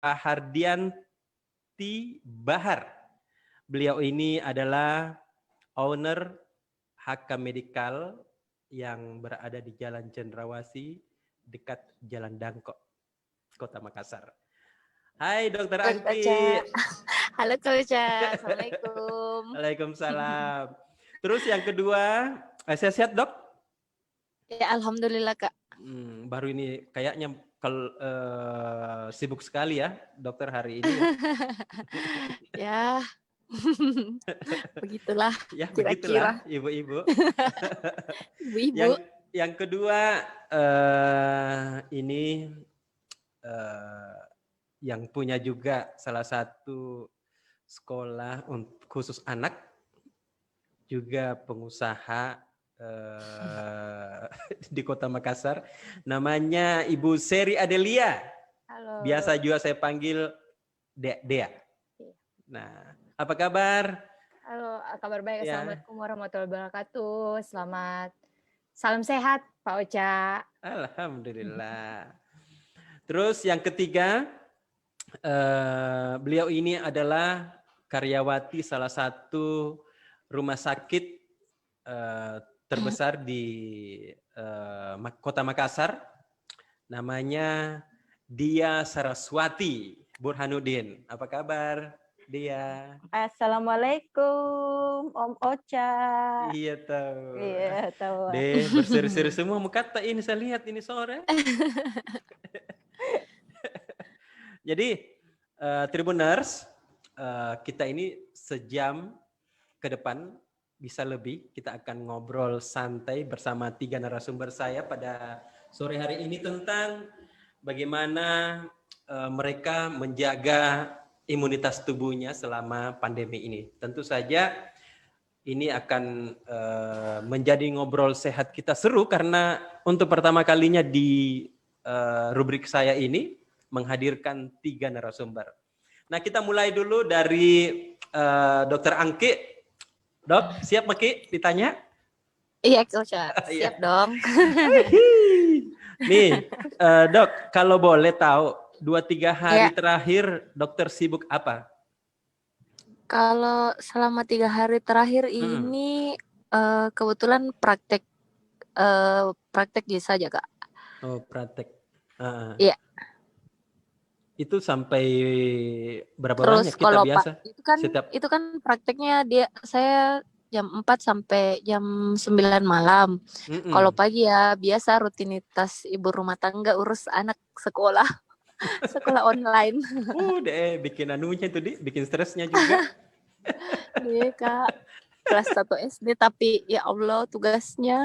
Hardianti Bahar. Beliau ini adalah owner HK Medical yang berada di Jalan Cendrawasih dekat Jalan Dangkok, Kota Makassar. Hai Dokter Halo Kak Uca. Angki. Halo Kak Uca. Assalamualaikum. Waalaikumsalam. Terus yang kedua, sehat-sehat Dok? Ya Alhamdulillah Kak. Baru ini kayaknya sibuk sekali ya dokter hari ini. Ya, begitulah. Ya Kira-kira. begitulah ibu-ibu. Ibu-ibu. Yang kedua ini yang punya juga salah satu sekolah khusus anak, juga pengusaha di Kota Makassar, namanya Ibu Seri Adelia. Halo. Biasa juga saya panggil Dea. Nah, apa kabar? Halo, kabar baik. Ya. Assalamualaikum warahmatullahi wabarakatuh. Salam sehat Pak Ocha. Alhamdulillah. Terus yang ketiga, beliau ini adalah karyawati salah satu rumah sakit terbesar di Kota Makassar, namanya Dia Saraswati Burhanuddin. Apa kabar, Dia? Assalamualaikum, Om Ocha. Iya tahu. Iya tahu. Deh, berseri-seri semua muka ini saya lihat ini sore. Jadi Tribuners, kita ini sejam ke depan bisa lebih, kita akan ngobrol santai bersama 3 narasumber saya pada sore hari ini tentang bagaimana mereka menjaga imunitas tubuhnya selama pandemi ini. Tentu saja ini akan menjadi ngobrol sehat kita seru karena untuk pertama kalinya di rubrik saya ini menghadirkan 3 narasumber. Nah, kita mulai dulu dari Dokter Angki. Dok, siap Maki ditanya? Iya, Ocha. Siap dong. Nih, Dok, kalau boleh tahu 2-3 hari terakhir dokter sibuk apa? Kalau selama 3 hari terakhir ini kebetulan praktek saja Kak. Oh, praktek. Iya. Itu sampai berapa Terus banyak kita biasa? Itu kan prakteknya saya jam 4 sampai jam 9 malam. Kalau pagi ya biasa rutinitas ibu rumah tangga urus anak sekolah. Sekolah online. Deh bikin anunya itu bikin stresnya juga. Iya Kak. Kelas 1 SD tapi ya Allah tugasnya.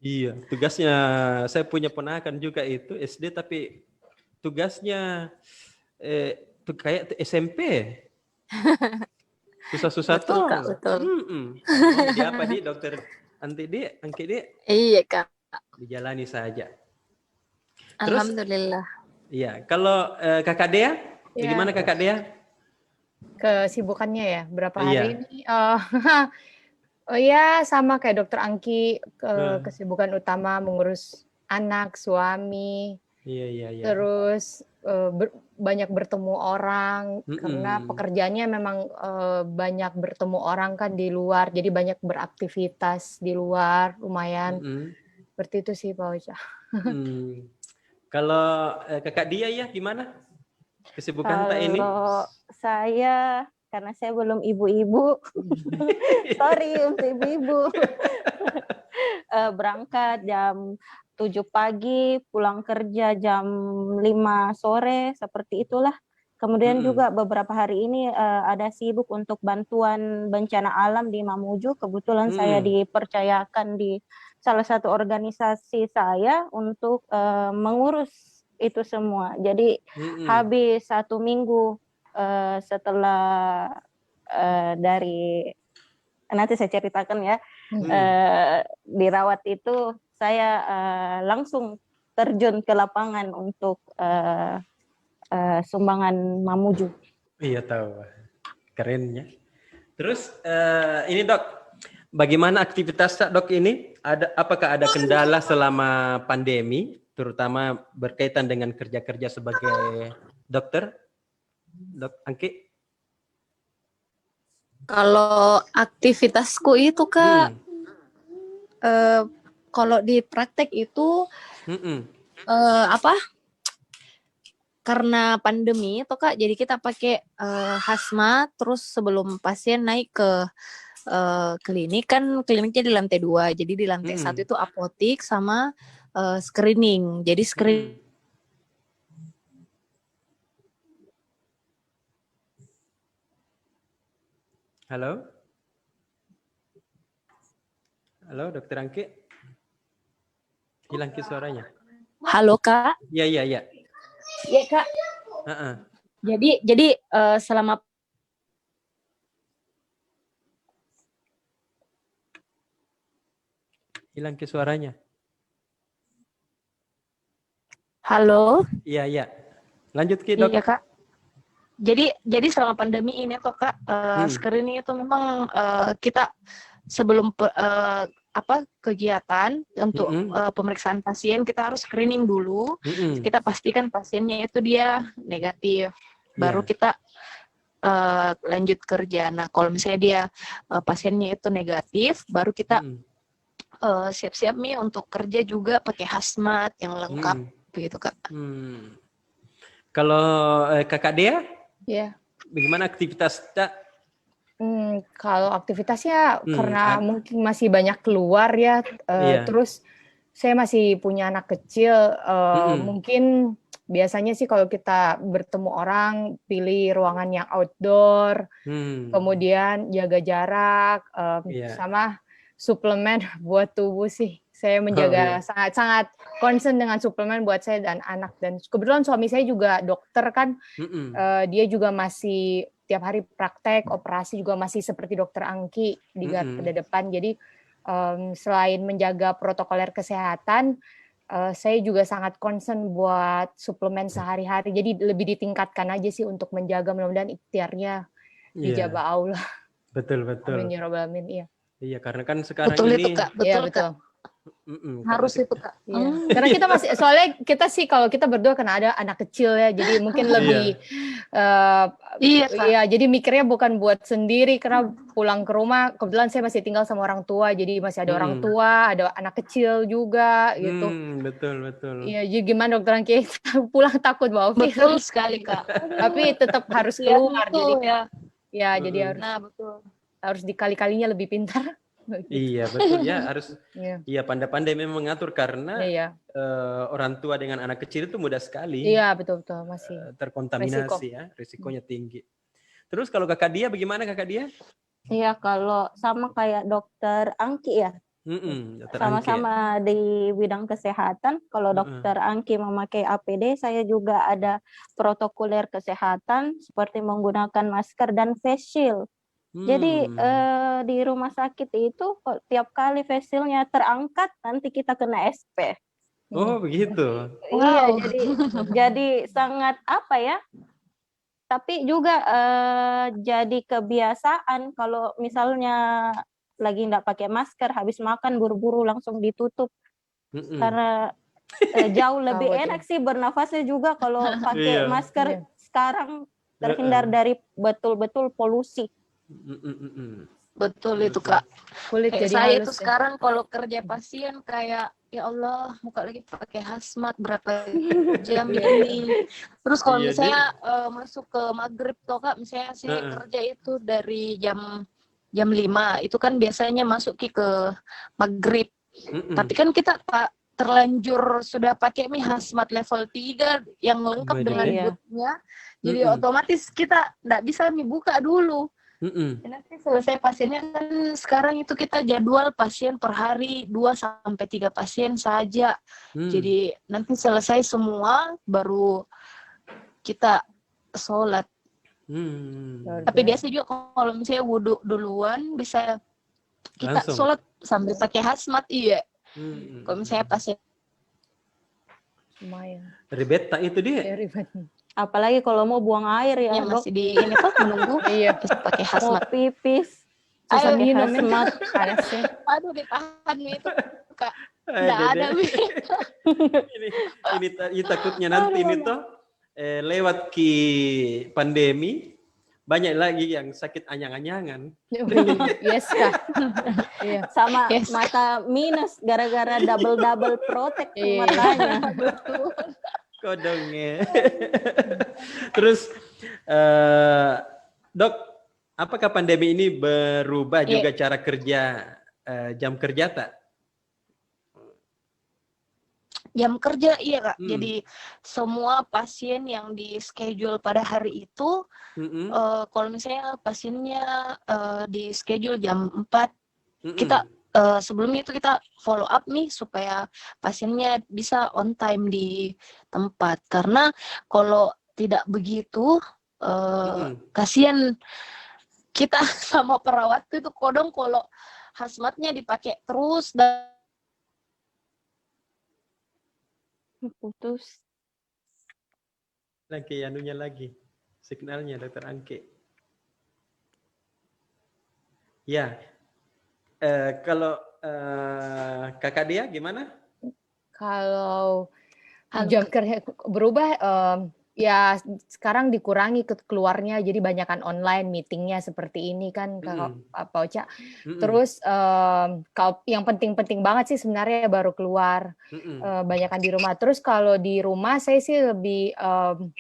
Iya, tugasnya saya punya ponakan juga itu SD tapi tugasnya kayak SMP. Susah-susah betul, Kak, betul. Dia apa Dokter Angki di? Iya Kak. Dijalani saja. Terus, alhamdulillah. Iya, kalau Kakak Dea, bagaimana Kakak Dea? Kesibukannya ya, berapa hari ini? Oh ya, sama kayak Dokter Angki, kesibukan utama mengurus anak, suami. Iya. Terus banyak bertemu orang karena pekerjaannya memang banyak bertemu orang kan di luar, jadi banyak beraktivitas di luar lumayan. Seperti itu sih Pak Ocha. Kalau Kakak Dia ya gimana kesibukan tak ini? Kalau saya karena saya belum ibu-ibu, sorry untuk ibu-ibu. Berangkat jam 7 pagi, pulang kerja jam 5 sore, seperti itulah. Kemudian juga beberapa hari ini ada sibuk untuk bantuan bencana alam di Mamuju. Kebetulan saya dipercayakan di salah satu organisasi saya untuk mengurus itu semua. Jadi habis 1 minggu setelah dari nanti saya ceritakan ya, dirawat itu saya langsung terjun ke lapangan untuk sumbangan Mamuju. Iya tahu, kerennya. Terus ini Dok, bagaimana aktivitas Dok ini? Apakah ada kendala selama pandemi, terutama berkaitan dengan kerja-kerja sebagai Dokter, Dok Angki? Kalau aktivitasku itu Kak, kalau di praktek itu apa? Karena pandemi itu Kak, jadi kita pakai hazmat. Terus sebelum pasien naik ke klinik, kan kliniknya di lantai 2, jadi di lantai 1 itu apotik sama screening. Jadi screening Halo? Halo, Dokter Angki? Hilang ke suaranya. Halo Kak. Iya. Iya Kak. Heeh. Jadi selama Hilang ke suaranya. Halo. Iya. Lanjut Ki, Dok. Iya Kak. Jadi selama pandemi ini tuh Kak, screening itu memang kita sebelum kegiatan untuk pemeriksaan pasien, kita harus screening dulu. Kita pastikan pasiennya itu dia negatif, baru kita lanjut kerja. Nah kalau misalnya dia pasiennya itu negatif, baru kita siap-siap nih untuk kerja juga pakai hazmat yang lengkap begitu Kak. Kalau Kakak Dea? Iya. Bagaimana aktivitasnya? Kalau aktivitasnya karena mungkin masih banyak keluar ya, terus saya masih punya anak kecil, mungkin biasanya sih kalau kita bertemu orang pilih ruangan yang outdoor, kemudian jaga jarak, sama suplemen buat tubuh sih. Saya menjaga sangat-sangat concern dengan suplemen buat saya dan anak. Dan kebetulan suami saya juga dokter kan, dia juga masih tiap hari praktek, operasi juga masih seperti Dokter Angki di garda depan. Jadi selain menjaga protokoler kesehatan, saya juga sangat concern buat suplemen sehari-hari. Jadi lebih ditingkatkan aja sih untuk menjaga, mudah-mudahan ikhtiarnya dijabah Allah. Betul. Amin ya rabbal alamin. Iya. Iya, karena kan sekarang Betul ini itu Kak, betul Kak. Harus itu Kak. Karena kita masih, soalnya kita sih kalau kita berdua karena ada anak kecil ya, jadi mungkin lebih jadi mikirnya bukan buat sendiri, karena pulang ke rumah kebetulan saya masih tinggal sama orang tua, jadi masih ada orang tua, ada anak kecil juga gitu. Betul. Iya, jadi gimana Dokter Angki pulang takut bawa virus. Betul sekali Kak. Tapi tetap harus keluar jadi jadi harus. Nah, betul. Harus dikali-kalinya lebih pintar. Iya betul ya, harus pandai-pandai memang mengatur karena orang tua dengan anak kecil itu mudah sekali. Iya betul masih terkontaminasi risikonya tinggi. Terus kalau Kakak Dia bagaimana Kakak Dia? Iya kalau sama kayak Dokter Angki ya. Sama-sama di bidang kesehatan. Kalau Dokter Angki memakai APD, saya juga ada protokoler kesehatan seperti menggunakan masker dan face shield. Jadi di rumah sakit itu tiap kali face shield-nya terangkat nanti kita kena SP. Oh begitu. Iya, jadi sangat apa ya? Tapi juga jadi kebiasaan kalau misalnya lagi nggak pakai masker, habis makan buru-buru langsung ditutup. Karena jauh lebih enak sih bernafasnya juga kalau pakai masker. Sekarang terhindar dari betul-betul polusi. Betul itu Kak. Kulit jadi saya halus itu sekarang kalau kerja pasien kayak ya Allah muka lagi pakai hazmat berapa jam ini. Terus kalau misalnya masuk ke maghrib toh Kak, misalnya saya kerja itu dari jam 5 itu kan biasanya masuk ke maghrib. Tapi kan kita terlanjur sudah pakai hazmat level 3 yang lengkap dengan bootnya. Jadi otomatis kita nggak bisa buka dulu. Nanti selesai pasiennya kan sekarang itu kita jadwal pasien per hari 2-3 pasien saja. Jadi nanti selesai semua baru kita sholat. Tapi biasa juga kalau misalnya wudhu duluan bisa kita langsung sholat sambil pakai hazmat Kalau misalnya pasien lumayan. Ribet tak itu dia? Ribet. Apalagi kalau mau buang air ya, masih di ini tuh menunggu pakai hazmat. Mau pipis, susah minum hazmat. Aduh ditahan itu Kak. Nggak ada ini takutnya nanti ini toh lewat ki pandemi, banyak lagi yang sakit anyang-anyangan. Yes, Kak. Iya. Sama Yes. mata minus gara-gara double protek tuh Iya. matanya. Kodongnya. Terus, Dok, apakah pandemi ini berubah juga cara kerja, jam kerja tak? Jam kerja iya Kak. Jadi semua pasien yang di schedule pada hari itu, kalau misalnya pasiennya di schedule jam 4, kita sebelumnya itu kita follow up nih supaya pasiennya bisa on time di tempat. Karena kalau tidak begitu, kasihan kita sama perawat itu kodong kalau hazmatnya dipakai terus dan Putus. Lagi anunya lagi, signalnya Dokter Angke. Ya, kalau Kakak Dia gimana? Kalau jam kerja berubah, ya sekarang dikurangi keluarnya, jadi banyakan online meetingnya seperti ini kan, Pak Ocha. Terus kalau yang penting-penting banget sih sebenarnya baru keluar, banyakan di rumah. Terus kalau di rumah saya sih lebih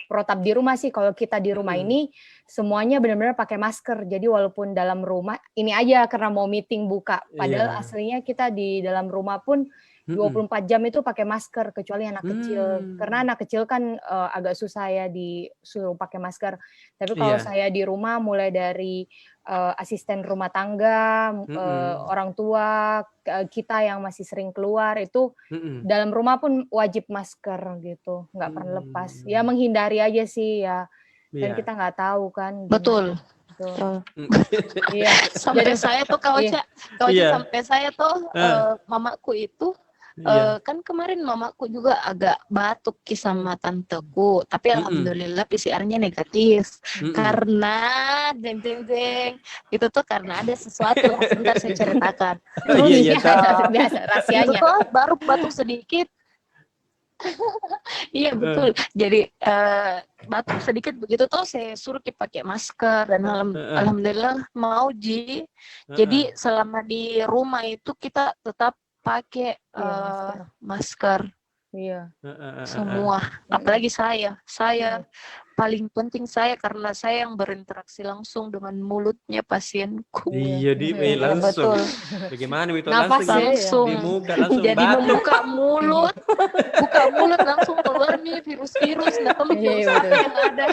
protap di rumah sih. Kalau kita di rumah ini semuanya benar-benar pakai masker. Jadi walaupun dalam rumah ini aja karena mau meeting buka, padahal aslinya kita di dalam rumah pun 24 jam itu pakai masker kecuali anak kecil. Karena anak kecil kan agak susah ya disuruh pakai masker. Tapi kalau saya di rumah mulai dari asisten rumah tangga, orang tua, kita yang masih sering keluar itu dalam rumah pun wajib masker gitu, nggak pernah lepas. Ya menghindari aja sih ya. Dan kita nggak tahu kan. Betul. Iya. Sampai saya tuh Kak Ocha, sampai saya tuh mamaku itu kan kemarin mamaku juga agak batuk sama tanteku, tapi alhamdulillah PCR-nya negatif. Karena jeng itu tuh karena ada sesuatu, sebentar saya ceritakan. Biasa rahasianya. Itu tuh baru batuk sedikit. Iya betul. Jadi batuk sedikit begitu tuh saya suruh pakai masker dan alhamdulillah mau Jadi selama di rumah itu kita tetap pakai masker. Iya. Semua. Apalagi saya paling penting saya karena saya yang berinteraksi langsung dengan mulutnya pasienku. Iya, langsung. Betul. Bagaimana itu langsung di muka langsung jadi batuk. membuka mulut, buka mulut langsung keluar nih virus-virus, nggak tahu virus apa yang ada.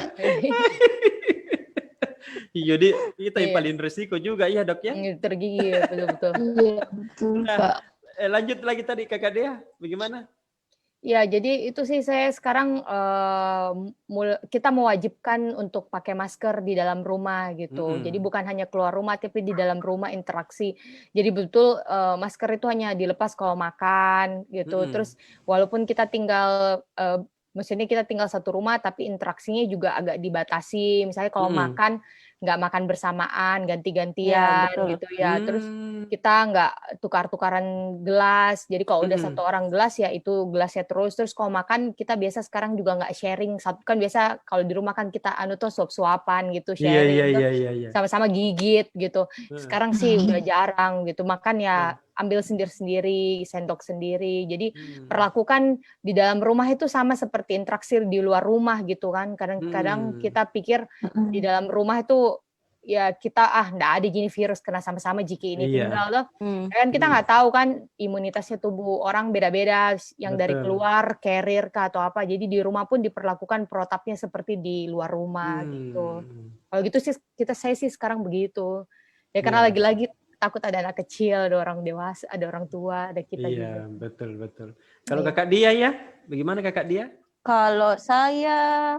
Jadi kita yang paling resiko juga ya Dok ya. Tergigit betul-betul. Iya betul Kak. Lanjut lagi tadi Kakak Dea, bagaimana? Ya, jadi itu sih saya sekarang kita mewajibkan untuk pakai masker di dalam rumah gitu. Jadi bukan hanya keluar rumah, tapi di dalam rumah interaksi. Jadi betul masker itu hanya dilepas kalau makan gitu. Terus walaupun kita tinggal maksudnya kita tinggal satu rumah, tapi interaksinya juga agak dibatasi. Misalnya kalau makan, nggak makan bersamaan, ganti-gantian gitu ya. Terus kita nggak tukar-tukaran gelas. Jadi kalau udah satu orang gelas ya itu gelasnya terus. Terus kalau makan kita biasa sekarang juga nggak sharing. Kan biasa kalau di rumah kan kita tuh suap-suapan gitu sharing. Iya. Sama-sama gigit gitu. Sekarang sih udah jarang gitu. Makan ya ambil sendiri-sendiri, sendok sendiri. Jadi perlakukan di dalam rumah itu sama seperti interaksi di luar rumah gitu kan. Kadang-kadang kita pikir di dalam rumah itu ya kita nggak ada gini virus kena sama-sama jika ini tinggal loh. Kan kita nggak tahu kan imunitasnya tubuh orang beda-beda. Yang dari keluar carrier kah atau apa. Jadi di rumah pun diperlakukan protapnya seperti di luar rumah gitu. Kalau gitu sih saya sih sekarang begitu. Ya karena lagi-lagi takut ada anak kecil, ada orang dewasa, ada orang tua, ada kita juga. Iya, betul. Kalau Kakak Dia ya, bagaimana Kakak Dia? Kalau saya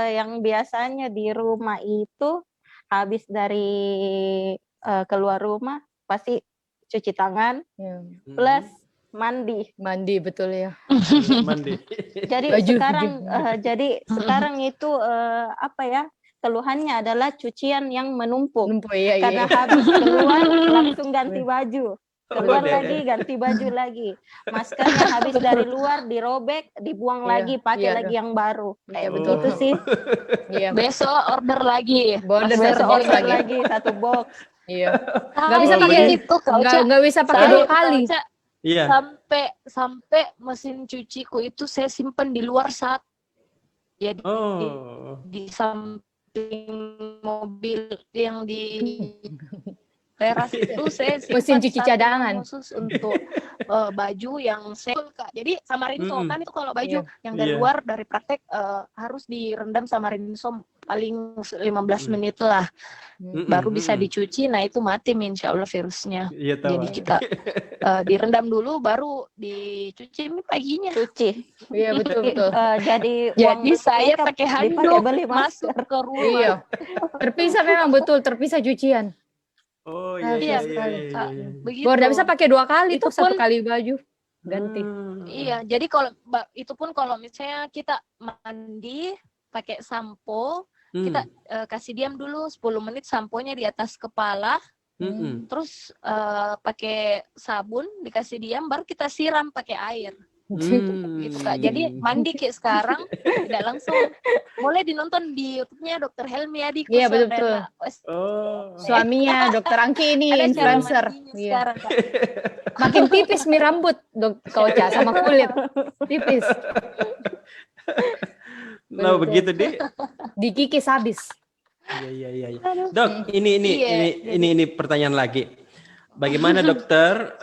yang biasanya di rumah itu habis dari keluar rumah pasti cuci tangan plus mandi betul ya. Mandi. Jadi sekarang itu apa ya? Keluhannya adalah cucian yang menumpuk. Iya. Karena habis keluar langsung ganti baju. keluar lagi, ganti baju lagi. Maskernya habis dari luar, dirobek, dibuang lagi, pakai lagi yang baru. Kayak begitu sih. Besok order lagi. Besok order lagi 1 box. Iya. Nggak bisa pakai itu, nggak bisa pakai 2 kali. Iya. Sampai mesin cuciku itu saya simpan di luar saat jadi di samping mobil yang di teras itu saya simpan mesin cuci cadangan khusus untuk baju yang saya suka. Jadi sama rinso kan itu kalau baju yang dari luar dari praktek harus direndam sama rinso paling 15 menit lah baru bisa dicuci. Nah itu mati insya Allah virusnya. Jadi kita direndam dulu baru dicuci paginya. Cuci. Iya betul. Jadi saya pakai handuk masuk ke rumah. Iya. Terpisah memang betul, terpisah cucian. Oh iya. Begitu. Nggak bisa pakai 2 kali itu 1 kali baju ganti. Iya, jadi kalau itu pun kalau misalnya kita mandi pakai sampo, kita kasih diam dulu 10 menit samponya di atas kepala, terus pakai sabun dikasih diam, baru kita siram pakai air. Gitu Kak. Jadi mandi kayak sekarang tidak langsung. Boleh dinonton di YouTube-nya Dr. Helmi Adi. Iya betul. Suaminya Dr. Angki ini influencer. Iya. Makin tipis nih rambut Kak Ocha sama kulit tipis. Nah begitu deh. Dikikis habis. Iya. Dok, ini pertanyaan lagi. Bagaimana dokter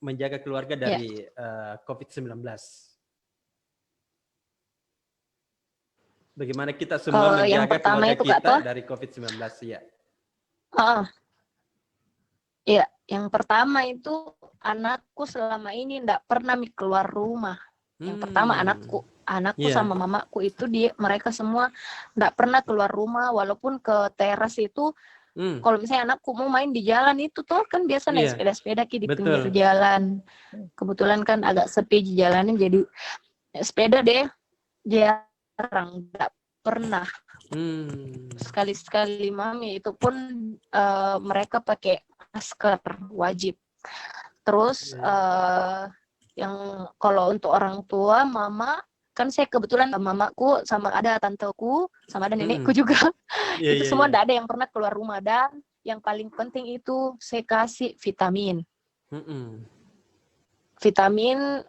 menjaga keluarga dari COVID-19? Bagaimana kita semua menjaga keluarga kita dari COVID-19 ya? Iya, yang pertama itu anakku selama ini enggak pernah keluar rumah. Yang pertama anakku sama mamaku itu mereka semua enggak pernah keluar rumah, walaupun ke teras itu kalau misalnya anakku mau main di jalan itu tuh kan biasa naik sepeda-sepeda di pinggir jalan. Kebetulan kan agak sepi di jalannya jadi sepeda deh jarang, nggak pernah. Sekali-sekali mami itu pun mereka pakai masker wajib. Terus yang kalau untuk orang tua mama kan saya kebetulan mamaku sama ada tanteku sama ada nenekku juga itu semua tidak ada yang pernah keluar rumah, dan yang paling penting itu saya kasih vitamin. Vitamin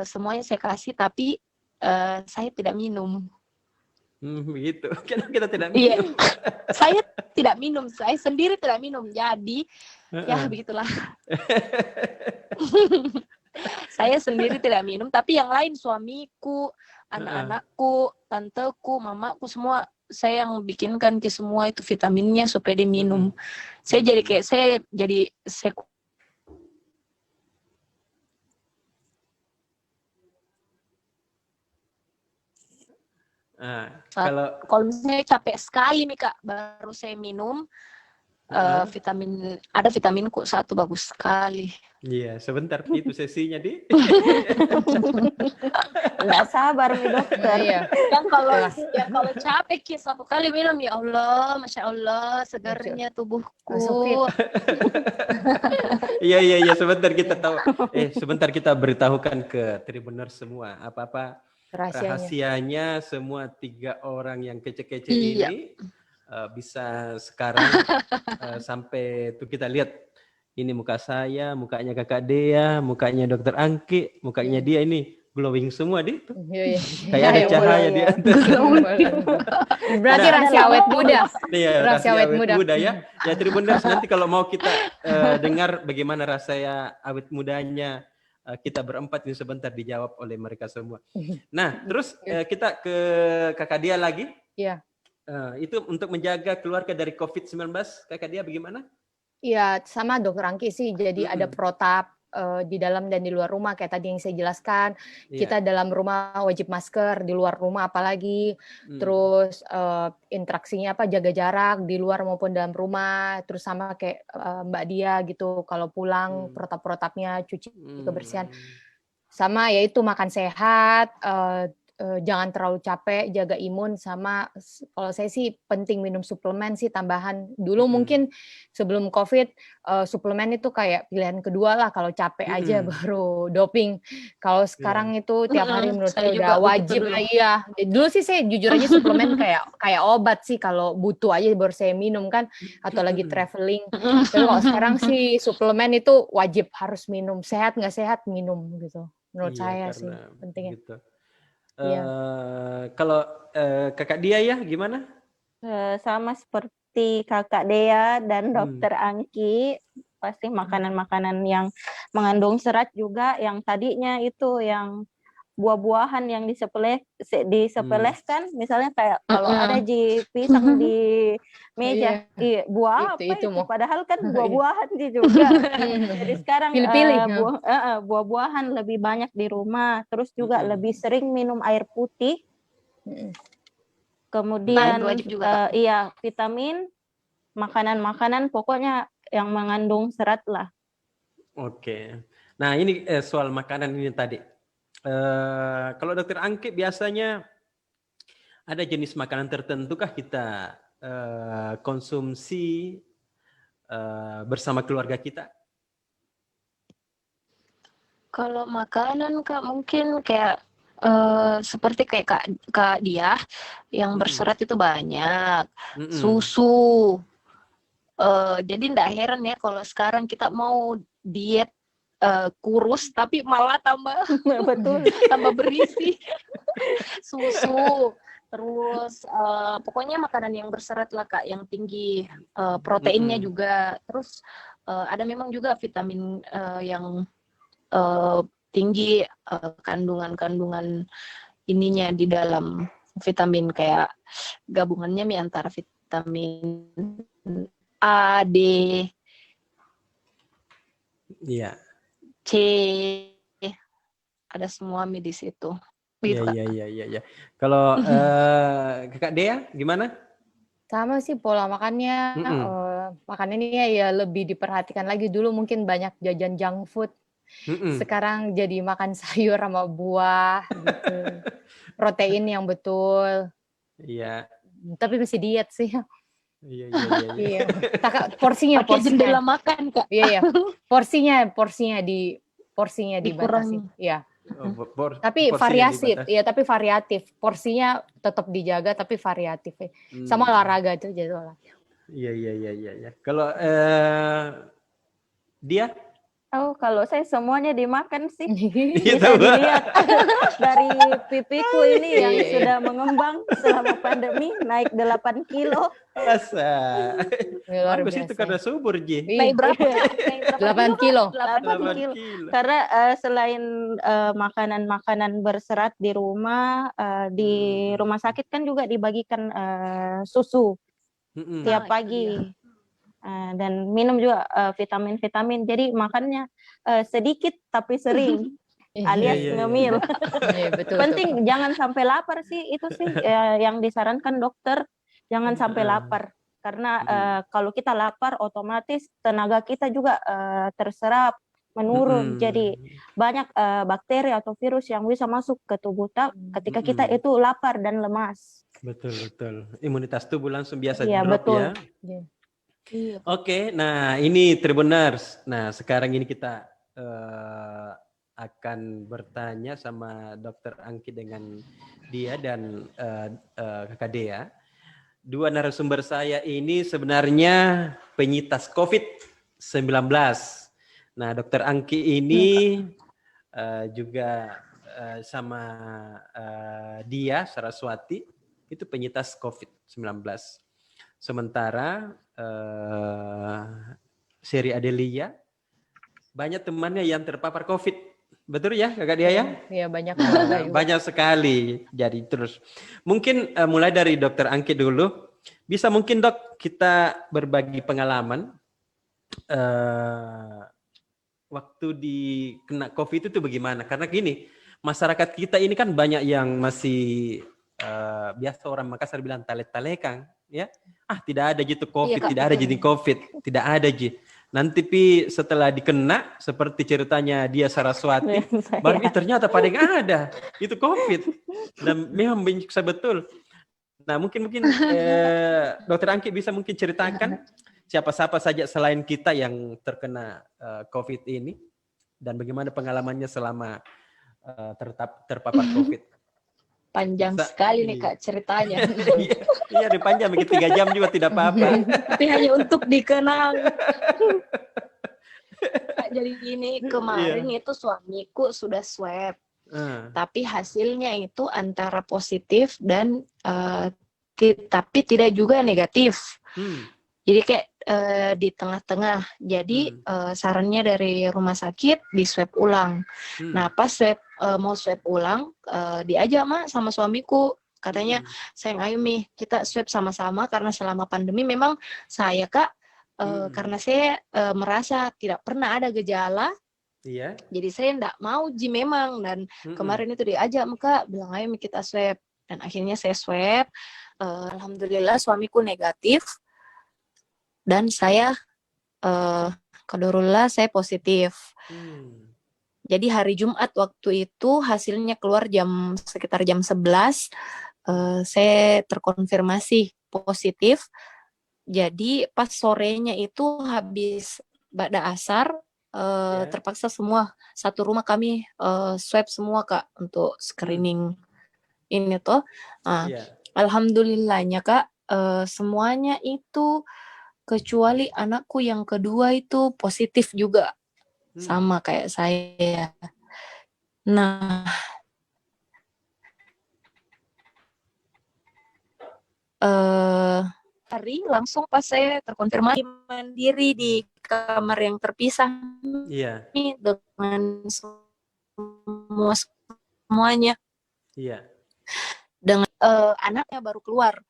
semuanya saya kasih, tapi saya tidak minum. Begitu. Kenapa kita tidak minum? Iya, saya tidak minum, saya sendiri tidak minum, jadi ya begitulah. Saya sendiri tidak minum, tapi yang lain suamiku, anak-anakku, tanteku, mamaku semua saya yang bikinkan ke semua itu vitaminnya supaya dia minum. Saya jadi kalau misalnya capek sekali nih Kak, baru saya minum vitamin, ada vitaminku 1 bagus sekali. Iya, sebentar itu sesinya di. Nggak sabar nih dokter. Iya. Yang kalau capek 1 kali minum, ya Allah, masya Allah, segarnya tubuhku. Iya, sebentar kita tahu. Sebentar kita beritahukan ke Tribuners semua apa rahasianya semua 3 orang yang kece-kece ini bisa sekarang sampai tuh kita lihat ini muka saya, mukanya Kakak Dea, mukanya Dokter Angki, mukanya dia ini glowing semua di tuh. Kayak ada cahaya di atas. Berarti rahasia awet muda. Iya, rahasia awet muda ya. Ya Tribuners, nanti kalau mau kita dengar bagaimana rahasia awet mudanya kita berempat ini sebentar dijawab oleh mereka semua. Nah, terus kita ke Kakak Dea lagi. Iya. Itu untuk menjaga keluarga dari COVID-19, Kakak Dea bagaimana? Iya, sama Dokter Angki sih. Jadi ada protap di dalam dan di luar rumah kayak tadi yang saya jelaskan. Kita dalam rumah wajib masker, di luar rumah apalagi. Terus interaksinya jaga jarak di luar maupun dalam rumah. Terus sama kayak Mbak Dia gitu, kalau pulang protap-protapnya cuci kebersihan. Sama yaitu makan sehat, jangan terlalu capek, jaga imun, sama kalau saya sih penting minum suplemen sih tambahan. Dulu mungkin sebelum COVID suplemen itu kayak pilihan kedua lah, kalau capek aja baru doping. Kalau sekarang itu tiap hari menurut saya udah wajib lah. Iya. Dulu sih saya jujur aja suplemen kayak obat sih, kalau butuh aja baru saya minum kan, atau lagi traveling. Tapi kalau sekarang sih suplemen itu wajib harus minum, sehat nggak sehat minum gitu. Menurut saya sih pentingnya. Gitu. Iya. Kalau kakak dia ya gimana? Sama seperti kakak Dea dan dokter Angki, pasti makanan-makanan yang mengandung serat juga, yang tadinya itu yang buah-buahan yang disepeleskan, misalnya kayak kalau ada pisang di meja, buah apa itu? Padahal kan buah-buahan juga. Jadi sekarang buah-buahan lebih banyak di rumah, terus juga lebih sering minum air putih. Kemudian vitamin, makanan-makanan pokoknya yang mengandung serat lah. Oke. Nah ini soal makanan ini tadi. Kalau dokter Angki biasanya ada jenis makanan tertentu kah kita konsumsi bersama keluarga kita? Kalau makanan Kak mungkin kayak seperti kayak Kak Dia yang berserat itu banyak, susu. Jadi nggak heran ya kalau sekarang kita mau diet kurus tapi malah tambah tambah berisi susu. Terus pokoknya makanan yang berserat lah Kak, yang tinggi proteinnya juga. Terus ada memang juga vitamin yang tinggi kandungan ininya di dalam vitamin, kayak gabungannya antara vitamin A, D, C, ada semua di situ. Iya. Kalau kakak Dea gimana? Sama sih pola makannya, makanannya ya lebih diperhatikan lagi. Dulu mungkin banyak jajan junk food. Sekarang jadi makan sayur sama buah gitu. Protein yang betul. Iya. Tapi masih diet sih. Iya. Porsinya jendela makan Kak. Iya. Porsinya dibatasi. Iya. Tapi variatif. Porsinya tetap dijaga tapi variatif. Sama olahraga itu jadi olahraga. Iya. Kalau dia? Oh, kalau saya semuanya dimakan sih. Bisa dilihat dari pipiku ini yang sudah mengembang selama pandemi, naik 8 kilo. Bagus itu karena subur, Ji. Naik berapa? 8 kilo. 8 kilo. Karena selain makanan-makanan berserat di rumah, di rumah sakit kan juga dibagikan susu tiap pagi. Dan minum juga vitamin-vitamin, jadi makannya sedikit tapi sering, alias ngemil. Betul, penting jangan sampai lapar sih, itu sih yang disarankan dokter, jangan sampai lapar, karena kalau kita lapar otomatis tenaga kita juga terserap, menurun, jadi banyak bakteri atau virus yang bisa masuk ke tubuh ketika kita itu lapar dan lemas. Betul. Imunitas tubuh langsung biasa drop ya. Oke, nah ini Tribuners. Nah sekarang ini kita akan bertanya sama Dokter Angki dengan dia dan Kakak Dea. Dua narasumber saya ini sebenarnya penyintas COVID-19. Nah Dokter Angki ini juga sama dia Saraswati itu penyintas COVID-19. Sementara Seri Adelia banyak temannya yang terpapar COVID. Betul ya Kakak Dia ya? Iya, banyak. Banyak sekali. Jadi terus mungkin mulai dari Dokter Angki dulu. Bisa mungkin Dok kita berbagi pengalaman waktu kena COVID itu bagaimana? Karena gini, masyarakat kita ini kan banyak yang masih biasa orang Makassar bilang talek-talekang, ya. Tidak ada gitu COVID, tidak ada jadi COVID, tidak ada ji. Nanti setelah dikena seperti ceritanya dia Saraswati, baru ternyata pada yang ada itu COVID dan memang menyiksa betul. Nah mungkin Dokter Angki bisa mungkin ceritakan siapa-siapa saja selain kita yang terkena COVID ini dan bagaimana pengalamannya selama terpapar COVID. Panjang sekali nih Kak ceritanya. Iya, dipanjang begitu 3 jam juga tidak apa-apa. Tapi hanya untuk dikenang. Jadi gini, kemarin itu suamiku sudah swab. Tapi hasilnya itu antara positif dan tapi tidak juga negatif. Jadi kayak di tengah-tengah. Jadi sarannya dari rumah sakit di swab ulang. Nah pas mau swab ulang, diajak Mak sama suamiku. Katanya, sayang ayo Mi, kita swab sama-sama karena selama pandemi memang saya Kak, karena saya merasa tidak pernah ada gejala. Iya. Jadi saya enggak mau memang dan kemarin itu diajak Kak, bilang ayo Mi kita swab. Dan akhirnya saya swab. Alhamdulillah suamiku negatif. Dan saya qadarullah saya positif. Jadi hari Jumat waktu itu hasilnya keluar sekitar jam 11. Saya terkonfirmasi positif. Jadi pas sorenya itu habis ba'da asar terpaksa semua satu rumah kami swab semua Kak untuk screening ini tuh. Alhamdulillahnya Kak semuanya itu kecuali anakku yang kedua itu positif juga. Sama kayak saya. Nah, hari langsung pas saya terkonfirmasi mandiri di kamar yang terpisah nih dengan semuanya. Dengan anaknya baru keluar.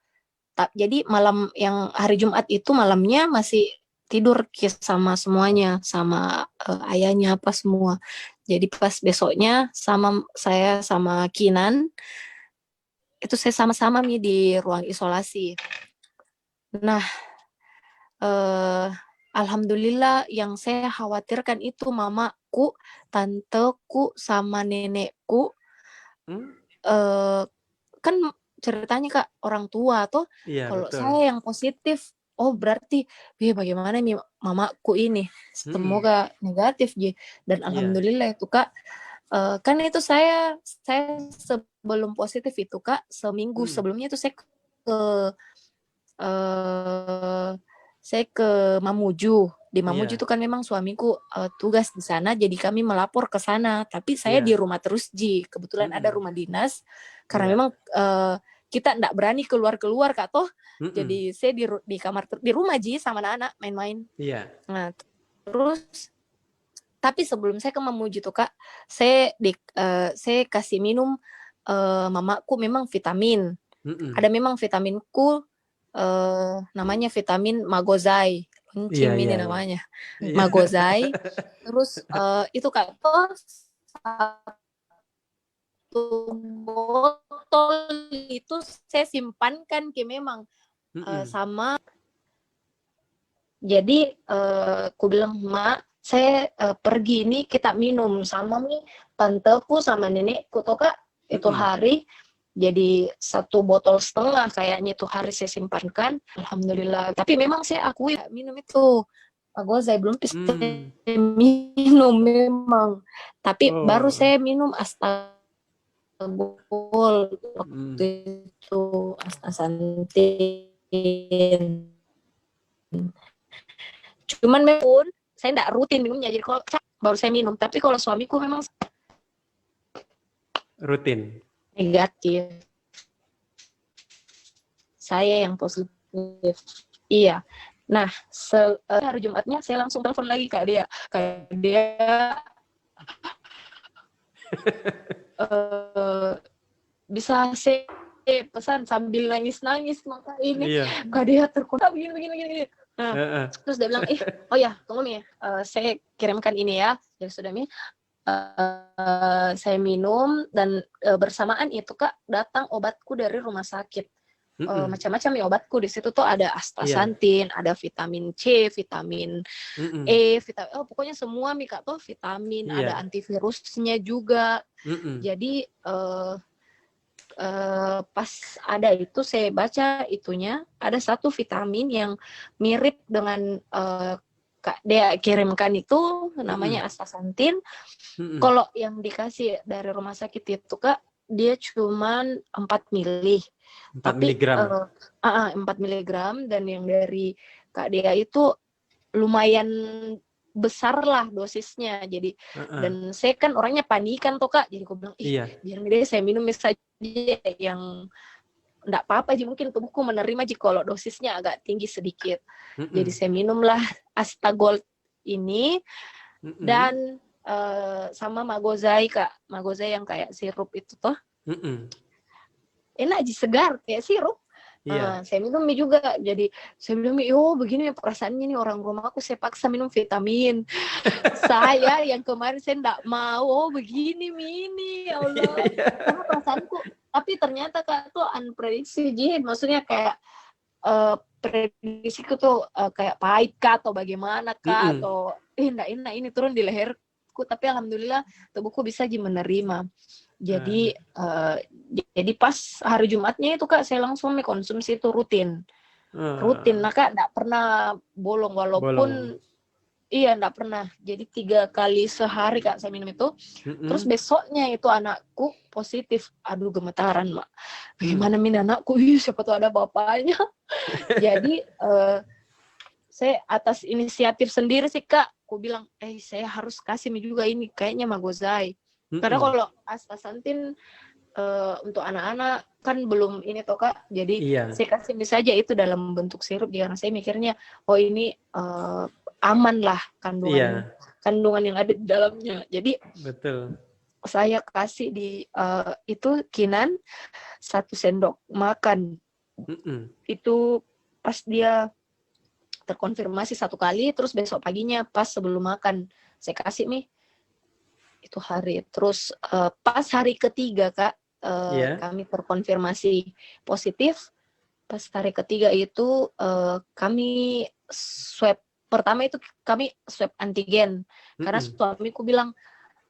Jadi malam yang hari Jumat itu malamnya masih tidur sama semuanya, sama ayahnya apa semua. Jadi pas besoknya saya sama Kinan itu saya sama-sama nih di ruang isolasi. Nah, alhamdulillah yang saya khawatirkan itu mamaku, tanteku sama nenekku. Kan ceritanya Kak orang tua tuh kalau saya yang positif, oh berarti bagaimana nih mamaku ini, semoga negatif dan alhamdulillah itu Kak. Kan itu saya sebelum positif itu Kak seminggu sebelumnya itu saya ke Mamuju. Di Mamuju itu kan memang suamiku tugas di sana, jadi kami melapor ke sana. Tapi saya di rumah terus kebetulan ada rumah dinas karena memang kita enggak berani keluar Kak toh. Jadi saya di kamar di rumah sama anak-anak main-main. Nah, terus tapi sebelum saya ke Mamuju tuh Kak, saya kasih minum mamaku memang vitamin. Ada memang vitaminku namanya vitamin Magozai. Loncim ini namanya. Magozai. Terus itu Kak toh botol itu saya simpankan memang sama. Jadi aku bilang Mak, saya pergi ini kita minum sama nih tanteku sama nenekku toh Kak itu hari. Jadi 1,5 botol kayaknya itu hari saya simpankan. Alhamdulillah. Tapi memang saya akui minum itu Magozai belum bisa minum memang. Tapi baru saya minum Astagol waktu itu astaxanthin. Cuman memang saya enggak rutin minumnya. Jadi kalau baru saya minum. Tapi kalau suamiku memang rutin. Negatif. Saya yang positif. Iya. Nah, hari Jumatnya saya langsung telepon lagi Kak dia. Bisa saya pesan sambil nangis-nangis maka ini. Kak dia terkontak begini. Nah, terus dia bilang, oh ya, tunggu nih, saya kirimkan ini ya. Jadi sudah nih. Saya minum dan bersamaan itu Kak datang obatku dari rumah sakit. macam-macam ya obatku di situ tuh, ada astaxanthin, ada vitamin C, vitamin E, pokoknya semua Mika tuh vitamin, ada antivirusnya juga. Jadi pas ada itu saya baca itunya ada satu vitamin yang mirip dengan Kak Dea kirimkan itu, namanya astaxanthin. Kalau yang dikasih dari rumah sakit itu Kak, dia cuman 4 mili. 4 miligram. 4 miligram, dan yang dari Kak Dea itu lumayan besar lah dosisnya. Jadi dan saya kan orangnya panikan tuh Kak, jadi aku bilang biar deh saya minum saja yang enggak apa-apa aja, mungkin tubuhku menerima aja kalau dosisnya agak tinggi sedikit. Jadi saya minumlah Astagold ini dan sama Magozai Kak, Magozai yang kayak sirup itu toh. Enak aja, segar kayak sirup. Saya minum juga. Jadi saya bilang, begini perasaannya nih orang rumahku, saya paksa minum vitamin. Saya yang kemarin saya enggak mau, begini mini, ya Allah. Karena perasaanku, tapi ternyata Kak tuh unprediksi, maksudnya kayak prediksiku tuh kayak pahit Kak atau bagaimana Kak, atau enggak enak ini turun di leherku, tapi alhamdulillah tubuhku bisa menerima. Jadi jadi pas hari Jumatnya itu Kak, saya langsung konsumsi itu rutin. Nah Kak, enggak pernah bolong, walaupun enggak pernah. Jadi 3 kali sehari Kak saya minum itu. Terus besoknya itu anakku positif. Aduh, gemetaran Mak. Bagaimana anakku? Siapa tahu ada bapaknya. Jadi saya atas inisiatif sendiri sih Kak, aku bilang, saya harus kasih juga ini, kayaknya Magozai. Karena kalau astaxanthin untuk anak-anak kan belum ini toh Kak, jadi saya kasih saja itu dalam bentuk sirup, karena saya mikirnya ini aman lah kandungan yang ada di dalamnya. Jadi betul, saya kasih di itu Kinan 1 sendok makan. Itu pas dia terkonfirmasi 1 kali, terus besok paginya pas sebelum makan saya kasih nih itu hari. Terus pas hari ketiga Kak, kami terkonfirmasi positif. Pas hari ketiga itu kami swab, pertama itu kami swab antigen. Karena suamiku bilang,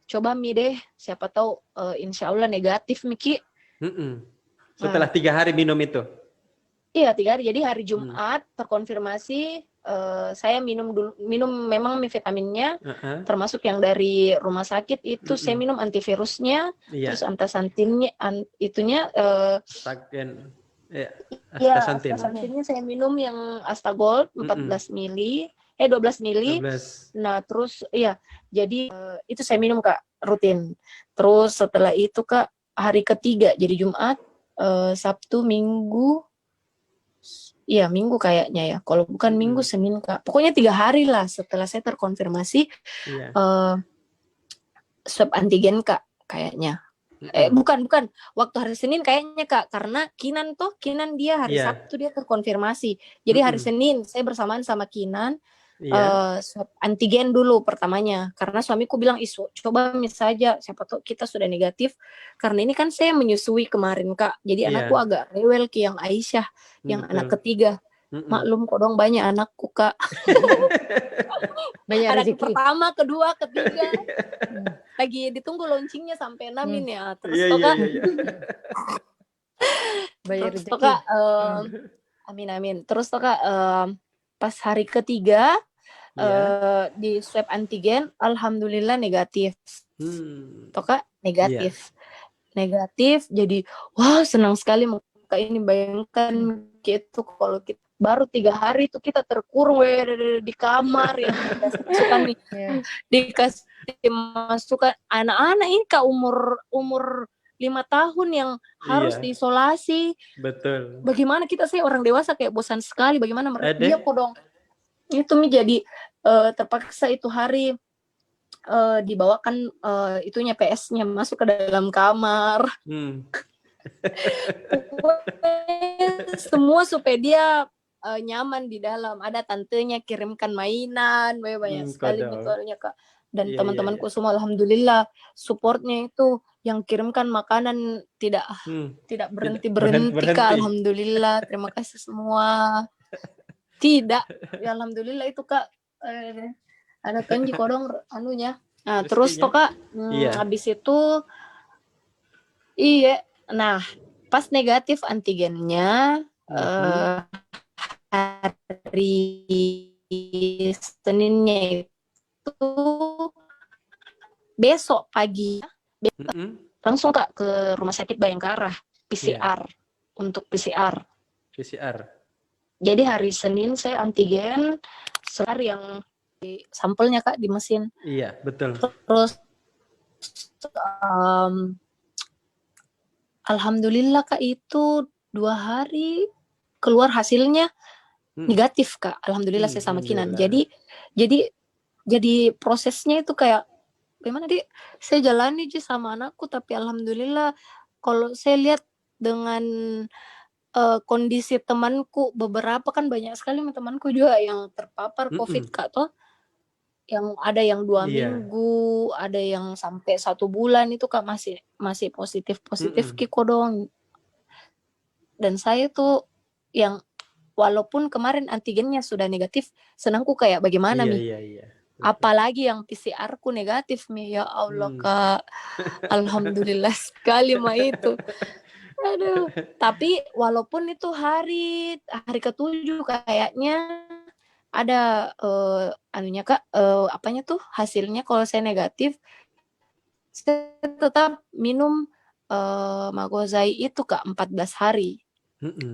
coba Mi deh, siapa tahu insya Allah negatif Miki. Setelah 3 hari minum itu? Iya, 3 hari. Jadi hari Jumat terkonfirmasi, saya minum memang vitaminnya, termasuk yang dari rumah sakit itu saya minum antivirusnya, terus astaxanthinnya astaxanthinnya saya minum yang Astagold 14 mili, 12 mili. 12. Nah, terus jadi itu saya minum Kak rutin. Terus setelah itu Kak, hari ketiga jadi Jumat, Sabtu, Minggu. Iya, Minggu kayaknya ya. Kalau bukan Minggu, Senin Kak. Pokoknya 3 hari lah setelah saya terkonfirmasi swab antigen Kak kayaknya. Bukan. Waktu hari Senin kayaknya Kak, karena Kinan dia hari Sabtu dia terkonfirmasi. Jadi hari Senin saya bersamaan sama Kinan swab antigen dulu pertamanya, karena suamiku bilang coba saja, siapa tahu kita sudah negatif, karena ini kan saya menyusui kemarin Kak, jadi anakku agak rewel yang Aisyah yang anak ketiga. Maklum kok dong, banyak anakku Kak. Banyak anak pertama, kedua, ketiga. Lagi ditunggu launchingnya sampai 6 ya. Terus Kak banyak rezeki. Kak amin. Terus Kak pas hari ketiga di swab antigen, alhamdulillah negatif. Kak negatif. Jadi wah, senang sekali Kak, ini bayangkan gitu kalau kita baru 3 hari itu kita terkurung di kamar ya, dikasih masukan anak-anak ini Kak umur 5 tahun yang harus diisolasi. Betul. Bagaimana saya orang dewasa kayak bosan sekali, bagaimana mereka dia kok dong. Itu menjadi terpaksa itu hari dibawakan itunya PS-nya masuk ke dalam kamar. Semua supaya dia nyaman di dalam. Ada tantenya kirimkan mainan, banyak sekali gitu Kak. Dan Iya, iya, teman-temanku iya. semua alhamdulillah supportnya itu yang kirimkan makanan tidak Tidak berhenti-berhenti Kak, berhenti. alhamdulillah. Terima kasih semua. Tidak, ya alhamdulillah itu Kak, ada kanji kodong anunya. Nah, terus Rezekinya. toh Kak, Iya. habis itu iya. Nah, pas negatif antigennya hari Seninnya itu besok pagi langsung Kak ke Rumah Sakit Bayangkara PCR untuk PCR. PCR. Jadi hari Senin saya antigen, sehari yang sampelnya Kak di mesin. Iya, betul. Terus alhamdulillah Kak itu 2 hari keluar hasilnya negatif Kak. Alhamdulillah saya sama Kinan. Jadi prosesnya itu kayak gimana saya jalani aja sama anakku, tapi alhamdulillah kalau saya lihat dengan kondisi temanku, beberapa kan banyak sekali temanku juga yang terpapar COVID Kak toh. Yang ada yang 2 minggu, ada yang sampai 1 bulan itu Kak masih positif Kiko dong. Dan saya tuh yang walaupun kemarin antigennya sudah negatif, senangku kayak bagaimana nih? Iya. Apalagi yang PCR-ku negatif nih, ya Allah Kak. Alhamdulillah sekali mah itu. Aduh, tapi walaupun itu hari ke-7 kayaknya ada anunya Kak, apanya tuh hasilnya kalau saya negatif, saya tetap minum Magozai itu Kak 14 hari.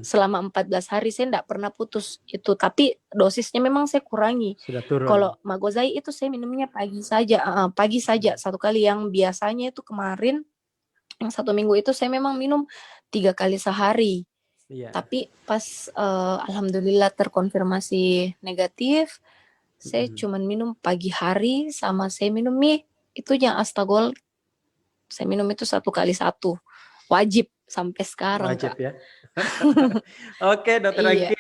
Selama 14 hari saya enggak pernah putus itu, tapi dosisnya memang saya kurangi. Sudah turun. Kalau Magozai itu saya minumnya pagi saja 1 kali, yang biasanya itu kemarin yang 1 minggu itu saya memang minum 3 kali sehari. Tapi pas alhamdulillah terkonfirmasi negatif, saya cuman minum pagi hari sama saya minum mie itu yang Astagol. Saya minum itu 1 kali 1. Wajib sampai sekarang Wajib Kak. ya. Oke, Dokter Angki.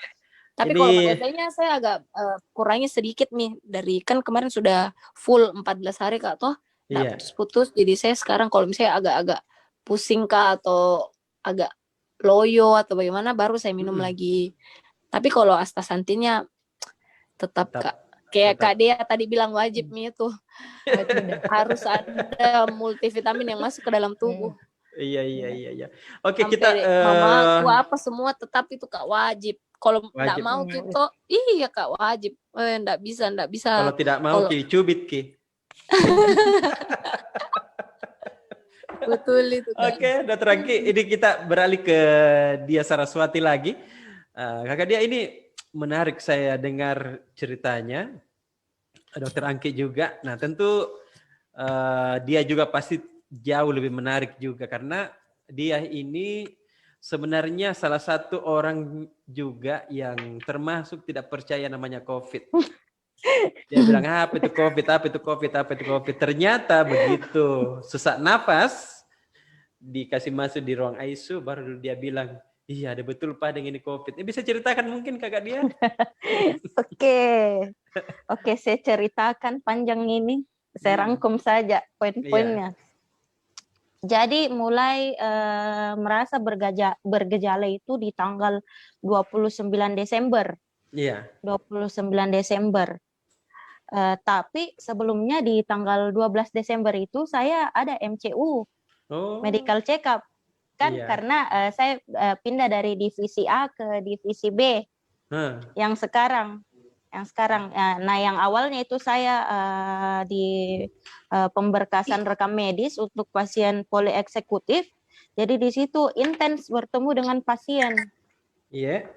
Tapi kalau Magozainya saya agak kurangi sedikit nih, dari kan kemarin sudah full 14 hari Kak toh, enggak putus-putus. Jadi saya sekarang kalau misalnya agak-agak pusing Kak atau agak loyo atau bagaimana baru saya minum lagi. Tapi kalau astaxanthinnya tetap Kak. Kayak Kak Dea tadi bilang wajib mie itu. Harus ada multivitamin yang masuk ke dalam tubuh. Iya. Oke, sampai kita mamaku apa semua tetap itu Kak wajib. Kalau enggak mau gitu, iya Kak wajib. Enggak bisa. Kalau tidak mau Ki cubit Ki. Betul itu Kak. Oke, Dokter Angki, ini kita beralih ke Dia Saraswati lagi. Kakak Dia, ini menarik saya dengar ceritanya. Dokter Angki juga. Nah, tentu dia juga pasti jauh lebih menarik juga karena dia ini sebenarnya salah satu orang juga yang termasuk tidak percaya namanya COVID. Dia bilang apa itu COVID. Ternyata begitu sesak nafas dikasih masuk di ruang ICU baru dia bilang, iya ada betul Pak dengan ini COVID. Ini bisa ceritakan mungkin Kakak Dia? Oke, saya ceritakan panjang ini. Saya rangkum saja poin-poinnya. Jadi mulai merasa bergejala itu di tanggal 29 Desember. Iya. 29 Desember. Tapi sebelumnya di tanggal 12 Desember itu saya ada MCU, medical check up. Kan karena saya pindah dari divisi A ke divisi B. Yang sekarang. Nah, yang awalnya itu saya di pemberkasan rekam medis untuk pasien polieksekutif. Jadi di situ intens bertemu dengan pasien. Iya.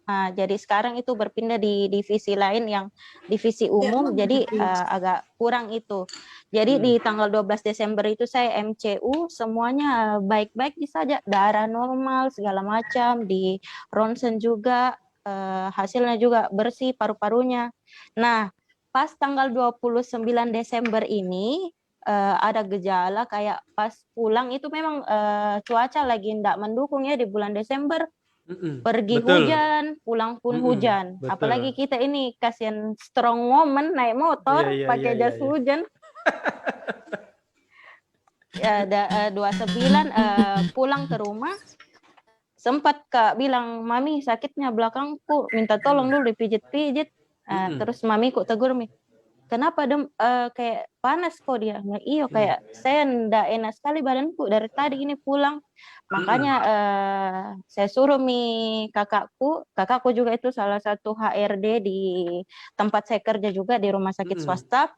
Nah, jadi sekarang itu berpindah di divisi lain yang divisi umum, jadi agak kurang itu. Jadi di tanggal 12 Desember itu saya MCU, semuanya baik-baik saja, darah normal segala macam, di ronsen juga. Hasilnya juga bersih paru-parunya. Nah, pas tanggal 29 Desember ini ada gejala kayak pas pulang itu memang cuaca lagi tidak mendukung ya di bulan Desember. Pergi Betul. hujan, pulang pun hujan. Betul. Apalagi kita ini kasihan strong woman naik motor pakai jas hujan. Ya, 29 pulang ke rumah, sempat Kak bilang, "Mami sakitnya belakangku, minta tolong dulu dipijit-pijit." Terus mamiku tegur mi, "Kenapa kayak panas kok?" Dia, "Iyo kayak saya ndak enak sekali badanku dari tadi ini pulang." Makanya saya suruh kakakku juga itu salah satu HRD di tempat saya kerja juga di rumah sakit swasta.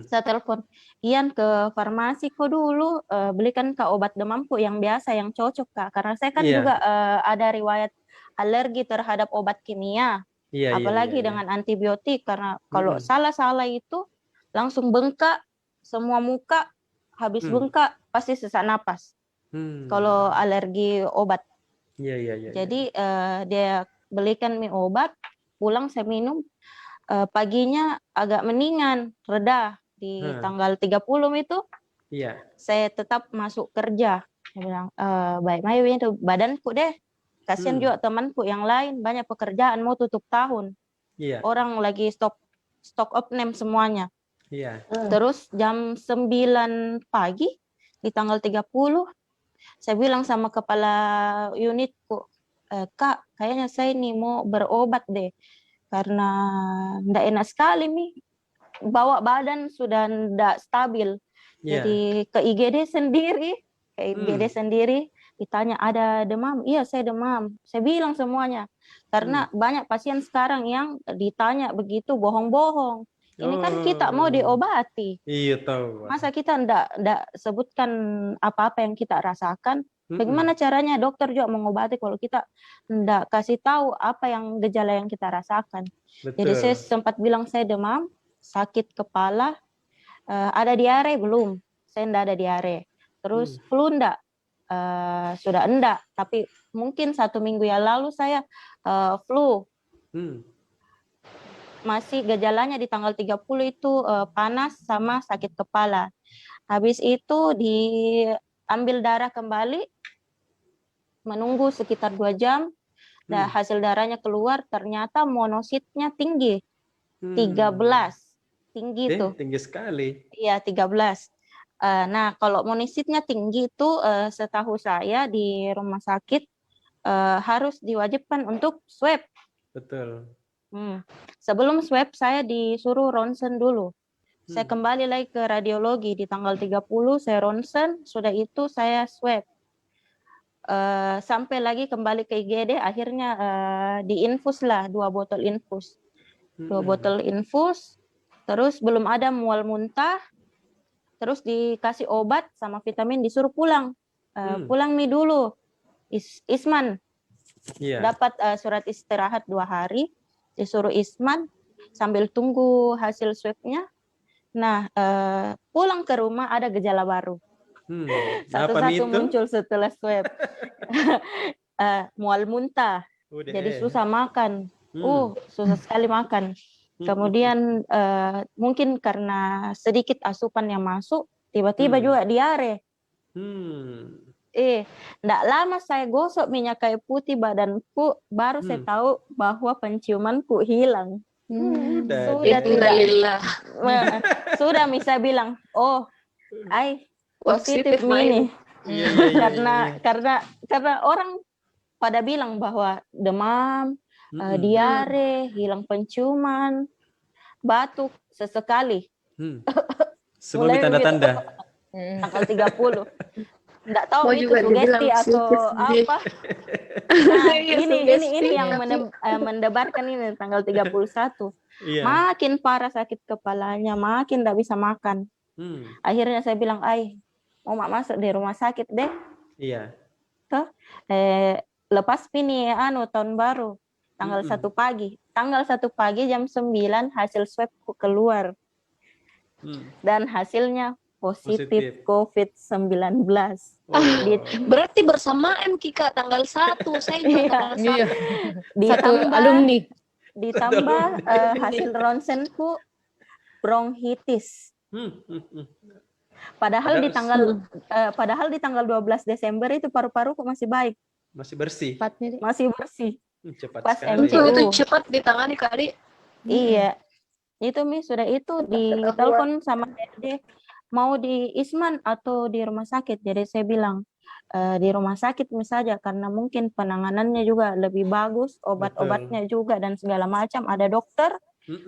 Saya telepon, "Ian ke farmasi kok dulu belikan Kak obat demamku yang biasa yang cocok Kak, karena saya kan juga ada riwayat alergi terhadap obat kimia, apalagi dengan antibiotik, karena kalau salah itu langsung bengkak semua muka, habis bengkak pasti sesak napas. Kalau alergi obat." Jadi dia belikan mie obat, pulang saya minum, paginya agak mendingan, reda. Di tanggal 30 itu saya tetap masuk kerja. Saya bilang, baik Mayu itu badanku deh, kasihan juga temanku yang lain, banyak pekerjaan mau tutup tahun. Orang lagi stock up name semuanya. Terus jam 9 pagi di tanggal 30 saya bilang sama kepala unitku, "Kak, kayaknya saya ini mau berobat deh, karena ndak enak sekali nih, bawa badan sudah ndak stabil." Jadi ke IGD sendiri, ditanya, "Ada demam?" "Iya, saya demam." Saya bilang semuanya, karena banyak pasien sekarang yang ditanya begitu bohong-bohong. Ini kan kita mau diobati. Iya tahu. Masa kita ndak sebutkan apa-apa yang kita rasakan? Bagaimana caranya dokter juga mengobati kalau kita ndak kasih tahu apa yang gejala yang kita rasakan? Jadi saya sempat bilang saya demam, sakit kepala, ada diare belum? Saya ndak ada diare. Terus flu ndak? Sudah enggak, tapi mungkin 1 minggu yang lalu saya flu. Masih gejalanya di tanggal 30 itu panas sama sakit kepala. Habis itu diambil darah kembali, menunggu sekitar 2 jam, dan hasil darahnya keluar, ternyata monositnya tinggi, 13. Tinggi tuh. Tinggi sekali. Iya, 13. Nah, kalau monositnya tinggi itu setahu saya di rumah sakit harus diwajibkan untuk swab. Betul. Sebelum swab saya disuruh ronsen dulu. Saya kembali lagi ke radiologi di tanggal 30 saya ronsen, sudah itu saya swab. Sampai lagi kembali ke IGD, akhirnya diinfus lah 2 botol infus. 2 botol infus, terus belum ada mual muntah, terus dikasih obat sama vitamin, disuruh pulang. Pulang nih dulu. Isman. Dapat surat istirahat 2 hari. Disuruh isman sambil tunggu hasil swabnya. Nah, pulang ke rumah ada gejala baru. Satu-satu muncul setelah swab. Mual muntah. Jadi susah makan. Susah sekali makan. Kemudian mungkin karena sedikit asupan yang masuk, tiba-tiba juga diare. Nggak lama saya gosok minyak kayu putih badanku, baru saya tahu bahwa penciumanku hilang. Sudah bisa bilang, positif ini. Karena orang pada bilang bahwa demam, diare, hilang penciuman, batuk sesekali. Semua tanda-tanda. Tanggal 30. Nggak tahu itu sugesti atau apa. Nah, ini yang mendebarkan ini tanggal 31. Makin parah sakit kepalanya, makin nggak bisa makan. Akhirnya saya bilang, mau masuk di rumah sakit deh. Lepas ini tahun baru, tanggal 1 pagi. Tanggal 1 pagi jam 9 hasil swab keluar. Dan hasilnya positif COVID-19. Berarti bersamaan Kika tanggal 1, saya juga tanggal 1. Alumni. Ditambah hasil ronsenku bronkitis. Padahal di tanggal 12 Desember itu paru-paruku masih baik. Masih bersih. Cepatnya deh. masih bersih. Cepat Pas sekali. Itu MCU. cepat ditangani kali. Iya, itu Mi sudah itu ditelepon sama DRD mau di Isman atau di rumah sakit. Jadi saya bilang di rumah sakit misalnya karena mungkin penanganannya juga lebih bagus, obat-obatnya juga dan segala macam. Ada dokter,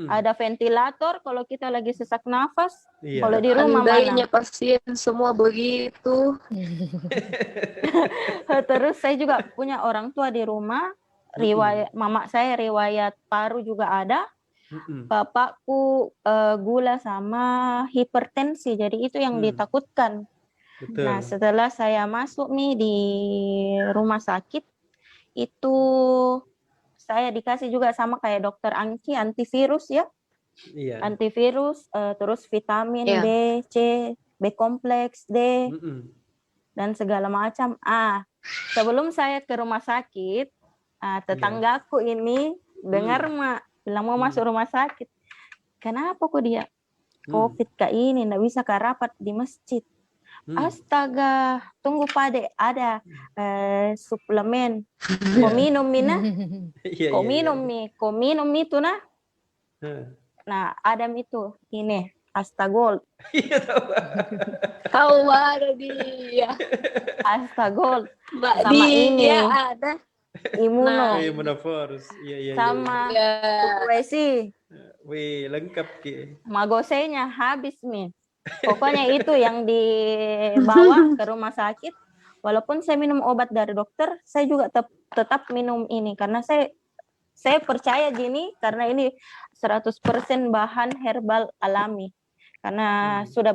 ada ventilator kalau kita lagi sesak nafas. Iya. Kalau di rumah Andainya mana? pasien semua begitu. Terus saya juga punya orang tua di rumah. Riwayat mama saya riwayat paru juga ada. Bapakku gula sama hipertensi. Jadi itu yang ditakutkan. Betul. Nah, setelah saya masuk nih di rumah sakit, itu saya dikasih juga sama kayak dokter Angki antivirus ya. Iya. Antivirus, terus vitamin Iya. D, C, B kompleks, D, dan segala macam. Sebelum saya ke rumah sakit, tetanggaku ini dengar mak bilang mau masuk rumah sakit. Kenapa kok dia COVID kayak ini, nggak bisa ke rapat di masjid. Astaga, tunggu Pade, ada suplemen. Kau minum mina? Kau minum mi, kau minum itu nah. Nah, ada itu, ini Astagol. Tahu ada dia. Astagol. Mbak Sama dia ini ada. Imuno. Imunoforce. Iya. Sama Ya. Wesi. Wih, lengkap Ki. Magosenya habis mi. Pokoknya itu yang dibawa ke rumah sakit. Walaupun saya minum obat dari dokter, saya juga tetap minum ini karena saya percaya gini karena ini 100% bahan herbal alami. Karena sudah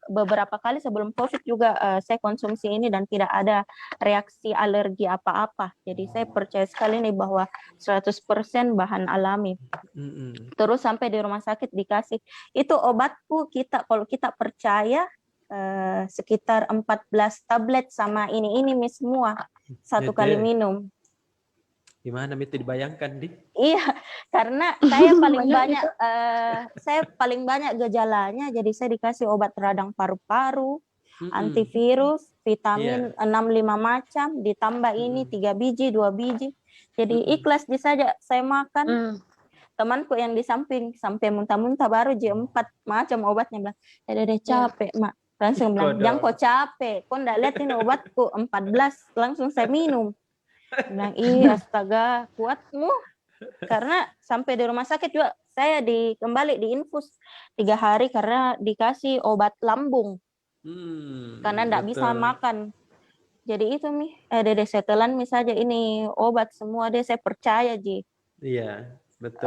beberapa kali sebelum COVID juga saya konsumsi ini dan tidak ada reaksi alergi apa-apa. Jadi saya percaya sekali nih bahwa 100% bahan alami. Terus sampai di rumah sakit dikasih itu obatku kalau kita percaya sekitar 14 tablet sama ini semua satu kali minum. Gimana itu dibayangkan di? Iya, karena saya paling banyak gejalanya, jadi saya dikasih obat radang paru-paru, antivirus, vitamin 6-5 macam, ditambah ini 3 biji, 2 biji. Jadi ikhlas saja saya makan. Temanku yang di samping sampai muntah-muntah baru 4 macam obatnya bilang, "Dede capek, Mak." Langsung bilang, "Jangan kok capek, kok enggak lihat ini obatku 14." Langsung saya minum. Bilang, astaga, kuatmu. Karena sampai di rumah sakit juga saya kembali diinfus 3 hari karena dikasih obat lambung. Karena enggak bisa makan. Jadi itu Dede setelan misalnya ini obat semua deh saya percaya Ji. Iya, betul.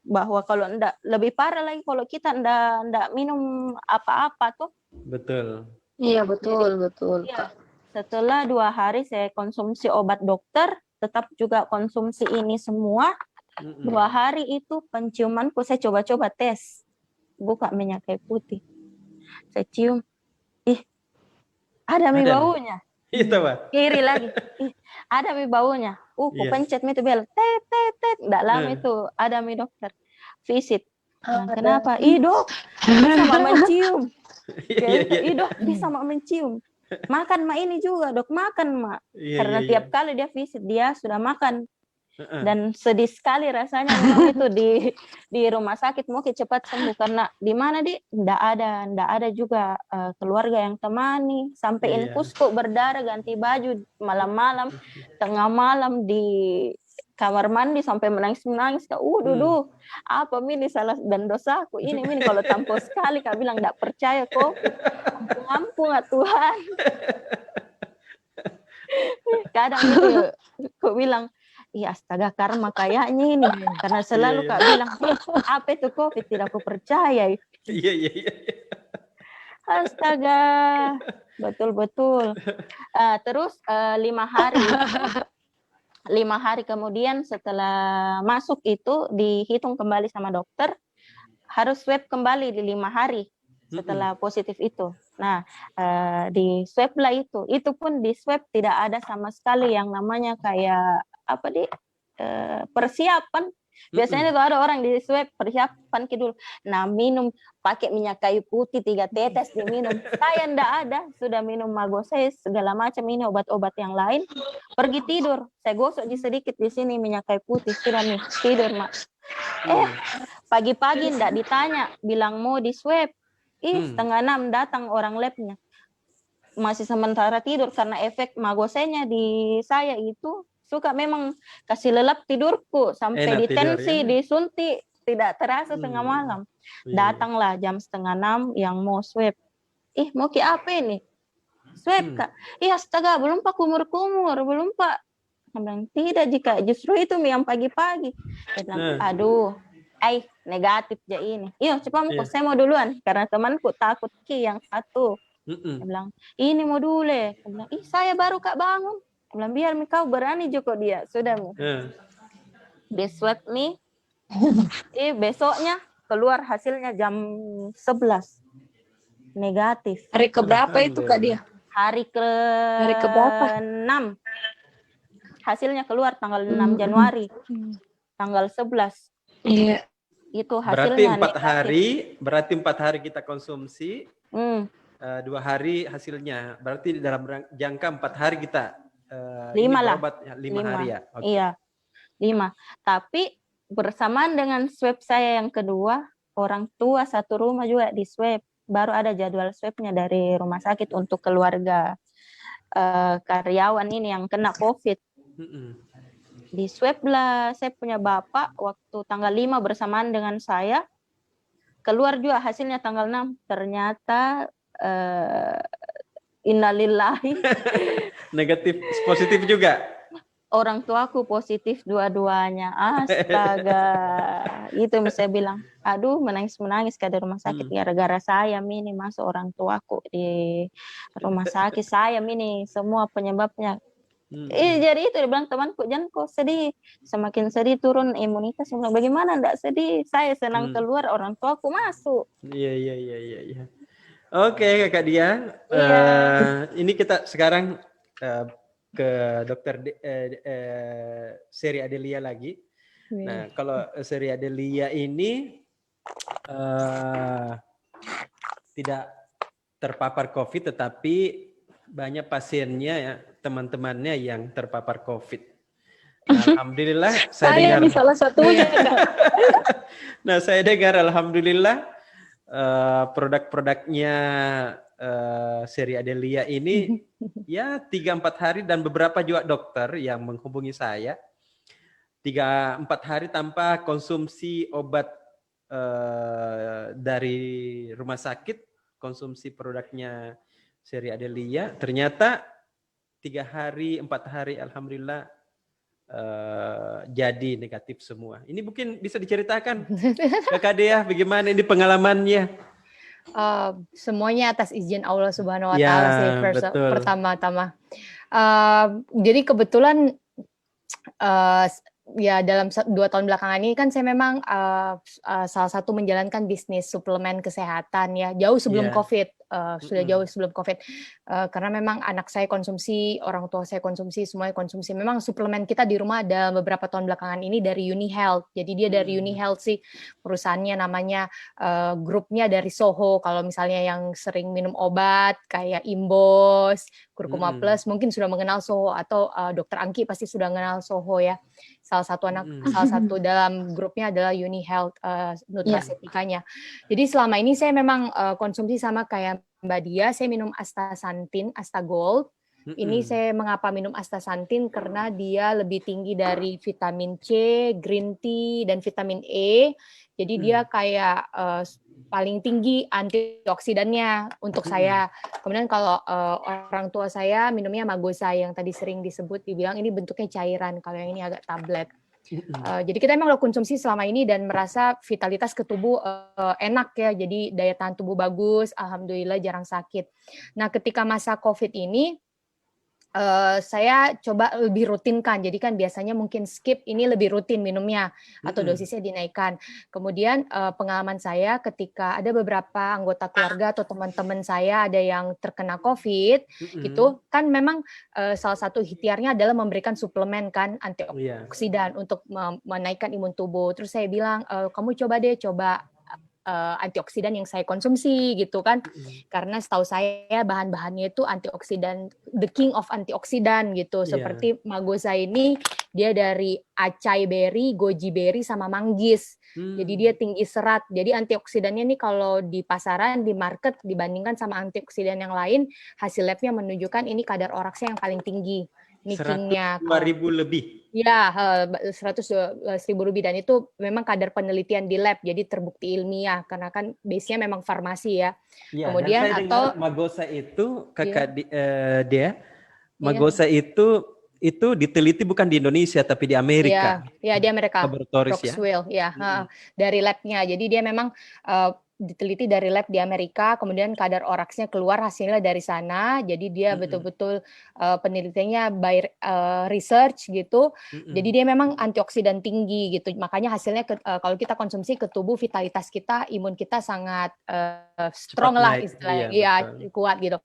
Bahwa kalau enggak lebih parah lagi kalau kita enggak minum apa-apa tuh. Betul. Iya, betul. Iya. Setelah 2 hari saya konsumsi obat dokter, tetap juga konsumsi ini semua. 2 hari itu penciumanku saya coba-coba tes. Buka minyak kayu putih. Saya cium. Ada baunya. Itu Pak. Kiri lagi. Ada baunya. Ku pencet itu bel. Tet. Enggak lama itu ada dokter. Visit. Kenapa? Dok, bisa mak mencium. Dok, bisa mak mencium. Makan mak ini juga dok, makan mak. Karena tiap kali dia visit dia sudah makan. Dan sedih sekali rasanya memang itu di rumah sakit mau cepat sembuh karena di mana enggak ada juga keluarga yang temani sampai infus kok berdarah ganti baju malam-malam tengah malam di kamar mandi sampai menangis kak apa ini salah dan dosaku ini kalau tampil sekali kak bilang enggak percaya kok ampun Tuhan. Kadang itu kok bilang astaga karma kayaknya ini karena selalu kak bilang apa itu COVID tidak aku percaya. Iya. Astaga betul. Terus 5 hari kemudian setelah masuk itu dihitung kembali sama dokter harus swab kembali di 5 hari setelah positif itu. Nah di swab lah itu pun di swab tidak ada sama sekali yang namanya kayak persiapan. Biasanya itu ada orang di swab persiapan dulu. Nah minum pakai minyak kayu putih 3 tetes diminum. Saya ndak ada, sudah minum Magoses segala macam ini obat-obat yang lain. Pergi tidur. Saya gosok sedikit di sini minyak kayu putih. Sudah nih, tidur, Mak. Pagi-pagi ndak ditanya, bilang mau di swab. 5:30 datang orang labnya. Masih sementara tidur karena efek magosenya di saya itu suka memang kasih lelap tidurku sampai Enak tidur, ditensi, ya? disuntik, tidak terasa tengah malam. Datanglah jam 5:30 yang mau swab. Mau ke apa ini? Swab, Kak. Astaga, belum Pak kumur-kumur, belum Pak. Saya bilang, tidak jika justru itu yang pagi-pagi. Saya bilang, aduh, negatif aja ini. Cepat saya mau duluan karena temanku takut yang satu. Saya bilang, ini mau dulu. Saya bilang, saya baru Kak bangun. Saya bilang, biar kau berani Joko dia. Sudah mu. Di swab nih. Besoknya keluar hasilnya jam 11. Negatif. Hari keberapa itu Kak dia? Hari keberapa? 6. Hasilnya keluar tanggal 6 Januari. Tanggal 11. Iya. Itu hasilnya berarti 4 hari kita konsumsi. 2 hari hasilnya. Berarti dalam jangka 4 hari kita 5 lah. 5 hari ya. Okay. Iya. 5. Tapi bersamaan dengan swab saya yang kedua, orang tua satu rumah juga di swab. Baru ada jadwal swabnya dari rumah sakit untuk keluarga karyawan ini yang kena COVID. Di swab lah, saya punya bapak waktu tanggal 5 bersamaan dengan saya. Keluar juga hasilnya tanggal 6. Ternyata innalillahi. Negatif, positif juga. Orang tuaku positif dua-duanya. Astaga. Itu saya bilang, aduh menangis-menangis ke rumah sakit gara-gara saya ini masuk orang tuaku di rumah sakit. Saya ini semua penyebabnya. Jadi itu dia bilang temanku, jangan kok sedih. Semakin sedih turun imunitas. Saya bilang, bagaimana enggak sedih? Saya senang keluar, orang tuaku masuk. Iya. Oke, Kakak Dia. Ini kita sekarang ke Dokter Seri Adelia lagi. Nah, kalau Seri Adelia ini tidak terpapar COVID, tetapi banyak pasiennya ya, teman-temannya yang terpapar COVID. Nah, alhamdulillah saya dengar salah satunya. Nah, saya dengar alhamdulillah produk-produknya Seri Adelia ini ya 3-4 hari, dan beberapa juga dokter yang menghubungi saya 3-4 hari tanpa konsumsi obat dari rumah sakit, konsumsi produknya Seri Adelia, ternyata 3 hari 4 hari alhamdulillah jadi negatif semua. Ini mungkin bisa diceritakan Kakak Dea bagaimana ini pengalamannya? Semuanya atas izin Allah Subhanahu Wa Taala sih pertama-tama. Jadi kebetulan ya dalam 2 tahun belakangan ini kan saya memang salah satu menjalankan bisnis suplemen kesehatan ya, jauh sebelum COVID. Sudah jauh sebelum COVID, karena memang anak saya konsumsi, orang tua saya konsumsi, semuanya konsumsi. Memang suplemen kita di rumah ada beberapa tahun belakangan ini dari Uni Health. Jadi dia dari Uni Health sih perusahaannya, namanya grupnya dari Soho. Kalau misalnya yang sering minum obat kayak Imbos, Kurkuma Plus, mungkin sudah mengenal Soho, atau Dokter Angki pasti sudah mengenal Soho ya. Salah satu dalam grupnya adalah Uni Health, nutrasetikanya. Jadi selama ini saya memang konsumsi sama kayak Mbak Dia, saya minum astaxanthin, Astagold. Ini saya mengapa minum astaxanthin karena dia lebih tinggi dari vitamin C, green tea, dan vitamin E. Jadi dia kayak paling tinggi antioksidannya untuk saya. Kemudian kalau orang tua saya minumnya Magosa yang tadi sering disebut, dibilang ini bentuknya cairan, kalau yang ini agak tablet. Jadi kita memang konsumsi selama ini dan merasa vitalitas ke tubuh enak ya, jadi daya tahan tubuh bagus, alhamdulillah jarang sakit. Nah ketika masa COVID ini saya coba lebih rutinkan, jadi kan biasanya mungkin skip, ini lebih rutin minumnya atau dosisnya dinaikkan. Kemudian pengalaman saya ketika ada beberapa anggota keluarga atau teman-teman saya ada yang terkena COVID, itu kan memang salah satu ikhtiarnya adalah memberikan suplemen kan antioksidan untuk menaikkan imun tubuh. Terus saya bilang, kamu coba antioksidan yang saya konsumsi gitu kan. Karena setahu saya bahan-bahannya itu antioksidan, the king of antioksidan gitu. Seperti Magosa ini dia dari acai berry, goji berry sama manggis. Jadi dia tinggi serat. Jadi antioksidannya nih kalau di pasaran, di market dibandingkan sama antioksidan yang lain, hasil labnya menunjukkan ini kadar oraksnya yang paling tinggi. 102.000 lebih. Ya, 100.000 lebih, dan itu memang kadar penelitian di lab, jadi terbukti ilmiah karena kan base-nya memang farmasi ya. Ya, Kemudian dan saya atau dengar Magosa itu Magosa itu diteliti bukan di Indonesia tapi di Amerika. Ya di Amerika. Laboratoris Rockwell, dari labnya. Jadi dia memang diteliti dari lab di Amerika, kemudian kadar oraksnya keluar hasilnya dari sana. Jadi dia betul-betul penelitiannya by research gitu. Jadi dia memang antioksidan tinggi gitu. Makanya hasilnya kalau kita konsumsi ke tubuh, vitalitas kita, imun kita sangat strong lah istilahnya, kuat gitu.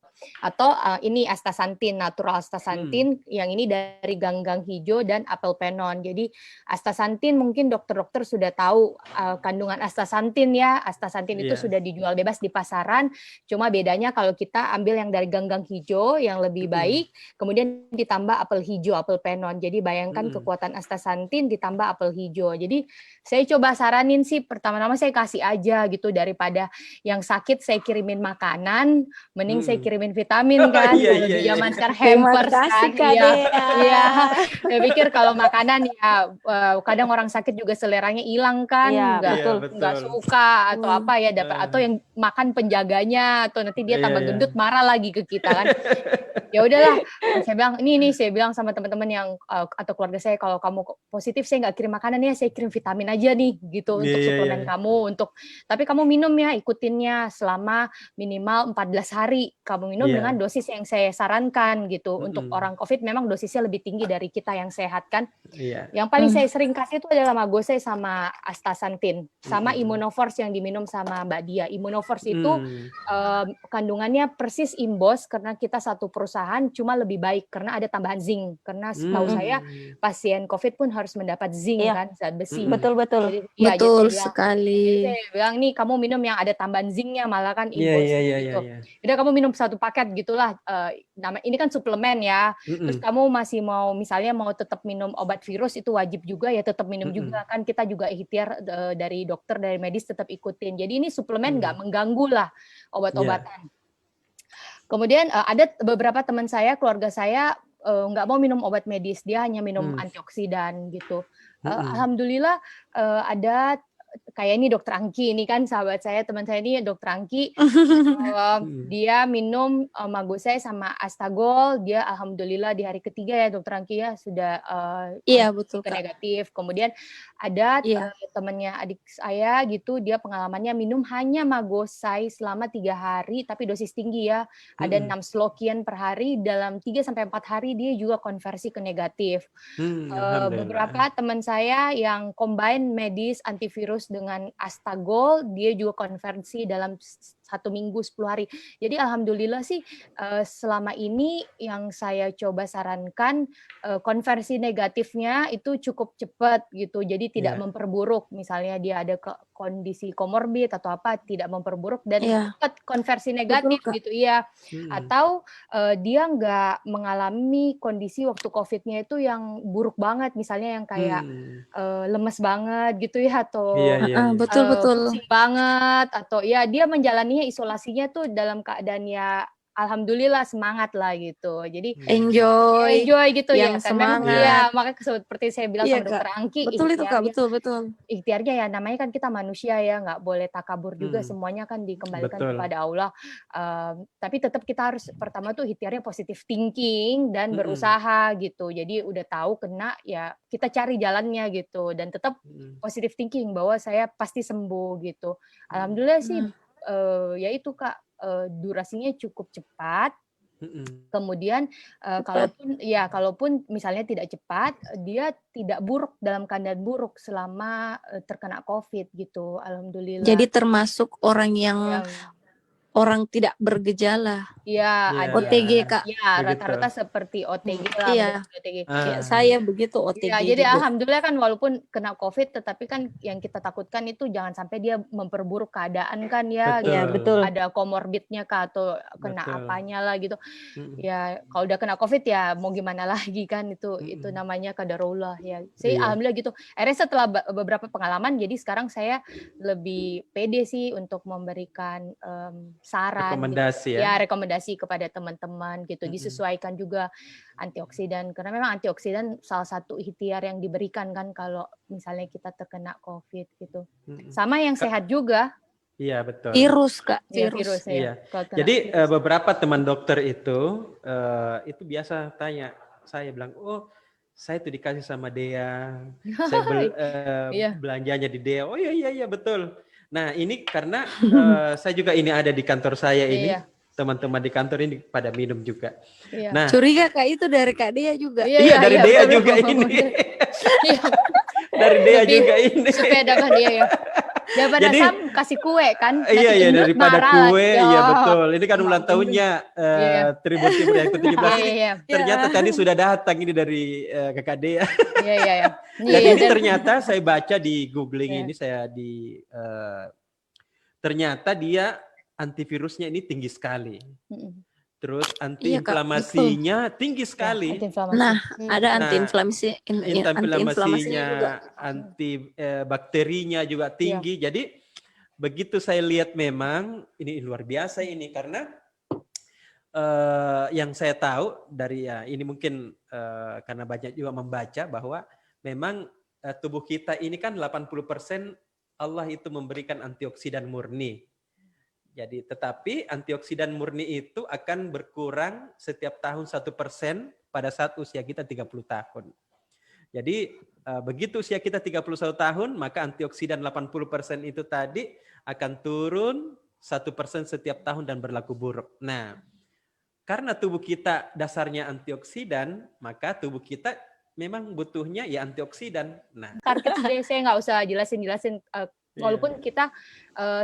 Atau ini astaxanthin, natural astaxanthin, yang ini dari ganggang hijau dan apel penon. Jadi astaxanthin mungkin dokter-dokter sudah tahu kandungan astaxanthin ya. Astaxanthin itu sudah dijual bebas di pasaran. Cuma bedanya kalau kita ambil yang dari ganggang hijau yang lebih baik, kemudian ditambah apel hijau, apel penon. Jadi bayangkan kekuatan astaxanthin ditambah apel hijau. Jadi saya coba saranin sih, pertama-tama saya kasih aja gitu, daripada yang sakit saya kirimin makanan, mending saya kirimin vitamin kan. Kalau di zaman sekarang hampers kan. Iya. Saya pikir kalau makanan ya kadang orang sakit juga seleranya hilang kan, nggak suka atau apa ya, dapat atau yang makan penjaganya atau nanti dia tambah gendut marah lagi ke kita kan. Ya udahlah, saya bilang saya bilang sama teman-teman yang atau keluarga saya, kalau kamu positif saya nggak kirim makanan ya, saya kirim vitamin aja nih gitu untuk suplemen kamu, tapi kamu minum ya, ikutinnya selama minimal 14 hari kamu minum dengan dosis yang saya sarankan gitu. Untuk orang COVID memang dosisnya lebih tinggi dari kita yang sehat kan. Yang paling saya sering kasih itu adalah Magosa sama astaxanthin sama Immunoforce yang diminum sama Mbak Dia. Immunoforce itu kandungannya persis imbos karena kita satu perusahaan, cuma lebih baik karena ada tambahan zinc. Karena setahu saya pasien COVID pun harus mendapat zinc kan, zat besi. Betul. Betul sekali. Saya bilang nih kamu minum yang ada tambahan zincnya, malah kan imbos gitu. Udah kamu minum satu paket gitulah. Ini kan suplemen ya. Terus kamu masih mau misalnya mau tetap minum obat virus, itu wajib juga ya, tetap minum juga kan, kita juga ikhtiar dari dokter, dari medis tetap ikutin. Jadi ini suplemen nggak mengganggu lah obat-obatan. Kemudian ada beberapa teman saya, keluarga saya nggak mau minum obat medis, dia hanya minum antioksidan gitu. Alhamdulillah ada kayak ini dokter Angki ini kan sahabat saya, teman saya ini dokter Angki, dia minum Magosa sama Astagol, dia alhamdulillah di hari ketiga ya dokter Angki ya sudah betul, negatif. Kemudian ada temannya adik saya gitu, dia pengalamannya minum hanya Magosa selama 3 hari tapi dosis tinggi ya, ada 6 slokian per hari, dalam 3-4 hari dia juga konversi ke negatif. Beberapa teman saya yang combine medis antivirus dengan Astagol, dia juga konversi dalam 1 minggu 10 hari. Jadi alhamdulillah sih selama ini yang saya coba sarankan konversi negatifnya itu cukup cepat gitu. Jadi tidak memperburuk, misalnya dia ada kondisi komorbid atau apa, tidak memperburuk dan cepat konversi negatif gitu ya. Atau dia nggak mengalami kondisi waktu COVID-nya itu yang buruk banget, misalnya yang kayak lemes banget gitu ya, atau pusing banget, atau ya dia menjalaninya isolasinya tuh dalam keadaan ya alhamdulillah semangat lah gitu. Jadi enjoy gitu yang ya. Semangat. Makanya seperti saya bilang sama dokter Angki, betul itu Kak, betul. Ikhtiarnya ya, namanya kan kita manusia ya, nggak boleh takabur juga, semuanya kan dikembalikan kepada Allah. Tapi tetap kita harus pertama tuh ikhtiarnya positive thinking dan berusaha gitu. Jadi udah tahu kena ya kita cari jalannya gitu, dan tetap positive thinking bahwa saya pasti sembuh gitu. Alhamdulillah sih ya itu Kak, durasinya cukup cepat. Kemudian kalaupun misalnya tidak cepat, dia tidak buruk, dalam keadaan buruk selama terkena COVID gitu. Alhamdulillah. Jadi termasuk orang yang orang tidak bergejala. Iya, Iya. ada. OTG, Kak. Ya, Begitu. rata-rata seperti OTG lah. Iya. OTG. Kayak saya begitu OTG Iya, jadi juga. alhamdulillah kan walaupun kena COVID, tetapi kan yang kita takutkan itu jangan sampai dia memperburuk keadaan kan ya. Betul. Iya, betul. Ada komorbidnya kah atau kena Betul. apanya lah gitu. Mm-mm. Ya kalau udah kena COVID ya mau gimana lagi kan, itu namanya qadarullah ya. Saya Iya. alhamdulillah gitu. Akhirnya setelah beberapa pengalaman, jadi sekarang saya lebih pede sih untuk memberikan saran Rekomendasi gitu. ya. Ya, rekomendasi kepada teman-teman gitu. Disesuaikan juga antioksidan, karena memang antioksidan salah satu ikhtiar yang diberikan kan kalau misalnya kita terkena COVID gitu. Sama yang sehat juga. Iya, betul. Virus, Kak. Ya, Virus. Iya. Kalau kena Jadi virus. beberapa teman dokter itu biasa tanya, saya bilang, oh saya tuh dikasih sama Dea, saya Iya. belanjanya di Dea. Oh iya betul. Nah ini karena saya juga ini ada di kantor saya ini, Iya. teman-teman di kantor ini pada minum juga. Iya. Nah Curiga Kak itu dari Kak Dia juga. iya dari Dea betul. juga ini, Iya. dari Dea Lebih juga ini. supaya dapat dia ya. Daripada Jadi, Sam kasih kue kan. Iya nanti daripada marah kue, lagi. iya Oh. betul. Ini kan ulang tahunnya Tribun Timur yang ke-17 ini. Iya. Ternyata tadi sudah datang ini dari kakak Dea. Iya. Dan Iya, ini ternyata saya baca di googling Iya. ini, saya ternyata dia antivirusnya ini tinggi sekali. Terus antiinflamasinya tinggi sekali. Antiinflamasi. Nah, ada Nah, antiinflamasi, antiinflamasinya Antiinflamasinya, juga. antibakterinya juga tinggi. Jadi begitu saya lihat memang ini luar biasa ini, karena yang saya tahu dari ini mungkin karena banyak juga membaca bahwa memang tubuh kita ini kan 80% Allah itu memberikan antioksidan murni. Jadi tetapi antioksidan murni itu akan berkurang setiap tahun 1% pada saat usia kita 30 tahun. Jadi begitu usia kita 31 tahun, maka antioksidan 80% itu tadi akan turun 1% setiap tahun dan berlaku buruk. Nah, karena tubuh kita dasarnya antioksidan, maka tubuh kita memang butuhnya ya antioksidan. Nah, Saya nggak usah jelasin. Walaupun kita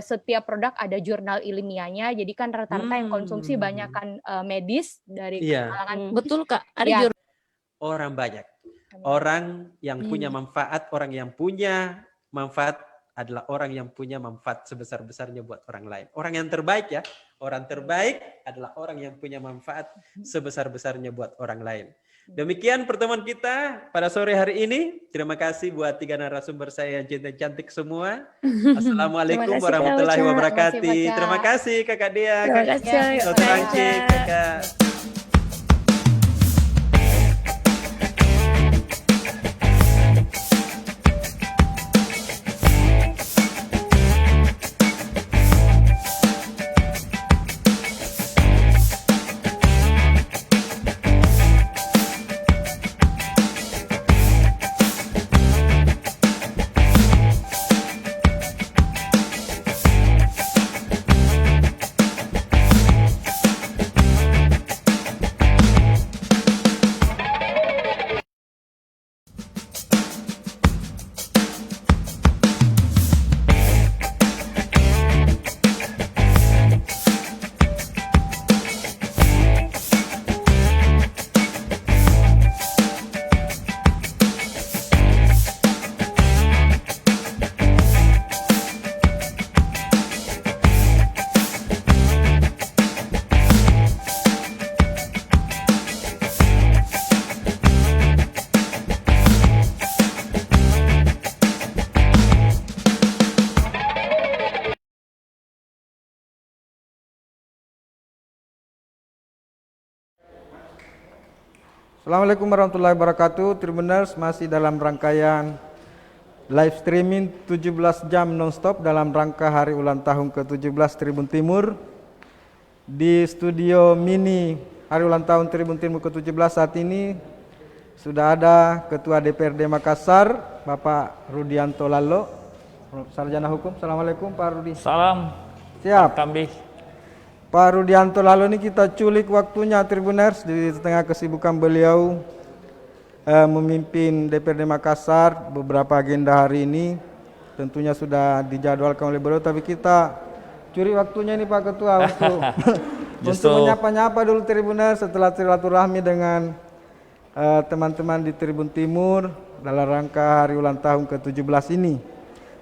setiap produk ada jurnal ilmiahnya, jadi kan rata-rata yang konsumsi banyak kan medis dari kalangan. Betul Kak, ada Ya. Orang banyak. Orang yang punya manfaat, orang yang punya manfaat adalah orang yang punya manfaat sebesar-besarnya buat orang lain. Orang yang terbaik ya, orang terbaik adalah orang yang punya manfaat sebesar-besarnya buat orang lain. Demikian pertemuan kita pada sore hari ini. Terima kasih buat 3 narasumber saya yang cantik semua. Assalamualaikum Terima kasih, warahmatullahi Kak Uca. wabarakatuh. Terima kasih Kakak Dia, Terima kasih, Dr. Kak Angki, Uca. Kakak. Assalamualaikum warahmatullahi wabarakatuh. Tribuners, masih dalam rangkaian live streaming 17 jam nonstop dalam rangka hari ulang tahun ke-17 Tribun Timur. Di studio mini hari ulang tahun Tribun Timur ke-17 saat ini sudah ada Ketua DPRD Makassar, Bapak Rudianto Lalo, Sarjana Hukum. Assalamualaikum Pak Rudi. Salam. Siap. Kambing. Pak Rudianto Lalo ini kita culik waktunya Tribuners di tengah kesibukan beliau memimpin DPRD Makassar. Beberapa agenda hari ini tentunya sudah dijadwalkan oleh beliau, tapi kita curi waktunya ini Pak Ketua untuk Justru- untuk menyapa-nyapa dulu Tribuners setelah silaturahmi dengan teman-teman di Tribun Timur dalam rangka hari ulang tahun ke-17 ini.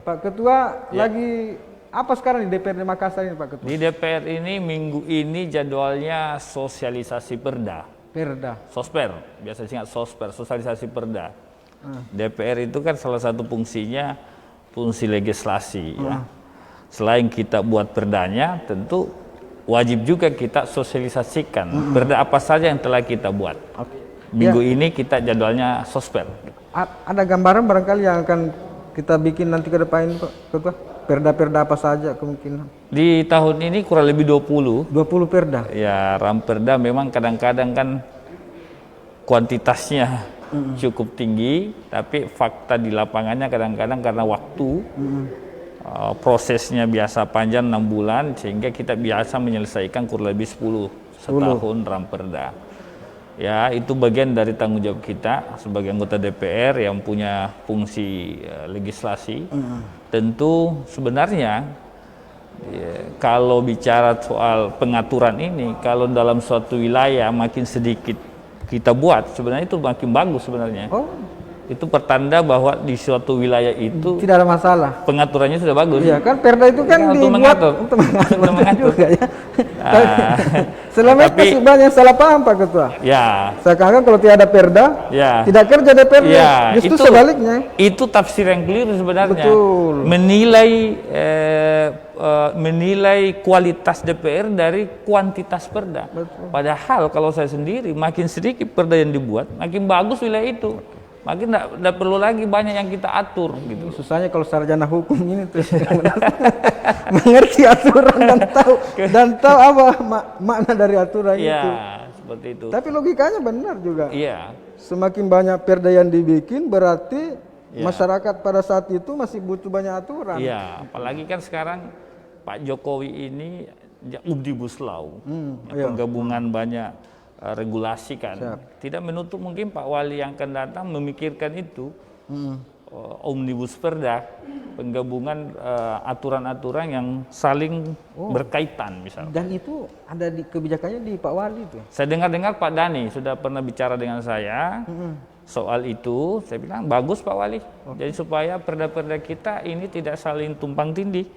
Pak Ketua, lagi apa sekarang di DPRD Makassar ini Pak Ketua? Di DPR ini minggu ini jadwalnya sosialisasi perda. Perda. Sosper, biasa singkat sosper, sosialisasi perda. DPR itu kan salah satu fungsinya fungsi legislasi. Ya. Selain kita buat perdanya, tentu wajib juga kita sosialisasikan perda apa saja yang telah kita buat. Minggu ini kita jadwalnya sosper. Ada gambaran barangkali yang akan kita bikin nanti ke depan ini Pak Ketua? Perda-perda apa saja kemungkinan? Di tahun ini kurang lebih 20. 20 perda? Ya, ramperda memang kadang-kadang kan kuantitasnya cukup tinggi, tapi fakta di lapangannya kadang-kadang karena waktu prosesnya biasa panjang 6 bulan, sehingga kita biasa menyelesaikan kurang lebih 10 setahun ramperda. Ya, itu bagian dari tanggung jawab kita sebagai anggota DPR yang punya fungsi legislasi. Tentu sebenarnya kalau bicara soal pengaturan ini, kalau dalam suatu wilayah makin sedikit kita buat, sebenarnya itu makin bagus sebenarnya. Oh, Itu pertanda bahwa di suatu wilayah itu tidak ada masalah. pengaturannya sudah bagus. Iya kan perda itu kan Ya, untuk dibuat mengatur. untuk mengatur, Untuk mengatur. juga ya. Ah, Selama itu tapi- masih banyak salah paham Pak Ketua. Ya, Sekarang kalau tidak ada perda, ya. tidak kerja DPRD. Ya, Justru sebaliknya. Itu tafsir yang keliru sebenarnya. Betul. Menilai kualitas DPR dari kuantitas perda. Betul. Padahal kalau saya sendiri, makin sedikit perda yang dibuat, makin bagus wilayah itu. Makin tidak perlu lagi banyak yang kita atur gitu. Susahnya kalau sarjana hukum ini terus mengerti aturan dan tahu apa makna dari aturan itu. Iya, seperti itu. Tapi logikanya benar juga. Iya. Semakin banyak perda yang dibikin berarti masyarakat pada saat itu masih butuh banyak aturan. Iya, apalagi kan sekarang Pak Jokowi ini omnibus law, penggabungan banyak regulasi kan. Tidak menutup mungkin Pak Wali yang akan datang memikirkan itu, omnibus perda, penggabungan aturan-aturan yang saling berkaitan misalnya. Dan itu ada di kebijakannya di Pak Wali itu. Saya dengar-dengar Pak Dhani sudah pernah bicara dengan saya soal itu. Saya bilang bagus Pak Wali. Jadi supaya perda-perda kita ini tidak saling tumpang tindih.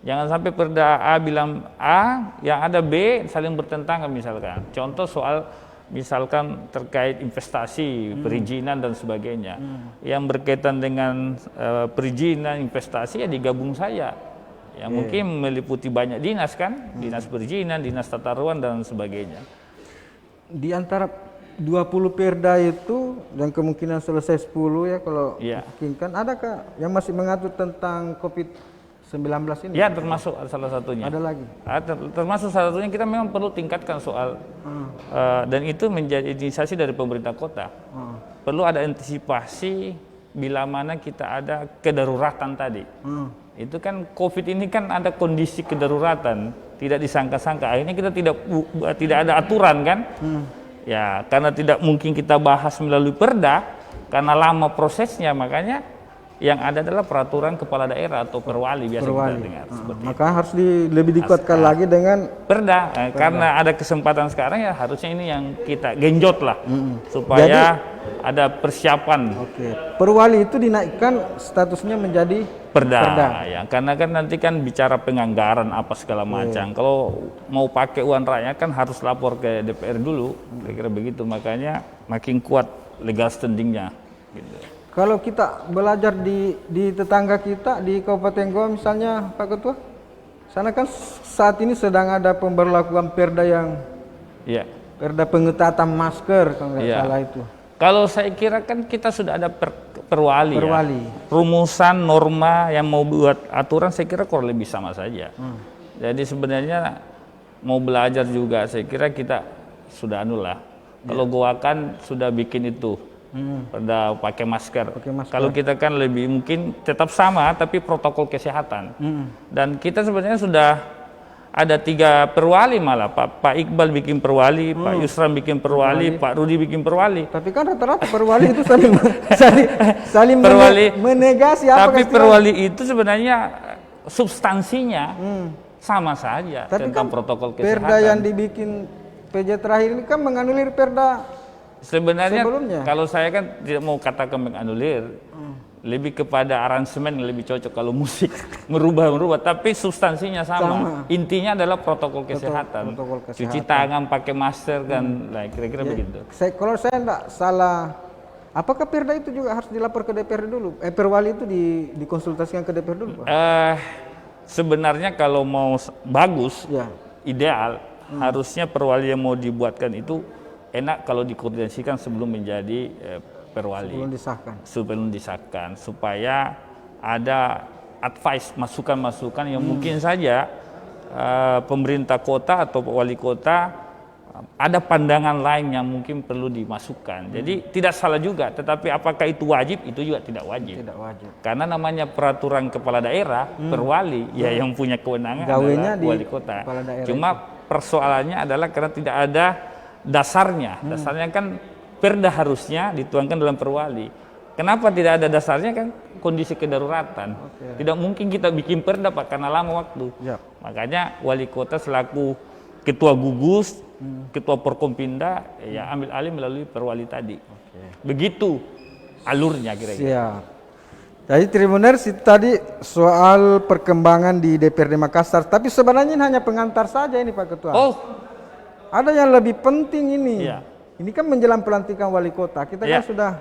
Jangan sampai perda A bilang A, yang ada B saling bertentangan misalkan. Contoh soal misalkan terkait investasi, perizinan dan sebagainya. Yang berkaitan dengan perizinan investasi ya digabung saya. Yang mungkin meliputi banyak dinas kan, dinas perizinan, dinas tata ruang dan sebagainya. Di antara 20 perda itu yang kemungkinan selesai 10 ya kalau memungkinkan, adakah yang masih mengatur tentang COVID-19 ini? Ya, termasuk salah satunya. Ada lagi? Termasuk salah satunya kita memang perlu tingkatkan soal dan itu menjadi inisiasi dari pemerintah kota. Perlu ada antisipasi bila mana kita ada kedaruratan tadi. Itu kan COVID ini kan ada kondisi kedaruratan, tidak disangka-sangka. Akhirnya kita tidak ada aturan kan? Ya, karena tidak mungkin kita bahas melalui perda karena lama prosesnya, makanya yang ada adalah peraturan kepala daerah atau perwali biasa kita dengar. Maka harus lebih dikuatkan lagi dengan perda. Karena ada kesempatan sekarang ya harusnya ini yang kita genjot lah supaya ada persiapan. Perwali itu dinaikkan statusnya menjadi perda. Ya, karena kan nanti kan bicara penganggaran apa segala macam. Kalau mau pakai uang rakyat kan harus lapor ke DPR dulu, kira-kira begitu. Makanya makin kuat legal standingnya. Gitu. Kalau kita belajar di tetangga kita di Kabupaten Goa misalnya Pak Ketua, sana kan saat ini sedang ada pemberlakuan perda yang perda pengetatan masker kalau nggak salah itu. Kalau saya kira kan kita sudah ada perwali. Ya. Rumusan norma yang mau buat aturan saya kira kurang lebih sama saja. Jadi sebenarnya mau belajar juga saya kira kita sudah anulah. Kalau Goa kan sudah bikin itu. Perda pakai masker. Kalau kita kan lebih mungkin tetap sama tapi protokol kesehatan. Dan kita sebenarnya sudah ada 3 perwali malah. Pak Iqbal bikin perwali, Pak Yusran bikin perwali, Pak Rudi bikin perwali. Tapi kan rata-rata perwali itu saling perwali, menegasi apa. Tapi perwali itu sebenarnya substansinya sama saja Tapi tentang kan protokol kesehatan. Perda yang dibikin PJ terakhir ini kan menganulir Perda Sebenarnya sebelumnya. kalau saya kan tidak mau katakan menganulir, lebih kepada aransemen yang lebih cocok kalau musik merubah, tapi substansinya sama. Intinya adalah protokol kesehatan. protokol kesehatan. Cuci tangan, pakai masker kan, lah kira-kira begitu. Kalau saya tidak salah, apakah Perda itu juga harus dilapor ke DPR dulu? Perwali itu dikonsultasikan ke DPR dulu, Pak? Sebenarnya kalau mau bagus, Ya. ideal, harusnya perwali yang mau dibuatkan itu enak kalau dikoordinasikan sebelum menjadi perwali. Sebelum disahkan, supaya ada advice, masukan-masukan yang mungkin saja pemerintah kota atau wali kota ada pandangan lain yang mungkin perlu dimasukkan. Jadi tidak salah juga, tetapi apakah itu wajib? Itu juga tidak wajib. Tidak wajib. Karena namanya peraturan kepala daerah, perwali, ya yang punya kewenangan Gawenya adalah wali kota. Cuma itu. Persoalannya adalah karena tidak ada dasarnya. Dasarnya kan perda harusnya dituangkan dalam perwali. Kenapa tidak ada dasarnya? Kan kondisi kedaruratan. Tidak mungkin kita bikin perda, Pak, karena lama waktu. Makanya wali kota selaku ketua gugus, ketua Porkompinda, ya ambil alih melalui perwali tadi. Begitu alurnya kira-kira. Siap. Jadi Tribuners itu tadi soal perkembangan di DPRD Makassar, tapi sebenarnya ini hanya pengantar saja ini Pak Ketua. Oh, ada yang lebih penting ini. Iya. Ini kan menjelang pelantikan wali kota. Kita kan sudah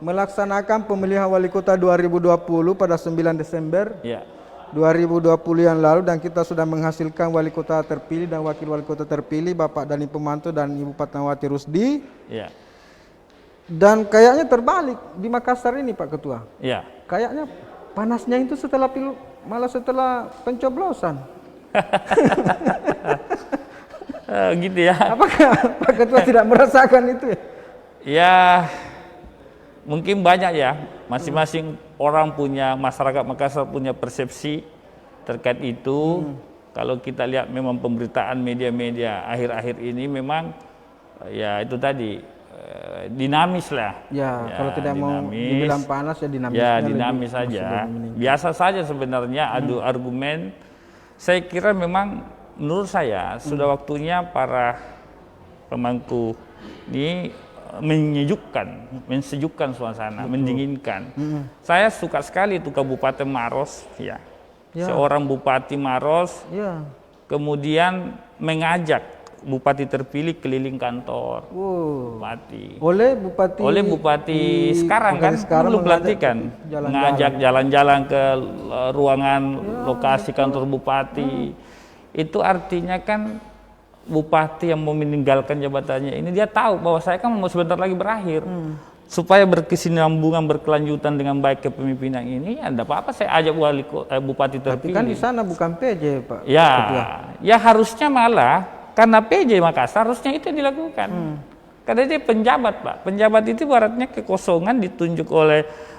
melaksanakan pemilihan wali kota 2020 pada 9 Desember 2020 yang lalu, dan kita sudah menghasilkan wali kota terpilih dan wakil wali kota terpilih, Bapak Dani Pemanto dan Ibu Fatmawati Rusdi. Dan kayaknya terbalik di Makassar ini Pak Ketua. Kayaknya panasnya itu malah setelah pencoblosan. Gitu ya. Apakah Pak Ketua tidak merasakan itu ya? Ya, mungkin banyak ya. Masing-masing orang punya, masyarakat Makassar punya persepsi terkait itu. Kalau kita lihat memang pemberitaan media-media akhir-akhir ini memang ya itu tadi dinamis lah. Ya, kalau tidak mau dibilang panas ya dinamis. Ya, dinamis saja. Biasa saja sebenarnya adu argumen. Saya kira memang menurut saya sudah waktunya para pemangku ini mensejukkan suasana, mendinginkan. Saya suka sekali itu Kabupaten Maros, seorang Bupati Maros, kemudian mengajak Bupati terpilih keliling kantor Bupati. Oleh Bupati sekarang kan belum pelantikan, mengajak jalan-jalan ke ruangan lokasi kantor Bupati. Itu artinya kan Bupati yang mau meninggalkan jabatannya ini dia tahu bahwa saya kan mau sebentar lagi berakhir. Supaya berkesinambungan, berkelanjutan dengan baik kepemimpinan ini, ya enggak apa-apa saya ajak Bupati terpilih. Tapi kan di sana bukan PJ, Pak. Ya harusnya malah karena PJ Makassar harusnya itu yang dilakukan. Karena dia penjabat, Pak. Penjabat itu ibaratnya kekosongan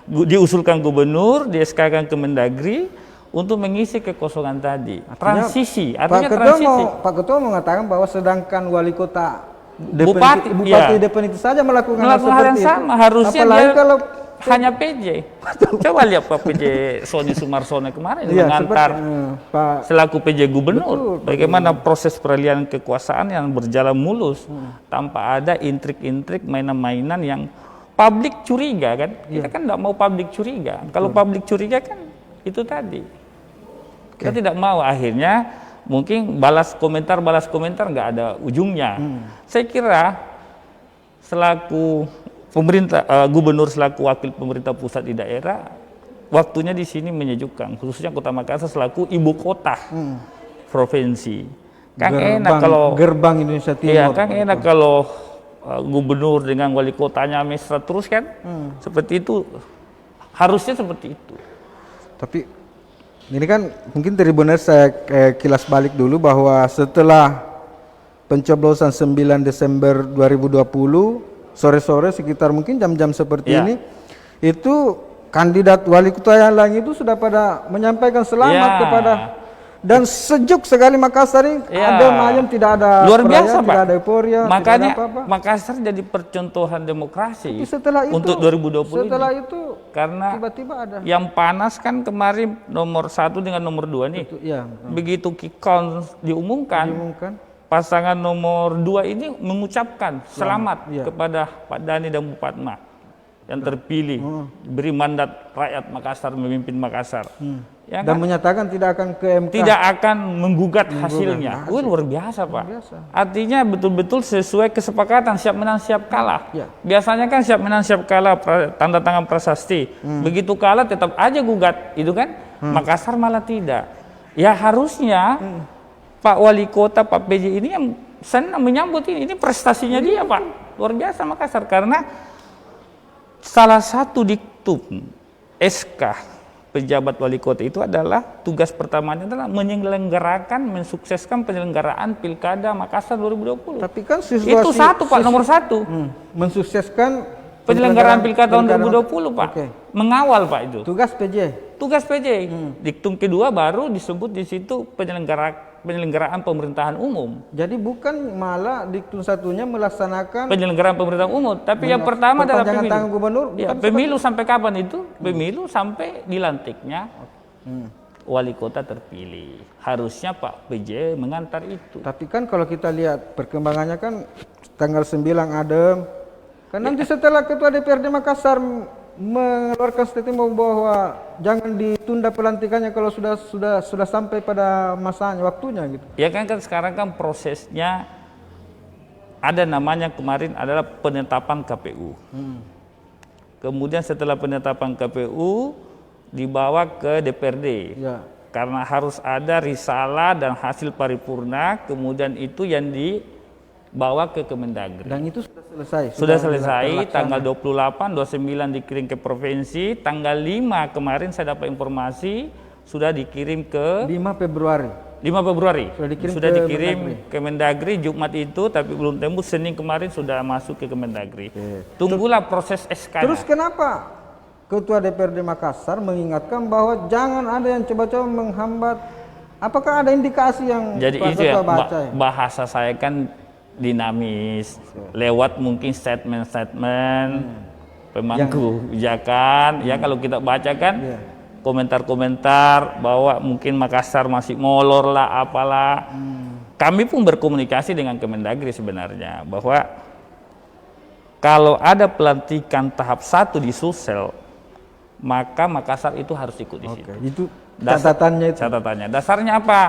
diusulkan gubernur, di-SK-kan ke Mendagri untuk mengisi kekosongan tadi. Transisi, artinya transisi. Pak Ketua mengatakan bahwa sedangkan wali kota Bupati definitif saja melakukan hal yang sama. Harusnya apalagi dia kalau hanya PJ. Coba lihat Pak PJ Sony Sumarsono kemarin mengantar selaku PJ Gubernur. Bagaimana proses peralihan kekuasaan yang berjalan mulus tanpa ada intrik-intrik, mainan-mainan yang publik curiga kan. Kita kan tidak mau publik curiga. Kalau publik curiga kan itu tadi. Kita tidak mau, akhirnya mungkin balas komentar nggak ada ujungnya. Saya kira selaku pemerintah gubernur selaku wakil pemerintah pusat di daerah, waktunya di sini menyejukkan, khususnya Kota Makassar selaku ibu kota provinsi. Kan enak kalau gerbang Indonesia Timur. Iya, kan enak kalau gubernur dengan wali kotanya mesra terus kan. Seperti itu, harusnya seperti itu. Tapi ini kan mungkin Tribuners saya kilas balik dulu bahwa setelah pencoblosan 9 Desember 2020 sore-sore sekitar mungkin jam-jam seperti ini, itu kandidat wali kota yang lain itu sudah pada menyampaikan selamat kepada, dan sejuk sekali Makassar ini, ada ayam, tidak ada luar biasa, Pak. tidak ada euforia, makanya tidak ada apa-apa. Makassar jadi percontohan demokrasi Tapi setelah itu, untuk 2020 setelah ini. itu karena tiba-tiba ada. Yang panas kan kemarin nomor 1 dengan nomor 2 nih. Betul, ya, begitu quick count diumumkan, pasangan nomor 2 ini mengucapkan selamat kepada Pak Dhani dan Bu Padma yang terpilih, beri mandat rakyat Makassar memimpin Makassar. Ya Dan kan? menyatakan tidak akan ke MK. Tidak akan menggugat hasilnya. Luar biasa, Pak. Artinya betul-betul sesuai kesepakatan, siap menang siap kalah. Biasanya kan siap menang siap kalah, tanda tangan prasasti. Begitu kalah tetap aja gugat, itu kan? Makassar malah tidak. Ya harusnya Pak Wali Kota, Pak PJ ini yang senang menyambut ini prestasinya dia, Pak. Luar biasa Makassar, karena salah satu diktum SK pejabat wali kota itu adalah tugas pertamanya adalah menyelenggarakan, mensukseskan penyelenggaraan Pilkada Makassar 2020. Tapi kan situasi, itu satu, Pak, nomor 1. Mensukseskan penyelenggaraan Pilkada tahun 2020, Pak. Mengawal, Pak, itu. Tugas PJ. Tugas PJ. Diktum kedua baru disebut di situ penyelenggaraan pemerintahan umum. Jadi bukan malah diktum satunya melaksanakan penyelenggaraan pemerintahan umum, tapi yang pertama adalah pemilu. Tangan gubernur. Ya, pemilu sampai kapan itu? Pemilu sampai dilantiknya wali kota terpilih. Harusnya Pak PJ mengantar itu. Tapi kan kalau kita lihat perkembangannya kan tanggal 9 adem. Kan nanti setelah Ketua DPRD Makassar mengeluarkan statement bahwa jangan ditunda pelantikannya kalau sudah sampai pada masanya, waktunya gitu. Ya kan sekarang kan prosesnya ada namanya kemarin adalah penetapan KPU. Kemudian setelah penetapan KPU dibawa ke DPRD. Karena harus ada risalah dan hasil paripurna, kemudian itu yang dibawa ke Kemendagri. Dan itu sudah selesai. Sudah selesai, tanggal 28, 29 dikirim ke provinsi, tanggal 5 kemarin saya dapat informasi sudah dikirim ke 5 Februari. Sudah dikirim ke Kemendagri Jumat itu, tapi belum tembus. Senin kemarin sudah masuk ke Kemendagri. Tunggulah proses SK. Terus kenapa Ketua DPRD Makassar mengingatkan bahwa jangan ada yang coba-coba menghambat? Apakah ada indikasi yang jadi Pak itu ya, baca? Bahasa saya kan dinamis, lewat mungkin statement-statement pemangku kebijakan. Ya kalau kita baca kan komentar-komentar bahwa mungkin Makassar masih molor lah, apalah. Kami pun berkomunikasi dengan Kemendagri sebenarnya bahwa kalau ada pelantikan tahap 1 di Sulsel, maka Makassar itu harus ikut di situ. Itu catatannya itu. Catatannya. Dasarnya apa?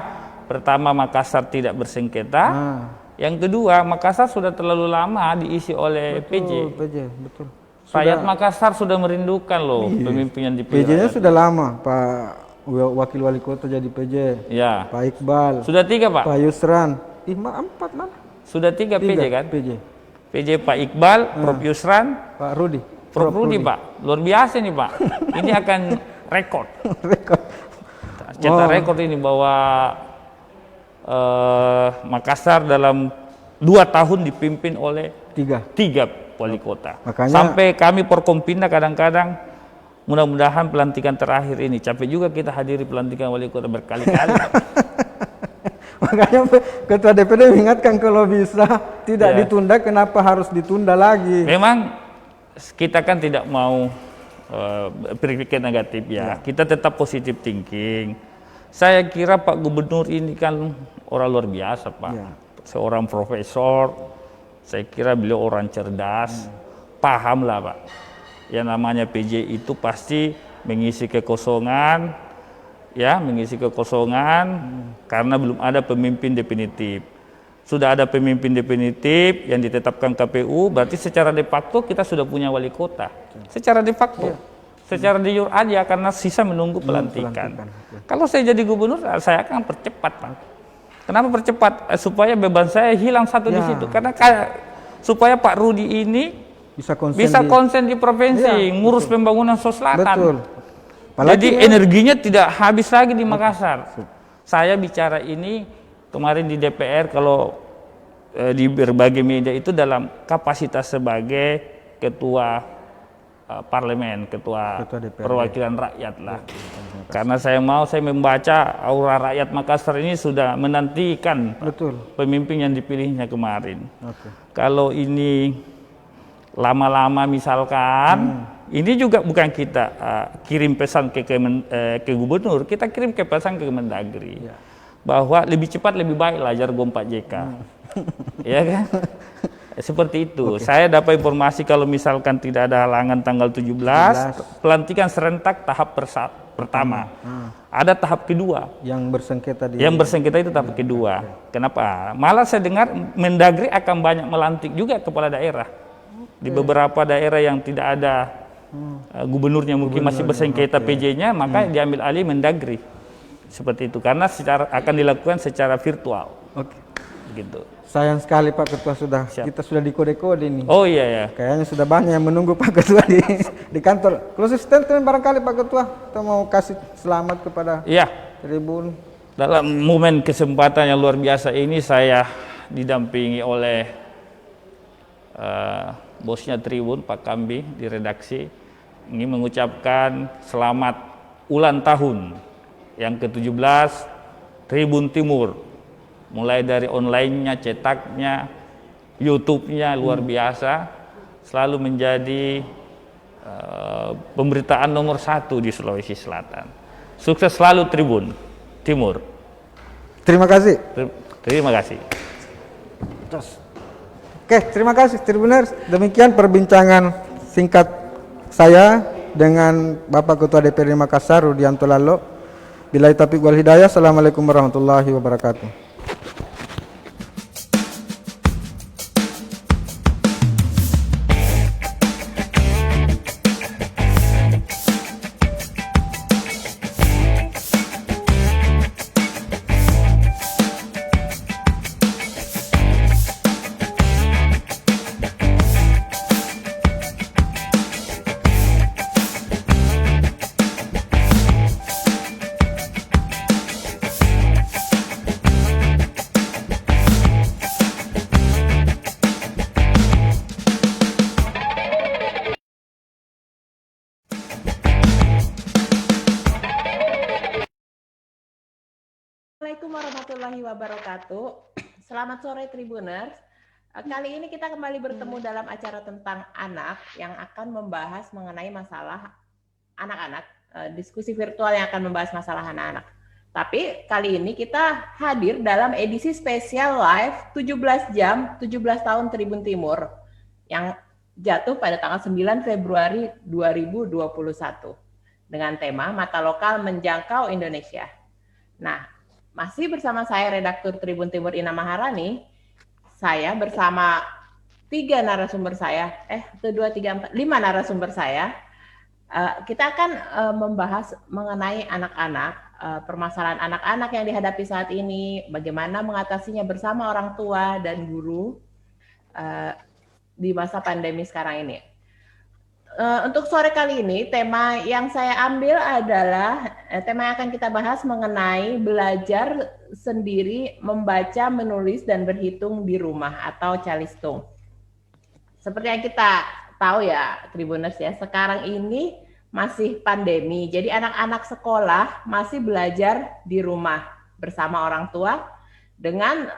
Pertama, Makassar tidak bersengketa. Yang kedua, Makassar sudah terlalu lama diisi oleh PJ. Betul. Rakyat Makassar sudah merindukan loh pemimpin yang dipilih. PJ-nya sudah lama, Pak Wakil Wali Kota jadi PJ. Ya. Pak Iqbal. Sudah 3, Pak. Pak Yusran. 4 mana? Sudah 3 PJ kan? PJ Pak Iqbal, Prof Yusran, Pak Rudi. Prof Rudi, Pak. Luar biasa nih, Pak. Ini akan rekor. Cetak rekor ini bahwa Makassar dalam 2 tahun dipimpin oleh 3 wali kota. Makanya, sampai kami Porkompinda kadang-kadang mudah-mudahan pelantikan terakhir ini, capek juga kita hadiri pelantikan wali kota berkali-kali. Makanya Ketua DPD mengingatkan kalau bisa tidak ditunda, kenapa harus ditunda lagi? Memang kita kan tidak mau berpikir negatif ya. Kita tetap positive thinking. Saya kira Pak Gubernur ini kan orang luar biasa, Pak. Seorang profesor, saya kira beliau orang cerdas, paham lah, Pak. Yang namanya PJ itu pasti mengisi kekosongan, karena belum ada pemimpin definitif. Sudah ada pemimpin definitif yang ditetapkan KPU, berarti secara de facto kita sudah punya wali kota. Secara de facto. Secara de jure aja, karena sisa menunggu pelantikan. Kalau saya jadi gubernur, saya akan percepat, Pak. Kenapa percepat? Supaya beban saya hilang satu di situ. Karena supaya Pak Rudi ini bisa konsen di provinsi, ngurus pembangunan Selatan. Jadi energinya tidak habis lagi di Makassar. Saya bicara ini kemarin di DPR, kalau di berbagai media itu dalam kapasitas sebagai ketua parlemen, ketua perwakilan rakyat lah. Karena saya membaca aura rakyat Makassar ini sudah menantikan pemimpin yang dipilihnya kemarin. Kalau ini lama-lama misalkan ini juga bukan kita kirim pesan ke gubernur, kita kirim ke pesan ke Kemendagri bahwa lebih cepat lebih baik lah jargon Pak JK. Ya kan? Seperti itu. Saya dapat informasi kalau misalkan tidak ada halangan tanggal 17, pelantikan serentak tahap pertama. Ada tahap kedua. Yang bersengketa itu tahap kedua. Kenapa? Malah saya dengar Mendagri akan banyak melantik juga kepala daerah. Di beberapa daerah yang tidak ada gubernurnya mungkin masih bersengketa PJ-nya, maka diambil alih Mendagri. Seperti itu. Karena akan dilakukan secara virtual. Gitu. Sayang sekali Pak Ketua kita sudah dikode-kode ini. Oh iya. Kayaknya sudah banyak yang menunggu Pak Ketua di kantor. Closing statement barangkali Pak Ketua, kita mau kasih selamat kepada Tribun. Dalam momen kesempatan yang luar biasa ini saya didampingi oleh bosnya Tribun, Pak Kambi di redaksi, ingin mengucapkan selamat ulang tahun yang ke-17 Tribun Timur. Mulai dari online-nya, cetaknya, YouTube-nya luar biasa, selalu menjadi pemberitaan nomor 1 di Sulawesi Selatan. Sukses selalu Tribun Timur. Terima kasih. Terima kasih. Oke, terima kasih Tribuners. Demikian perbincangan singkat saya dengan Bapak Ketua DPRD Makassar, Rudianto Lalo. Billahi taufiq wal hidayah. Assalamualaikum warahmatullahi wabarakatuh. Assalamualaikum warahmatullahi wabarakatuh. Selamat sore Tribuners. Kali ini kita kembali bertemu dalam acara tentang anak yang akan membahas mengenai masalah anak-anak, diskusi virtual yang akan membahas masalah anak-anak. Tapi kali ini kita hadir dalam edisi spesial live 17 jam 17 tahun Tribun Timur yang jatuh pada tanggal 9 Februari 2021 dengan tema Mata Lokal Menjangkau Indonesia. Nah, masih bersama saya redaktur Tribun Timur Ina Maharani. Saya bersama 5 narasumber saya. Kita akan membahas mengenai anak-anak, permasalahan anak-anak yang dihadapi saat ini, bagaimana mengatasinya bersama orang tua dan guru di masa pandemi sekarang ini. Untuk sore kali ini, tema yang saya ambil adalah tema yang akan kita bahas mengenai belajar sendiri, membaca, menulis, dan berhitung di rumah atau calistung. Seperti yang kita tahu ya, Tribuners ya, sekarang ini masih pandemi, jadi anak-anak sekolah masih belajar di rumah bersama orang tua dengan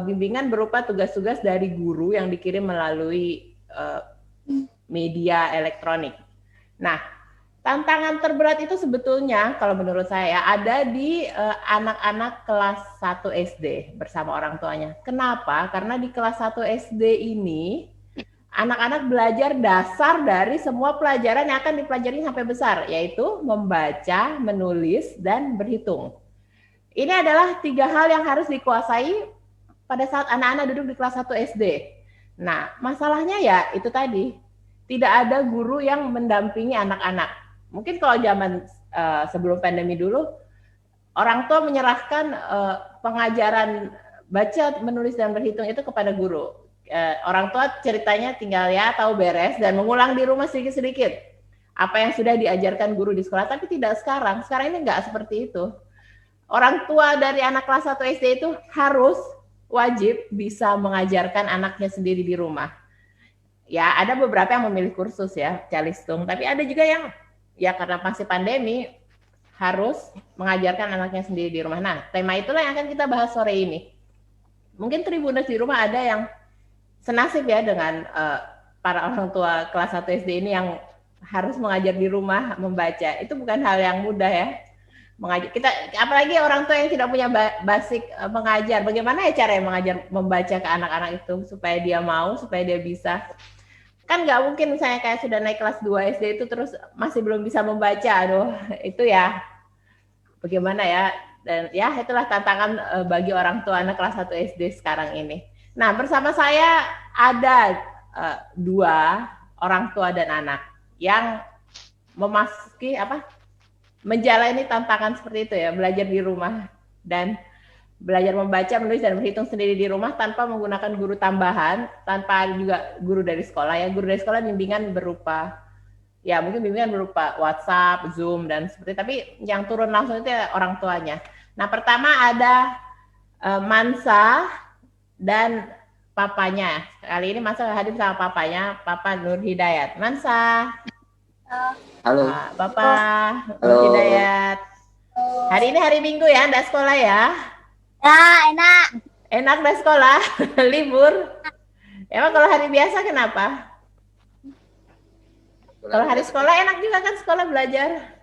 bimbingan berupa tugas-tugas dari guru yang dikirim melalui media elektronik. Nah, tantangan terberat itu sebetulnya kalau menurut saya ada di anak-anak kelas 1 SD bersama orang tuanya. Kenapa? Karena di kelas 1 SD ini anak-anak belajar dasar dari semua pelajaran yang akan dipelajari sampai besar, yaitu membaca, menulis, dan berhitung. Ini adalah 3 hal yang harus dikuasai pada saat anak-anak duduk di kelas 1 SD. Nah, masalahnya ya itu tadi, tidak ada guru yang mendampingi anak-anak. Mungkin kalau zaman sebelum pandemi dulu, orang tua menyerahkan pengajaran baca, menulis, dan berhitung itu kepada guru. Orang tua ceritanya tinggal ya tahu beres dan mengulang di rumah sedikit-sedikit apa yang sudah diajarkan guru di sekolah. Tapi tidak sekarang. Sekarang ini nggak seperti itu. Orang tua dari anak kelas 1 SD itu harus wajib bisa mengajarkan anaknya sendiri di rumah. Ya, ada beberapa yang memilih kursus ya, calistung. Tapi ada juga yang ya karena masih pandemi harus mengajarkan anaknya sendiri di rumah. Nah, tema itulah yang akan kita bahas sore ini. Mungkin Tribuners di rumah ada yang senasib ya dengan para orang tua kelas 1 SD ini yang harus mengajar di rumah membaca. Itu bukan hal yang mudah ya. Mengajar kita, apalagi orang tua yang tidak punya basic mengajar. Bagaimana ya cara mengajar membaca ke anak-anak itu supaya dia mau, supaya dia bisa. Kan nggak mungkin misalnya kayak sudah naik kelas 2 SD itu terus masih belum bisa membaca. Aduh, itu ya bagaimana ya. Dan ya itulah tantangan bagi orang tua anak kelas 1 SD sekarang ini. Nah, bersama saya ada 2 orang tua dan anak yang menjalani tantangan seperti itu ya, belajar di rumah dan belajar membaca, menulis dan berhitung sendiri di rumah tanpa menggunakan guru tambahan, tanpa juga guru dari sekolah ya. Guru dari sekolah bimbingan berupa WhatsApp, Zoom dan seperti, tapi yang turun langsung itu ya orang tuanya. Nah, pertama ada Mansa dan papanya. Kali ini Mansa hadir sama papanya, Papa Nur Hidayat. Mansa. Halo. Bapak Nur Hidayat. Hari ini hari Minggu ya, enggak sekolah ya? Ya, enak. Enak enggak sekolah? Libur? Emang kalau hari biasa kenapa? Kalau hari sekolah enak juga kan sekolah belajar.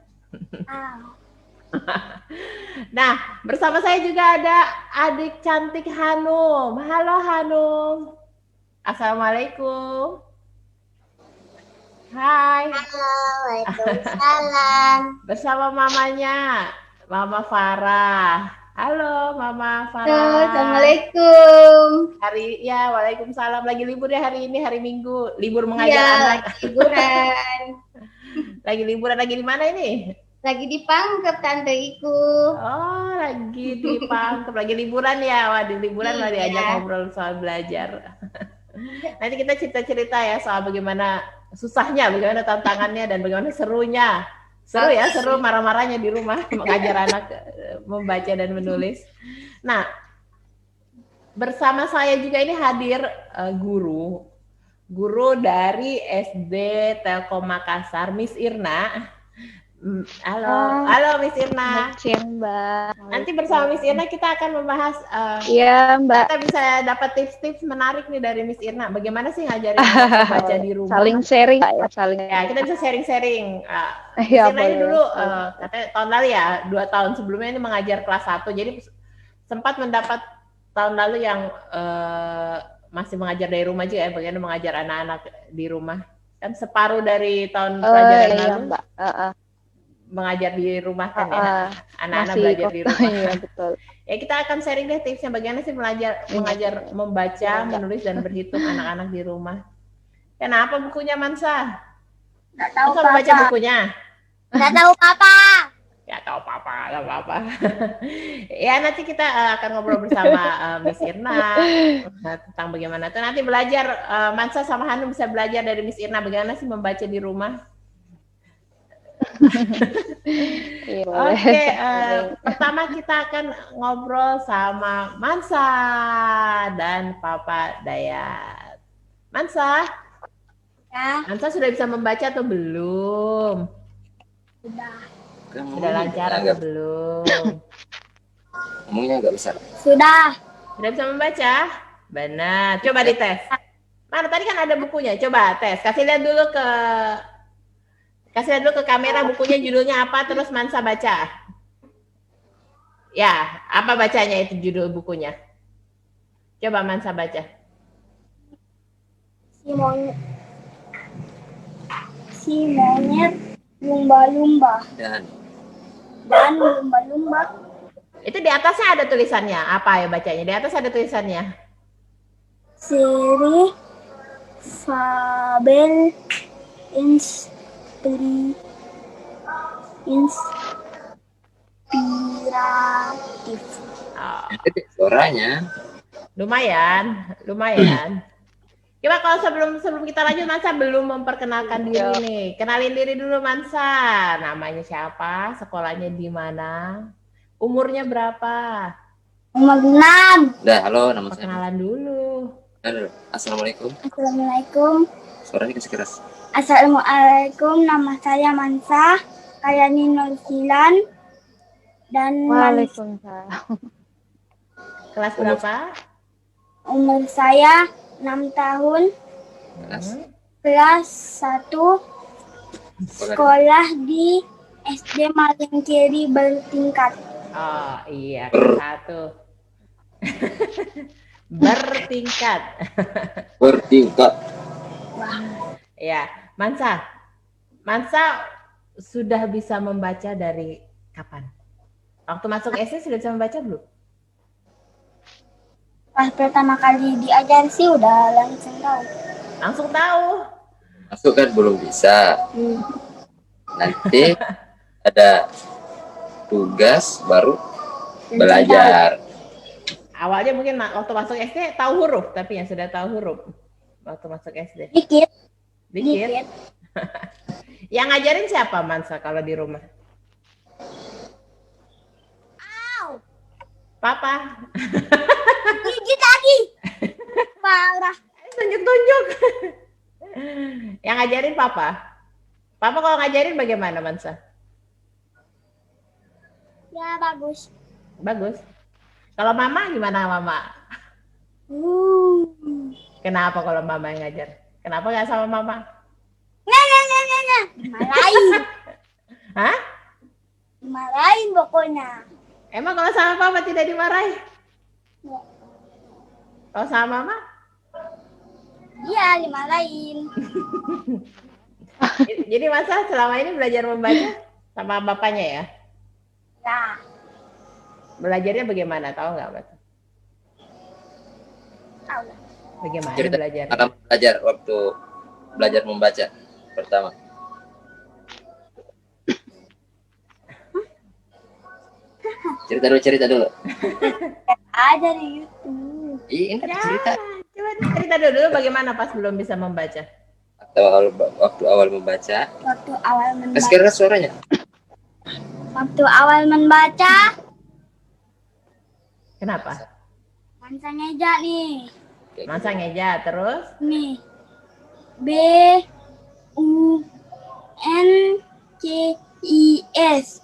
Nah, bersama saya juga ada adik cantik Hanum. Halo Hanum. Assalamualaikum. Hai. Waalaikumsalam. Bersama mamanya, Mama Farah. Halo Mama Farah. Halo, Assalamualaikum. Waalaikumsalam. Lagi libur ya hari ini, hari Minggu. Libur mengajar anak. Liburan. Lagi liburan, lagi di mana ini? Lagi di Pangkep Tante Iku. Oh, lagi di Pangkep, lagi liburan ya. Wah, di liburan lah diajak ngobrol soal belajar. Nanti kita cerita-cerita ya soal bagaimana susahnya, bagaimana tantangannya, dan bagaimana serunya. Seru ya, seru marah-marahnya di rumah mengajar anak membaca dan menulis. Nah, bersama saya juga ini hadir guru dari SD Telkom Makassar, Miss Irna. Halo Miss Irna. Mbak. Nanti bersama Miss Irna kita akan membahas Iya, Mbak. kita bisa dapat tips-tips menarik nih dari Miss Irna. Bagaimana sih ngajarin anak baca di rumah? Saling sharing ya, Ya, kita bisa sharing-sharing. Miss Iya, Irna ini boleh. dulu katanya tahun lalu ya, 2 tahun sebelumnya ini mengajar kelas 1. Jadi sempat mendapat tahun lalu yang masih mengajar dari rumah juga ya, bagaimana mengajar anak-anak di rumah. Kan separuh dari tahun pelajaran lalu. Mbak. Mengajar di rumah kan ya, anak-anak belajar di rumah. Iya, betul. Ya, kita akan sharing deh tipsnya bagaimana sih mengajar membaca, menulis dan berhitung anak-anak di rumah. Kenapa bukunya Mansa? Nggak tahu Mansa membaca Papa. bukunya? Nggak tahu Papa. Ya tahu Papa, nggak apa-apa. Ya nanti kita akan ngobrol bersama Miss Irna tentang bagaimana tuh nanti belajar, Mansa sama Hanum bisa belajar dari Miss Irna bagaimana sih membaca di rumah. Iya, Oke, pertama kita akan ngobrol sama Mansa dan Papa Dayat. Mansa, Ya, Mansa sudah bisa membaca atau belum? Sudah lancar atau belum? Ngomongnya nggak bisa. sudah. Sudah bisa membaca? Benar. Coba dites. Mana tadi kan ada bukunya. Coba tes. Kasih lihat dulu ke kamera bukunya judulnya apa terus Mansa baca. Ya, apa bacanya itu judul bukunya? Coba Mansa baca. Si monyet lumba-lumba Dan dan lumba-lumba. Itu di atasnya ada tulisannya. Apa ya bacanya? Di atas ada tulisannya. Seri fabel inspiratif. Oh, itu suaranya. lumayan. Coba kalau sebelum kita lanjut, Mansa belum memperkenalkan diri nih. Kenalin diri dulu Mansa. Namanya siapa? Sekolahnya di mana? Umurnya berapa? Umur 6. Udah, halo, nama saya. Perkenalan dulu. Halo, assalamualaikum. Assalamualaikum. Suaranya kasih keras. Assalamualaikum, nama saya Mansa Kayani Nursilan dan Waalaikumsalam. Kelas berapa? umur saya 6 tahun, Keras. kelas 1 sekolah di SD Malingkiri bertingkat. Oh iya, kelas 1. Bertingkat. Bertingkat. Ya, Mansa. Mansa sudah bisa membaca dari kapan? Waktu masuk SD sudah bisa membaca belum? Pas pertama kali diajar sih udah langsung tahu. Langsung tahu. Masuk kan belum bisa. Nanti ada tugas baru belajar. Awalnya mungkin waktu masuk SD tahu huruf, tapi yang sudah tahu huruf waktu masuk SD. Dikit. Dikit. Yang ngajarin siapa Mansa kalau di rumah? Papa. Gigit lagi. Parah. Tunjuk-tunjuk. Yang ngajarin papa. Papa kalau ngajarin bagaimana Mansa? Ya bagus. Bagus. Kalau mama gimana mama? Kenapa kalau mama yang ngajar? Kenapa nggak sama mama? Nah. Dimarahin. Hah? Dimarahin pokoknya. Emang kalau sama papa tidak dimarahi? Kalau sama mama? Iya, dimarahin. Jadi Masa selama ini belajar membaca sama bapaknya ya? Ya. Belajarnya bagaimana? Tahu nggak, Mas? Tahu. Bagaimana Cerita belajar? belajar waktu belajar membaca pertama. Cerita dulu. Ada di YouTube. Iya, ini kan cerita. Coba cerita dulu bagaimana pas belum bisa membaca. Waktu awal membaca. Waktu awal membaca. Sekarang suaranya. Waktu awal membaca. Kenapa? Mansa ngeja nih. Masa ngeja terus? Nih. B U N C I S.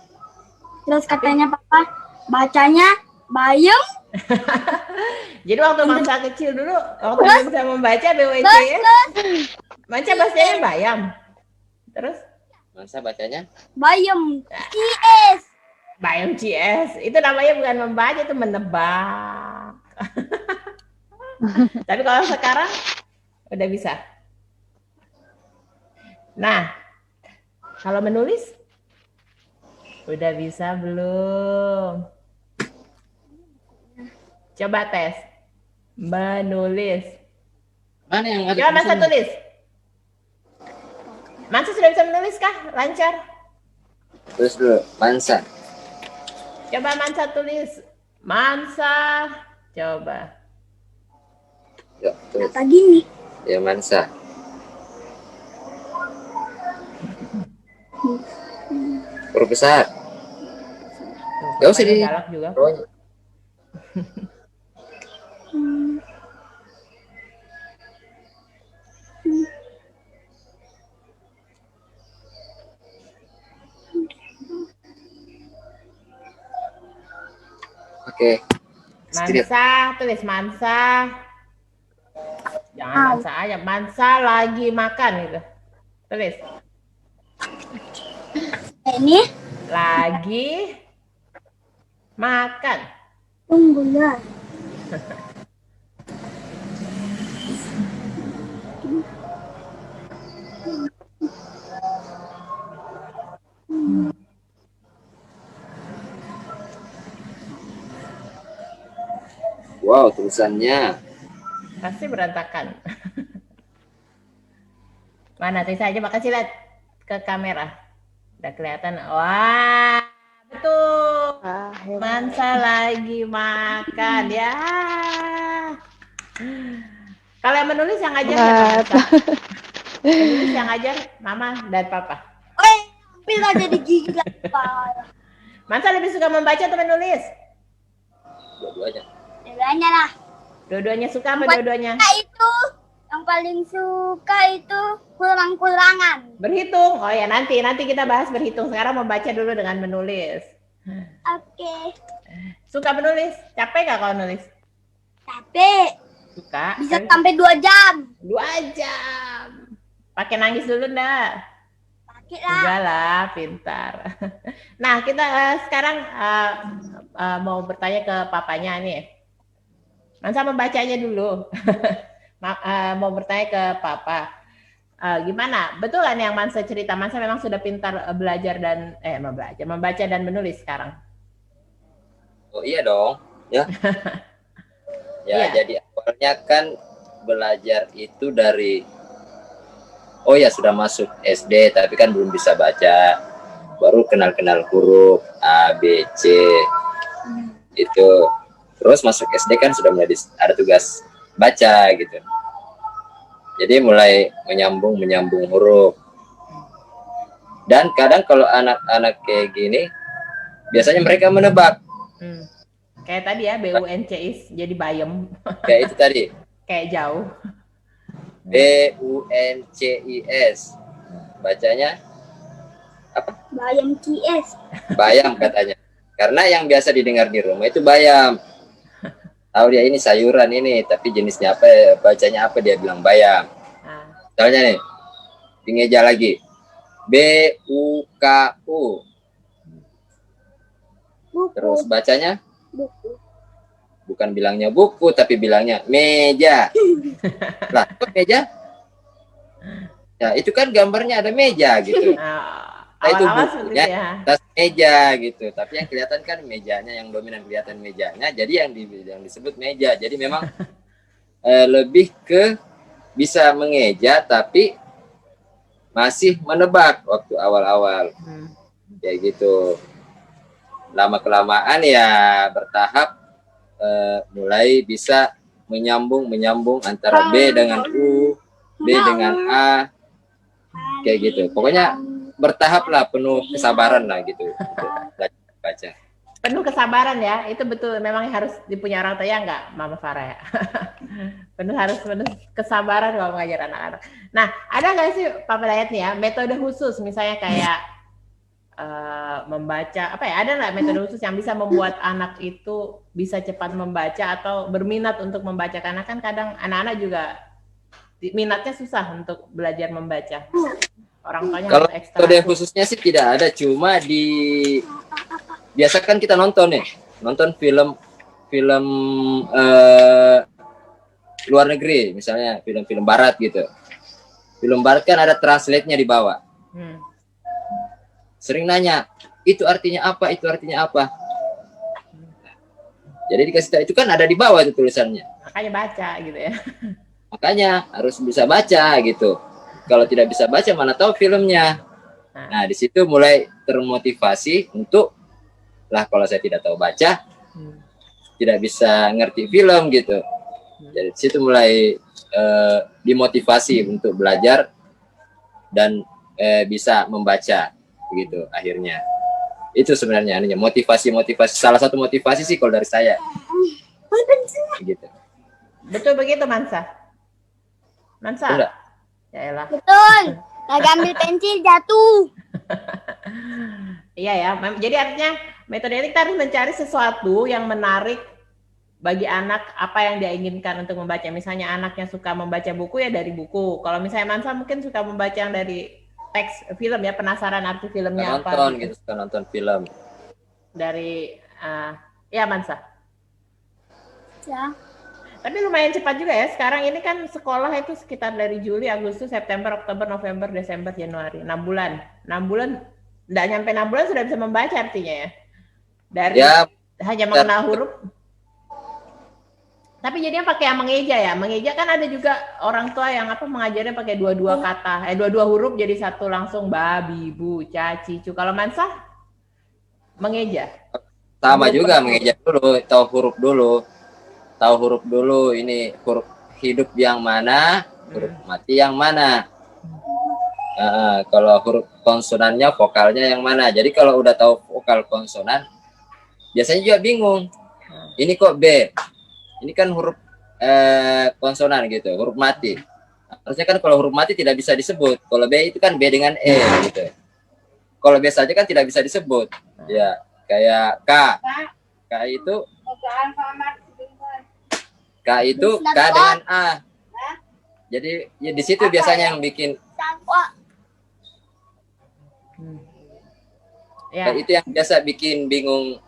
Terus katanya papa bacanya bayem. Jadi waktu Mansa kecil dulu, waktu belum bisa membaca BWC ya, Mansa bacanya bayam. Terus? Mansa bacanya? Bayem. CS. Bayam CS. Itu namanya bukan membaca, itu menebak. Tapi kalau sekarang udah bisa. Nah, kalau menulis udah bisa belum? Coba tes. Menulis. Mana yang ada? Coba Mansa tulis. Mansa sudah bisa menulis kah? Lancar? Tulis dulu, Mansa. Coba Mansa tulis. Mansa. Coba. Yuk, tulis. Apa gini? Ya, Mansa. Huruf besar. Gak usah di galak juga. Oke. Mansa, tulis Mansa. Jangan Mansa aja. Mansa lagi makan gitu. Tulis. Ini Lagi makan. tunggu ya. Wow, tulisannya. Pasti berantakan. Mana tulis aja, makasih lihat ke kamera. Udah kelihatan. Wah, betul. Mansa lagi makan ya. Kalau yang menulis yang ngajar siapa, Mansa? Yang menulis yang ngajar Mama dan Papa. Hampir aja digigit lagi. Mansa lebih suka membaca atau menulis? Dua-duanya. Dua-duanya lah. Dua-duanya suka apa dua-duanya? Itu yang paling suka itu kurang-kurangan. Berhitung. Oh ya, nanti kita bahas berhitung. Sekarang membaca dulu dengan menulis. Oke. Suka menulis? Capek nggak kalau nulis? Capek. Suka. Bisa sampai 2 jam. 2 jam. Pakai nangis dulu ndak? Enggak lah, pintar. Nah, kita sekarang mau bertanya ke papanya nih. Mansa membacanya dulu. Mau bertanya ke papa. Gimana? Betul kan yang Mansa cerita? Mansa memang sudah pintar belajar dan membaca dan menulis sekarang. Oh iya dong, ya. Ya, Iya. jadi awalnya kan belajar itu dari oh ya sudah masuk SD tapi kan belum bisa baca. Baru kenal-kenal huruf A, B, C. Itu. Terus masuk SD kan sudah mulai ada tugas baca gitu. Jadi mulai menyambung huruf. Dan kadang kalau anak-anak kayak gini, biasanya mereka menebak. Kayak tadi ya, BUNCIS jadi bayem. Kayak itu tadi. Kayak jauh. BUNCIS. Bacanya apa? Bayam CS. Bayam katanya. Karena yang biasa didengar di rumah itu bayam. Tahu dia ini sayuran ini, tapi jenisnya apa, bacanya apa, dia bilang bayam. Misalnya nih, di ngeja lagi. BUKU. Terus bacanya? Buku. Bukan bilangnya buku, tapi bilangnya meja. Lah, kok meja? Ya, itu kan gambarnya ada meja gitu. Nah, itu bukunya atas meja gitu. Tapi yang kelihatan kan mejanya, yang dominan kelihatan mejanya. Jadi yang disebut meja. Jadi memang lebih ke bisa mengeja, tapi masih menebak waktu awal-awal. Kayak gitu. Lama-kelamaan ya bertahap mulai bisa menyambung antara B dengan U, B dengan A, kayak gitu. Pokoknya bertahap lah, penuh kesabaran lah gitu. Baca. Penuh kesabaran ya, itu betul. Memang harus dipunya orang tua ya nggak, Mama Farah ya. penuh kesabaran kalau mengajar anak-anak. Nah, ada nggak sih Papa Dayat nih ya metode khusus, misalnya kayak membaca apa ya, ada nggak metode khusus yang bisa membuat anak itu bisa cepat membaca atau berminat untuk membaca? Karena kan kadang anak-anak juga minatnya susah untuk belajar membaca. Orang tuanya kalau harus ekstra. metode khususnya sih tidak ada, cuma biasa kan kita nonton film luar negeri, misalnya film-film barat gitu. Film barat kan ada translate-nya di bawah. Sering nanya, itu artinya apa, itu artinya apa. Jadi dikasih tahu, itu kan ada di bawah itu tulisannya. Makanya baca gitu ya. Makanya harus bisa baca gitu. Kalau tidak bisa baca, mana tahu filmnya. Nah, di situ mulai termotivasi untuk, lah kalau saya tidak tahu baca, tidak bisa ngerti film gitu. Jadi di situ mulai dimotivasi untuk belajar dan bisa membaca. Begitu akhirnya. Itu sebenarnya motivasi salah satu motivasi sih kalau dari saya gitu. Betul begitu, Mansa? Enggak. Ya elah. Betul. Lagi ambil pensil jatuh. Iya ya. Jadi artinya metode ini kita harus mencari sesuatu yang menarik bagi anak, apa yang dia inginkan untuk membaca. Misalnya anaknya suka membaca buku, ya dari buku. Kalau misalnya Mansa mungkin suka membaca yang dari teks film ya, penasaran arti filmnya apa. Suka nonton film. Dari ya Mansa. Ya. Tapi lumayan cepat juga ya. Sekarang ini kan sekolah itu sekitar dari Juli, Agustus, September, Oktober, November, Desember, Januari. 6 bulan. 6 bulan, enggak nyampe 6 bulan sudah bisa membaca artinya ya. Dari hanya mengenal huruf. Tapi jadinya pakai yang mengeja ya. Mengeja kan ada juga orang tua yang mengajarnya pakai dua-dua kata, dua-dua huruf jadi satu langsung, babi, bu, caci, cu. Kalau Mansa mengeja. Sama juga mengeja dulu, tahu huruf dulu. Ini huruf hidup yang mana, huruf mati yang mana. Kalau huruf konsonannya, vokalnya yang mana. Jadi kalau udah tahu vokal konsonan, biasanya juga bingung. Ini kok B? Ini kan huruf konsonan gitu, huruf mati. Harusnya kan kalau huruf mati tidak bisa disebut. Kalau B itu kan B dengan E gitu. Kalau B saja kan tidak bisa disebut. Ya, kayak K. K itu K dengan A. Jadi ya di situ biasanya yang bikin Dan itu yang biasa bikin bingung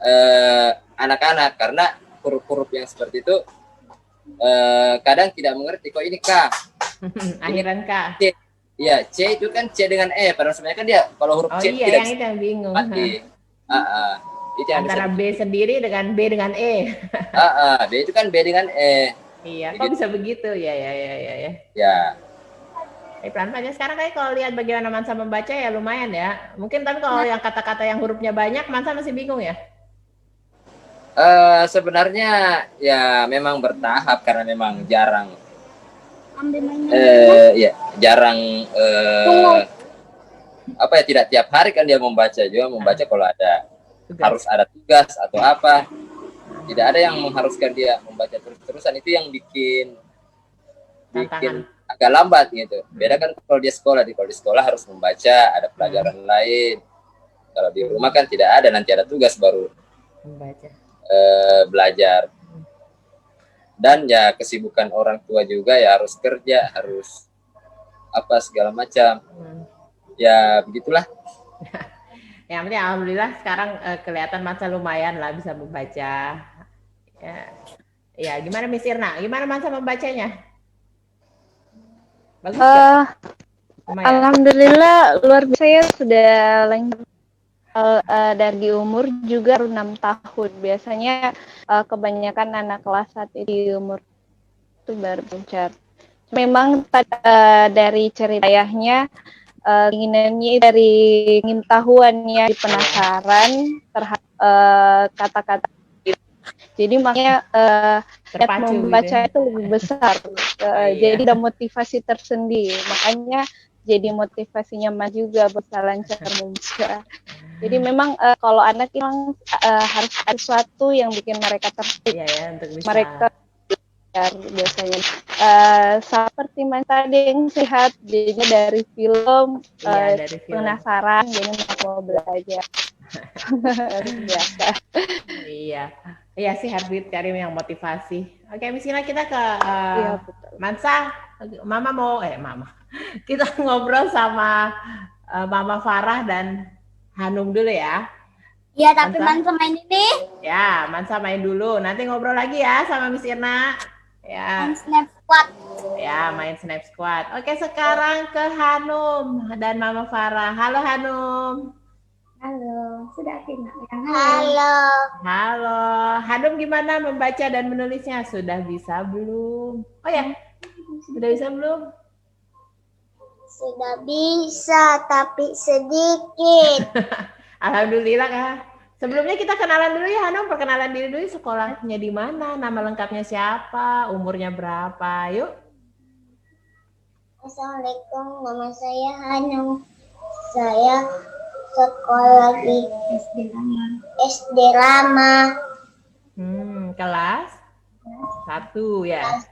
anak-anak karena huruf-huruf yang seperti itu kadang tidak mengerti kok ini K. Akhiran K. C. Iya, C itu kan C dengan E, padahal sebenarnya kan dia kalau huruf C iya, tidak yang itu yang bingung. Itu yang antara B sendiri dengan B dengan E. B itu kan B dengan E. Iya, kok bisa begitu? Ya. Ya. Pelan-pelan sekarang kayak kalau lihat bagaimana Mansa membaca ya lumayan ya. Mungkin tapi kalau yang kata-kata yang hurufnya banyak, Mansa masih bingung ya? Sebenarnya ya memang bertahap karena memang jarang. Jarang tidak tiap hari kan dia membaca juga membaca kalau ada tugas. Harus ada tugas atau apa. Tidak ada yang mengharuskan dia membaca terus-terusan, itu yang bikin agak lambat gitu. Beda kan kalau dia sekolah, kalau di sekolah harus membaca, ada pelajaran lain. Kalau di rumah kan tidak ada, nanti ada tugas baru membaca. Belajar. Dan ya kesibukan orang tua juga ya harus kerja, harus apa segala macam. Ya begitulah. Yang penting alhamdulillah sekarang kelihatan Mansa lumayan lah bisa membaca. Ya gimana Miss Irna? Gimana Mansa membacanya? Bagus alhamdulillah luar biasa ya, sudah lanjut dari umur juga 6 tahun. Biasanya kebanyakan anak kelas 1 di umur itu baru lancar. Memang dari cerita ayahnya inginannya dari pengetahuannya, penasaran terhadap kata-kata. Jadi makanya membaca itu lebih besar. Jadi ada motivasi tersendiri. Makanya jadi motivasinya Mas juga bisa lancar membaca. Jadi memang kalau anak memang harus ada sesuatu yang bikin mereka tertarik. Untuk bisa. Mereka biasanya seperti Mas tadi yang sehat, jadinya dari film, penasaran, jadi mau belajar. Biasa. Iya sih Harbit Karim yang motivasi. Oke, misalnya kita ke Mansa. Mama kita ngobrol sama Mama Farah dan Hanum dulu ya. Iya, tapi Mansa main ini. Ya, Mansa main dulu. Nanti ngobrol lagi ya sama Miss Irna. Ya. Main Snap Squad. Ya, main Snap Squad. Oke, sekarang ke Hanum dan Mama Farah. Halo Hanum. Halo, sudah Tina. Halo. Hanum gimana membaca dan menulisnya? Sudah bisa belum? Oh ya, sudah bisa belum? Sudah bisa, tapi sedikit. Alhamdulillah Kak. Sebelumnya kita kenalan dulu ya Hanum, perkenalan diri dulu, sekolahnya di mana, nama lengkapnya siapa, umurnya berapa, yuk. Assalamualaikum, nama saya Hanum. Saya sekolah di SD Lama. Kelas 1 ya? Kelas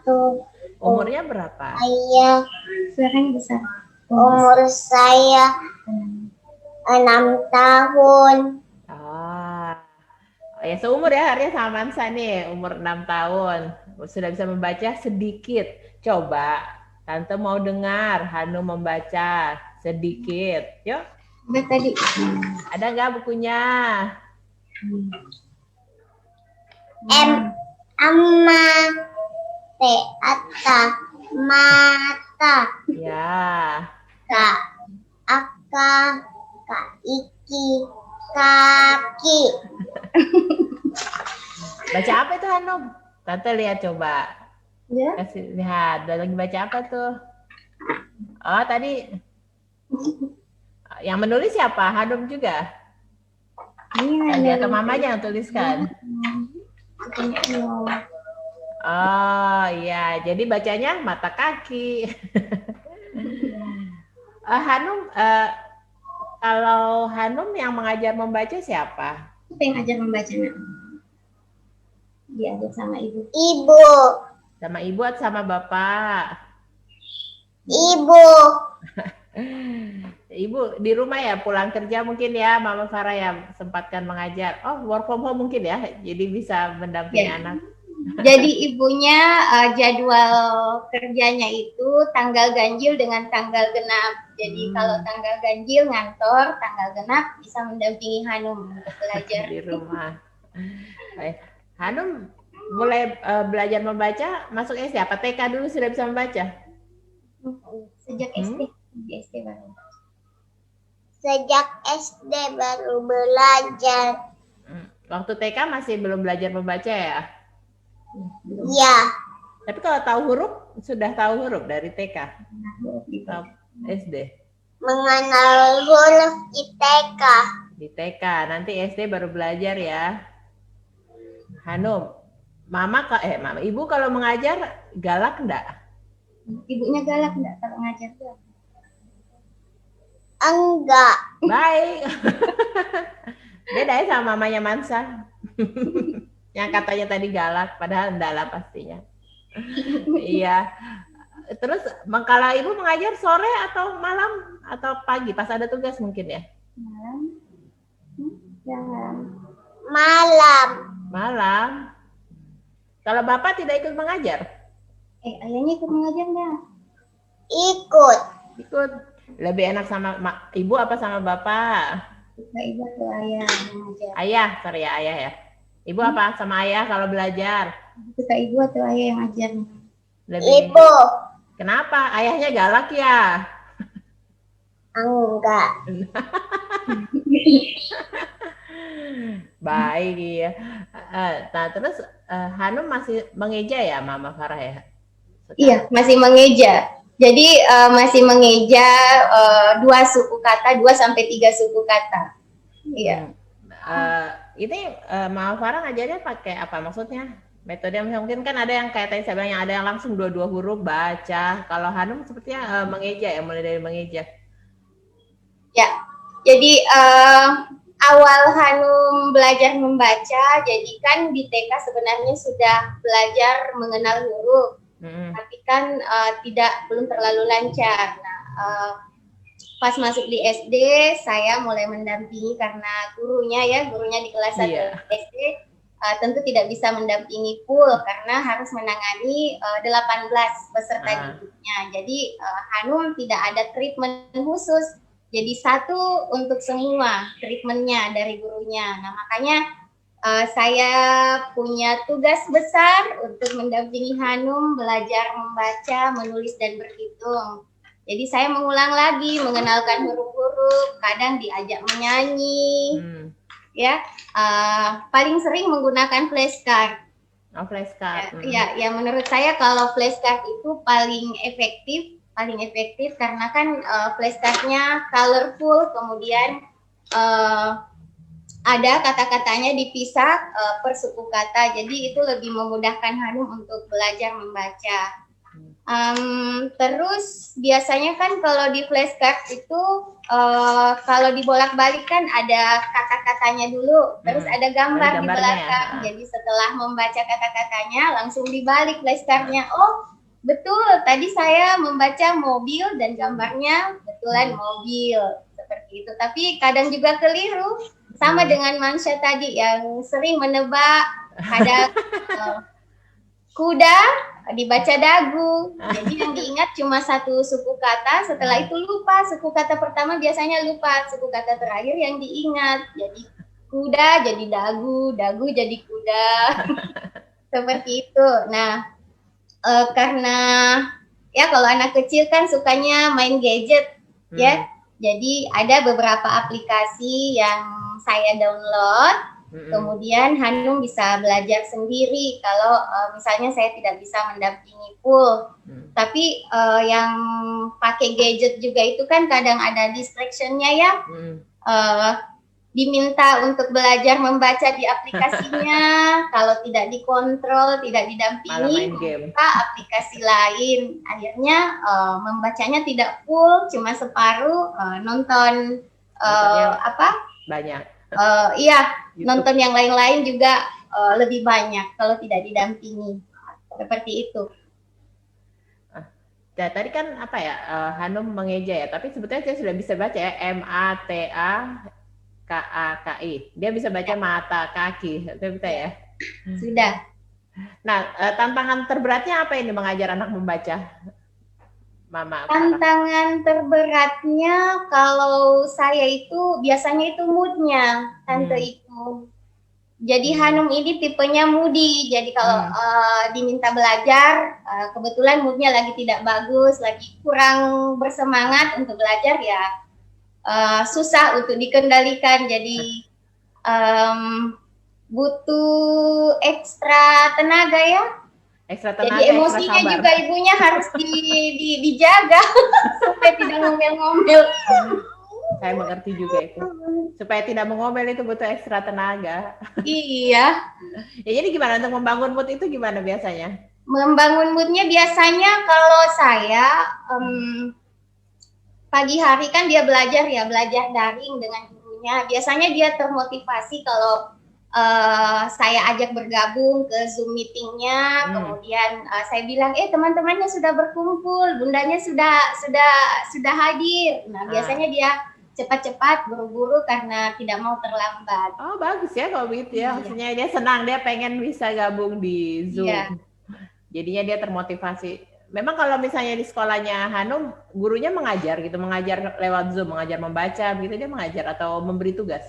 1. Umurnya berapa? Saya besar. Umur saya 6 tahun. Ya seumur ya Arya sama Mansa nih, umur 6 tahun. Sudah bisa membaca sedikit. Coba, Tante mau dengar Hanum membaca sedikit. Yuk. Tadi. Ada nggak bukunya? Amma. Ata. Mata. Ya. Aka. Iki. Kaki. Baca apa itu Hanum? Tante lihat coba. Ya. Kasih lihat. Lagi baca apa tuh? Oh tadi. Yang menulis siapa? Hanum juga? Iya. Atau mamanya yang tuliskan? Oh iya. Jadi bacanya mata kaki. Hanum, kalau Hanum yang mengajar membaca siapa? Siapa yang ajar membaca, Nak? Diajar sama ibu. Ibu. Sama ibu atau sama bapak? Ibu. Ibu di rumah ya, pulang kerja mungkin ya, Mama Farah yang sempatkan mengajar. Oh, work from home mungkin ya, jadi bisa mendampingi anak. Jadi ibunya jadwal kerjanya itu tanggal ganjil dengan tanggal genap. Jadi kalau tanggal ganjil ngantor, tanggal genap bisa mendampingi Hanum untuk belajar di rumah. Baik. Hanum mulai belajar membaca masuk SD apa TK dulu sudah bisa membaca? Sejak SD, di SD baru. Sejak SD baru belajar. Waktu TK masih belum belajar membaca ya? Iya. Tapi kalau tahu huruf, sudah tahu huruf dari TK? SD? Mengenal huruf di TK. Di TK, nanti SD baru belajar ya. Hanum, mama, ibu kalau mengajar galak enggak? Ibunya galak enggak kalau ngajar? Enggak. Baik. Beda ya sama mamanya Mansa. Yang katanya tadi galak, padahal enggak lah pastinya. Iya. Terus kalau ibu mengajar sore atau malam atau pagi pas ada tugas mungkin ya? Malam. Malam. Kalau bapak tidak ikut mengajar? Ayahnya ikut mengajar enggak? Ikut. Ikut. Lebih enak sama ibu apa sama bapak? Ibu atau ayah mengajar? Ayah, sorry ya ayah ya. Ibu apa sama ayah kalau belajar? Suka ibu atau ayah yang ajar? Lebih. Ibu. Kenapa? Ayahnya galak ya? Enggak. Baik ya. Nah terus Hanum masih mengeja ya Mama Farah ya? Sekarang. Iya, masih mengeja. Jadi masih mengeja 2 suku kata, 2 sampai 3 suku kata. Iya. Ini Mama Farah ngajarnya pakai apa maksudnya? Metode mungkin kan ada yang kayak tadi saya bilang yang ada yang langsung 2 huruf baca. Kalau Hanum sepertinya mengeja ya, mulai dari mengeja. Ya. Jadi awal Hanum belajar membaca, jadi kan di TK sebenarnya sudah belajar mengenal huruf. Tapi kan belum terlalu lancar. Nah, pas masuk di SD, saya mulai mendampingi karena gurunya di kelas 1 SD tentu tidak bisa mendampingi full karena harus menangani 18 peserta didiknya. Jadi Hanum tidak ada treatment khusus. Jadi satu untuk semua treatmentnya dari gurunya. Nah makanya saya punya tugas besar untuk mendampingi Hanum belajar membaca, menulis dan berhitung. Jadi saya mengulang lagi, mengenalkan huruf-huruf, kadang diajak menyanyi, ya. Paling sering menggunakan flashcard. Oh flashcard. Ya, menurut saya kalau flashcard itu paling efektif karena kan flashcardnya colorful, kemudian ada kata-katanya dipisah per suku kata, jadi itu lebih memudahkan Hanum untuk belajar membaca. Terus biasanya kan kalau di flashcard itu kalau dibolak-balik kan ada kata-katanya dulu, terus ada gambar di belakang. Jadi setelah membaca kata-katanya langsung dibalik flashcardnya. Oh betul, tadi saya membaca mobil dan gambarnya betulan mobil seperti itu. Tapi kadang juga keliru, sama dengan Mansha tadi yang sering menebak ada kuda dibaca dagu. Jadi yang diingat cuma satu suku kata, setelah itu lupa. Suku kata pertama biasanya lupa, suku kata terakhir yang diingat. Jadi kuda jadi dagu, dagu jadi kuda. Seperti itu. Nah, karena ya kalau anak kecil kan sukanya main gadget, ya. Jadi ada beberapa aplikasi yang saya download. Kemudian Hanum bisa belajar sendiri kalau misalnya saya tidak bisa mendampingi full. Tapi yang pakai gadget juga itu kan kadang ada distraction-nya ya. Diminta untuk belajar membaca di aplikasinya, kalau tidak dikontrol, tidak didampingi, buka aplikasi lain. Akhirnya membacanya tidak full, cuma separuh, nonton banyak. Iya, nonton yang lain-lain juga lebih banyak kalau tidak didampingi. Seperti itu. Nah, tadi kan Hanum mengeja ya, tapi sebetulnya saya sudah bisa baca ya, MATAKAKI. Dia bisa baca mata, kaki, betul ya? Sudah. Nah, tantangan terberatnya apa ini mengajar anak membaca, Mama? Tantangan terberatnya kalau saya itu biasanya itu moodnya, Tante Iku. Jadi Hanum ini tipenya moody. Jadi kalau diminta belajar, kebetulan moodnya lagi tidak bagus, lagi kurang bersemangat untuk belajar ya, susah untuk dikendalikan. Jadi butuh ekstra tenaga ya. Ekstra tenaga, jadi emosinya ekstra juga ibunya harus dijaga supaya tidak ngomel-ngomel. Saya mengerti juga itu. Supaya tidak mengomel itu butuh ekstra tenaga. Iya. Ya, jadi gimana untuk membangun mood itu gimana biasanya? Membangun moodnya biasanya kalau saya pagi hari kan dia belajar daring dengan gurunya. Biasanya dia termotivasi kalau saya ajak bergabung ke Zoom meetingnya, kemudian saya bilang, teman-temannya sudah berkumpul, bundanya sudah hadir. Nah, biasanya dia cepat-cepat, buru-buru karena tidak mau terlambat. Oh, bagus ya kalau begitu ya. Maksudnya dia senang, dia pengen bisa gabung di Zoom. Iya. Jadinya dia termotivasi. Memang kalau misalnya di sekolahnya Hanum, gurunya mengajar gitu, mengajar lewat Zoom, mengajar membaca, begitu dia mengajar atau memberi tugas?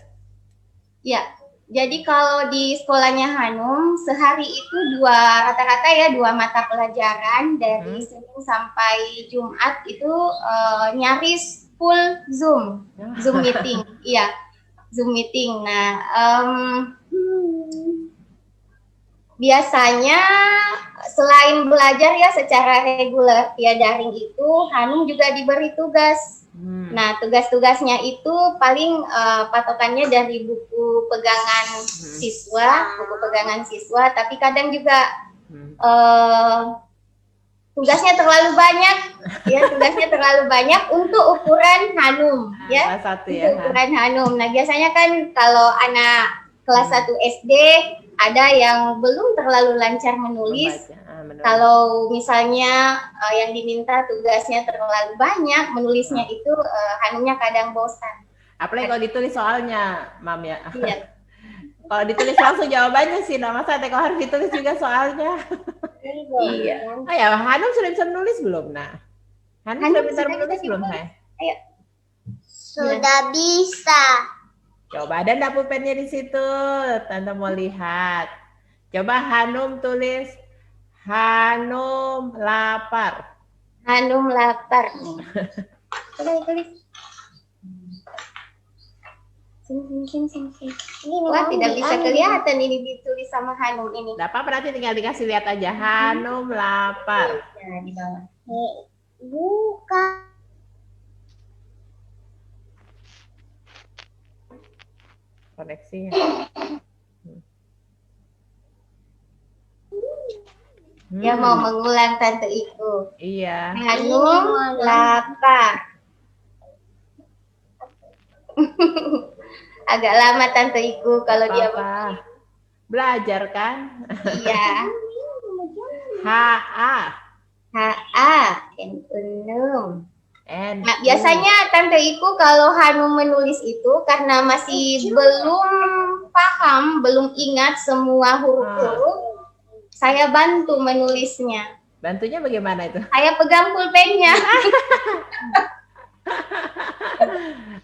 Iya. Jadi kalau di sekolahnya Hanum, sehari itu rata-rata 2 mata pelajaran dari Senin sampai Jumat itu nyaris full Zoom meeting. Iya, Zoom meeting. Nah, biasanya selain belajar ya secara reguler via daring itu, Hanum juga diberi tugas. Nah, tugas-tugasnya itu paling patokannya dari buku pegangan siswa, tapi kadang juga tugasnya terlalu banyak untuk ukuran Hanum, ya. Ukuran Hanum. Nah, biasanya kan kalau anak kelas 1 SD ada yang belum terlalu lancar menulis. Kalau misalnya yang diminta tugasnya terlalu banyak, menulisnya itu Hanumnya kadang bosan. Apalagi kalau ditulis soalnya, Mam ya. Iya. Kalau ditulis langsung jawabannya sih, nah masa kalau harus ditulis juga soalnya. Iya. Oh ya, Hanum sudah bisa menulis belum? Nah, Hanum sudah bisa menulis belum, saya? Ayo. Sudah bisa. Coba ada nggak pulpennya di situ? Tante mau lihat. Coba Hanum tulis. Hanum lapar. Hanum lapar. Tulis. Wah, tidak bisa kelihatan ini ditulis sama Hanum ini. Tidak apa-apa, nanti tinggal dikasih lihat aja. Hanum lapar. Ya, di bawah. Bukan. Koneksinya. Dia mau mengulang Tante Iku. Iya. Hanum lapar. Agak lama Tante Iku kalau dia belajar kan? Iya. Ha-a enum. Nah, biasanya Tante Iku kalau Hanum menulis itu karena masih belum paham, belum ingat semua huruf-huruf, saya bantu menulisnya. Bantunya bagaimana itu? Saya pegang pulpennya.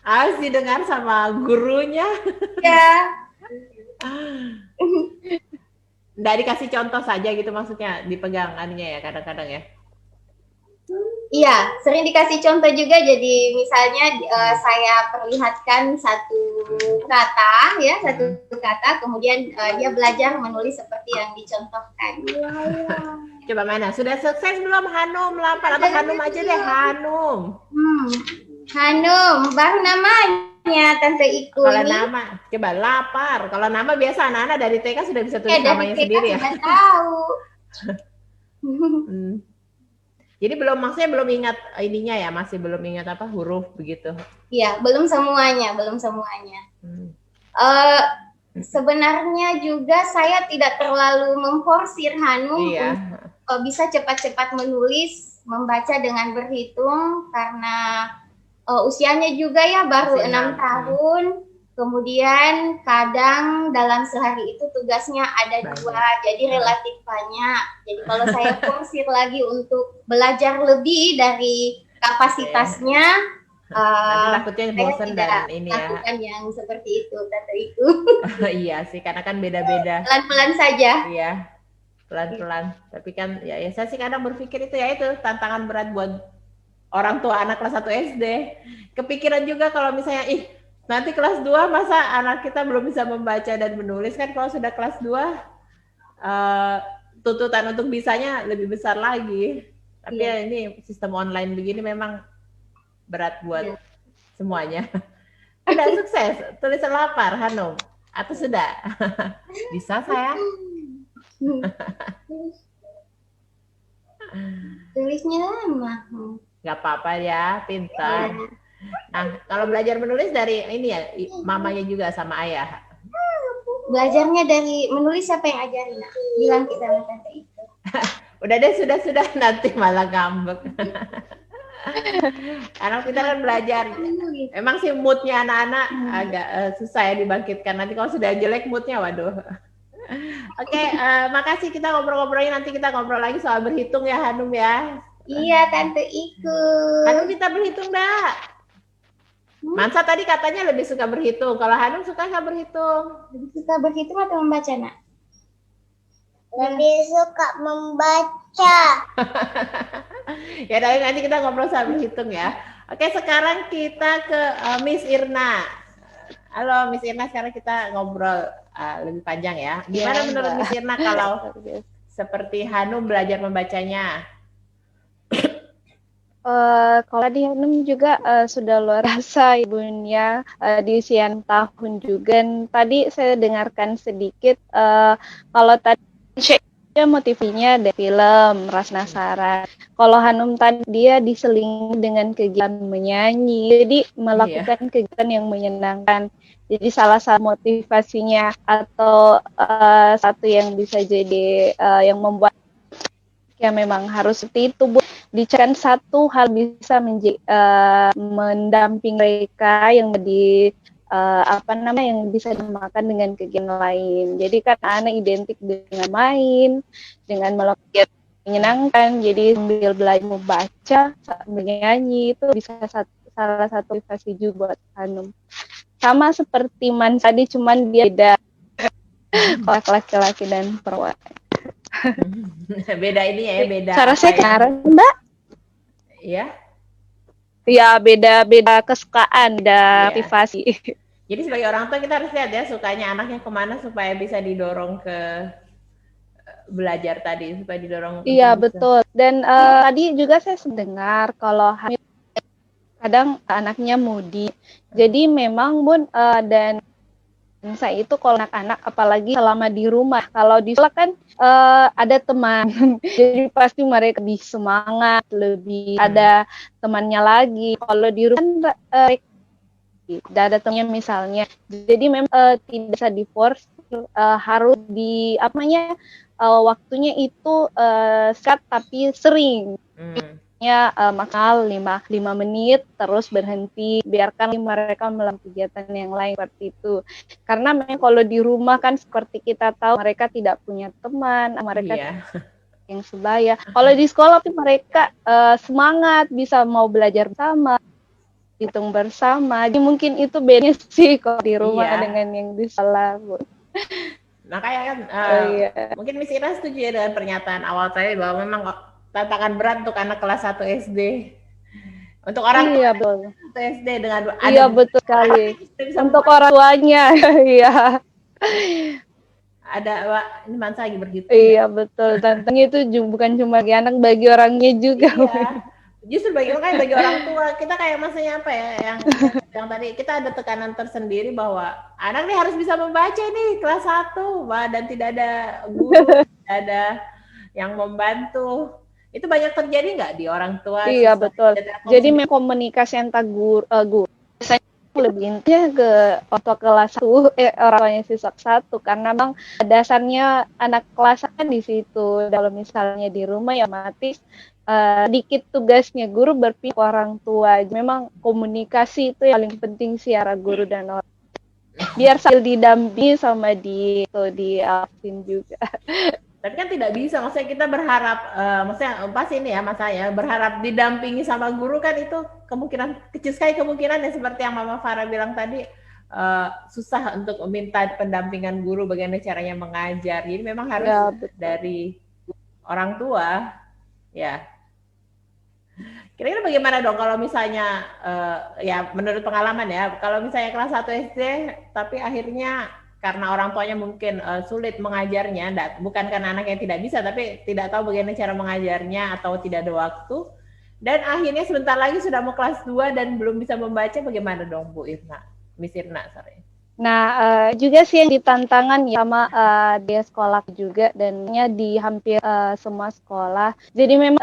Harus didengar sama gurunya. Ya. Nggak dikasih contoh saja gitu maksudnya, dipegangannya ya kadang-kadang ya? Iya, sering dikasih contoh juga. Jadi misalnya saya perlihatkan satu kata, kemudian dia belajar menulis seperti yang dicontohkan. Coba mana? Sudah sukses belum Hanum lapar? Atau Hanum aja deh, Hanum. Hanum, baru namanya Tante Iku. Kalau nama, coba lapar. Kalau nama biasa anak-anak dari TK sudah bisa tulis namanya sendiri ya. Sudah tahu. Jadi maksudnya belum ingat ininya ya, masih belum ingat apa huruf begitu. Iya, belum semuanya. Sebenarnya juga saya tidak terlalu memforsir Hanum untuk bisa cepat-cepat menulis, membaca dengan berhitung karena usianya juga ya baru 6 tahun. Kemudian kadang dalam sehari itu tugasnya ada 2, jadi relatif banyak. Jadi kalau saya forsir lagi untuk belajar lebih dari kapasitasnya, takutnya bosan dan ini ya. Lakukan yang seperti itu, Tante Iku. Iya sih, karena kan beda-beda. Pelan-pelan saja. Iya, pelan-pelan. Tapi kan ya saya sih kadang berpikir itu ya itu tantangan berat buat orang tua anak kelas 1 SD. Kepikiran juga kalau misalnya nanti kelas 2 masa anak kita belum bisa membaca dan menulis kan, kalau sudah kelas 2 tuntutan untuk bisanya lebih besar lagi. Tapi ya ini sistem online begini memang berat buat semuanya. Udah sukses tulisan lapar Hanum atau sudah? Bisa sayang? Tulisnya lama. Gak apa-apa ya, pintar. Nah, kalau belajar menulis dari ini ya, mamanya juga sama ayah? Belajarnya dari menulis, siapa yang ajarin? Bilang kita sama Tante itu. Udah deh, sudah nanti malah ngambek. Anak kita kan belajar. Emang sih moodnya anak-anak agak susah ya dibangkitkan. Nanti kalau sudah jelek moodnya, waduh. Oke, makasih, kita ngobrol-ngobrolnya. Nanti kita ngobrol lagi soal berhitung ya, Hanum ya. Iya, Tante ikut. Hanum kita berhitung dah. Mansa tadi katanya lebih suka berhitung. Kalau Hanum suka nggak berhitung? Lebih suka berhitung atau membaca, Nak? Lebih suka membaca. Ya, nanti kita ngobrol soal berhitung ya. Oke, sekarang kita ke Miss Irna. Halo Miss Irna, sekarang kita ngobrol lebih panjang ya. Gimana menurut Miss Irna kalau seperti Hanum belajar membacanya? Kalau di Hanum juga sudah luar biasa ibunya di usia 6 tahun juga. Dan tadi saya dengarkan sedikit kalau tadi motivasinya dari film Ras Penasaran. Kalau Hanum tadi dia diselingi dengan kegiatan menyanyi, jadi melakukan kegiatan yang menyenangkan. Jadi salah satu motivasinya atau satu yang bisa jadi yang membuat ya memang harus seperti itu, Bu. Dicarikan satu hal bisa mendamping mereka yang yang bisa dimakan dengan kegiatan lain. Jadi kan anak identik dengan main, dengan melakukan menyenangkan. Jadi sambil belajar membaca, menyanyi itu bisa salah satu motivasi juga buat Hanum. Sama seperti Man tadi, cuman dia beda kelas laki-laki dan perempuan. Beda ini ya, beda. Cara saya sekarang, Mbak? Iya. Ya, beda kesukaan, beda motivasi. Jadi sebagai orang tua kita harus lihat ya sukanya anaknya kemana supaya bisa didorong ke belajar tadi, supaya didorong. Iya, betul. Dan tadi juga saya dengar kalau kadang anaknya moody. Jadi memang Bun dan saya itu kalau anak-anak apalagi selama di rumah, kalau di sekolah kan ada teman, jadi pasti mereka lebih semangat, lebih ada temannya lagi. Kalau di rumah tidak ada temannya misalnya, jadi memang tidak bisa di-force, harus waktunya itu singkat tapi sering. Maksimal 5 menit terus berhenti, biarkan mereka melakukan kegiatan yang lain seperti itu. Karena memang kalau di rumah kan seperti kita tahu mereka tidak punya teman, mereka yang sebaya. Kalau di sekolah mereka semangat, bisa mau belajar bersama, hitung bersama. Jadi mungkin itu bedanya sih kalau di rumah dengan yang di sekolah, Bu. Makanya kan mungkin Miss Ira setuju ya dengan pernyataan awal tadi bahwa memang tantangan berat untuk anak kelas 1 SD. Untuk orang tua betul. 1 SD dengan betul sekali. Untuk orang tuanya, iya. Ada ini Mansa lagi berhitung. Iya, betul. Tantangannya itu bukan cuma bagi anak, bagi orangnya juga. Iya. Justru bagi orang tua kita kayak maksudnya apa ya yang tadi kita ada tekanan tersendiri bahwa anak nih harus bisa membaca nih kelas 1, dan tidak ada guru, tidak ada yang membantu. Itu banyak terjadi nggak di orang tua? Iya, betul. Jadi komunikasi antar guru biasanya lebih intinya ke orang kelas 1, orang tuanya siswa 1, karena bang dasarnya anak kelas kan di situ. Kalau misalnya di rumah ya otomatis dikit tugasnya guru berpihak orang tua. Memang komunikasi itu yang paling penting sih antara guru dan orang. biar sambil didampingi sama di Alvin juga. Tapi kan tidak bisa, maksudnya kita berharap, maksudnya pas ini ya Mas saya berharap didampingi sama guru kan itu kemungkinan kecil sekali kemungkinan ya seperti yang Mama Farah bilang tadi, susah untuk meminta pendampingan guru bagaimana caranya mengajar. Jadi memang harus dari orang tua, ya. Kira-kira bagaimana dong kalau misalnya, ya menurut pengalaman ya, kalau misalnya kelas 1 SD tapi akhirnya karena orang tuanya mungkin sulit mengajarnya, bukan karena anaknya tidak bisa, tapi tidak tahu bagaimana cara mengajarnya atau tidak ada waktu, dan akhirnya sebentar lagi sudah mau kelas 2 dan belum bisa membaca, bagaimana dong Bu Irna? Miss Irna, sorry. Nah, juga sih yang ditantangan ya sama di sekolah juga dan di hampir semua sekolah. Jadi memang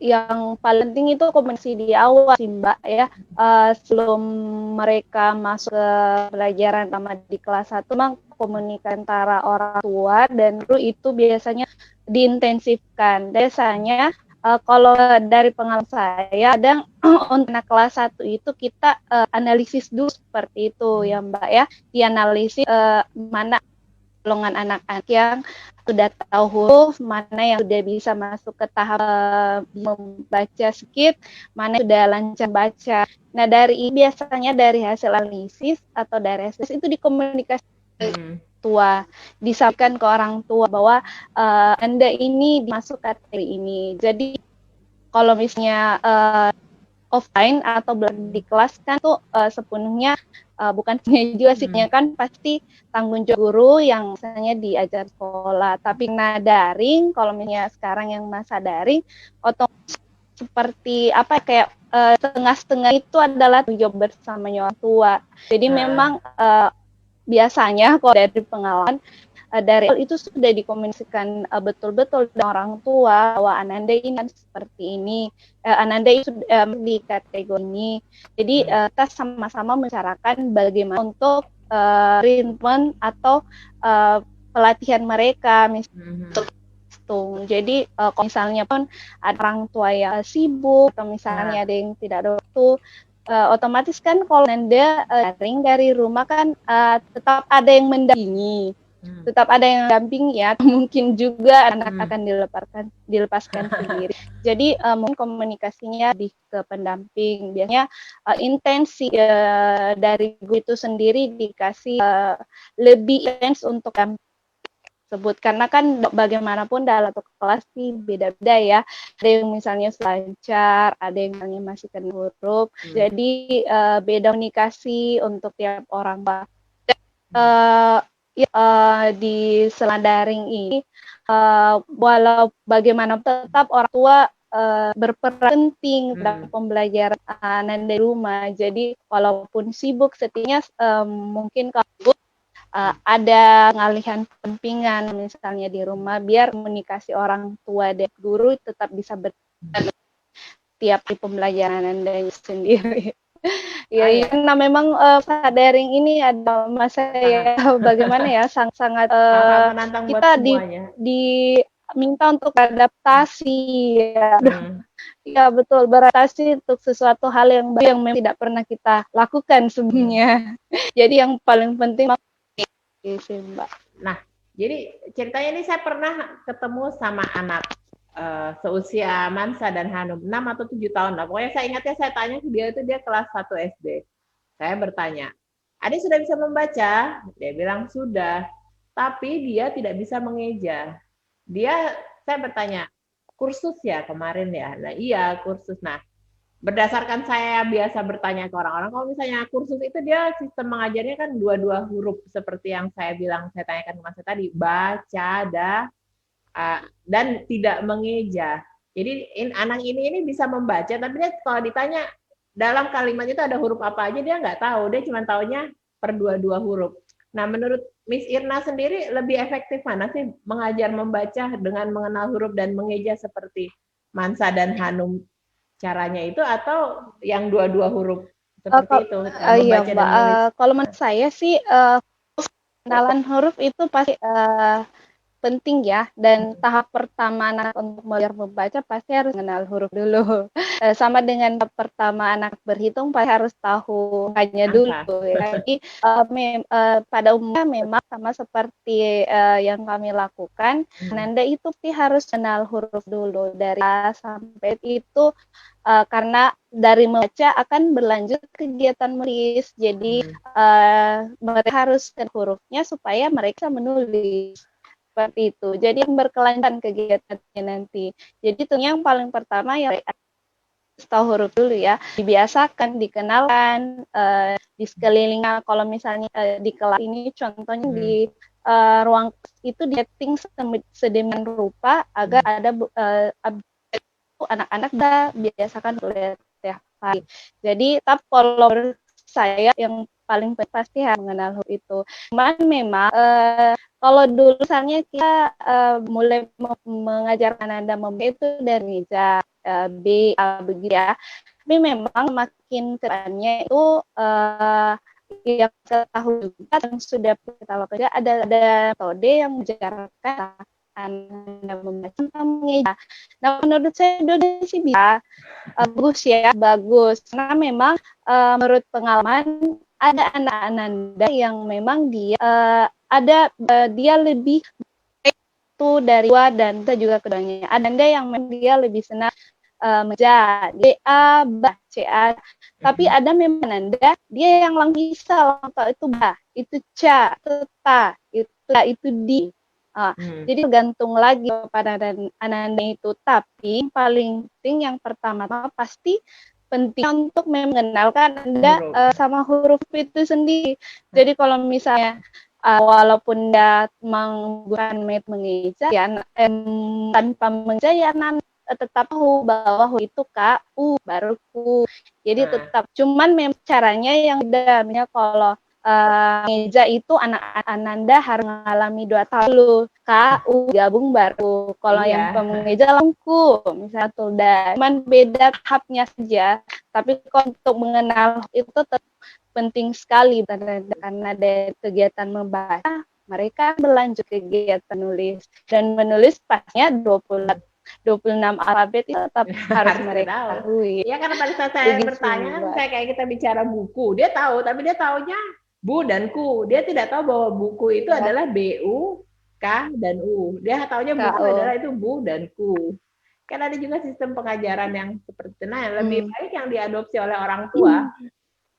yang paling penting itu komunikasi di awal sih Mbak ya. Sebelum mereka masuk ke pelajaran sama di kelas 1, memang komunikasi antara orang tua dan guru itu biasanya diintensifkan. Biasanya kalau dari pengalaman saya, kadang untuk anak kelas 1 itu kita analisis dulu seperti itu ya Mbak ya. Dianalisis mana golongan anak-anak yang sudah tahu huruf, mana yang sudah bisa masuk ke tahap membaca sedikit, mana yang sudah lancar baca. Nah dari ini biasanya dari hasil analisis atau dari hasil itu dikomunikasikan tua, disampaikan ke orang tua bahwa Anda ini dimasuk kategori ini. Jadi kalau misalnya offline atau di kelas kan tuh sepenuhnya bukan juga sih kan pasti tanggung jawab guru yang misalnya diajar sekolah. Tapi nah daring, kalau misalnya sekarang yang masa daring, otomatis seperti apa kayak setengah-setengah itu adalah tanggung jawab bersama orang tua. Jadi memang biasanya kalau dari pengalaman dari itu sudah dikomunikasikan betul-betul dengan orang tua bahwa Ananda ini seperti ini, Ananda itu di kategori ini. Jadi kita sama-sama membicarakan bagaimana untuk treatment atau pelatihan mereka misalnya. Jadi kalau misalnya pun ada orang tua yang sibuk atau misalnya ada yang tidak ada waktu, otomatis kan kalau Anda daring dari rumah kan tetap ada yang mendampingi, tetap ada yang mendampingi ya. Mungkin juga anak akan dilepaskan sendiri. Jadi mungkin komunikasinya lebih ke pendamping. Biasanya intensi dari guru itu sendiri dikasih lebih intens untuk tersebut, karena kan bagaimanapun dalam satu kelas sih beda-beda ya, ada yang misalnya lancar, ada yang misalnya masih kena huruf, jadi beda komunikasi untuk tiap orang. Di selama daring ini walau bagaimana tetap orang tua berperan penting dalam pembelajaran anak di rumah. Jadi walaupun sibuk setidaknya mungkin kalau ada ngalihan pendampingan misalnya di rumah biar komunikasi orang tua dan guru tetap bisa berjalan tiap di pembelajaran Anda sendiri. Nah memang daring ini ada masa ya bagaimana ya sangat kita diminta untuk beradaptasi ya. Ya betul, beradaptasi untuk sesuatu hal yang baru yang memang tidak pernah kita lakukan sebelumnya. Jadi yang paling penting Mbak. Nah, jadi ceritanya ini saya pernah ketemu sama anak seusia Mansa dan Hanum, 6 atau 7 tahun lah. Pokoknya saya ingatnya saya tanya ke dia itu dia kelas 1 SD. Saya bertanya, "Adik sudah bisa membaca?" Dia bilang sudah, tapi dia tidak bisa mengeja. Saya bertanya, "Kursus ya kemarin ya?" Nah, iya, kursus. Nah, berdasarkan saya biasa bertanya ke orang-orang, kalau misalnya kursus itu dia sistem mengajarnya kan dua-dua huruf seperti yang saya tanyakan ke Mas tadi, baca, dan tidak mengeja. Jadi anak ini bisa membaca, tapi dia kalau ditanya dalam kalimat itu ada huruf apa aja dia nggak tahu, dia cuma taunya per dua huruf. Nah, menurut Miss Irna sendiri lebih efektif mana sih mengajar membaca dengan mengenal huruf dan mengeja seperti Mansa dan Hanum caranya itu, atau yang dua huruf seperti itu membaca dan menulis? Kalau menurut saya sih kenalan huruf itu pasti penting ya, dan tahap pertama anak untuk belajar membaca pasti harus mengenal huruf dulu. Sama dengan tahap pertama anak berhitung pasti harus tahu angkanya dulu ya. Jadi pada umumnya memang sama seperti yang kami lakukan, Ananda itu harus kenal huruf dulu dari A sampai itu. Karena dari membaca akan berlanjut kegiatan menulis, jadi mereka harus ke hurufnya supaya mereka menulis seperti itu. Jadi berkelanjutan kegiatannya nanti. Jadi itu yang paling pertama ya tahu huruf dulu ya, dibiasakan, dikenalkan di sekelilingnya. Kalau misalnya di kelas ini contohnya di ruang itu di setting sedemikian rupa agar ada anak-anak dah biasakan oleh tiap hari. Jadi tapi kalau saya yang paling pasti harus mengenal huruf itu. Cuman memang kalau dulu misalnya kita mulai mengajarkan Anda membaca itu dari meja B, A begitu ya. Tapi memang makin kedepannya itu yang kita tahu juga yang sudah kita lakukan ada metode yang mengajarkan Anda membaca mengeja. Nah, menurut saya dulu sih bisa bagus. Karena memang menurut pengalaman ada anak Ananda yang memang dia dia lebih baik itu dari dua dan kita juga keduanya. Ananda yang memang dia lebih senang meja D A B C A. Tapi ada memang Ananda dia yang langsung bisa langsung itu ba, itu ca, itu ta, itu di. Jadi tergantung lagi pada Ananda itu. Tapi paling penting yang pertama pasti penting untuk mengenalkan Anda sama huruf itu sendiri. Jadi kalau misalnya walaupun dia menggunakan metode mengeja ya tanpa mengeja ya tetap tahu bahwa itu K, U, baru Ku. Jadi tetap cuman caranya yang beda. Misalnya kalau mengeja itu anak Ananda harus mengalami 2 tahun dulu. K, U gabung baru. Kalau yang mengeja langsung misalnya tulda. Cuman beda tahapnya saja. Tapi untuk mengenal itu tetap penting sekali karena ada kegiatan membaca, mereka berlanjut kegiatan nulis dan menulis pastinya 26 alfabet itu tetap harus mereka ketahui. Ya karena pada saat saya bertanya, kayak kita bicara buku, dia tahu, tapi dia taunya Bu dan Ku. Dia tidak tahu bahwa buku itu adalah BU, K, dan U. Dia taunya buku adalah itu Bu dan Ku. Kan ada juga sistem pengajaran yang seperti itu. Nah, lebih baik yang diadopsi oleh orang tua.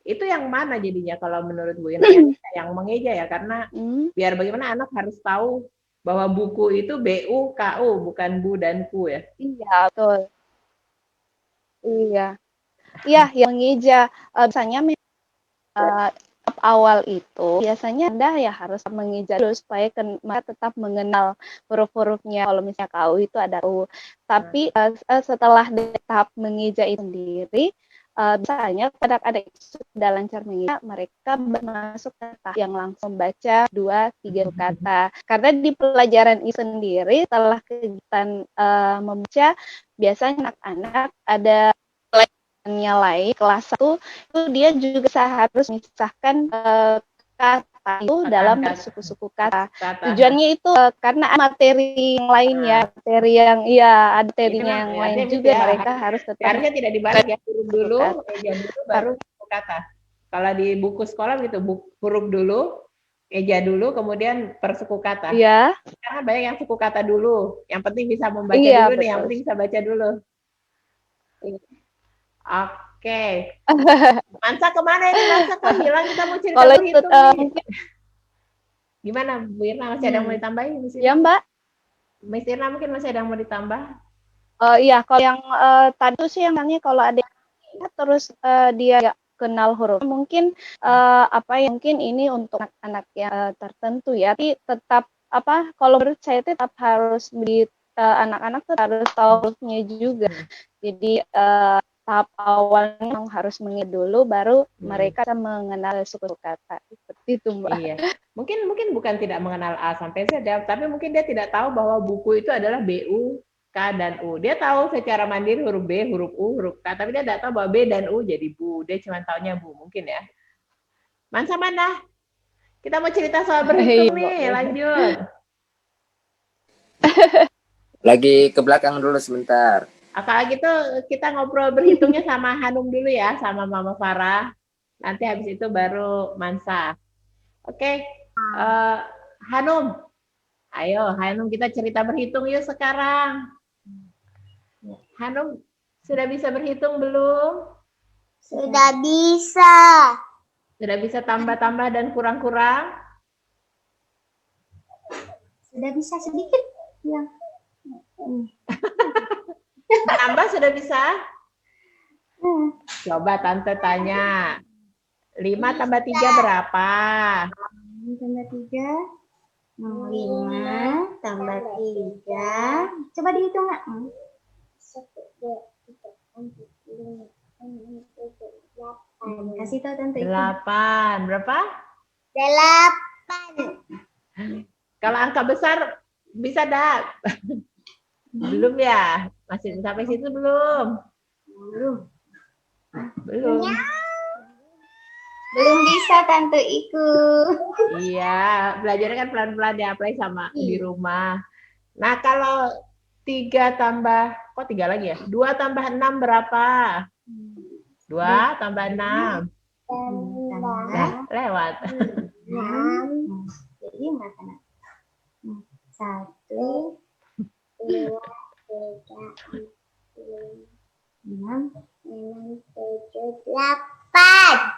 Itu yang mana jadinya kalau menurut Bu Ina? Yang mengeja ya, karena biar bagaimana anak harus tahu bahwa buku itu BU, KU, bukan Bu dan Ku ya. Iya, betul. Iya. Iya, yang mengeja. Biasanya awal itu biasanya Anda ya harus mengeja dulu supaya mereka tetap mengenal huruf-hurufnya. Kalau misalnya KU itu ada U. Tapi setelah tahap mengeja itu sendiri, misalnya pada adik sudah lancar mengeja, mereka masuk ke tahap yang langsung baca 2-3 kata. Karena di pelajaran ini sendiri setelah kegiatan membaca, biasanya anak-anak ada lain kelas 1 itu dia juga harus memisahkan kata itu dalam suku-suku kata. Tujuannya itu karena materi yang lain ya, materi yang ada materinya yang lain juga mereka harus tetap. Harusnya tidak dibalik ya, huruf dulu, meja dulu baru suku kata. Kalau di buku sekolah gitu, huruf dulu, meja dulu, kemudian per suku kata. Iya. Karena banyak yang suku kata dulu. Yang penting bisa membaca dulu nih, yang penting bisa baca dulu. Oke. Mansa kemana ini? Mansa kok hilang? Kita mau cerita berhitung nih. Gimana Bu Irna, masih ada yang mau ditambahin? Ya Mbak. Miss Irna mungkin masih ada yang mau ditambah? Iya, kalau yang tadi sih yang nanya kalau ada terus dia kenal huruf. Mungkin mungkin ini untuk anak-anak yang tertentu ya. Tapi tetap kalau menurut saya tetap harus anak-anak tetap harus tahu hurufnya juga. Jadi tahap awalnya harus mengenal dulu, baru mereka mengenal suku kata. Seperti itu, Mbak. Iya. Mungkin bukan tidak mengenal A sampai Z, tapi mungkin dia tidak tahu bahwa buku itu adalah BU, K, dan U. Dia tahu secara mandiri huruf B, huruf U, huruf K, tapi dia tidak tahu bahwa B dan U jadi Bu. Dia cuma taunya Bu, mungkin ya. Mansa mana? Kita mau cerita soal berhitung nih, lanjut. Lagi ke belakang dulu sebentar. Kalau gitu kita ngobrol berhitungnya sama Hanum dulu ya, sama Mama Farah. Nanti habis itu baru Mansa. Oke, Hanum. Ayo, Hanum kita cerita berhitung yuk sekarang. Hanum, sudah bisa berhitung belum? Sudah bisa. Sudah bisa tambah-tambah dan kurang-kurang? Sudah bisa sedikit. Ya. Tambah sudah bisa? Coba Tante tanya. 5 tambah 3 berapa? 5 tambah 3. 5 tambah 3. Coba dihitung, Nak. 1, 2, 3, 4, 5, 6, 7, 8. Kasih tahu Tante. 8. Berapa? 8. Kalau angka besar bisa dah. Belum ya? Masih sampai situ belum? Belum. Belum bisa Tante ikut. Iya, belajarnya kan pelan-pelan ya, apalagi sama di rumah. Nah, kalau 3 tambah, kok 3 lagi ya? 2 tambah 6 berapa? 2 tambah 6. Lewat. 6. Jadi berapa, Nak? 1, 2, 3, 4, 5, 6, 7, 8.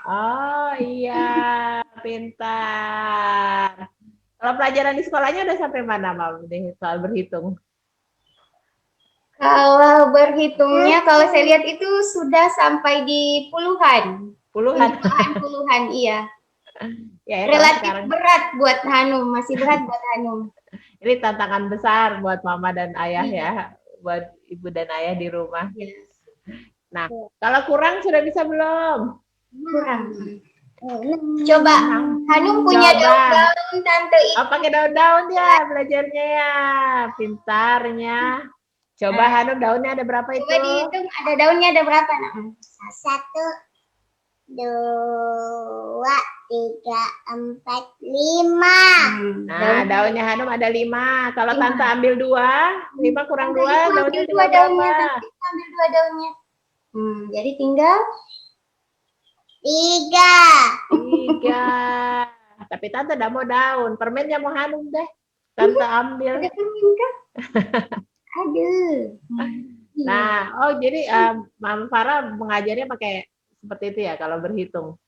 Oh iya, pintar. Kalau pelajaran di sekolahnya udah sampai mana, Mam, nih soal berhitung? Kalau berhitungnya, kalau saya lihat itu sudah sampai di puluhan. Puluhan, iya. Ya, relatif sekarang berat buat Hanum, masih berat buat Hanum. ini tantangan besar buat mama dan ayah ya, buat ibu dan ayah di rumah. Nah, kalau kurang sudah bisa belum? Kurang. Coba Hanum punya daun-daun Tante Ibu. Oh, pakai daun-daun ya belajarnya ya, pintarnya. Coba Hanum, daunnya ada berapa itu? Coba dihitung, ada daunnya ada berapa, Nak? 1, 2, 3, 4, 5. Nah, daunnya Hanum ada 5. Kalau Tante ambil 2, 5 kurang 2, daunnya ambil 2 daunnya. Tante ambil 2 daunnya. Jadi tinggal 3. Tapi Tante tidak mau daun. Permennya mau Hanum deh. Tante ambil. Ada permen kah? Aduh. Nah, jadi Mama Farah mengajarnya pakai seperti itu ya kalau berhitung.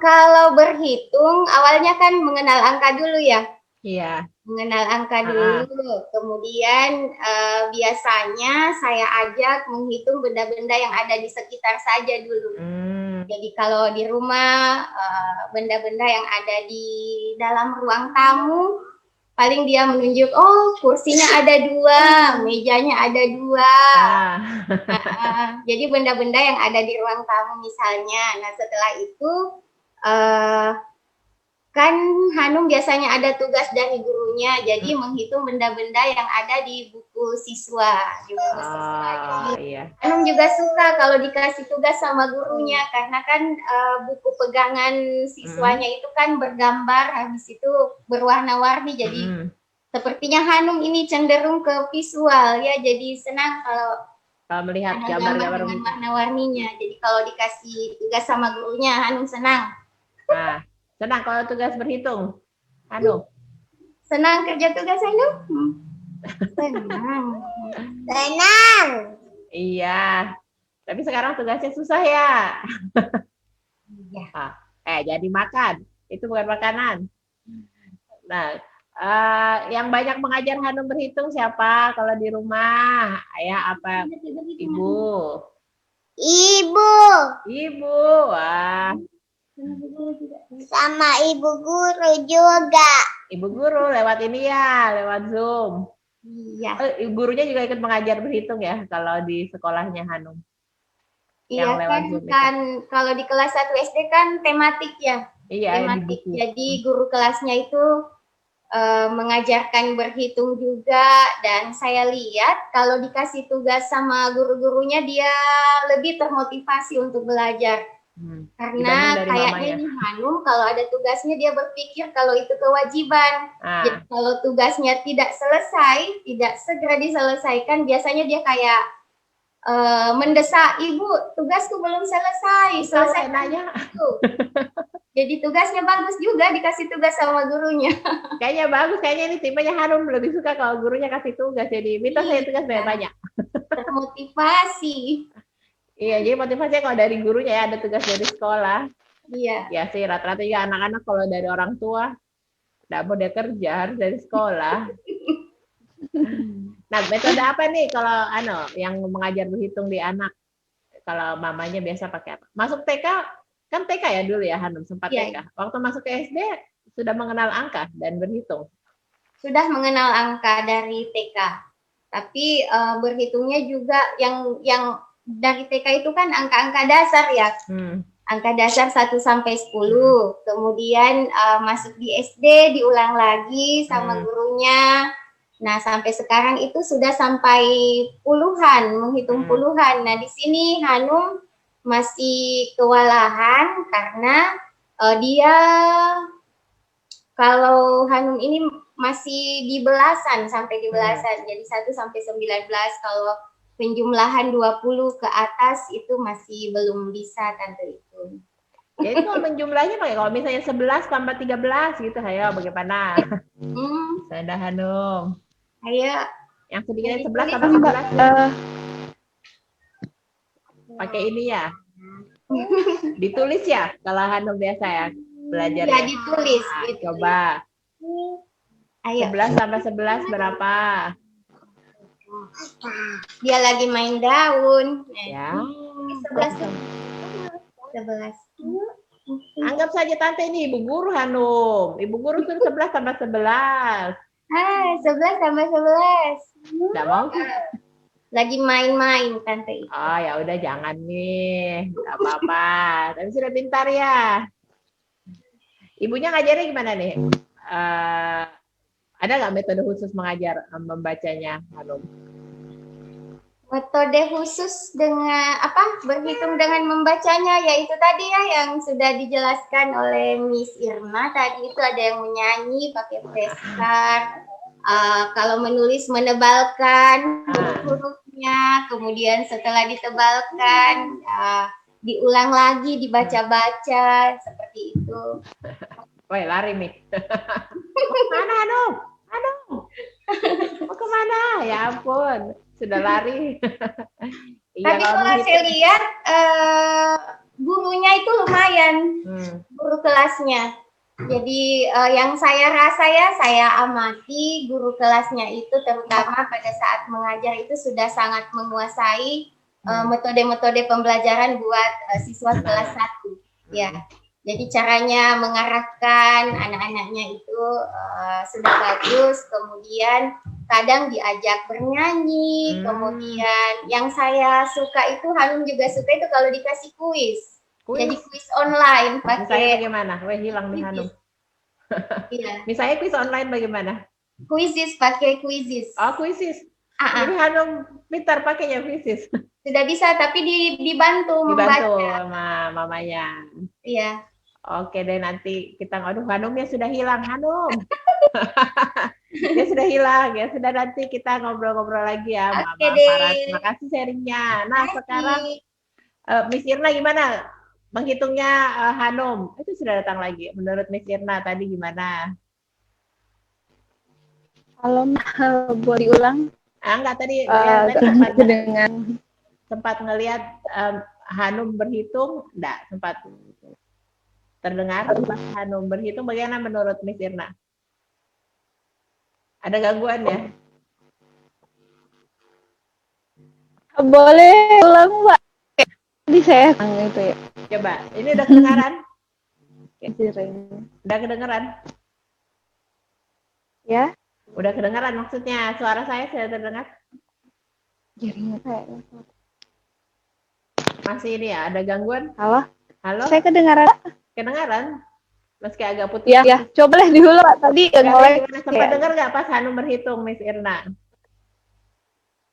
Kalau berhitung awalnya kan mengenal angka dulu ya. Iya. Mengenal angka dulu. Kemudian biasanya saya ajak menghitung benda-benda yang ada di sekitar saja dulu. Jadi kalau di rumah benda-benda yang ada di dalam ruang tamu, paling dia menunjuk, oh kursinya ada 2, mejanya ada 2. Jadi benda-benda yang ada di ruang tamu misalnya. Nah setelah itu kan Hanum biasanya ada tugas dari gurunya, jadi menghitung benda-benda yang ada di buku siswa. Iya. Hanum juga suka kalau dikasih tugas sama gurunya, karena kan buku pegangan siswanya itu kan bergambar, habis itu berwarna-warni, jadi sepertinya Hanum ini cenderung ke visual ya, jadi senang kalau melihat gambar-gambar dengan warna-warninya. Jadi kalau dikasih tugas sama gurunya, Hanum senang. Nah, senang kalau tugas berhitung, Hanum. Senang kerja tugas Hanum? Senang. Iya. Tapi sekarang tugasnya susah ya. Iya. Jadi makan. Itu bukan makanan. Nah, yang banyak mengajar Hanum berhitung siapa kalau di rumah? Ayah apa ibu? Ibu. Wah. Sama ibu guru juga. Ibu guru lewat ini ya, lewat Zoom. Iya. Gurunya juga ikut mengajar berhitung ya kalau di sekolahnya Hanum. Iya kan kalau di kelas 1 SD kan tematik ya. Iya, tematik. Jadi guru kelasnya itu mengajarkan berhitung juga, dan saya lihat kalau dikasih tugas sama guru-gurunya dia lebih termotivasi untuk belajar. Karena kayaknya nih Hanum kalau ada tugasnya dia berpikir kalau itu kewajiban. Jadi kalau tugasnya tidak selesai, tidak segera diselesaikan, biasanya dia kayak mendesak, ibu tugasku belum selesai, selesai nanya. Jadi tugasnya bagus juga dikasih tugas sama gurunya. Kayaknya bagus, kayaknya ini tipenya Hanum lebih suka kalau gurunya kasih tugas, jadi minta saya tugas banyak. Termotivasi. Iya, jadi motivasinya kalau dari gurunya ya ada tugas dari sekolah. Iya. Ya sih, rata-rata juga anak-anak kalau dari orang tua nggak mau dia kerja harus dari sekolah. Nah, metode apa nih kalau yang mengajar berhitung di anak? Kalau mamanya biasa pakai apa? Masuk TK, kan TK ya dulu ya Hanum, sempat TK. Waktu masuk ke SD sudah mengenal angka dan berhitung. Sudah mengenal angka dari TK. Tapi berhitungnya juga yang dari TK itu kan angka-angka dasar ya. Angka dasar 1 sampai 10. Kemudian masuk di SD diulang lagi sama gurunya. Nah, sampai sekarang itu sudah sampai puluhan, menghitung puluhan. Nah, di sini Hanum masih kewalahan karena dia kalau Hanum ini masih di belasan, sampai di belasan. Jadi 1 sampai 19, kalau penjumlahan 20 ke atas itu masih belum bisa Tante itu. Jadi kalau menjumlahnya pakai, kalau misalnya 11 tambah 13 gitu, ayo bagaimana? Saya Hanum. Ayo. Yang sedikitnya 11 tambah 11. Pakai ini ya. Ditulis ya kalau Hanum biasa ya belajar. Ya, ditulis. Coba. Ayo. 11 tambah 11 berapa? Dia lagi main daun. Ya. 11. Anggap saja Tante ini ibu guru Hanum. Ibu guru suruh 11 tambah 11. 11 tambah 11. Enggak mau? Lagi main-main Tante. Oh, ya udah jangan nih. Enggak apa-apa. Tapi sudah pintar ya. Ibunya ngajarnya gimana nih? Ada nggak metode khusus mengajar membacanya, Hanum? Metode khusus dengan berhitung dengan membacanya, yaitu tadi ya yang sudah dijelaskan oleh Miss Irma tadi, itu ada yang menyanyi pakai flashcard, kalau menulis menebalkan huruf-hurufnya, kemudian setelah ditebalkan diulang lagi, dibaca-baca, seperti itu. Woi, lari nih. Mana Hanum? Mau kemana? Ya ampun, sudah lari. Tapi kalau saya lihat gurunya itu lumayan, guru kelasnya. Jadi yang saya rasa ya, saya amati guru kelasnya itu terutama pada saat mengajar itu sudah sangat menguasai metode-metode pembelajaran buat siswa kelas 1. Ya. Jadi caranya mengarahkan anak-anaknya itu sudah bagus, kemudian kadang diajak bernyanyi, kemudian yang saya suka itu, Hanum juga suka itu kalau dikasih kuis. Jadi kuis online pakai. Bagaimana? Weh, hilang nih Hanum. Iya. Misalnya kuis online bagaimana? Quizizz, pakai Quizizz. Oh, Quizizz. Jadi Hanum pintar pakainya Quizizz. Sudah bisa, tapi dibantu membaca sama mamanya. Iya. Oke deh, nanti kita Hanumnya sudah hilang, Hanum. Dia sudah hilang ya. Sudah, nanti kita ngobrol-ngobrol lagi ya, Mama Farah. Terima kasih sharingnya. Nah, sekarang Miss Irna gimana menghitungnya Hanum? Itu sudah datang lagi. Menurut Miss Irna tadi gimana? Kalau boleh diulang? Enggak, tadi sempat ngelihat Hanum berhitung, enggak sempat terdengar pas Hanum berhitung. Bagaimana menurut Miss Irna? Ada gangguan ya? Boleh ulang, Mbak? Tadi saya itu ya. Coba, ini udah kedengaran? Udah kedengaran? Ya. Udah kedengaran maksudnya, suara saya sudah terdengar? Masih ini ya, ada gangguan? Halo? Halo? Saya kedengaran? Kedengaran? Meski agak putus. Ya, coba deh dulu Pak. Tadi sempat dengar nggak pas Hanum berhitung, Miss Irna?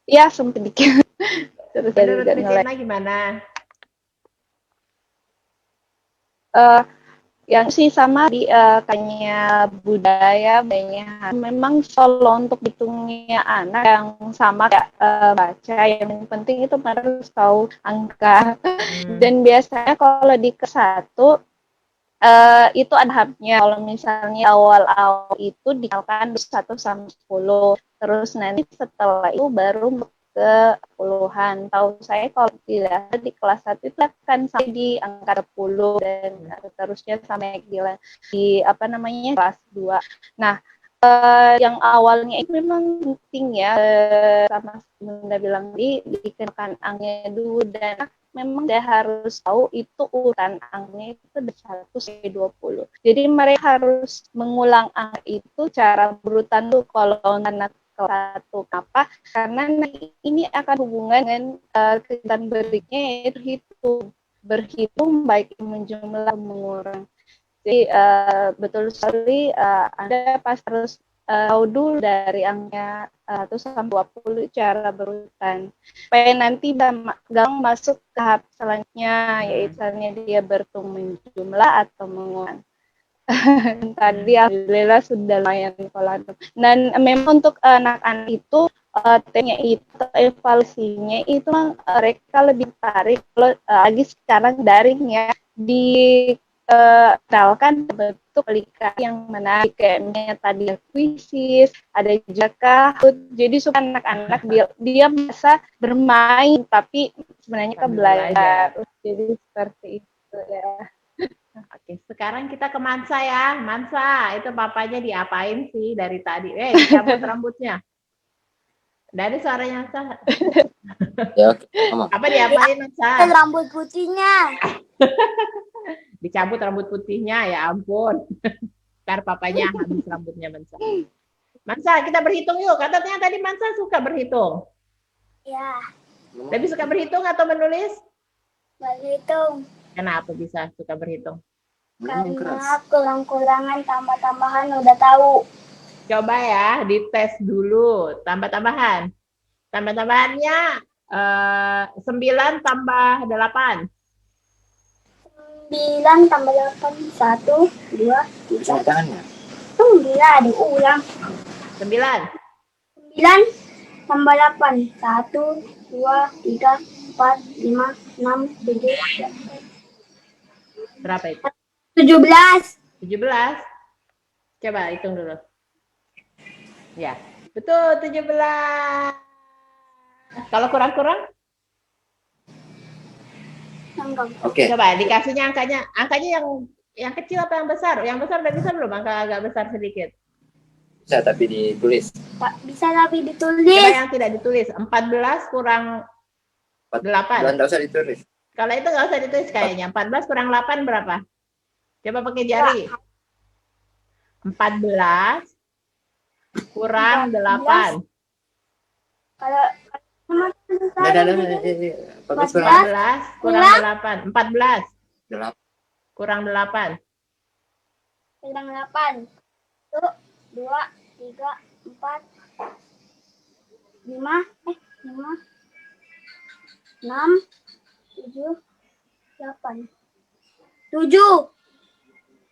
Iya, sempat dikit. Menurut Miss Irna gimana? yang sih sama di kayaknya budaya memang solo untuk hitungnya anak yang sama kayak baca, yang penting itu harus tahu angka. Dan biasanya kalau di kelas 1 itu ada tahapnya. Kalau misalnya awal-awal itu dikenalkan 1 sampai 10, terus nanti setelah itu baru ke puluhan. Tahu saya kalau tidak di kelas 1 itu akan sampai di angka 10 dan seterusnya sampai di kelas 2. Nah, yang awalnya itu memang penting ya, sama Bunda bilang dikenalkan angkanya dulu, dan memang dia harus tahu itu urutan angkanya itu dari 1 sampai 20. Jadi mereka harus mengulang angka itu cara berurutan tuh kalau anak kelas 1. Kenapa? Karena ini akan hubungan dengan kegiatan berikutnya, yaitu berhitung baik menjumlah mengurang. Jadi betul sekali Anda pas harus tahu dulu dari angka 1 sampai 20 cara berurutan. Supaya nanti gampang masuk ke tahap selanjutnya, yaitu dia berhitung menjumlah atau mengurang. Tadi alhamdulillah sudah lumayan kalau. Dan memang untuk anak-anak itu evaluasinya itu mereka lebih tertarik kalau lagi sekarang daring ya, kenalkan bentuk aplikasi yang menarik, kayak tadi kuisis, ada juga Kahoot. Jadi supaya anak-anak dia bisa bermain tapi sebenarnya belajar. Jadi seperti itu ya. Oke, sekarang kita ke Mansa ya. Mansa, itu papanya diapain sih dari tadi? Dicabut rambutnya. Dari suaranya Mansa. Ya, oke. Apa diapain Mansa? Rambut putihnya. Dicabut rambut putihnya, ya ampun. Ntar papanya habis rambutnya Mansa. Mansa, kita berhitung yuk. Katanya tadi Mansa suka berhitung. Ya. Lebih suka berhitung atau menulis? Berhitung. Kenapa bisa suka berhitung? Karena kurang-kurangan tambah-tambahan udah tahu. Coba ya, dites dulu tambah-tambahan. Tambah-tambahannya 9 tambah 8. 9 tambah 8, 1, 2, 3. 9 diulang. 9 tambah 8, 1, 2, 3, 4, 5, 6, 7. Berapa itu? 17. 17. Coba hitung dulu. Ya, betul 17. Kalau kurang-kurang? Oke. Coba dikasihnya angkanya yang kecil apa yang besar? Yang besar udah bisa belum? Angka agak besar sedikit. Bisa tapi ditulis. Bisa tapi ditulis. Coba yang tidak ditulis. 14 kurang 8. Enggak usah ditulis. Kalau itu nggak usah ditulis kayaknya. 14 kurang 8 berapa? Coba pakai jari. 14 kurang 8. Kalau 14 kurang 8. 14 kurang 8. Kurang 8. 1, 2, 3, 4, 5, 6, 7, 8. 7.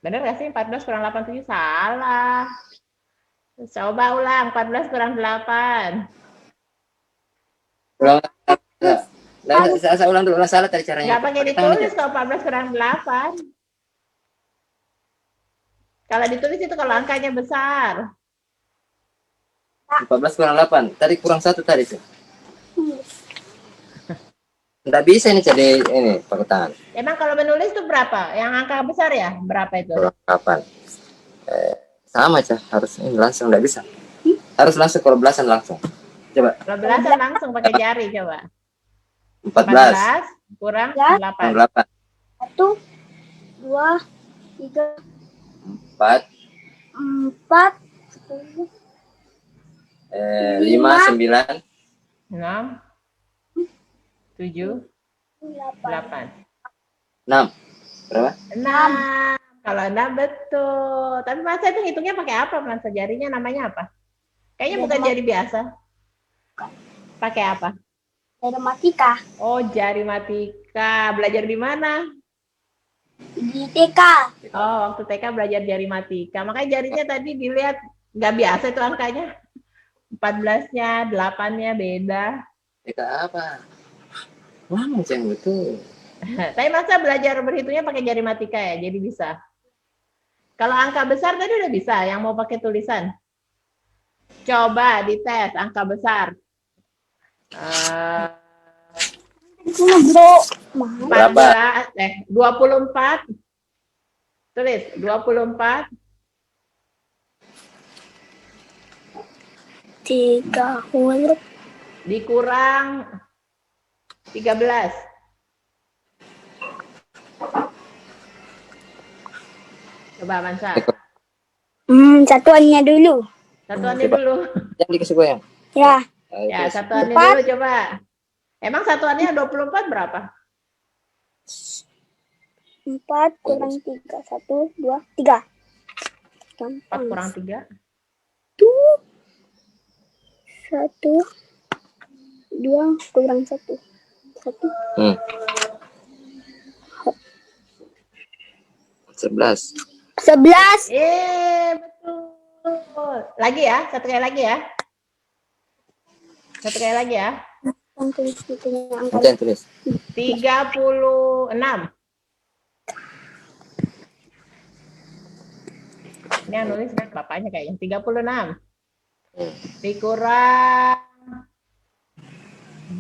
Bener nggak sih 14 kurang 8, 7? Salah. Coba ulang 14 kurang 8. Ulang. Saya ulang dulu, salah tadi caranya. Nggak pakai ditulis kalau 14 kurang 8. Kalau ditulis itu kalau angkanya besar. 14 kurang 8. Tadi kurang 1 tadi sih. Nggak bisa ini jadi ini pakai tangan. Emang kalau menulis itu berapa? Yang angka besar ya? Berapa itu? Kurang 8. Sama aja, harus ini langsung nggak bisa. Harus langsung kalau belasan langsung. Coba. Kalau belasan langsung pakai jari coba. 14 kurang 8. 8. 1, 2, 3, 4, 4, 5, 9, 6, 7, 8. 6. Berapa? 6. Kalau 6 betul. Tapi masa itu hitungnya pakai apa? Masa jarinya namanya apa? Kayaknya bukan jari biasa. Pakai apa? Jari matika. Oh, jari matika. Belajar di mana? Di TK. Oh, waktu TK belajar jari matika. Makanya jarinya tadi dilihat nggak biasa itu angkanya. 14-nya, 8-nya beda. TK apa? Wah, yang betul. Tapi masa belajar berhitungnya pakai jari matika ya, jadi bisa. Kalau angka besar tadi udah bisa, yang mau pakai tulisan. Coba dites angka besar. 24. Tulis 24. 3 huruf dikurang 13. Coba Mansa. Satuannya dulu. Satuannya dulu. Yang dikasih goyang. Ya. Ya, satuannya dulu coba. Emang satuannya 24 berapa? 4 kurang 3. 1, 2, 3. 4 kurang 3. 1, 2 kurang 1. 1. 11. 11. Betul. Lagi ya, satu kali lagi ya. Satu kali lagi ya. Tulis. 36. Ini yang nulis bapaknya kayaknya. 36. Dikurang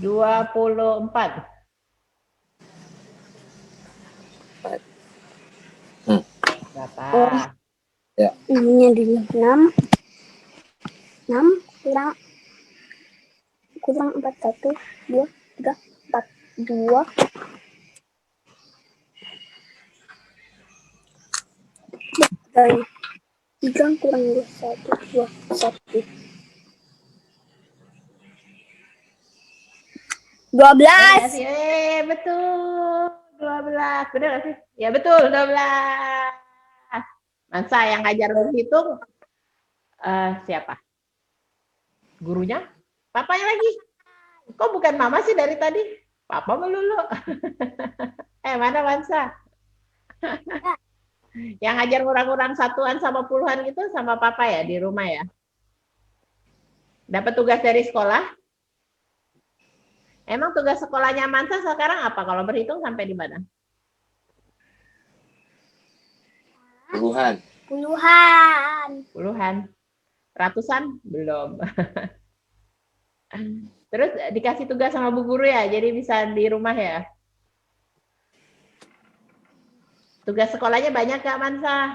24. Berapa? Ya. Namanya dulu 6. 6 kurang 4. 1, 2, 3, 4. 2. 3 kurang 2. 1, 2, 1. 12. Betul. 12. Benar nggak sih? Ya betul, 12. Mansa yang ngajar berhitung siapa? Gurunya? Papanya lagi? Kok bukan mama sih dari tadi? Papa melulu. Mana Mansa? Yang ngajar ngurang-ngurang satuan sama puluhan gitu sama papa ya di rumah ya? Dapat tugas dari sekolah? Emang tugas sekolahnya Mansa sekarang apa? Kalau berhitung sampai di mana? Puluhan. Ratusan? Belum. Terus dikasih tugas sama bu guru ya, jadi bisa di rumah ya? Tugas sekolahnya banyak gak Mansa?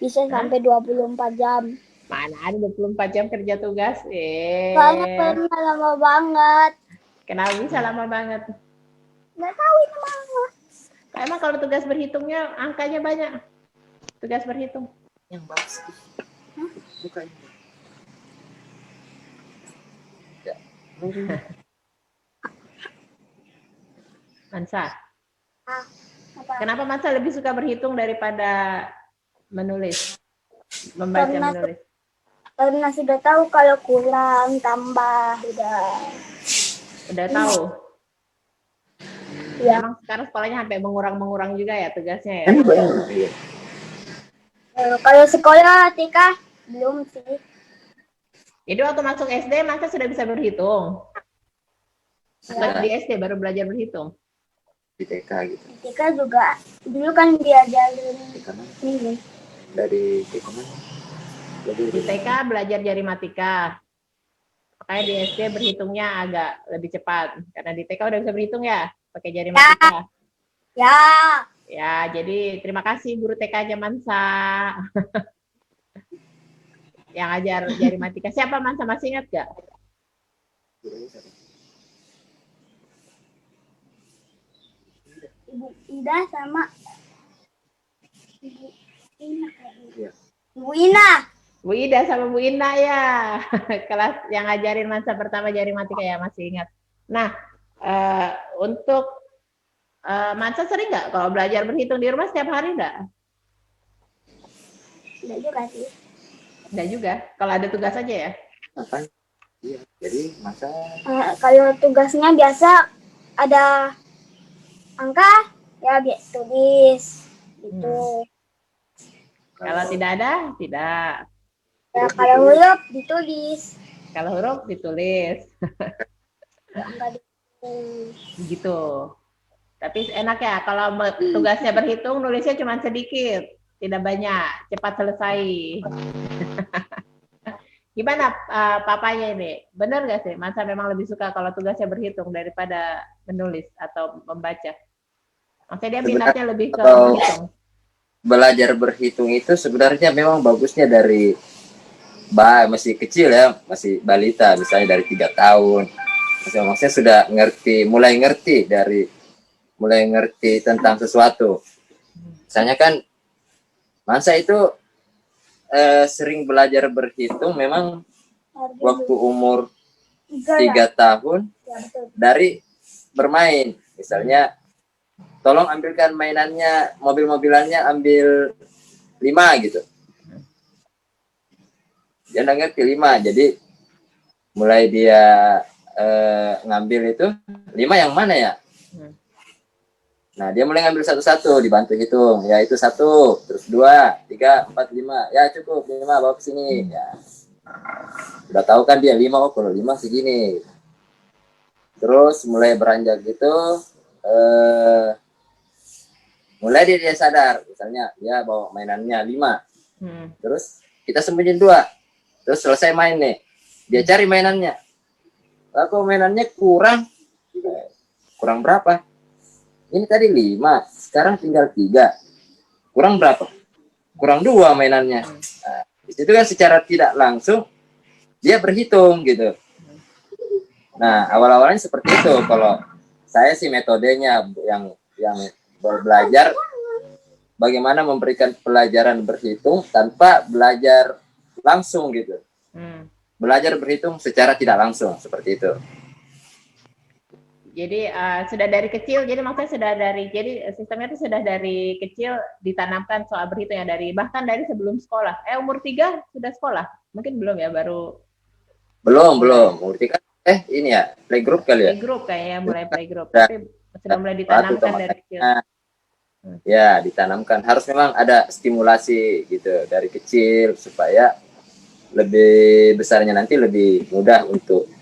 Bisa sampai 24 jam. Mana ada 24 jam kerja tugas? Soalnya lama banget. Kenapa bisa lama banget? Nggak tahu ini mama. Emang kalau tugas berhitungnya angkanya banyak? Tugas berhitung. Yang bagus. Bukan. Ya. Mansa. Kenapa Mansa lebih suka berhitung daripada menulis? Membaca menulis. Karena sudah tahu kalau kurang, tambah, udah tahu. Ya. Emang sekarang sekolahnya sampai mengurang juga ya tugasnya ya? Kalau sekolah TK belum sih. Jadi waktu masuk SD Mansa sudah bisa berhitung? Atau di SD baru belajar berhitung? Di TK gitu. Di TK juga. Dulu kan diajarin ini. Dari TK mana? Di TK belajar jari matika. Makanya di SD berhitungnya agak lebih cepat. Karena di TK udah bisa berhitung ya, pakai jari matika. Ya. Ya, jadi terima kasih guru TK-nya Mansa. Yang ajar jari matika. Siapa Mansa, masih ingat gak? Ibu Ida sama Ibu Ina kayaknya. Ibu Ina. Bu Ida sama Bu Ina ya. Kelas yang ngajarin Mansa pertama jari matika ya, masih ingat. Nah, untuk Mansa sering nggak kalau belajar berhitung di rumah setiap hari nggak? Enggak juga sih. Enggak juga. Kalau ada tugas aja ya? Apa? Iya. Jadi Mansa. Kalau tugasnya biasa ada angka, Ya, biasa tulis. Itu. Kalau tidak ada, tidak. Ya, kalau huruf ditulis. Kalau huruf ditulis. Enggak ditulis. Begitu. Tapi enak ya, kalau tugasnya berhitung, nulisnya cuma sedikit. Tidak banyak, cepat selesai. Gimana papanya ini? Benar nggak sih? Masa memang lebih suka kalau tugasnya berhitung daripada menulis atau membaca? Maksudnya dia minatnya lebih ke berhitung. Belajar berhitung itu sebenarnya memang bagusnya dari masih kecil ya, masih balita, misalnya dari 3 tahun. Maksudnya sudah mulai ngerti tentang sesuatu. Misalnya kan Mansa itu sering belajar berhitung memang waktu umur 3 tahun dari bermain. Misalnya, tolong ambilkan mainannya, mobil-mobilannya ambil 5 gitu. Dia udah ngerti 5, jadi mulai dia ngambil itu 5 yang mana ya? Nah, dia mulai ngambil satu-satu, dibantu hitung. Ya, itu 1, terus 2, 3, 4, 5. Ya, cukup, 5, bawa ke sini. Ya. Udah tahu kan dia 5, oh kalau 5 segini. Terus mulai beranjak gitu, mulai dia sadar. Misalnya, dia bawa mainannya 5. Terus kita sembunyiin 2. Terus selesai main nih. Dia cari mainannya. Kok mainannya kurang berapa? Ini tadi 5, sekarang tinggal 3. Kurang berapa? Kurang 2 mainannya. Nah, itu kan secara tidak langsung dia berhitung gitu. Nah, awal-awalnya seperti itu. Kalau saya sih metodenya yang belajar bagaimana memberikan pelajaran berhitung tanpa belajar langsung gitu. Belajar berhitung secara tidak langsung seperti itu. Jadi sudah dari kecil, jadi maksudnya jadi sistemnya itu sudah dari kecil ditanamkan soal berhitung ya, bahkan dari sebelum sekolah. Umur 3 sudah sekolah? Mungkin belum ya, baru? Belum. Umur 3 ini ya, playgroup kali ya? Playgroup kayaknya, mulai playgroup. Tapi sudah mulai ditanamkan dari kecil. Ya, ditanamkan. Harus memang ada stimulasi gitu dari kecil supaya lebih besarnya nanti lebih mudah untuk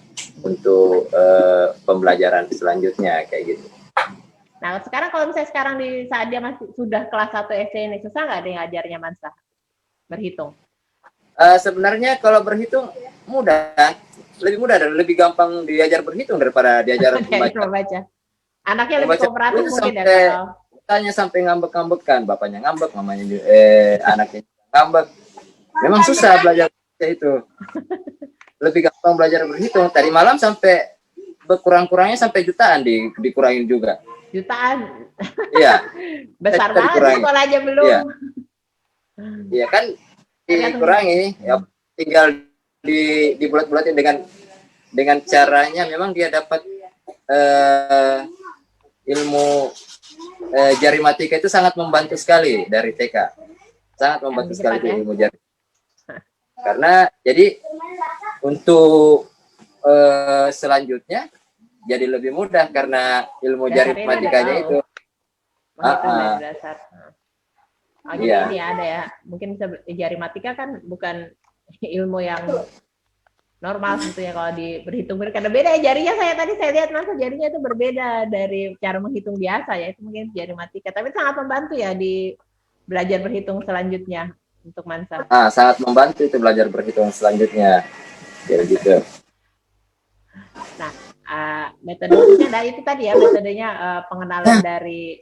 pembelajaran selanjutnya kayak gitu. Nah, sekarang kalau misalnya di saat dia masih sudah kelas 1 SD ini, susah nggak dia ngajarnya Mansa berhitung? Sebenarnya kalau berhitung lebih mudah dan lebih gampang diajar berhitung daripada diajar membaca. Anaknya lebih kooperatif mungkin ya kalau tanya sampai ngambek-ngambekan, bapaknya ngambek, mamanya anaknya ngambek. Memang susah belajar itu. Lebih gampang belajar berhitung. Tadi malam sampai berkurang-kurangnya sampai jutaan dikurangin juga. Jutaan? Iya. Besar banget sekolah aja belum. Iya kan dikurangi. Ya, tinggal dibulat-bulatin dengan caranya memang dia dapat ilmu jari matika itu sangat membantu sekali dari TK. Sangat membantu sekali ilmu jari. Karena jadi untuk selanjutnya jadi lebih mudah karena ilmu jari matematikanya itu. Jadi ini ada ya, mungkin bisa jari matematika kan bukan ilmu yang normal sebetulnya kalau berhitung, karena beda ya jarinya. Saya lihat Mansa jarinya itu berbeda dari cara menghitung biasa ya, itu mungkin jari matematika, tapi sangat membantu ya di belajar berhitung selanjutnya untuk Mansa. Sangat membantu itu belajar berhitung selanjutnya. Kayak gitu. Nah, metodenya itu tadi ya, metodenya pengenalan dari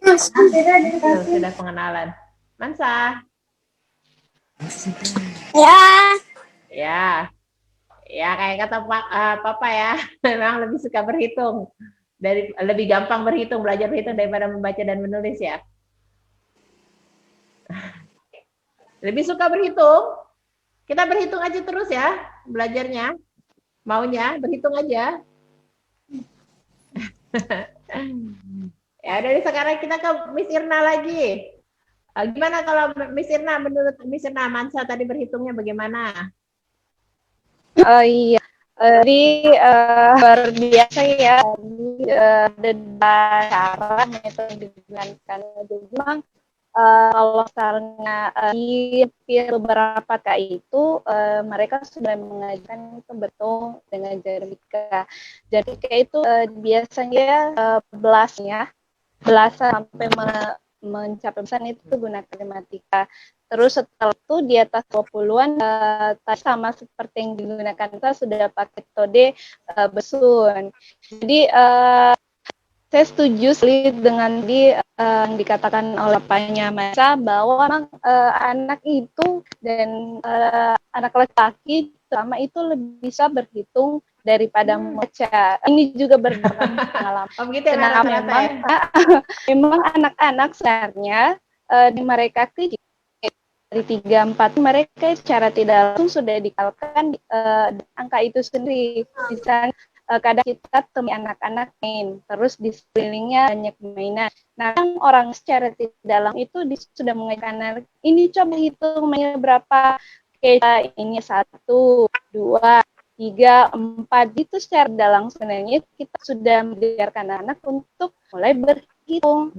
sudah pengenalan. Mansa. Ya, kayak kata Papa ya, memang lebih suka berhitung, lebih gampang belajar berhitung daripada membaca dan menulis ya. Lebih suka berhitung. Kita berhitung aja terus ya, belajarnya. Maunya berhitung aja. Ya, dari sekarang kita ke Miss Irna lagi. Gimana kalau Miss Irna, menurut Miss Irna, Mansa tadi berhitungnya bagaimana? Oh iya, luar biasa ya. Ada cara metode digunakan. Jadi memang kalau misalnya di beberapa KI itu mereka sudah mengajarkan itu betul dengan Jermika. Jadi kayak itu biasanya belasan sampai mencapai belasan itu gunakan matematika. Terus setelah itu di atas 20-an sama seperti yang digunakan kita sudah pakai metode Besun. Jadi saya setuju sekali dengan yang dikatakan oleh Papanya Masa bahwa memang anak itu dan anak laki-laki terutama itu lebih bisa berhitung daripada membaca. Ini juga berdasarkan pengalaman. Memang anak-anak sebenarnya di mereka dari 3-4 mereka secara tidak langsung sudah dikalkan angka itu sendiri. Misalnya kadang kita temui anak-anak main, terus di sekelilingnya banyak mainan. Nah, orang secara tidak langsung itu sudah mengajarkan ini coba hitung mainnya berapa, kayak ini 1, 2, 3, 4 itu secara tidak langsung sebenarnya kita sudah mengajarkan anak untuk mulai berhitung.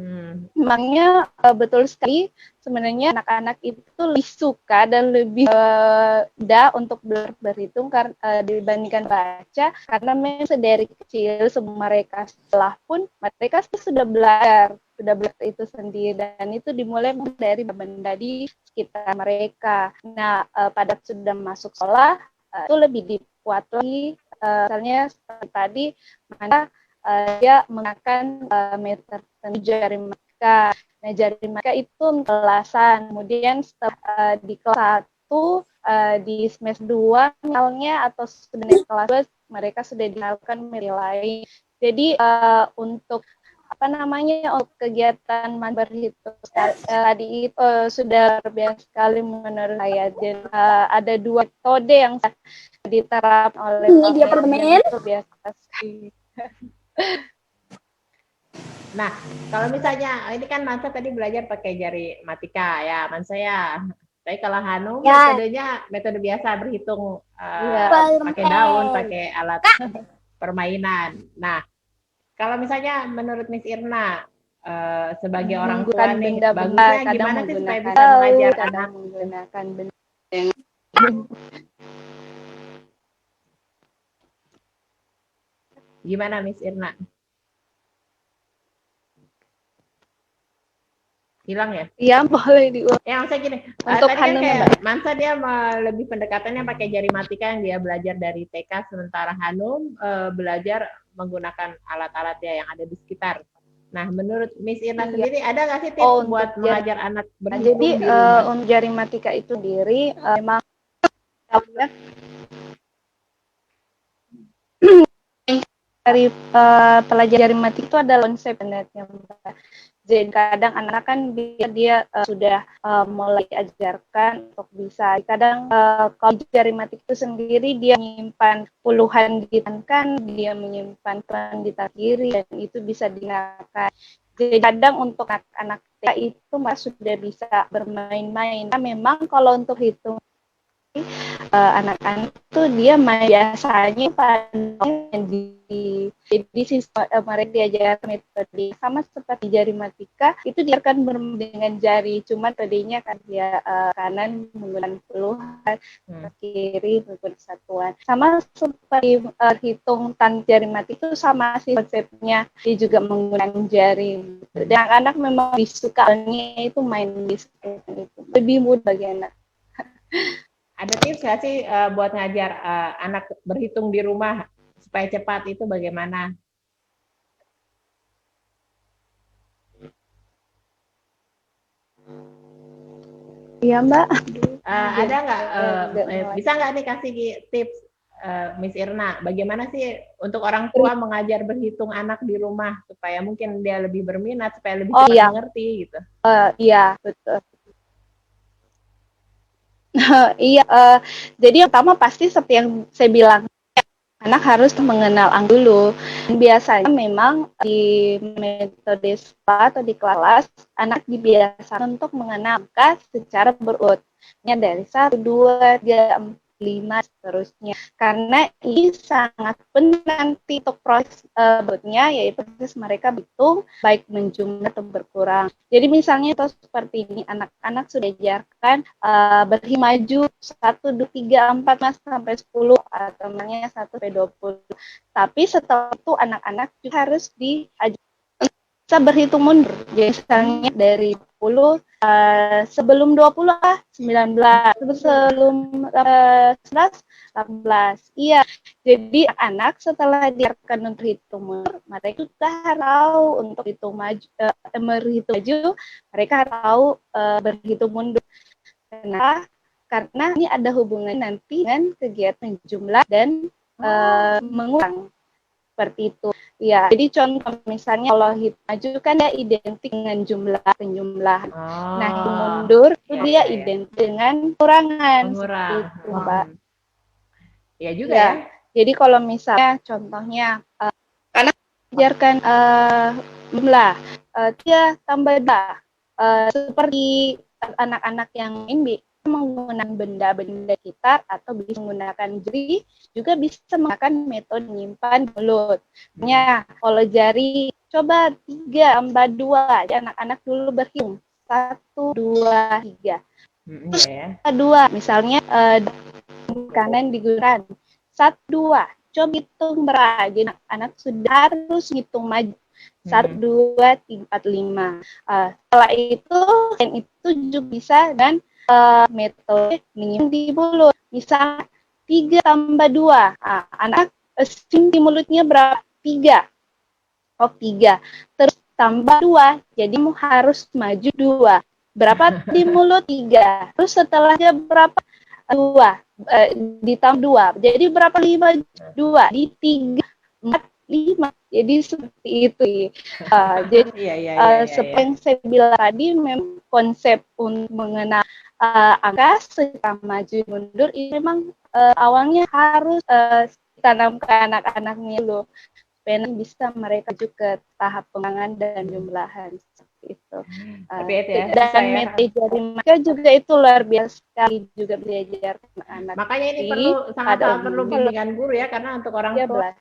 Memangnya betul sekali sebenarnya anak-anak itu lebih suka dan lebih mudah untuk berhitung dibandingkan baca, karena memang dari kecil sebelum mereka sekolah pun mereka sudah belajar itu sendiri, dan itu dimulai dari benda di sekitar mereka. Nah, pada sudah masuk sekolah itu lebih dikuat lagi, misalnya seperti tadi mana dia menggunakan meter jari matematika. Nah, jari matematika itu kelasan. Kemudian setelah di kelas 1, di semester 2 misalnya, atau sebenarnya kelas 2 mereka sudah dilakukan nilai. Jadi untuk untuk kegiatan berhitung tadi itu sudah biasa sekali menurut saya. Dan ada 2 metode yang diterapkan oleh media permen itu biasa sekali. Nah, kalau misalnya ini kan Mansa tadi belajar pakai jari matika ya, Mansa ya. Tapi kalau Hanum metodenya metode biasa berhitung pakai daun, pakai alat permainan. Nah, kalau misalnya menurut Miss Irna sebagai orang tua nih, bagusnya gimana sih supaya bisa mengajar anak menggunakan benda gimana Miss Irna? Hilang ya? Iya, boleh diulang. Ya, maksudnya gini, untuk tadi kan kayak Mansa dia lebih pendekatannya pakai jari matika yang dia belajar dari TK, sementara Hanum belajar menggunakan alat-alat dia yang ada di sekitar. Nah, menurut Miss Irna sendiri ada nggak sih tips buat mengajar anak berhitung di rumah? Jadi jari matika itu sendiri memang dari pelajaran matematika itu adalah konsep sebenarnya. Jadi kadang anak kan dia sudah mulai ajarkan untuk bisa. Kadang kalau jari matik itu sendiri dia menyimpan puluhan kan dia menyimpan kuantitas diri, dan itu bisa digunakan. Jadi kadang untuk anak-anak itu sudah bisa bermain-main. Nah, memang kalau untuk hitung anak-anak itu dia biasanya jadi sistem mereka diajar metode sama seperti jari matika itu diajarkan dengan jari, cuma tadinya kan dia kanan menggunakan puluhan, kiri menggunakan satuan, sama seperti hitung tanpa jari matika itu sama sih konsepnya, dia juga menggunakan jari. Dan anak memang disukanya itu main di seperti itu, lebih mudah bagi anak. Ada tips nggak sih buat ngajar anak berhitung di rumah supaya cepat itu bagaimana? Iya, Mbak. Ada nggak, bisa nggak nih kasih tips Miss Irna, bagaimana sih untuk orang tua mengajar berhitung anak di rumah supaya mungkin dia lebih berminat, supaya lebih cepat mengerti gitu? Iya, betul. Iya, jadi yang pertama pasti seperti yang saya bilang, anak harus mengenal angka dulu. Biasanya memang di metode sekolah atau di kelas, anak dibiasakan untuk mengenal angka secara berurut. Dari 1, 2, 3, 5 seterusnya. Karena ini sangat penting nanti untuk proses berikutnya, yaitu proses mereka hitung baik menjumlah atau berkurang. Jadi misalnya atau seperti ini, anak-anak sudah diajarkan berhitung maju 1, 2, 3, 4, 5 sampai 10 atau namanya 1 sampai 20. Tapi setelah itu anak-anak juga harus diajarkan bisa berhitung mundur. Jadi misalnya dari 10 sebelum 20 19, sebelum 11 18. Iya. Jadi anak setelah diajarkan untuk hitung mundur, mereka juga harus tahu untuk hitung maju, berhitung maju, mereka harus tahu berhitung mundur. Kenapa? Karena ini ada hubungan nanti dengan kegiatan jumlah dan mengulang. Seperti itu. Ya, jadi contoh misalnya kalau hitung maju kan dia identik dengan jumlah penjumlahan. Nah, hitung mundur itu dia identik dengan pengurangan. Seperti itu, Mbak. Ya juga ya. Jadi kalau misalnya contohnya anak ajarkan jumlah 3 tambah 2 seperti anak-anak yang ini menggunakan benda-benda sekitar atau bisa menggunakan jari, juga bisa menggunakan metode menyimpan mulut. Ya, kalau jari coba 3 tambah 2, jadi anak-anak dulu berhitung 1, 2, 3. Terus 2, misalnya kanan digunakan 1, 2, coba hitung berapa. Jadi anak-anak sudah harus hitung maju 1, 2, 3, 4, 5. Setelah itu juga bisa dan metode menyimpan di mulut. Misal 3 tambah 2. Anak simpan di mulutnya berapa? 3. Oh, 3. Terus tambah 2. Jadi harus maju 2. Berapa di mulut? 3. Terus setelahnya berapa? 2. Ditambah 2. Jadi berapa? 5? 2. Di 3, 4, 5. Jadi seperti itu. Jadi seperti yang saya bilang tadi, memang konsep untuk mengenal angka secara maju mundur ini memang awalnya harus ditanam ke anak-anaknya dulu supaya bisa mereka juga tahap pengembangan dan jumlahan seperti itu. Dan metode jari mereka juga itu luar biasa sekali juga belajar anak. Makanya ini sangat perlu bimbingan guru ya, karena untuk orang tua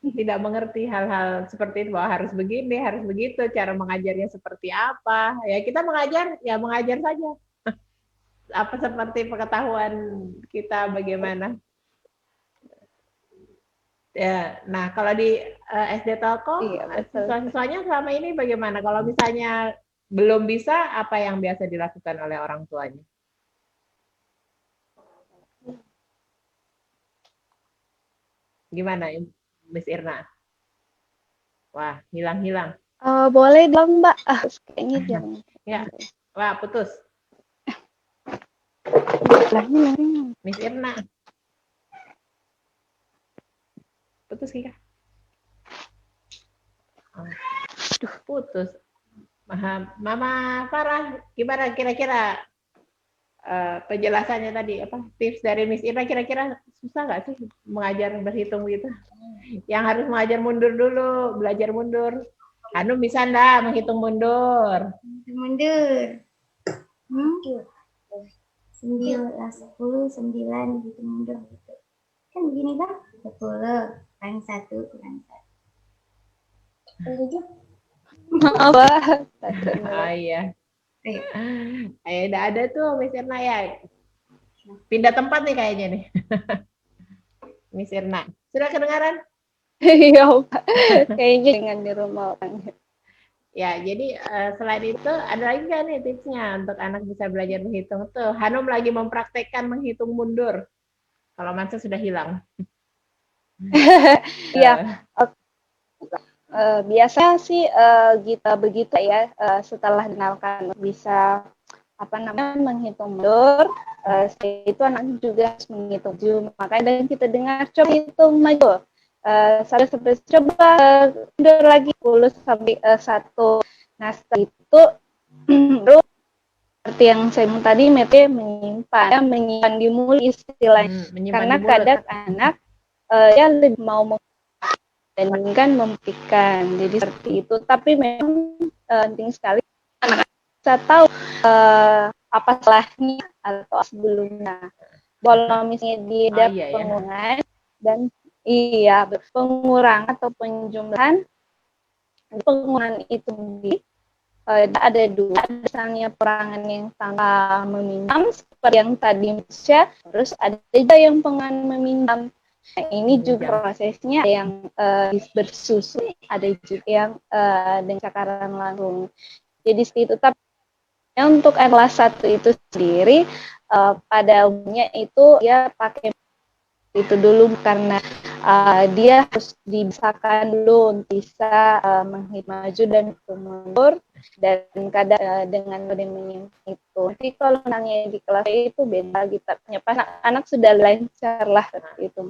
tidak mengerti hal-hal seperti itu, bahwa harus begini, harus begitu, cara mengajarnya seperti apa. Ya kita mengajar saja. Apa seperti pengetahuan kita bagaimana. Ya, nah kalau di SD Telkom, siswa-siswanya selama ini bagaimana? Kalau misalnya belum bisa, apa yang biasa dilakukan oleh orang tuanya? Gimana, Miss Irna? Wah, hilang-hilang. Boleh dong, Mbak. Kayaknya jangan. Ya, wah putus. Miss Irna. Putus Kika. Putus. Mama Farah, gimana kira-kira penjelasannya tadi, apa tips dari Miss Irna? Kira-kira susah nggak sih mengajar berhitung gitu? Yang harus mengajar mundur dulu, belajar mundur. Hanum bisa nggak menghitung mundur? Mundur. 9, 10, 9 gitu mundur gitu. Kan begini Bang, 10 kurang 1 kurang 1. Maaf. Iya. Udah ada tuh Miss Irna ya. Pindah tempat nih kayaknya nih. Miss Irna. Sudah kedengaran? Iya, kayaknya dengan di rumah orang. Ya, jadi selain itu ada lagi nggak nih tipsnya untuk anak bisa belajar menghitung tuh? Hanum lagi mempraktekkan menghitung mundur. Kalau Mansa sudah hilang. Iya. Biasa sih kita begitu ya, setelah kenalkan bisa menghitung mundur, itu anak juga harus menghitung maju. Makanya dan kita dengar coba hitung maju. Sampai coba mundur lagi 10 sampai 1. Nah, setelah itu seperti yang saya bilang tadi, metode menyimpan di mulut istilahnya. Karena kadang anak lebih mau dibandingkan membuktikan. Jadi seperti itu. Tapi memang penting sekali anak bisa tahu apa salahnya atau sebelumnya. Kalau misalnya dia ada pengurangan dan pengurangan atau penjumlahan pengurangan itu ada dua, misalnya perangan yang tanpa meminjam seperti yang tadi terus ada juga yang pengurangan meminjam. Nah, ini juga prosesnya ada yang bersusun, ada juga yang dengan cakaran langsung. Jadi seperti itu. Tapi untuk kelas 1 itu sendiri pada umumnya itu dia pakai itu dulu karena dia harus dibiasakan dulu untuk bisa menghitung maju dan mundur dan kadang dengan metode itu. Nanti kalau nanya di kelas itu beda gitu. Pas anak sudah lancar lah seperti itu.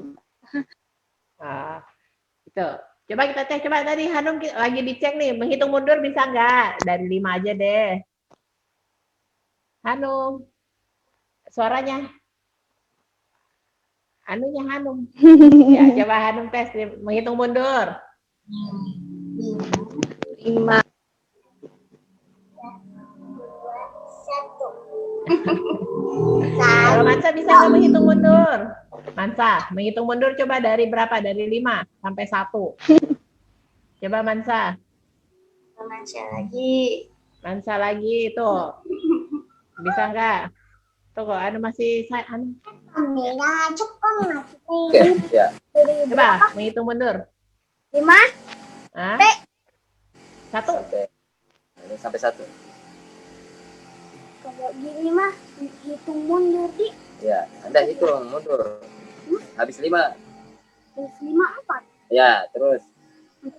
Gitu. Coba kita cek, coba tadi Hanum lagi dicek nih, menghitung mundur bisa nggak? Dari 5 aja deh. Hanum, suaranya. Anunya Hanum. Ya, coba Hanum tes menghitung mundur. 5. Kalau Mansa bisa nggak menghitung mundur? Mansa, menghitung mundur coba dari berapa? Dari 5 sampai 1. Coba Mansa. Mansa lagi itu. Bisa nggak? Tuh kok anu masih Ya. Coba menghitung mundur. 5. Hah? 1. Sampai 1. Kalau gini mah hitung mundur di. Ya, Anda hitung mundur. Habis 5. Habis 5 4. Ya, terus 4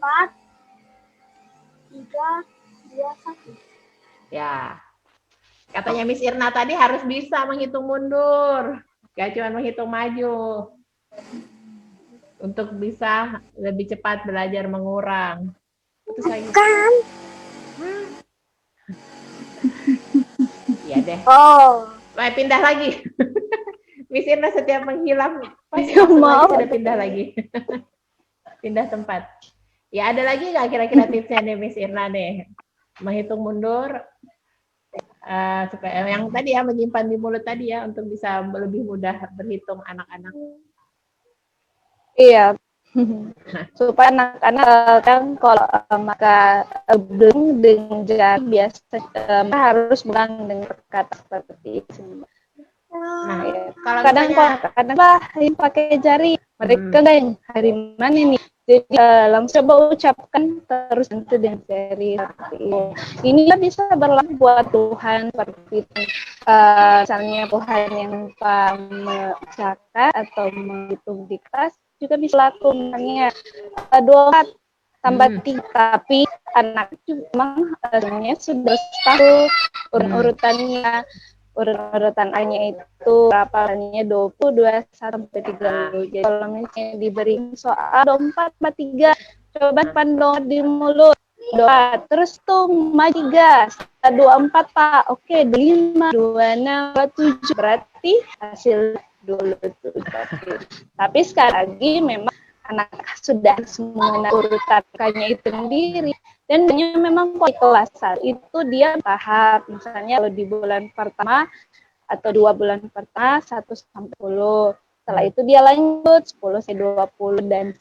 3 2 1. Ya. Katanya Miss Irna tadi harus bisa menghitung mundur. Gak cuma menghitung maju. Untuk bisa lebih cepat belajar mengurang. Itu saya Kan. Iya deh. Oh. Baik, pindah lagi. Miss Irna setiap menghilang pasti sudah pindah lagi. Pindah tempat. Ya ada lagi nggak kira-kira tipsnya nih Miss Irna nih? Menghitung mundur supaya yang tadi ya menyimpan di mulut tadi ya untuk bisa lebih mudah berhitung anak-anak. Iya. Supaya anak-anak kan kalau maka belum dengan biasa harus bukan dengan kata seperti itu. Nah, ya. Kalau kadang yang pakai jari mereka yang hari mana nih, jadi langsung coba ucapkan terus itu dengan jari ini bisa berlaku buat Tuhan seperti itu. Misalnya Tuhan yang mencatat atau menghitung di kelas juga bisa laku, misalnya 2 tambah 3, tapi anak itu memang sudah tahu urutannya. Urutannya itu berapanya 20, 21 sampai 30. Jadi kalau misalnya diberi soal 24 tambah 3, coba pandang di mulut. Doa terus tuh maju gas. 24 Pak. Oke, 5, 26, 27 berarti hasil 27. Tapi sekali lagi memang anak sudah mengenal urutannya itu sendiri. Dan memang di kelas 1 itu dia tahap, misalnya kalau di bulan pertama atau 2 bulan pertama 1 sampai 10. Setelah itu dia lanjut 10 sampai 20 dan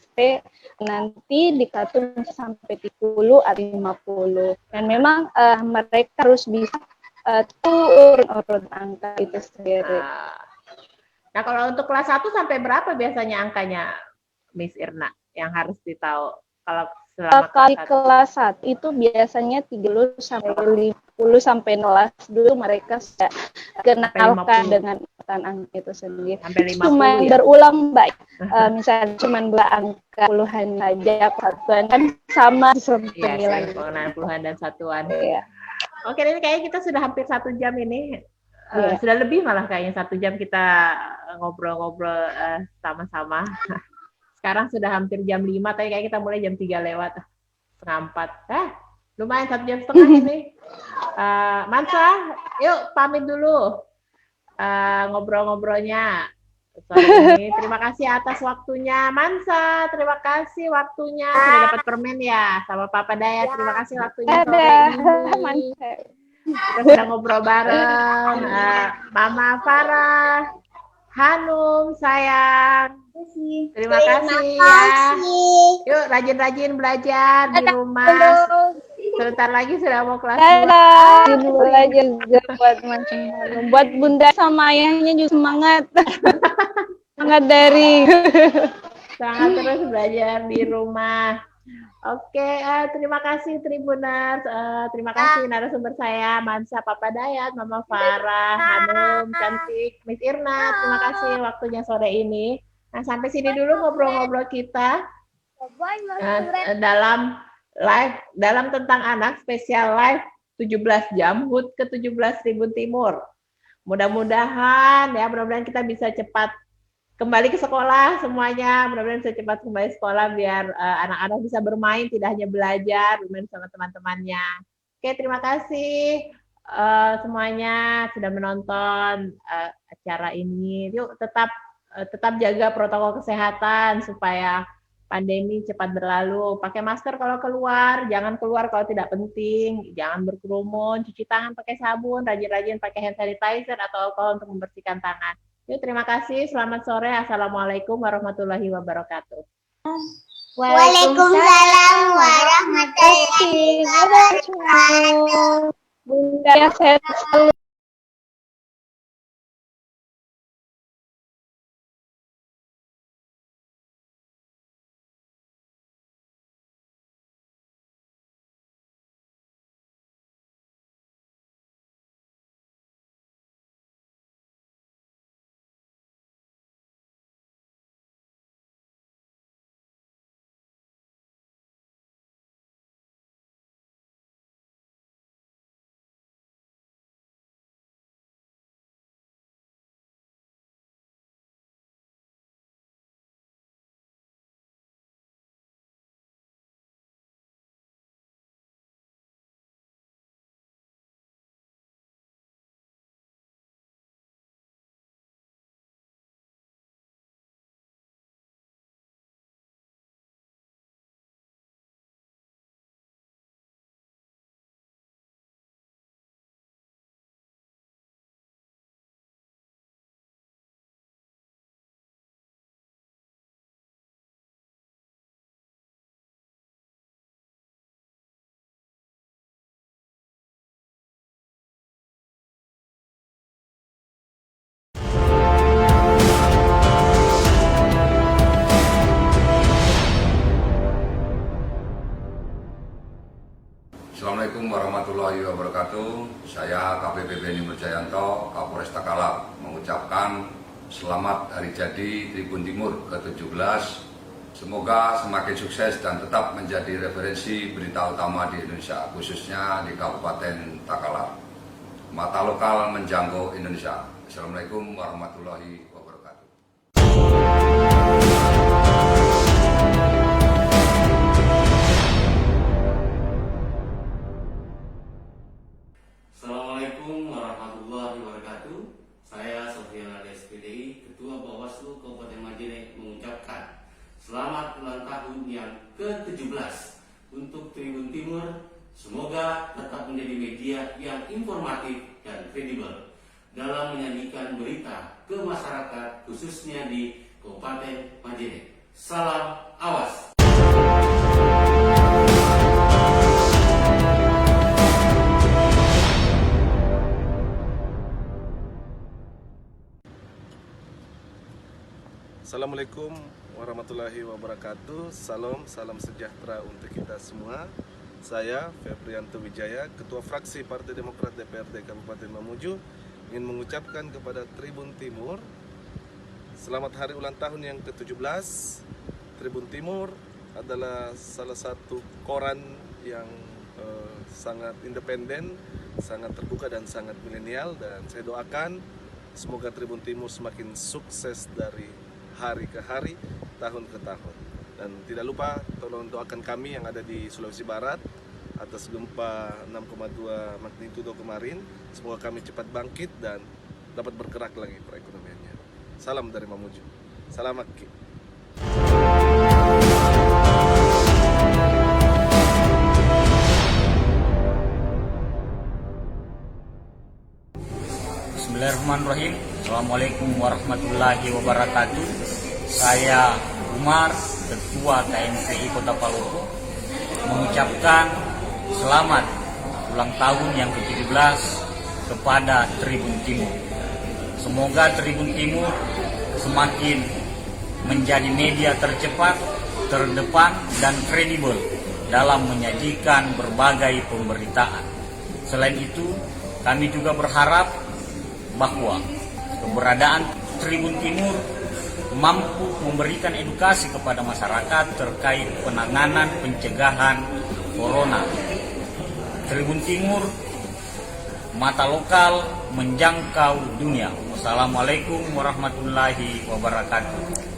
nanti dikatur sampai 30 atau 50. Dan memang mereka harus bisa urut angka itu sendiri. Nah, kalau untuk kelas 1 sampai berapa biasanya angkanya Miss Irna yang harus ditahu? Kalau kelas 1 itu biasanya 30 sampai 50 sampai 16 dulu mereka sudah kenalkan dengan angka itu sendiri. Cuma ya? Berulang baik. Misalnya cuma angka puluhan saja, satuan kan sama sembilan. Pengenalan puluhan dan satuan. Iya. Oke, ini kayaknya kita sudah hampir 1 jam ini. Sudah lebih malah kayaknya 1 jam kita ngobrol-ngobrol sama-sama. Sekarang sudah hampir jam 5, tapi kayak kita mulai jam 3 lewat, setengah 4. Lumayan 1 jam setengah ini. Mansa, yuk pamit dulu ngobrol-ngobrolnya. Ini. Terima kasih atas waktunya, Mansa. Terima kasih waktunya. Sudah dapat permen ya, sama Papa Dayat. Terima kasih waktunya sore ini. Kita sudah ngobrol bareng. Mama Farah. Hanum sayang. Terima kasih ya. Yuk rajin-rajin belajar di rumah. Sebentar lagi sudah mau kelas 2. Belajar juga buat macam-macam. Buat bunda sama ayahnya juga semangat. Semangat dari. Semangat terus belajar di rumah. Oke, terima kasih Tribuners, terima kasih narasumber saya, Mansa Papa Dayat, Mama Farah, Hanum, Cantik, Miss Irna, terima kasih waktunya sore ini. Nah, sampai sini dulu ngobrol-ngobrol kita dalam live, dalam tentang anak, spesial live 17 jam, HUT ke-17 Tribun Timur. Mudah-mudahan kita bisa cepat kembali ke sekolah semuanya, mudah-mudahan bisa cepat kembali sekolah biar anak-anak bisa bermain, tidak hanya belajar, bermain sama teman-temannya. Oke, terima kasih semuanya sudah menonton acara ini. Yuk tetap jaga protokol kesehatan supaya pandemi cepat berlalu. Pakai masker kalau keluar, jangan keluar kalau tidak penting, jangan berkerumun, cuci tangan pakai sabun, rajin-rajin pakai hand sanitizer atau alkohol untuk membersihkan tangan. Yuk, terima kasih. Selamat sore. Assalamualaikum warahmatullahi wabarakatuh. Waalaikumsalam warahmatullahi wabarakatuh. Bunda sehat selalu. Assalamualaikum warahmatullahi wabarakatuh. Saya KPP Beni Murjayanto, Kapolres Takalar, mengucapkan selamat hari jadi Tribun Timur ke-17. Semoga semakin sukses dan tetap menjadi referensi berita utama di Indonesia, khususnya di Kabupaten Takalar. Mata lokal menjangkau Indonesia. Assalamualaikum warahmatullahi wabarakatuh. Assalamualaikum warahmatullahi wabarakatuh. Saya Sofian SPDI, Ketua Bawaslu Kabupaten Majene, mengucapkan selamat ulang tahun yang ke-17 untuk Tribun Timur. Semoga tetap menjadi media yang informatif dan kredibel dalam menyajikan berita ke masyarakat, khususnya di Kabupaten Majene. Salam awas. Assalamualaikum warahmatullahi wabarakatuh. Salam sejahtera untuk kita semua. Saya Febrianto Wijaya, Ketua Fraksi Partai Demokrat DPRD Kabupaten Mamuju, ingin mengucapkan kepada Tribun Timur selamat hari ulang tahun yang ke-17. Tribun Timur adalah salah satu koran yang sangat independen, sangat terbuka dan sangat milenial, dan saya doakan semoga Tribun Timur semakin sukses dari hari ke hari, tahun ke tahun. Dan tidak lupa tolong doakan kami yang ada di Sulawesi Barat atas gempa 6,2 magnitudo kemarin. Semoga kami cepat bangkit dan dapat bergerak lagi perekonomiannya. Salam dari Mamuju. Salam Aki. Bismillahirrahmanirrahim. Assalamualaikum warahmatullahi wabarakatuh. Saya Umar, Ketua KMPI Kota Palopo, mengucapkan selamat ulang tahun yang ke-17 kepada Tribun Timur. Semoga Tribun Timur semakin menjadi media tercepat, terdepan, dan kredibel dalam menyajikan berbagai pemberitaan. Selain itu, kami juga berharap bahwa keberadaan Tribun Timur mampu memberikan edukasi kepada masyarakat terkait penanganan pencegahan corona. Tribun Timur, mata lokal menjangkau dunia. Wassalamualaikum warahmatullahi wabarakatuh.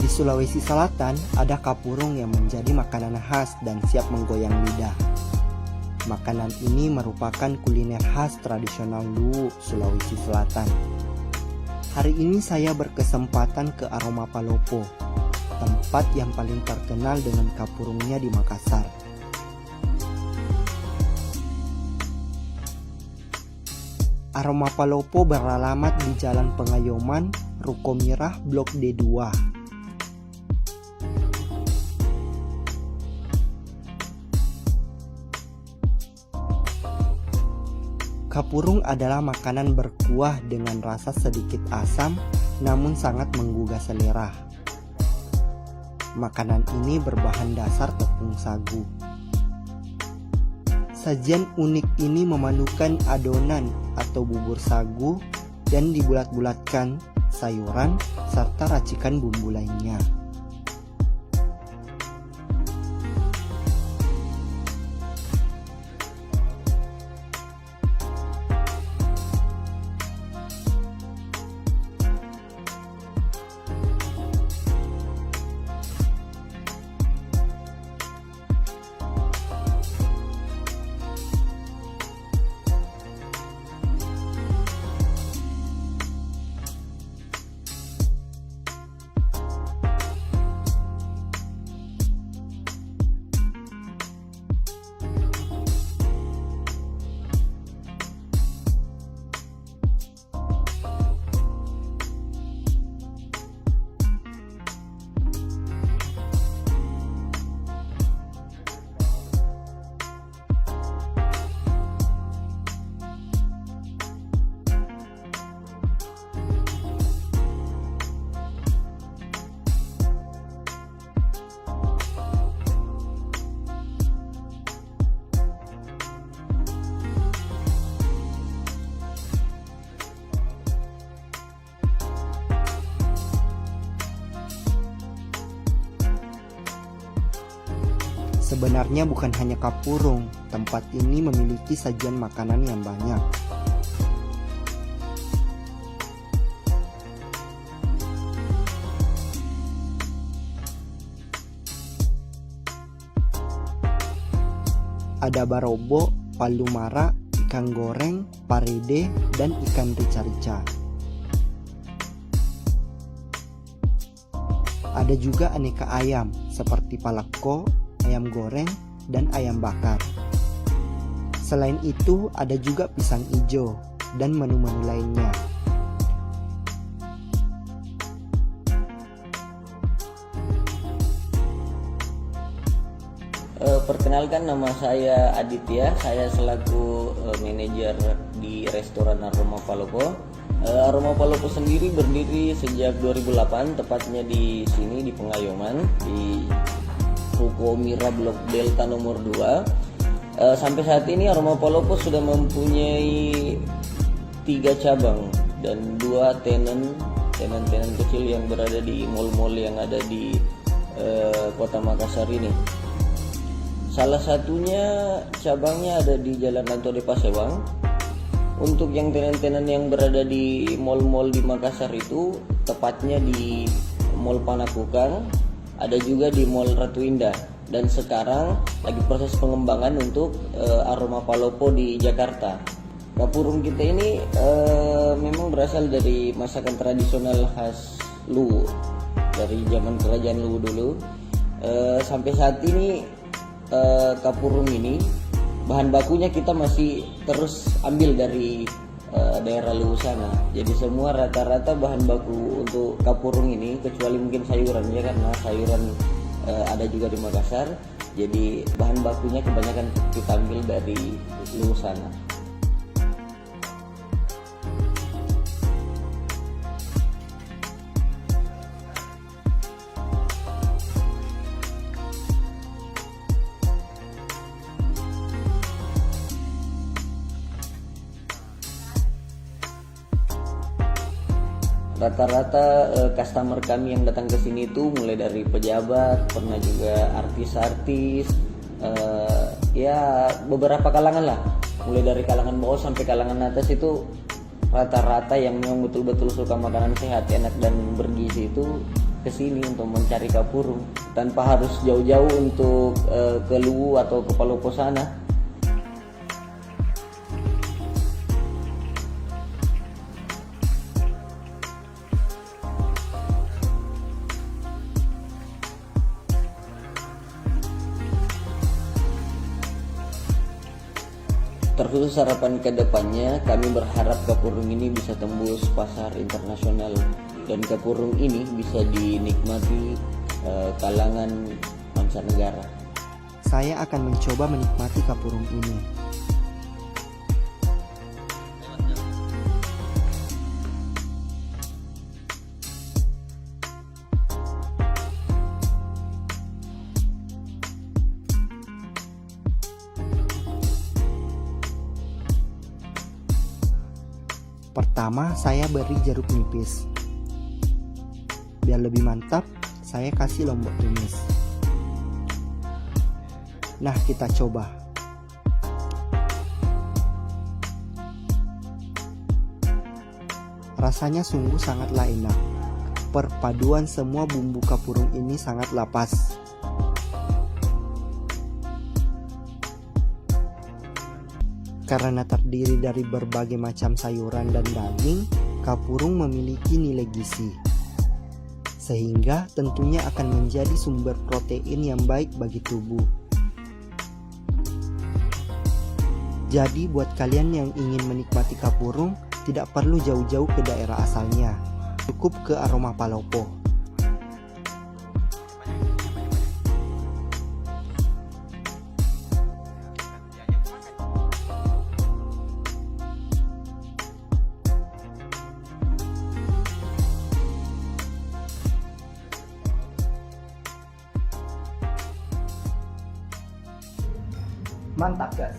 Di Sulawesi Selatan ada kapurung yang menjadi makanan khas dan siap menggoyang lidah. Makanan ini merupakan kuliner khas tradisional Luwu, Sulawesi Selatan. Hari ini saya berkesempatan ke Aroma Palopo, tempat yang paling terkenal dengan kapurungnya di Makassar. Aroma Palopo beralamat di Jalan Pengayoman, Ruko Mirah, Blok D2. Kapurung adalah makanan berkuah dengan rasa sedikit asam namun sangat menggugah selera. Makanan ini berbahan dasar tepung sagu. Sajian unik ini memadukan adonan atau bubur sagu dan dibulat-bulatkan sayuran serta racikan bumbu lainnya. Sebenarnya bukan hanya kapurung, tempat ini memiliki sajian makanan yang banyak. Ada barobo, palu mara, ikan goreng, parede, dan ikan rica-rica. Ada juga aneka ayam seperti paleko, ayam goreng, dan ayam bakar. Selain itu, ada juga pisang hijau dan menu-menu lainnya. Perkenalkan, nama saya Aditya, saya selaku manajer di restoran Aroma Palopo. Aroma Palopo sendiri berdiri sejak 2008, tepatnya di sini di Pengayoman, di Ruko Mira Blok Delta nomor 2. Sampai saat ini Aroma Palopo sudah mempunyai 3 cabang dan 2 tenan kecil yang berada di mall-mall yang ada di Kota Makassar ini. Salah satunya cabangnya ada di Jalan Antoni Pasewang. Untuk yang tenan-tenan yang berada di mall-mall di Makassar itu, tepatnya di Mall Panakukang, ada juga di Mall Ratu Indah, dan sekarang lagi proses pengembangan untuk Aroma Palopo di Jakarta. Kapurung kita ini memang berasal dari masakan tradisional khas Luwu, dari zaman kerajaan Luwu dulu. Sampai saat ini kapurung ini bahan bakunya kita masih terus ambil dari daerah Luwu sana. Jadi semua rata-rata bahan baku untuk kapurung ini, kecuali mungkin sayuran ya, karena sayuran ada juga di Makassar. Jadi bahan bakunya kebanyakan kita ambil dari Luwu sana. Rata-rata customer kami yang datang ke sini itu mulai dari pejabat, pernah juga artis-artis, ya beberapa kalangan lah, mulai dari kalangan bawah sampai kalangan atas. Itu rata-rata yang memang betul-betul suka makanan sehat, enak dan bergizi itu kesini untuk mencari kapurung tanpa harus jauh-jauh untuk ke Luwu atau ke Palopo sana. Terkhusus harapan kedepannya, kami berharap kapurung ini bisa tembus pasar internasional dan kapurung ini bisa dinikmati kalangan mancanegara. Saya akan mencoba menikmati kapurung ini. Pertama, saya beri jeruk nipis. Biar lebih mantap, saya kasih lombok tumis. Nah, kita coba. Rasanya sungguh sangatlah enak. Perpaduan semua bumbu kapurung ini sangatlah pas. Karena terdiri dari berbagai macam sayuran dan daging, kapurung memiliki nilai gizi, sehingga tentunya akan menjadi sumber protein yang baik bagi tubuh. Jadi buat kalian yang ingin menikmati kapurung, tidak perlu jauh-jauh ke daerah asalnya, cukup ke Aroma Palopo. Mantap guys.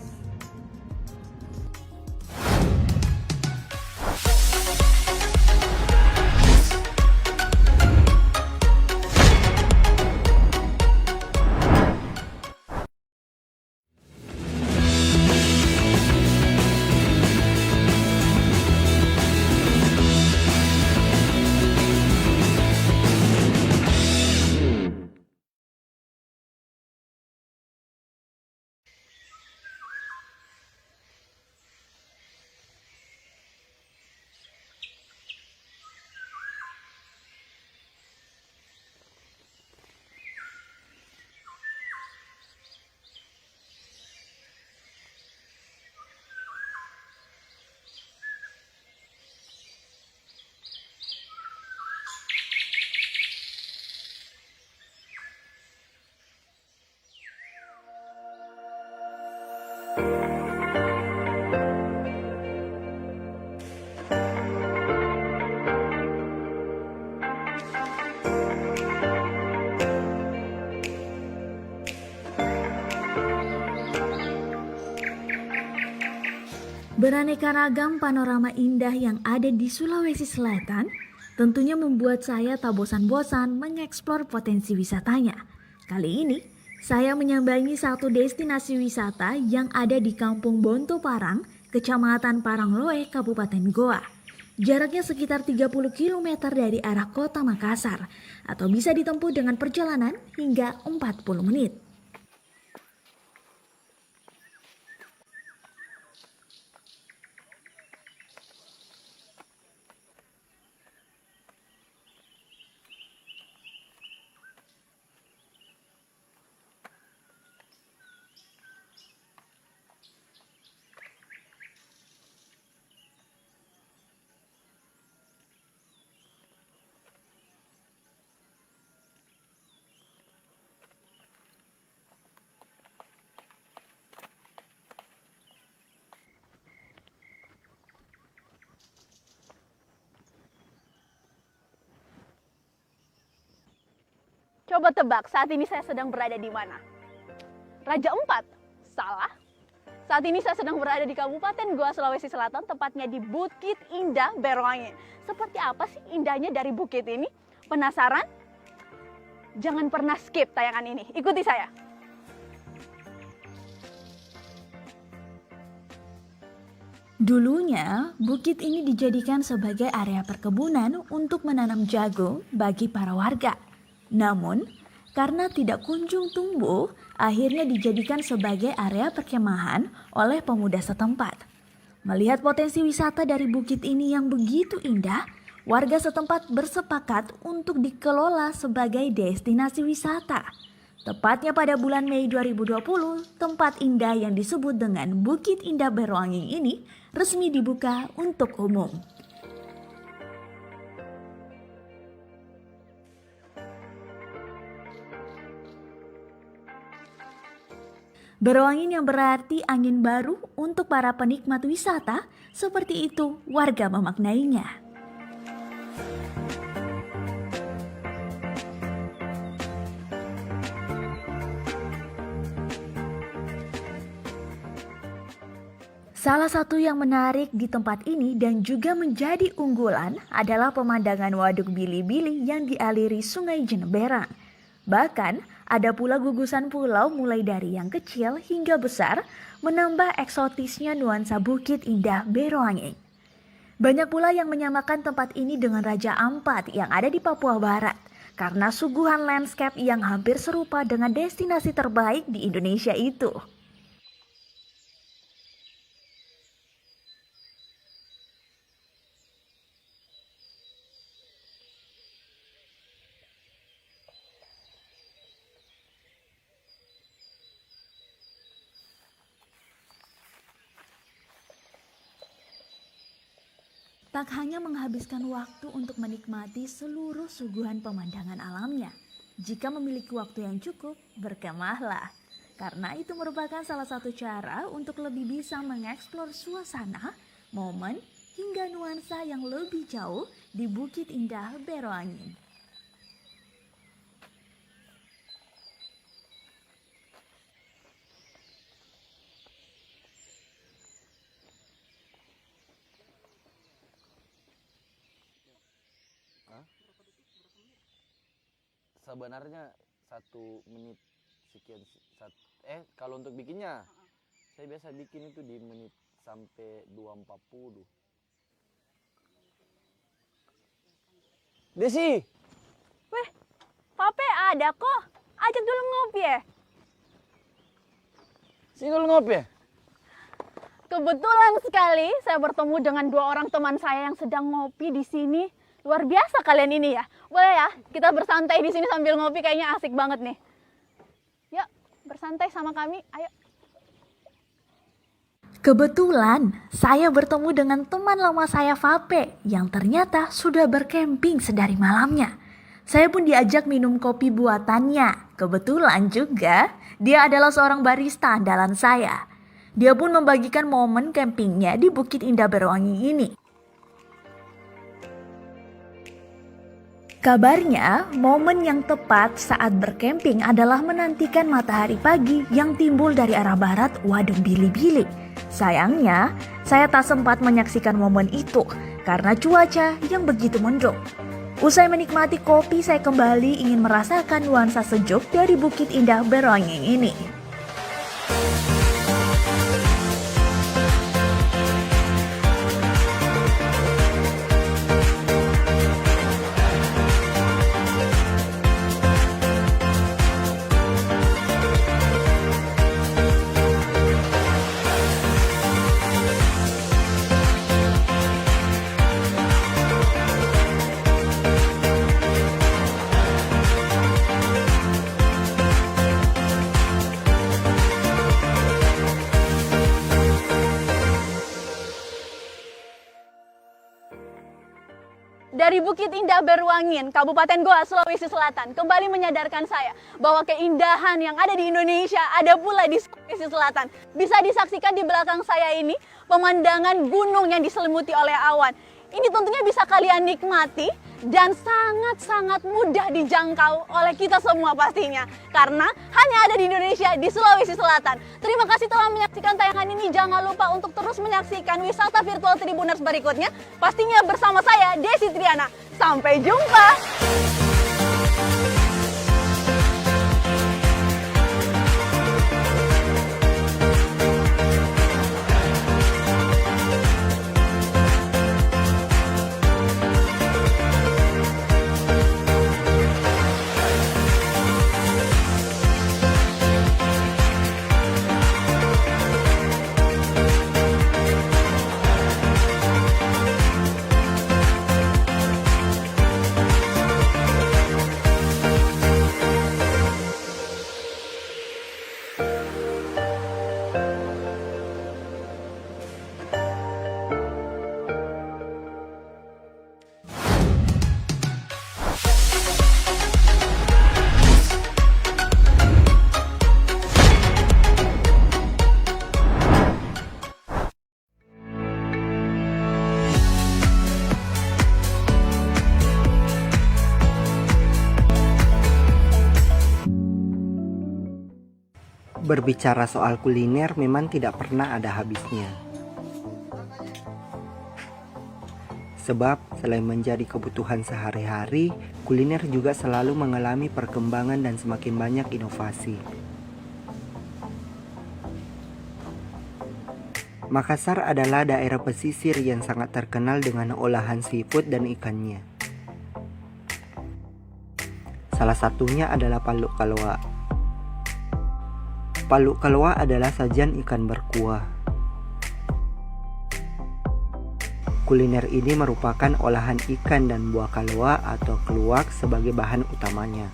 Beraneka ragam panorama indah yang ada di Sulawesi Selatan tentunya membuat saya tak bosan-bosan mengeksplor potensi wisatanya. Kali ini, saya menyambangi satu destinasi wisata yang ada di Kampung Bonto Parang, Kecamatan Parangloe, Kabupaten Goa. Jaraknya sekitar 30 km dari arah kota Makassar, atau bisa ditempuh dengan perjalanan hingga 40 menit. Coba tebak, saat ini saya sedang berada di mana? Raja Ampat? Salah. Saat ini saya sedang berada di Kabupaten Goa, Sulawesi Selatan, tepatnya di Bukit Indah Beroangi. Seperti apa sih indahnya dari bukit ini? Penasaran? Jangan pernah skip tayangan ini. Ikuti saya. Dulunya, bukit ini dijadikan sebagai area perkebunan untuk menanam jagung bagi para warga. Namun, karena tidak kunjung tumbuh, akhirnya dijadikan sebagai area perkemahan oleh pemuda setempat. Melihat potensi wisata dari bukit ini yang begitu indah, warga setempat bersepakat untuk dikelola sebagai destinasi wisata. Tepatnya pada bulan Mei 2020, tempat indah yang disebut dengan Bukit Indah Beroangi ini resmi dibuka untuk umum. Beroangin yang berarti angin baru untuk para penikmat wisata, seperti itu warga memaknainya. Salah satu yang menarik di tempat ini dan juga menjadi unggulan adalah pemandangan Waduk Bili-Bili yang dialiri Sungai Jeneberang. Bahkan ada pula gugusan pulau mulai dari yang kecil hingga besar, menambah eksotisnya nuansa Bukit Indah Beroangi. Banyak pula yang menyamakan tempat ini dengan Raja Ampat yang ada di Papua Barat, karena suguhan landscape yang hampir serupa dengan destinasi terbaik di Indonesia itu. Tak hanya menghabiskan waktu untuk menikmati seluruh suguhan pemandangan alamnya. Jika memiliki waktu yang cukup, berkemahlah. Karena itu merupakan salah satu cara untuk lebih bisa mengeksplor suasana, momen, hingga nuansa yang lebih jauh di Bukit Indah Beroangi. Sebenarnya 1 menit sekian. Kalau untuk bikinnya, saya biasa bikin itu di menit sampai 2.40. Desi! Weh, Pape ada kok. Ajak dulu ngopi ya. Single ngopi ya? Kebetulan sekali saya bertemu dengan 2 orang teman saya yang sedang ngopi di sini. Luar biasa kalian ini ya. Boleh ya, kita bersantai di sini sambil ngopi, kayaknya asik banget nih. Yuk, bersantai sama kami, ayo. Kebetulan saya bertemu dengan teman lama saya Vape yang ternyata sudah berkemping sedari malamnya. Saya pun diajak minum kopi buatannya. Kebetulan juga dia adalah seorang barista andalan saya. Dia pun membagikan momen campingnya di Bukit Indah Beroangi ini. Kabarnya, momen yang tepat saat berkemping adalah menantikan matahari pagi yang timbul dari arah barat Waduk Bili-Bili. Sayangnya, saya tak sempat menyaksikan momen itu karena cuaca yang begitu mendung. Usai menikmati kopi, saya kembali ingin merasakan nuansa sejuk dari Bukit Indah Berongeng ini. Dari Bukit Indah Berwangin, Kabupaten Goa, Sulawesi Selatan, kembali menyadarkan saya bahwa keindahan yang ada di Indonesia ada pula di Sulawesi Selatan. Bisa disaksikan di belakang saya ini, pemandangan gunung yang diselimuti oleh awan. Ini tentunya bisa kalian nikmati dan sangat-sangat mudah dijangkau oleh kita semua pastinya. Karena hanya ada di Indonesia, di Sulawesi Selatan. Terima kasih telah menyaksikan tayangan ini. Jangan lupa untuk terus menyaksikan wisata virtual Tribuners berikutnya. Pastinya bersama saya, Desi Triana. Sampai jumpa! Berbicara soal kuliner memang tidak pernah ada habisnya. Sebab selain menjadi kebutuhan sehari-hari, kuliner juga selalu mengalami perkembangan dan semakin banyak inovasi. Makassar adalah daerah pesisir yang sangat terkenal dengan olahan seafood dan ikannya. Salah satunya adalah paluk kalwa. Paluk kalwa adalah sajian ikan berkuah. Kuliner ini merupakan olahan ikan dan buah kalwa atau keluak sebagai bahan utamanya.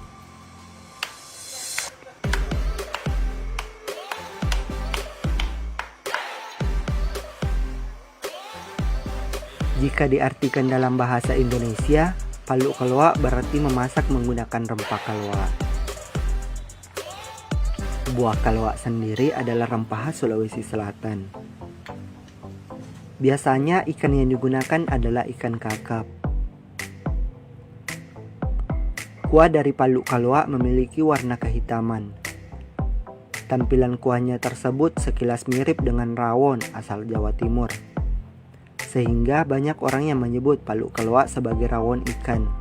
Jika diartikan dalam bahasa Indonesia, paluk kalwa berarti memasak menggunakan rempah kalwa. Buah kalwa sendiri adalah rempah khas Sulawesi Selatan. Biasanya ikan yang digunakan adalah ikan kakap. Kuah dari paluk kalwa memiliki warna kehitaman. Tampilan kuahnya tersebut sekilas mirip dengan rawon asal Jawa Timur. Sehingga banyak orang yang menyebut paluk kalwa sebagai rawon ikan.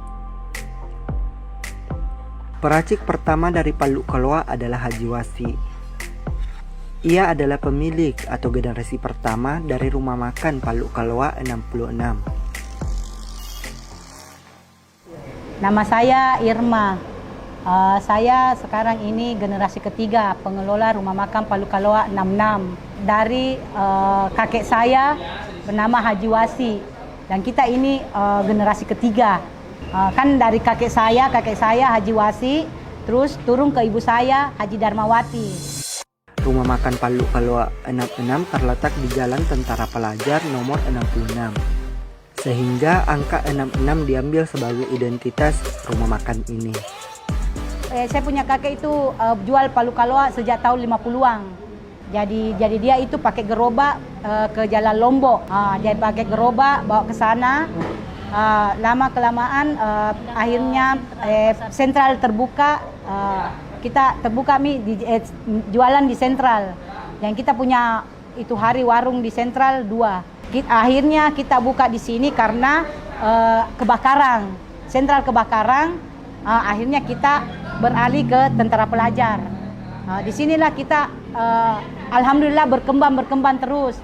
Peracik pertama dari paluk kalwa adalah Haji Wasi. Ia adalah pemilik atau generasi pertama dari rumah makan Paluk Kalwa 66. Nama saya Irma. Saya sekarang ini generasi ketiga pengelola rumah makan Paluk Kalwa 66. Dari kakek saya bernama Haji Wasi. Dan kita ini generasi ketiga. Kan dari kakek saya Haji Wasi, terus turun ke ibu saya Haji Darmawati. Rumah makan Paluk Kalwa 66 terletak di Jalan Tentara Pelajar nomor 66. Sehingga angka 66 diambil sebagai identitas rumah makan ini. Saya punya kakek itu jual Paluk Kalwa sejak tahun 50-an. Jadi dia itu pakai gerobak ke Jalan Lombok. Dia pakai gerobak bawa ke sana. Lama-kelamaan akhirnya sentral terbuka, kita terbuka jualan di sentral, dan kita punya itu hari warung di sentral 2. Akhirnya kita buka di sini karena kebakaran. sentral kebakaran, akhirnya kita beralih ke tentara pelajar. Disinilah kita alhamdulillah berkembang terus.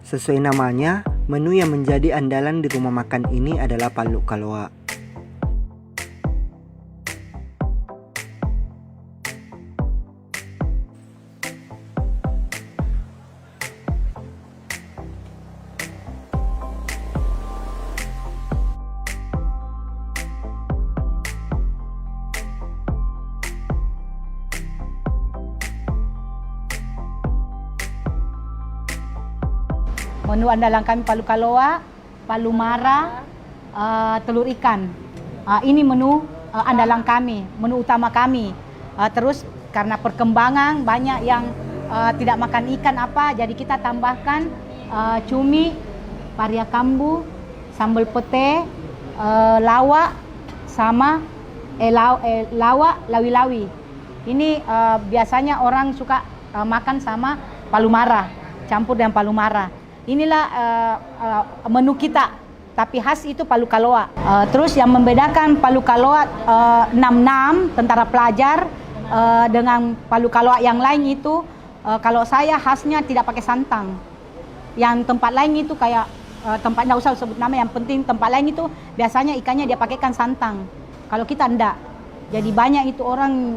Sesuai namanya, menu yang menjadi andalan di rumah makan ini adalah palu kaloa. Menu andalan kami palu kaloa, palu mara, telur ikan. Ini menu andalan kami, menu utama kami. Terus karena perkembangan banyak yang tidak makan ikan jadi kita tambahkan cumi, paria kambu, sambal pete, lawak sama lawak lawi-lawi. Ini biasanya orang suka makan sama palu mara, campur dengan palu mara. Inilah menu kita, tapi khas itu palu kaloa. Terus yang membedakan palu kaloa 66 tentara pelajar dengan palu kaloa yang lain itu, kalau saya khasnya tidak pakai santan. Yang tempat lain itu kayak tempat, nggak usah sebut nama, yang penting tempat lain itu biasanya ikannya dia pakaikan santan. Kalau kita enggak. Jadi banyak itu orang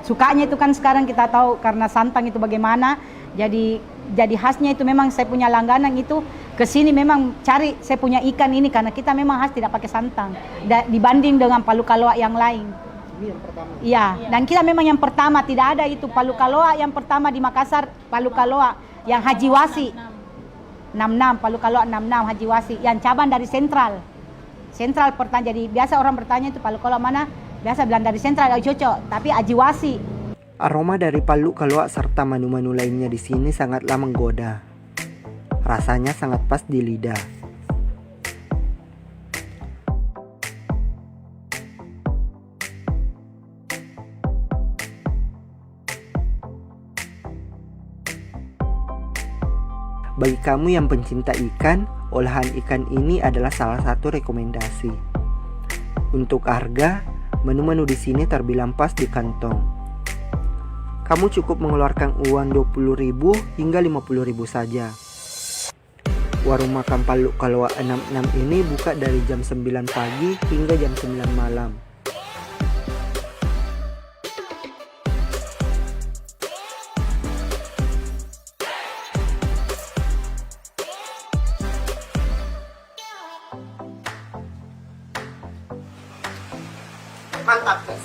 sukanya itu kan sekarang kita tahu karena santan itu bagaimana. Jadi khasnya itu memang saya punya langganan itu ke sini memang cari saya punya ikan ini karena kita memang khas tidak pakai santan dibanding dengan palu kaloa yang lain. Ini yang pertama. Iya, dan kita memang yang pertama, tidak ada itu palu kaloa yang pertama di Makassar, palu kaloa yang Haji Wasi. 66 palu kaloa 66 Haji Wasi yang cabang dari sentral. Sentral pertama, jadi biasa orang bertanya itu palu kaloa mana? Biasa bilang dari sentral cocok, tapi Haji Wasi. Aroma dari palu kaloa serta menu-menu lainnya di sini sangatlah menggoda. Rasanya sangat pas di lidah. Bagi kamu yang pencinta ikan, olahan ikan ini adalah salah satu rekomendasi. Untuk harga, menu-menu di sini terbilang pas di kantong. Kamu cukup mengeluarkan uang 20.000 hingga 50.000 saja. Warung makan palu kaloa 66 ini buka dari jam 9 pagi hingga jam 9 malam. Mantap, guys.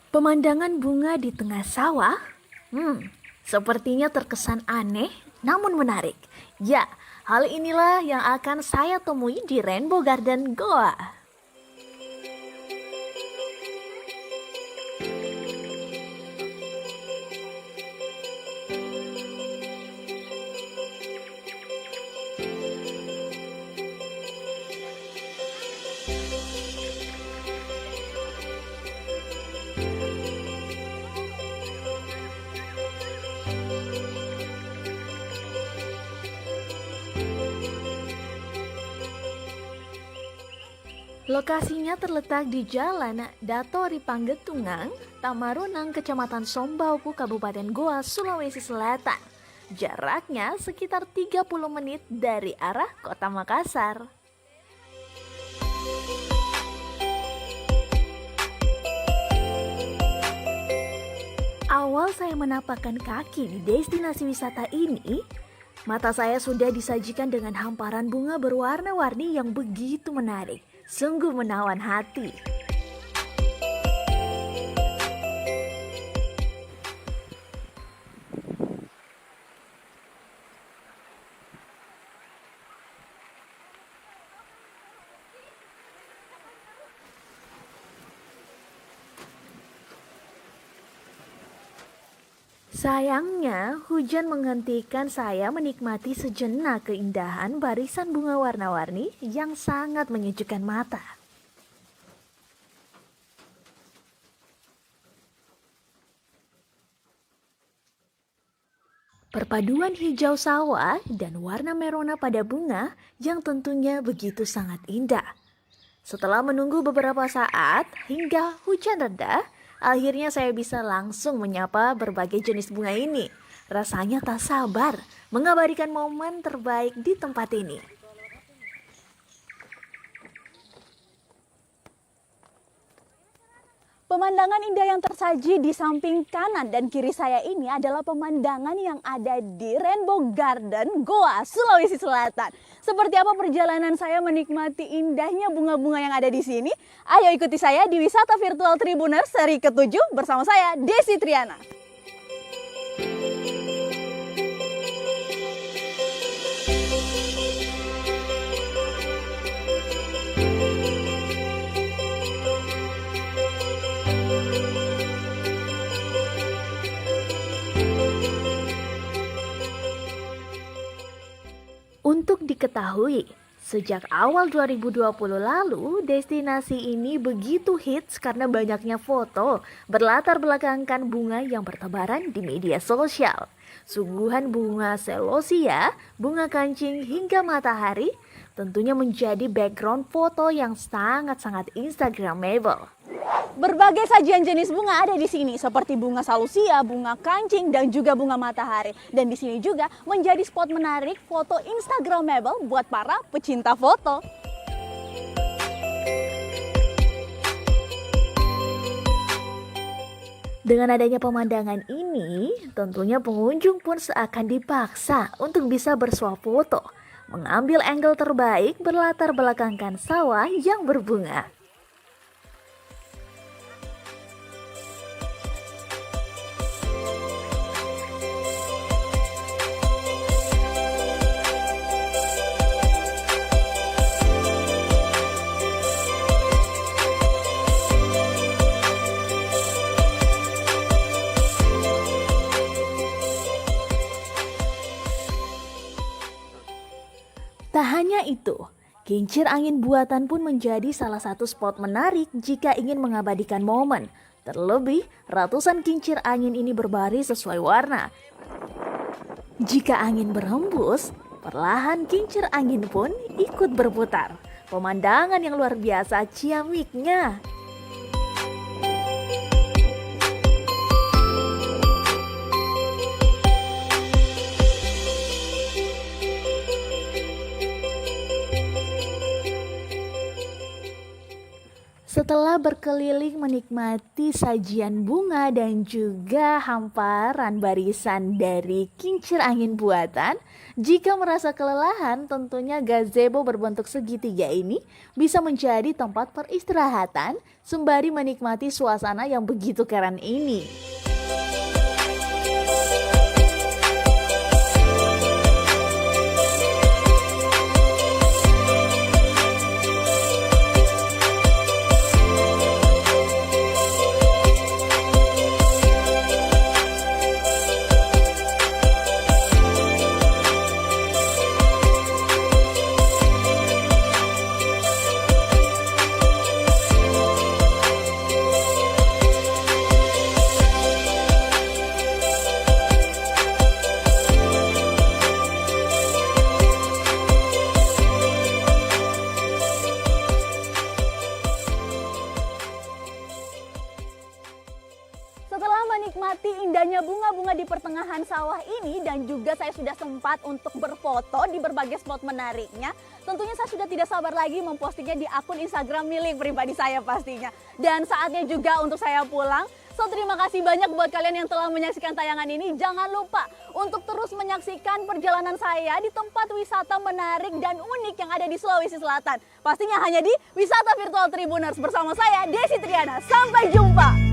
Pemandangan bunga di tengah sawah, sepertinya terkesan aneh namun menarik. Ya, hal inilah yang akan saya temui di Rainbow Garden Goa. Lokasinya terletak di Jalan Dato Ripanggetungang, Tamarunang, Kecamatan Sombaupu, Kabupaten Goa, Sulawesi Selatan. Jaraknya sekitar 30 menit dari arah Kota Makassar. Awal saya menapakkan kaki di destinasi wisata ini, mata saya sudah disajikan dengan hamparan bunga berwarna-warni yang begitu menarik. Sungguh menawan hati. Sayangnya, hujan menghentikan saya menikmati sejenak keindahan barisan bunga warna-warni yang sangat menyejukkan mata. Perpaduan hijau sawah dan warna merona pada bunga yang tentunya begitu sangat indah. Setelah menunggu beberapa saat hingga hujan reda, akhirnya saya bisa langsung menyapa berbagai jenis bunga ini. Rasanya tak sabar mengabadikan momen terbaik di tempat ini. Pemandangan indah yang tersaji di samping kanan dan kiri saya ini adalah pemandangan yang ada di Rainbow Garden, Goa, Sulawesi Selatan. Seperti apa perjalanan saya menikmati indahnya bunga-bunga yang ada di sini? Ayo ikuti saya di Wisata Virtual Tribuners seri ke-7 bersama saya, Desi Triana. Untuk diketahui, sejak awal 2020 lalu, destinasi ini begitu hits karena banyaknya foto berlatar belakangkan bunga yang bertebaran di media sosial. Sungguhan bunga celosia, bunga kancing hingga matahari tentunya menjadi background foto yang sangat-sangat instagramable. Berbagai sajian jenis bunga ada di sini, seperti bunga salusia, bunga kancing, dan juga bunga matahari. Dan di sini juga menjadi spot menarik foto instagramable buat para pecinta foto. Dengan adanya pemandangan ini, tentunya pengunjung pun seakan dipaksa untuk bisa bersuah foto, mengambil angle terbaik berlatar belakangkan sawah yang berbunga. Tak hanya itu, kincir angin buatan pun menjadi salah satu spot menarik jika ingin mengabadikan momen. Terlebih, ratusan kincir angin ini berbaris sesuai warna. Jika angin berhembus, perlahan kincir angin pun ikut berputar. Pemandangan yang luar biasa ciamiknya. Setelah berkeliling menikmati sajian bunga dan juga hamparan barisan dari kincir angin buatan, jika merasa kelelahan tentunya gazebo berbentuk segitiga ini bisa menjadi tempat peristirahatan sembari menikmati suasana yang begitu keren ini. di pertengahan sawah ini dan juga saya sudah sempat untuk berfoto di berbagai spot menariknya. Tentunya saya sudah tidak sabar lagi mempostingnya di akun Instagram milik pribadi saya pastinya. Dan saatnya juga untuk saya pulang. So, terima kasih banyak buat kalian yang telah menyaksikan tayangan ini. Jangan lupa untuk terus menyaksikan perjalanan saya di tempat wisata menarik dan unik yang ada di Sulawesi Selatan. Pastinya hanya di Wisata Virtual Tribuners bersama saya, Desi Triana. Sampai jumpa!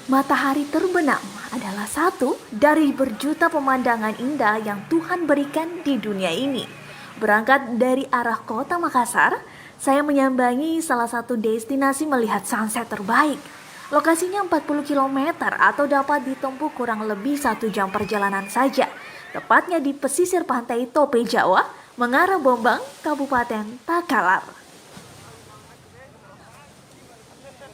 Matahari terbenam adalah satu dari berjuta pemandangan indah yang Tuhan berikan di dunia ini. Berangkat dari arah kota Makassar, saya menyambangi salah satu destinasi melihat sunset terbaik. Lokasinya 40 km atau dapat ditempuh kurang lebih 1 jam perjalanan saja. Tepatnya di pesisir pantai Tope Jawa, mengarah Bombang, Kabupaten Takalar.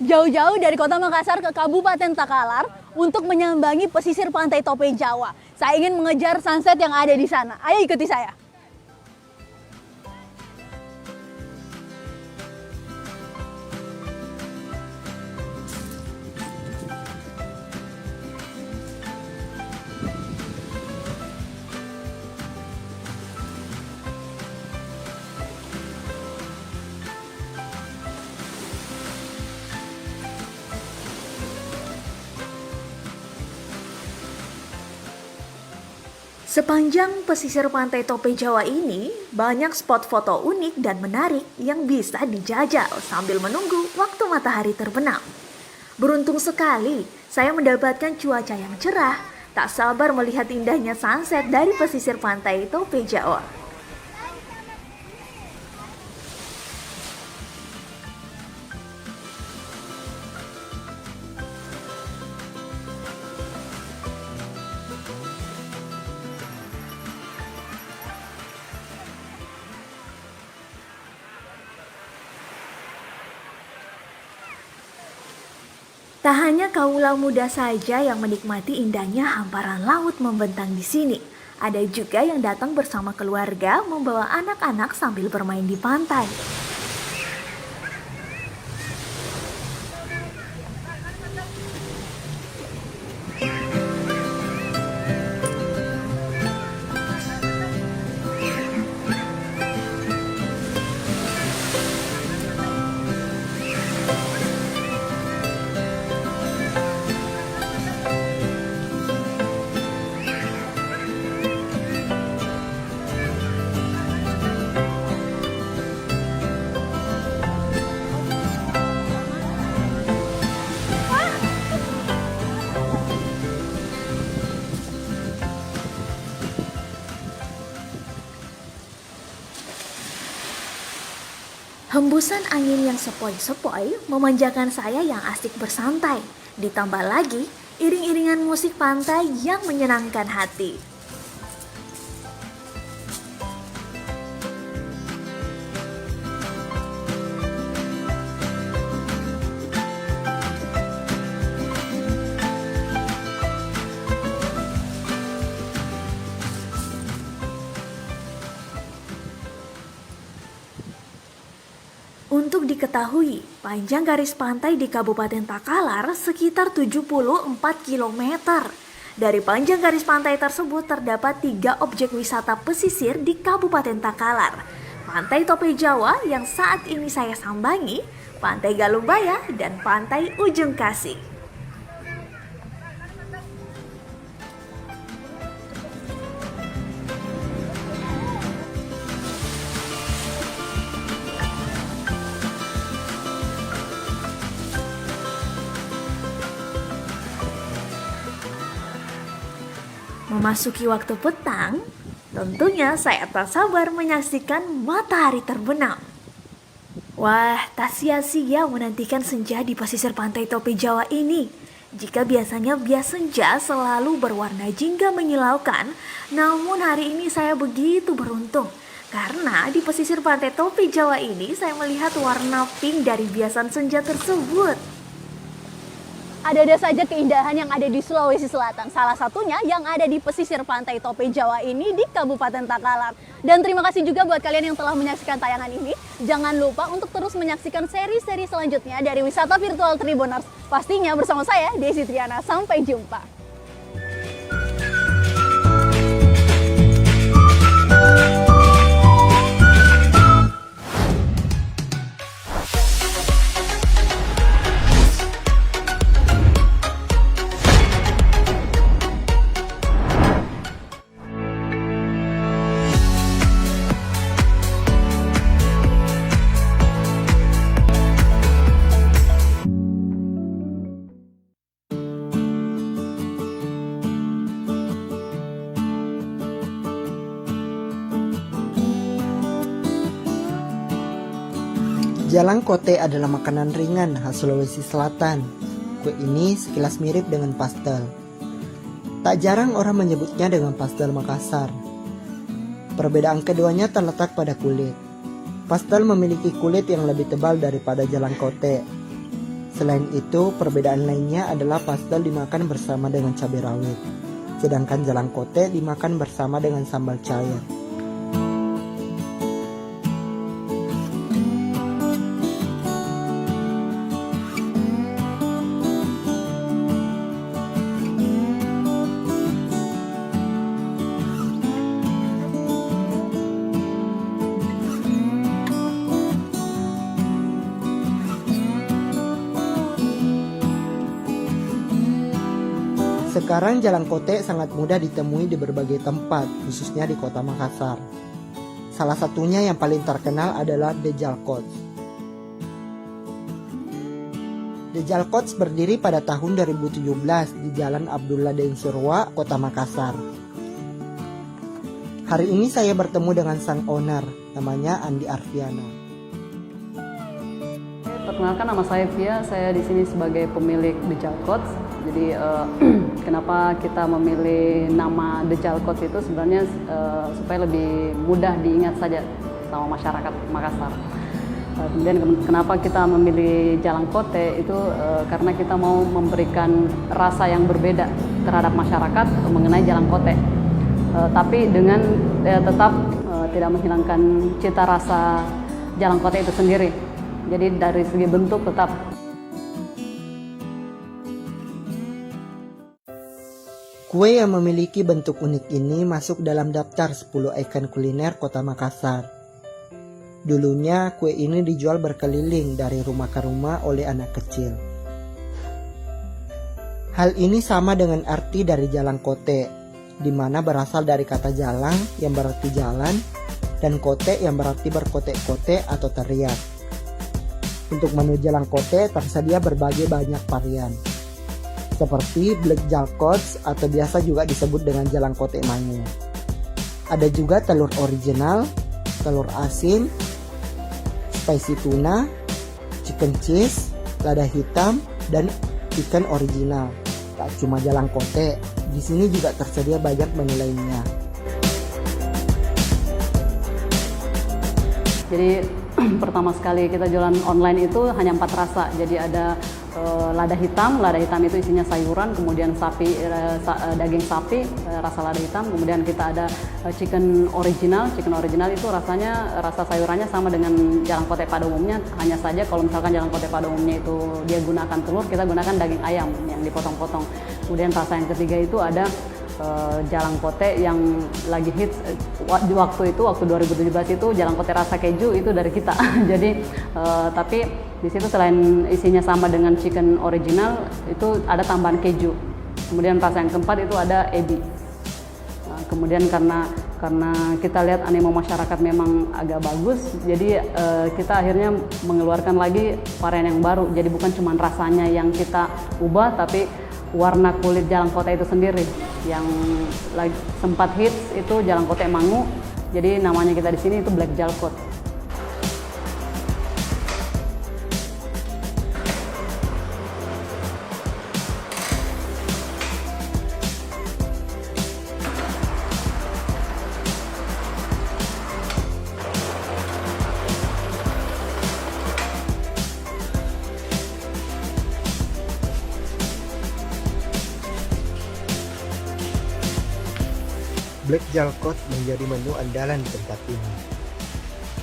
Jauh-jauh dari kota Makassar ke Kabupaten Takalar untuk menyambangi pesisir pantai Tope Jawa. Saya ingin mengejar sunset yang ada di sana. Ayo ikuti saya. Sepanjang pesisir pantai Tope Jawa ini, banyak spot foto unik dan menarik yang bisa dijajal sambil menunggu waktu matahari terbenam. Beruntung sekali, saya mendapatkan cuaca yang cerah, tak sabar melihat indahnya sunset dari pesisir pantai Tope Jawa. Tak hanya kaula muda saja yang menikmati indahnya hamparan laut membentang di sini. Ada juga yang datang bersama keluarga membawa anak-anak sambil bermain di pantai. Hembusan angin yang sepoi-sepoi memanjakan saya yang asik bersantai. Ditambah lagi iring-iringan musik pantai yang menyenangkan hati. Untuk diketahui, panjang garis pantai di Kabupaten Takalar sekitar 74 km. Dari panjang garis pantai tersebut terdapat 3 objek wisata pesisir di Kabupaten Takalar. Pantai Tope Jawa yang saat ini saya sambangi, Pantai Galumbaya, dan Pantai Ujung Kasih. Memasuki waktu petang, tentunya saya tak sabar menyaksikan matahari terbenam. Wah, tak sia-sia menantikan senja di pesisir Pantai Tope Jawa ini. Jika biasanya bias senja selalu berwarna jingga menyilaukan, namun hari ini saya begitu beruntung. Karena di pesisir Pantai Tope Jawa ini saya melihat warna pink dari biasan senja tersebut. Ada-ada saja keindahan yang ada di Sulawesi Selatan. Salah satunya yang ada di pesisir Pantai Tope Jawa ini di Kabupaten Takalar. Dan terima kasih juga buat kalian yang telah menyaksikan tayangan ini. Jangan lupa untuk terus menyaksikan seri-seri selanjutnya dari Wisata Virtual Tribuners. Pastinya bersama saya, Desi Triana. Sampai jumpa. Jalang kote adalah makanan ringan khas Sulawesi Selatan. Kue ini sekilas mirip dengan pastel. Tak jarang orang menyebutnya dengan pastel Makassar. Perbedaan keduanya terletak pada kulit. Pastel memiliki kulit yang lebih tebal daripada jalang kote. Selain itu, perbedaan lainnya adalah pastel dimakan bersama dengan cabai rawit, sedangkan jalang kote dimakan bersama dengan sambal cair. Sekarang jalang kote sangat mudah ditemui di berbagai tempat, khususnya di kota Makassar. Salah satunya yang paling terkenal adalah The Jalkots. The Jalkots berdiri pada tahun 2017 di Jalan Abdullah Den Surwa, kota Makassar. Hari ini saya bertemu dengan sang owner, namanya Andi Arfiana. Perkenalkan, nama saya Via, saya di sini sebagai pemilik The Jalkots. Jadi kenapa kita memilih nama The Jalkots itu sebenarnya supaya lebih mudah diingat saja sama masyarakat Makassar. Kemudian kenapa kita memilih jalang kote itu karena kita mau memberikan rasa yang berbeda terhadap masyarakat mengenai jalang kote. Tapi dengan tetap tidak menghilangkan cita rasa jalang kote itu sendiri. Jadi dari segi bentuk tetap. Kue yang memiliki bentuk unik ini masuk dalam daftar 10 ikon kuliner kota Makassar. Dulunya kue ini dijual berkeliling dari rumah ke rumah oleh anak kecil. Hal ini sama dengan arti dari jalang kote, di mana berasal dari kata jalang yang berarti jalan dan kote yang berarti berkote-kote atau teriak. Untuk menu jalang kote tersedia berbagai banyak varian, seperti Black Jalkots atau biasa juga disebut dengan jalang kote manyu. Ada juga telur original, telur asin, spicy tuna, chicken cheese, lada hitam, dan ikan original. Tak cuma jalang kote, di sini juga tersedia banyak menu lainnya. Jadi pertama sekali kita jualan online itu hanya 4 rasa. Jadi ada lada hitam itu isinya sayuran, kemudian daging sapi, rasa lada hitam, kemudian kita ada chicken original itu rasa sayurannya sama dengan jalang kote pada umumnya, hanya saja kalau misalkan jalang kote pada umumnya itu dia gunakan telur, kita gunakan daging ayam yang dipotong-potong. Kemudian rasa yang ketiga itu ada jalang kote yang lagi hits waktu 2017 itu jalang kote rasa keju itu dari kita. Jadi tapi di situ selain isinya sama dengan chicken original itu ada tambahan keju. Kemudian rasa yang keempat itu ada ebi. Kemudian karena kita lihat animo masyarakat memang agak bagus, jadi kita akhirnya mengeluarkan lagi varian yang baru. Jadi bukan cuma rasanya yang kita ubah, tapi warna kulit jalang kote itu sendiri. Yang lagi sempat hits itu jalang kote mangu. Jadi namanya kita di sini itu Black Jalkot. Black Jalkot menjadi menu andalan di tempat ini.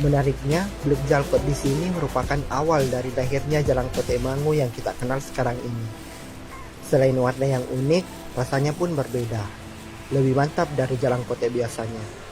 Menariknya, Black Jalkot di sini merupakan awal dari lahirnya jalang kote mangu yang kita kenal sekarang ini. Selain warna yang unik, rasanya pun berbeda. Lebih mantap dari jalang kote biasanya.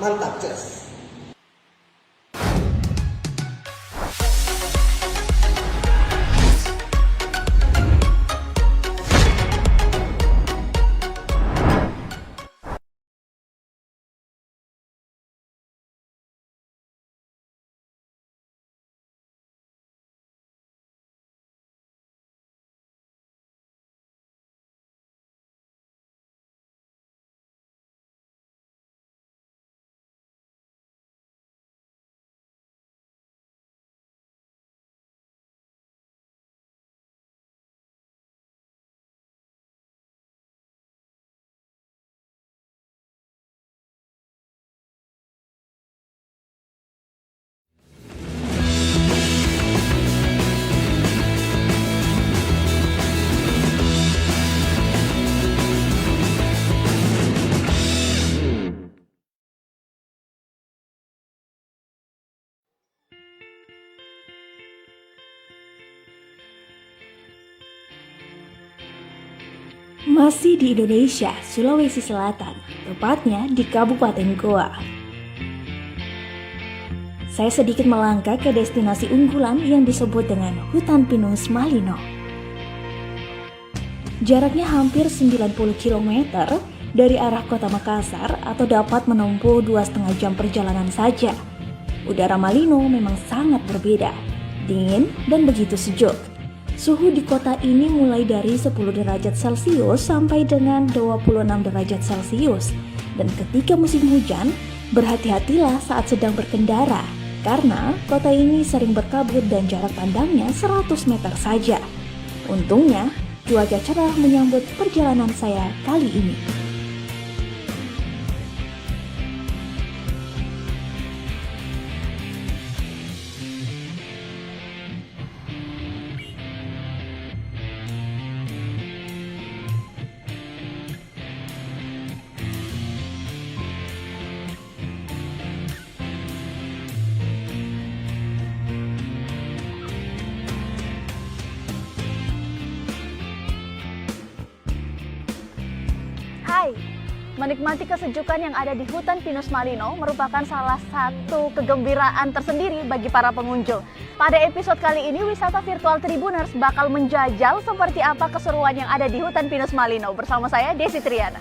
Mantap, Ces. Masih di Indonesia, Sulawesi Selatan, tepatnya di Kabupaten Goa. Saya sedikit melangkah ke destinasi unggulan yang disebut dengan Hutan Pinus Malino. Jaraknya hampir 90 km dari arah kota Makassar atau dapat menempuh 2,5 jam perjalanan saja. Udara Malino memang sangat berbeda, dingin dan begitu sejuk. Suhu di kota ini mulai dari 10 derajat Celcius sampai dengan 26 derajat Celcius. Dan ketika musim hujan, berhati-hatilah saat sedang berkendara, karena kota ini sering berkabut dan jarak pandangnya 100 meter saja. Untungnya, cuaca cerah menyambut perjalanan saya kali ini. Menikmati kesejukan yang ada di hutan pinus Malino merupakan salah satu kegembiraan tersendiri bagi para pengunjung. Pada episode kali ini, wisata virtual Tribuners bakal menjajal seperti apa keseruan yang ada di hutan pinus Malino. Bersama saya, Desi Triana.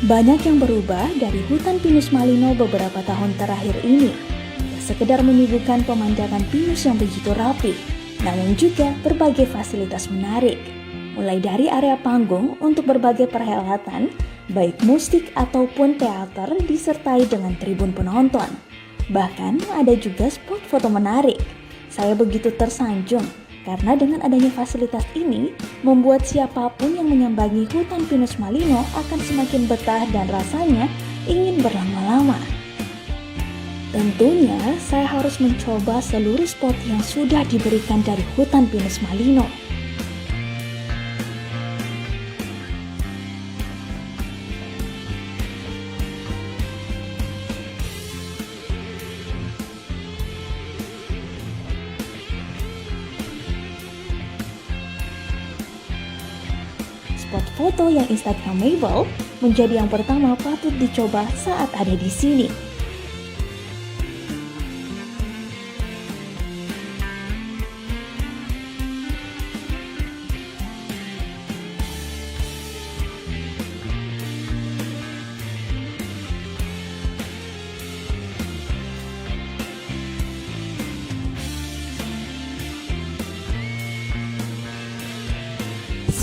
Banyak yang berubah dari hutan pinus Malino beberapa tahun terakhir ini. Tidak sekedar menyuguhkan pemandangan pinus yang begitu rapi, namun juga berbagai fasilitas menarik. Mulai dari area panggung untuk berbagai perhelatan, baik musik ataupun teater disertai dengan tribun penonton. Bahkan ada juga spot foto menarik. Saya begitu tersanjung karena dengan adanya fasilitas ini, membuat siapapun yang menyambangi hutan pinus Malino akan semakin betah dan rasanya ingin berlama-lama. Tentunya, saya harus mencoba seluruh spot yang sudah diberikan dari hutan pinus Malino. Spot foto yang Instagramable menjadi yang pertama patut dicoba saat ada di sini.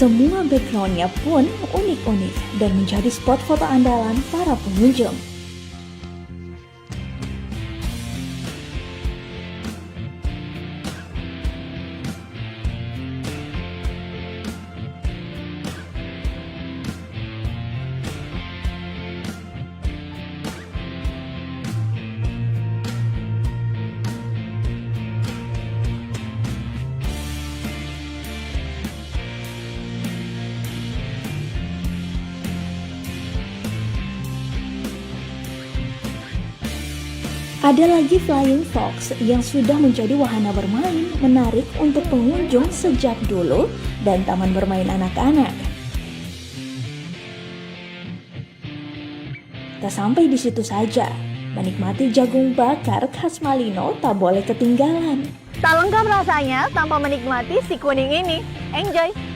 Semua backgroundnya pun unik-unik dan menjadi spot foto andalan para pengunjung. Ada lagi Flying Fox yang sudah menjadi wahana bermain menarik untuk pengunjung sejak dulu dan taman bermain anak-anak. Tak sampai di situ saja, menikmati jagung bakar khas Malino tak boleh ketinggalan. Tak lengkap rasanya tanpa menikmati si kuning ini. Enjoy!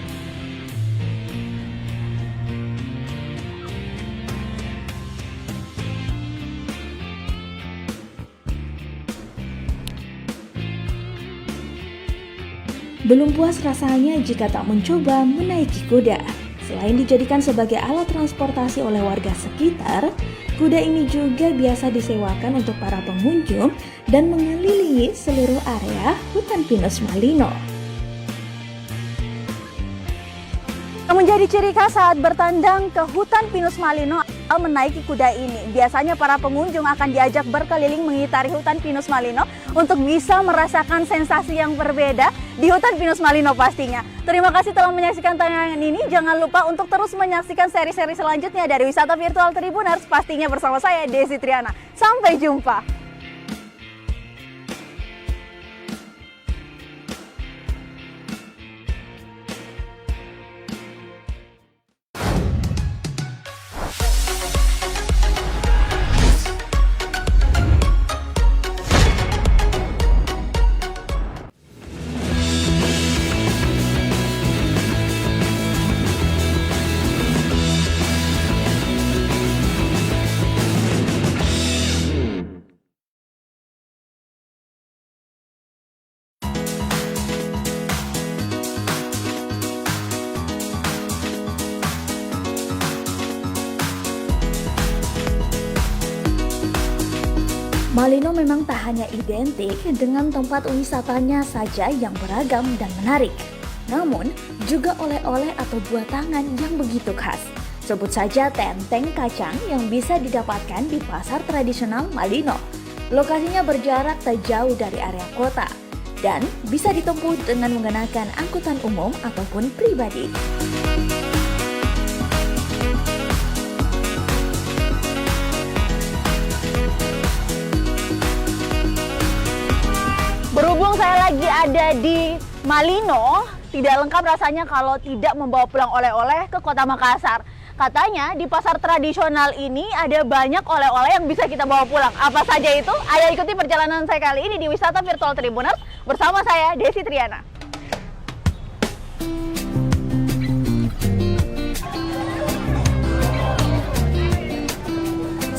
Belum puas rasanya jika tak mencoba menaiki kuda. Selain dijadikan sebagai alat transportasi oleh warga sekitar, kuda ini juga biasa disewakan untuk para pengunjung dan mengelilingi seluruh area hutan pinus Malino. Menjadi ciri khas saat bertandang ke hutan pinus Malino menaiki kuda ini. Biasanya para pengunjung akan diajak berkeliling mengitari hutan pinus Malino untuk bisa merasakan sensasi yang berbeda di hutan pinus Malino pastinya. Terima kasih telah menyaksikan tayangan ini. Jangan lupa untuk terus menyaksikan seri-seri selanjutnya dari Wisata Virtual Tribuners, pastinya bersama saya Desi Triana. Sampai jumpa. Malino memang tak hanya identik dengan tempat wisatanya saja yang beragam dan menarik, namun juga oleh-oleh atau buah tangan yang begitu khas. Sebut saja tenteng kacang yang bisa didapatkan di pasar tradisional Malino. Lokasinya berjarak tak jauh dari area kota dan bisa ditempuh dengan menggunakan angkutan umum ataupun pribadi. berada di Malino, tidak lengkap rasanya kalau tidak membawa pulang oleh-oleh ke Kota Makassar. Katanya di pasar tradisional ini ada banyak oleh-oleh yang bisa kita bawa pulang. Apa saja itu? Ayo ikuti perjalanan saya kali ini di Wisata Virtual Tribuners bersama saya, Desi Triana.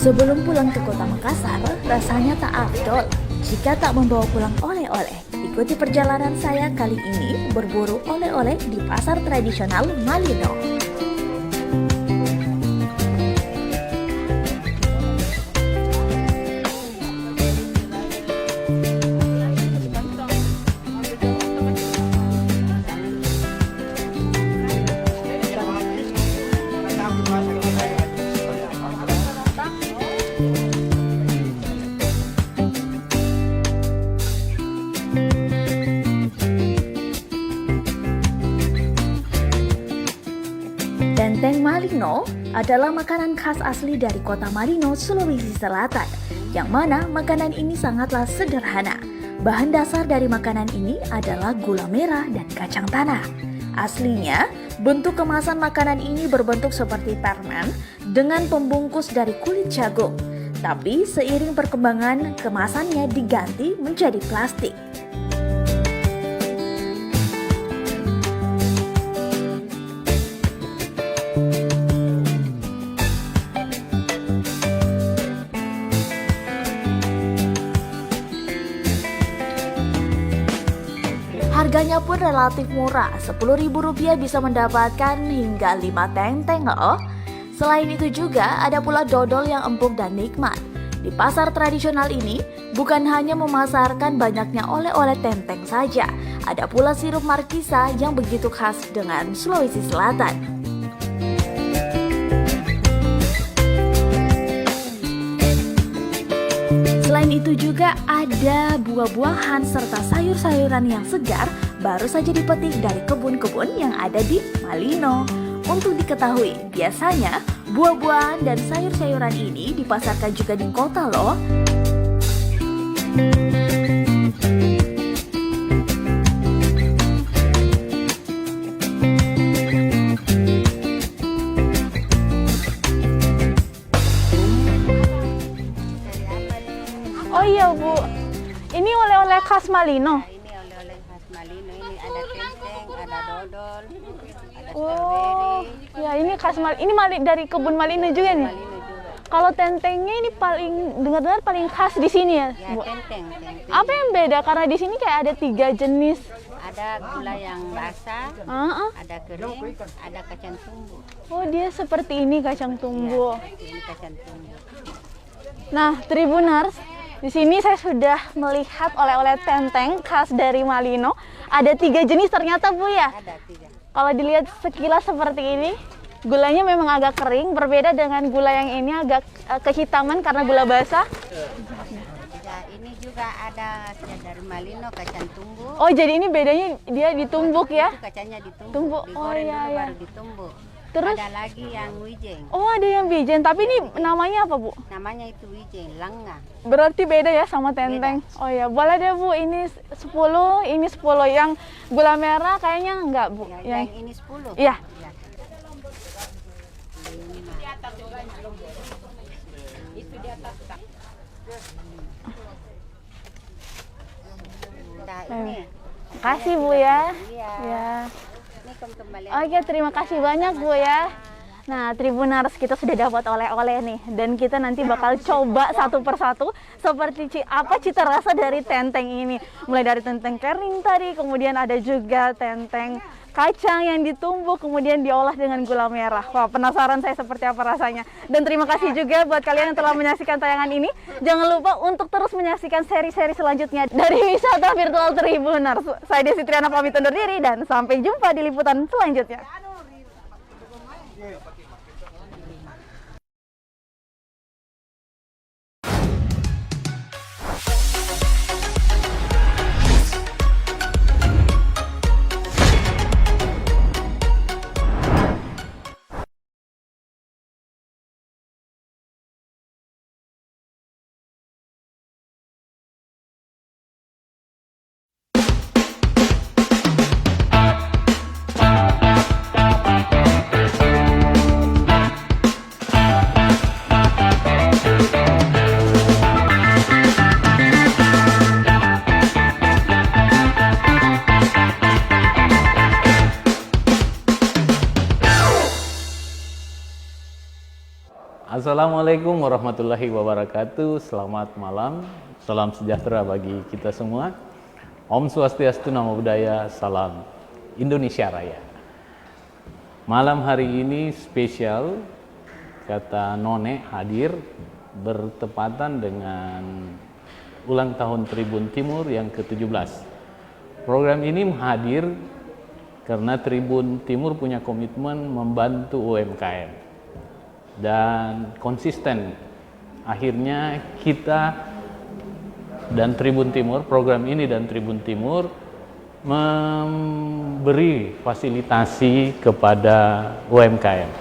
Sebelum pulang ke Kota Makassar, rasanya tak afdol jika tak membawa pulang oleh-oleh. Ikuti perjalanan saya kali ini berburu oleh-oleh di pasar tradisional Malino. Tenteng Malino adalah makanan khas asli dari kota Malino, Sulawesi Selatan, yang mana makanan ini sangatlah sederhana. Bahan dasar dari makanan ini adalah gula merah dan kacang tanah. Aslinya, bentuk kemasan makanan ini berbentuk seperti permen dengan pembungkus dari kulit jagung. Tapi seiring perkembangan, kemasannya diganti menjadi plastik. Harganya pun relatif murah, Rp10.000 bisa mendapatkan hingga 5 tenteng loh. Selain itu juga ada pula dodol yang empuk dan nikmat. Di pasar tradisional ini bukan hanya memasarkan banyaknya oleh-oleh tenteng saja, ada pula sirup markisa yang begitu khas dengan Sulawesi Selatan. Selain itu juga ada buah-buahan serta sayur-sayuran yang segar baru saja dipetik dari kebun-kebun yang ada di Malino. Untuk diketahui, biasanya buah-buahan dan sayur-sayuran ini dipasarkan juga di kota loh. Oh iya Bu, ini oleh-oleh khas Malino. Ini oleh-oleh khas Malino, ini ada tenteng, ada dodol, ada Oh, strawberry. ya ini khas ini dari kebun Malino juga nih. Kalau tentengnya ini paling dengar-dengar paling khas di sini ya, Ya Bu. tenteng. Apa yang beda? Karena di sini kayak ada 3 jenis. Ada gula yang basah, ada kering, ada kacang tumbuh. Oh, dia seperti ini kacang tumbuh. Ini kacang tumbuh. Nah, Tribuners, di sini saya sudah melihat oleh-oleh tenteng khas dari Malino. Ada 3 jenis ternyata Bu ya. Ada 3. Kalau dilihat sekilas seperti ini, gulanya memang agak kering, berbeda dengan gula yang ini agak kehitaman karena gula basah. Ya, ini juga ada dari Malino kacang tumbuh. Oh, jadi ini bedanya dia ditumbuk ya? Itu kacangnya ditumbuk. Tumbuk. Oh Digoreng iya dulu ya. baru ditumbuk. Terus ada lagi yang wijen. Oh, ada yang bijen, tapi ini namanya apa, Bu? Namanya itu wijen, lenga. Berarti beda ya sama tenteng. Oh ya, boleh deh Bu, ini 10, ini 10. Yang gula merah kayaknya enggak, Bu. Ya, yang ini 10. Iya. Ya. Itu di atas, Kak. Nah, ini. Makasih Bu ya. Iya. Ya. Ini kembali. Oke, terima kasih banyak Bu ya. Nah, Tribuners, kita sudah dapat oleh-oleh nih, dan kita nanti bakal coba satu persatu seperti apa cita rasa dari tenteng ini. Mulai dari tenteng kering tadi, kemudian ada juga tenteng kacang yang ditumbuk, kemudian diolah dengan gula merah. Wah, penasaran saya seperti apa rasanya. Dan terima kasih juga buat kalian yang telah menyaksikan tayangan ini. Jangan lupa untuk terus menyaksikan seri-seri selanjutnya dari Wisata Virtual Tribuners. Saya Desi Triana pamit undur diri dan sampai jumpa di liputan selanjutnya. Assalamualaikum warahmatullahi wabarakatuh. Selamat malam, salam sejahtera bagi kita semua. Om Swastiastu, Namo Buddhaya, salam Indonesia Raya. Malam hari ini spesial, kata None hadir bertepatan dengan ulang tahun Tribun Timur yang ke-17. Program ini hadir karena Tribun Timur punya komitmen membantu UMKM dan konsisten. Akhirnya kita dan Tribun Timur, program ini dan Tribun Timur memberi fasilitasi kepada UMKM.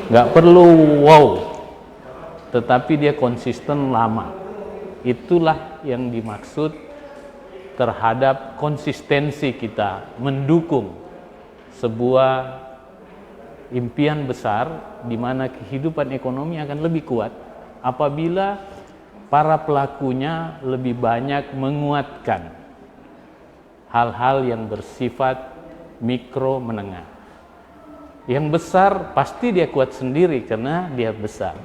Nggak perlu wow, tetapi dia konsisten lama. Itulah yang dimaksud terhadap konsistensi kita mendukung sebuah impian besar di mana kehidupan ekonomi akan lebih kuat apabila para pelakunya lebih banyak menguatkan hal-hal yang bersifat mikro menengah. Yang besar pasti dia kuat sendiri karena dia besar.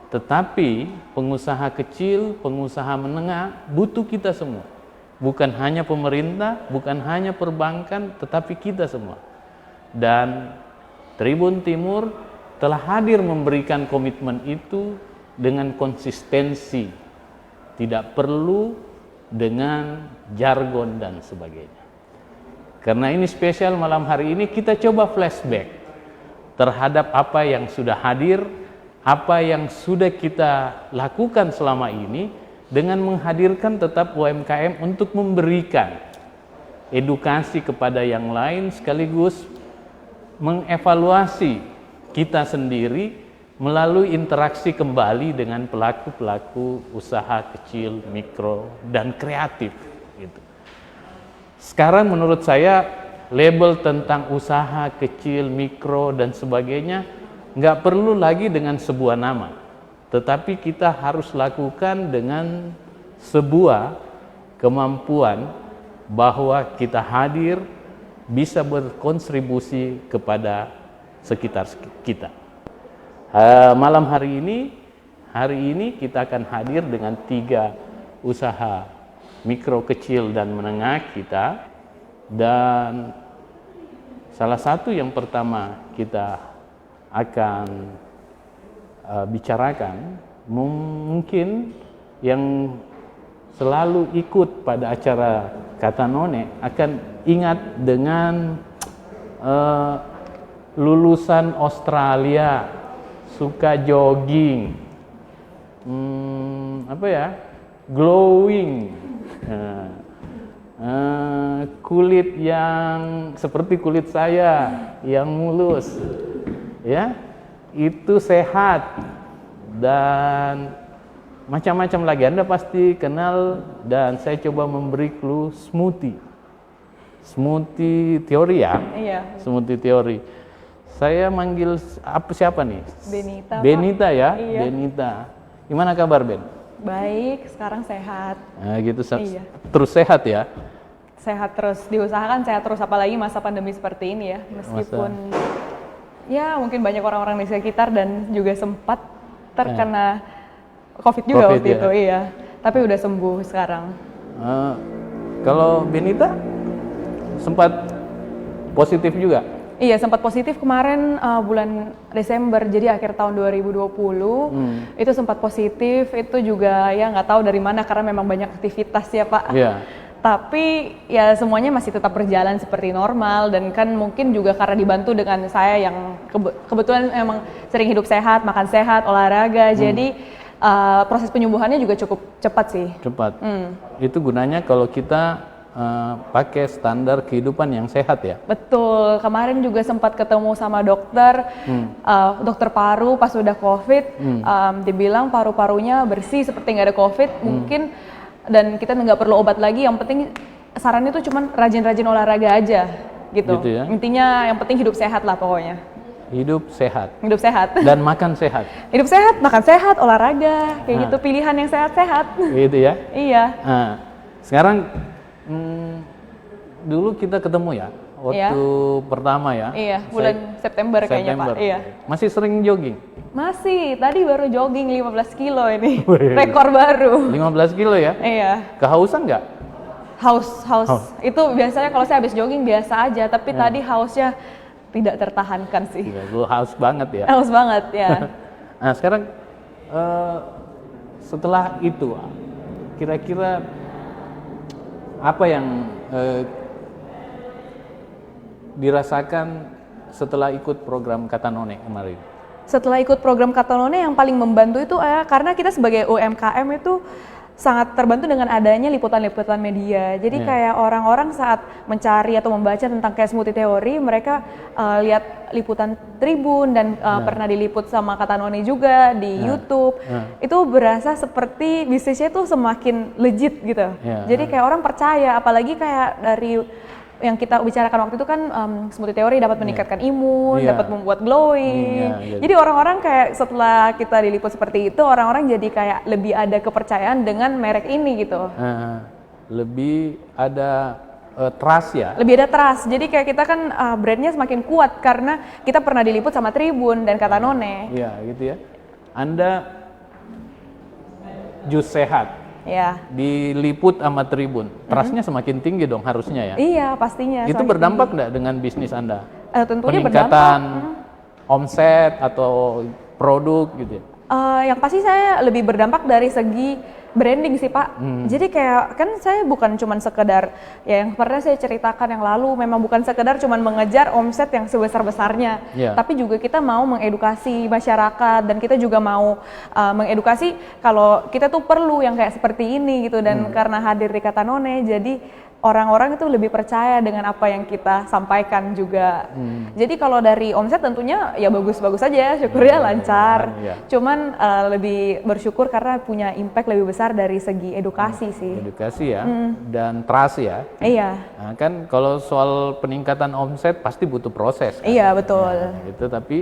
Tetapi pengusaha kecil, pengusaha menengah butuh kita semua. Bukan hanya pemerintah, bukan hanya perbankan, tetapi kita semua. Dan Tribun Timur telah hadir memberikan komitmen itu dengan konsistensi. Tidak perlu dengan jargon dan sebagainya. Karena ini spesial malam hari ini, kita coba flashback terhadap apa yang sudah hadir, apa yang sudah kita lakukan selama ini, dengan menghadirkan tetap UMKM untuk memberikan edukasi kepada yang lain, sekaligus mengevaluasi kita sendiri melalui interaksi kembali dengan pelaku-pelaku usaha kecil, mikro, dan kreatif. Gitu. Sekarang menurut saya label tentang usaha kecil, mikro, dan sebagainya nggak perlu lagi dengan sebuah nama, tetapi kita harus lakukan dengan sebuah kemampuan bahwa kita hadir bisa berkontribusi kepada sekitar kita. Malam hari ini kita akan hadir dengan 3 usaha mikro, kecil, dan menengah kita, dan salah satu yang pertama kita akan bicarakan, mungkin yang selalu ikut pada acara Kata None akan ingat dengan lulusan Australia, suka jogging, glowing, kulit yang seperti kulit saya yang mulus, ya, itu sehat, dan macam-macam lagi Anda pasti kenal. Dan saya coba memberi clue smoothie teori ya. Iya. Smoothie teori. Saya manggil siapa nih? Benita. Benita ya. Iya. Benita. Gimana kabar Ben? Baik, sekarang sehat. Nah, gitu. Iya. Terus sehat ya. Sehat terus, diusahakan sehat terus, apalagi masa pandemi seperti ini ya. Meskipun ya mungkin banyak orang-orang di sekitar dan juga sempat terkena COVID juga waktu itu, iya. Tapi udah sembuh sekarang. Kalau Benita sempat positif juga? Iya, sempat positif kemarin bulan Desember, jadi akhir tahun 2020 itu sempat positif. Itu juga ya nggak tahu dari mana karena memang banyak aktivitas ya Pak. Iya. Tapi ya semuanya masih tetap berjalan seperti normal, dan kan mungkin juga karena dibantu dengan saya yang kebetulan memang sering hidup sehat, makan sehat, olahraga, jadi proses penyembuhannya juga cukup cepat sih. Cepat. Itu gunanya kalau kita pakai standar kehidupan yang sehat ya. Betul. Kemarin juga sempat ketemu sama dokter, dokter paru pas udah COVID, dibilang paru-parunya bersih seperti nggak ada COVID, mungkin. Dan kita nggak perlu obat lagi, yang penting sarannya tuh cuman rajin-rajin olahraga aja gitu ya? Intinya yang penting hidup sehat lah pokoknya. Hidup sehat. Hidup sehat. Dan makan sehat. Hidup sehat, makan sehat, olahraga, kayak gitu, pilihan yang sehat-sehat. Gitu ya? Iya. Sekarang dulu kita ketemu ya, waktu pertama ya. Iya, bulan September kayaknya Pak. Iya. Masih sering jogging? Masih, tadi baru jogging 15 kilo ini. Rekor baru. 15 kilo ya? Iya. Kehausan nggak? Haus. Itu biasanya kalau saya habis jogging biasa aja, tapi tadi hausnya tidak tertahankan sih. Lu haus banget ya? Haus banget ya. Nah sekarang setelah itu, kira-kira apa yang dirasakan setelah ikut program Katanone kemarin? Setelah ikut program Katanone yang paling membantu itu karena kita sebagai UMKM itu sangat terbantu dengan adanya liputan-liputan media. Jadi kayak orang-orang saat mencari atau membaca tentang kayak smoothie teori, mereka lihat liputan Tribun dan pernah diliput sama Katanone juga di YouTube. Itu berasa seperti bisnisnya itu semakin legit gitu. Jadi kayak orang percaya, apalagi kayak dari yang kita bicarakan waktu itu kan smoothie teori dapat meningkatkan imun, dapat membuat glowing. Jadi orang-orang kayak setelah kita diliput seperti itu, orang-orang jadi kayak lebih ada kepercayaan dengan merek ini gitu. Lebih ada trust ya? Lebih ada trust. Jadi kayak kita kan brandnya semakin kuat karena kita pernah diliput sama Tribun dan Katanone. Iya gitu ya. Anda jus sehat. Ya. Diliput sama Tribun, trustnya semakin tinggi dong harusnya ya? Iya pastinya. Itu berdampak nggak dengan bisnis Anda? Tentunya peningkatan berdampak. Omset atau produk gitu ya? Yang pasti saya lebih berdampak dari segi branding sih Pak. Jadi kayak kan saya bukan cuman sekedar ya yang pernah saya ceritakan yang lalu, memang bukan sekedar cuman mengejar omset yang sebesar-besarnya, tapi juga kita mau mengedukasi masyarakat dan kita juga mau mengedukasi kalau kita tuh perlu yang kayak seperti ini gitu. Dan karena hadir di Katanone jadi orang-orang itu lebih percaya dengan apa yang kita sampaikan juga. Jadi kalau dari omset tentunya ya bagus-bagus aja, syukurnya lancar. Cuman lebih bersyukur karena punya impact lebih besar dari segi edukasi sih. Edukasi ya, dan trust ya. Iya. Nah, kan kalau soal peningkatan omset pasti butuh proses. Kan? Iya betul. Nah, itu tapi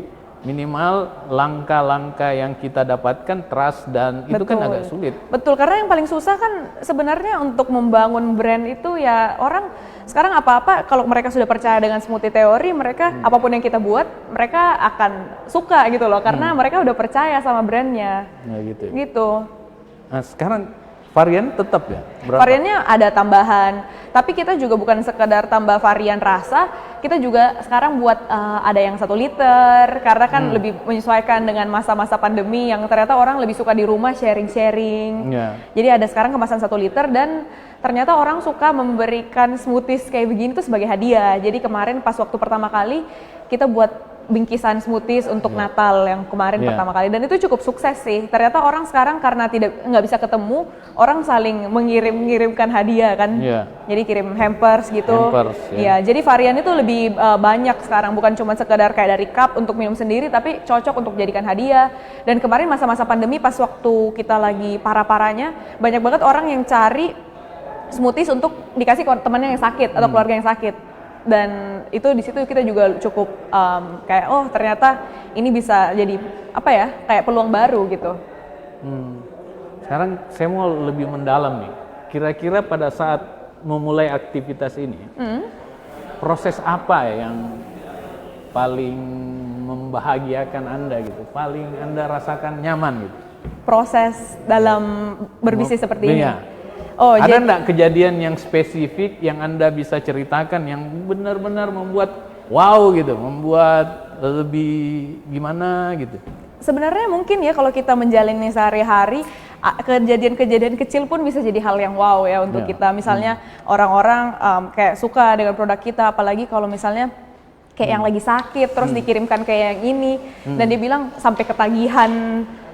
minimal langkah-langkah yang kita dapatkan trust dan itu kan agak sulit. Betul, karena yang paling susah kan sebenarnya untuk membangun brand itu ya orang sekarang apa-apa kalau mereka sudah percaya dengan smoothie teori, mereka apapun yang kita buat mereka akan suka gitu loh karena mereka udah percaya sama brandnya. Nah gitu. Gitu. Nah sekarang varian tetap ya? Berapa? Variannya ada tambahan, tapi kita juga bukan sekedar tambah varian rasa, kita juga sekarang buat ada yang 1 liter, karena kan lebih menyesuaikan dengan masa-masa pandemi yang ternyata orang lebih suka di rumah sharing-sharing. Jadi ada sekarang kemasan 1 liter dan ternyata orang suka memberikan smoothies kayak begini tuh sebagai hadiah. Jadi kemarin pas waktu pertama kali kita buat bingkisan smoothies untuk Natal yang kemarin pertama kali dan itu cukup sukses sih. Ternyata orang sekarang karena nggak bisa ketemu, orang saling mengirimkan hadiah kan. Jadi kirim hampers gitu. Jadi varian itu lebih banyak sekarang, bukan cuma sekedar kayak dari cup untuk minum sendiri, tapi cocok untuk jadikan hadiah. Dan kemarin masa-masa pandemi pas waktu kita lagi parah-parahnya, banyak banget orang yang cari smoothies untuk dikasih ke temannya yang sakit atau keluarga yang sakit. Dan itu di situ kita juga cukup kayak oh ternyata ini bisa jadi apa ya kayak peluang baru gitu. Sekarang saya mau lebih mendalam nih. Kira-kira pada saat memulai aktivitas ini, proses apa yang paling membahagiakan Anda gitu, paling Anda rasakan nyaman gitu? Proses dalam berbisnis seperti ini. Oh, ada enggak kejadian yang spesifik yang Anda bisa ceritakan yang benar-benar membuat wow gitu, membuat lebih gimana gitu? Sebenarnya mungkin ya kalau kita menjalani sehari-hari, kejadian-kejadian kecil pun bisa jadi hal yang wow ya untuk kita. Misalnya orang-orang kayak suka dengan produk kita, apalagi kalau misalnya kayak yang lagi sakit terus dikirimkan kayak yang ini dan dia bilang sampai ketagihan.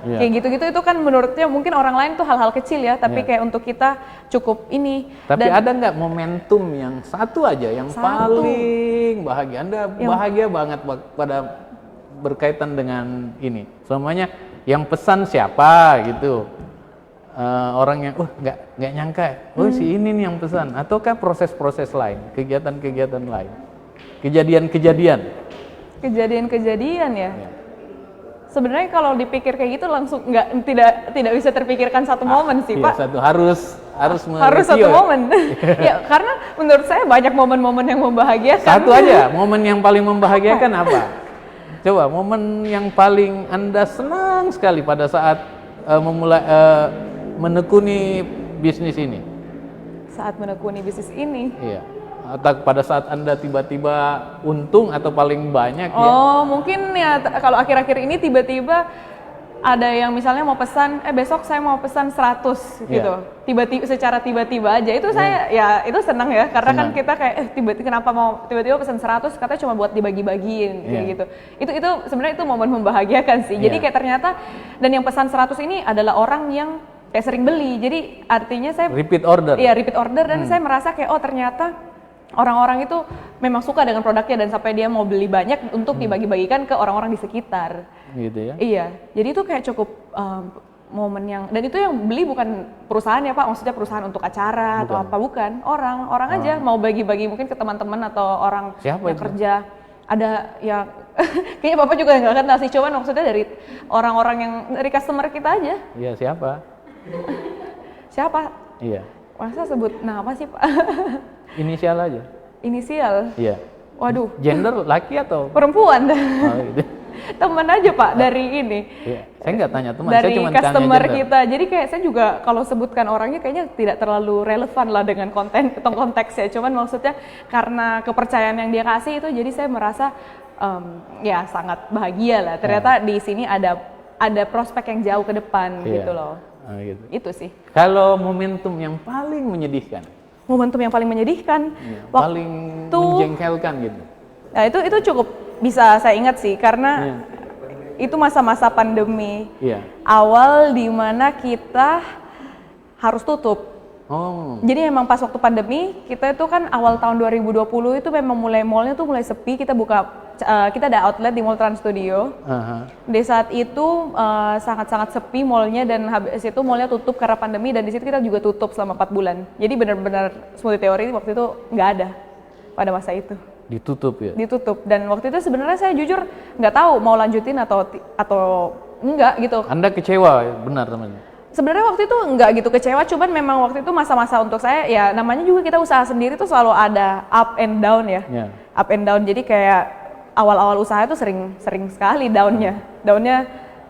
Kayak gitu-gitu itu kan menurutnya mungkin orang lain tuh hal-hal kecil ya, tapi kayak untuk kita cukup ini. Tapi ada nggak momentum yang satu aja yang paling bahagia? Anda bahagia banget pada berkaitan dengan ini. Semuanya yang pesan siapa gitu? Orang yang nggak nyangka, si ini nih yang pesan, ataukah proses-proses lain, kegiatan-kegiatan lain, kejadian-kejadian? Kejadian-kejadian ya. sebenarnya kalau dipikir kayak gitu langsung tidak bisa terpikirkan satu momen sih, Iya, Pak. harus Satu momen. Ya, karena menurut saya banyak momen-momen yang membahagiakan. Satu aja, momen yang paling membahagiakan apa? Coba, momen yang paling Anda senang sekali pada saat memulai menekuni bisnis ini. Saat menekuni bisnis ini. Iya. Atau pada saat Anda tiba-tiba untung atau paling banyak ya? Oh, mungkin ya kalau akhir-akhir ini tiba-tiba ada yang misalnya mau pesan, besok saya mau pesan 100 gitu. Tiba-tiba secara tiba-tiba aja itu saya ya itu senang ya karena kan kita kayak tiba-tiba kenapa mau tiba-tiba pesan 100 katanya cuma buat dibagi-bagiin kayak gitu. Itu sebenarnya itu momen membahagiakan sih. Jadi kayak ternyata dan yang pesan 100 ini adalah orang yang kayak sering beli. Jadi artinya saya repeat order. Iya, repeat order dan saya merasa kayak oh ternyata orang-orang itu memang suka dengan produknya dan sampai dia mau beli banyak untuk dibagi-bagikan ke orang-orang di sekitar. Gitu ya? Iya, jadi itu kayak cukup momen yang, dan itu yang beli bukan perusahaan ya Pak, maksudnya perusahaan untuk acara atau apa, bukan. Orang aja mau bagi-bagi mungkin ke teman-teman atau orang yang kerja. Ada yang, kayaknya Bapak juga nggak kenal sih, cuman maksudnya dari orang-orang yang, dari customer kita aja. Iya, siapa? Siapa? Iya. Masa sebut nama sih Pak? Inisial aja. Inisial? Iya. Waduh. Gender laki atau? Perempuan. Oh, gitu. Teman aja Pak dari ini. Iya. Saya nggak tanya teman, dari saya cuma customer tanya kita. Jadi kayak saya juga kalau sebutkan orangnya kayaknya tidak terlalu relevan lah dengan konteksnya. Cuman maksudnya karena kepercayaan yang dia kasih itu, jadi saya merasa ya sangat bahagia lah. Ternyata di sini ada prospek yang jauh ke depan gitu loh. Gitu. Itu sih. Kalau momentum yang paling menyedihkan? Momentum yang paling menyedihkan, paling menjengkelkan gitu. Nah itu cukup bisa saya ingat sih karena itu masa-masa pandemi. Awal di mana kita harus tutup. Jadi memang pas waktu pandemi kita itu kan awal tahun 2020 itu memang mallnya tuh mulai sepi, kita ada outlet di Mall Trans Studio. Di saat itu sangat-sangat sepi mallnya dan habis itu mallnya tutup karena pandemi dan di situ kita juga tutup selama 4 bulan. Jadi benar-benar Smoothie Theory waktu itu nggak ada pada masa itu. Ditutup ya? Ditutup dan waktu itu sebenarnya saya jujur nggak tahu mau lanjutin atau enggak gitu. Anda kecewa benar teman? Sebenarnya waktu itu nggak gitu kecewa, cuman memang waktu itu masa-masa untuk saya ya namanya juga kita usaha sendiri tuh selalu ada up and down ya. Up and down, jadi kayak awal-awal usaha itu sering sekali downnya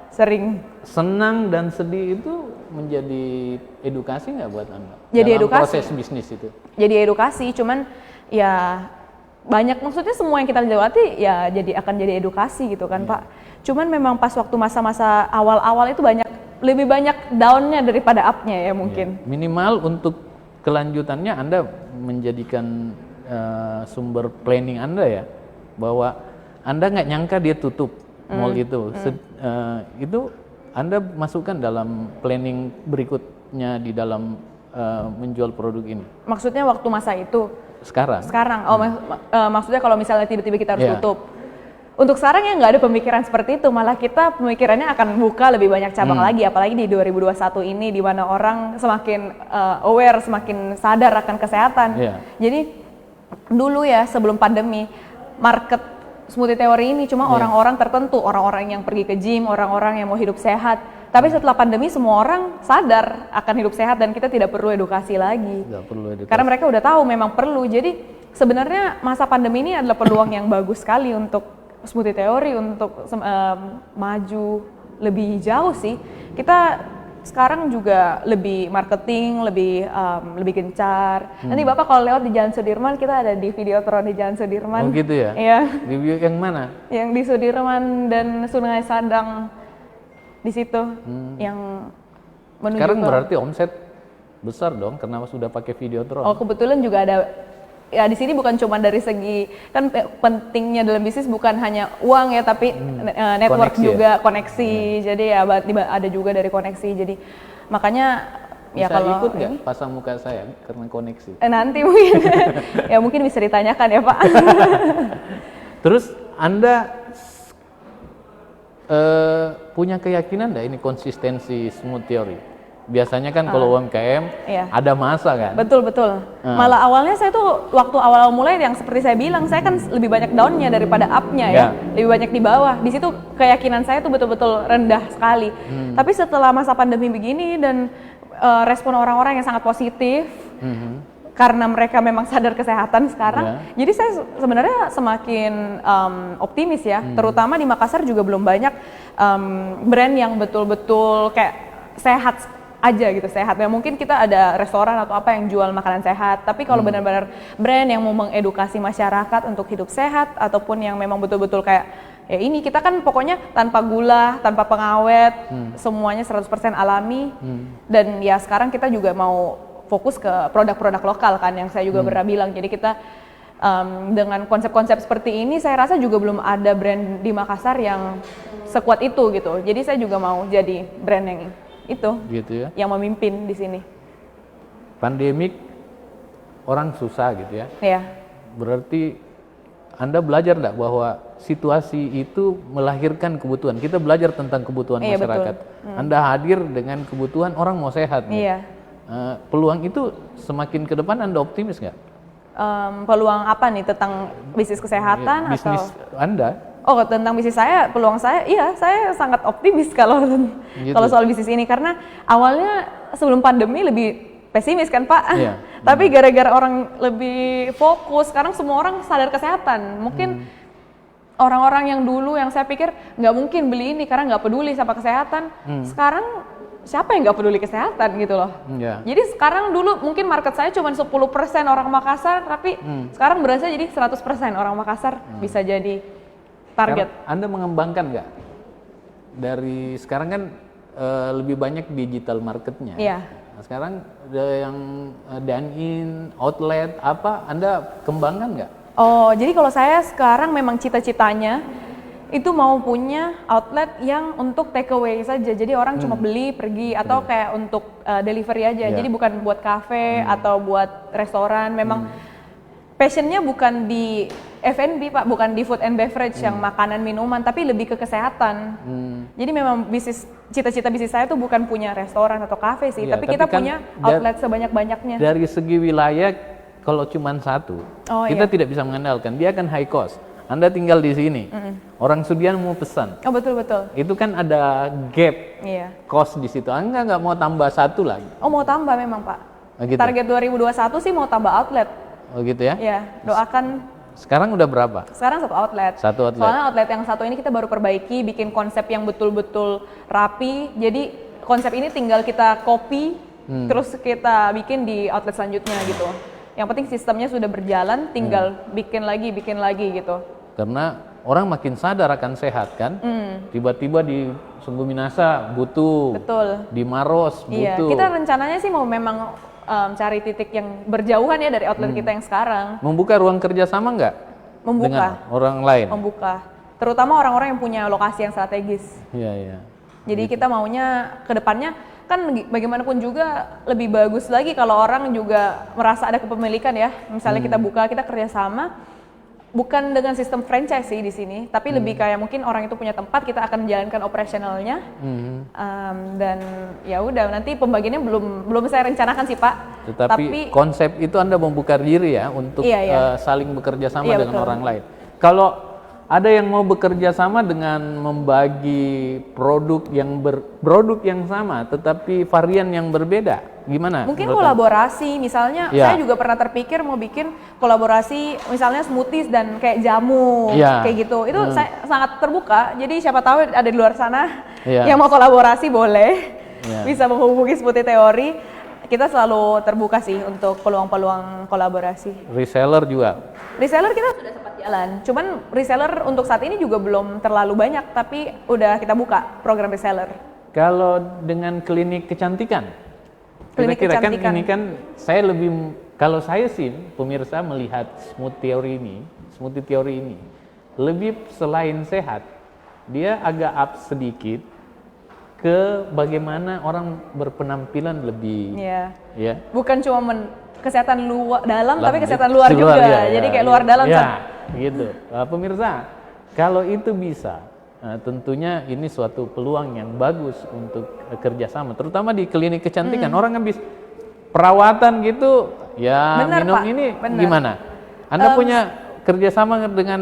sering. Senang dan sedih itu menjadi edukasi nggak buat Anda? Jadi dalam edukasi. Proses bisnis itu? Jadi edukasi, cuman ya banyak maksudnya semua yang kita lewati ya akan jadi edukasi gitu kan Pak. Cuman memang pas waktu masa-masa awal-awal itu lebih banyak down-nya daripada up-nya ya mungkin. Minimal untuk kelanjutannya Anda menjadikan sumber planning Anda ya, bahwa Anda nggak nyangka dia tutup mall itu. Itu Anda masukkan dalam planning berikutnya di dalam menjual produk ini. Maksudnya waktu masa itu? Sekarang. Maksudnya kalau misalnya tiba-tiba kita harus tutup. Untuk sekarang ya nggak ada pemikiran seperti itu, malah kita pemikirannya akan buka lebih banyak cabang lagi, apalagi di 2021 ini di mana orang semakin aware, semakin sadar akan kesehatan. Jadi dulu ya sebelum pandemi, market Smoothie Theory ini cuma orang-orang tertentu, orang-orang yang pergi ke gym, orang-orang yang mau hidup sehat. Tapi setelah pandemi semua orang sadar akan hidup sehat dan kita tidak perlu edukasi lagi. Karena mereka udah tahu memang perlu. Jadi sebenarnya masa pandemi ini adalah peluang yang bagus sekali untuk Smoothie Theory untuk maju lebih jauh sih. Kita sekarang juga lebih marketing, lebih gencar. Nanti Bapak kalau lewat di Jalan Sudirman, kita ada di Videotron di Jalan Sudirman. Oh gitu ya? Iya. Di yang mana? Yang di Sudirman dan Sungai Sadang di situ. Yang menuju sekarang berarti omset besar dong karena sudah pakai Videotron. Oh kebetulan juga ada. Ya di sini bukan cuma dari segi kan pentingnya dalam bisnis bukan hanya uang ya tapi network koneksi juga koneksi. Jadi ya ada juga dari koneksi. Jadi makanya bisa ya kalau ikut nggak pasang muka saya karena koneksi? Nanti mungkin ya mungkin bisa ditanyakan ya Pak. Terus Anda punya keyakinan nggak ini konsistensi Smoothie Theory? Biasanya kan kalau UMKM Iya. ada masa kan. Betul. Malah awalnya saya tuh waktu awal mulai yang seperti saya bilang, saya kan lebih banyak down-nya daripada up-nya ya. Lebih banyak di bawah. Di situ keyakinan saya tuh betul-betul rendah sekali. Tapi setelah masa pandemi begini dan respon orang-orang yang sangat positif, karena mereka memang sadar kesehatan sekarang, jadi saya sebenarnya semakin optimis ya. Terutama di Makassar juga belum banyak brand yang betul-betul kayak sehat aja gitu, sehat. Ya mungkin kita ada restoran atau apa yang jual makanan sehat, tapi kalau benar-benar brand yang mau mengedukasi masyarakat untuk hidup sehat ataupun yang memang betul-betul kayak ya ini kita kan pokoknya tanpa gula, tanpa pengawet, semuanya 100% alami. Dan ya sekarang kita juga mau fokus ke produk-produk lokal kan yang saya juga pernah bilang. Jadi kita dengan konsep-konsep seperti ini saya rasa juga belum ada brand di Makassar yang sekuat itu gitu. Jadi saya juga mau jadi brand yang itu gitu ya, yang memimpin di sini. Pandemik orang susah gitu ya. Iya. Berarti Anda belajar enggak bahwa situasi itu melahirkan kebutuhan. Kita belajar tentang kebutuhan masyarakat. Anda hadir dengan kebutuhan orang mau sehat. Iya. Peluang itu semakin ke depan Anda optimis nggak? Peluang apa nih tentang bisnis kesehatan bisnis atau Anda? Oh, tentang bisnis saya, peluang saya, iya saya sangat optimis kalau kalau soal bisnis ini karena awalnya sebelum pandemi lebih pesimis kan Pak. Iya. Tapi gara-gara orang lebih fokus, sekarang semua orang sadar kesehatan. Mungkin orang-orang yang dulu yang saya pikir nggak mungkin beli ini karena nggak peduli sama kesehatan. Sekarang siapa yang nggak peduli kesehatan gitu loh. Jadi sekarang dulu mungkin market saya cuma 10% orang Makassar, tapi sekarang berasa jadi 100% orang Makassar bisa jadi target. Sekarang Anda mengembangkan nggak? Dari sekarang kan lebih banyak digital marketnya. Iya. Nah, sekarang yang dine-in, outlet, apa Anda kembangkan nggak? Oh, jadi kalau saya sekarang memang cita-citanya itu mau punya outlet yang untuk take away saja. Jadi orang cuma beli, pergi, atau kayak untuk delivery aja. Jadi bukan buat cafe atau buat restoran. Memang passionnya bukan di F&B Pak, bukan di food and beverage yang makanan minuman, tapi lebih ke kesehatan. Jadi memang cita-cita bisnis saya tuh bukan punya restoran atau kafe sih, tapi kita kan punya outlet sebanyak-banyaknya. Dari segi wilayah, kalau cuma satu, kita tidak bisa mengandalkan. Dia akan high cost. Anda tinggal di sini, orang Sudian mau pesan. Oh betul. Itu kan ada gap cost di situ. Anda nggak mau tambah satu lagi? Oh mau tambah memang Pak. Gitu. Target 2021 sih mau tambah outlet. Oh gitu ya? Iya, doakan. Sekarang udah berapa? Sekarang satu outlet. Soalnya outlet yang satu ini kita baru perbaiki, bikin konsep yang betul-betul rapi. Jadi konsep ini tinggal kita copy, terus kita bikin di outlet selanjutnya gitu. Yang penting sistemnya sudah berjalan, tinggal bikin lagi gitu. Karena orang makin sadar akan sehat kan, tiba-tiba di Sungguh Minasa butuh, di Maros butuh. Iya, kita rencananya sih mau memang cari titik yang berjauhan ya dari outlet kita yang sekarang. Membuka ruang kerja sama nggak? Dengan orang lain? Membuka, terutama orang-orang yang punya lokasi yang strategis. Iya. Jadi kita maunya ke depannya kan bagaimanapun juga lebih bagus lagi kalau orang juga merasa ada kepemilikan ya. Misalnya kita buka, kita kerjasama. Bukan dengan sistem franchise sih di sini, tapi lebih kayak mungkin orang itu punya tempat, kita akan menjalankan operasionalnya, dan ya udah nanti pembagiannya belum saya rencanakan sih Pak. Tapi konsep itu Anda membuka diri ya untuk saling bekerja sama dengan orang lain. Kalau ada yang mau bekerja sama dengan membagi produk yang sama, tetapi varian yang berbeda, gimana? Mungkin kolaborasi, misalnya saya juga pernah terpikir mau bikin kolaborasi, misalnya smoothies dan kayak jamu, kayak gitu. Itu saya sangat terbuka. Jadi siapa tahu ada di luar sana yang mau kolaborasi boleh, bisa menghubungi Smoothie Theory. Kita selalu terbuka sih untuk peluang-peluang kolaborasi. Reseller juga? Reseller kita sudah sempat jalan, cuman reseller untuk saat ini juga belum terlalu banyak, tapi udah kita buka program reseller. Kalau dengan klinik kecantikan? Kira-kira kan ini kan kalau saya sih pemirsa melihat Smoothie Theory ini lebih selain sehat, dia agak up sedikit ke bagaimana orang berpenampilan lebih bukan cuma kesehatan dalam tapi kesehatan luar juga. Jadi kayak luar dalam gitu. Pemirsa, kalau itu bisa tentunya ini suatu peluang yang bagus untuk kerjasama, terutama di klinik kecantikan. Orang habis perawatan gitu, ya Benar, minum Pak. ini Benar. gimana? Anda punya kerjasama dengan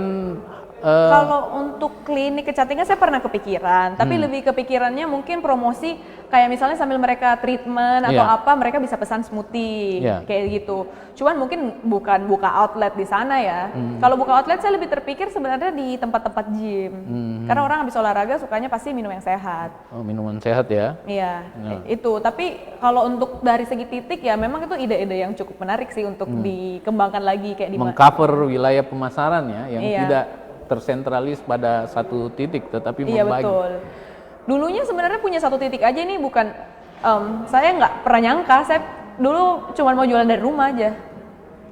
Kalau untuk klinik kecantikan saya pernah kepikiran, tapi lebih kepikirannya mungkin promosi kayak misalnya sambil mereka treatment atau Iya. apa, mereka bisa pesan smoothie Iya. kayak gitu. Cuman mungkin bukan buka outlet di sana ya. Kalau buka outlet saya lebih terpikir sebenarnya di tempat-tempat gym. Karena orang habis olahraga sukanya pasti minum yang sehat. Oh, minuman sehat ya? Iya, Nah. itu. Tapi kalau untuk dari segi titik ya memang itu ide-ide yang cukup menarik sih untuk dikembangkan lagi kayak di Mengcover wilayah pemasaran ya, yang Iya. tidak tersentralis pada satu titik, tetapi Iya membagi. betul. Dulunya sebenarnya punya satu titik aja nih, bukan saya nggak pernah nyangka. Saya dulu cuma mau jualan dari rumah aja.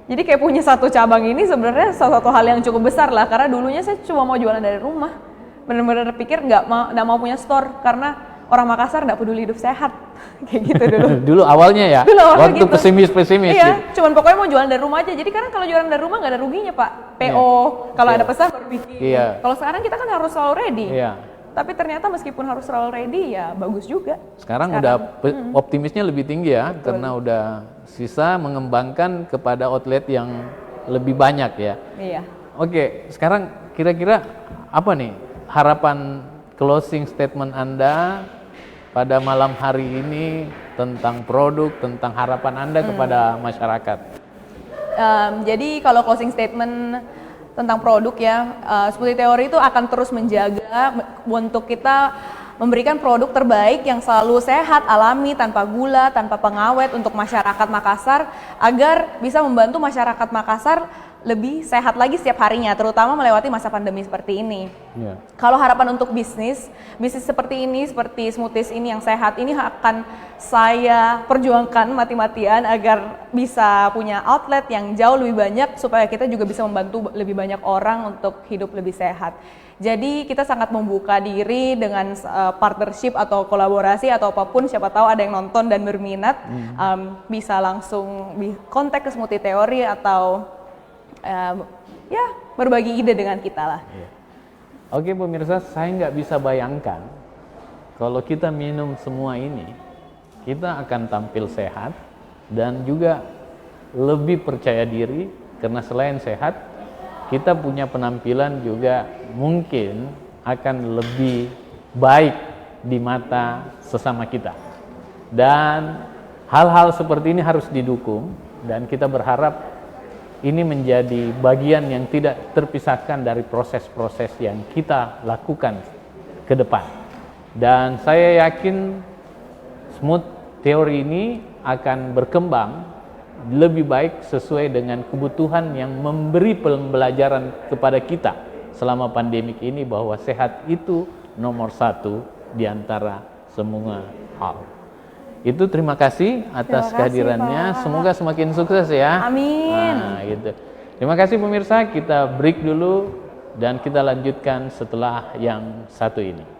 Jadi kayak punya satu cabang ini sebenarnya salah satu hal yang cukup besar lah, karena dulunya saya cuma mau jualan dari rumah. Benar-benar pikir nggak mau punya store karena orang Makassar nggak peduli hidup sehat kayak gitu dulu. Dulu awalnya ya, Dulu awalnya waktu gitu. pesimis-pesimis. Iya, gitu. cuman pokoknya mau jualan dari rumah aja. Jadi karena kalau jualan dari rumah nggak ada ruginya Pak. PO, kalau ada pesan baru bikin. Iya. Kalau sekarang kita kan harus selalu ready. Iya. Tapi ternyata meskipun harus selalu ready ya bagus juga. Sekarang udah optimisnya lebih tinggi ya, karena udah sisa mengembangkan kepada outlet yang lebih banyak ya. Iya. Oke, sekarang kira-kira apa nih harapan closing statement Anda pada malam hari ini tentang produk, tentang harapan Anda kepada masyarakat? Jadi kalau closing statement tentang produk ya, Smoothie Theory itu akan terus menjaga untuk kita memberikan produk terbaik yang selalu sehat, alami, tanpa gula, tanpa pengawet untuk masyarakat Makassar, agar bisa membantu masyarakat Makassar lebih sehat lagi setiap harinya, terutama melewati masa pandemi seperti ini. Ya. Kalau harapan untuk bisnis seperti ini, seperti smoothies ini yang sehat, ini akan saya perjuangkan mati-matian agar bisa punya outlet yang jauh lebih banyak, supaya kita juga bisa membantu lebih banyak orang untuk hidup lebih sehat. Jadi kita sangat membuka diri dengan partnership atau kolaborasi atau apapun, siapa tahu ada yang nonton dan berminat, bisa langsung kontak ke Smoothie Theory atau ya berbagi ide dengan kita lah. Oke pemirsa, saya nggak bisa bayangkan kalau kita minum semua ini, kita akan tampil sehat dan juga lebih percaya diri, karena selain sehat, kita punya penampilan juga mungkin akan lebih baik di mata sesama kita. Dan hal-hal seperti ini harus didukung, dan kita berharap ini menjadi bagian yang tidak terpisahkan dari proses-proses yang kita lakukan ke depan. Dan saya yakin Smooth Theory ini akan berkembang lebih baik sesuai dengan kebutuhan yang memberi pembelajaran kepada kita selama pandemik ini, bahwa sehat itu nomor satu di antara semua hal. Itu terima kasih atas kehadirannya. Semoga semakin sukses ya. Amin. Nah, gitu. Terima kasih pemirsa, kita break dulu dan kita lanjutkan setelah yang satu ini.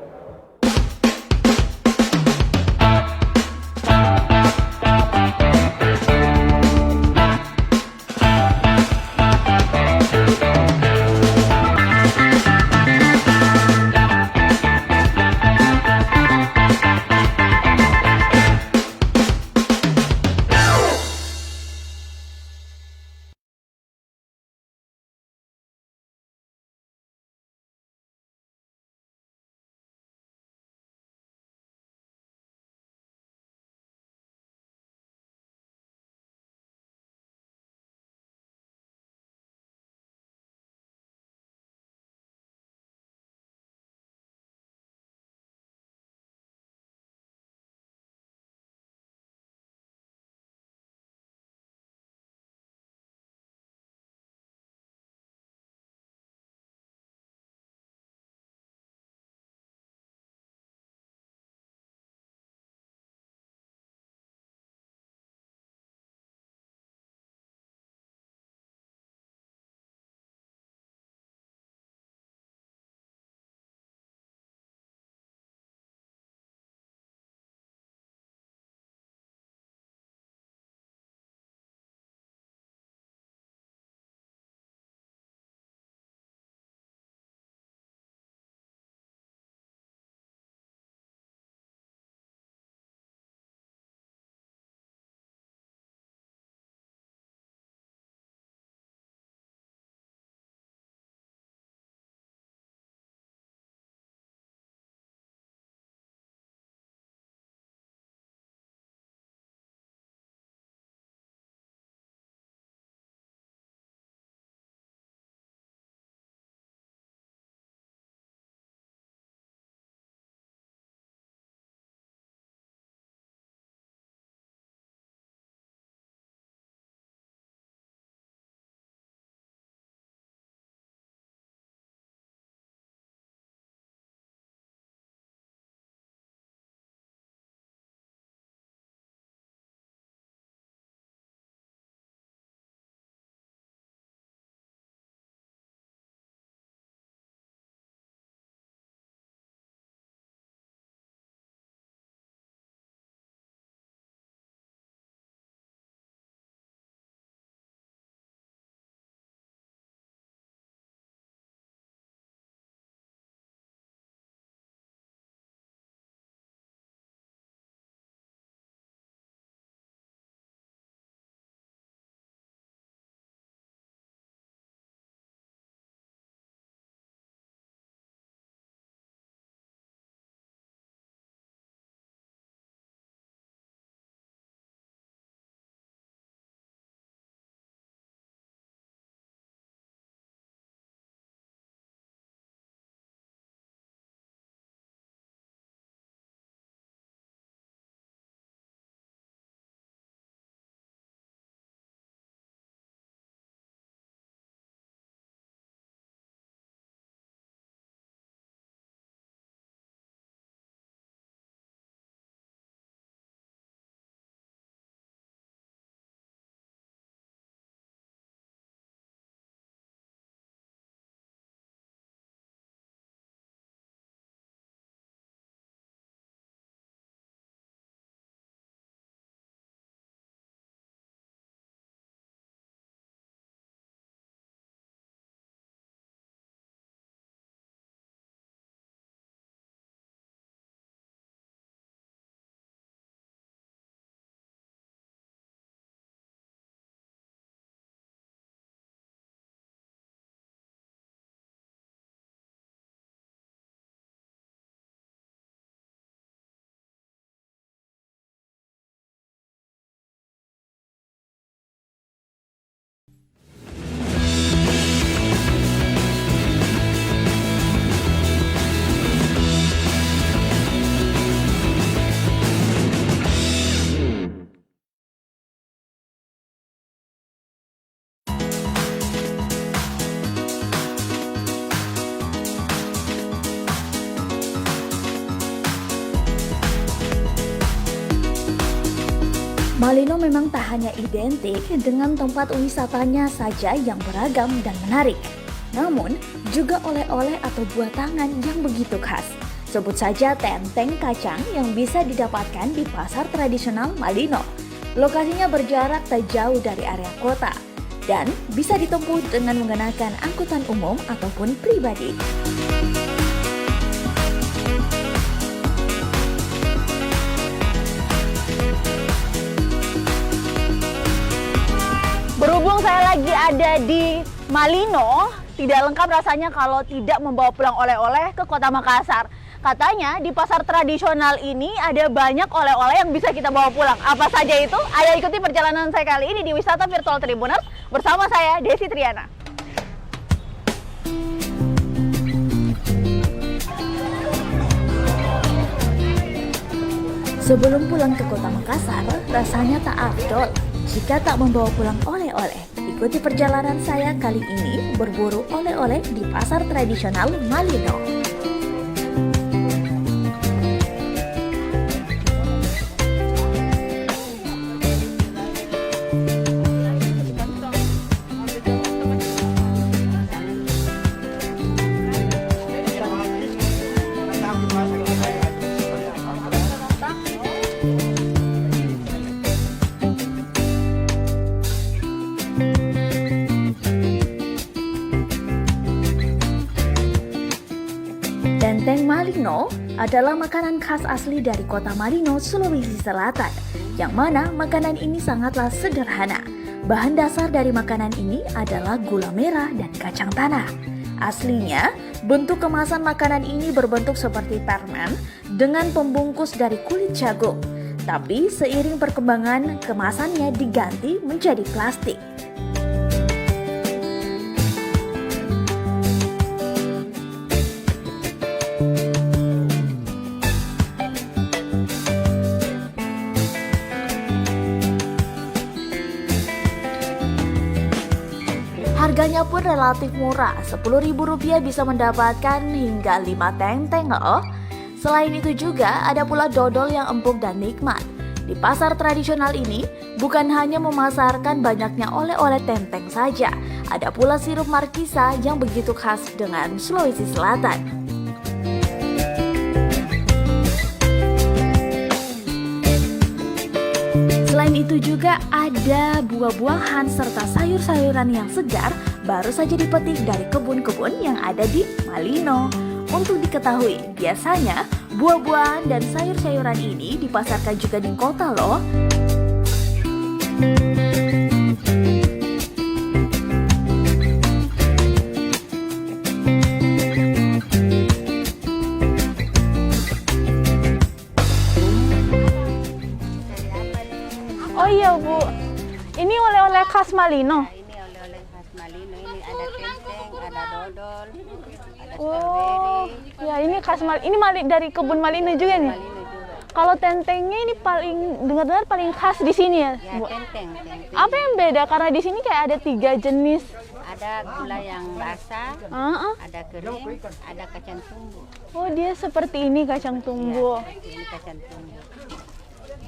Malino memang tak hanya identik dengan tempat wisatanya saja yang beragam dan menarik, namun juga oleh-oleh atau buah tangan yang begitu khas. Sebut saja tenteng kacang yang bisa didapatkan di pasar tradisional Malino. Lokasinya berjarak tak jauh dari area kota dan bisa ditempuh dengan menggunakan angkutan umum ataupun pribadi. Berhubung saya lagi ada di Malino, tidak lengkap rasanya kalau tidak membawa pulang oleh-oleh ke Kota Makassar. Katanya di pasar tradisional ini ada banyak oleh-oleh yang bisa kita bawa pulang. Apa saja itu? Ayo ikuti perjalanan saya kali ini di Wisata Virtual Tribuners bersama saya, Desi Triana. Sebelum pulang ke Kota Makassar, rasanya tak afdol jika tak membawa pulang oleh-oleh. Ikuti perjalanan saya kali ini berburu oleh-oleh di pasar tradisional Malino. Tenteng Malino adalah makanan khas asli dari kota Malino, Sulawesi Selatan, yang mana makanan ini sangatlah sederhana. Bahan dasar dari makanan ini adalah gula merah dan kacang tanah. Aslinya, bentuk kemasan makanan ini berbentuk seperti permen dengan pembungkus dari kulit jagung. Tapi seiring perkembangan, kemasannya diganti menjadi plastik. Harganya pun relatif murah, Rp10.000 bisa mendapatkan hingga 5 tenteng loh. Selain itu juga ada pula dodol yang empuk dan nikmat. Di pasar tradisional ini bukan hanya memasarkan banyaknya oleh-oleh tenteng saja, ada pula sirup markisa yang begitu khas dengan Sulawesi Selatan. Selain itu juga ada buah-buahan serta sayur-sayuran yang segar baru saja dipetik dari kebun-kebun yang ada di Malino. Untuk diketahui, biasanya buah-buahan dan sayur-sayuran ini dipasarkan juga di kota loh. Oh iya Bu, ini oleh-oleh khas Malino. Ini oleh-oleh khas Malino, ini ada tenteng, ada dodol, ada Oh, ya ini khas ini dari kebun Malino juga nih. Kalau tentengnya ini paling dengar-dengar paling khas di sini ya, Ya, Bu. tenteng. Apa yang beda? Karena di sini kayak ada 3 jenis. Ada gula yang basah, ada kering, ada kacang tumbuh. Oh, dia seperti ini kacang tumbuh. Ini kacang tumbuh.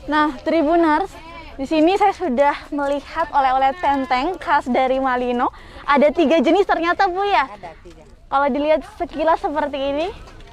Nah, Tribuners, di sini saya sudah melihat oleh-oleh tenteng khas dari Malino. Ada 3 jenis ternyata Bu ya. Ada 3. Kalau dilihat sekilas seperti ini,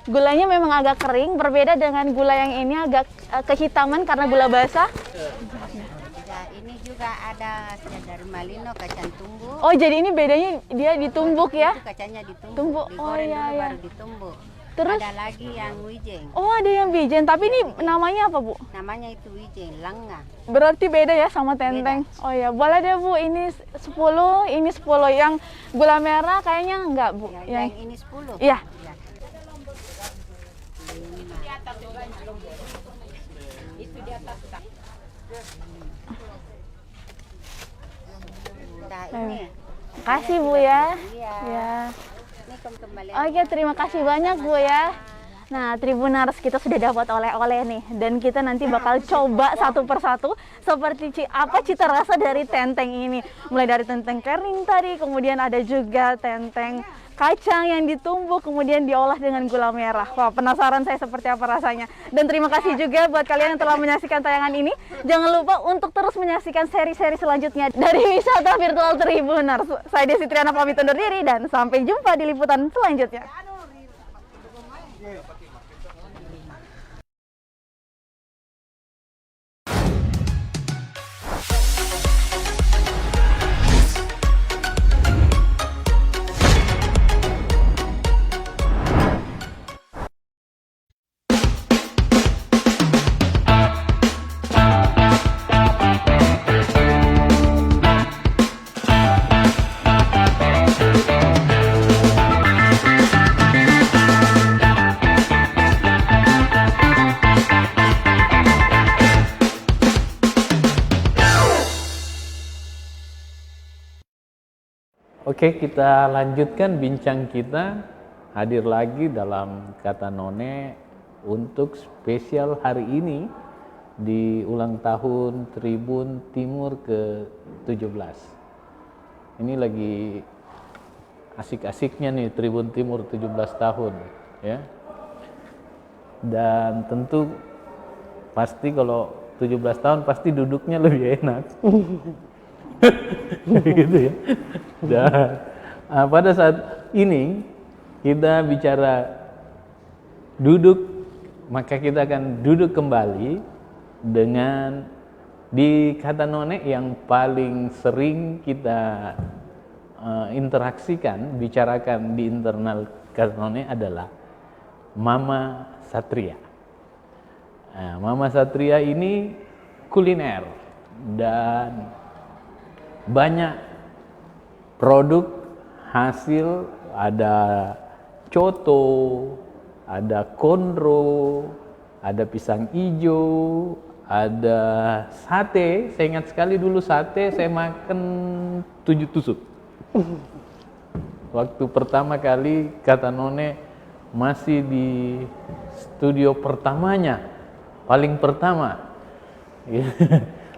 gulanya memang agak kering, berbeda dengan gula yang ini agak kehitaman karena gula basah. Ya, ini juga ada hasil dari Malino kacang tumbuh. Oh, jadi ini bedanya dia ditumbuk ya? Itu kacangnya ditumbuk. Tumbuk. Oh Digoreng iya dulu ya. baru ditumbuk. Terus ada lagi yang wijen. Oh, ada yang bijen, tapi ini namanya apa, Bu? Namanya itu wijen, langga. Berarti beda ya sama tenteng. Oh ya, boleh deh Bu, ini 10, ini 10. Yang gula merah kayaknya enggak, Bu. Ya, yang ini 10. Iya. Ya. Itu di atas tak. Nah, ini. Makasih Bu ya. Iya. Ya. Ini kembali. Oke, terima kasih banyak Bu ya. Nah, Tribuners, kita sudah dapat oleh-oleh nih, dan kita nanti bakal coba satu persatu seperti apa cita rasa dari tenteng ini. Mulai dari tenteng kering tadi, kemudian ada juga tenteng kacang yang ditumbuk kemudian diolah dengan gula merah. Wah, penasaran saya seperti apa rasanya. Dan terima kasih juga buat kalian yang telah menyaksikan tayangan ini. Jangan lupa untuk terus menyaksikan seri-seri selanjutnya dari Wisata Virtual Tribuners. Saya Desi Triana pamit undur diri dan sampai jumpa di liputan selanjutnya. Oke, kita lanjutkan bincang kita. Hadir lagi dalam Kata None untuk spesial hari ini di ulang tahun Tribun Timur ke-17. Ini lagi asik-asiknya nih Tribun Timur 17 tahun ya. Dan tentu pasti kalau 17 tahun pasti duduknya lebih enak. Gitu ya. Dan pada saat ini kita bicara duduk, maka kita akan duduk kembali dengan di Kata None yang paling sering kita interaksikan, bicarakan di internal Kata None adalah Mama Satria. Nah, Mama Satria ini kuliner dan banyak produk hasil, ada coto, ada kondro, ada pisang hijau, ada sate. Saya ingat sekali dulu sate saya makan 7 tusuk. Waktu pertama kali Kata None masih di studio pertamanya, paling pertama.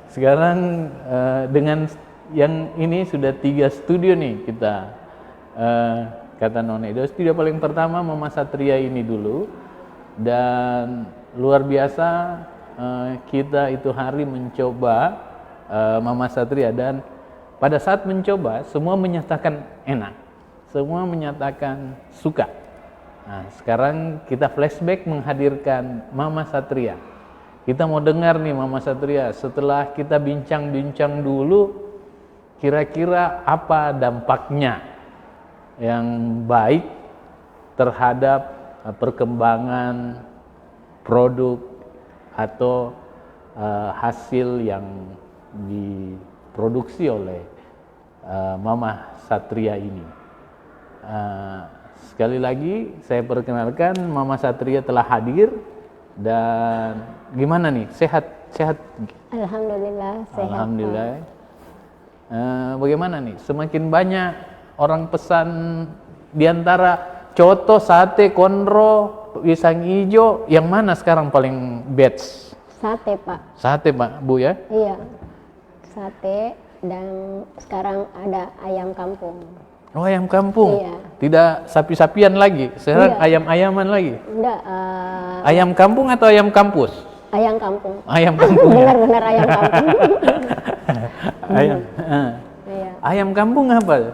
Sekarang dengan yang ini sudah 3 studio nih kita Kata None. Itu studio paling pertama Mama Satria ini dulu, dan luar biasa kita itu hari mencoba Mama Satria, dan pada saat mencoba semua menyatakan enak, semua menyatakan suka. Nah, sekarang kita flashback menghadirkan Mama Satria. Kita mau dengar nih Mama Satria, setelah kita bincang-bincang dulu, kira-kira apa dampaknya yang baik terhadap perkembangan produk atau hasil yang diproduksi oleh Mama Satria ini. Sekali lagi saya perkenalkan, Mama Satria telah hadir. Dan gimana nih, sehat? Alhamdulillah sehat. Alhamdulillah. Bagaimana nih, semakin banyak orang pesan diantara coto, sate, kondro, pisang hijau, yang mana sekarang paling best? Sate Pak. Sate Pak, Bu ya? Iya, sate, dan sekarang ada ayam kampung. Oh, ayam kampung? Iya. Tidak sapi-sapian lagi, sekarang Iya. ayam-ayaman lagi? Enggak. Ayam kampung atau ayam kampus? Ayam kampung. Ayam kampung ya? Benar-benar ayam kampung. Ayam, Iya. ayam kampung apa?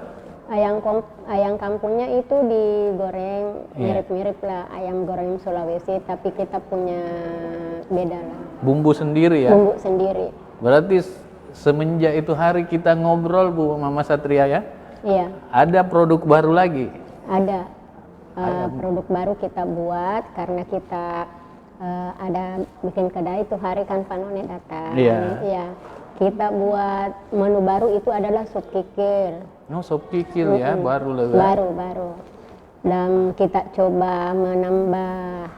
Ayam kampungnya itu digoreng Iya. mirip-mirip lah ayam goreng Sulawesi, tapi kita punya beda lah. Bumbu sendiri ya? Bumbu sendiri. Berarti semenjak itu hari kita ngobrol Bu Mama Satria ya? Iya. Ada produk baru lagi? Ada. Produk baru kita buat karena kita ada bikin kedai itu hari kan Pak None datang. Iya. Iya. Kita buat menu baru itu adalah sup kikil. Oh, sop kikil ya, baru lah. Baru. Dan kita coba menambah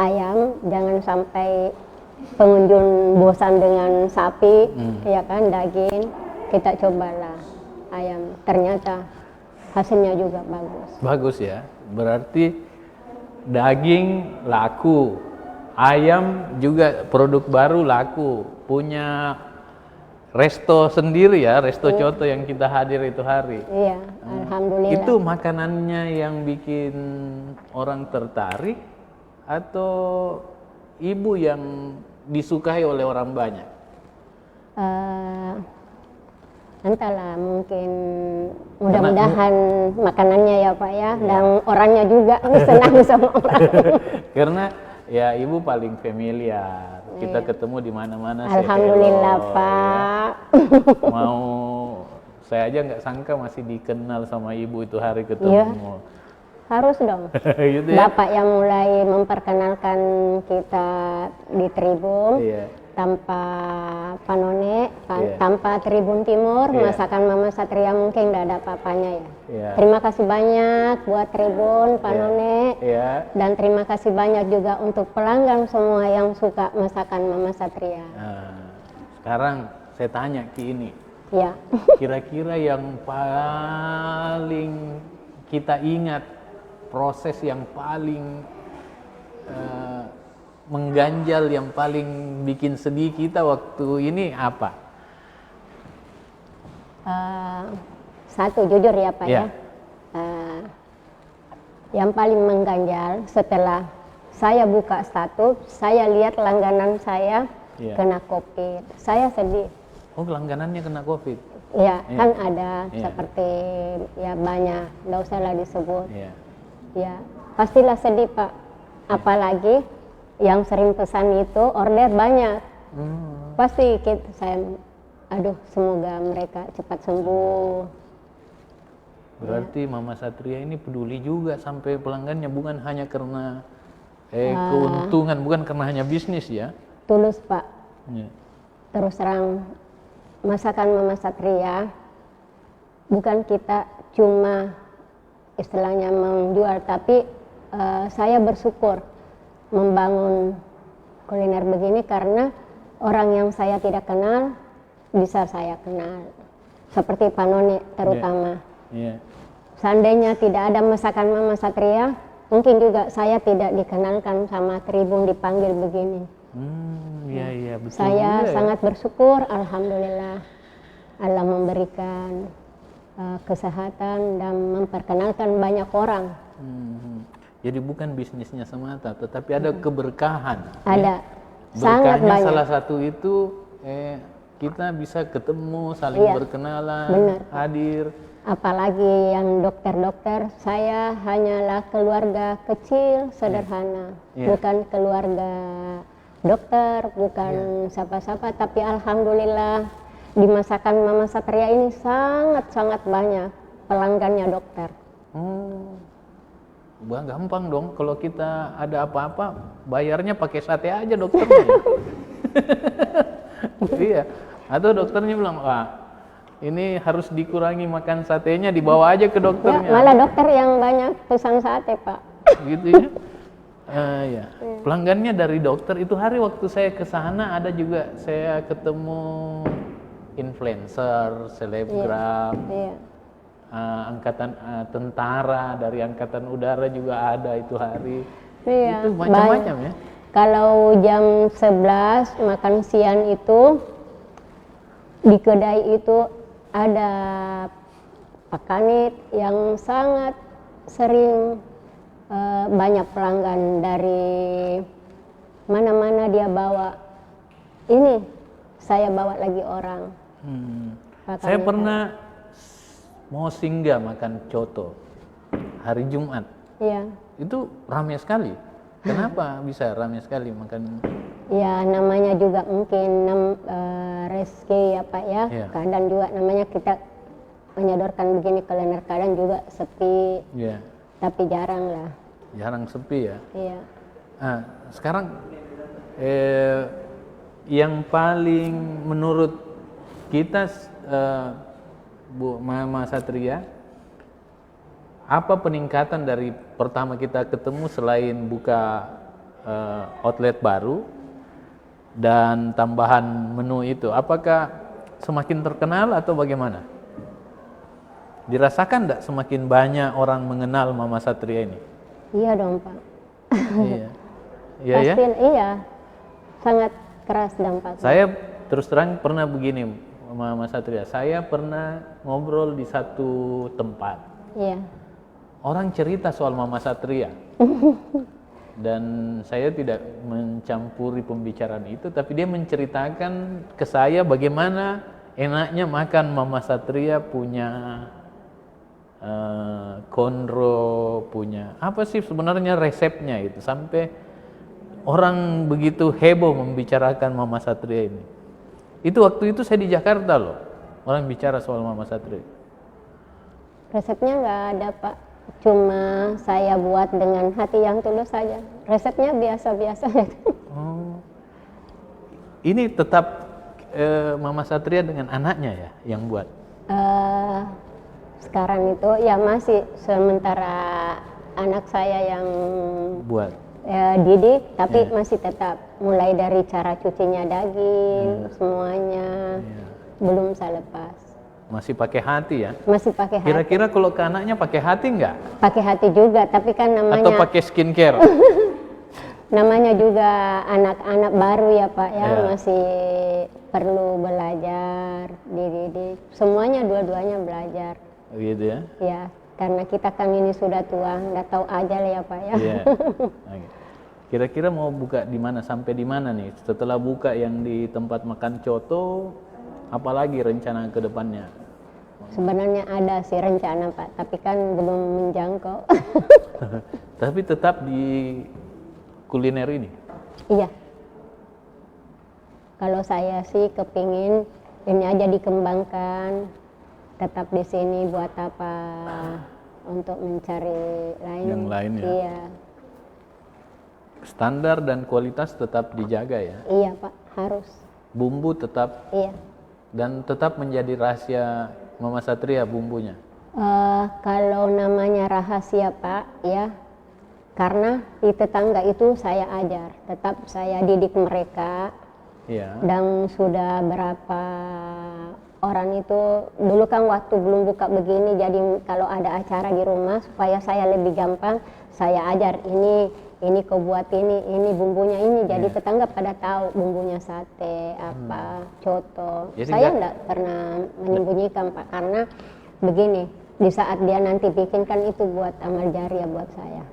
ayam, jangan sampai pengunjung bosan dengan sapi, ya kan, daging. Kita cobalah ayam. Ternyata hasilnya juga bagus. Bagus ya. Berarti daging laku, ayam juga produk baru laku, punya resto sendiri ya, resto Coto yang kita hadir itu hari. Iya, alhamdulillah. Itu makanannya yang bikin orang tertarik atau ibu yang disukai oleh orang banyak? Entahlah, mungkin mudah-mudahan makanannya ya Pak ya, dan orangnya juga senang sama orang. Karena ya ibu paling familiar, kita ketemu di mana-mana. Alhamdulillah hello, Pak. Ya. Mau saya aja nggak sangka masih dikenal sama ibu itu hari ketemu. Iya. Harus dong. Gitu ya? Bapak yang mulai memperkenalkan kita di Tribun. Iya. Tanpa Panone, Iya. tanpa Tribun Timur, Iya. masakan Mama Satria mungkin nggak ada apa-apanya ya. Iya. Terima kasih banyak buat Tribun, Panone, Iya. dan terima kasih banyak juga untuk pelanggan semua yang suka masakan Mama Satria. Nah, sekarang saya tanya Ki ini, Ya. kira-kira yang paling kita ingat, proses yang paling mengganjal, yang paling bikin sedih kita waktu ini apa? Satu jujur ya Pak Ya. Yang paling mengganjal setelah saya buka status, saya lihat langganan saya Ya. kena COVID. Saya sedih. Oh, langganannya kena COVID? Ya, Ya. kan ada Ya. seperti ya banyak, nggak usah lah disebut. Ya. Ya, pastilah sedih Pak. Apalagi yang sering pesan itu order banyak. Pasti saya, aduh semoga mereka cepat sembuh. Berarti Mama Satria ini peduli juga sampai pelanggannya, bukan hanya karena keuntungan, bukan karena hanya bisnis ya? Tulus Pak. Ya. Terus terang, masakan Mama Satria bukan kita cuma istilahnya menjual, tapi saya bersyukur membangun kuliner begini karena orang yang saya tidak kenal bisa saya kenal, seperti Panone terutama. Yeah. Seandainya tidak ada masakan Mama Satria, mungkin juga saya tidak dikenalkan sama Tribun, dipanggil begini. Iya, betul. Saya juga, sangat bersyukur, alhamdulillah Allah memberikan kesehatan dan memperkenalkan banyak orang. Jadi bukan bisnisnya semata, tetapi ada keberkahan. Ada, Ya. sangat Berkahnya banyak. salah satu itu kita bisa ketemu, saling Iya, berkenalan, benar. hadir. Apalagi yang dokter-dokter, saya hanyalah keluarga kecil, sederhana. Iya. Bukan keluarga dokter, bukan siapa-siapa, tapi alhamdulillah di masakan Mama Satria ini sangat-sangat banyak pelanggannya dokter. Wah, gampang dong kalau kita ada apa-apa, bayarnya pakai sate aja dokternya. Iya, atau dokternya bilang, wah ini harus dikurangi makan satenya, dibawa aja ke Ya, dokternya. malah dokter yang banyak pesan sate Pak. Gitu ya. Ya. Pelanggannya dari dokter itu hari waktu saya ke sana ada juga saya ketemu influencer, selebgram, Iya. angkatan tentara dari angkatan udara juga ada itu hari. Iya, Itu macam-macam ya. Kalau jam 11 makan siang itu di kedai itu ada Pak Kanit yang sangat sering banyak pelanggan dari mana-mana dia bawa. Ini saya bawa lagi orang. Pak Saya Kanit. pernah mau singgah makan coto hari Jumat. Iya. Itu ramai sekali. Kenapa bisa ramai sekali makan? Ya namanya juga mungkin rezeki ya Pak ya. Iya. Kadang juga namanya kita menyodorkan begini kuliner, kadang juga sepi. Iya. Tapi jarang lah. Jarang sepi ya. Iya. Sekarang yang paling menurut kita Bu Mama Satria, apa peningkatan dari pertama kita ketemu selain buka outlet baru dan tambahan menu itu? Apakah semakin terkenal atau bagaimana? Dirasakan enggak semakin banyak orang mengenal Mama Satria ini? Iya dong Pak. Iya. Iya ya? Pasti iya. Sangat keras dampaknya. Saya terus terang pernah begini, Mama Satria, saya pernah ngobrol di satu tempat. Iya. Orang cerita soal Mama Satria. Dan saya tidak mencampuri pembicaraan itu, tapi dia menceritakan ke saya bagaimana enaknya makan Mama Satria punya konro, punya apa sih sebenarnya resepnya itu, sampai orang begitu heboh membicarakan Mama Satria ini. Itu waktu itu saya di Jakarta loh, orang bicara soal Mama Satria. Resepnya nggak ada Pak, cuma saya buat dengan hati yang tulus saja. Resepnya biasa-biasa. Oh. Ini tetap Mama Satria dengan anaknya ya yang buat? Sekarang itu ya masih, sementara anak saya yang buat didik, tapi masih tetap mulai dari cara cucinya daging, semuanya belum saya lepas. Masih pakai hati ya? Masih pakai hati. Kira-kira kalau ke anaknya pakai hati nggak? Pakai hati juga, tapi kan namanya... Atau pakai skincare? Namanya juga anak-anak baru ya Pak ya, masih perlu belajar, dididik. Semuanya dua-duanya belajar. Gitu ya? Ya, karena kita kan ini sudah tua, nggak tahu aja lah ya Pak ya. Iya. Kira-kira mau buka di mana, sampai di mana nih? Setelah buka yang di tempat makan coto, apalagi rencana ke depannya? Sebenarnya ada sih rencana Pak, tapi kan belum menjangkau. Tapi tetap di kuliner ini? Iya. Kalau saya sih kepingin ini aja dikembangkan, tetap di sini buat apa? Untuk mencari lain. Yang lain ya? Iya. Standar dan kualitas tetap dijaga ya? Iya Pak, harus. Bumbu tetap? Iya. Dan tetap menjadi rahasia Mama Satria bumbunya? Kalau namanya rahasia Pak ya, karena di tetangga itu saya ajar, tetap saya didik mereka. Iya. Dan sudah berapa orang itu, dulu kan waktu belum buka begini, jadi kalau ada acara di rumah supaya saya lebih gampang, saya ajar ini kau buat ini bumbunya ini, jadi tetangga pada tahu bumbunya sate, apa, coto. Jadi saya enggak pernah menyembunyikan Pak, karena begini, di saat dia nanti bikin kan itu buat amal jariah buat saya.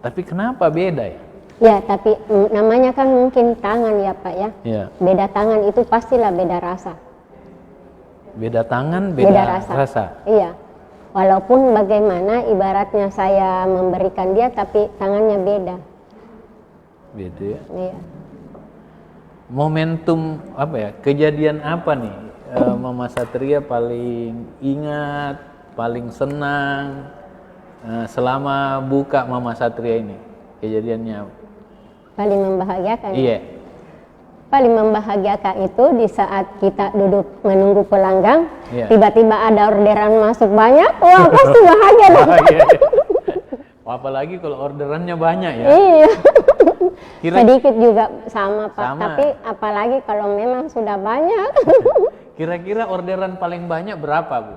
Tapi kenapa beda ya? Ya, tapi namanya kan mungkin tangan ya Pak ya. Iya. Beda tangan itu pastilah beda rasa. Beda tangan, beda rasa. Iya. Walaupun bagaimana ibaratnya saya memberikan dia, tapi tangannya beda. Beda ya? Iya. Momentum apa ya, kejadian apa nih Mama Satria paling ingat, paling senang selama buka Mama Satria ini? Kejadiannya apa? Paling membahagiakan? Iya. Paling membahagiakan itu di saat kita duduk menunggu pelanggan, tiba-tiba ada orderan masuk banyak, wah pasti bahagia dong. Apalagi kalau orderannya banyak ya. Iya. Sedikit juga sama Pak, tapi apalagi kalau memang sudah banyak. Kira-kira orderan paling banyak berapa Bu?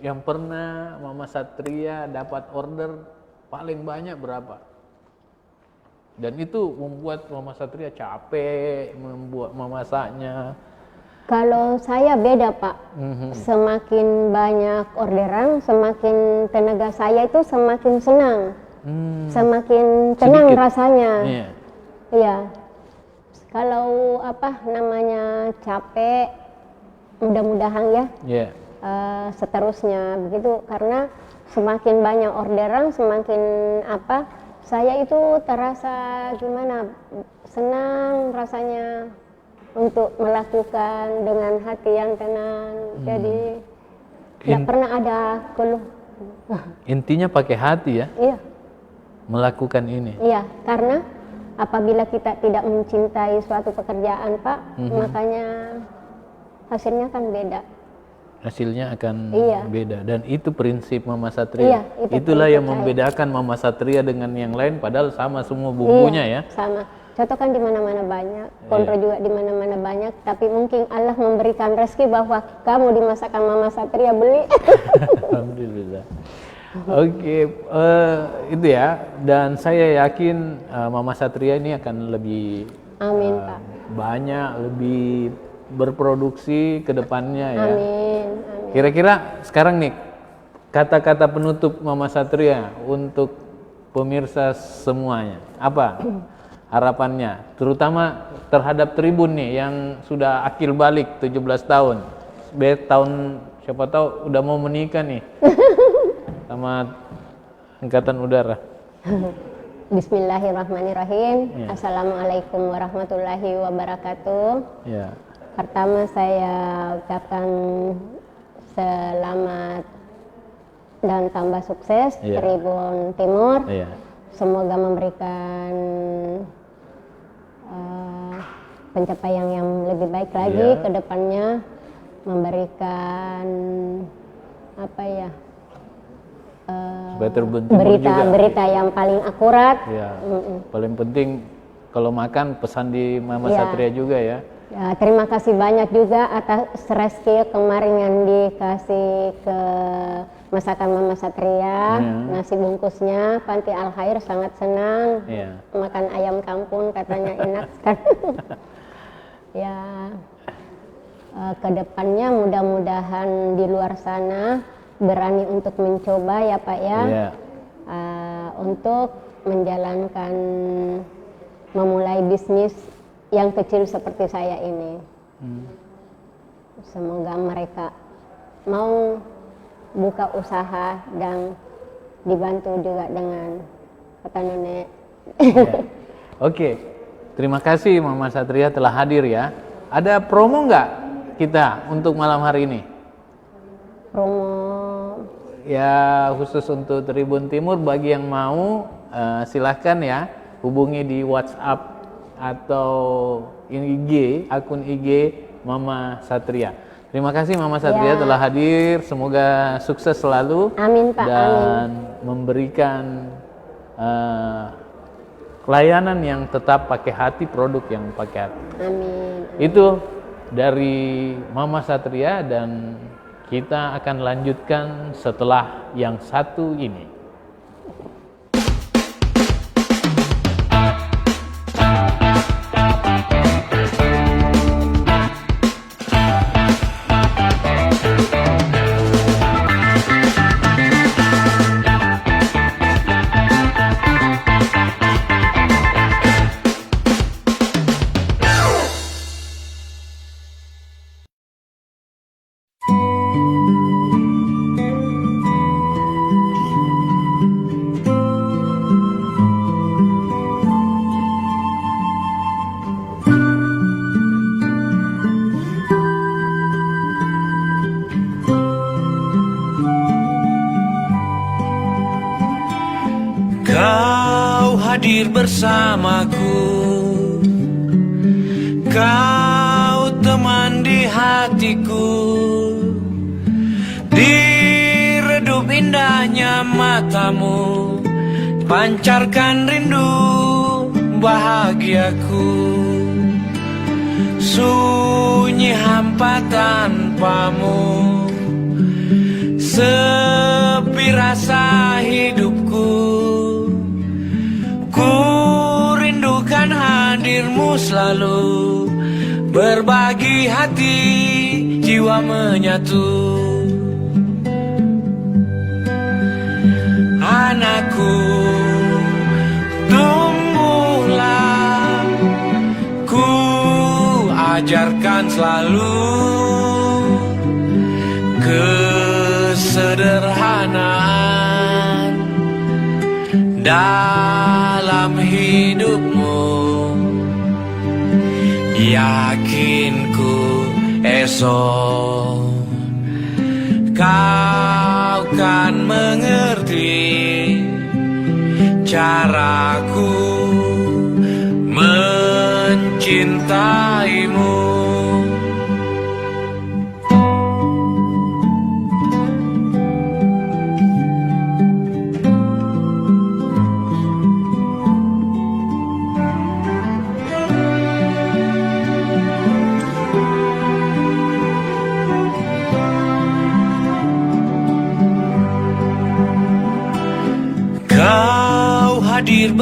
Yang pernah Mama Satria dapat order paling banyak berapa? Dan itu membuat Mama Satria capek membuat memasaknya. Kalau saya beda Pak, semakin banyak orderan, semakin tenaga saya itu semakin senang, semakin tenang rasanya. Iya. Kalau apa namanya capek, mudah-mudahan ya. Seterusnya begitu, karena semakin banyak orderan, semakin apa? Saya itu terasa gimana, senang rasanya untuk melakukan dengan hati yang tenang. Jadi tidak pernah ada keluh. Intinya pakai hati ya? Iya. Melakukan ini? Iya, karena apabila kita tidak mencintai suatu pekerjaan Pak, makanya hasilnya kan beda. Hasilnya akan beda, dan itu prinsip Mama Satria. Iya, itulah yang membedakan Mama Satria dengan yang lain, padahal sama semua bumbunya ya. Sama. Contoh kan di mana-mana banyak, konro juga di mana-mana banyak, tapi mungkin Allah memberikan rezeki bahwa kamu di masakan Mama Satria beli. Alhamdulillah. Oke, itu ya. Dan saya yakin Mama Satria ini akan lebih Amin, Pak. banyak, lebih berproduksi ke depannya ya. Amin. Kira-kira sekarang nih, kata-kata penutup Mama Satria untuk pemirsa semuanya, apa harapannya? Terutama terhadap Tribun nih yang sudah akil balik 17 tahun. Tahun siapa tahu udah mau menikah nih sama Angkatan Udara. Bismillahirrahmanirrahim. Ya. Assalamualaikum warahmatullahi wabarakatuh. Ya. Pertama saya ucapkan selamat dan tambah sukses Ya. Tribun Timur. Ya. Semoga memberikan pencapaian yang lebih baik lagi Ya. ke depannya, memberikan apa ya? Supaya Tribun Timur juga. Berita yang paling akurat. Ya. Paling penting kalau makan pesan di Mama Ya. Satria juga ya. Ya, terima kasih banyak juga atas rezeki kemarin yang dikasih ke masakan Mama Satria, nasi bungkusnya. Panti Al Khair sangat senang Ya. makan ayam kampung, katanya enak sekali. Ya, kedepannya mudah-mudahan di luar sana berani untuk mencoba ya Pak ya, Ya. untuk menjalankan, memulai bisnis yang kecil seperti saya ini. Semoga mereka mau buka usaha dan dibantu juga dengan kata nenek. Ya. Oke, terima kasih Mama Satria telah hadir ya. Ada promo nggak kita untuk malam hari ini? Promo Ya khusus untuk Tribun Timur, bagi yang mau silahkan ya hubungi di WhatsApp atau IG, akun IG Mama Satria. Terima kasih Mama Satria Ya. telah hadir, semoga sukses selalu. Amin Pak, dan memberikan layanan yang tetap pakai hati, produk yang pakai hati. Amin. Itu dari Mama Satria, dan kita akan lanjutkan setelah yang satu ini. Kau hadir bersamaku, kau teman di hatiku, di redup indahnya matamu, pancarkan rindu bahagiaku. Sunyi hampa tanpamu, sepi rasa hidupku. Ku rindukan hadirmu selalu, berbagi hati, jiwa menyatu. Anakku, tumbuhlah, ku ajarkan selalu kesederhanaan dalam hidupmu. Yakinku esok kau kan mengerti caraku mencintaimu.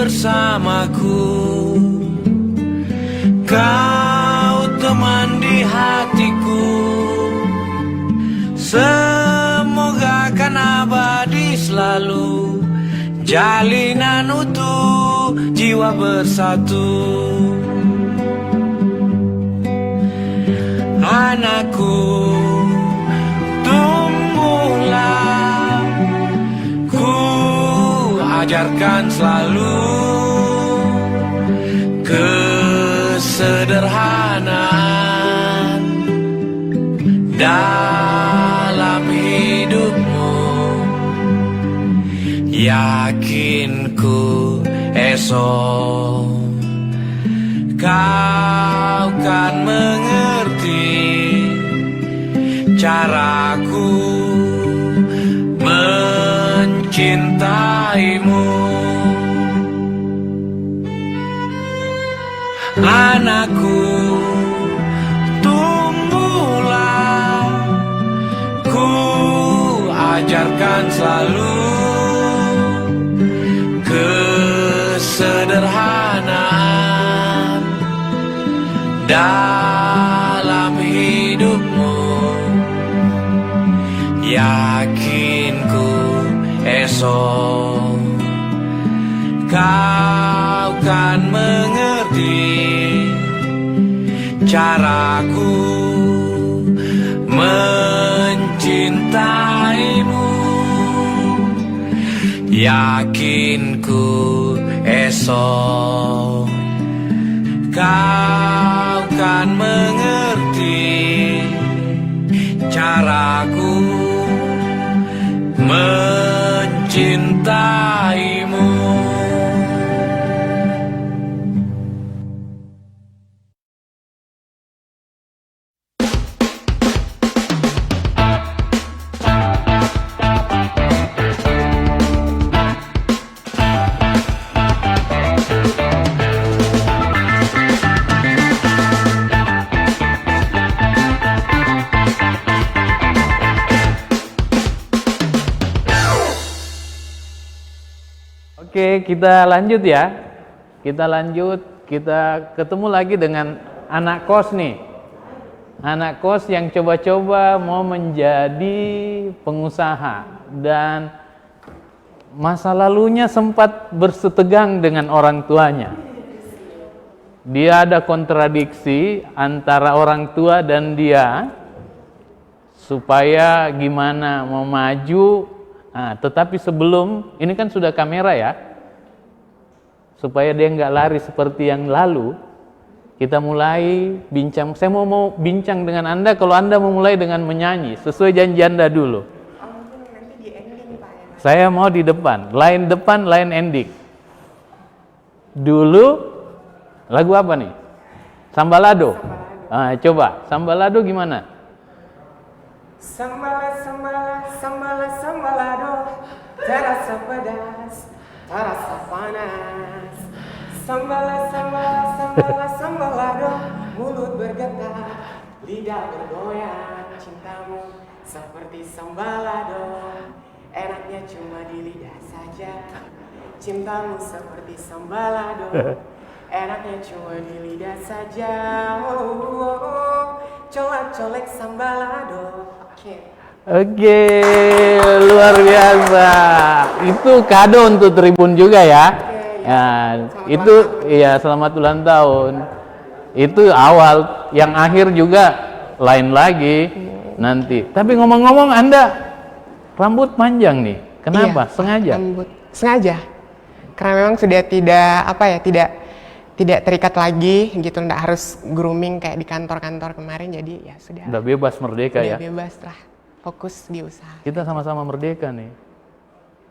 bersamaku. Kau teman di hatiku, semoga kan abadi selalu, jalinan utuh jiwa bersatu. Anakku, tumbuhlah, ku ajarkan selalu kesederhanaan dalam hidupmu. Yakinku esok kau kan mengerti caraku mencintaimu. Anakku, tumbuhlah, ku ajarkan selalu kesederhanaan dalam hidupmu. Yakinku esok kau kan mengerti caraku mencintaimu. Yakinku esok kau kan mengerti caraku mencintaimu. Oke, kita lanjut ya. Kita lanjut, kita ketemu lagi dengan anak kos nih. Anak kos yang coba-coba mau menjadi pengusaha dan masa lalunya sempat bersetegang dengan orang tuanya. Dia ada kontradiksi antara orang tua dan dia supaya gimana mau maju. Nah, tetapi sebelum, ini kan sudah kamera ya, supaya dia nggak lari seperti yang lalu, kita mulai bincang. Saya mau bincang dengan Anda kalau Anda memulai dengan menyanyi, sesuai janji Anda dulu. Saya mau di depan, lain ending. Dulu, lagu apa nih? Sambalado. Nah, coba, Sambalado gimana? Sambala, sambala, sambala, sambalado, terasa pedas, terasa panas. Sambala, sambala, sambala, sambalado, mulut bergetar, lidah bergoyang. Cintamu seperti sambalado, enaknya cuma di lidah saja. Cintamu seperti sambalado, enaknya cuma di lidah saja. Colek-colek sambalado. Oke, luar biasa. Itu kado untuk Tribun juga ya. Ya, itu ya selamat ulang tahun. Itu awal, yang akhir juga lain lagi nanti. Tapi ngomong-ngomong, Anda rambut panjang nih. Kenapa? Iya, Sengaja? Sengaja. Karena memang sudah tidak terikat lagi gitu, enggak harus grooming kayak di kantor-kantor kemarin, jadi ya sudah. Udah bebas merdeka ya? Udah bebas lah, fokus di usaha. Kita sama-sama merdeka nih.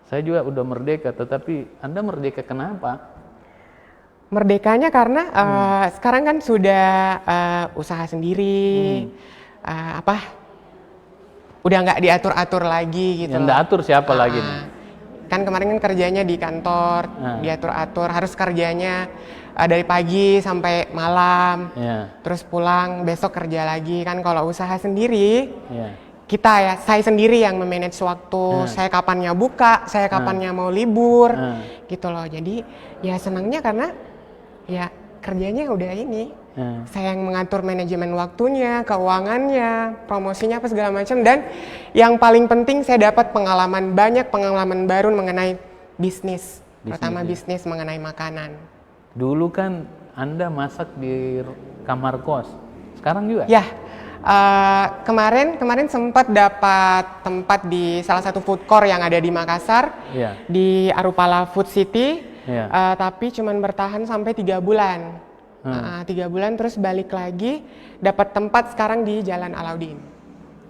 Saya juga udah merdeka, tetapi Anda merdeka kenapa? Merdekanya karena sekarang kan sudah usaha sendiri, udah nggak diatur-atur lagi gitu. Yang diatur siapa lagi nih? Kan kemarin kan kerjanya di kantor, diatur-atur, harus kerjanya dari pagi sampai malam, terus pulang besok kerja lagi. Kan kalau usaha sendiri, saya sendiri yang memanage waktu, saya kapannya buka, saya kapannya mau libur, gitu loh. Jadi ya senangnya karena ya kerjanya udah ini, saya yang mengatur manajemen waktunya, keuangannya, promosinya apa segala macam. Dan yang paling penting saya dapat banyak pengalaman baru mengenai bisnis, terutama bisnis mengenai makanan. Dulu kan Anda masak di kamar kos, sekarang juga? Ya. Kemarin sempat dapat tempat di salah satu food court yang ada di Makassar, di Arupala Food City, tapi cuman bertahan sampai 3 bulan. 3 bulan terus balik lagi, dapat tempat sekarang di Jalan Alauddin.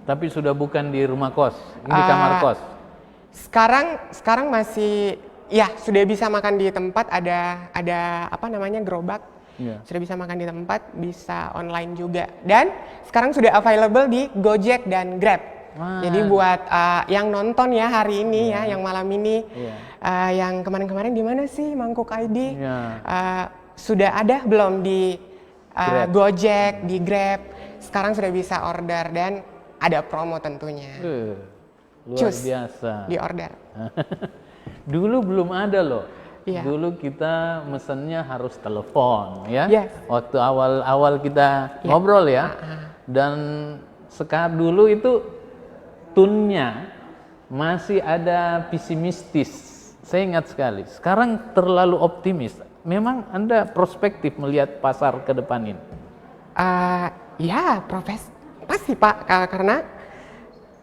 Tapi sudah bukan di rumah kos, ini di kamar kos? Sekarang masih, ya sudah bisa makan di tempat, ada apa namanya, gerobak. Sudah bisa makan di tempat, bisa online juga. Dan sekarang sudah available di Gojek dan Grab. Jadi buat yang nonton ya hari ini ya, yang malam ini, yang kemarin-kemarin di mana sih Mangkuk ID? Sudah ada belum di Gojek, di Grab? Sekarang sudah bisa order dan ada promo tentunya. Luar biasa. Di order. Dulu belum ada loh. Dulu kita mesennya harus telepon ya. Waktu awal kita ngobrol ya. Dan sekarang dulu itu tunnya masih ada pesimistis. Saya ingat sekali. Sekarang terlalu optimis. Memang Anda prospektif melihat pasar ke depan ini? Ya, pasti Pak, karena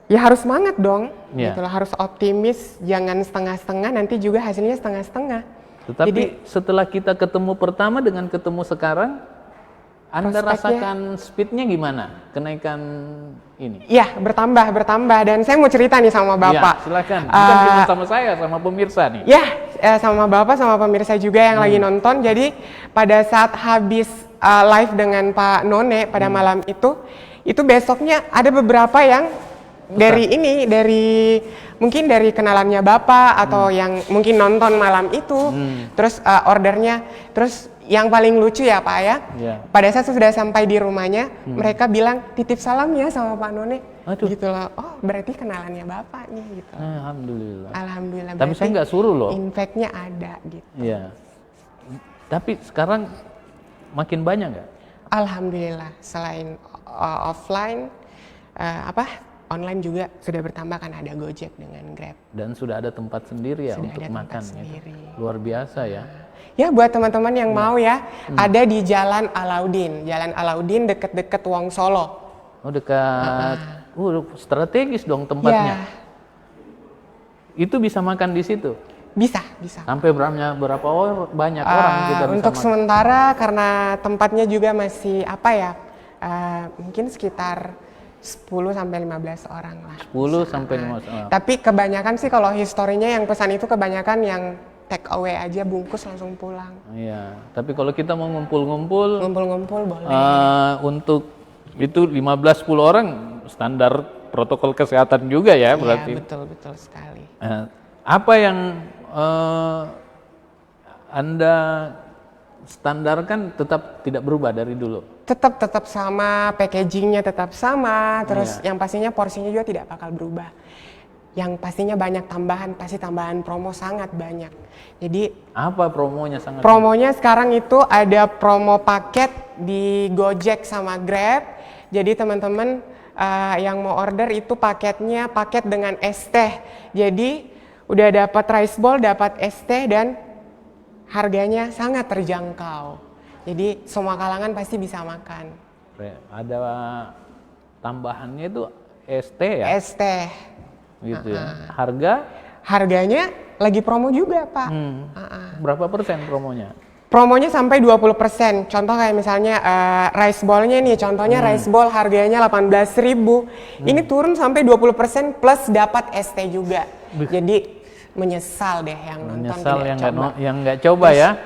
ya harus semangat dong, gitu loh, harus optimis, jangan setengah-setengah, nanti juga hasilnya setengah-setengah. Tetapi jadi, setelah kita ketemu pertama dengan ketemu sekarang, Anda rasakan speednya gimana? Kenaikan ini? Iya, bertambah, dan saya mau cerita nih sama Bapak. Ya, silakan, bukan cuma sama saya, sama pemirsa nih. Ya, sama Bapak, sama pemirsa juga yang lagi nonton. Jadi pada saat habis live dengan Pak None pada malam itu besoknya ada beberapa yang mungkin dari kenalannya Bapak atau yang mungkin nonton malam itu, terus ordernya, terus yang paling lucu ya Pak ya, pada saat sudah sampai di rumahnya, mereka bilang titip salam ya sama Pak None, gitu loh. Oh berarti kenalannya Bapak nih, gitu. Alhamdulillah. Tapi saya nggak suruh loh. Impact-nya ada, gitu. Iya. Tapi sekarang makin banyak nggak? Alhamdulillah, selain offline, online juga sudah bertambah, kan ada Gojek dengan Grab. Dan sudah ada tempat sendiri ya untuk makan. Gitu. Luar biasa ya. Ya buat teman-teman yang mau ya, ada di Jalan Alauddin. Jalan Alauddin deket-deket Wong Solo. Oh dekat, strategis dong tempatnya. Itu bisa makan di situ? Bisa. Sampai berapa banyak orang kita bisa untuk makan? Sementara karena tempatnya juga masih mungkin sekitar 10 sampai 15 orang lah. 10 sampai 15 orang. Tapi kebanyakan sih kalau historinya yang pesan itu kebanyakan yang take away aja, bungkus langsung pulang. Iya, tapi kalau kita mau ngumpul boleh. Untuk itu 15-10 orang standar protokol kesehatan juga ya berarti. Iya, betul sekali. Apa yang Anda standarkan tetap tidak berubah dari dulu? Tetap sama, packagingnya tetap sama, terus yang pastinya porsinya juga tidak bakal berubah. Yang pastinya banyak tambahan, pasti tambahan promo sangat banyak. Jadi apa promonya sangat? Promonya sekarang itu ada promo paket di Gojek sama Grab. Jadi teman-teman yang mau order itu paketnya paket dengan es teh. Jadi udah dapat rice ball, dapat es teh dan harganya sangat terjangkau. Jadi semua kalangan pasti bisa makan. Ada tambahannya itu es teh ya? Es teh. Gitu ya. Harganya lagi promo juga Pak. Berapa persen promonya? Promonya sampai 20%. Contoh kayak misalnya rice ball-nya nih, contohnya rice ball harganya 18.000. Ini turun sampai 20% plus dapat ST juga. Jadi menyesal deh yang nonton yang nggak coba ya.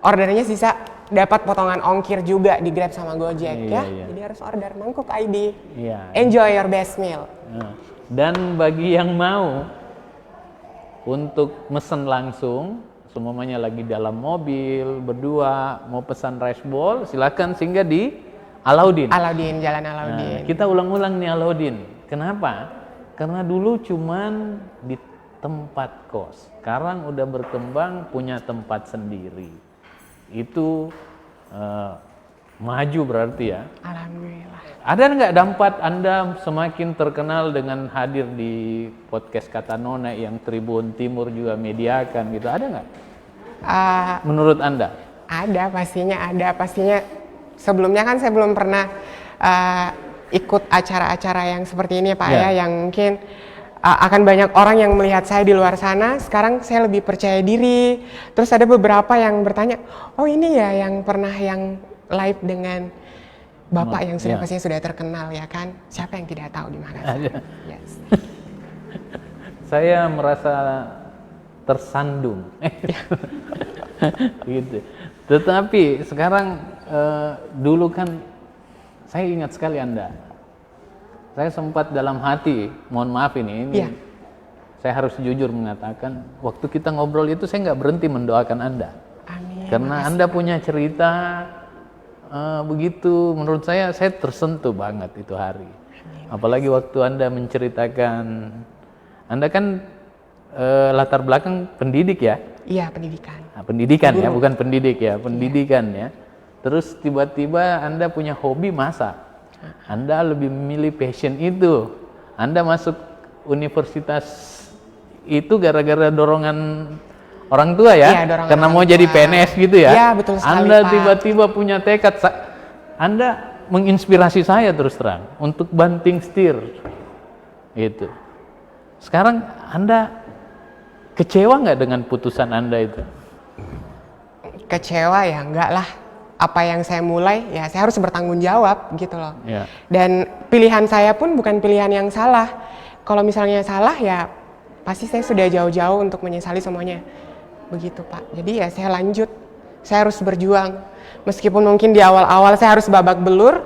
Ordernya sisa dapat potongan ongkir juga di Grab sama Gojek ya. Jadi harus order Mangkuk ID. Enjoy your best meal. Dan bagi yang mau untuk mesen langsung, semuanya lagi dalam mobil, berdua, mau pesan rice ball, silakan singgah di Alauddin. Jalan Alauddin. Kita ulang-ulang nih Alauddin. Kenapa? Karena dulu cuman di tempat kos. Sekarang udah berkembang punya tempat sendiri. Itu maju berarti ya. Alhamdulillah. Ada nggak dampak Anda semakin terkenal dengan hadir di podcast Kata Nona yang Tribun Timur juga mediakan gitu? Ada nggak? Menurut Anda? Ada, pastinya. Sebelumnya kan saya belum pernah ikut acara-acara yang seperti ini Pak ya, yang mungkin akan banyak orang yang melihat saya di luar sana. Sekarang saya lebih percaya diri. Terus ada beberapa yang bertanya, oh ini ya yang pernah yang live dengan Bapak yang sudah pastinya sudah terkenal ya kan? Siapa yang tidak tahu di mana? Yes. Saya merasa tersandung. Gitu. Tetapi sekarang dulu kan saya ingat sekali Anda. Saya sempat dalam hati, mohon maaf ini saya harus jujur mengatakan, waktu kita ngobrol itu saya nggak berhenti mendoakan Anda. Amin. Karena Anda punya cerita begitu, menurut saya tersentuh banget itu hari. Amin. Apalagi waktu Anda menceritakan, Anda kan latar belakang pendidik ya? Iya, pendidikan. Nah, pendidikan ya, bukan pendidik ya, pendidikan ya. Terus tiba-tiba Anda punya hobi masak. Anda lebih memilih passion itu. Anda masuk universitas itu gara-gara dorongan orang tua ya? Iya, karena mau jadi PNS gitu ya? Iya, betul sekali, Anda Pak. tiba-tiba punya tekad. Anda menginspirasi saya terus terang untuk banting setir. Gitu. Sekarang Anda kecewa nggak dengan putusan Anda itu? Kecewa ya, enggak lah. Apa yang saya mulai, ya saya harus bertanggung jawab gitu loh. Ya. Dan pilihan saya pun bukan pilihan yang salah. Kalau misalnya salah ya pasti saya sudah jauh-jauh untuk menyesali semuanya. Begitu Pak. Jadi ya saya lanjut, saya harus berjuang. Meskipun mungkin di awal-awal saya harus babak belur,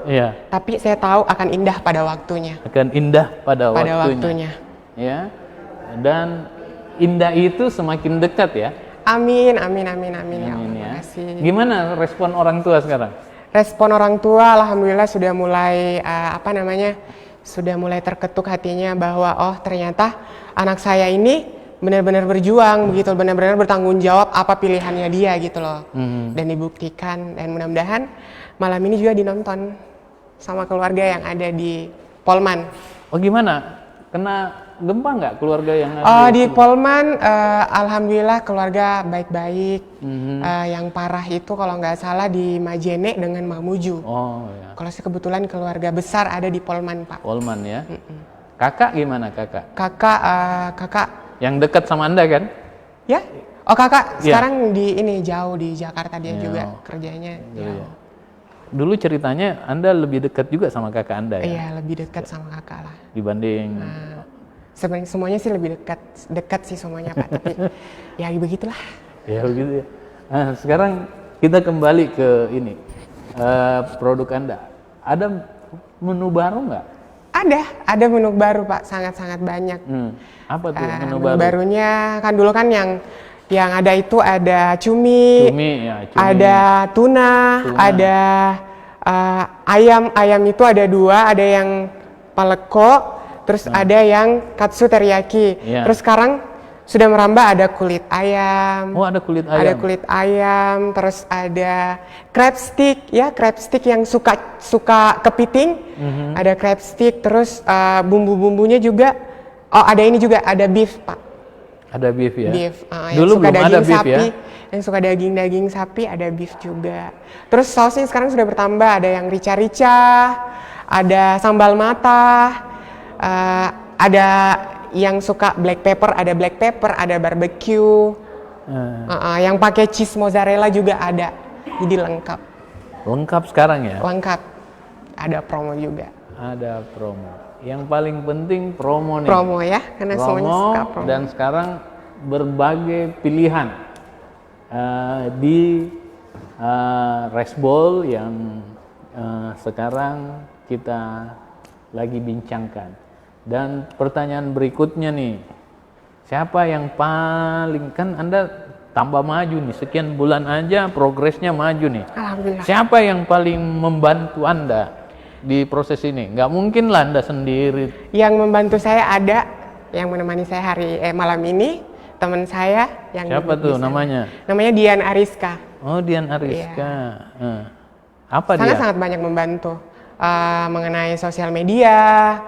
tapi saya tahu akan indah pada waktunya. Akan indah pada waktunya. Ya. Dan indah itu semakin dekat ya. Amin, amin, amin, amin, ya Allah. Terima kasih. Gimana respon orang tua sekarang? Respon orang tua alhamdulillah sudah mulai sudah mulai terketuk hatinya bahwa oh ternyata anak saya ini benar-benar berjuang begitu, benar-benar bertanggung jawab apa pilihannya dia gitu loh. Dan dibuktikan, dan mudah-mudahan malam ini juga dinonton sama keluarga yang ada di Polman. Oh gimana? Kena gempa nggak keluarga yang ada di Polman? Alhamdulillah keluarga baik-baik. Yang parah itu kalau nggak salah di Majene dengan Mamuju. Oh ya. Kalau saya kebetulan keluarga besar ada di Polman Pak. Polman ya. Kakak gimana kakak? Kakak yang dekat sama Anda kan? Ya. Oh kakak sekarang di ini jauh di Jakarta dia juga kerjanya. Ya. Dulu ceritanya Anda lebih dekat juga sama kakak Anda ya? Iya, lebih dekat sama kakak lah. Dibanding sebenarnya semuanya sih lebih dekat sih semuanya Pak, tapi ya begitulah. Ya begitu ya. Nah, sekarang kita kembali ke ini produk Anda. Ada menu baru nggak? Ada menu baru Pak, sangat-sangat banyak. Apa tuh menu baru? Barunya kan dulu kan yang ada itu ada cumi, ada tuna, ada ayam itu ada 2, ada yang paleko. Terus ada yang katsu teriyaki. Terus sekarang sudah merambah ada kulit ayam. Oh, ada kulit ayam. Ada kulit ayam, terus ada crab stick yang suka kepiting. Ada crab stick, terus bumbu-bumbunya juga. Oh, ada ini juga, ada beef, Pak. Ada beef ya. Beef. Dulu belum ada beef sapi, ya. Yang suka daging sapi ada beef juga. Terus sausnya sekarang sudah bertambah, ada yang rica-rica, ada sambal mata. Ada yang suka black pepper, ada barbecue, yang pakai cheese mozzarella juga ada, jadi lengkap. Lengkap sekarang ya? Lengkap, ada promo juga. Ada promo. Yang paling penting promo nih. Promo ya, karena semuanya suka promo. Dan sekarang berbagai pilihan di Resbol yang sekarang kita lagi bincangkan. Dan pertanyaan berikutnya nih, siapa yang paling, kan Anda tambah maju nih, sekian bulan aja progresnya maju nih. Alhamdulillah. Siapa yang paling membantu Anda di proses ini? Nggak mungkin lah Anda sendiri. Yang membantu saya ada, yang menemani saya malam ini, teman saya yang siapa tuh namanya? Namanya Dian Ariska. Oh, Dian Ariska. Apa dia? Sangat banyak membantu mengenai sosial media,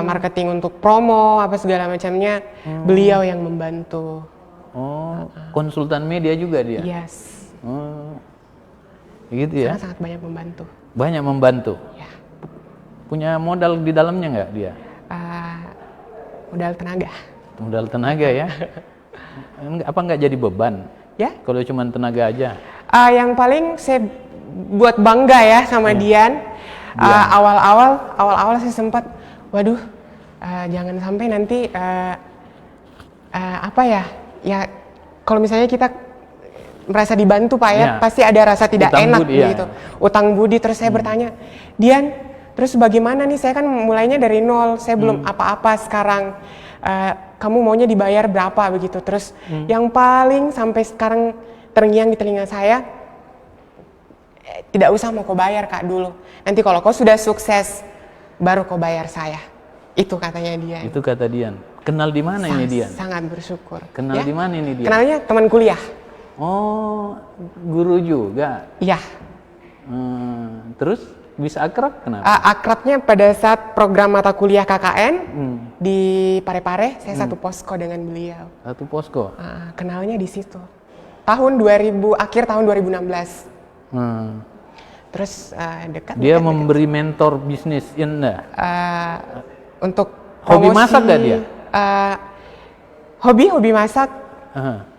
marketing untuk promo, apa segala macamnya. Beliau yang membantu. Oh, konsultan media juga dia? Yes. Oh, gitu ya? Sangat banyak membantu. Banyak membantu? Ya. Punya modal di dalamnya nggak dia? Modal tenaga. Modal tenaga ya? Apa nggak jadi beban? Ya? Kalau cuma tenaga aja? Yang paling saya buat bangga ya sama Dian. Awal-awal saya sempat, waduh, jangan sampai nanti apa ya? Ya, kalau misalnya kita merasa dibantu Pak ya, pasti ada rasa tidak enak gitu. Utang budi. Terus saya bertanya, Dian, terus bagaimana nih? Saya kan mulainya dari nol, saya belum apa-apa sekarang. Kamu maunya dibayar berapa begitu? Terus yang paling sampai sekarang terngiang di telinga saya, tidak usah mau kau bayar Kak dulu. Nanti kalau kau sudah sukses, baru kau bayar saya. Itu katanya Dian. Itu kata Dian. Kenal di mana ini Dian? Sangat bersyukur. Kenal di mana ini Dian? Kenalnya teman kuliah. Oh, guru juga? Iya. Terus bisa akrab kenapa? Akrabnya pada saat program mata kuliah KKN di Parepare, saya satu posko dengan beliau. Satu posko? Kenalnya di situ. Akhir tahun 2016. Terus dekat. Dia memberi mentor bisnis Anda? Untuk hobi promosi, masak gak dia? Hobi masak,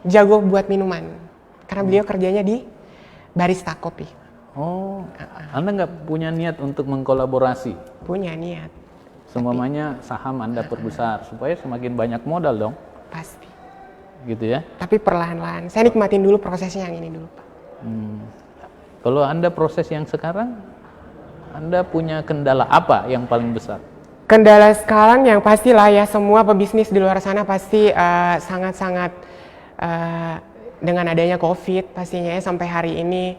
jago buat minuman. Karena beliau kerjanya di barista kopi. Oh, Anda nggak punya niat untuk mengkolaborasi? Punya niat. Semuanya saham Anda perbesar supaya semakin banyak modal dong? Pasti. Gitu ya? Tapi perlahan-lahan. Saya nikmatin dulu prosesnya yang ini dulu Pak. Kalau Anda proses yang sekarang, Anda punya kendala apa yang paling besar? Kendala sekarang yang pastilah ya, semua pebisnis di luar sana pasti sangat-sangat dengan adanya COVID pastinya ya, sampai hari ini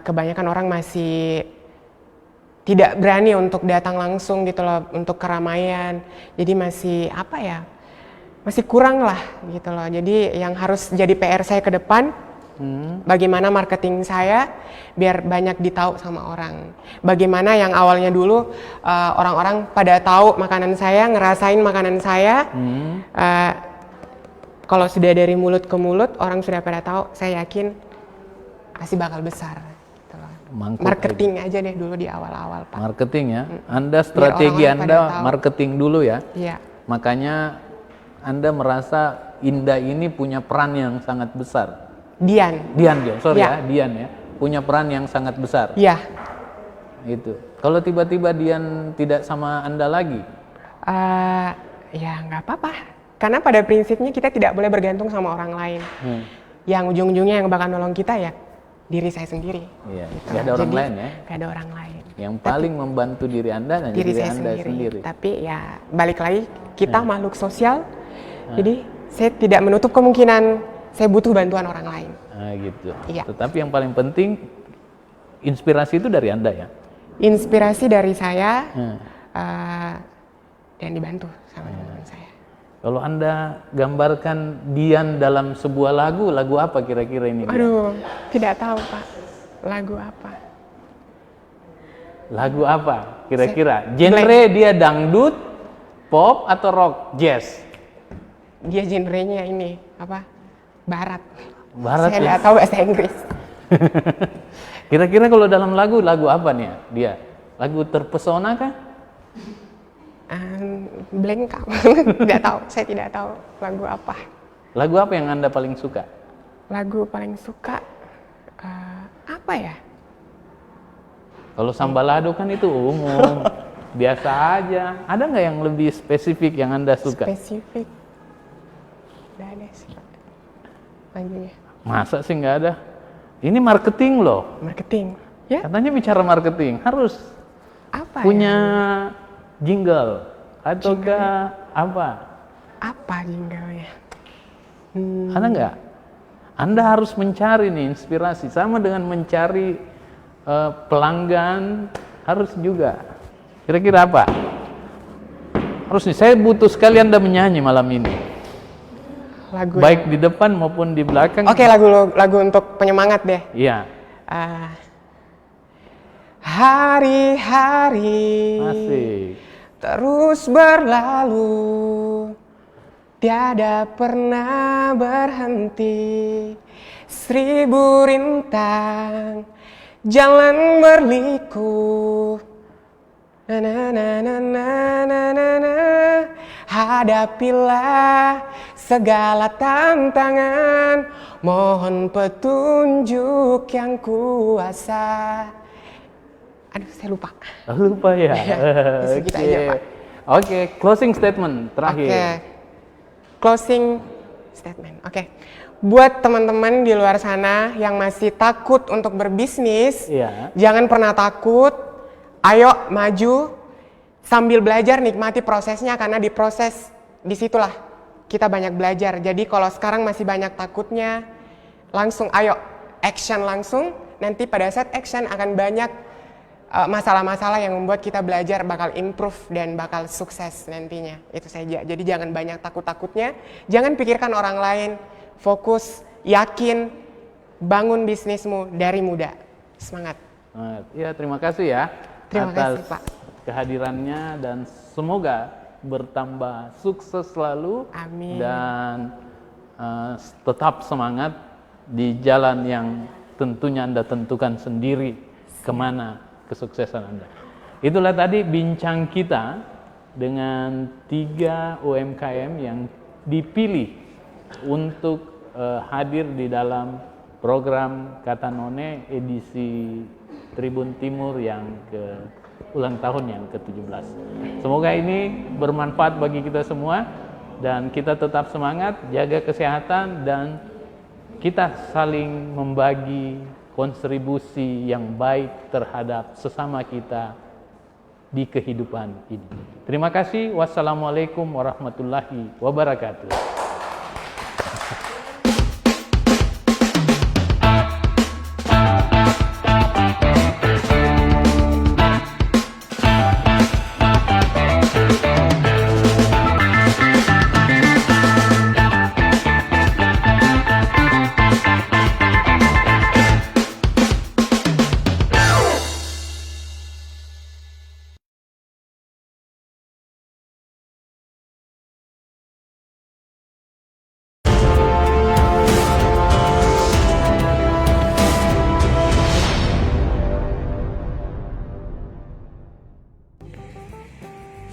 kebanyakan orang masih tidak berani untuk datang langsung gitu loh, untuk keramaian. Jadi masih apa ya, masih kurang lah gitu loh. Jadi yang harus jadi PR saya ke depan, bagaimana marketing saya biar banyak ditahu sama orang. Bagaimana yang awalnya dulu orang-orang pada tahu makanan saya, ngerasain makanan saya. Kalau sudah dari mulut ke mulut, orang sudah pada tahu, saya yakin pasti bakal besar. Gitu loh. Marketing aja deh dulu di awal-awal Pak. Marketing ya? Anda strategi Anda marketing dulu ya? Iya. Makanya Anda merasa Indah ini punya peran yang sangat besar. Dian ya, punya peran yang sangat besar. Iya. Itu. Kalau tiba-tiba Dian tidak sama Anda lagi? Ya nggak apa-apa. Karena pada prinsipnya kita tidak boleh bergantung sama orang lain. Yang ujung-ujungnya yang bakal nolong kita ya diri saya sendiri. Iya. Gitu. Gak ada orang lain ya? Gak ada orang lain. Yang paling membantu diri Anda dan diri Anda sendiri. Tapi ya balik lagi, kita makhluk sosial. Jadi saya tidak menutup kemungkinan saya butuh bantuan orang lain. Gitu. Iya. Tetapi yang paling penting inspirasi itu dari Anda ya? Inspirasi dari saya dan dibantu sama teman saya. Kalau Anda gambarkan Dian dalam sebuah lagu apa kira-kira ini? Aduh, tidak tahu Pak. Lagu apa? Lagu apa kira-kira? Genre dia dangdut, pop atau rock, jazz? Dia genrenya ini apa? Barat. Barat saya ya? tidak tahu bahasa Inggris. Kira-kira kalau dalam lagu apa nih dia? Lagu terpesona kah? Blank Kak. Tidak tahu, saya tidak tahu lagu apa. Lagu apa yang Anda paling suka? Lagu paling suka apa ya? Kalau Sambalado kan itu umum, biasa aja. Ada nggak yang lebih spesifik yang Anda suka? Spesifik? Nggak ada sih lagunya. Masa sih nggak ada? Ini marketing loh. Marketing, ya? Katanya bicara marketing harus apa punya jingle ataukah apa? Apa jinglenya? Ada nggak? Anda harus mencari nih inspirasi, sama dengan mencari pelanggan Harus juga. Kira-kira apa? Harus nih, saya butuh sekali Anda menyanyi malam ini. Lagu baik di depan maupun di belakang. Oke, lagu untuk penyemangat deh. Iya. Hari-hari Asik. terus berlalu, tiada pernah berhenti. 1000 rintang jalan berliku. Na na na na na na na na. Hadapilah segala tantangan, mohon petunjuk yang kuasa. Aduh, saya lupa. Lupa ya. Segitu aja, Pak. Oke, closing statement terakhir. Oke. Closing statement. Oke. Buat teman-teman di luar sana yang masih takut untuk berbisnis, jangan pernah takut. Ayo maju sambil belajar, nikmati prosesnya, karena di proses disitulah kita banyak belajar. Jadi kalau sekarang masih banyak takutnya, langsung ayo action langsung. Nanti pada saat action akan banyak masalah-masalah yang membuat kita belajar bakal improve dan bakal sukses nantinya. Itu saja. Jadi jangan banyak takut-takutnya, jangan pikirkan orang lain, fokus, yakin, bangun bisnismu dari muda. Semangat. Ya, terima kasih ya. Terima atas kasih, Pak. kehadirannya dan semoga bertambah sukses selalu. Amin. Dan tetap semangat di jalan yang tentunya Anda tentukan sendiri kemana kesuksesan Anda. Itulah tadi bincang kita dengan 3 UMKM yang dipilih untuk hadir di dalam program Kata None edisi Tribun Timur yang ulang tahun yang ke-17. Semoga ini bermanfaat bagi kita semua dan kita tetap semangat, jaga kesehatan, dan kita saling membagi kontribusi yang baik terhadap sesama kita di kehidupan ini. Terima kasih. Wassalamualaikum warahmatullahi wabarakatuh.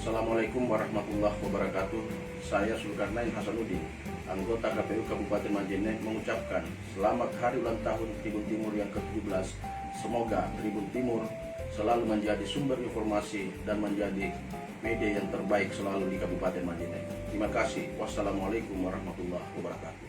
Assalamualaikum warahmatullahi wabarakatuh. Saya Zulkarnain Hasanuddin, anggota KPU Kabupaten Majene, mengucapkan selamat hari ulang tahun Tribun Timur yang ke-17. Semoga Tribun Timur selalu menjadi sumber informasi dan menjadi media yang terbaik selalu di Kabupaten Majene. Terima kasih. Wassalamualaikum warahmatullahi wabarakatuh.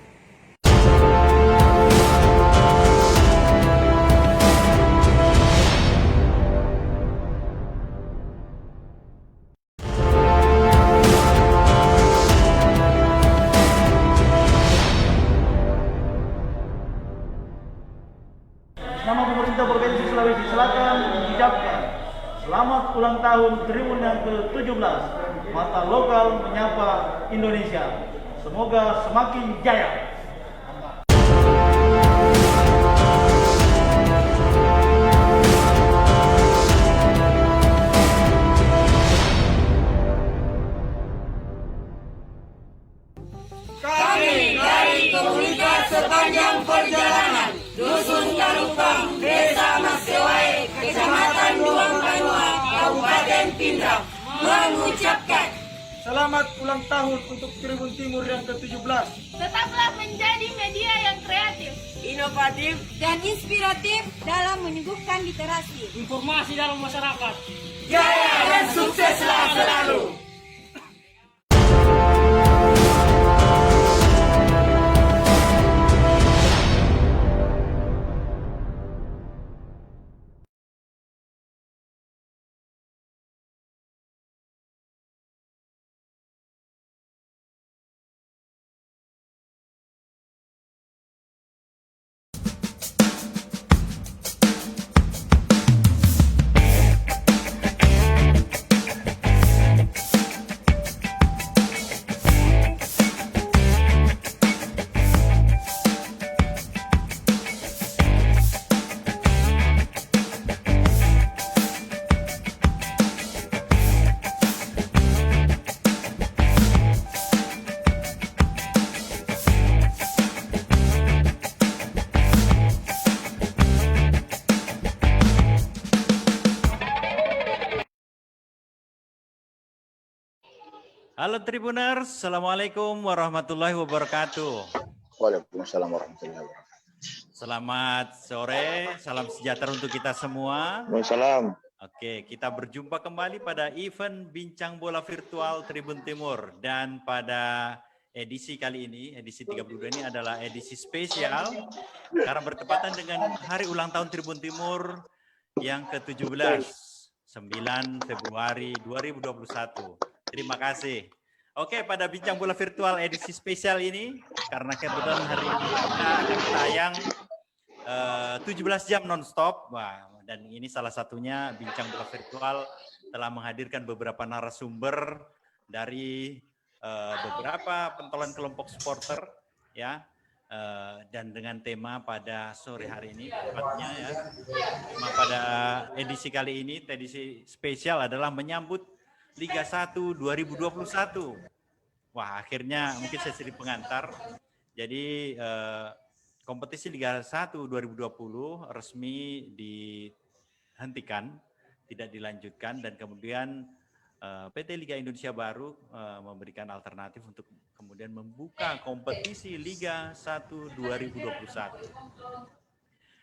Nama pemerintah Provinsi Sulawesi Selatan mengucapkan selamat ulang tahun Tribun yang ke-17. Mata lokal menyapa Indonesia. Semoga semakin jaya. Kami dari komunitas sepanjang perjalanan Dusun Kalupang, Desa Maskewai, Kecamatan Duang Banua, Kabupaten Pindrang, mengucapkan Selamat ulang tahun untuk Tribun Timur yang ke-17. Tetaplah menjadi media yang kreatif, inovatif, dan inspiratif dalam menyuguhkan literasi, informasi dalam masyarakat. Jaya dan sukseslah selalu. Halo Tribuners, Assalamualaikum warahmatullahi wabarakatuh. Waalaikumsalam warahmatullahi wabarakatuh. Selamat sore, salam sejahtera untuk kita semua. Waalaikumsalam. Oke, kita berjumpa kembali pada event Bincang Bola Virtual Tribun Timur. Dan pada edisi kali ini, edisi 32 ini adalah edisi spesial karena bertepatan dengan hari ulang tahun Tribun Timur yang ke-17, 9 Februari 2021. Terima kasih. Oke, pada Bincang Bola Virtual edisi spesial ini, karena kebetulan hari ini kita akan tayang 17 jam non-stop. Wah, dan ini salah satunya Bincang Bola Virtual telah menghadirkan beberapa narasumber dari beberapa pentolan kelompok supporter, ya, dan dengan tema pada sore hari ini, tepatnya ya, tema pada edisi kali ini, edisi spesial adalah menyambut Liga 1 2021. Wah, akhirnya mungkin saya jadi pengantar. Jadi kompetisi Liga 1 2020 resmi dihentikan, tidak dilanjutkan, dan kemudian PT Liga Indonesia Baru memberikan alternatif untuk kemudian membuka kompetisi Liga 1 2021.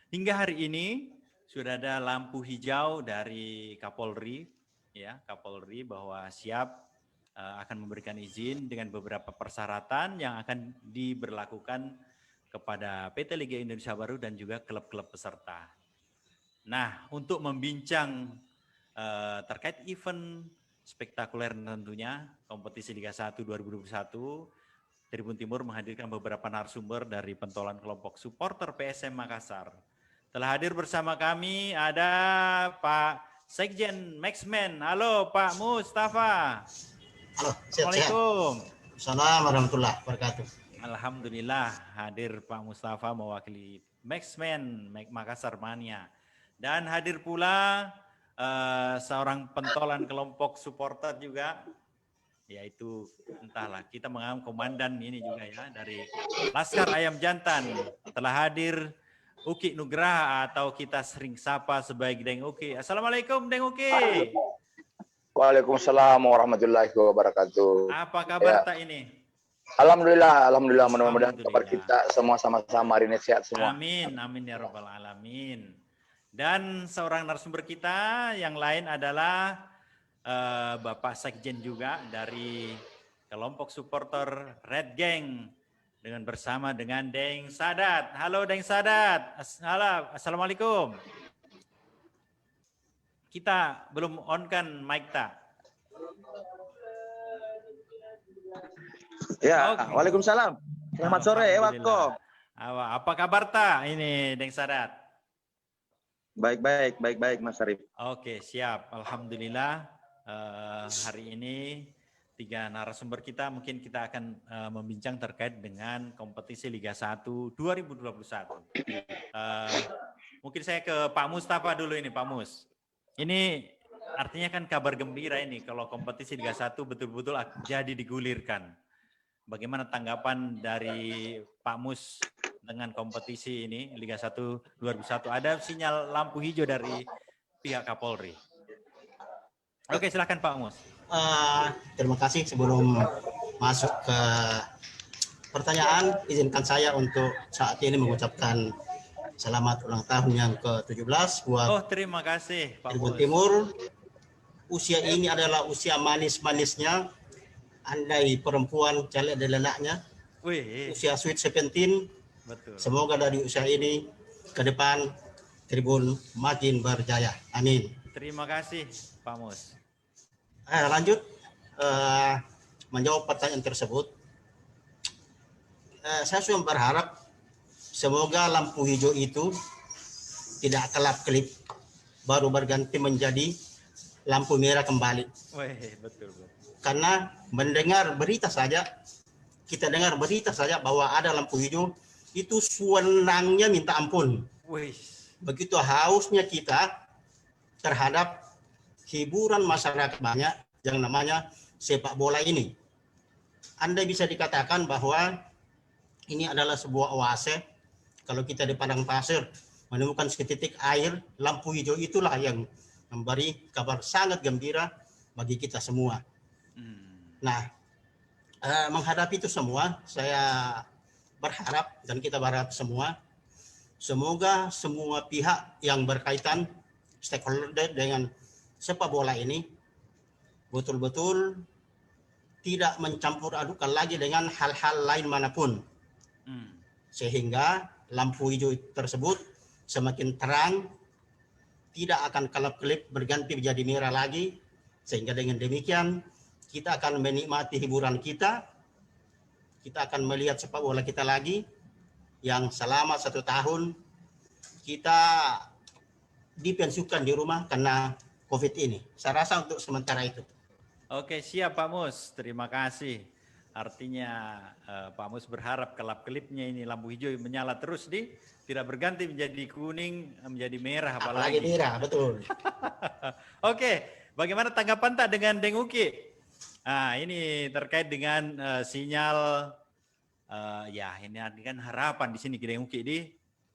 Hingga hari ini sudah ada lampu hijau dari Kapolri, ya, Kapolri bahwa siap akan memberikan izin dengan beberapa persyaratan yang akan diberlakukan kepada PT Liga Indonesia Baru dan juga klub-klub peserta. Nah, untuk membincang terkait event spektakuler tentunya kompetisi Liga 1 2021, Tribun Timur menghadirkan beberapa narasumber dari pentolan kelompok supporter PSM Makassar. Telah hadir bersama kami ada Pak Sekjen Maxman. Halo Pak Mustafa. Halo, Assalamualaikum. Assalamualaikum warahmatullahi wabarakatuh. Alhamdulillah hadir Pak Mustafa mewakili Maxman Makassar Mania. Dan hadir pula seorang pentolan kelompok supporter juga, yaitu entahlah, kita menganggap komandan ini juga ya, dari Laskar Ayam Jantan. Telah hadir Uki Nugraha atau kita sering sapa sebagai Deng Uki. Assalamualaikum Deng Uki. Waalaikumsalam warahmatullahi wabarakatuh. Apa kabar tak ini? Alhamdulillah, alhamdulillah, mudah-mudahan kabar kita semua sama-sama hari ini sehat semua. Amin, amin ya rabbal alamin. Dan seorang narasumber kita yang lain adalah Bapak Sekjen juga dari kelompok supporter Red Gang, dengan bersama dengan Deng Sadat. Halo Deng Sadat. Halo, Assalamualaikum. Kita belum on kan mic tak? Ya, okay. Waalaikumsalam. Selamat sore, Ewako. Apa kabar tak ini Deng Sadat? Baik, Mas Arif. Oke, siap. Alhamdulillah. Hari ini 3 narasumber kita, mungkin kita akan membincang terkait dengan kompetisi Liga 1 2021. Mungkin saya ke Pak Mustafa dulu ini, Pak Mus. Ini artinya kan kabar gembira ini kalau kompetisi Liga 1 betul-betul jadi digulirkan. Bagaimana tanggapan dari Pak Mus dengan kompetisi ini Liga 1 2021? Ada sinyal lampu hijau dari pihak Kapolri. Oke, silakan Pak Mus. Terima kasih. Sebelum masuk ke pertanyaan, izinkan saya untuk saat ini mengucapkan selamat ulang tahun yang ke-17 buat terima kasih Pak Tribun Timur. Usia ini adalah usia manis-manisnya, andai perempuan caleg dan lelaknya. Usia sweet 17. Betul. Semoga dari usia ini ke depan Tribun makin berjaya. Amin. Terima kasih Pak Mus. Lanjut menjawab pertanyaan tersebut. Saya sudah berharap semoga lampu hijau itu tidak kelap-kelip, baru berganti menjadi lampu merah kembali. Betul. Karena mendengar berita saja, kita dengar berita saja bahwa ada lampu hijau, itu senangnya minta ampun. Begitu hausnya kita terhadap hiburan masyarakat banyak yang namanya sepak bola ini. Anda bisa dikatakan bahwa ini adalah sebuah oase. Kalau kita di padang pasir menemukan setitik air, lampu hijau itulah yang memberi kabar sangat gembira bagi kita semua. Nah, menghadapi itu semua, saya berharap dan kita berharap semua, semoga semua pihak yang berkaitan stakeholder dengan sepak bola ini betul-betul tidak mencampur adukan lagi dengan hal-hal lain manapun, sehingga lampu hijau tersebut semakin terang, tidak akan kelap-kelip berganti menjadi merah lagi, sehingga dengan demikian kita akan menikmati hiburan kita akan melihat sepak bola kita lagi yang selama 1 tahun kita dipensiunkan di rumah karena COVID ini. Saya rasa untuk sementara itu. Oke, siap Pak Mus, terima kasih. Artinya Pak Mus berharap kelap-kelipnya ini lampu hijau menyala terus tidak berganti menjadi kuning, menjadi merah apalagi. Merah, betul. Oke, bagaimana tanggapan tak dengan Deng Uki? Nah, ini terkait dengan sinyal, ya ini kan harapan di sini Deng Uki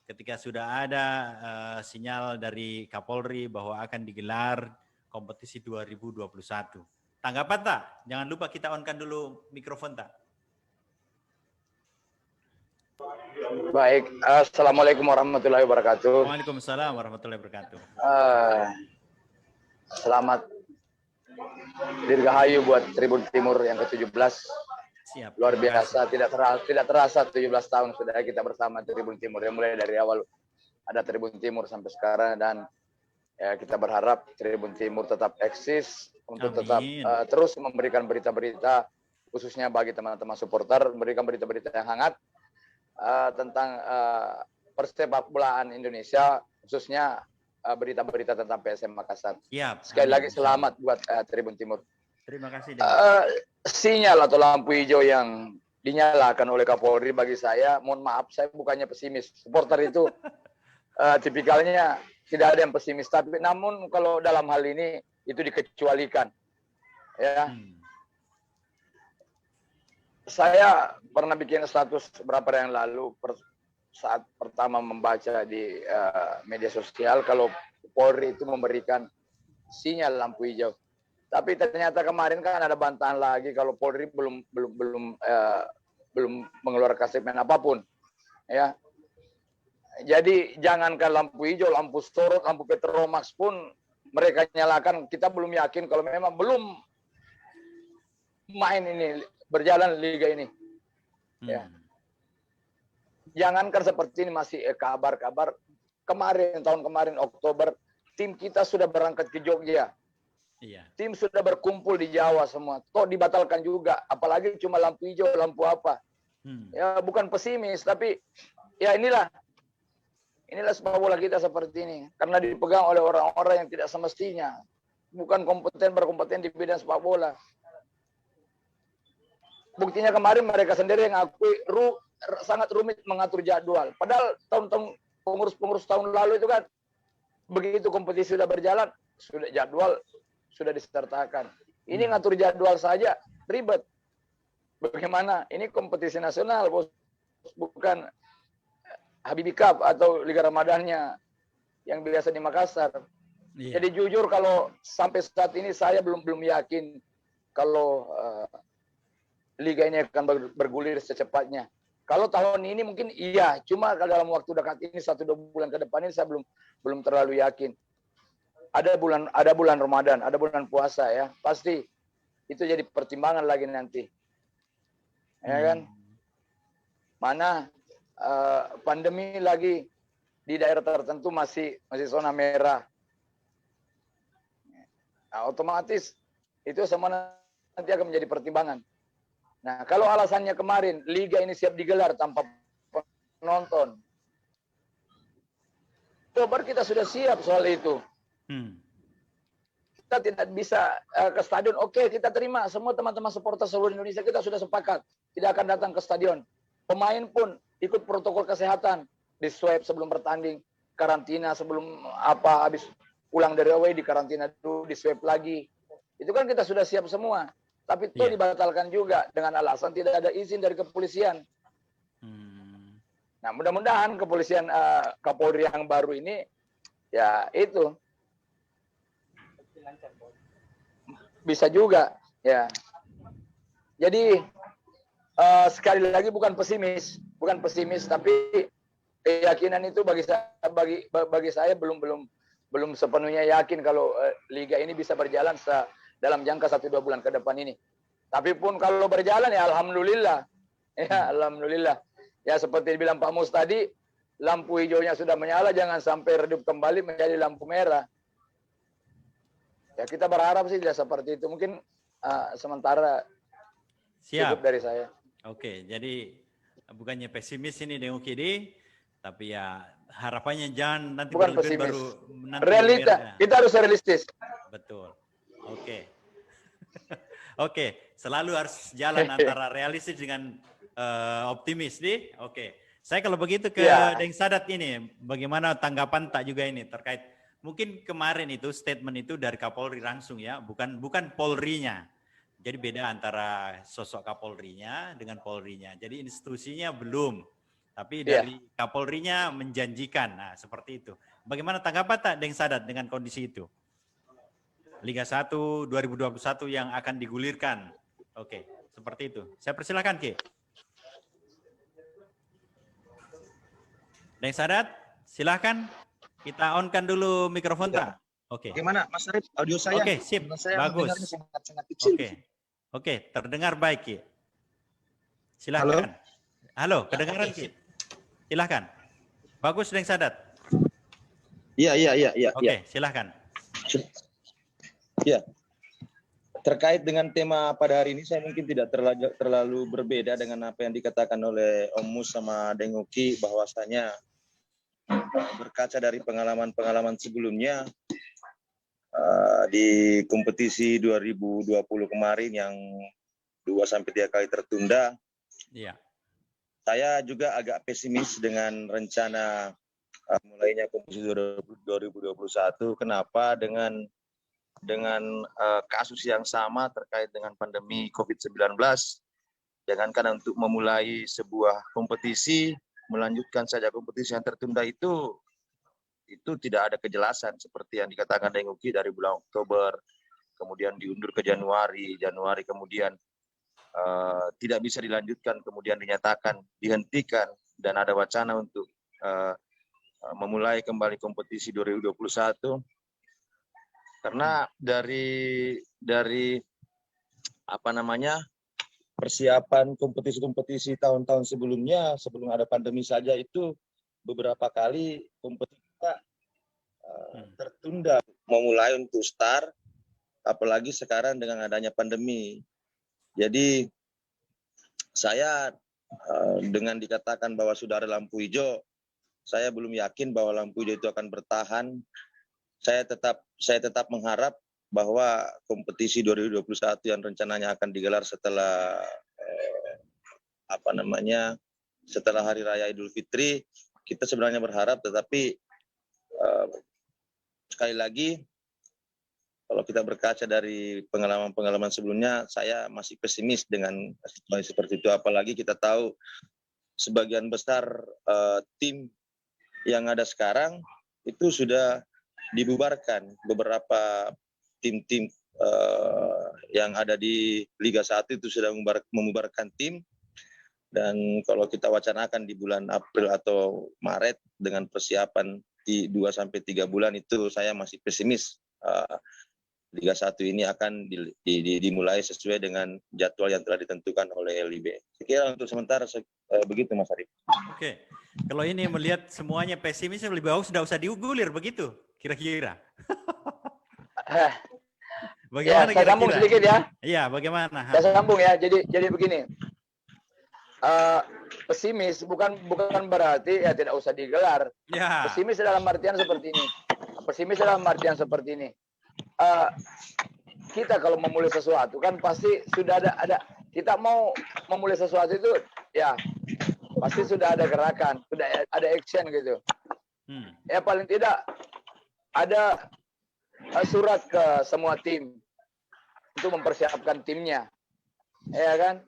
ketika sudah ada sinyal dari Kapolri bahwa akan digelar kompetisi 2021. Tanggapan tak? Jangan lupa kita on-kan dulu mikrofon tak? Baik, Assalamualaikum warahmatullahi wabarakatuh. Waalaikumsalam warahmatullahi wabarakatuh. Selamat Dirgahayu buat Tribun Timur yang ke-17. Siap. Luar biasa, tidak terasa 17 tahun sudah kita bersama Tribun Timur. Yang mulai dari awal ada Tribun Timur sampai sekarang, dan ya, kita berharap Tribun Timur tetap eksis untuk tetap terus memberikan berita-berita, khususnya bagi teman-teman supporter, memberikan berita-berita yang hangat tentang persepak bolaan Indonesia, khususnya berita-berita tentang PSM Makassar. Sekali lagi selamat buat Tribun Timur. Terima kasih. Sinyal atau lampu hijau yang dinyalakan oleh Kapolri bagi saya, mohon maaf, saya bukannya pesimis. Supporter itu tipikalnya tidak ada yang pesimis, tapi namun kalau dalam hal ini itu dikecualikan. Ya. Saya pernah bikin status beberapa hari yang lalu saat pertama membaca di media sosial kalau Polri itu memberikan sinyal lampu hijau. Tapi ternyata kemarin kan ada bantahan lagi kalau Polri belum mengeluarkan statement apapun. Ya. Jadi jangankan lampu hijau, lampu sorot, lampu Petromax pun mereka nyalakan, kita belum yakin kalau memang belum main ini, berjalan liga ini. Ya. Jangankan seperti ini, masih kabar-kabar tahun kemarin Oktober, tim kita sudah berangkat ke Jogja. Iya. Tim sudah berkumpul di Jawa semua. Kok dibatalkan juga, apalagi cuma lampu hijau, lampu apa. Ya bukan pesimis, tapi ya inilah sepak bola kita seperti ini. Karena dipegang oleh orang-orang yang tidak semestinya. Bukan berkompeten di bidang sepak bola. Buktinya kemarin mereka sendiri yang ngakui sangat rumit mengatur jadwal. Padahal tahun-tahun pengurus tahun lalu itu kan, begitu kompetisi sudah berjalan, sudah jadwal sudah disertakan. Ini ngatur jadwal saja ribet. Bagaimana? Ini kompetisi nasional, bos. Bukan Habibie Cup atau Liga Ramadannya yang biasa di Makassar. Jadi jujur kalau sampai saat ini saya belum yakin kalau liga ini akan bergulir secepatnya. Kalau tahun ini mungkin iya, cuma dalam waktu dekat ini 1-2 bulan ke depan ini saya belum terlalu yakin. Ada bulan Ramadan, ada bulan puasa ya, pasti itu jadi pertimbangan lagi nanti. Ya kan? Mana pandemi lagi di daerah tertentu masih zona merah. Nah, otomatis itu semua nanti akan menjadi pertimbangan. Nah, kalau alasannya kemarin liga ini siap digelar tanpa penonton, Oktober kita sudah siap soal itu. Kita tidak bisa ke stadion. Oke, kita terima semua teman-teman supporter seluruh Indonesia, kita sudah sepakat tidak akan datang ke stadion. Pemain pun ikut protokol kesehatan, di swab sebelum bertanding, karantina sebelum habis pulang dari away, di karantina dulu, di swab lagi. Itu kan kita sudah siap semua. Tapi itu dibatalkan juga dengan alasan tidak ada izin dari kepolisian. Nah, mudah-mudahan kepolisian Kapolri yang baru ini ya itu bisa juga ya. Jadi sekali lagi bukan pesimis, tapi keyakinan itu bagi saya belum sepenuhnya yakin kalau liga ini bisa berjalan dalam jangka 1-2 bulan ke depan ini. Tapi pun kalau berjalan ya alhamdulillah. Ya alhamdulillah. Ya seperti dibilang Pak Mus tadi, lampu hijaunya sudah menyala, jangan sampai redup kembali menjadi lampu merah. Ya kita berharap sih tidak seperti itu. Mungkin sementara cukup dari saya. Oke, jadi bukannya pesimis ini Deng Ukidi, tapi ya harapannya jangan nanti bukan berlebihan pesimis. baru nanti Realita, kita harus realistis. Betul. Oke. Oke, selalu harus jalan antara realistis dengan optimis nih. Oke. Saya kalau begitu ke Deng Sadat ini, bagaimana tanggapan tak juga ini terkait mungkin kemarin itu statement itu dari Kapolri langsung ya, bukan Polri-nya. Jadi beda antara sosok Kapolri-nya dengan Polri-nya. Jadi institusinya belum, tapi dari Kapolri-nya menjanjikan. Nah, seperti itu. Bagaimana tanggapan tak Deng Sadat dengan kondisi itu? Liga 1 2021 yang akan digulirkan. Oke, seperti itu. Saya persilakan, Ki. Deng Sadat, silakan. Kita on-kan dulu mikrofon tak? Oke. Gimana Mas Arif, audio saya? Oke, sip. Bagus. Oke, terdengar baik, Ki. Silakan. Halo, kedengaran, Ki? Silakan. Bagus, Deng Sadat. Iya. Oke, silakan. Ya, terkait dengan tema pada hari ini saya mungkin tidak terlalu berbeda dengan apa yang dikatakan oleh Om Mus sama Deng Uki, bahwasanya berkaca dari pengalaman sebelumnya di kompetisi 2020 kemarin yang 2-3 kali tertunda, saya juga agak pesimis dengan rencana mulainya kompetisi 2021. Kenapa? Dengan kasus yang sama terkait dengan pandemi COVID-19, jangankan untuk memulai sebuah kompetisi, melanjutkan saja kompetisi yang tertunda itu tidak ada kejelasan seperti yang dikatakan Deng Uki dari bulan Oktober, kemudian diundur ke Januari kemudian tidak bisa dilanjutkan, kemudian dinyatakan dihentikan, dan ada wacana untuk memulai kembali kompetisi 2021. Karena dari persiapan kompetisi tahun-tahun sebelumnya, sebelum ada pandemi saja, itu beberapa kali kompetisi kita tertunda memulai untuk start, apalagi sekarang dengan adanya pandemi. Jadi saya dengan dikatakan bahwa sudah ada lampu hijau, saya belum yakin bahwa lampu hijau itu akan bertahan. Saya tetap mengharap bahwa kompetisi 2021 yang rencananya akan digelar setelah setelah Hari Raya Idul Fitri, kita sebenarnya berharap, tetapi sekali lagi kalau kita berkaca dari pengalaman sebelumnya, saya masih pesimis dengan situasi seperti itu. Apalagi kita tahu sebagian besar tim yang ada sekarang itu sudah dibubarkan. Beberapa tim-tim yang ada di Liga 1 itu sudah membubarkan tim, dan kalau kita wacanakan di bulan April atau Maret dengan persiapan di 2-3 bulan, itu saya masih pesimis Liga 1 ini akan dimulai sesuai dengan jadwal yang telah ditentukan oleh LIB. Saya kira untuk sementara begitu, Mas Arif. Oke, kalau ini melihat semuanya pesimis, lebih bagus sudah usah diugulir begitu, kira-kira. Bagaimana saya sambung sedikit ya. Iya, bagaimana? Saya sambung ya. Jadi begini. Pesimis bukan berarti ya tidak usah digelar. Ya. Pesimis dalam artian seperti ini. Kita kalau memulai sesuatu kan pasti sudah ada kita mau memulai sesuatu itu ya pasti sudah ada gerakan, sudah ada action gitu. Ya paling tidak ada surat ke semua tim untuk mempersiapkan timnya, ya kan?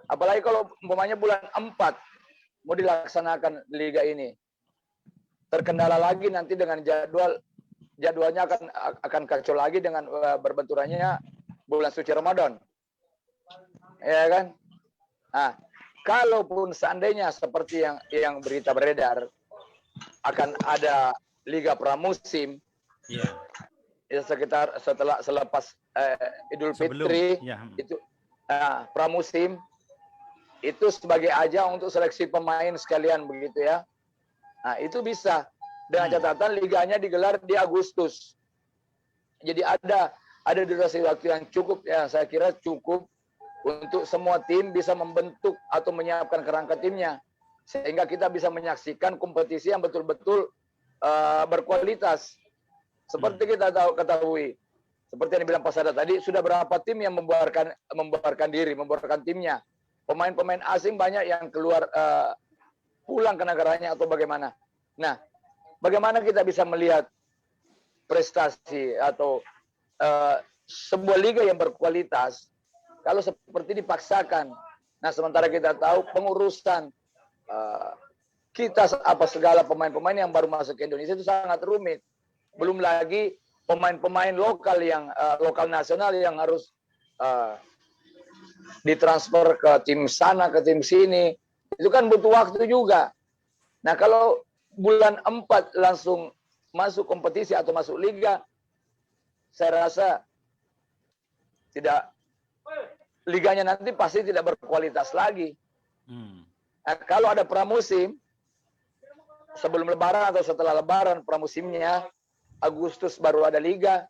Apalagi kalau umpamanya bulan 4 mau dilaksanakan liga ini, terkendala lagi nanti dengan jadwalnya akan kacau lagi dengan berbenturannya bulan suci Ramadan, ya kan? Nah, kalaupun seandainya seperti yang berita beredar akan ada liga pramusim, ya sekitar selepas Idul Fitri itu pramusim itu sebagai ajang untuk seleksi pemain sekalian begitu ya. Nah itu bisa dengan catatan liganya digelar di Agustus. Jadi ada durasi waktu yang cukup ya, saya kira cukup untuk semua tim bisa membentuk atau menyiapkan kerangka timnya, sehingga kita bisa menyaksikan kompetisi yang betul-betul berkualitas. Seperti kita ketahui, seperti yang dibilang Pak Sada tadi, sudah berapa tim yang membuarkan timnya. Pemain-pemain asing banyak yang keluar pulang ke negaranya atau bagaimana. Nah, bagaimana kita bisa melihat prestasi atau sebuah liga yang berkualitas kalau seperti dipaksakan. Nah, sementara kita tahu pengurusan kita segala pemain-pemain yang baru masuk ke Indonesia itu sangat rumit. Belum lagi pemain-pemain lokal yang lokal nasional yang harus ditransfer ke tim sana, ke tim sini. Itu kan butuh waktu juga. Nah, kalau bulan 4 langsung masuk kompetisi atau masuk liga, saya rasa liganya nanti pasti tidak berkualitas lagi. Nah, kalau ada pramusim sebelum Lebaran atau setelah Lebaran, pramusimnya Agustus baru ada liga,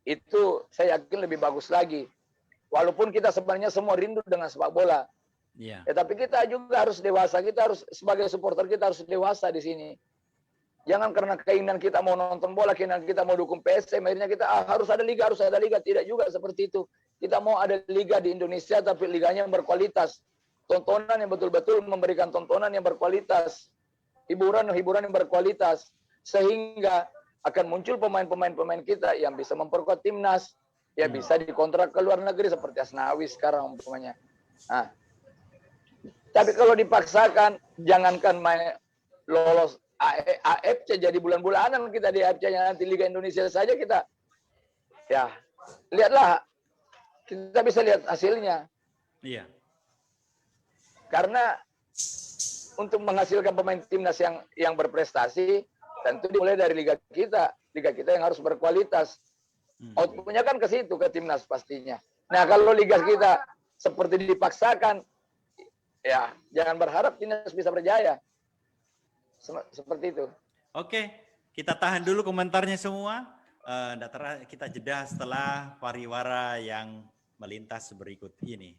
itu saya yakin lebih bagus lagi. Walaupun kita sebenarnya semua rindu dengan sepak bola, ya, tapi kita juga harus dewasa. Kita harus sebagai supporter kita harus dewasa di sini. Jangan karena keinginan kita mau nonton bola, keinginan kita mau dukung PSM, akhirnya kita harus ada liga, harus ada liga. Tidak juga seperti itu. Kita mau ada liga di Indonesia, tapi liganya yang berkualitas. Tontonan yang betul-betul memberikan tontonan yang berkualitas. Hiburan yang berkualitas. Sehingga akan muncul pemain-pemain kita yang bisa memperkuat timnas. Ya bisa dikontrak ke luar negeri seperti Asnawi sekarang umpamanya. Nah, tapi kalau dipaksakan, jangankan lolos AFC jadi bulan-bulanan kita di AFC-nya, nanti Liga Indonesia saja kita, ya lihatlah, kita bisa lihat hasilnya. Iya. Karena untuk menghasilkan pemain timnas yang berprestasi, tentu dimulai dari liga kita yang harus berkualitas. Outputnya kan ke situ, ke timnas pastinya. Nah, kalau liga kita seperti dipaksakan, ya jangan berharap timnas bisa berjaya. Seperti itu. Oke, kita tahan dulu komentarnya semua. Kita jeda setelah pariwara yang melintas berikut ini.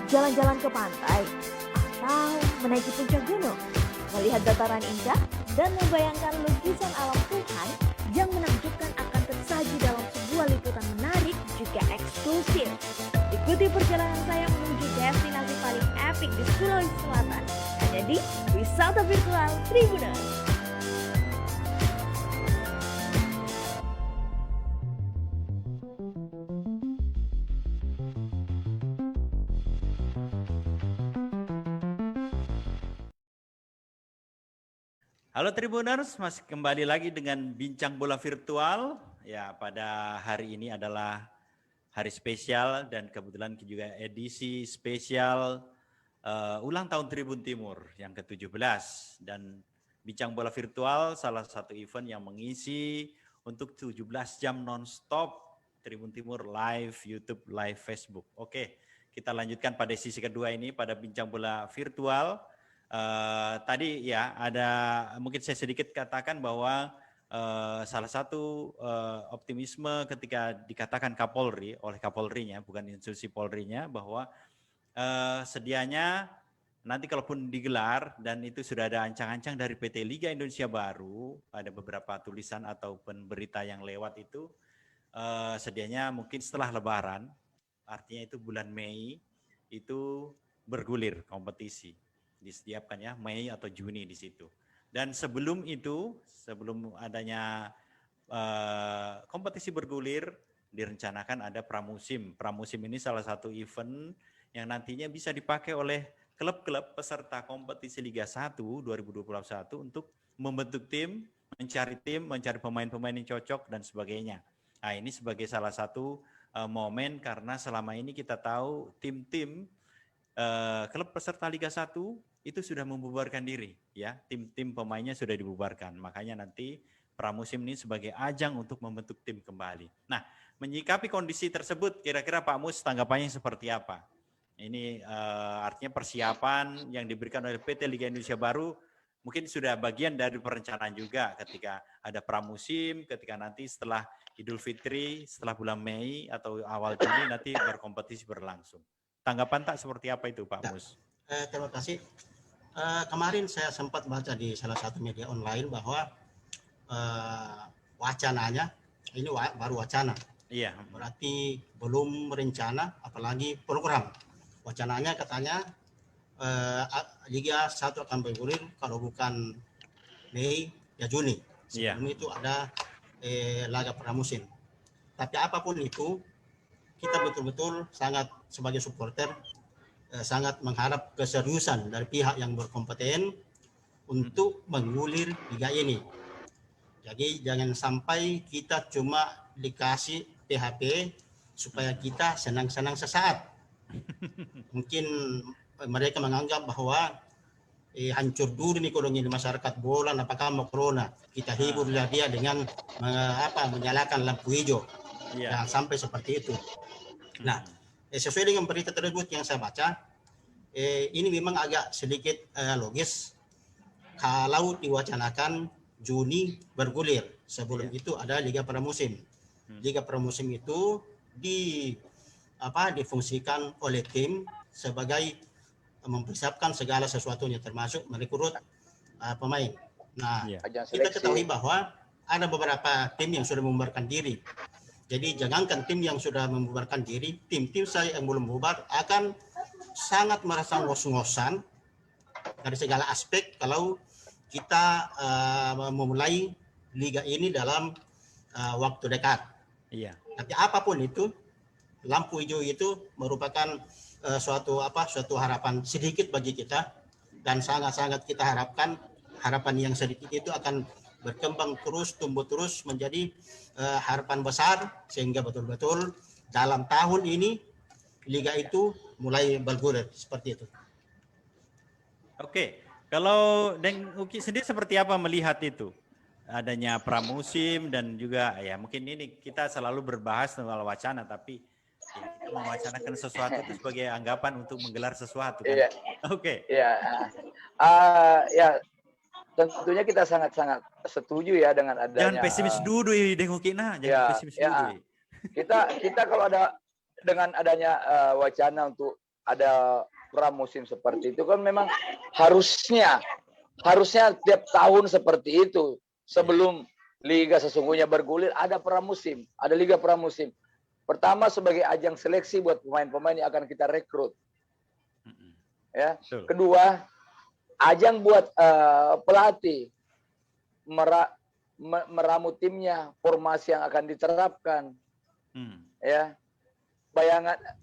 Jalan-jalan ke pantai, atau menaiki puncak gunung, melihat dataran indah, dan membayangkan lukisan alam Tuhan yang menakjubkan akan tersaji dalam sebuah liputan menarik juga eksklusif. Ikuti perjalanan saya menuju destinasi paling epik di Sulawesi Selatan, hanya di Wisata Virtual Tribuners. Halo Tribuners, masih kembali lagi dengan Bincang Bola Virtual. Ya, pada hari ini adalah hari spesial dan kebetulan juga edisi spesial ulang tahun Tribun Timur yang ke-17. Dan Bincang Bola Virtual salah satu event yang mengisi untuk 17 jam non-stop Tribun Timur live YouTube, live Facebook. Oke, kita lanjutkan pada sesi kedua ini pada Bincang Bola Virtual. Tadi ya ada mungkin saya sedikit katakan bahwa salah satu optimisme ketika dikatakan Kapolri oleh Kapolrinya, bukan institusi Polrinya, bahwa sedianya nanti kalaupun digelar dan itu sudah ada ancang-ancang dari PT Liga Indonesia Baru, ada beberapa tulisan ataupun berita yang lewat itu, sedianya mungkin setelah Lebaran, artinya itu bulan Mei, itu bergulir kompetisi. Disediakan ya, Mei atau Juni di situ. Dan sebelum itu, sebelum adanya kompetisi bergulir, direncanakan ada pramusim. Pramusim ini salah satu event yang nantinya bisa dipakai oleh klub-klub peserta kompetisi Liga 1 2021 untuk membentuk tim, mencari pemain-pemain yang cocok dan sebagainya. Nah, ini sebagai salah satu momen karena selama ini kita tahu tim-tim klub peserta Liga 1 itu sudah membubarkan diri, ya. Tim-tim pemainnya sudah dibubarkan. Makanya nanti pramusim ini sebagai ajang untuk membentuk tim kembali. Nah, menyikapi kondisi tersebut, kira-kira Pak Mus tanggapannya seperti apa? Ini artinya persiapan yang diberikan oleh PT Liga Indonesia Baru mungkin sudah bagian dari perencanaan juga ketika ada pramusim, ketika nanti setelah Idul Fitri, setelah bulan Mei atau awal Juni nanti berkompetisi berlangsung. Tanggapan tak seperti apa itu Pak Mus? Terima kasih. Kemarin saya sempat baca di salah satu media online bahwa wacananya, ini baru wacana. Iya. Berarti belum rencana, apalagi program. Wacananya katanya Liga 1 akan bergulir kalau bukan Mei ya Juni. Sebelum itu ada laga pramusim. Tapi apapun itu, kita betul-betul sangat sebagai supporter sangat mengharap keseriusan dari pihak yang berkompeten untuk menggulir liga ini. Jadi jangan sampai kita cuma dikasih PHP supaya kita senang-senang sesaat. Mungkin mereka menganggap bahwa hancur dulu nih ekonomi di masyarakat bola, apakah mau corona. Kita hiburlah dia dengan menyalakan lampu hijau. Jangan sampai seperti itu. Nah, sesuai dengan berita tersebut yang saya baca, ini memang agak sedikit logis kalau diwacanakan Juni bergulir. Sebelum itu ada Liga Pramusim. Liga Pramusim itu difungsikan oleh tim sebagai mempersiapkan segala sesuatunya termasuk merekrut pemain. Nah, kita ketahui bahwa ada beberapa tim yang sudah membubarkan diri. Jadi jangankan tim yang sudah membubarkan diri, tim-tim saya yang belum bubar akan sangat merasa ngos-ngosan dari segala aspek kalau kita memulai liga ini dalam waktu dekat. Iya. Tapi apapun itu, lampu hijau itu merupakan suatu harapan sedikit bagi kita dan sangat-sangat kita harapkan harapan yang sedikit itu akan berkembang terus, tumbuh terus menjadi harapan besar sehingga betul-betul dalam tahun ini liga itu mulai bergulir seperti itu. Oke, kalau Deng Uki sendiri seperti apa melihat itu? Adanya pramusim dan juga ya mungkin ini kita selalu berbahas soal wacana tapi ya, kita mewacanakan sesuatu itu sebagai anggapan untuk menggelar sesuatu kan? Iya. Oke. Iya. Ya tentunya kita sangat-sangat setuju ya dengan adanya. Jangan pesimis dulu Deng Uki jangan pesimis dulu. Kita kalau ada dengan adanya wacana untuk ada pramusim seperti itu kan memang harusnya tiap tahun seperti itu. Sebelum liga sesungguhnya bergulir ada pramusim, ada liga pramusim. Pertama sebagai ajang seleksi buat pemain-pemain yang akan kita rekrut. Ya. Kedua, ajang buat pelatih meramu timnya, formasi yang akan diterapkan. Ya.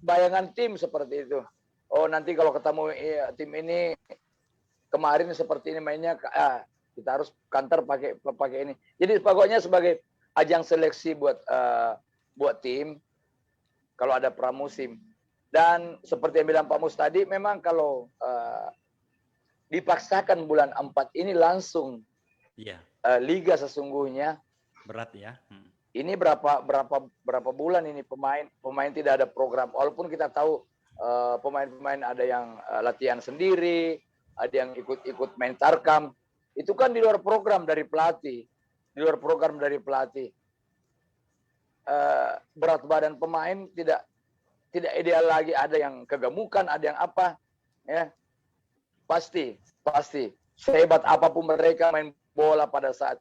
Bayangan tim seperti itu. Oh, nanti kalau ketemu tim ini kemarin seperti ini mainnya kita harus kantor pakai ini. Jadi pokoknya sebagai ajang seleksi buat tim kalau ada pramusim. Dan seperti yang bilang Pak Mus tadi, memang kalau dipaksakan bulan 4 ini langsung liga sesungguhnya berat ya. Ini berapa bulan ini pemain tidak ada program. Walaupun kita tahu pemain-pemain ada yang latihan sendiri, ada yang ikut main tarkam. Itu kan di luar program dari pelatih. Berat badan pemain tidak ideal lagi, ada yang kegemukan, ada yang apa, ya. Pasti. Sehebat apapun mereka main bola pada saat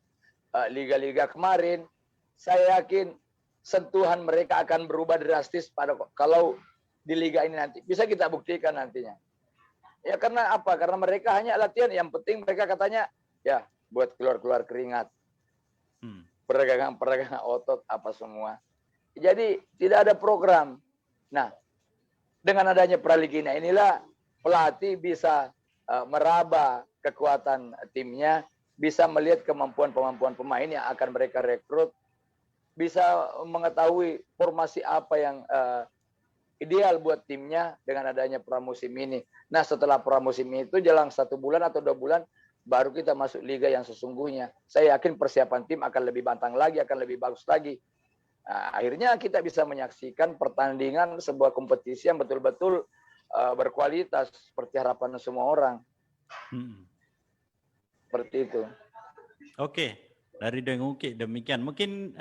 liga-liga kemarin, saya yakin sentuhan mereka akan berubah drastis kalau di liga ini nanti. Bisa kita buktikan nantinya. Ya karena apa? Karena mereka hanya latihan. Yang penting mereka katanya ya buat keluar-keluar keringat. Peregangan otot apa semua. Jadi tidak ada program. Nah, dengan adanya Praligina inilah pelatih bisa meraba kekuatan timnya, bisa melihat kemampuan-kemampuan pemain yang akan mereka rekrut, bisa mengetahui formasi apa yang ideal buat timnya dengan adanya pramusim ini. Nah, setelah pramusim itu jelang 1 bulan atau 2 bulan, baru kita masuk liga yang sesungguhnya. Saya yakin persiapan tim akan lebih bantang lagi, akan lebih bagus lagi. Nah, akhirnya kita bisa menyaksikan pertandingan sebuah kompetisi yang betul-betul berkualitas seperti harapan semua orang. Seperti itu. Oke, dari Deng Uki demikian. Mungkin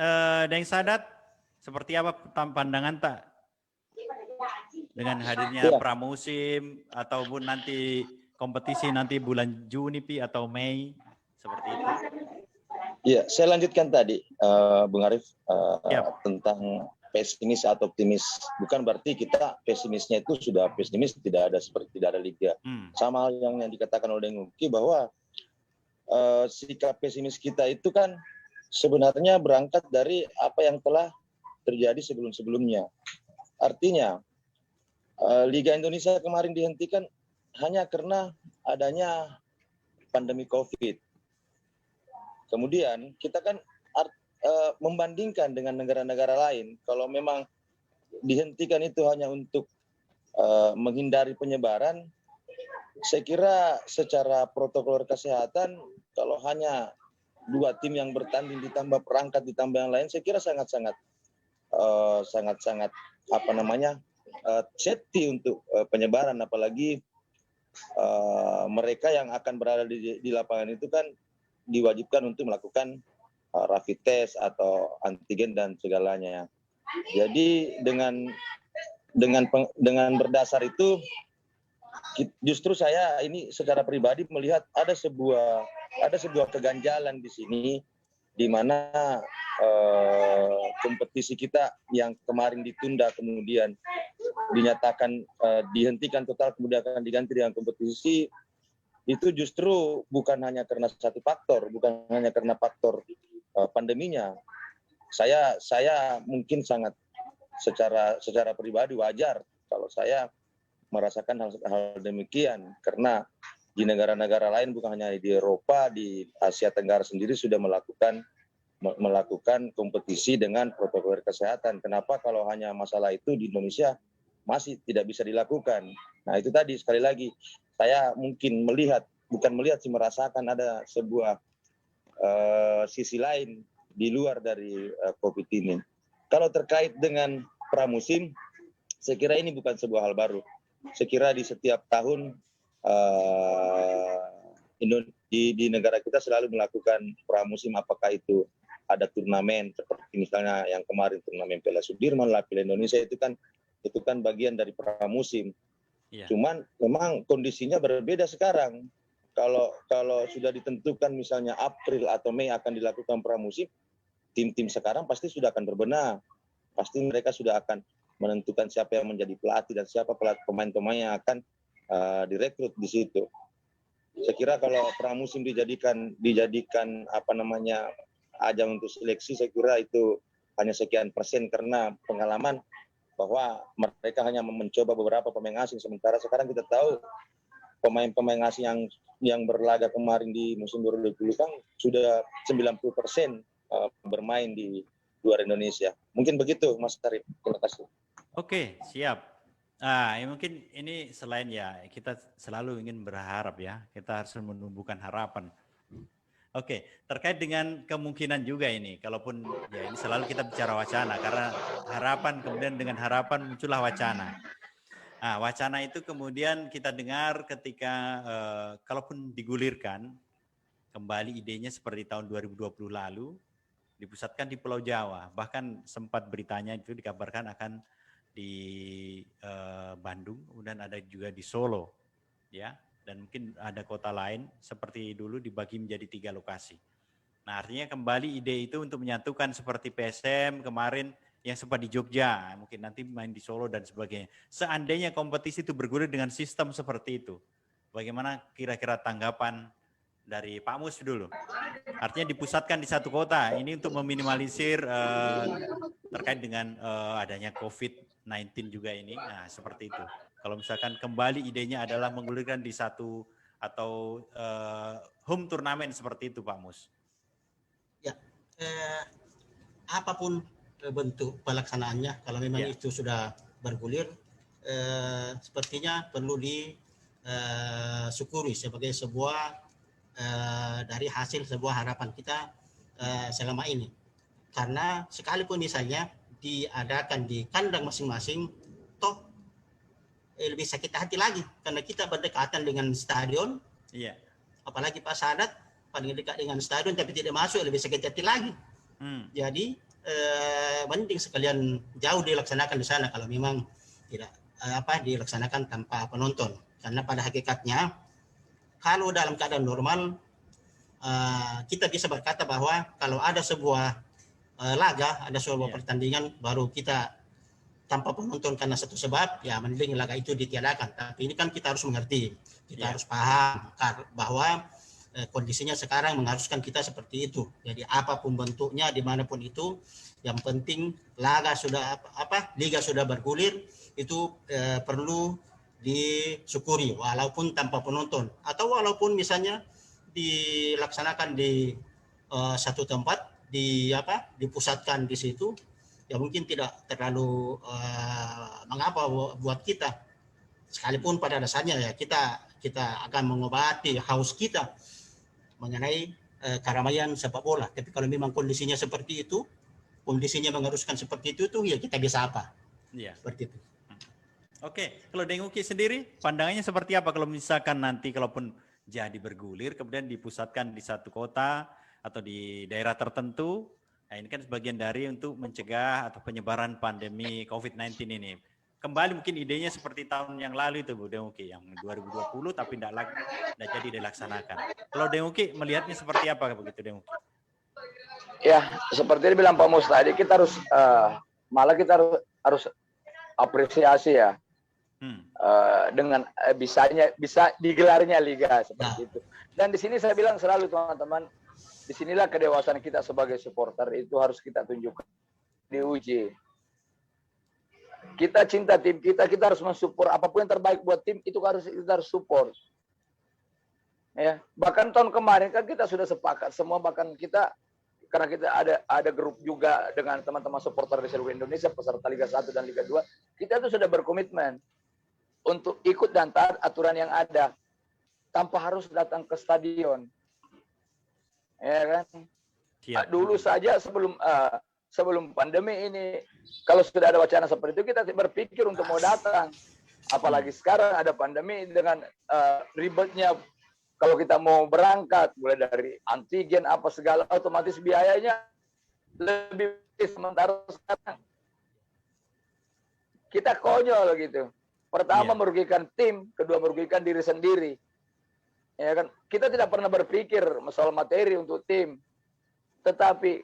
Deng Sadat seperti apa pandangan tak dengan hadirnya pramusim ataupun nanti kompetisi nanti bulan Juni atau Mei seperti itu? Iya, saya lanjutkan tadi, Bung Arief, tentang pesimis atau optimis. Bukan berarti kita pesimisnya itu sudah pesimis, tidak ada liga. Sama yang dikatakan oleh Deng Uki bahwa sikap pesimis kita itu kan sebenarnya berangkat dari apa yang telah terjadi sebelum-sebelumnya. Artinya, Liga Indonesia kemarin dihentikan hanya karena adanya pandemi COVID. Kemudian kita kan membandingkan dengan negara-negara lain, kalau memang dihentikan itu hanya untuk menghindari penyebaran, saya kira secara protokol kesehatan, kalau hanya 2 tim yang bertanding ditambah perangkat ditambah yang lain, saya kira sangat-sangat safety untuk penyebaran, apalagi mereka yang akan berada di lapangan itu kan diwajibkan untuk melakukan rapid test atau antigen dan segalanya. Jadi dengan berdasar itu, justru saya ini secara pribadi melihat ada sebuah keganjalan di sini, di mana kompetisi kita yang kemarin ditunda kemudian dinyatakan dihentikan total kemudian akan diganti dengan kompetisi, itu justru bukan hanya karena satu faktor, bukan hanya karena faktor pandeminya. Saya mungkin sangat secara pribadi wajar kalau saya merasakan hal demikian, karena di negara-negara lain bukan hanya di Eropa, di Asia Tenggara sendiri sudah melakukan kompetisi dengan protokol kesehatan. Kenapa kalau hanya masalah itu di Indonesia masih tidak bisa dilakukan? Nah, itu tadi sekali lagi saya mungkin merasakan ada sebuah sisi lain di luar dari COVID ini. Kalau terkait dengan pramusim, saya kira ini bukan sebuah hal baru. Saya kira di setiap tahun di negara kita selalu melakukan pramusim, apakah itu ada turnamen seperti misalnya yang kemarin turnamen Piala Sudirman, Piala Indonesia, itu kan bagian dari pramusim. Cuman memang kondisinya berbeda sekarang. Kalau sudah ditentukan misalnya April atau Mei akan dilakukan pramusim, tim-tim sekarang pasti sudah akan berbenah. Pasti mereka sudah akan menentukan siapa yang menjadi pelatih dan siapa pemain-pemain yang akan direkrut di situ. Saya kira kalau pramusim dijadikan ajang untuk seleksi, saya kira itu hanya sekian persen karena pengalaman bahwa mereka hanya mencoba beberapa pemain asing, sementara sekarang kita tahu pemain-pemain asing yang berlaga kemarin di musim 2020 kan sudah 90% bermain di luar Indonesia. Mungkin begitu, Mas Tarif. Terima kasih. Oke, siap. Mungkin ini selain kita selalu ingin berharap kita harus menumbuhkan harapan. Oke, terkait dengan kemungkinan juga ini, kalaupun ini selalu kita bicara wacana, karena harapan kemudian dengan harapan muncullah wacana. Wacana itu kemudian kita dengar ketika kalaupun digulirkan kembali idenya seperti tahun 2020 lalu, dipusatkan di Pulau Jawa, bahkan sempat beritanya itu dikabarkan akan di Bandung, kemudian ada juga di Solo, ya. dan mungkin ada kota lain seperti dulu dibagi menjadi 3 lokasi. Nah, artinya kembali ide itu untuk menyatukan seperti PSM kemarin yang sempat di Jogja, mungkin nanti main di Solo dan sebagainya. Seandainya kompetisi itu bergulir dengan sistem seperti itu, bagaimana kira-kira tanggapan dari Pak Mus dulu? Artinya dipusatkan di satu kota, ini untuk meminimalisir terkait dengan adanya COVID-19 juga ini, nah seperti itu. Kalau misalkan kembali idenya adalah menggulirkan di satu atau home turnamen seperti itu Pak Mus. Ya, apapun bentuk pelaksanaannya, kalau memang itu sudah bergulir, sepertinya perlu disyukuri sebagai sebuah dari hasil sebuah harapan kita selama ini. Karena sekalipun misalnya diadakan di kandang masing-masing, toh lebih sakit hati lagi karena kita berdekatan dengan stadion. Iya. Apalagi Pak Sadat paling dekat dengan stadion tapi tidak masuk, lebih sakit hati lagi. Jadi mending sekalian jauh dilaksanakan di sana kalau memang tidak dilaksanakan tanpa penonton. Karena pada hakikatnya kalau dalam keadaan normal kita bisa berkata bahwa kalau ada sebuah laga, ada sebuah pertandingan baru kita tanpa penonton karena satu sebab, ya mending laga itu ditiadakan. Tapi ini kan kita harus mengerti, kita harus paham bahwa kondisinya sekarang mengharuskan kita seperti itu. Jadi apapun bentuknya, dimanapun itu, yang penting laga sudah liga sudah bergulir, itu perlu disyukuri walaupun tanpa penonton, atau walaupun misalnya dilaksanakan di satu tempat, dipusatkan di situ, ya mungkin tidak terlalu mengapa buat kita. Sekalipun pada dasarnya ya kita akan mengobati haus kita mengenai keramaian sepak bola. Tapi kalau memang kondisinya seperti itu, kondisinya mengharuskan seperti itu ya kita bisa apa? Iya. Seperti itu. Oke, kalau Deng Uki sendiri pandangannya seperti apa kalau misalkan nanti kalaupun jadi bergulir kemudian dipusatkan di satu kota atau di daerah tertentu? Nah, ini kan sebagian dari untuk mencegah atau penyebaran pandemi COVID-19 ini. Kembali mungkin idenya seperti tahun yang lalu itu Bu Deng Uki, yang 2020 tapi tidak jadi dilaksanakan. Kalau Deng Uki melihatnya seperti apa begitu Deng Uki? Ya, seperti yang bilang Pak Mus tadi, kita harus malah kita harus apresiasi ya dengan bisa digelarnya liga seperti itu. Dan di sini saya bilang selalu teman-teman, disinilah kedewasaan kita sebagai supporter itu harus kita tunjukkan, diuji. Kita cinta tim kita harus mensupport apapun yang terbaik buat tim itu kita harus support. Ya, bahkan tahun kemarin kan kita sudah sepakat semua, bahkan kita karena kita ada grup juga dengan teman-teman supporter di seluruh Indonesia peserta Liga 1 dan Liga 2, kita itu sudah berkomitmen untuk ikut dan taat aturan yang ada tanpa harus datang ke stadion. Ya kan? Dulu saja sebelum pandemi ini, kalau sudah ada wacana seperti itu, kita berpikir untuk mau datang. Apalagi sekarang ada pandemi dengan ribetnya, kalau kita mau berangkat, mulai dari antigen, apa segala, otomatis biayanya lebih. Sementara sekarang, kita konyol gitu. Pertama merugikan tim, kedua merugikan diri sendiri. Ya kan? Kita tidak pernah berpikir masalah materi untuk tim. Tetapi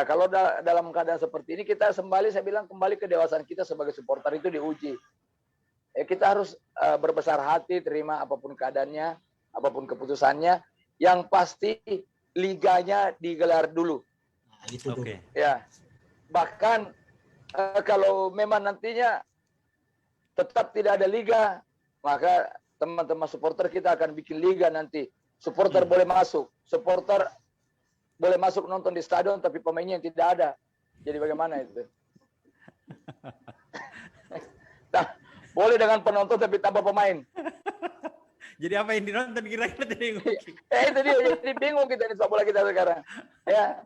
kalau dalam keadaan seperti ini, kita saya bilang kembali kedewasaan kita sebagai supporter itu diuji. Kita harus berbesar hati, terima apapun keadaannya, apapun keputusannya. Yang pasti liganya digelar dulu. Nah, itu dulu. Ya. Bahkan kalau memang nantinya tetap tidak ada liga, maka teman-teman supporter kita akan bikin liga nanti. Supporter boleh masuk, supporter boleh masuk nonton di stadion, tapi pemainnya yang tidak ada. Jadi bagaimana itu? Nah, boleh dengan penonton tapi tanpa pemain. Jadi apa yang dinonton kira-kira tadi? Itu dia, jadi bingung kita di sepak bola kita sekarang. Ya,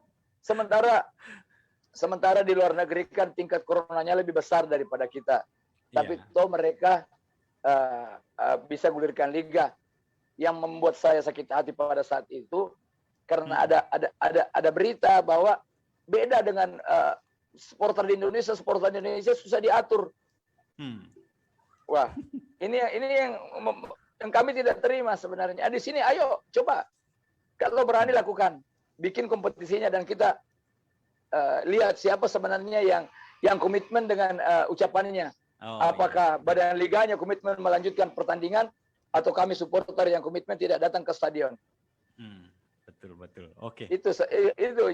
sementara di luar negeri kan tingkat coronanya lebih besar daripada kita. Tapi toh mereka bisa gulirkan liga. Yang membuat saya sakit hati pada saat itu karena ada berita bahwa beda dengan supporter di Indonesia susah diatur. Wah, ini yang kami tidak terima sebenarnya. Di sini ayo coba kalau berani lakukan, bikin kompetisinya dan kita lihat siapa sebenarnya yang komitmen dengan ucapannya. Apakah badan liganya komitmen melanjutkan pertandingan atau kami supporter yang komitmen tidak datang ke stadion. Betul. Oke. Itu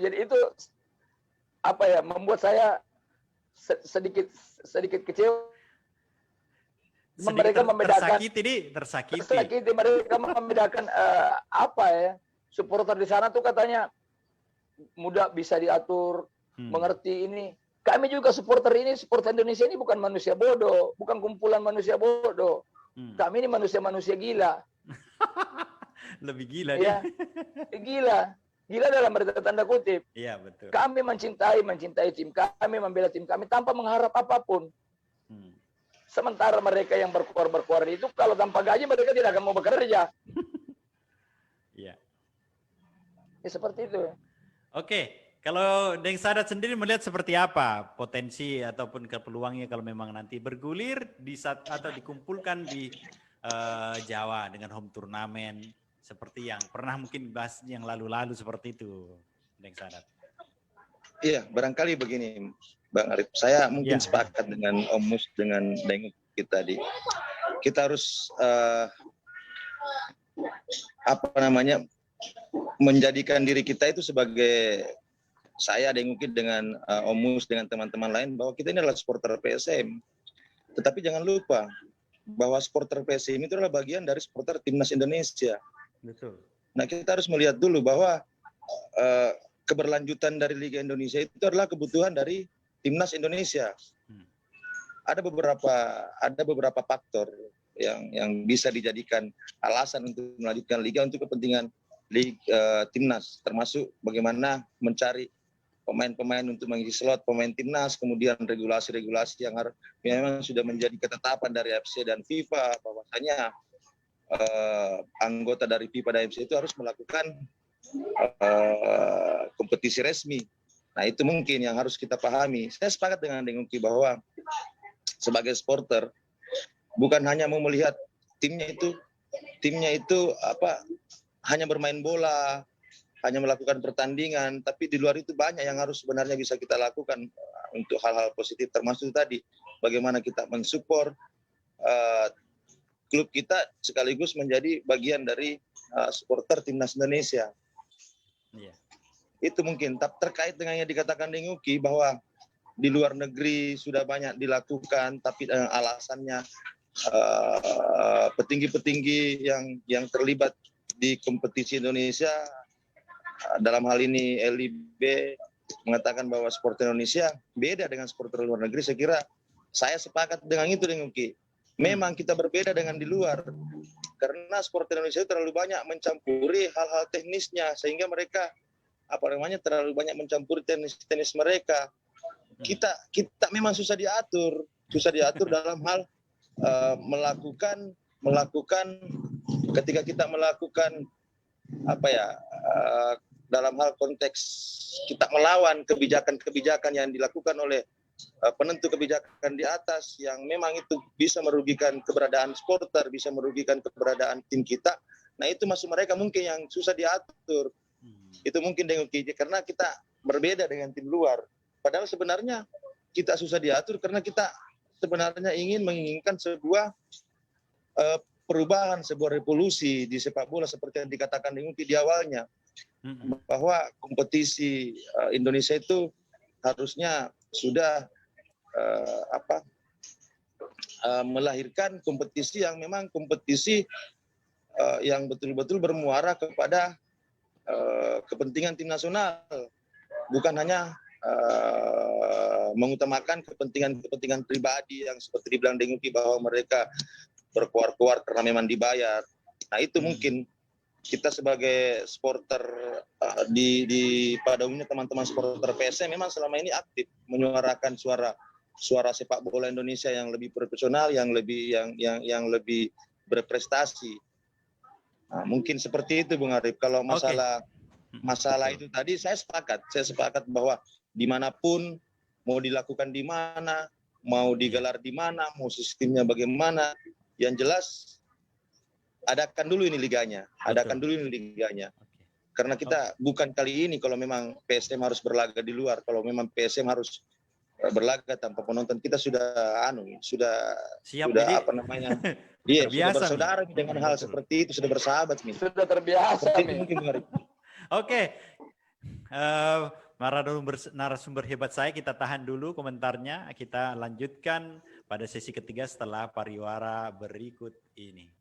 jadi itu apa ya, membuat saya sedikit kecewa. Mereka membedakan tersakiti. Mereka membedakan apa ya, supporter di sana tuh katanya mudah bisa diatur, mengerti ini. Kami juga supporter Indonesia ini bukan manusia bodoh, bukan kumpulan manusia bodoh. Kami ini manusia-manusia gila. Lebih gila ya. Gila dalam tanda kutip. Iya, betul. Kami mencintai tim kami, membela tim kami tanpa mengharap apapun. Sementara mereka yang berkuar itu kalau tanpa gaji mereka tidak akan mau bekerja. Iya. Ya, seperti itu. Oke, kalau Deng Sadat sendiri melihat seperti apa potensi ataupun peluangnya kalau memang nanti bergulir atau dikumpulkan di Jawa dengan home turnamen seperti yang pernah mungkin bahas yang lalu-lalu seperti itu, Deng Sadat. Iya, barangkali begini, Bang Arif. Saya mungkin sepakat dengan Om Mus, dengan Deng Uki tadi. Kita harus menjadikan diri kita itu sebagai saya, Deng Uki, dengan Om Mus, dengan teman-teman lain, bahwa kita ini adalah supporter PSM. Tetapi jangan lupa bahwa supporter PSM itu adalah bagian dari supporter Timnas Indonesia. Betul. Nah, kita harus melihat dulu bahwa keberlanjutan dari Liga Indonesia itu adalah kebutuhan dari Timnas Indonesia. Ada beberapa faktor yang bisa dijadikan alasan untuk melanjutkan liga untuk kepentingan Timnas, termasuk bagaimana mencari pemain-pemain untuk mengisi slot pemain Timnas, kemudian regulasi-regulasi yang memang sudah menjadi ketetapan dari FC dan FIFA bahwasanya anggota dari FIFA dan FC itu harus melakukan kompetisi resmi. Nah, itu mungkin yang harus kita pahami. Saya sepakat dengan Deng Uki bahwa sebagai supporter bukan hanya mau melihat timnya itu hanya bermain bola, hanya melakukan pertandingan, tapi di luar itu banyak yang harus sebenarnya bisa kita lakukan untuk hal-hal positif, termasuk tadi bagaimana kita mensupport klub kita sekaligus menjadi bagian dari supporter Timnas Indonesia. Iya. Itu mungkin terkait dengan yang dikatakan Deng Uki bahwa di luar negeri sudah banyak dilakukan, tapi alasannya petinggi-petinggi yang terlibat di kompetisi Indonesia, dalam hal ini LIB mengatakan bahwa supporter Indonesia beda dengan supporter luar negeri. Saya kira saya sepakat dengan itu, Deng Uki. Memang kita berbeda dengan di luar, karena supporter Indonesia terlalu banyak mencampuri hal-hal teknisnya, sehingga mereka terlalu banyak mencampuri teknis mereka. Kita memang susah diatur dalam hal melakukan ketika kita melakukan dalam hal konteks kita melawan kebijakan-kebijakan yang dilakukan oleh penentu kebijakan di atas yang memang itu bisa merugikan keberadaan supporter, bisa merugikan keberadaan tim kita. Nah, itu maksud mereka mungkin yang susah diatur. Itu mungkin Deng Uki, karena kita berbeda dengan tim luar. Padahal sebenarnya kita susah diatur karena kita sebenarnya menginginkan sebuah perubahan, sebuah revolusi di sepak bola seperti yang dikatakan Deng Uki di awalnya. Bahwa kompetisi Indonesia itu harusnya sudah melahirkan kompetisi yang memang kompetisi yang betul-betul bermuara kepada kepentingan tim nasional, bukan hanya mengutamakan kepentingan pribadi yang seperti dibilang Deng Uki bahwa mereka berkuar-kuar karena memang dibayar. Nah, itu mungkin kita sebagai supporter pada umumnya teman-teman supporter PSM memang selama ini aktif menyuarakan suara sepak bola Indonesia yang lebih profesional, yang lebih berprestasi. Nah, mungkin seperti itu, Bung Arif. Kalau masalah itu tadi saya sepakat bahwa dimanapun, mau dilakukan di mana, mau digelar di mana, mau sistemnya bagaimana, yang jelas adakan dulu ini liganya, karena kita bukan kali ini kalau memang PSM harus berlaga di luar, kalau memang PSM harus berlaga tanpa penonton, kita sudah Siap, sudah jadi apa namanya, iya sudah bersaudara dengan hal seperti itu, sudah bersahabat nih. Sudah terbiasa nih. Oke, narasumber hebat saya, kita tahan dulu komentarnya, kita lanjutkan pada sesi ketiga setelah pariwara berikut ini.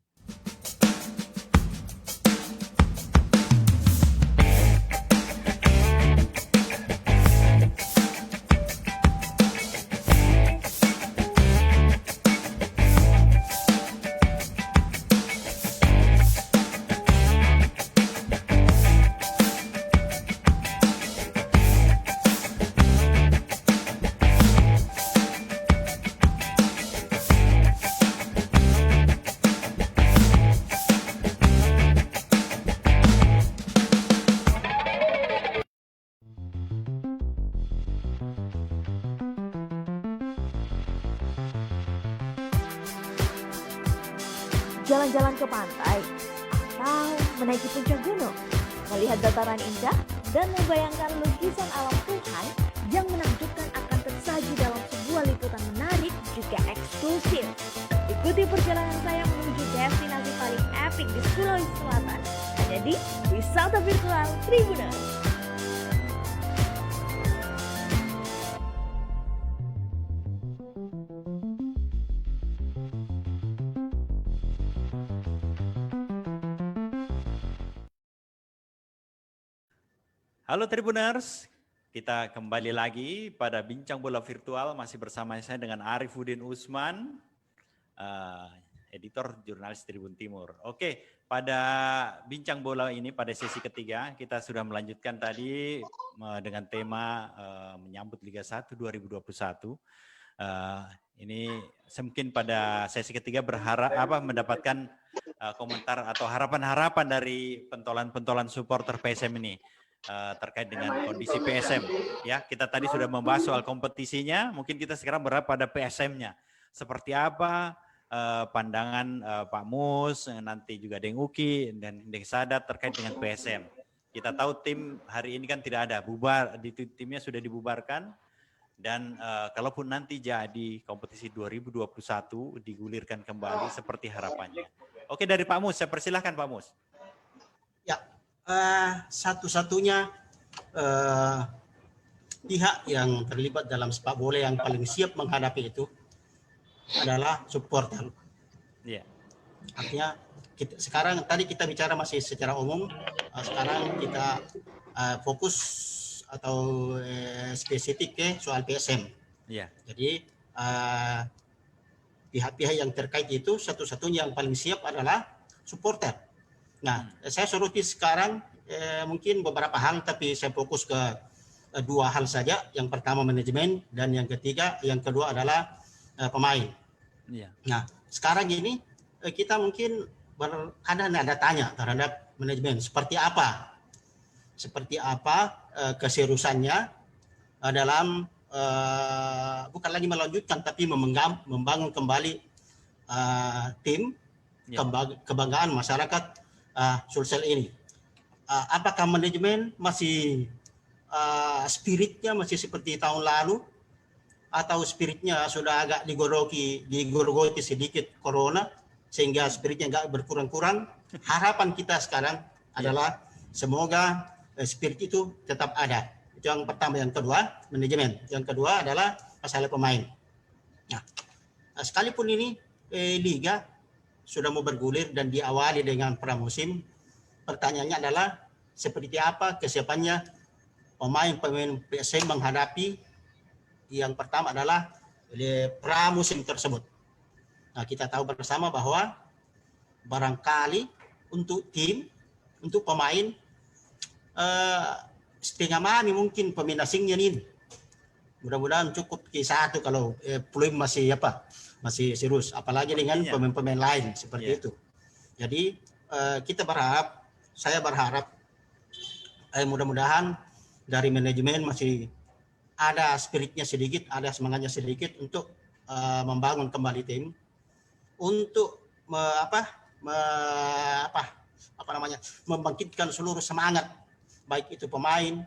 Jalan-jalan ke pantai, atau menaiki puncak gunung, melihat dataran indah, dan membayangkan lukisan alam Tuhan yang menakjubkan akan tersaji dalam sebuah liputan menarik juga eksklusif. Ikuti perjalanan saya menuju destinasi paling epik di Sulawesi Selatan, hanya di Wisata Virtual Tribuners. Halo Tribuners, kita kembali lagi pada Bincang Bola Virtual, masih bersama saya dengan Arifuddin Usman, editor jurnalis Tribun Timur. Oke, pada Bincang Bola ini pada sesi ketiga kita sudah melanjutkan tadi dengan tema menyambut Liga 1 2021. Ini mungkin pada sesi ketiga berharap mendapatkan komentar atau harapan-harapan dari pentolan-pentolan supporter PSM ini. Terkait dengan kondisi PSM, ya kita tadi sudah membahas soal kompetisinya, mungkin kita sekarang berharap pada PSM-nya seperti apa, pandangan Pak Mus, nanti juga Deng Uki dan Deng Sadat terkait dengan PSM. Kita tahu tim hari ini kan tidak ada, timnya sudah dibubarkan, dan kalaupun nanti jadi kompetisi 2021 digulirkan kembali seperti harapannya. Oke, dari Pak Mus, saya persilahkan Pak Mus. Satu-satunya pihak yang terlibat dalam sepak bola yang paling siap menghadapi itu adalah supporter. Yeah. Artinya sekarang tadi kita bicara masih secara umum, sekarang kita fokus atau spesifik ke soal PSM. Yeah. Jadi pihak-pihak yang terkait itu satu-satunya yang paling siap adalah supporter. Nah, saya soroti sekarang mungkin beberapa hal, tapi saya fokus ke dua hal saja. Yang pertama manajemen, dan yang kedua adalah pemain. Yeah. Nah, sekarang ini kita mungkin ada tanya terhadap manajemen seperti apa keseriusannya dalam bukan lagi melanjutkan tapi membangun kembali tim, kebanggaan masyarakat Sulsel ini. Apakah manajemen masih spiritnya masih seperti tahun lalu, atau spiritnya sudah agak digorogoti sedikit corona sehingga spiritnya agak berkurang-kurang? Harapan kita sekarang adalah semoga spirit itu tetap ada. Itu yang pertama. Yang kedua manajemen, yang kedua adalah masalah pemain. Nah, sekalipun ini liga sudah mau bergulir dan diawali dengan pramusim, pertanyaannya adalah seperti apa kesiapannya pemain-pemain PSM menghadapi yang pertama adalah pramusim tersebut. Nah, kita tahu bersama bahwa barangkali untuk tim, untuk pemain setengah mami mungkin pemain asingnya ini. Mudah-mudahan cukup Q1 kalau peluang masih serius, apalagi dengan pemain-pemain lain seperti itu. Jadi saya berharap mudah-mudahan dari manajemen masih ada spiritnya sedikit, ada semangatnya sedikit untuk membangun kembali tim, untuk membangkitkan seluruh semangat, baik itu pemain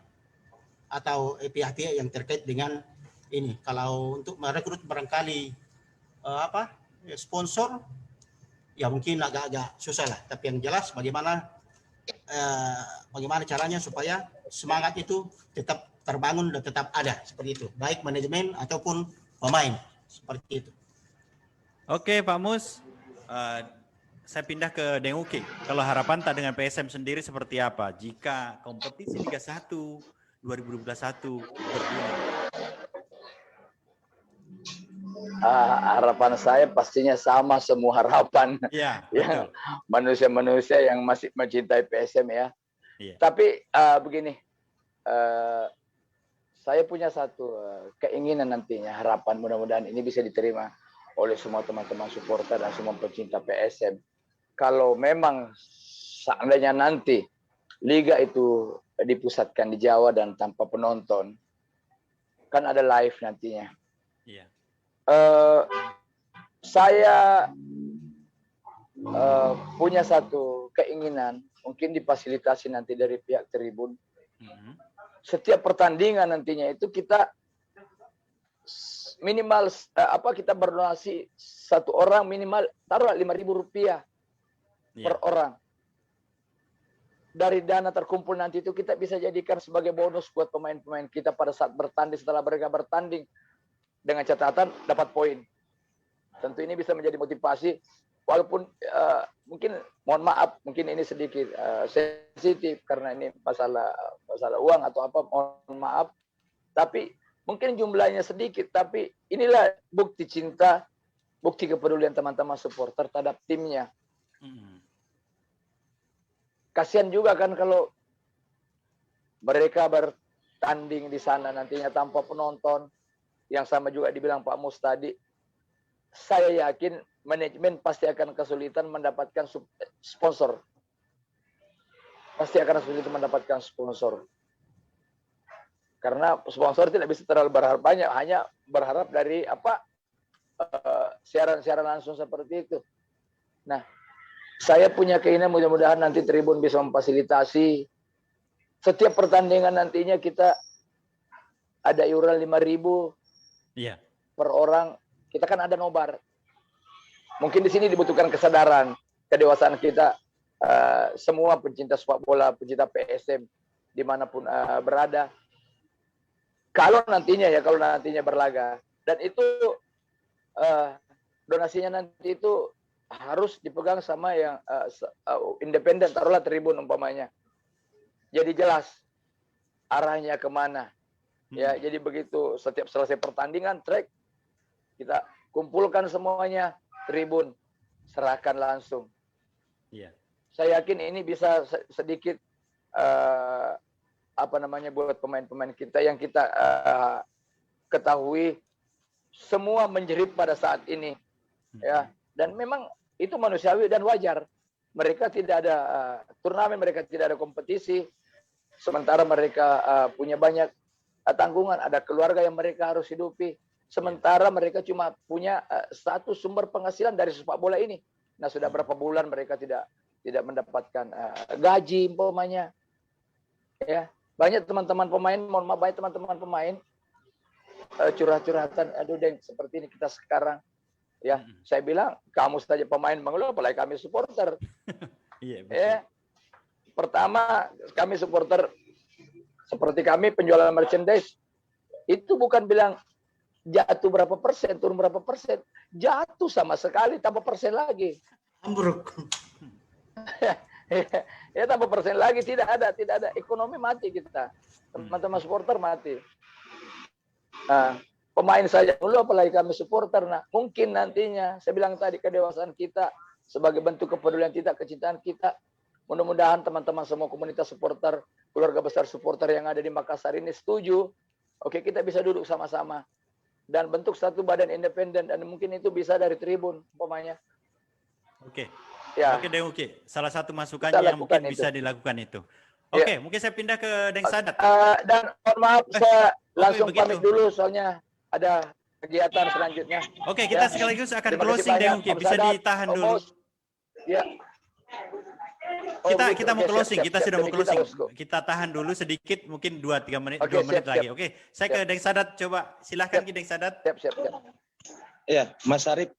atau pihak-pihak yang terkait dengan ini. Kalau untuk merekrut barangkali sponsor, ya mungkin agak-agak susah lah. Tapi yang jelas bagaimana caranya supaya semangat itu tetap terbangun dan tetap ada seperti itu, baik manajemen ataupun pemain seperti itu. Oke, Pak Mus. Saya pindah ke Deng Uki. Kalau harapan tak dengan PSM sendiri seperti apa jika kompetisi Liga 1 2021 bergulir? Harapan saya pastinya sama semua harapan. Ya, manusia-manusia yang masih mencintai PSM ya. Tapi begini, saya punya satu keinginan nantinya, harapan mudah-mudahan ini bisa diterima oleh semua teman-teman supporter dan semua pecinta PSM. Kalau memang seandainya nanti liga itu dipusatkan di Jawa dan tanpa penonton, kan ada live nantinya. Iya. Saya punya satu keinginan, mungkin difasilitasi nanti dari pihak Tribun. Setiap pertandingan nantinya itu kita minimal kita berdonasi satu orang minimal taruhlah Rp5.000 per orang. Dari dana terkumpul nanti itu kita bisa jadikan sebagai bonus buat pemain-pemain kita pada saat bertanding, setelah mereka bertanding, dengan catatan dapat poin. Tentu ini bisa menjadi motivasi, walaupun mungkin mohon maaf, mungkin ini sedikit sensitif karena ini masalah uang atau apa, mohon maaf. Tapi mungkin jumlahnya sedikit, tapi inilah bukti cinta, bukti kepedulian teman-teman supporter terhadap timnya. Kasihan juga kan kalau mereka bertanding di sana nantinya tanpa penonton. Yang sama juga dibilang Pak Mus tadi. Saya yakin manajemen pasti akan kesulitan mendapatkan sponsor. Pasti akan kesulitan mendapatkan sponsor. Karena sponsor tidak bisa terlalu berharap banyak, hanya berharap dari siaran-siaran langsung seperti itu. Nah, saya punya keinginan mudah-mudahan nanti Tribun bisa memfasilitasi setiap pertandingan nantinya kita ada iuran 5.000 per orang. Kita kan ada nobar. Mungkin di sini dibutuhkan kesadaran, kedewasaan kita semua pencinta sepak bola, pencinta PSM dimanapun berada. Kalau nantinya berlaga dan itu donasinya nanti itu harus dipegang sama yang independen, taruhlah Tribun umpamanya. Jadi jelas arahnya kemana. Ya, jadi begitu setiap selesai pertandingan track kita kumpulkan semuanya, Tribun serahkan langsung. Saya yakin ini bisa sedikit buat pemain-pemain kita yang kita ketahui semua menjerit pada saat ini. Ya, dan memang itu manusiawi dan wajar. Mereka tidak ada turnamen, mereka tidak ada kompetisi. Sementara mereka punya banyak tanggungan, ada keluarga yang mereka harus hidupi. Sementara mereka cuma punya satu sumber penghasilan dari sepak bola ini. Nah, sudah berapa bulan mereka tidak mendapatkan gaji umpamanya. Ya, banyak teman-teman pemain, mohon maaf, banyak teman-teman pemain curhat-curhatan, aduh Deng, seperti ini kita sekarang. Ya, saya bilang kamu saja pemain mengeluh, apalagi kami supporter. Ya, pertama kami supporter seperti kami penjualan merchandise itu bukan bilang jatuh berapa persen, turun berapa persen, jatuh sama sekali tanpa persen lagi. Ambruk. Ya tanpa persen lagi, tidak ada ekonomi mati kita, teman-teman supporter mati. Nah, pemain saja dulu apalagi kami supporter. Nah, mungkin nantinya saya bilang tadi kedewasaan kita sebagai bentuk kepedulian kita, kecintaan kita. Mudah-mudahan teman-teman semua komunitas supporter, keluarga besar supporter yang ada di Makassar ini setuju. Oke, kita bisa duduk sama-sama dan bentuk satu badan independen dan mungkin itu bisa dari Tribun umpamanya. Oke. Ya. Oke, Deng Uki. Salah satu masukannya yang mungkin bisa dilakukan itu. Oke, mungkin saya pindah ke Deng Sadat. Dan mohon maaf saya langsung pamit dulu soalnya ada kegiatan selanjutnya. Oke, kita sekaligus akan closing Deng Uki. Bisa ditahan dulu. Ya. Kita mau closing, siap, kita siap. sudah mau Jadi closing. harus go. Kita tahan dulu sedikit, mungkin 2-3 menit, Oke, 2 menit siap, lagi. siap. Oke, saya ke Deng Sadat, coba silahkan Ki Deng Sadat. Siap. Ya, Mas Arif,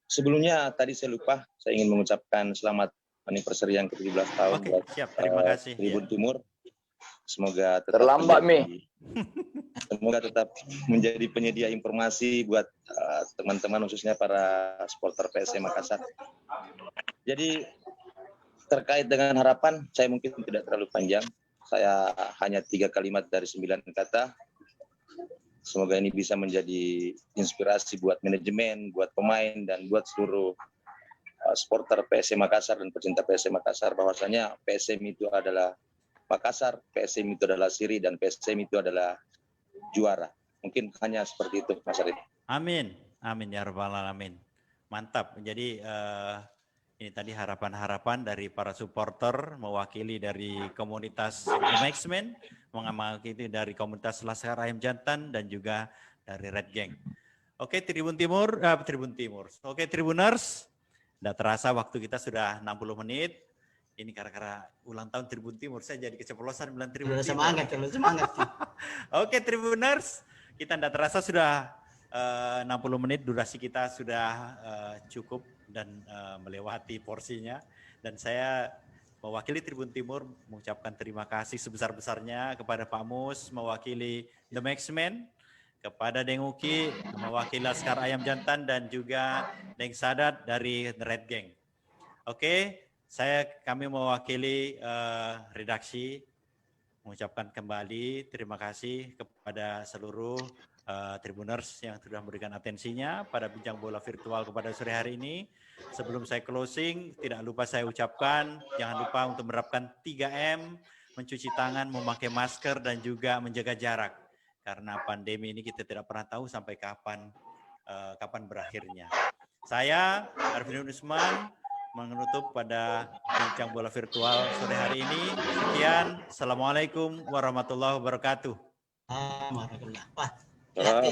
sebelumnya tadi saya lupa, saya ingin mengucapkan selamat anniversary yang ke-17 tahun buat Siap, terima kasih. Tribun Timur. Semoga tetap Terlambat, semoga tetap menjadi penyedia informasi buat teman-teman, khususnya para supporter PSM Makassar. Jadi terkait dengan harapan, saya mungkin tidak terlalu panjang. Saya hanya 3 kalimat dari 9 kata. Semoga ini bisa menjadi inspirasi buat manajemen, buat pemain, dan buat seluruh supporter PSM Makassar dan pecinta PSM Makassar, bahwasanya PSM itu adalah Makassar, PSM itu adalah Siri, dan PSM itu adalah juara. Mungkin hanya seperti itu, Mas Arif. Amin, amin ya rabbal alamin. Mantap. Jadi ini tadi harapan-harapan dari para supporter, mewakili dari komunitas Maxman, mewakili dari komunitas Laskar Ayam Jantan, dan juga dari Red Gang. Oke, Tribun Timur. Oke, Tribuners, tidak terasa waktu kita sudah 60 menit. Ini gara-gara ulang tahun Tribun Timur, saya jadi keceplosan bilang Tribun Timur. Semangat. Oke, Tribuners, kita tidak terasa sudah 60 menit, durasi kita sudah cukup dan melewati porsinya. Dan saya mewakili Tribun Timur mengucapkan terima kasih sebesar-besarnya kepada Pak Mus, mewakili The Maxman, kepada Deng Uki, mewakili Laskar Ayam Jantan, dan juga Deng Sadat dari The Red Gang. Oke, kami mewakili redaksi mengucapkan kembali terima kasih kepada seluruh Tribuners yang sudah memberikan atensinya pada bincang bola virtual kepada sore hari ini. Sebelum saya closing, tidak lupa saya ucapkan, jangan lupa untuk menerapkan 3M, mencuci tangan, memakai masker, dan juga menjaga jarak. Karena pandemi ini kita tidak pernah tahu sampai kapan berakhirnya. Saya, Arifin Usman, menutup pada bincang bola virtual sore hari ini. Sekian, Assalamualaikum warahmatullahi wabarakatuh.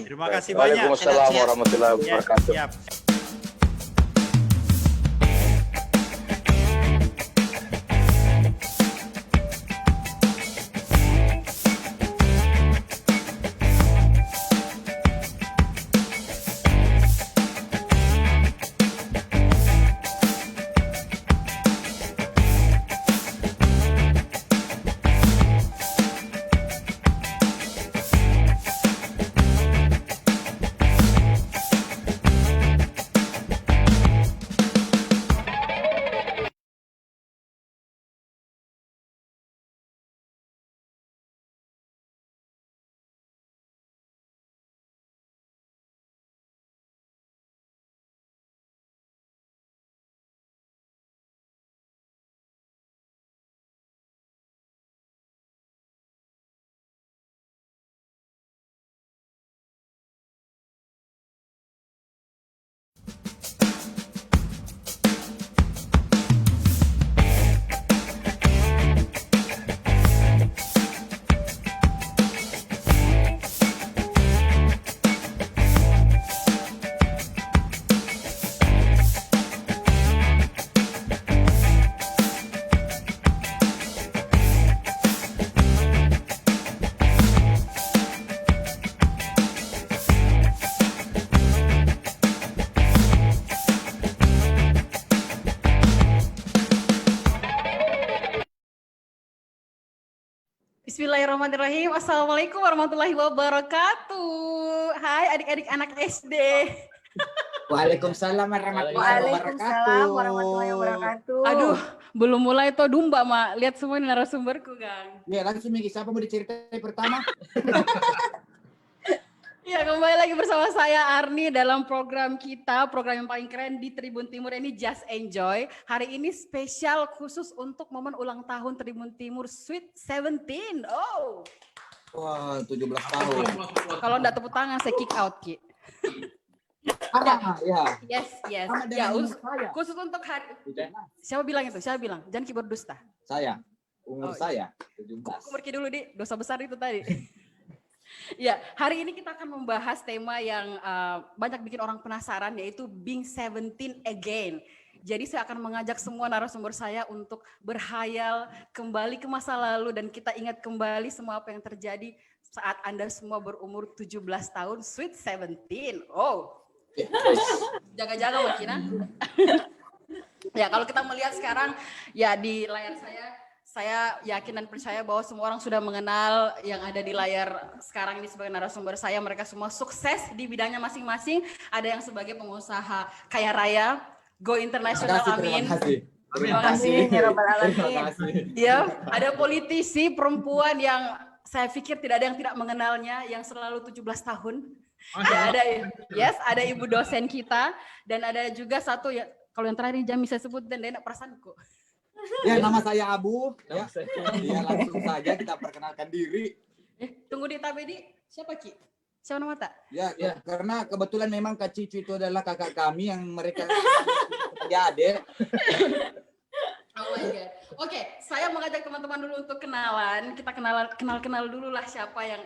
Terima kasih banyak. Waalaikumsalam warahmatullahi wabarakatuh. Siap. Bismillahirrahmanirrahim. Assalamualaikum warahmatullahi wabarakatuh. Hai adik-adik anak SD. Waalaikumsalam warahmatullahi wabarakatuh. Aduh, belum mulai toh dumba, Mak. Lihat semua ini narasumberku, Kang. Ya, langsung Miki, siapa mau diceritain pertama? Ya, kembali lagi bersama saya Arni dalam program kita, program yang paling keren di Tribun Timur ini, Just Enjoy. Hari ini spesial khusus untuk momen ulang tahun Tribun Timur Sweet 17. Oh. Wah, 17 tahun. Kalau enggak tepuk tangan, saya kick out, Ki. Ya. Yes. Ya, khusus untuk hari. Siapa bilang itu? Siapa bilang? Jangan ki berdusta. Saya. Umur saya 17. Umur ki dulu, Di. Dosa besar itu tadi. Ya, hari ini kita akan membahas tema yang banyak bikin orang penasaran, yaitu Being 17 Again. Jadi saya akan mengajak semua narasumber saya untuk berhayal kembali ke masa lalu dan kita ingat kembali semua apa yang terjadi saat Anda semua berumur 17 tahun, sweet 17. Oh, jaga-jaga Makina. Ya, kalau kita melihat sekarang ya di layar saya yakin dan percaya bahwa semua orang sudah mengenal yang ada di layar sekarang ini sebagai narasumber saya. Mereka semua sukses di bidangnya masing-masing. Ada yang sebagai pengusaha kaya raya, go internasional, amin. Terima kasih. Ya, ada politisi perempuan yang saya pikir tidak ada yang tidak mengenalnya, yang selalu 17 tahun. Ya, ada ibu dosen kita dan ada juga satu ya, kalau yang terakhir jam bisa sebut dan enak perasaanku. Ya, nama saya Abu. Ya, langsung saja kita perkenalkan diri. Tunggu di Tabedi, siapa Ki? Siapa nama tak? Ya, karena kebetulan memang Kak Cicu itu adalah kakak kami yang mereka sebagai adik. Oh my God. Oke, saya mengajak teman-teman dulu untuk kenalan. Kita kenal dulu lah siapa yang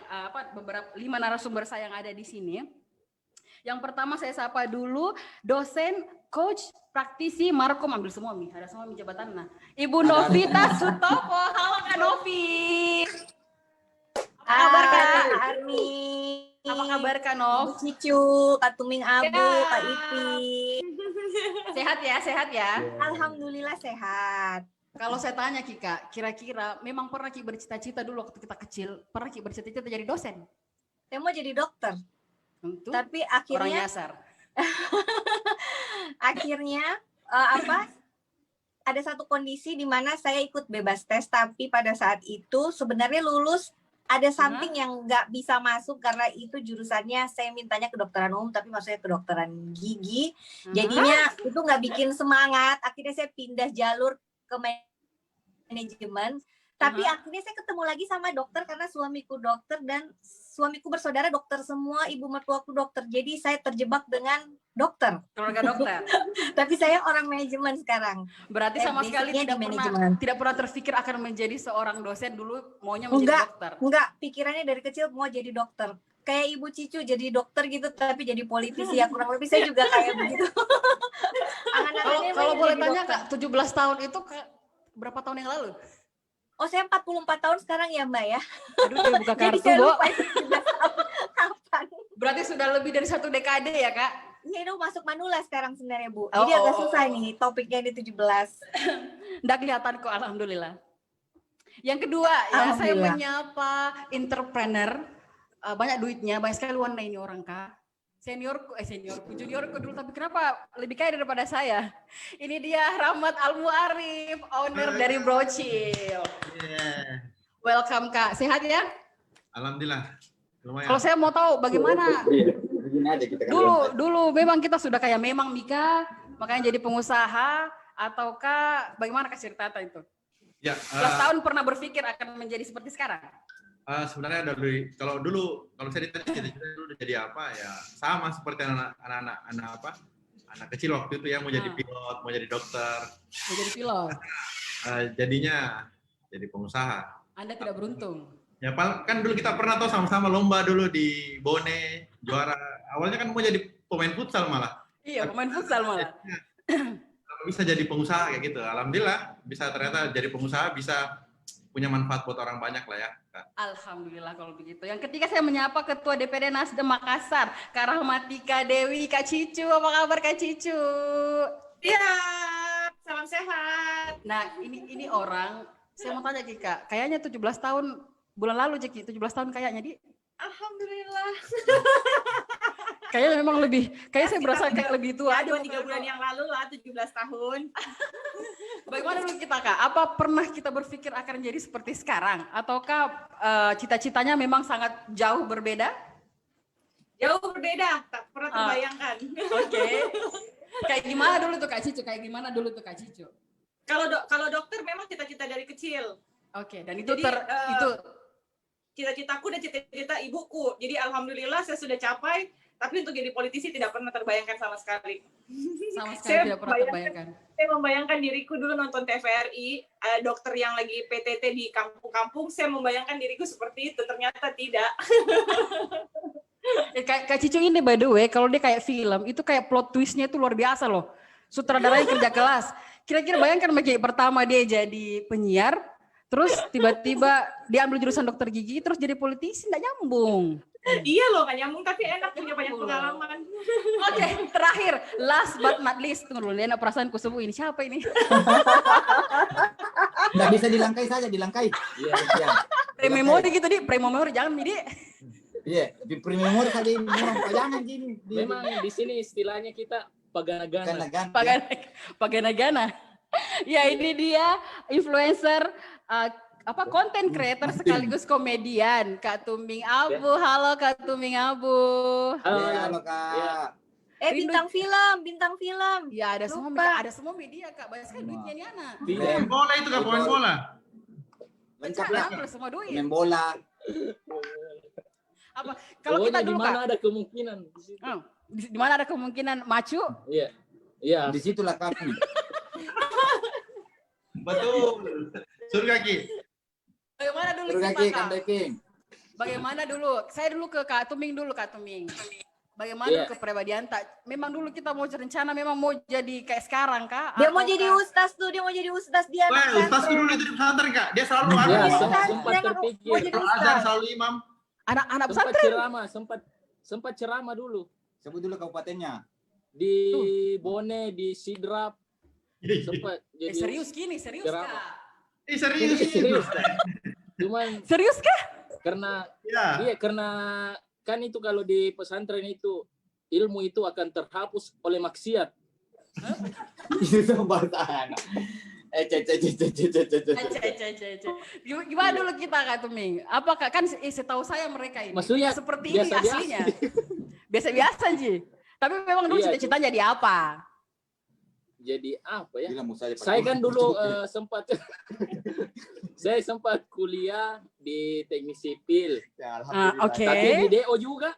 beberapa 5 narasumber saya yang ada di sini. Yang pertama saya sapa dulu dosen, coach, praktisi, markom, ambil semua Mi, ada semua Mi jabatan. Nah, Ibu Novita Sutopo. Halo Kak Novi. Apa kabar Kak Armi? Apa kabar Kak Nov? Cicu, Kak Tuming Abu, Kak Ipi. Sehat ya? Alhamdulillah sehat. Kalau saya tanya Kika, kira-kira memang pernah Ki bercita-cita dulu waktu kita kecil, pernah Ki bercita-cita jadi dosen? Saya mau jadi dokter. Tentu. Tapi orang akhirnya nyasar. akhirnya ada satu kondisi di mana saya ikut bebas tes, tapi pada saat itu sebenarnya lulus ada something yang nggak bisa masuk karena itu jurusannya saya mintanya kedokteran umum tapi maksudnya kedokteran gigi. Jadinya itu nggak bikin semangat. Akhirnya saya pindah jalur ke manajemen. Tapi akhirnya saya ketemu lagi sama dokter karena suamiku dokter dan suamiku bersaudara dokter semua, ibu mertuaku dokter. Jadi saya terjebak dengan dokter. Keluarga dokter. Tapi saya orang manajemen sekarang. Berarti sama sekali tidak pernah terpikir akan menjadi seorang dosen, dulu maunya menjadi dokter. Enggak, pikirannya dari kecil mau jadi dokter. Kayak Ibu Cicu jadi dokter gitu tapi jadi politisi ya, kurang lebih saya juga kayak begitu. Kalau boleh tanya Kak, 17 tahun itu berapa tahun yang lalu? Oh, saya 44 tahun sekarang ya Mbak ya. Aduh, dia buka kartu, Bo. Berarti sudah lebih dari 1 dekade ya Kak? Iya, itu masuk manula sekarang sebenarnya Bu. Jadi agak susah nih topiknya di 17. Nggak kelihatan kok, alhamdulillah. Yang kedua ya, saya menyapa entrepreneur, banyak duitnya, banyak sekali warna ini orang Kak. Juniorku dulu, tapi kenapa lebih kaya daripada saya? Ini dia Rahmat Al-Muarif, owner dari Brocil. Welcome Kak, sehat ya? Alhamdulillah. Lumayan. Kalau saya mau tahu bagaimana? Dulu memang kita sudah kayak memang Mika, makanya jadi pengusaha, ataukah bagaimana Kak cerita itu? Ya. 11 tahun pernah berpikir akan menjadi seperti sekarang? Sebenarnya kalau saya ditanya dulu udah jadi apa ya, sama seperti anak kecil waktu itu yang mau jadi pilot, mau jadi dokter. Mau jadi pilot. Jadinya jadi pengusaha. Anda tidak beruntung. Ya kan dulu kita pernah tahu sama-sama lomba dulu di Bone, juara. Awalnya kan mau jadi pemain futsal malah. Iya, pemain futsal malah. Bisa jadi pengusaha kayak gitu. Alhamdulillah bisa ternyata jadi pengusaha bisa punya manfaat buat orang banyak lah ya. Alhamdulillah kalau begitu. Yang ketiga saya menyapa Ketua DPD Nasdem Makassar, Kak Rahmatika Dewi, Kak Cicu. Apa kabar Kak Cicu? Iya, salam sehat. Nah ini orang, saya mau tanya Kak, kayaknya 17 tahun, bulan lalu Ciki, 17 tahun kayaknya di. Alhamdulillah. Kayaknya memang kayaknya saya berasa kayak lebih tua. Ya, 2-3 bulan yang lalu lah, 17 tahun. Bagaimana dulu kita Kak? Apa pernah kita berpikir akan jadi seperti sekarang? Ataukah cita-citanya memang sangat jauh berbeda? Jauh berbeda, tak pernah terbayangkan. Oke. Kayak gimana dulu tuh Kak Cicu? Kalau dokter memang cita-cita dari kecil. Oke, dan itu cita-citaku dan cita-cita ibuku. Jadi alhamdulillah saya sudah capai. Tapi untuk jadi politisi tidak pernah terbayangkan sama sekali. Sama sekali tidak pernah terbayangkan. Saya membayangkan diriku dulu nonton TVRI, dokter yang lagi PTT di kampung-kampung, saya membayangkan diriku seperti itu, ternyata tidak. Kak Cicu ini by the way, kalau dia kayak film, itu kayak plot twistnya itu luar biasa loh. Sutradaranya kerja kelas. Kira-kira bayangkan pertama dia jadi penyiar, terus tiba-tiba dia ambil jurusan dokter gigi, terus jadi politisi, nggak nyambung. Iya loh, gak nyambung, tapi enak, punya banyak pengalaman. Oke, terakhir, last but not least, tunggu dulu, Lena perasaanku semua ini, siapa ini? Nggak bisa dilangkai saja, dilangkai. Iya. Pre-memori gitu, pre-memori, jangan Midi. Iya, di pre-memori saja ini, jangan gini. Memang di sini istilahnya kita pagana-gana. Pagana-gana. Ya ini dia, influencer, content creator sekaligus komedian Kak Tuming Abu. Halo Kak Tuming Abu. Halo Kak. Bintang film. Ya ada semua media Kak. Banyak sekali duitnya nih anak. Bola itu Kak, pemain bola. Lengkap lah. Semua duit. Main bola. Apa? Kalau kita dulu Kak. Di mana ada kemungkinan? Di mana ada kemungkinan macu? Iya. Iya. Di situlah kami. Betul. Surga Ki. Bagaimana dulu kita Kak? Bagaimana dulu? Saya dulu ke Kak Tuming dulu Kak Tuming. Bagaimana kepribadian tak? Memang dulu kita mau rencana memang mau jadi kayak sekarang Kak. Dia mau jadi ustaz tuh, dia mau jadi ustaz dia. Ustaz dulu itu di pesantren Kak. Dia selalu sempat terpikir. Azan selalu imam. Anak pesantren. Sempat ceramah dulu. Sebut dulu kabupatennya. Di Bone, di Sidrap. Sempat jadi serius Kak. Serius. Cuman serius kah? Karena karena kan itu kalau di pesantren itu ilmu itu akan terhapus oleh maksiat. Itu bahasa anak. Gimana dulu kita Kak Tuming? Apakah kan setahu saya mereka ini maksudnya seperti ini aslinya. Biasa-biasa Ji. Tapi memang dulu cita-citanya jadi apa? Jadi apa ya? Saya kan dulu sempat kuliah di teknik sipil. Oke. Tapi di DO juga,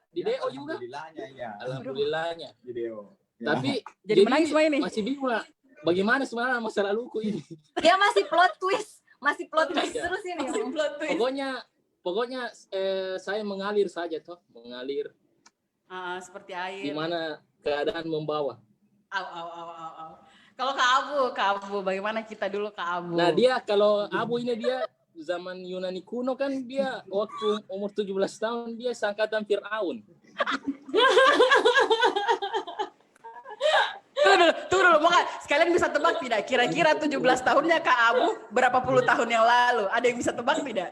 Alhamdulillahnya. Di DO. Tapi jadi menangis semua ini. Masih bingung lah. Bagaimana sebenarnya masa laluku ini? Dia masih plot twist terus ini. Pokoknya saya mengalir saja mengalir. Seperti air. Gimana keadaan membawa. Kalau Kak Abu, bagaimana kita dulu Kak Abu? Nah kalau Abu ini dia zaman Yunani kuno kan dia waktu umur 17 tahun dia seangkatan Fir'aun. Tunggu dulu, sekalian bisa tebak tidak? Kira-kira 17 tahunnya Kak Abu berapa puluh tahun yang lalu? Ada yang bisa tebak tidak?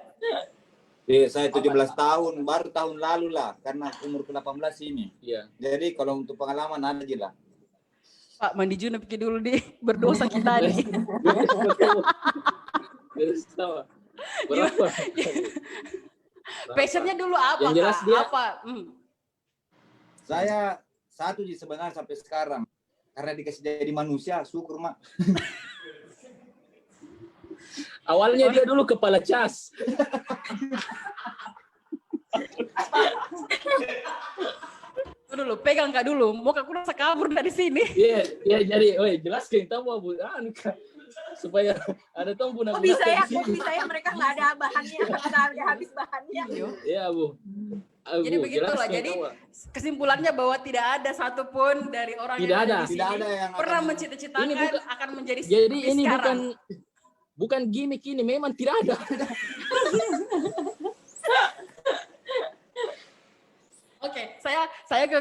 Saya 17 tahun, baru tahun lalu lah, karena umur ke-18 ini. Iya. Jadi kalau untuk pengalaman ada aja lah. Pak, mandi junub pikir dulu deh, berdosa kita nih. Berapa? Passionnya dulu apa yang jelas Kak? Dia, apa? Saya satu sebenarnya sampai sekarang. Karena dikasih jadi manusia, syukur Mak. Awalnya dia dulu kepala cas. Dulu pegang Kak dulu, mau Kak rasa kabur dari sini. Iya jadi, jelaskan tahu Bu, supaya ada tahu Bu. Kok bisa ya mereka nggak ada bahannya, nggak habis bahannya. Iya Bu. Jadi begitulah. Jadi kesimpulannya bahwa tidak ada satupun dari orang yang ada di sini pernah mencita-citakan akan menjadi seperti jadi ini sekarang. Bukan gimmick ini, memang tidak ada. Oke, saya ke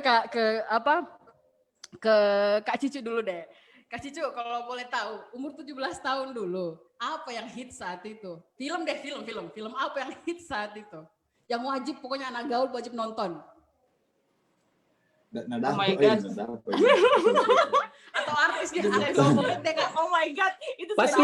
Kak Cicu dulu deh. Kak Cicu, kalau boleh tahu, umur 17 tahun dulu, apa yang hit saat itu? Film apa yang hit saat itu? Yang wajib, pokoknya anak gaul wajib nonton. Oh my God. Atau artis dia oh my God, itu pasti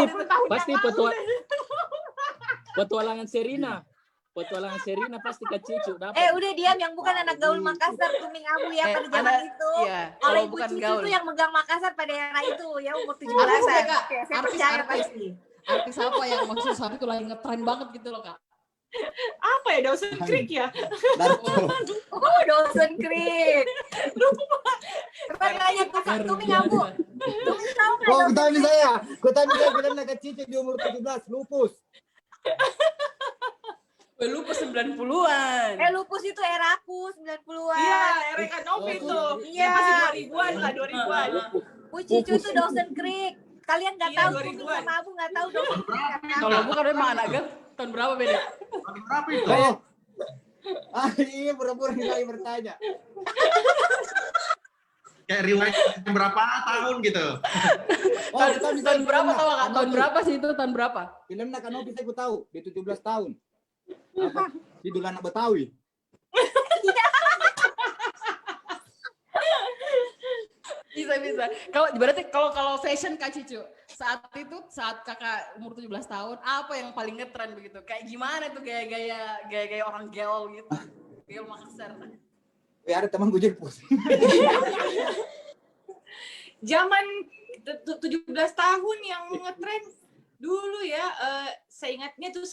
petualangan Serina. Petualangan Serina pasti Kak Cicu dapat. Udah diam, yang bukan anak gaul Makassar, Tuming Abu ya pada zaman itu. Iya, kalau Ibu Cicu itu yang megang Makassar pada era itu ya umur 17-an. Oke, saya percaya pasti. Artis apa yang maksud saat itu lagi ngetren banget gitu loh Kak? Apa ya, Dawson Creek ya? Oh, Dawson Creek. Lupa. Pertanyaannya ke Tumi Abu. Tumi tahu nggak? Oh, kutami saya film nak kecil di umur 17, lupus. Lupus 90-an. Lupus itu eraku 90-an. Iya, era Kanopi itu. Iya. Masih 2000-an lah, 2000-an. Bu Cicu itu Dawson Creek. Kalian nggak tahu, Tumi 2000-an. sama Abu nggak tahu Dawson Creek. Kalau bukan memang anak gak, tahun berapa beda? Tahun berapa itu? Oh. Iya, pura-pura lagi bertanya. Kayak riwayat berapa tahun gitu. Tahun berapa tahu nggak? Tahun berapa sih itu? Tahun berapa? Film nak Kanopi saya tahu, di 17 tahun. Apa? Judul anak Betawi. Bisa. Kalau fashion Kak Cicu, saat kakak umur 17 tahun, apa yang paling ngetren begitu? Kayak gimana tuh gaya orang gaul gitu? Gaul Makassar. Ya ada teman gue jepus. Zaman 17 tahun yang ngetren dulu ya, saya ingatnya tuh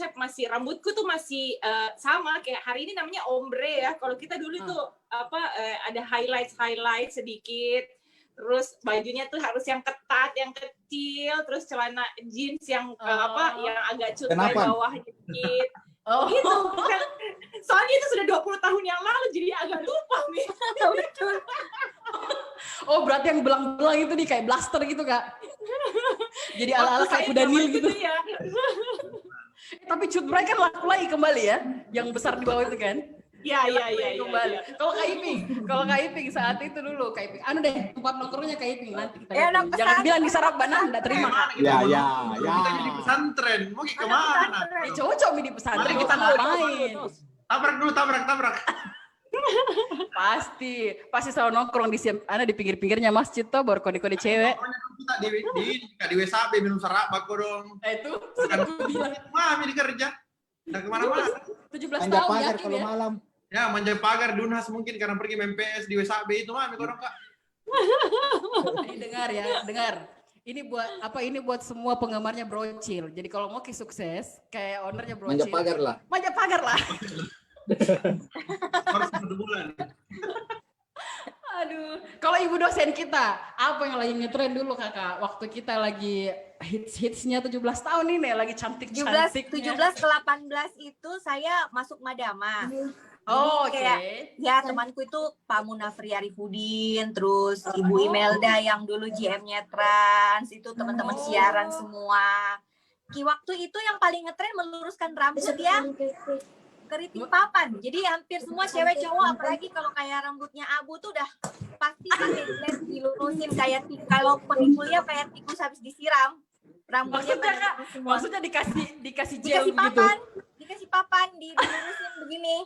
rambutku tuh masih sama kayak hari ini namanya ombre ya. Kalau kita dulu tuh ada highlight sedikit. Terus bajunya tuh harus yang ketat, yang kecil, terus celana jeans yang yang agak cutai bawah dikit. Gitu. Soalnya itu sudah 20 tahun yang lalu, jadi agak lupa nih. Oh, berarti yang belang-belang itu nih kayak blaster gitu, Kak. Jadi ala-ala kayak kuda Nil gitu. Ya. Tapi cut break kan laku lagi kembali ya, yang besar di bawah itu kan? Iya. Kembali. Kalau Kak Iping saat itu dulu, Kak Iping. Anu deh, tempat nongkrongnya Kak Iping nanti kita. Jangan bilang di Sarabana, enggak terima. Ya. Kita jadi pesantren, mau kemana? Cocok di pesantren kita ngapain? Tabrak. Pasti selalu nongkrong di pinggir-pinggirnya masjid tuh, baru kode-kode cewek. Kita di WSAB minum sarabak dong. Itu sudah aku bilang. Mami dikerja. Nggak kemana-mana. 17 tahun yakin kalau ya? malam. Ya, manjai pagar Dunhas mungkin karena pergi main PS di WSAB itu Mami korong Kak. Ini dengar. Ini buat semua penggemarnya Brocil. Jadi kalau mau sukses kayak ownernya Brocil. Manja pagar lah. Harus 1 bulan. Aduh, kalau ibu dosen kita, apa yang lagi ngetren dulu Kakak? Waktu kita lagi hits-hitsnya 17 tahun ini, lagi cantik-cantiknya. 17 ke 18 itu saya masuk Madama. Oh, oke. Ya, temanku itu Pak Munafri Arifudin, terus Ibu Imelda yang dulu GM-nya Trans, itu teman-teman siaran semua. Waktu itu yang paling ngetren meluruskan rambut ya. Keriting papan, jadi hampir semua cewek cowok, apalagi kalau kayak rambutnya Abu tuh udah pasti dilurusin kayak kalau pergi kuliah kayak tikus habis disiram. Rambutnya maksudnya dikasih gel dikasih papan, dilurusin begini.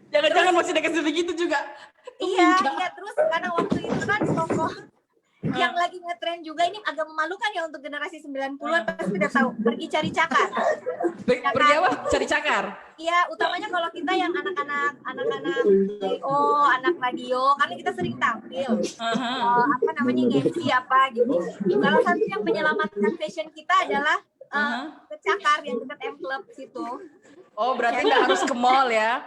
Jangan masih dikasih begitu juga. Iya, terus karena waktu itu kan tokoh yang lagi ngetren juga, ini agak memalukan ya untuk generasi 90-an, pasti udah tahu, pergi cari cakar. Pergi apa? Cari cakar? Iya, utamanya kalau kita yang anak-anak anak radio, karena kita sering tampil. MC apa gitu. Salah satu yang menyelamatkan fashion kita adalah ke cakar yang dekat M Club situ. Oh, berarti nggak harus ke mall ya?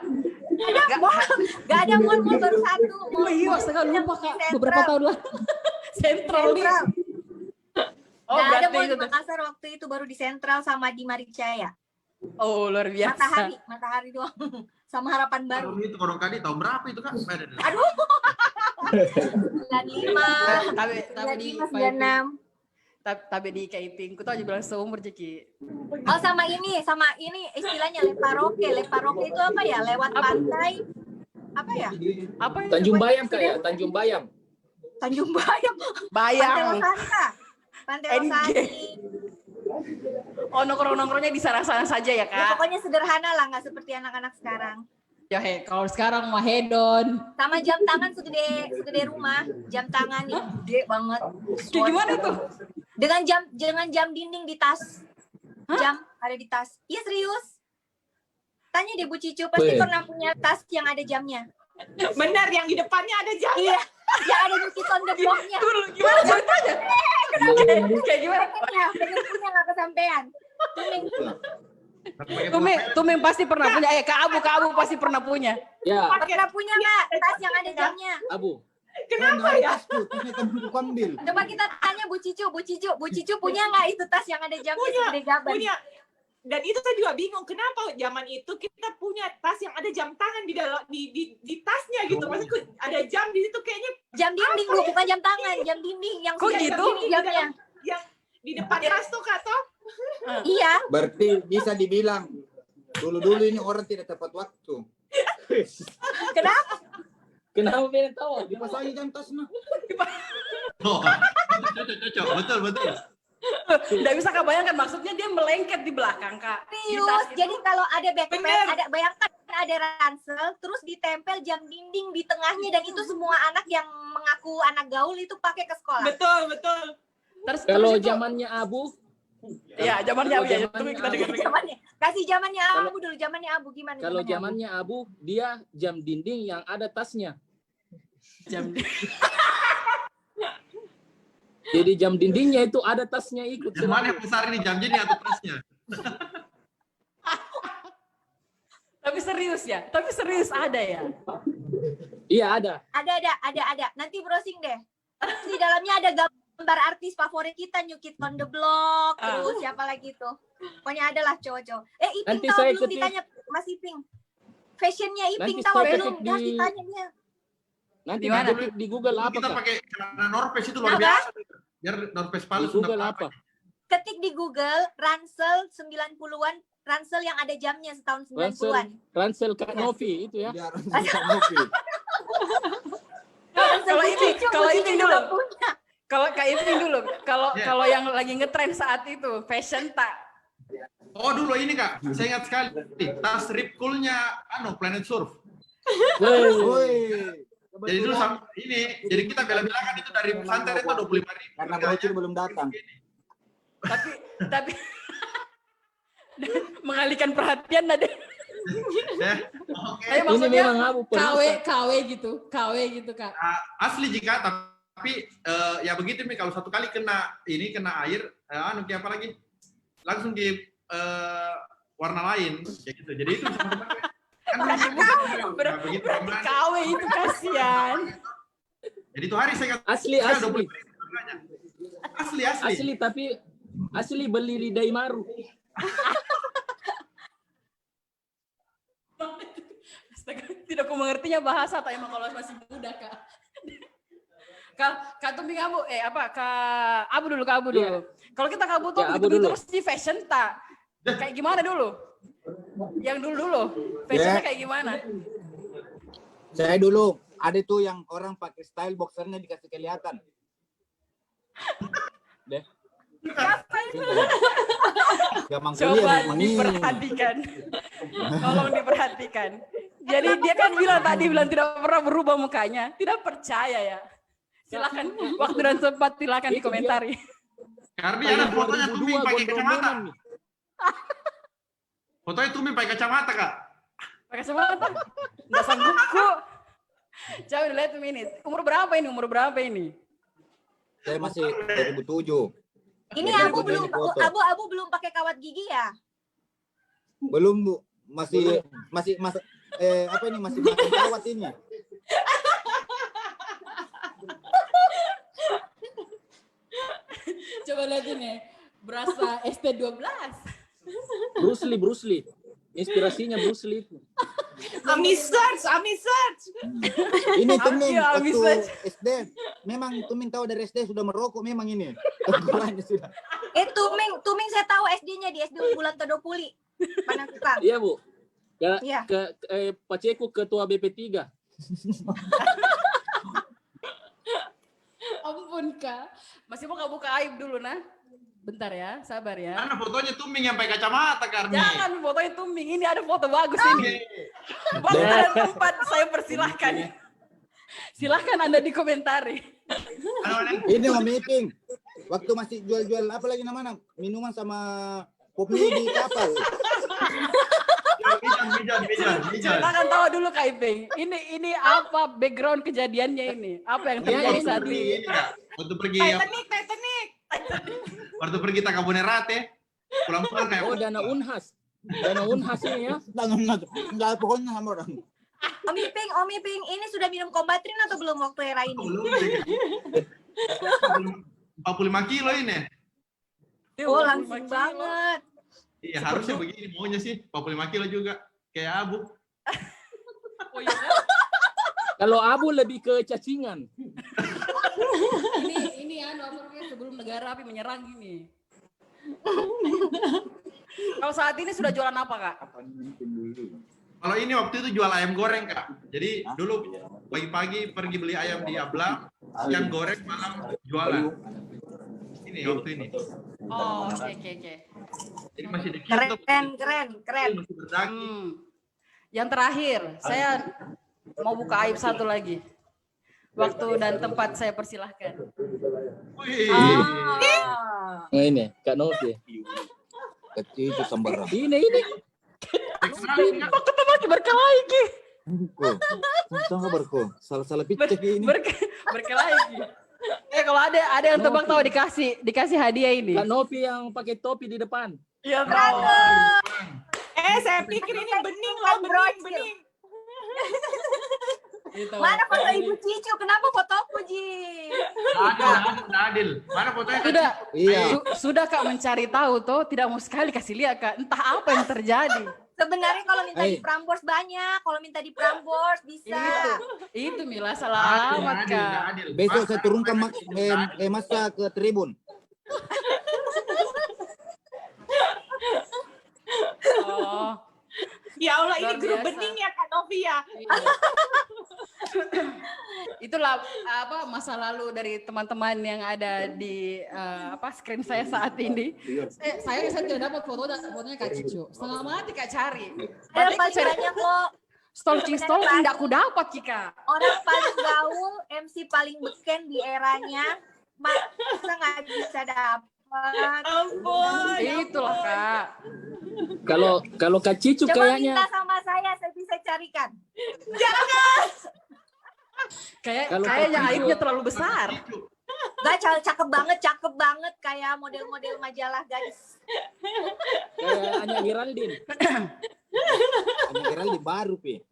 Gak ada mall baru satu. Oh iya, astaga lupa Kak, beberapa tahun lah. Sentral. Oh, ada mall di Makassar waktu itu, baru di Sentral sama di Maricaya. Oh, luar biasa. Matahari doang. Sama Harapan Baru. Itu korong kali tahun berapa itu Kak? Aduh. 95. Tapi di Kaiping, ku tuh aja bilang seumur Jeki. Oh, sama ini istilahnya leparoke. Leparoke itu apa ya? Lewat pantai. Apa ya? Tanjung Bayam Kak ya? Tanjung Bayam. Bayang. Pantai Losari. Oh, nongkrong-nongkrongnya di sana-sana saja ya, Kak? Ya, pokoknya sederhana lah, nggak seperti anak-anak sekarang. Ya, kalau sekarang mah hedon. Sama jam tangan segede rumah. Jam tangan yang gede banget. Kayak gimana tuh? Dengan jam dinding di tas. Jam ada di tas. Iya, serius. Tanya deh Bu Cicu, pasti pernah punya tas yang ada jamnya. Benar, yang di depannya ada jamnya. Iya, yang ada di on the block-nya. Gimana ceritanya? Kayak gimana? Pengen punya nggak kesampean. Tuming pasti pernah punya. Kak Abu pasti pernah punya. Ya. Pernah punya nggak tas yang ada jamnya? Abu. Kenapa ya? Ambil. Coba kita tanya Bu Cicu punya nggak itu tas yang ada jamnya segede gaban? Punya. Dan itu saya juga bingung kenapa zaman itu kita punya tas yang ada jam tangan di dalam di tasnya gitu. Maksudku ada jam di situ kayaknya jam dinding Bu, bukan jam tangan, jam dinding yang kok gitu? Jamnya yang di depan tas tuh Kak toh? Iya. Berarti bisa dibilang dulu ini orang tidak tepat waktu. Kenapa? Kenapa pengen tahu? Dipasangin jam tasnya. Cocok, betul. Nggak bisa Kak bayangkan, maksudnya dia melengket di belakang Kak. Serius, jadi kalau ada backpack, bayangkan ada ransel, terus ditempel jam dinding di tengahnya, dan itu semua anak yang mengaku anak gaul itu pakai ke sekolah. Betul. Kalau zamannya Abu, ya zamannya Abu ya. Kasih zamannya Abu dulu, zamannya Abu gimana? Kalau zamannya Abu, dia jam dinding yang ada tasnya. Jadi jam dindingnya itu ada tasnya ikut. Mana yang besar ini jam dinding atau tasnya? Tapi serius ada ya? Iya ada. Ada. Nanti browsing deh. Terus di dalamnya ada gambar artis favorit kita, New Kid on the Block, terus siapa lagi tuh? Pokoknya ada lah cowok-cowok. Iping nanti tahu saya belum ditanya Mas Iping? Fashionnya Iping tahu belum? Harus ditanya dia. Nanti mana? Di Google apa? Kita pakai celana Norves itu luar biasa. Biar Norves palsu. Di Google apa? Ketik di Google ransel 90-an, ransel yang ada jamnya setahun 90-an. Ransel Kak Novi itu ya. Kalau Iping dulu. Kalau Kak Iping dulu. Kalau yang lagi ngetren saat itu, fashion tak. Oh dulu ini Kak, saya ingat sekali. Tas Rip Cool-nya Planet Surf. Jadi dulu jadi kita bilang-bilangan itu dari pesantren itu 25.000. Karena brochure belum datang. Tapi mengalihkan perhatian ada. Ini memang Abu KW gitu Kak. Asli jika tapi ya begitu nih kalau satu kali kena air, apa lagi langsung di warna lain kayak gitu. Jadi itu berarti KW itu kasihan. Jadi itu hari saya asli tapi asli beli di Daimaru. Astaga, tidak aku mengertinya bahasa atau emang kalau masih muda Kak. Kak Tuming Abu, Kak Abu dulu. Kalau kita Kak Abu tuh begitu terus di fashion tak? Kayak gimana dulu? Yang dulu fashionnya kayak gimana? Saya dulu ada tuh yang orang pakai style boxernya dikasih kelihatan. Deh. Coba diperhatikan. Tolong diperhatikan. Jadi dia kan bilang tidak pernah berubah mukanya. Tidak percaya ya. Silakan waktu dan sempat silakan dikomentari. Karena ada fotonya Tuming pakai kacamata. Fotonya Tuming pakai kacamata Kak. Pakai kacamata? Nggak sanggup kok. Coba lihat minit. Umur berapa ini? Saya masih 2007. Ini Abu belum pakai kawat gigi ya? Belum Bu, masih makan kawat ini. Coba lihat ini, berasa ST12. Bruce Lee. Inspirasinya Bruce Lee itu. Ami search. Ini Tuming waktu SD. Memang Tuming tahu dari SD sudah merokok memang ini. Sudah. Tuming saya tahu SD-nya di SD Bulan Todopuli. Panakukang. Iya Bu. Pak Ceko ketua BP3. Ampun Kak. Masih mau buka aib dulu nah. Bentar ya, sabar ya. Karena fotonya Tuming yang pakai kacamata Karni. Jangan fotonya Tuming, ini ada foto bagus ini. Waktu dan tempat saya persilahkan. Silahkan Anda dikomentari. Ini Om Iping. Waktu masih jual-jual apa lagi namanya? Minuman sama kopi di kapal. Bijan. Silahkan tahu dulu Kak Iping. Ini apa background kejadiannya ini? Apa yang terjadi saat ini? Waktu pergi Titanic. Waktu pergi Takabonerate, pulang-pulang kayak Dana Unhas. Dan hasilnya? Enggak, pokoknya sama orang. Om Iping, ini sudah minum Kombatrin atau belum waktu era ini? Belum. 45 kilo ini. Oh, langsing banget. Iya, harusnya begini maunya sih. 45 kilo juga. Kayak Abu. Oh, iya. Kalau Abu lebih ke cacingan. ini sebelum negara api menyerang ini. Kalau saat ini sudah jualan apa, Kak? Kalau ini waktu itu jual ayam goreng, Kak. Jadi dulu pagi-pagi pergi beli ayam di Abla, siang goreng, malam jualan. Ini waktu ini. Oh, oke. Jadi masih di Keren. Masih berdaging. Yang terakhir, saya mau buka aib satu lagi. Waktu dan tempat saya persilahkan. Nah ini, Kak Novi. Kecil itu sembarang. Ini. Kok ketemu lagi berkelahi ki? Untung berko. Salah picek ini. Berkelahi. Kalau ada yang tebak tahu dikasih hadiah ini. Kak Novi yang pakai topi di depan. Iya, saya pikir ini bening loh, bening. Mana foto Ibu Cicu? Kenapa fotoku, Ji? Adil. Mana fotonya? Sudah. Iya. Sudah Kak mencari tahu toh, tidak mau sekali kasih lihat Kak. Entah apa yang terjadi. Sebenarnya kalau minta di Prambors banyak, kalau minta di Prambors bisa. Itu Mila salah alamat Kak. Besok saya turunkan masa ke tribun. Oh. Ya Allah, ini Luar grup biasa. bening ya Kak Novia. Itulah masa lalu dari teman-teman yang ada di screen saya saat ini. Saya tidak dapat fotonya Kak Cicu. Setengah mati Kak cari. Paling banyak kok. Stalking tidak aku dapat Kika. Orang paling gaul, MC paling beken di eranya, masa nggak bisa dapat? Ampun. Itulah Kak. Kalau Kak Cicu Coba kayaknya minta sama saya bisa carikan. Jangan. Kayaknya aibnya terlalu besar. Gak cakep banget kayak model-model majalah gadis. kayak Anya Geraldine. Anya Geraldine baru Pi.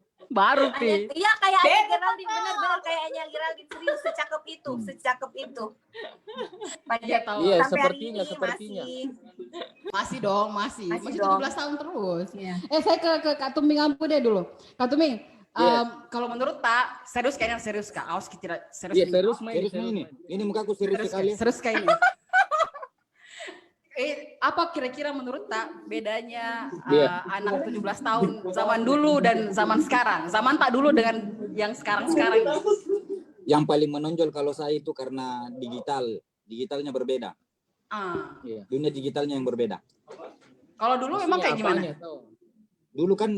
Iya kayak Anya Geraldine, bener-bener kayak Anya Geraldine, serius secakep itu. Iya, sepertinya. Masih dong. Masih 17 tahun terus. Iya. Saya ke Kak Tuming Ampu deh dulu. Kak Tuming, kalau menurut Tak, serius Kak. Awas kita serius. Iya, serius main. Ini mukaku serius sekali. Serius kayaknya. Apa kira-kira menurut Tak bedanya anak 17 tahun zaman dulu dan zaman sekarang? Zaman Tak dulu dengan yang sekarang. Yang paling menonjol kalau saya itu karena digitalnya berbeda. Dunia digitalnya yang berbeda. Kalau dulu memang kayak gimana? Dulu kan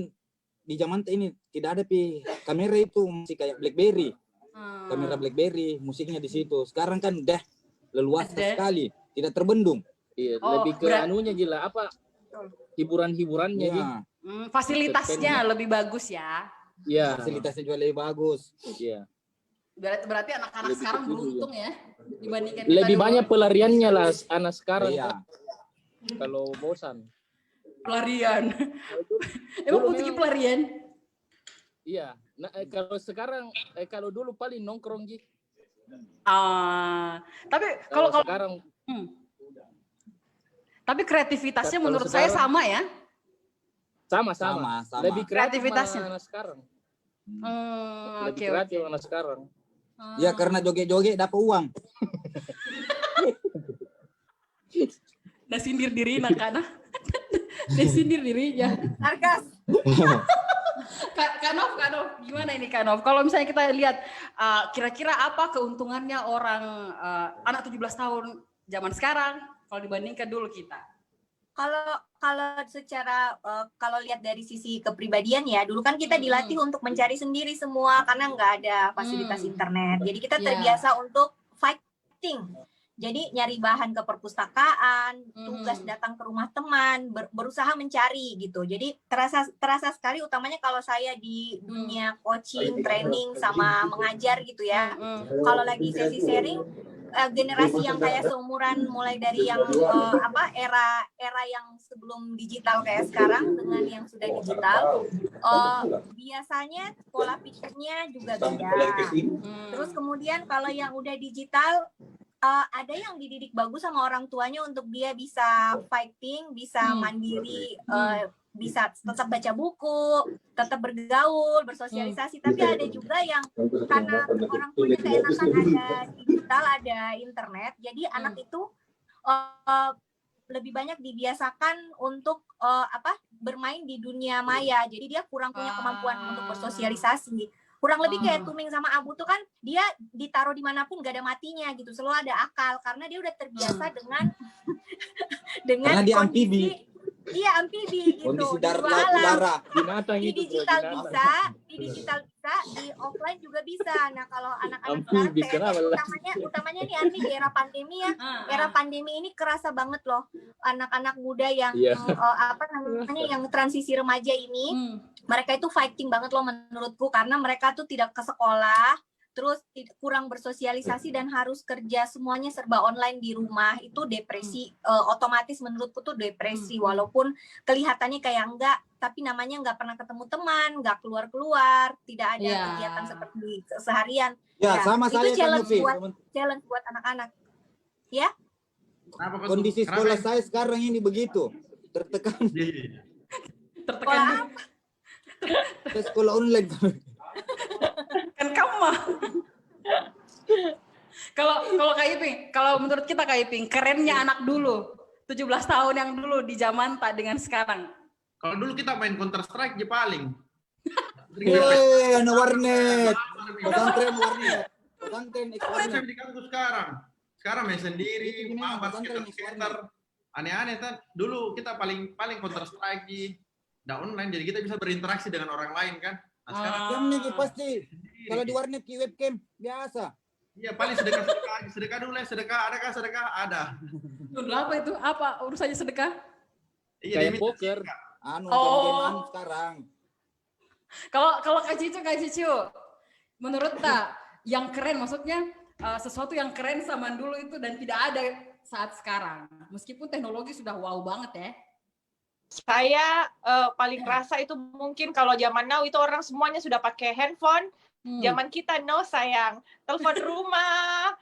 di zaman ini tidak ada kamera itu masih kayak BlackBerry. Kamera BlackBerry, musiknya di situ. Sekarang kan leluasa sekali, tidak terbendung. Iya, lebih ke anunya gila apa? Hiburan-hiburannya fasilitasnya lebih bagus ya. Iya, fasilitasnya juga lebih bagus. Iya. Berarti anak-anak sekarang beruntung ya dibandingkan lebih kita banyak pelariannya lah anak sekarang. Iya. Kalau bosan. Pelarian. Emang putih pelarian? Iya. Nah, kalau sekarang kalau dulu paling nongkrong gitu. Tapi kalau sekarang tapi kreativitasnya menurut saya sama ya. Sama. Lebih kreativitasnya anak sekarang. Oke. Kreatif anak sekarang. Ya karena joget-joget dapat uang. Nah sindir diri nakana. Dia sindir dirinya. Arkas. Kanov, gimana ini Kanov? Kalau misalnya kita lihat kira-kira apa keuntungannya orang anak 17 tahun zaman sekarang kalau dibandingkan dulu kita? Kalau secara kalau lihat dari sisi kepribadian ya, dulu kan kita dilatih untuk mencari sendiri semua karena nggak ada fasilitas internet. Jadi kita terbiasa untuk fighting. Jadi nyari bahan ke perpustakaan, tugas datang ke rumah teman, berusaha mencari gitu. Jadi terasa sekali utamanya kalau saya di dunia coaching, training sama mengajar gitu ya. Kalau lagi sesi sharing generasi yang kayak seumuran mulai dari yang era yang sebelum digital kayak sekarang dengan yang sudah digital, biasanya pola pikirnya juga beda. Terus kemudian kalau yang udah digital, ada yang dididik bagus sama orang tuanya untuk dia bisa fighting, bisa mandiri, bisa tetap baca buku, tetap bergaul, bersosialisasi. Tapi ada juga yang karena orang tuanya keenakan ada digital, ada internet, jadi anak itu lebih banyak dibiasakan untuk bermain di dunia maya. Jadi dia kurang punya kemampuan untuk bersosialisasi. Kurang lebih kayak Tuming sama Abu tuh kan, dia ditaruh dimanapun gak ada matinya gitu, selalu ada akal karena dia udah terbiasa dengan karena dia amfibi. Iya, amfibi gitu. Kondisi darah. Di digital bisa, di offline juga bisa. Nah, kalau anak-anak sekarang utamanya nih Arni di era pandemi ya. Era pandemi ini kerasa banget loh anak-anak muda yang yang transisi remaja ini. Mereka itu fighting banget loh menurutku karena mereka tuh tidak ke sekolah, terus kurang bersosialisasi dan harus kerja semuanya serba online di rumah. Itu depresi, otomatis menurutku tuh depresi walaupun kelihatannya kayak enggak, tapi namanya enggak pernah ketemu teman, enggak keluar-keluar, tidak ada kegiatan seperti seharian. Sama itu saya challenge buat anak-anak. Ya. Kondisi sekolah saya sekarang ini begitu, tertekan. Tertekan. Sekolah online. Kan kamu mah. Kalau Kak Iping, kalau menurut kita Kak Iping, kerennya anak dulu, 17 tahun yang dulu di zaman tak dengan sekarang. Kalau dulu kita main Counter Strike je paling. Anak warnet. Pesantren warnet. Pesantren warnet. Di kampus sekarang main sendiri, basket, skater. Aneh-aneh kan. Dulu kita paling Counter Strike udah online, jadi kita bisa berinteraksi dengan orang lain kan. Nah, sekarang pasti kalau di warnet di webcam biasa. Iya, paling sedekah dulu ya, sedekah ada. Dulu apa itu? Apa urusannya sedekah? Iya, kayak poker. Game sekarang. Kalau Kak Cicu, menurut tak yang keren maksudnya sesuatu yang keren zaman dulu itu dan tidak ada saat sekarang. Meskipun teknologi sudah wow banget ya. Saya paling rasa itu mungkin kalau zaman now itu orang semuanya sudah pakai handphone. Zaman kita no sayang, telepon rumah,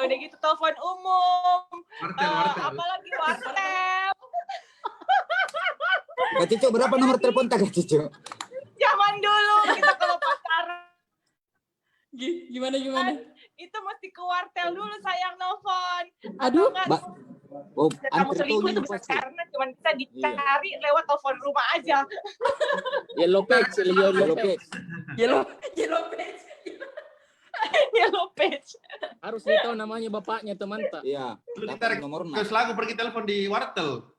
udah gitu telepon umum, apalagi wartel. Kak Cicu, berapa nomor telepon Kak Cicu? Zaman dulu kita kalau pacaran. Gimana? Itu mesti ke wartel dulu sayang nelfon. Aduh. Kamu selingkuh itu bisa karena cuma bisa dicari lewat telepon rumah aja. Yellow page. Harus tahu namanya bapaknya teman tak. Iya. Nomornya. Terus lagu pergi telepon di wartel.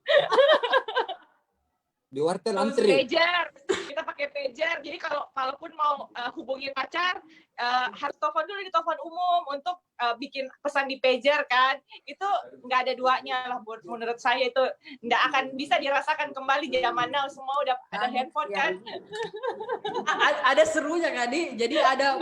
Di wartel antri. Pager. Kita pakai pager. Jadi kalaupun mau hubungin pacar, harus telepon dulu di telepon umum untuk bikin pesan di pager kan. Itu nggak ada duanya lah menurut saya, itu nggak akan bisa dirasakan kembali zaman now, semua udah ada handphone kan. Ada serunya kan jadi ada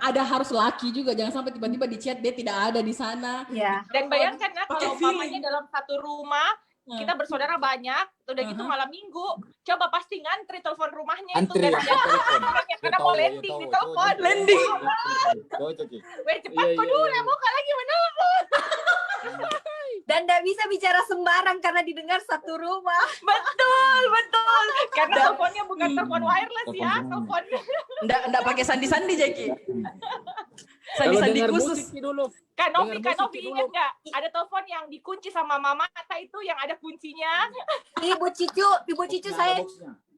ada harus laki juga, jangan sampai tiba-tiba di chat dia tidak ada di sana. Ya. Dan bayangkan ya kalau umpamanya dalam satu rumah kita bersaudara banyak, udah gitu malam minggu, coba pasti ngantri telepon rumahnya antri, itu karena mau landing di telepon. Weh cepat kok dulu buka lagi menelpon. Dan tidak bisa bicara sembarang karena didengar satu rumah. Betul. Karena teleponnya bukan telepon wireless ya, telepon. Nggak pakai sandi-sandi Jeki. Sandi-sandi khusus. Kak Novi ingat nggak? Ada telepon yang dikunci sama mama kata itu yang ada kuncinya. Ibu Cicu saya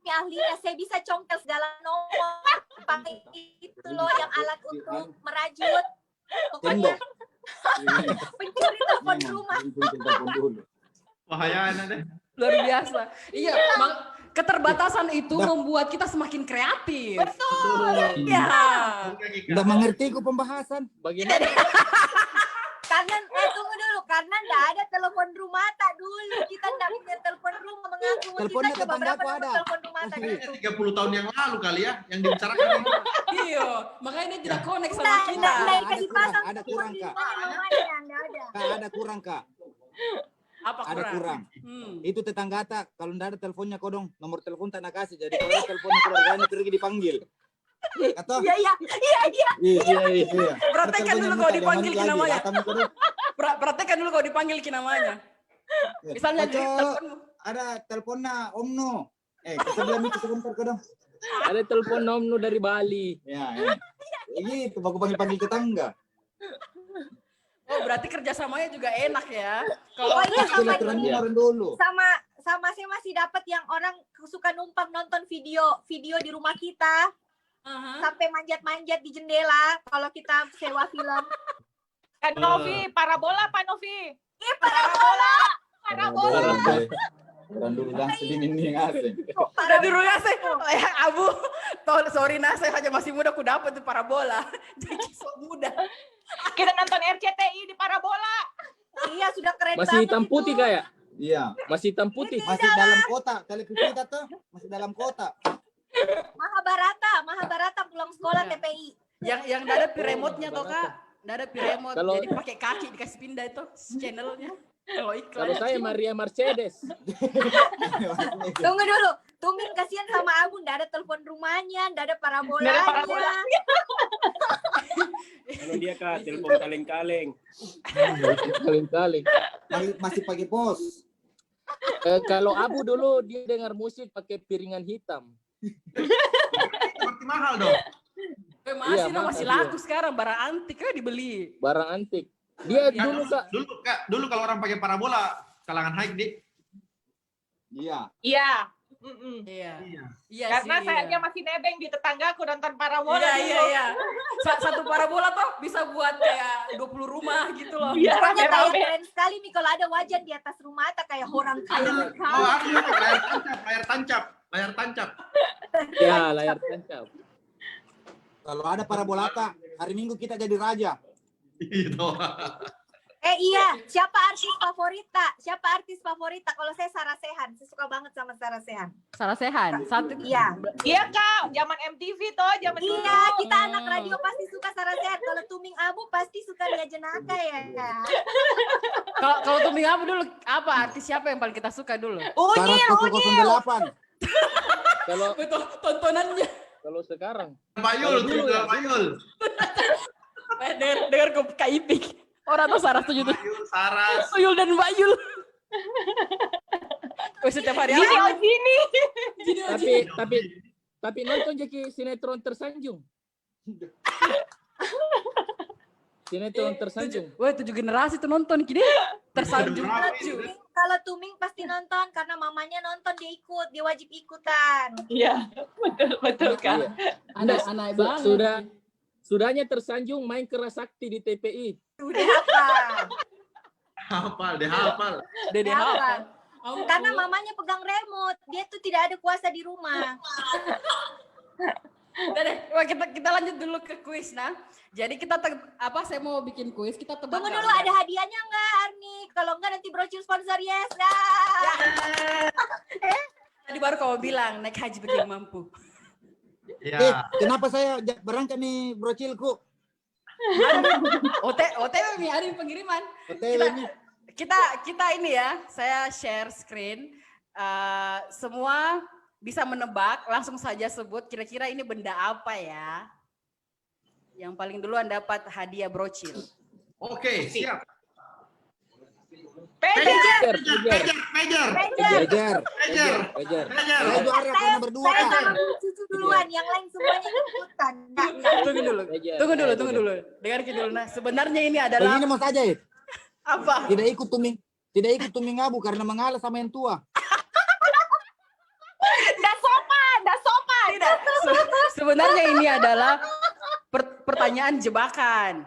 ahlinya, saya bisa congkel segala nomor. Pakai itu loh yang alat untuk merajut. Pokoknya pencuri telepon rumah. Bahaya deh. Luar biasa. Iya, keterbatasan itu membuat kita semakin kreatif. Betul. Iya. Nggak mengerti ku pembahasan. Bagaimana? Karena tunggu dulu, Karena nggak ada telepon rumah tak dulu. Kita nggak punya telepon rumah mengaku. Teleponnya Kita coba berapa tetanggaku nomor ada. telepon rumah tak itu? 30 tahun yang lalu kali ya yang dibicarakan ini. Iya, makanya dia tidak connect sama Nah, kita. nah, Ada kasih kurang, pasang ada telepon kurang, di Kak. rumahnya mamanya, nggak ada. Kak, ada kurang, Kak. Apa kurang? Ada kurang. Hmm. Itu tetangga tak, kalau ndak ada teleponnya kodong, nomor telepon tak nak kasih. Jadi kalau ada teleponnya keluarganya pergi dipanggil. Atau? Iya. Iya. Praktekkan dulu kalau dipanggil ki namanya. Atamu kodong. Praktekkan dulu kalau dipanggil ki namanya. Misalnya di teleponmu. Ada teleponnya Omno. Sebelah itu sebentar kodong. Ada telepon Omno dari Bali. Ya. Gitu, baku panggil tetangga. Oh, berarti kerjasamanya juga enak ya. Oh iya, sama ini. Dulu. Sama saya masih dapat yang orang suka numpang nonton video di rumah kita. Sampai manjat-manjat di jendela kalau kita sewa film. Kan Novi, parabola Pak Novi. Iya, parabola. Dan dulu langsung diminding asing. Udah dulu nase, Abu, sorry nase aja masih muda aku dapat tuh parabola. Jadi sok muda. Kita nonton RCTI di parabola. Iya, sudah keren Masih banget hitam putih itu. kayak? Iya. Masih hitam putih. Masih dalam kota, televisi kita tuh masih dalam kota. Mahabharata pulang sekolah TPI. Yang ada remote-nya toh Kak. Nggak ada remote, Kalau- jadi pakai kaki dikasih pindah itu channelnya. Kalau iklan. Kalau saya Maria Mercedes. Tunggu dulu. Tumin kasihan sama Abu, nggak ada telepon rumahnya, nggak ada parabolanya. Nggak ada parabola. Kalau dia Kak, telepon kaleng-kaleng. Kaleng-kaleng. Masih pakai pos. Kalau Abu dulu dia dengar musik pakai piringan hitam. Seperti mahal dong. Masih Iya, masih mahal, laku sekarang, barang antik kan dibeli. Barang antik. Dia Ya, dulu Kak. Dulu kalau orang pakai parabola kalangan high di. Iya. Iya. Iya. Karena sih, saya iya. masih nebeng di tetanggaku nonton parabola. Iya. Satu parabola tuh bisa buat kayak 20 rumah gitu loh. Iya, Pokoknya kayak rame-rame. keren sekali nih kalau ada wajan di atas rumah atau kayak orang kaya. Oh, layar tancap. Ya, layar tancap. Kalau ada parabola tak, hari Minggu kita jadi raja. Iya, siapa artis favorit? Kalau saya Sarah Sechan, saya suka banget sama Sarah Sechan. Sarah Sechan, satu. Iya. Iya Kak, zaman MTV toh, zaman dulu. Iya, kita anak radio pasti suka Sarah Sechan. Kalau Tuming Abu pasti suka Lia Jenaka ya. Kalau Tuming Abu dulu apa artis siapa yang paling kita suka dulu? Unyil. 08. Kalau Betul tontonannya. kalau sekarang Bayul. Dengar Kak Ipik. Orang tuh Sarah setuju tuh. Saras. Tuyul dan Mbak Yul. Setiap hari Gini. tapi nonton jadi sinetron tersanjung. Sinetron tersanjung. Wah, 7 generasi tuh nonton gini. Tersanjung. Kalau Tuming pasti nonton karena mamanya nonton dia ikut, dia wajib ikutan. Iya, betul Kak. Anak banget. Sudahnya tersanjung main Kerasakti di TPI. Udah Hafal. Dede hafal. Karena mamanya pegang remote, dia tuh tidak ada kuasa di rumah. Wah, kita lanjut dulu ke kuis nah. Jadi kita saya mau bikin kuis, kita tebak. Tunggu dulu, ada hadiahnya nggak Arni? Kalau nggak nanti brochure sponsor yes dah. Tadi baru kau bilang naik haji bagi yang mampu. Ya. Kenapa saya berangkat nih brocilku? OTW nih, ada pengiriman. Kita ini ya, saya share screen. Semua bisa menebak, langsung saja sebut kira-kira ini benda apa ya. Yang paling duluan dapat hadiah brocil. Oke, siap. Pager. Saya juara karena berdua. Saya sama Cucu duluan, yang lain semuanya ikutan. Tunggu dulu. Dengar dulu. Nah, sebenarnya ini adalah Ini mau saja ya? apa? Tidak ikut Tuming Abu karena mengalah sama yang tua. Nggak sopan. Tidak. Sebenarnya ini adalah pertanyaan jebakan.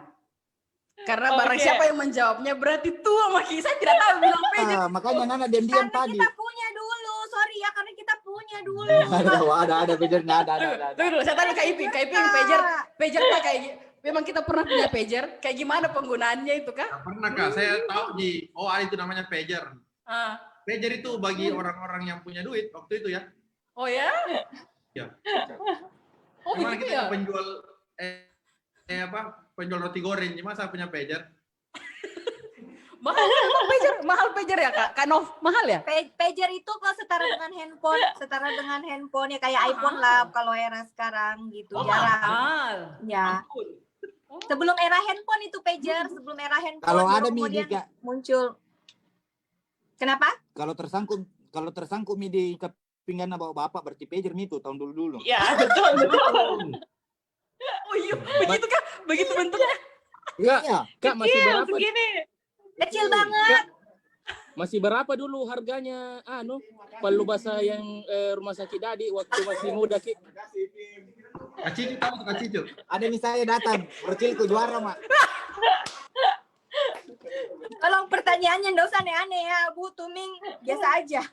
Karena barang siapa yang menjawabnya berarti tua Maki. Saya tidak tahu bilang pager. Makanya Nana diam-diam Karena tadi. kita punya dulu, sorry ya, karena kita punya dulu. Ada pagernya, ada. Tunggu dulu, saya tanya Kak Iping pager tak kayak Memang kita pernah punya pager, kayak gimana penggunaannya itu Kak? Pernah Kak, saya tahu ada itu namanya pager. Pager itu bagi orang-orang yang punya duit waktu itu ya. Oh ya? Ya. Oh Gimana begitu kita ya? penjual penjual roti goreng, gimana saya punya pager? Mahal pager ya Kak Nov, mahal ya? Pager itu kalau setara dengan handphone ya kayak iPhone lah kalau era sekarang gitu. Mahal. Ya. Sebelum era handphone itu pager, sebelum era handphone. Kalau ada kemudian Kak. muncul. Kenapa? Kalau tersangkut di pinggan bapak berarti pager itu tahun dulu. Ya, betul. Oh iya, begitu Kak? Begitu bentuknya? Enggak, Kak masih berapa? Segini. Kecil banget. Masih berapa dulu harganya palu basah yang rumah sakit Dadi waktu masih muda Ki? Kacicu tahu tuh Kacicu? Ada nih saya datang, Percilku juara Mak. Kalau pertanyaannya nggak usah aneh-aneh ya, Bu Tuming biasa aja.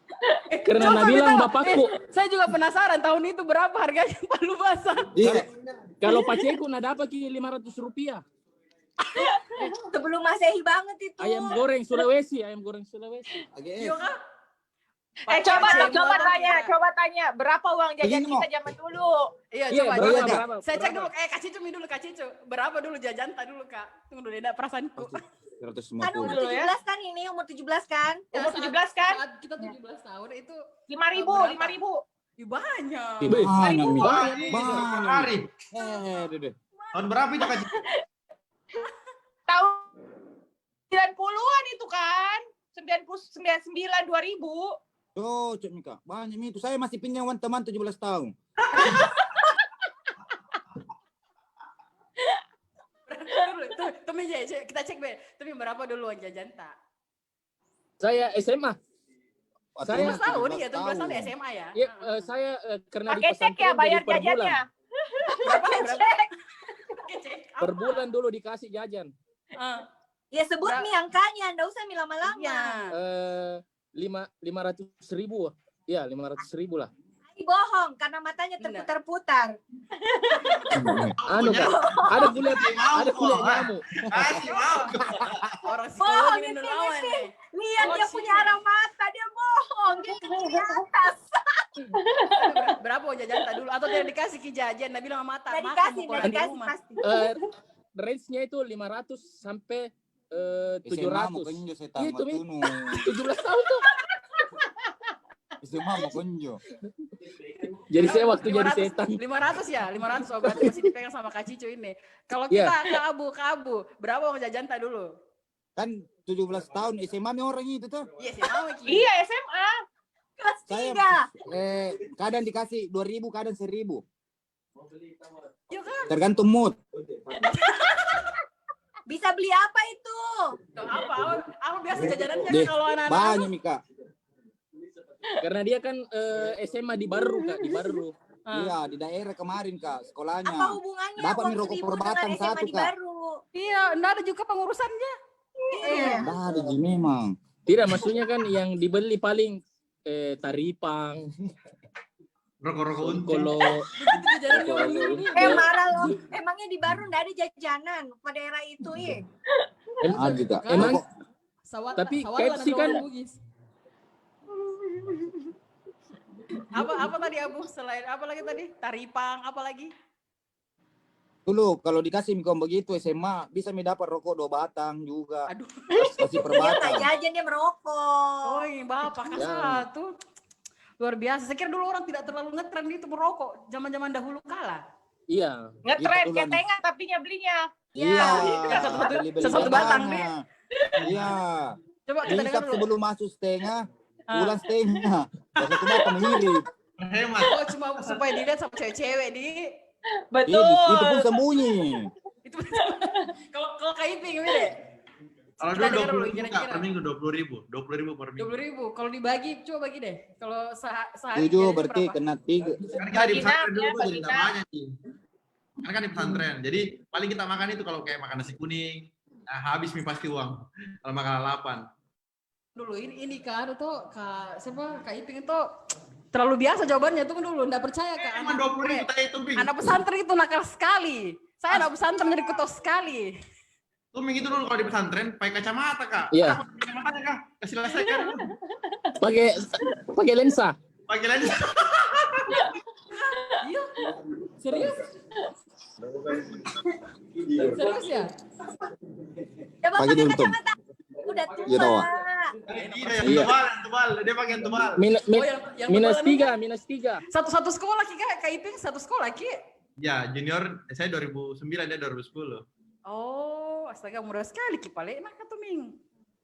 Karena bilang bapakku. Saya juga penasaran tahun itu berapa harganya palu basah. Iya. Kalau Paceku dapat Ki 500 rupiah. Sebelum Masehi banget itu. Ayam goreng Sulawesi. Iya Kak? Coba tanya, berapa uang jajan kita zaman dulu? Iya, coba. Saya cek dulu, Kak Cicu, berapa dulu jajan dulu Kak? Tunggu dulu, ada perasaanku. Kan umur 17 kan ini, umur 17 kan? Umur 17 kan? Saat kita 17 tahun itu 5.000. Ya, banyak. Hari. Tahun berapa itu Kak? Tahun 90-an itu kan? 99 2000. Oh, Cik Mika, banyak itu. Saya masih pinjam teman 17 tahun. Tuh, kita cek be. Tapi berapa dulu uang jajan tak? Saya SMA. Saya 17 tahun ya, 17 tahun SMA ya. Iya, saya karena di pakai cek ya bayar jajannya. Berapa? Per bulan dulu dikasih jajan. Ya sebut nih angkanya, nggak usah lama-lama. 500.000. Ya, 500.000 lah. Ini bohong karena matanya terputar-putar. Kak, ada kuliah nyamuk. Orang bohong psikologi ini. lawan nih. Lihat dia punya arah mata, dia bohong. Dia di atas. Berapa uang jajan dulu atau tidak dikasih ki jajan? Nabi bilang mata. Nggak dikasih pasti. Range-nya itu 500 sampai 700. Iya itu 17 tahun tuh. SMA mau konjo. Jadi saya waktu jadi setan. 500 ya, 500 berarti masih dipegang sama Kak Cicu ini. Kalau kita ke Abu, berapa uang jajan tak dulu? Kan 17 tahun SMA orang itu tuh. Iya SMA. Iya SMA. Kelas 3. Kadang dikasih 2.000, kadang 1.000. Iya kan? Tergantung mood. Bisa beli apa itu? Apa biasa jajanannya kalau anak-anak? Banyak Mika. Karena dia kan SMA di Baru Kak, di Baru. Iya, di daerah kemarin Kak, sekolahnya. Apa hubungannya? Dapat rokok per batang satu Kak. Iya, enggak ada juga pengurusannya. Iya. Enggak ada Ji memang. Tidak, maksudnya kan yang dibeli paling taripang. Rokok-rokok untung. Marah loh. Emangnya di Baru enggak ada jajanan pada era itu ya? Emang tapi KFC kan apa tadi Abu selain apa lagi tadi taripang apa lagi dulu kalau dikasih mikom begitu SMA bisa dapat rokok 2 batang juga. Aduh. Kasih per batang. Dia jajan dia merokok. Oh iya bapak satu luar biasa. Saya kira dulu orang tidak terlalu ngetren itu merokok zaman dahulu kala. Iya. Ngetren kayak tengah tapi belinya. Iya. Satu batang nih. Iya. Coba kita dengar dulu. Sebelum masuk setengah pulang setengah. Kalau kita mengirit. Hemat. Oh cuma supaya dilihat sama cewek-cewek di. Betul. Itu pun sembunyi. Itu kalau KIP gimana deh? Kalau dulu 20.000 Kak, per minggu 20.000 per minggu. 20.000. Kalau dibagi coba bagi deh. Kalau sehari 7 berarti kena 3. Kan di pesantren dulu jadi banyak sih. Kan di pesantren. Jadi paling kita makan itu kalau kayak makan nasi kuning, habis mie pasti uang. Kalau makan lalapan. Dulu ini kan itu Kak Iping itu terlalu biasa jawabannya tuh dulu enggak percaya Kak. Emang 20.000 tadi itu Bing. Anak pesantren itu nakal sekali. Saya anak pesantren jadi kuto sekali. Tuh gitu dulu kalau di pesantren pakai kacamata, Kak. Iya. Pakai kacamatanya, Kak. Kasih selesaikan. Pakai lensa. Pakai lensa. Serius? Serius ya? Coba Pakai pakai dulu, Tom. kacamata. Udah tua. Iya, tahu. Yang tebal. Dia pakai yang tebal. Minus tiga. Satu sekolah Ki, Kak Iping satu sekolah Ki. Ya, junior saya 2009, dia 2010. Oh, astaga mudah sekali Ki, paling enak tuh Ming.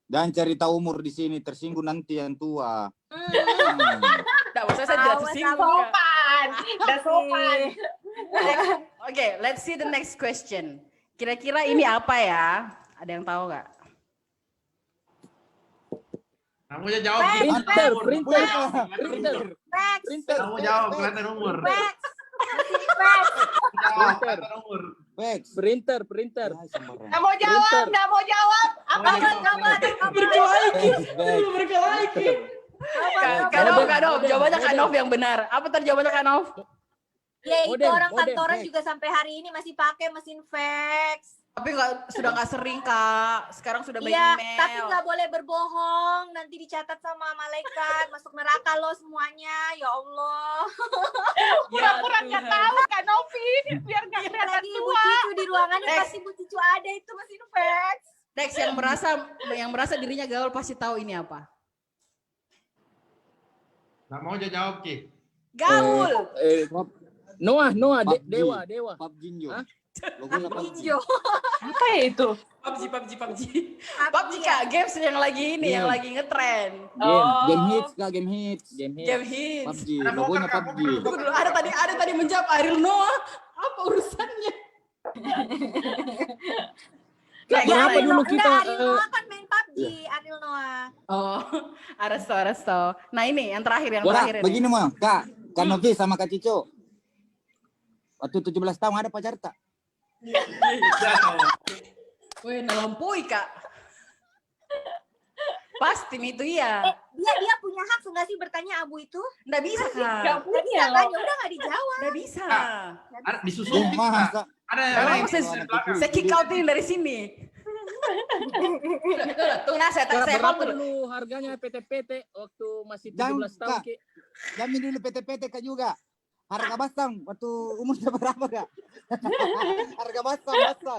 Dan cerita umur di sini tersinggung nanti yang tua. Enggak usah saya tidak tersinggung. Udah sopan. Oke, let's see the next question. Kira-kira ini apa ya? Ada yang tahu nggak? Kamu aja jawab. Printer. Kamu jawab, kelihatan umur. Printer. Nggak mau jawab. Apa? Berkelahi. Kak Nov, jawabannya Kak Nov yang benar. Apa tadi jawabannya Kak Nov? Ya itu orang kantoran juga sampai hari ini masih pakai mesin fax. Tapi sudah nggak sering Kak. Sekarang sudah by Iya, email. tapi nggak boleh berbohong. Nanti dicatat sama malaikat, masuk neraka lo semuanya. Ya Allah. Pura-pura nggak tahu Kak Novi, biar nggak kelihatan Lagi Ibu tua. Cicu di ruangan yang pasti Ibu Cicu ada itu mesin fax. Next yang merasa dirinya gaul pasti tahu ini apa? Nggak mau aja jawab, Ki. Gaul. Noah, Dewa. PUBG Jinjo. Apa ya itu? PUBG Kak, games yang lagi ini, yang lagi ngetren. Game hits, Kak, game hits. PUBG, logonya PUBG. Tunggu dulu, ada tadi menjawab Ariel Noah. Apa urusannya? Berapa dulu kita? Ariel Noah kan main PUBG, Ariel Noah. Oh, Aresto. Nah ini yang terakhir ini. Begini mah, Kak Novi sama Kak Cico. Waktu 17 tahun ada pacar tak? Weh, nalampui Kak. Pasti itu iya. Dia punya hak nggak sih bertanya Abu itu? Nggak bisa Kak. Nggak bisa kan? Ya udah nggak dijawab. Nggak bisa. Ada disusun. Ada yang lain. Saya kick out ini dari sini. Tunggu saya berapa dulu harganya PT waktu masih 17 tahun Ki? Jamin dulu PT Kak juga. Harga basang waktu umurnya berapa Kak? Harga basang. Belum.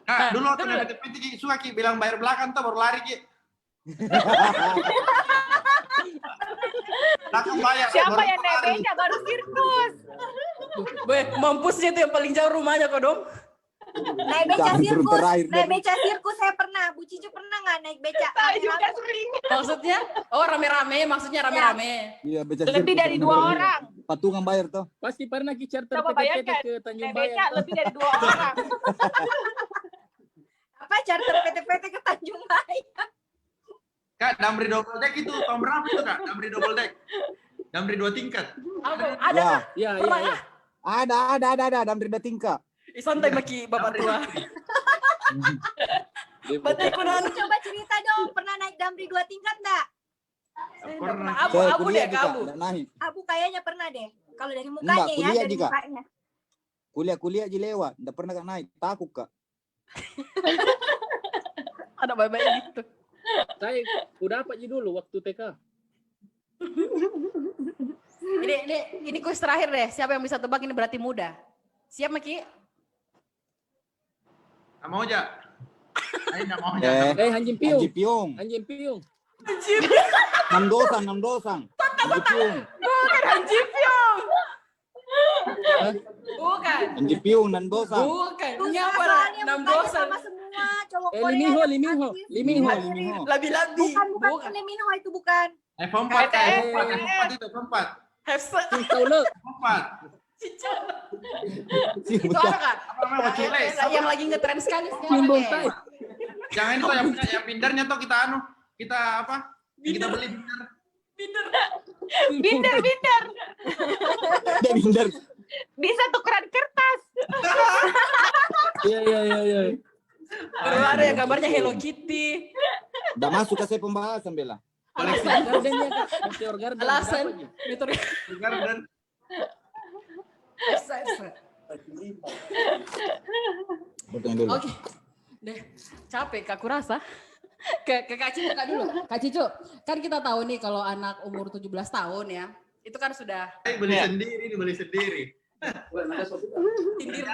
Kak, dulu waktu ada PT Ki suka Ki bilang bayar belakang tuh baru lari Ki. Siapa yang naik beca baru sirkus? Mampusnya itu yang paling jauh rumahnya kok dong. Naik beca sirkus saya pernah. Bu Cicu pernah nggak naik beca? Saya juga sering. Maksudnya? Oh rame-rame, maksudnya rame-rame. Iya, beca lebih dari 2 orang. Patungan bayar tuh. Pasti pernah Ki charter Coba PT bayangkan, ke Tanjung naik beca Bayar. lebih dari 2 orang. Apa charter PT ke Tanjung Bayar? Kak, Damri double deck itu tahun berapa itu Kak? Damri double deck. Damri 2 tingkat. Ada Kak? Iya. Ada Damri 2 tingkat. Santai Maki Bapak tua. Coba cerita dong, pernah naik Damri 2 tingkat enggak? Pernah. Abu deh, Abu. Abu kayaknya pernah deh. Kalau dari mukanya ya, dari juga. mukanya. Kuliah aja lewat, enggak pernah Kak naik, takut Kak. Ada baik-baik gitu. Saya udah apa aja dulu waktu TK. Ini kuis terakhir deh. Siapa yang bisa tebak ini berarti mudah. Siap Maki? Nggak mau aja. Ayo nggak mau aja. Anjing piung. 6 dosang. Bukan Anjing piung. Bukan. Anjing piung 6 dosang. Bukan. Nyapa 6 dosang. Sama semua cowok Korea. Liminho. Labi-labi. Bukan Liminho itu bukan. F4 itu F4. Itu apa Kak? Yang lagi ngetren sekali sekarang. Jangan itu yang pindernya tuh kita apa? Kita beli Binder. Binder. Bisa tukeran kertas. Iya. Ada yang gambarnya Hello Kitty. Udah masuk ke saya pembahasan Bella. Gardennya Kak, Meteor Garden. Alasan Garden. Oke, deh capek Kak, aku rasa. Ke Kak Cicu Kak dulu. Kak Cicu, kan kita tahu nih kalau anak umur 17 tahun ya, itu kan sudah Beli sendiri. Tindir,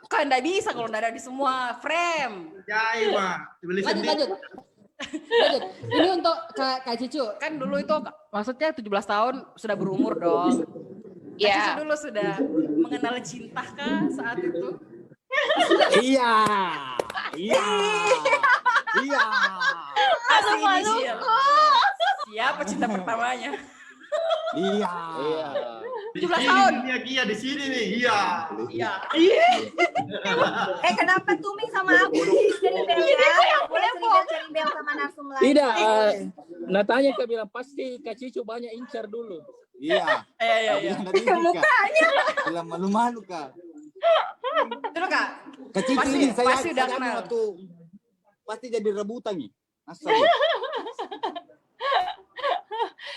kan enggak bisa kalau enggak ada di semua frame. Jai, Pak. Dibeli sendiri. Lanjut. Ini untuk Kak Cicu, kan dulu itu maksudnya 17 tahun sudah berumur dong. Kak Cicu dulu sudah mengenal cinta kah saat itu? Iya. Kasih inisial. Siapa cinta pertamanya? Iya. 17 tahun. Iya di sini nih. Iya. Kenapa Tuming sama aku cari bel? Boleh cari bel sama narsum lain. Tidak, Natanya Kak bilang pasti Kak Cicu banyak incar dulu. Iya. Mukanya. Bilang malu-malu Kak. Dulu Kak. Kak Cicu ini saya pasti udah kenal. waktu pasti jadi rebutan nih. Asal.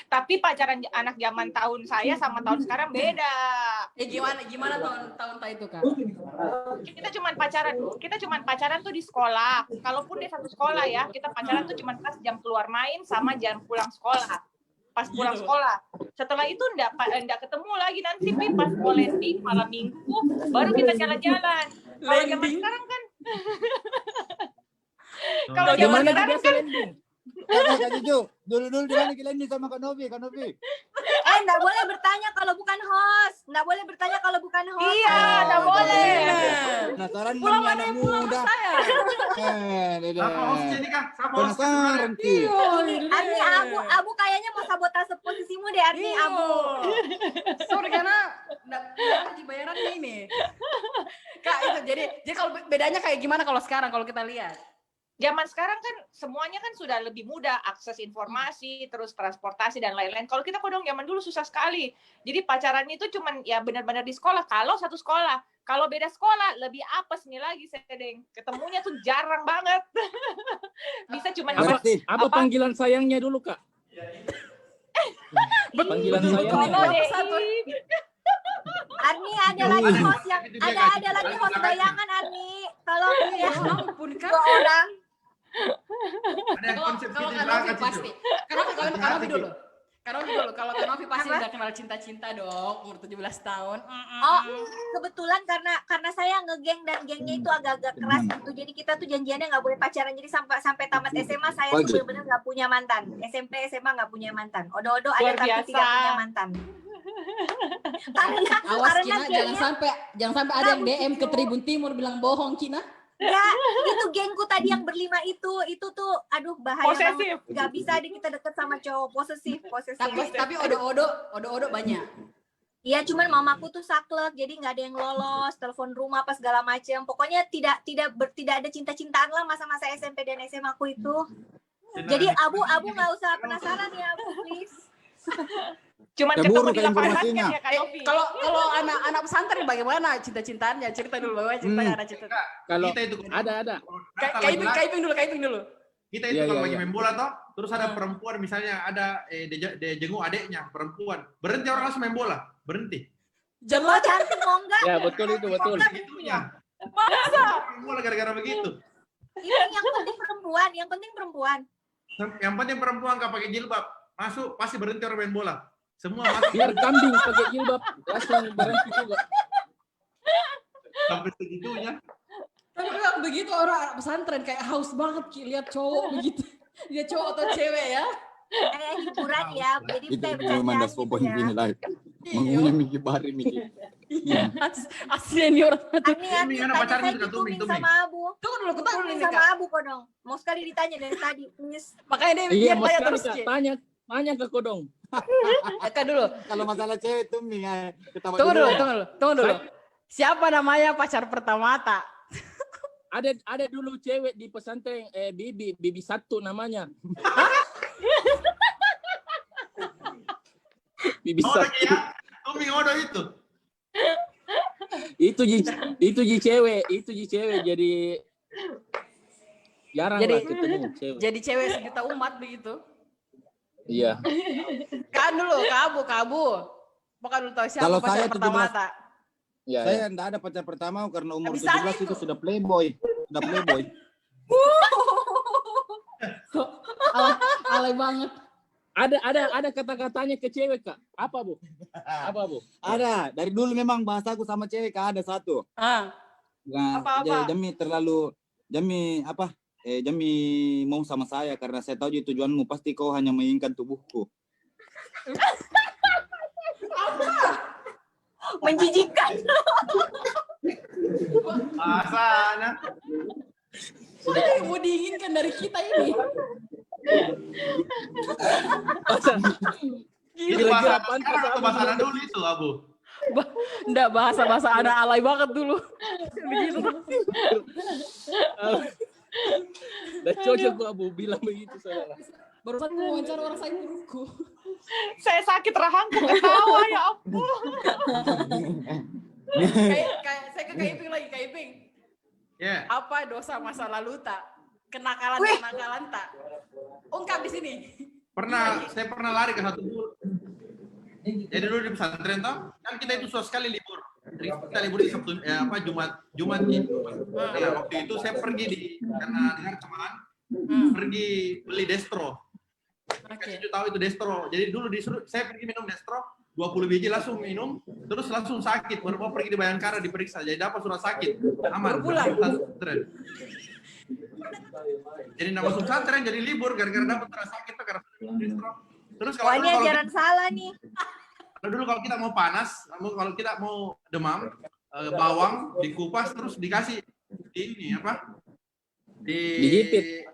Tapi pacaran anak zaman tahun saya sama tahun sekarang beda. Gimana tahun itu Kak? Kita cuman pacaran tuh di sekolah. Kalaupun di satu sekolah ya, kita pacaran tuh cuman pas jam keluar main sama jam pulang sekolah. Pas pulang sekolah. Setelah itu enggak ketemu lagi nanti pas mau landing malam minggu baru kita jalan-jalan. Kalau zaman sekarang kan kalau zaman sekarang kan Kak Cicu, dulu di mana kalian nih sama Kak Novi? Enggak boleh bertanya kalau bukan host. Iya, enggak boleh. Penasaran Pulang nih mana anak yang pulang muda. saya? Apa hostnya nih Kak? Penasaran Ki. Arni Abu kayaknya mau sabotase posisimu deh Arni Abu. Sorry karena enggak gaji bayaran ini. Kak itu jadi kalau bedanya kayak gimana kalau sekarang kalau kita lihat? Zaman sekarang kan semuanya kan sudah lebih mudah, akses informasi, terus transportasi dan lain-lain. Kalau kita kodong zaman dulu susah sekali. Jadi pacarannya itu cuman ya benar-benar di sekolah. Kalau satu sekolah, kalau beda sekolah lebih apes nih lagi sedeng. Ketemunya tuh jarang banget. Bisa cuman apa panggilan sayangnya dulu Kak? Panggilan sayangnya. Arni ada lagi host yang ada lagi host bayangan Arni. Tolong ya. Ampun Kak. 2 orang. Kalau Kanovi pasti. Kanovi dulu. Kalau Kanovi pasti udah kenal cinta-cinta dong, umur 17 tahun. Oh, kebetulan karena saya ngegeng dan gengnya itu agak-agak keras gitu. Jadi kita tuh janjiannya nggak boleh pacaran. Jadi sampai tamat SMA saya tuh benar-benar nggak punya mantan. SMP SMA nggak punya mantan. Odo-odo ada tapi tidak punya mantan. Awas Cina, jangan sampai ada yang DM ke Tribun Timur bilang bohong Cina. Enggak, itu gengku tadi yang berlima itu tuh aduh bahaya banget. Gak bisa kita deket sama cowok posesif. Tapi odo-odo banyak. Iya, cuman mamaku tuh saklek, jadi nggak ada yang lolos, telepon rumah apa segala macam. Pokoknya tidak ada cinta-cintaan lah masa-masa SMP dan SMA aku itu. Jadi Abu nggak usah penasaran ya, Abu, please. Cuman ketemu di lapangan kan ya Kak Novi. Kalau anak pesantren bagaimana cinta-cintaannya? Cerita dulu bagaimana cinta anak cinta. Kalau ada. Kaiping dulu. Kita itu kalau lagi main bola toh, terus ada perempuan misalnya ada jenguk adeknya perempuan. Berhenti orang langsung main bola, berhenti. Jangan cantik mau enggak? Ya betul itu betul. Segitunya. Masa? Main bola gara-gara begitu. Yang penting perempuan. Yang penting perempuan nggak pakai jilbab, masuk pasti berhenti orang main bola. Semua masuk. Biar kambing pakai jilbab langsung berhenti juga. Sampai segitunya. Tapi kalau begitu orang pesantren kayak haus banget lihat cowok begitu. Lihat cowok atau cewek ya. Kayak hiburan ya. Jadi Itu memang das popon ini lah. Mengunyah Miki Bari Miki. Asli ini orang. Arni pacarnya juga Tuming sama Abu. Tunggu dulu, Tuming sama Abu Kodong. Mau sekali ditanya dari tadi, please. Makanya dia tanya terus. Tanya ke Kodong. Eka dulu. Kalau masalah cewek Tuming ketawa Tunggu dulu. Siapa namanya pacar pertama tak? Ada dulu cewek di pesantren Bibi satu namanya. Bibi satu. Tuming Odo itu. Itu cewek jadi jarang lah ketemu cewek. Jadi cewek sejuta umat begitu. Iya. Kan dulu kabu. Bukan lu tahu siapa Kalau pacar saya pertama 17. tak? Ya, Saya enggak ada pacar pertama karena umur Bisa 17 itu sudah playboy. Sudah playboy. Alay banget. Ada kata-katanya ke cewek, Kak. Apa, Bu? Apa, Bu? Ada. Dari dulu memang bahasaku sama cewek Kak, ada satu. Nah, Apa-apa? Jami mau sama saya karena saya tahu tujuanmu pasti kau hanya menginginkan tubuhku. Apa? Menjijikan. Bahasanya. Sudah yang mau diinginkan dari kita ini. Itu bahasa sekarang atau bahasa dulu itu, Abu? Enggak, bahasa anak alay banget dulu. Begitu. Udah cocok gua Abu bilang begitu saya. Barusan mau wawancara orang saya guruku. Saya sakit rahangku ketawa ya ampun. Kayak saya ke Kak Iping lagi, Kak Iping. Yeah. Apa dosa masa lalu tak? Kenakalan tak? Ungkap di sini. Saya pernah lari ke satu guru. Jadi dulu di pesantren toh, kan kita itu suatu sekali libur. Kita libur di Sabtu Jumat gitu. Nah, waktu itu saya pergi karena dengar teman pergi beli destro. Kasih tahu itu destro. Jadi dulu disuruh saya pergi minum destro 20 biji langsung minum, terus langsung sakit. Baru mau pergi di Bayangkara diperiksa, jadi dapat surat sakit. Aman. Jadi nama pesantren jadi libur gara-gara dapat surat sakit tuh karena destro. Terus kalau ini ajaran salah nih. Dulu kalau kita mau panas, kalau kita mau demam, bawang dikupas terus dikasih ini apa? Dijepit.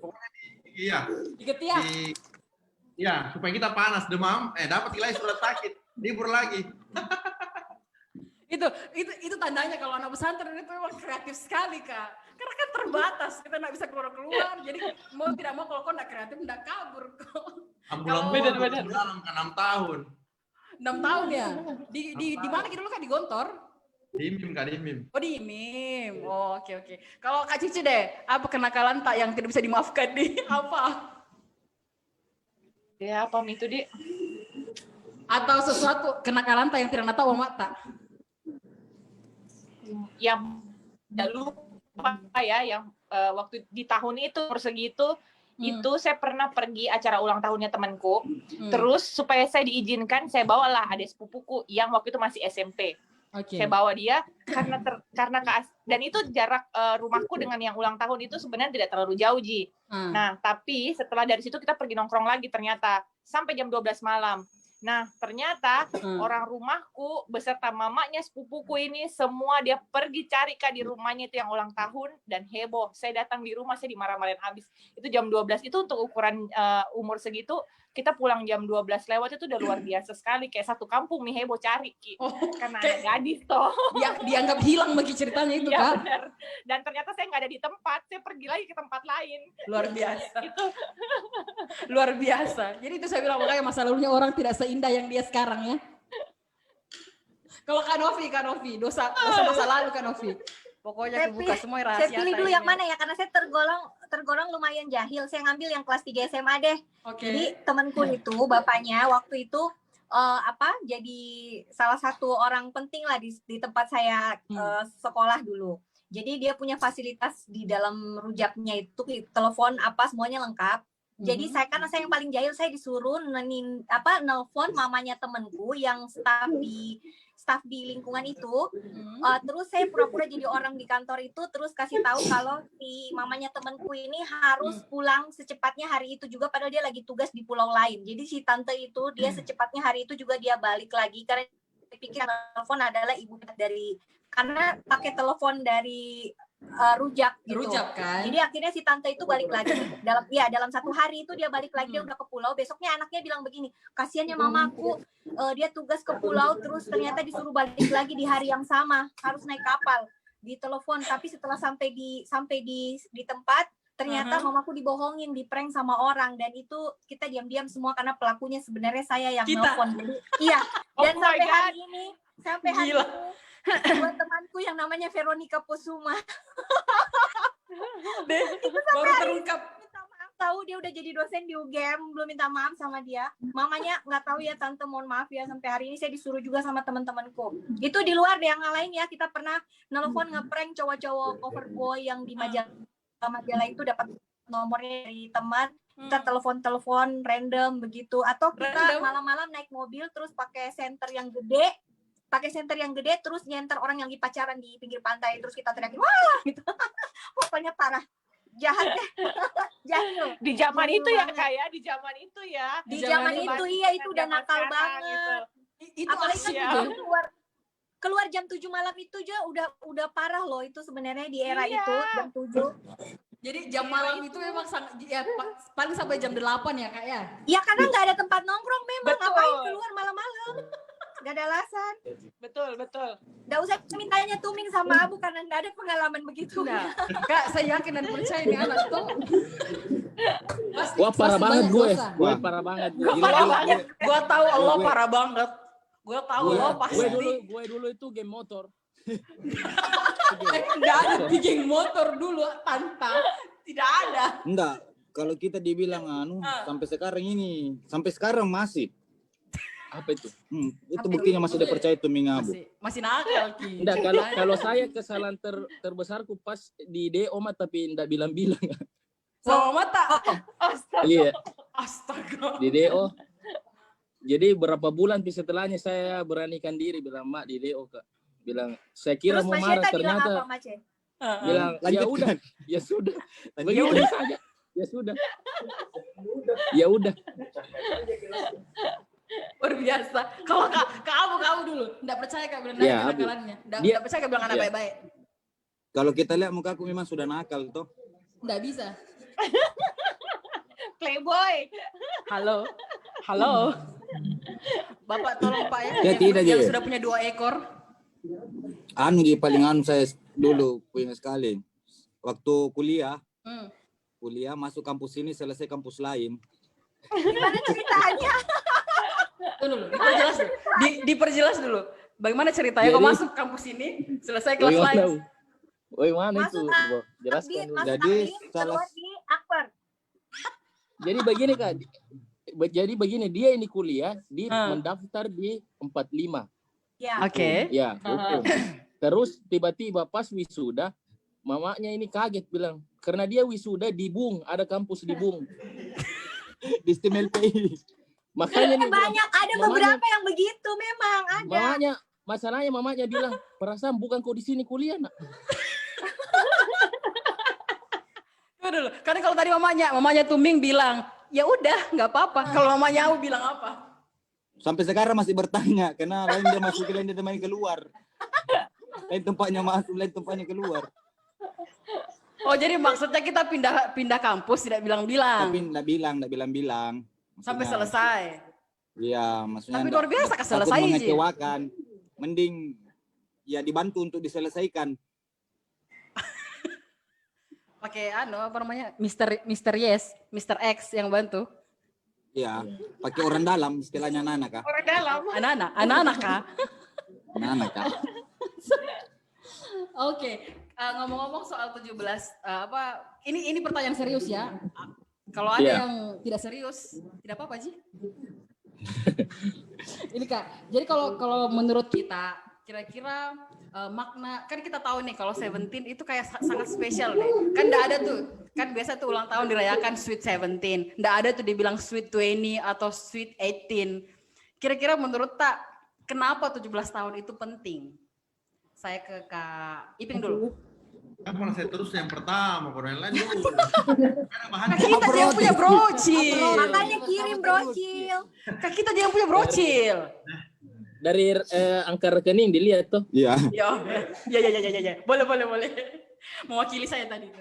Pokoknya iya. Diketiak. Iya, supaya kita panas, demam, dapat nilai surat sakit, libur lagi. itu tandanya kalau anak pesantren itu memang kreatif sekali, Kak. Karena kan terbatas, kita nggak bisa keluar-keluar. Jadi mau tidak mau kalau kau nggak kreatif, nggak kabur kok. Ambulan beda 6 tahun. 6 tahun ya? Di mana gitu dulu Kak? Di Gontor? Di IMIM, Kak, di IMIM. Oh di IMIM, oke. Kalau Kak Cici deh, apa kenakalan tak yang tidak bisa dimaafkan nih? Apa? Ya apa itu Dik? Atau sesuatu kenakalan tak yang tidak tahu mata? Yang tidak lupa ya, yang waktu di tahun itu persegi itu saya pernah pergi acara ulang tahunnya temanku. Terus supaya saya diizinkan, saya bawalah adik sepupuku yang waktu itu masih SMP. Saya bawa dia karena dan itu jarak rumahku dengan yang ulang tahun itu sebenarnya tidak terlalu jauh, Ji. Nah, tapi setelah dari situ kita pergi nongkrong lagi ternyata sampai jam 12 malam. Nah, ternyata orang rumahku beserta mamanya sepupuku ini semua dia pergi cari Kak di rumahnya itu yang ulang tahun dan heboh. Saya datang di rumah, saya dimarah-marahin habis. Itu jam 12 itu untuk ukuran umur segitu, kita pulang jam 12 lewat itu udah luar biasa sekali. Kayak satu kampung nih heboh cari Ki. Karena ada gadis toh. Dianggap hilang bagi ceritanya itu, Kak. Bener. Dan ternyata saya nggak ada di tempat, saya pergi lagi ke tempat lain. Luar biasa. Luar biasa. Jadi itu saya bilang makanya masa lalunya orang tidak seindah yang dia sekarang ya. Kalau Kak Novi, dosa lalu Kak Novi. Pokoknya kebuka semua rahasia. Saya pilih dulu yang mana ya, karena saya tergolong lumayan jahil. Saya ngambil yang kelas 3 SMA deh. Jadi temanku itu bapaknya waktu itu jadi salah satu orang penting lah di tempat saya sekolah dulu. Jadi dia punya fasilitas di dalam rujaknya itu telepon apa semuanya lengkap. Jadi saya yang paling jahil, saya disuruh nelpon mamanya temenku yang staff di lingkungan itu. Terus saya pura-pura jadi orang di kantor itu, terus kasih tahu kalau si mamanya temenku ini harus pulang secepatnya hari itu juga, padahal dia lagi tugas di pulau lain. Jadi si tante itu dia secepatnya hari itu juga dia balik lagi karena pikir telepon adalah ibu karena pakai telepon dari rujak gitu. Rujak kan? Jadi akhirnya si tante itu balik lagi dalam 1 hari itu dia balik lagi, dia udah ke pulau. Besoknya anaknya bilang begini, kasiannya mamaku, dia tugas ke pulau terus ternyata disuruh balik lagi di hari yang sama, harus naik kapal. Di telepon, tapi setelah sampai di tempat ternyata mamaku dibohongin, diprank sama orang, dan itu kita diam-diam semua karena pelakunya sebenarnya saya yang nelfon. Iya. Dan sampai hari ini buat temanku yang namanya Veronica Posuma. Baru terungkap. tahu dia udah jadi dosen di UGM, belum minta maaf sama dia. Mamanya nggak tahu ya tante, mohon maaf ya, sampai hari ini saya disuruh juga sama teman-temanku. Itu di luar deh yang lain ya, kita pernah nelpon ngeprank cowok-cowok overboy yang di majalah itu, dapat nomornya dari teman, kita telepon random begitu, atau kita malam-malam naik mobil terus pakai senter yang gede, terus nyenter orang yang lagi pacaran di pinggir pantai, terus kita teriakin wah gitu. Pokoknya parah, jahat deh. Jahil Di zaman itu ya kayak di zaman itu ya. Di zaman itu iya, itu udah nakal banget gitu. Itu apalagi kan keluar jam 7 malam itu aja udah parah loh itu sebenarnya di era itu jam 7. Jadi jam malam itu memang sangat ya, paling sampai jam 8 ya Kak ya. Ya karena nggak ada tempat nongkrong memang. Ngapain keluar malam-malam? Gak ada alasan. Betul. Nggak usah mintanya Tuming sama Abu karena nggak ada pengalaman begitu. Nah, Kak, saya yakin dan percaya nih anak tuh. Wah parah banget gue parah banget. Gue tahu Allah parah banget. Gue tahu Allah pasti. Gue dulu itu game motor. Enggak ada bikin motor dulu, Tanta. Tidak ada. Enggak. Kalau kita dibilang sampai sekarang masih. Apa itu? Itu buktinya masih ada percaya itu Mingabu. Masih nakal Ki. Enggak, kalau saya kesalahan terbesarku pas di DO tapi enggak bilang-bilang. Sama mata. Astaga. Iya. Astaga. Di DO. Jadi berapa bulan setelahnya saya beranikan diri bilang, Mak, di DO Kak. Bilang, saya kira mau marah, ternyata bilang, ya udah, ya sudah. Begitu saja. Ya sudah. Ya udah. Luar biasa. Kalau kamu dulu enggak percaya Kak bilang kenakalannya. Enggak percaya Kak bilang anak baik-baik. Kalau kita lihat muka aku memang sudah nakal toh. Enggak bisa. Playboy. Halo. Bapak tolong Pak Ya, tidak, yang Je. sudah punya 2 ekor. Paling saya dulu punya sekali. Waktu kuliah masuk kampus ini selesai kampus lain. Gimana ceritanya? Diperjelas dulu. Bagaimana ceritanya kok masuk kampus ini selesai kelas lain? Woi, mana itu? Jelaskan dulu. Jadi salah Jadi begini Kak. Jadi begini, dia ini kuliah, dia mendaftar di 45. Ya. Oke. Ya, hukum. Terus tiba-tiba pas wisuda, mamanya ini kaget bilang, karena dia wisuda di Bung, ada kampus di Bung. Di STIM LPI. Makanya nih banyak ada beberapa yang begitu memang ada. Masalahnya mamanya bilang, perasaan bukan kau di sini kuliah, Nak. Dulu. Karena kalau tadi mamanya Tuming bilang, ya udah, nggak apa-apa. Kalau mamanya aku bilang apa? Sampai sekarang masih bertanya, karena lain dia masuk, lain dia main keluar. Lain tempatnya masuk, lain tempatnya keluar. Oh, jadi maksudnya kita pindah kampus tidak bilang-bilang. Tapi enggak bilang-bilang. Sampai selesai. Iya, maksudnya. Tapi luar biasa selesai aja. Mengecewakan. Mending ya dibantu untuk diselesaikan. Pakai apa namanya? Mr. Yes, Mr. X yang bantu. Iya, pakai orang dalam istilahnya anak-anak Kak. Orang dalam. Anak-anak Kak. Anak-anak Kak. Oke, ngomong-ngomong soal 17 ini pertanyaan serius ya. Kalau ada yang tidak serius, tidak apa-apa Ji. Ini Kak, jadi kalau menurut kita kira-kira makna, kan kita tahu nih kalau 17 itu kayak sangat spesial nih. Kan enggak ada tuh, kan biasa tuh ulang tahun dirayakan Sweet 17. Enggak ada tuh dibilang Sweet 20 atau Sweet 18. Kira-kira menurut Tak, kenapa 17 tahun itu penting? Saya ke Kak Iping dulu. Kan saya terus yang pertama, kalau yang lain dulu. Kita yang punya brocil. Makanya kirim brocil. Kak kita yang punya brocil. Dari angka rekening dilihat tuh. Iya. Ya. Boleh. Mewakili saya tadi.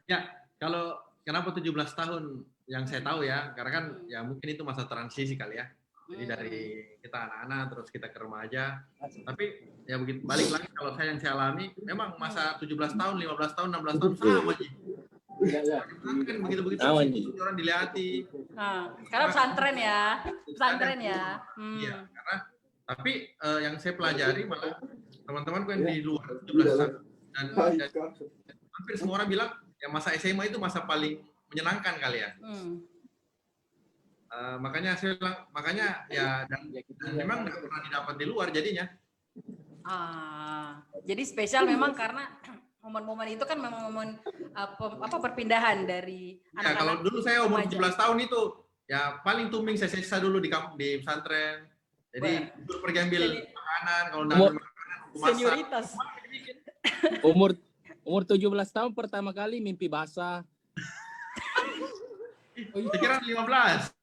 Ya, kalau kenapa 17 tahun yang saya tahu ya, karena kan ya mungkin itu masa transisi kali ya. Jadi dari kita anak-anak terus kita ke remaja. Tapi ya begitu balik lagi kalau yang saya alami, memang masa 17 tahun, 15 tahun, 16 tahun sama aja. Kan begitu-begitu orang dilihati. Karena pesantren ya. Iya, karena tapi yang saya pelajari malah teman-temanku yang di luar 17 tahun dan hampir semua orang bilang ya masa SMA itu masa paling menyenangkan kali ya. Makanya saya bilang, makanya ya dan memang nggak pernah didapat di luar jadinya. Jadi spesial memang karena momen-momen itu kan memang momen perpindahan dari anak-anak. Ya, kalau dulu saya umur 17 tahun itu ya paling tumbing saya siksa dulu di pesantren. Jadi pergi ambil makanan, kalau nggak ada makanan aku masak. Senioritas. Umur 17 tahun pertama kali mimpi basah. Saya kira 15.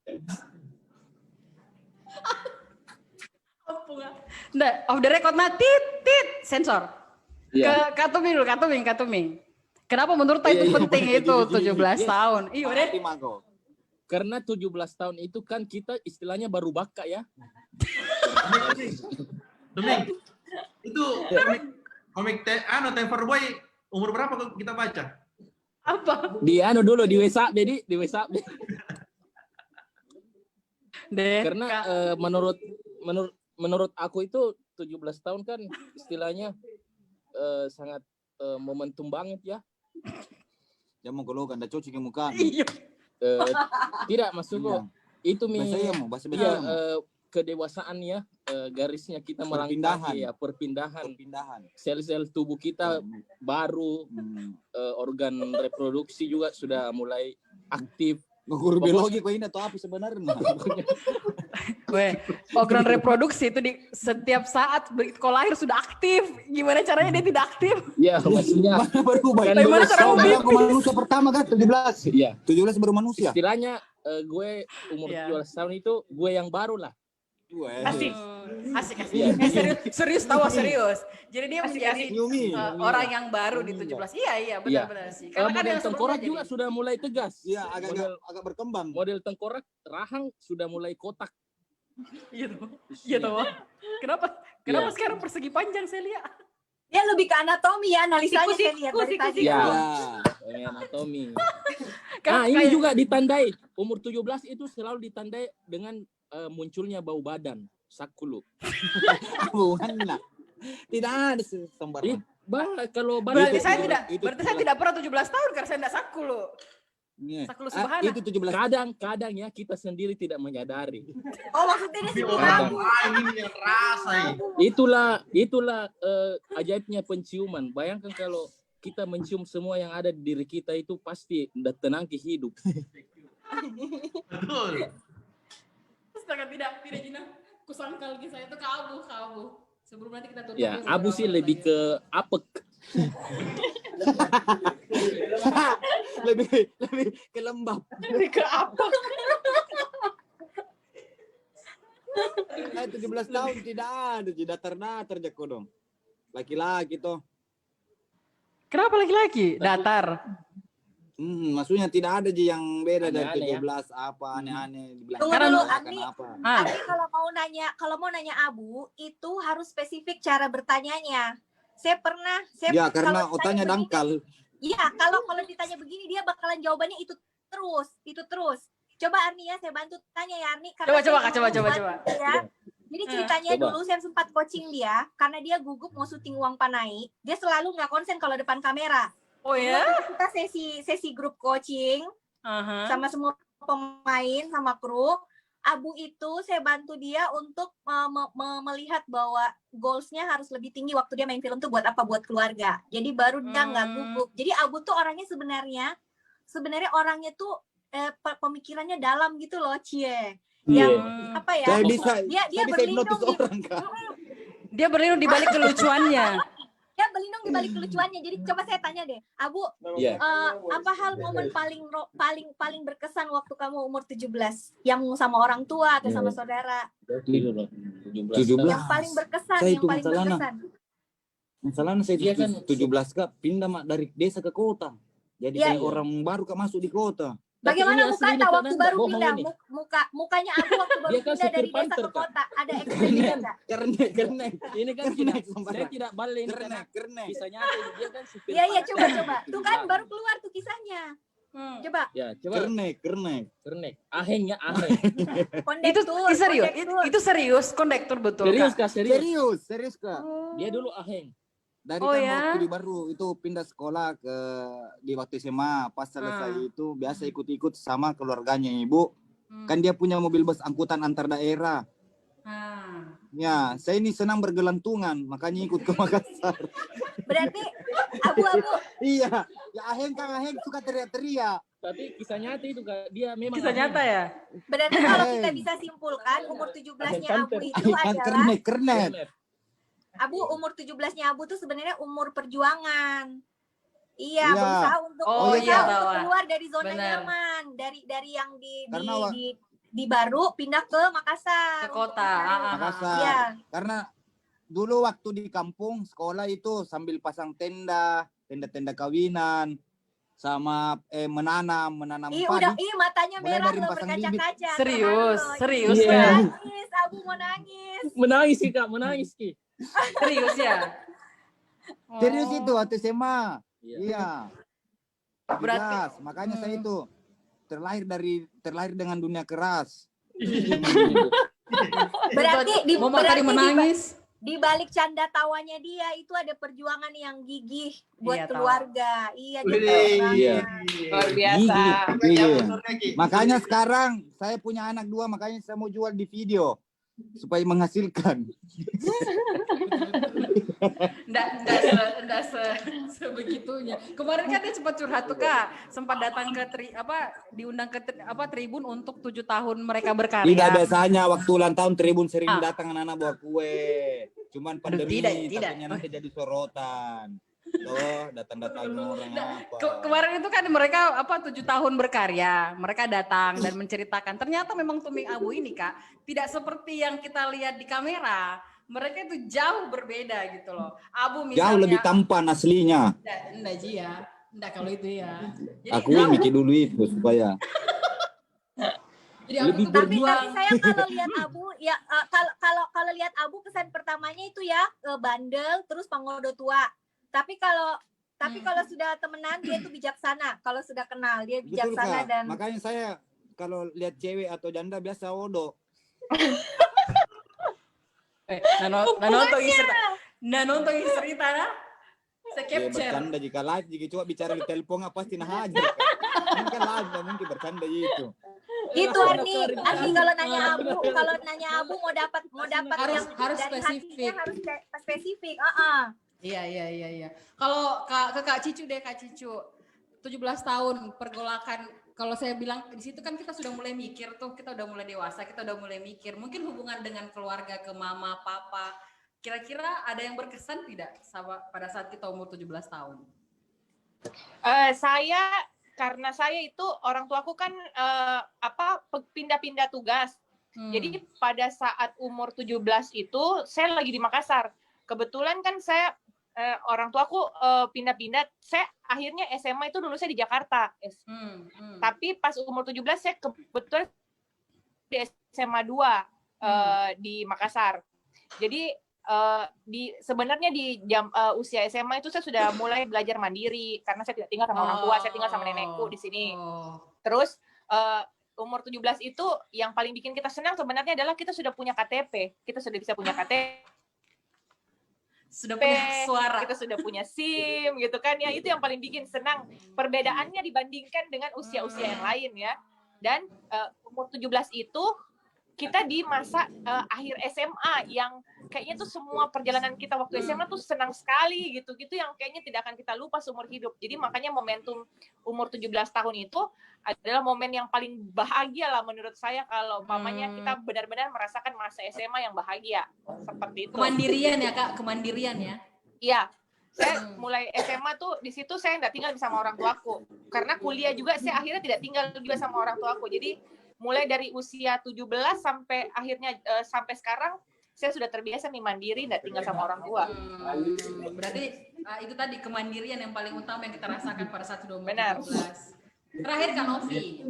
Nggak, off the record tit sensor. Iya. Ke Katuming. Kenapa menurut itu penting itu 17 tahun? Iya, deh. Karena 17 tahun itu kan kita istilahnya baru baka ya. Tuming. Itu komik Temper Boy umur berapa kita baca? Apa? Di dulu di WhatsApp di WhatsApp. Karena menurut aku itu 17 tahun kan istilahnya sangat momentum banget ya. Ya mau kalau kan ada cuci ke muka. Tidak maksudku itu kedewasaan ya, garisnya kita melangkahi ya perpindahan. Sel-sel tubuh kita baru, organ reproduksi juga sudah mulai aktif. Guru biologi kok ini atau apa sebenarnya? Organ reproduksi itu di setiap saat kalau lahir sudah aktif. Gimana caranya dia tidak aktif? Ya, maksudnya berubah. Bagaimana cara manusia pertama kan 17. Iya. 17 baru manusia. Istilahnya gue umur 17 tahun itu gue yang baru lah. Asik. Serius. Jadi dia menjadi orang yang baru di 17. Iya, benar-benar sih. Karena model tengkorak juga sudah mulai tegas. Iya, agak berkembang. Model tengkorak rahang sudah mulai kotak. Iya toh. Kenapa sekarang persegi panjang saya lihat? Ya lebih ke anatomi ya, analisanya saya lihat dari tadi. Ya, anatomi. Ini juga ditandai umur 17 itu selalu ditandai dengan munculnya bau badan, sakulu. Bukan. Tidak ada sembarang. Kalau berarti saya tidak pernah 17 tahun karena saya tidak sakulu. Sakulu subhana. Itu 17. Kadang ya kita sendiri tidak menyadari. Oh, maksudnya dia sibuk rambut. Ini yang rasa. Itulah ajaibnya penciuman. Bayangkan kalau kita mencium semua yang ada di diri kita itu pasti tenang ke hidup. Betul. Astaga, tidak Jina. Kusangkal lagi saya itu ke abu. Sebelum nanti kita tutup. Ya, abu sih lebih ke apek. lebih ke lembab. Lebih ke apek. 17 tahun tidak ada, datar jago dong. Laki-laki toh. Kenapa laki-laki? Datar. Maksudnya tidak ada yang beda dari 17 apa aneh-aneh dibilang. Tunggu dulu, Ani kalau mau nanya Abu itu harus spesifik cara bertanyanya. Saya karena otaknya dangkal. Iya, kalau ditanya begini dia bakalan jawabannya itu terus. Coba Arni ya, saya bantu tanya ya Arni. Coba. Ya. Jadi ceritanya dulu saya sempat coaching dia karena dia gugup mau syuting Uang Panai. Dia selalu nggak konsen kalau depan kamera. Oh ya? Kita sesi grup coaching sama semua pemain sama kru. Abu itu saya bantu dia untuk melihat bahwa goals-nya harus lebih tinggi waktu dia main film tuh buat apa? Buat keluarga. Jadi baru dia nggak gugup. Jadi Abu tuh orangnya sebenarnya orangnya tuh pemikirannya dalam gitu loh, Cie. Yang apa ya? Dia berlindung dia berlindung di balik kelucuannya. Dia berlindung di balik kelucuannya. Jadi coba saya tanya deh, Abu, apa hal momen paling berkesan waktu kamu umur 17? Yang sama orang tua atau sama saudara? 17. Yang paling berkesan, Masalahnya saya itu kan 17 Kak, pindah dari desa ke kota. Jadi kayak orang baru Kak masuk di kota. Bagaimana muka waktu baru pindah? Mukanya Abu waktu baru pindah dari desa ke kota. Ada ekspresinya enggak? Kernek. Ini kan saya tidak balik karena kisahnya dia kan supir. Iya, coba. Tuh kan baru keluar tuh kisahnya. Coba. Ya, coba. Kernek. Aheng. Itu serius, kondektur betul. Serius Kak. Serius Kak. Dia dulu aheng. Dari waktu di baru itu pindah sekolah di waktu SMA, pas selesai itu biasa ikut-ikut sama keluarganya ibu. Kan dia punya mobil bus angkutan antar daerah. Ya, saya ini senang bergelantungan, makanya ikut ke Makassar. Berarti abu-abu. Iya, ya Aheng suka teriak-teriak. Tapi kisah nyata itu dia memang Kisah nyata ya? Berarti kalau kita bisa simpulkan umur 17-nya Abu itu adalah kernet. Abu umur 17-nya Abu tuh sebenarnya umur perjuangan. Iya, berusaha untuk keluar dari zona nyaman, dari yang di Baru pindah ke Makassar. Ke kota. Makassar. Iya. Karena dulu waktu di kampung sekolah itu sambil pasang tenda kawinan sama menanam padi. Matanya merah loh, berkaca-kaca. Serius. Nangis, Abu mau nangis. Menangis sih Kak, Ki. Serius ya? Serius itu waktu SMA. Iya. Berarti makanya saya itu terlahir dengan dunia keras. Berarti tadi menangis. Di balik canda tawanya dia itu ada perjuangan yang gigih buat keluarga. Iya, luar biasa. Makanya sekarang saya punya anak 2, makanya saya mau jual di video supaya menghasilkan. Nggak sebegitunya. Kemarin kan dia sempat curhat tuh Kak, sempat datang ke diundang ke Tribun untuk 7 tahun mereka berkarya. Tidak biasanya waktu ulang tahun Tribun sering datang anak-anak bawa kue. Cuman pandemi takutnya nanti jadi sorotan. Loh, datang-datang orang apa. Kemarin itu kan mereka 7 tahun berkarya, mereka datang dan menceritakan. Ternyata memang Tuming Abu ini Kak, tidak seperti yang kita lihat di kamera. Mereka itu jauh berbeda gitu loh. Abu misalnya jauh lebih tampan aslinya. Enggak kalau itu ya. Jadi, aku mikir dulu itu supaya. Jadi tapi saya kalau lihat Abu ya kalau lihat Abu kesan pertamanya itu ya bandel terus pengodo tua. Tapi kalau sudah temenan dia itu bijaksana. Kalau sudah kenal dia bijaksana. Betul, dan makanya saya kalau lihat cewek atau janda biasa odo. nonton cerita nah. Saya capture. Bercanda jika live jika coba bicara di telepon pasti nah aja. Mungkin live mungkin bercanda gitu. Gitu Arni kalau nanya Abu mau dapat harus yang spesifik. harus spesifik. Iya. Kalau Kak Cicu 17 tahun pergolakan. Kalau saya bilang di situ kan kita sudah mulai mikir tuh, kita udah mulai dewasa, kita udah mulai mikir. Mungkin hubungan dengan keluarga ke mama, papa. Kira-kira ada yang berkesan tidak pada saat kita umur 17 tahun? Karena saya itu orang tuaku kan pindah-pindah tugas. Jadi pada saat umur 17 itu saya lagi di Makassar. Kebetulan kan saya orang tuaku pindah-pindah. Saya akhirnya SMA itu dulu saya di Jakarta. Tapi pas umur 17 saya kebetulan di SMA 2 di Makassar. Jadi sebenarnya di usia SMA itu saya sudah mulai belajar mandiri karena saya tidak tinggal sama orang tua, saya tinggal sama nenekku di sini. Terus umur 17 itu yang paling bikin kita senang sebenarnya adalah kita sudah punya KTP, kita sudah bisa punya KTP. Sudah punya suara, kita sudah punya SIM gitu kan ya, itu yang paling bikin senang. Perbedaannya dibandingkan dengan usia-usia yang lain ya. Dan umur 17 itu kita di masa akhir SMA yang kayaknya tuh semua perjalanan kita waktu SMA tuh senang sekali gitu-gitu yang kayaknya tidak akan kita lupa seumur hidup. Jadi makanya momentum umur 17 tahun itu adalah momen yang paling bahagia lah menurut saya kalau mamanya kita benar-benar merasakan masa SMA yang bahagia. Seperti itu. Kemandirian ya Kak, kemandirian ya. Iya. Saya mulai SMA tuh di situ saya nggak tinggal sama orang tuaku. Karena kuliah juga saya akhirnya tidak tinggal juga sama orang tuaku. Jadi mulai dari usia 17 sampai akhirnya sampai sekarang saya sudah terbiasa nih mandiri, nggak tinggal sama orang tua. Berarti itu tadi kemandirian yang paling utama yang kita rasakan pada saat sudah umur 17. Terakhir Kak Novi.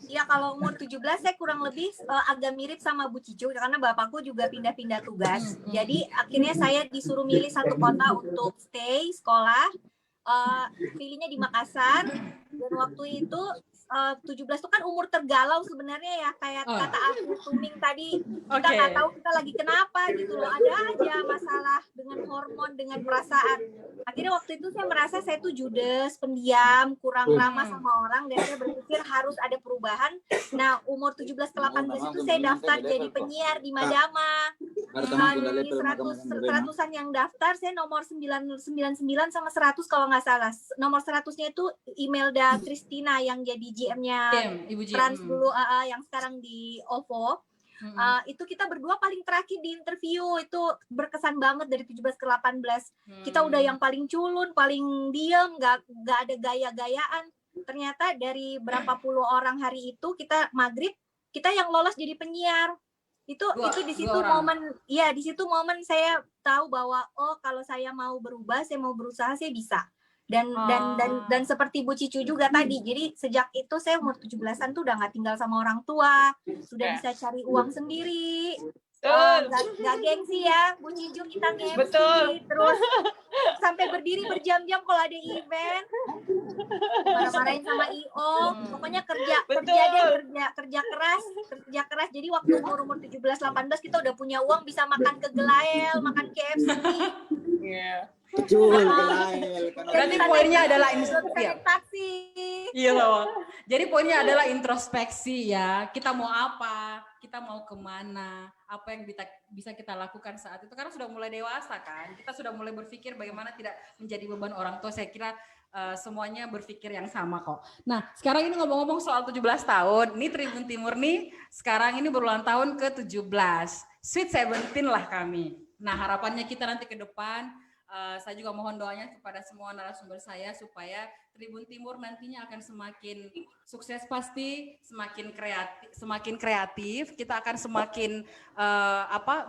Iya, kalau umur 17 saya kurang lebih agak mirip sama Bu Cicu karena bapakku juga pindah-pindah tugas. Jadi akhirnya saya disuruh milih satu kota untuk stay sekolah. Pilihnya di Makassar dan waktu itu 17 itu kan umur tergalau sebenarnya ya, kayak kata aku Tuming tadi, kita nggak tahu kita lagi kenapa gitu loh, ada aja masalah dengan hormon, dengan perasaan. Akhirnya waktu itu saya merasa saya tuh judes, pendiam, kurang ramah sama orang, dan saya berpikir harus ada perubahan. Nah, umur 17 ke 18 itu saya daftar jadi penyiar di Madama. Dari 100-an yang daftar, saya nomor 99 sama 100 kalau nggak salah. Nomor 100-nya itu Imelda Christina yang jadi GM-nya Trans dulu, yang sekarang di OVO. Itu kita berdua paling terakhir di interview, itu berkesan banget. Dari 17 ke 18 kita udah yang paling culun, paling diem, nggak ada gaya-gayaan. Ternyata dari berapa puluh orang hari itu, kita maghrib kita yang lolos jadi penyiar. Itu di situ momen, ya di situ momen saya tahu bahwa oh, kalau saya mau berubah, saya mau berusaha, saya bisa. Dan seperti Bu Cicu juga tadi, jadi sejak itu saya umur 17-an tuh udah nggak tinggal sama orang tua, sudah bisa cari uang sendiri. Gak gengsi ya Bu Cicu, kita gengsi terus sampai berdiri berjam-jam kalau ada event, marah-marahin sama IO, pokoknya kerja keras. Jadi waktu umur 17-18 kita udah punya uang, bisa makan ke Gelael, makan KFC. Betul, Gelael. Berarti poinnya adalah introspeksi. Iya loh. Jadi poinnya adalah introspeksi ya. Kita mau apa? Kita mau kemana? Apa yang bisa kita lakukan saat itu? Karena sudah mulai dewasa kan. Kita sudah mulai berpikir bagaimana tidak menjadi beban orang tua. Saya kira semuanya berpikir yang sama kok. Nah, sekarang ini ngomong-ngomong soal 17 tahun. Ini Tribun Timur nih sekarang ini berulang tahun ke-17. Sweet 17 lah kami. Nah, harapannya kita nanti ke depan, saya juga mohon doanya kepada semua narasumber saya supaya Tribun Timur nantinya akan semakin sukses pasti, semakin kreatif. Kita akan semakin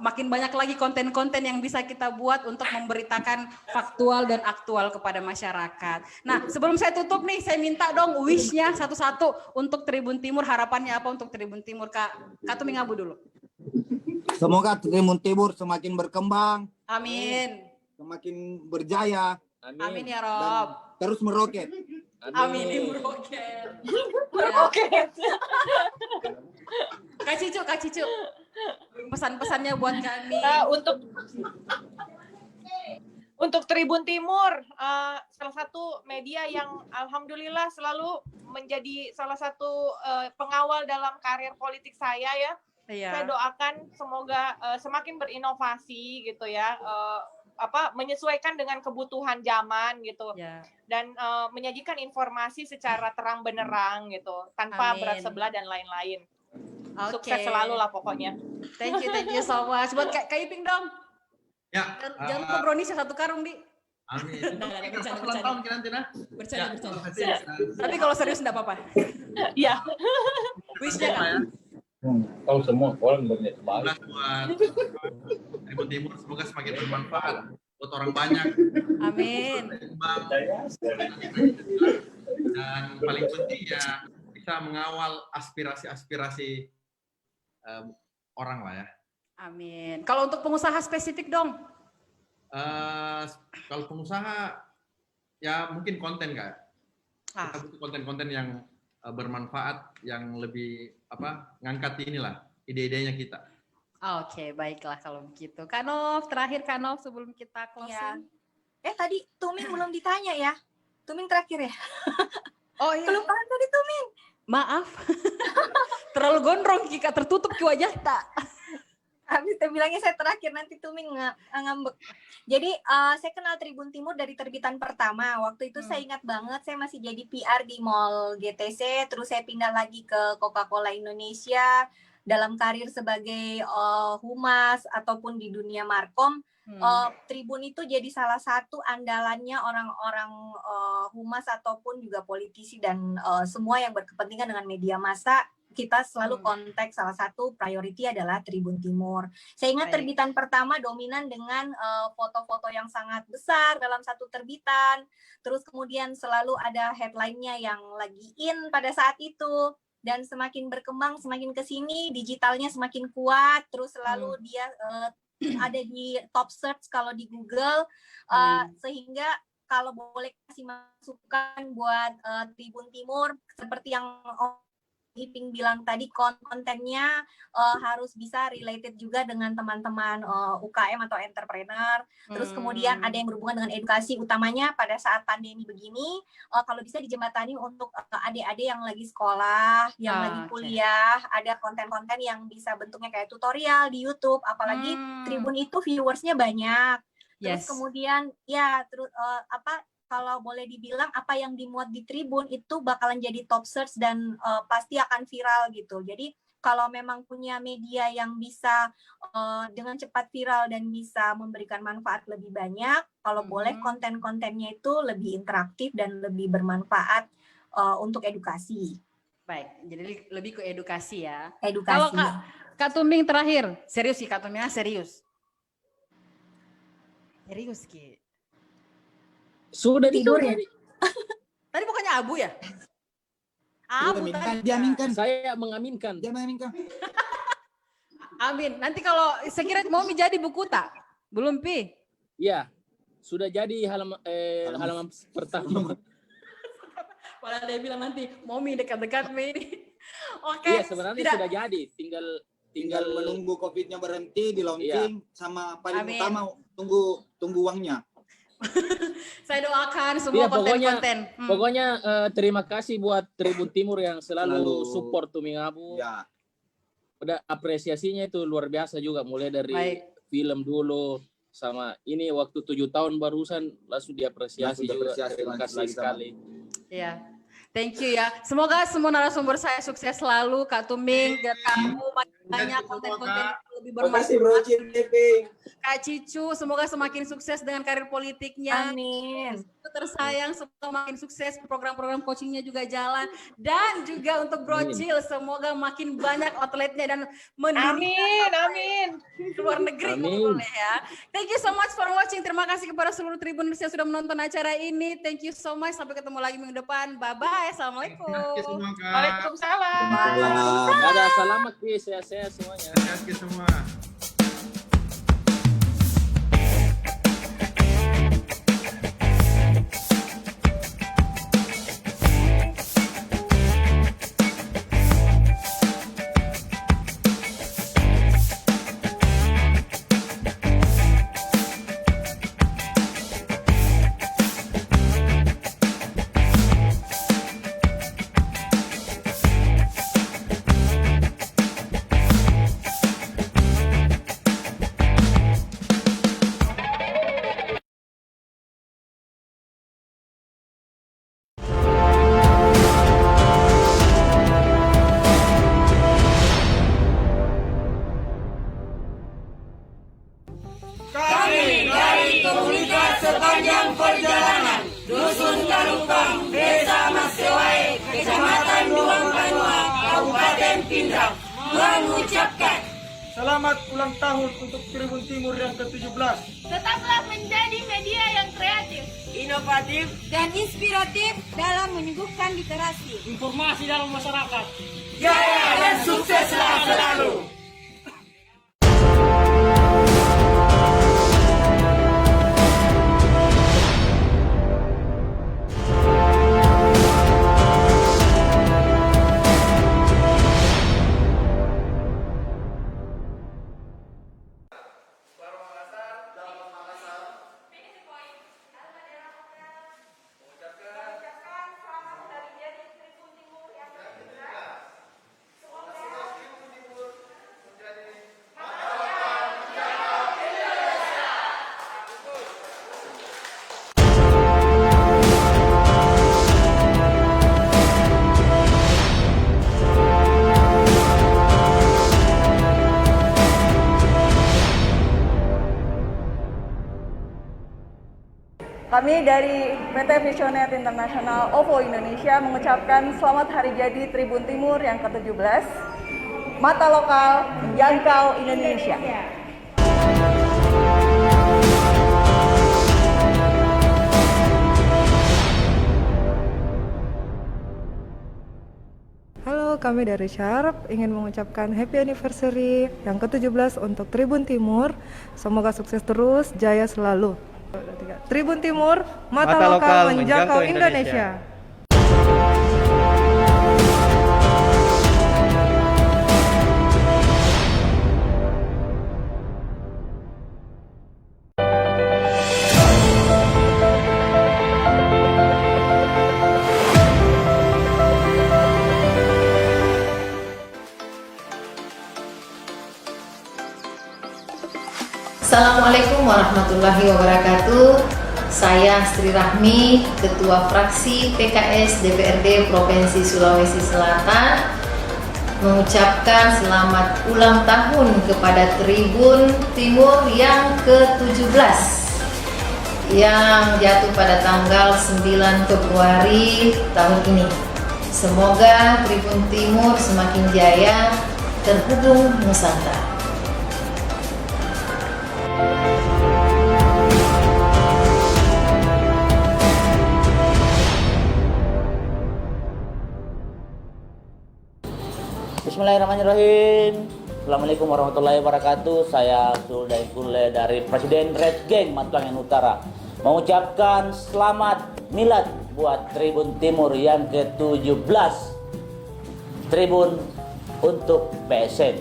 makin banyak lagi konten-konten yang bisa kita buat untuk memberitakan faktual dan aktual kepada masyarakat. Nah, sebelum saya tutup nih, saya minta dong wish-nya satu-satu untuk Tribun Timur. Harapannya apa untuk Tribun Timur, Kak Tuming Abu dulu. Semoga Tribun Timur semakin berkembang. Amin. Semakin berjaya. Amin ya Rob. Terus meroket. Amin meroket. Meroket. Kak Cicu. Pesan-pesannya buat kami. Untuk Tribun Timur, salah satu media yang alhamdulillah selalu menjadi salah satu pengawal dalam karir politik saya ya. Saya doakan semoga semakin berinovasi gitu ya. Menyesuaikan dengan kebutuhan zaman gitu, dan menyajikan informasi secara terang benerang gitu, tanpa berat sebelah dan lain-lain. Sukses selalu lah pokoknya. Thank you so much. Buat Kak Iping dong. Ya. Jangan lupa brownies satu karung di. Amin. Bercanda. Tapi kalau serius enggak apa-apa. Iya. Wish-nya kan. Kalau semua orang berniat baik. Buat Tribun Timur semoga semakin bermanfaat buat orang banyak. Amin. Dan paling penting ya bisa mengawal aspirasi orang lah ya. Amin. Kalau untuk pengusaha spesifik dong? Kalau pengusaha ya mungkin konten Kak. Kita butuh konten-konten yang bermanfaat, yang lebih ngangkat inilah ide-idenya kita. Oke, baiklah kalau begitu. Kak Nov, terakhir Kak Nov sebelum kita closing. Ya. Tadi Tuming belum ditanya ya. Tuming terakhir ya. Oh iya. Kelupaan tadi Tuming. Maaf. Terlalu gondrong Kika, tertutup ke wajah tak. Habis bilangnya saya terakhir, nanti Tuming ngambek. Jadi saya kenal Tribun Timur dari terbitan pertama. Waktu itu saya ingat banget, saya masih jadi PR di Mall GTC, terus saya pindah lagi ke Coca-Cola Indonesia dalam karir sebagai humas ataupun di dunia markom. Tribun itu jadi salah satu andalannya orang-orang humas ataupun juga politisi dan semua yang berkepentingan dengan media massa. Kita selalu konteks salah satu priority adalah Tribun Timur. Saya ingat terbitan pertama dominan dengan foto-foto yang sangat besar dalam satu terbitan. Terus kemudian selalu ada headline-nya yang lagi in pada saat itu. Dan semakin berkembang, semakin kesini, digitalnya semakin kuat. Terus selalu dia ada di top search kalau di Google. Sehingga kalau boleh kasih masukan buat Tribun Timur, seperti yang Iping bilang tadi, kontennya harus bisa related juga dengan teman-teman UKM atau entrepreneur. Terus kemudian ada yang berhubungan dengan edukasi, utamanya pada saat pandemi begini, kalau bisa dijembatani untuk adik-adik yang lagi sekolah, yang lagi kuliah, ada konten-konten yang bisa bentuknya kayak tutorial di YouTube, apalagi Tribun itu viewersnya banyak. Terus kemudian ya kalau boleh dibilang apa yang dimuat di Tribun itu bakalan jadi top search dan pasti akan viral gitu. Jadi kalau memang punya media yang bisa dengan cepat viral dan bisa memberikan manfaat lebih banyak, kalau boleh konten-kontennya itu lebih interaktif dan lebih bermanfaat untuk edukasi. Baik, jadi lebih ke edukasi ya. Edukasi. Kalau Kak Tumbing terakhir, serius sih Kak Tumbing, serius. Serius Ki. Sudah tidur ya? Tadi bukannya Abu ya? Abu tadi. Dia aminkan. Saya mengaminkan. Dia mengaminkan. Amin. Nanti kalau sekira mau menjadi buku tak? Belum Pi? Iya. Sudah jadi halaman pertama. Padahal dia bilang nanti Momi dekat-dekat ini. Oke. Iya, sebenarnya sudah jadi. Tinggal menunggu COVID-nya berhenti di launching sama paling utama tunggu uangnya. Saya doakan semua konten-konten. Pokoknya terima kasih buat Tribun Timur yang selalu support Tuming Abu. Ya. Udah apresiasinya itu luar biasa juga, mulai dari film dulu sama ini waktu 7 tahun barusan langsung diapresiasi juga. Terima kasih sekali. Iya. Thank you ya. Semoga semua narasumber saya sukses selalu, Kak Tuming dan kamu banyak konten-konten lebih bermanfaat. Terima kasih Bro, Kak Cicu, semoga semakin sukses dengan karir politiknya. Amin. Tersayang, semoga makin sukses, program-program coachingnya juga jalan. Dan juga untuk Bro Cil, semoga makin banyak outletnya dan Amin. Luar negeri kalau boleh ya. Thank you so much for watching. Terima kasih kepada seluruh Tribuners yang sudah menonton acara ini. Thank you so much. Sampai ketemu lagi minggu depan. Bye-bye. Assalamualaikum. Waalaikumsalam. Dadah, selamat Pi, sehat-sehat semuanya. Sehat semua. Kami dari komunitas sepanjang perjalanan Dusun Tarupang, Desa Masewai, Kecamatan Duang Banua, Kabupaten Pindrang mengucapkan selamat ulang tahun untuk Tribun Timur yang ke-17. Tetaplah menjadi media yang kreatif, inovatif, dan inspiratif dalam menyuguhkan literasi, informasi dalam masyarakat. Jaya dan sukseslah selalu. Kami dari PT Visionet International OVO Indonesia mengucapkan selamat hari jadi Tribun Timur yang ke-17. Mata lokal menjangkau Indonesia. Halo, kami dari Sharp ingin mengucapkan happy anniversary yang ke-17 untuk Tribun Timur. Semoga sukses terus, jaya selalu. Tribun Timur, mata lokal menjangkau Indonesia. Assalamualaikum warahmatullahi wabarakatuh. Saya Sri Rahmi, Ketua Fraksi PKS DPRD Provinsi Sulawesi Selatan, mengucapkan selamat ulang tahun kepada Tribun Timur yang ke-17 yang jatuh pada tanggal 9 Februari tahun ini. Semoga Tribun Timur semakin jaya terhubung Nusantara. Bismillahirrahmanirrahim. Assalamualaikum warahmatullahi wabarakatuh. Saya Suldan Kule dari Presiden Red Gang Matuangan Utara mengucapkan selamat milad buat Tribun Timur yang ke-17, Tribun untuk PSM.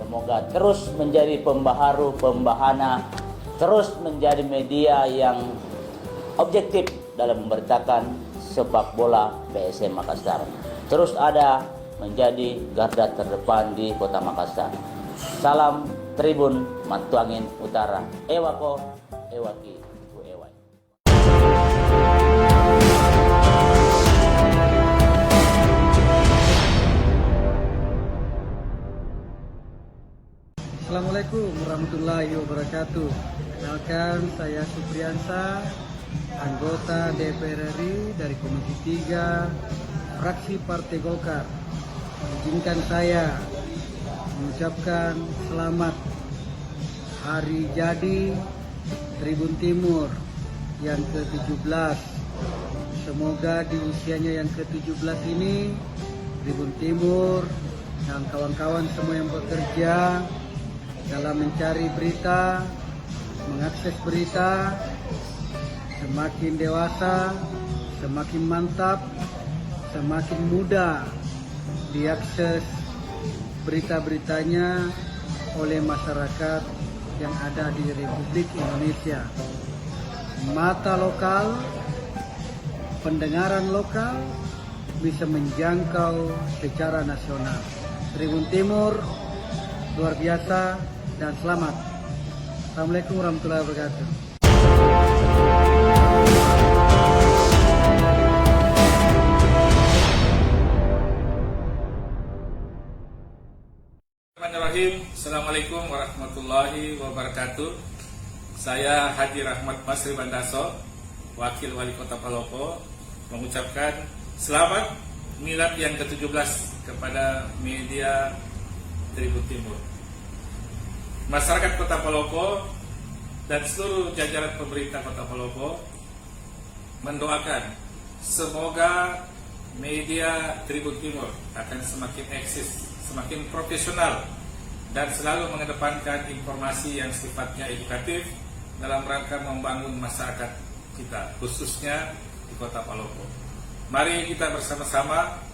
Semoga terus menjadi pembaharu, pembahana, terus menjadi media yang objektif dalam memberitakan sepak bola PSM Makassar. Terus ada menjadi garda terdepan di Kota Makassar. Salam Tribun Matuangin Utara. Ewako, ewaki, ku ewai. Assalamualaikum warahmatullahi wabarakatuh. Kenalkan, saya Supriyansa, anggota DPR RI dari Komisi 3 Fraksi Partai Golkar. Izinkan saya mengucapkan selamat hari jadi Tribun Timur yang ke-17. Semoga di usianya yang ke-17 ini Tribun Timur dan kawan-kawan semua yang bekerja dalam mencari berita, mengakses berita, semakin dewasa, semakin mantap, semakin mudah diakses berita-beritanya oleh masyarakat yang ada di Republik Indonesia. Mata lokal, pendengaran lokal bisa menjangkau secara nasional. Tribun Timur luar biasa dan selamat. Assalamualaikum warahmatullahi wabarakatuh. Assalamualaikum warahmatullahi wabarakatuh. Saya Haji Rahmat Masri Bandaso, Wakil Wali Kota Palopo, mengucapkan selamat milad yang ke-17 kepada media Tribun Timur. Masyarakat Kota Palopo dan seluruh jajaran pemerintah Kota Palopo mendoakan semoga media Tribun Timur akan semakin eksis, semakin profesional, dan selalu mengedepankan informasi yang sifatnya edukatif dalam rangka membangun masyarakat kita, khususnya di Kota Palopo. Mari kita bersama-sama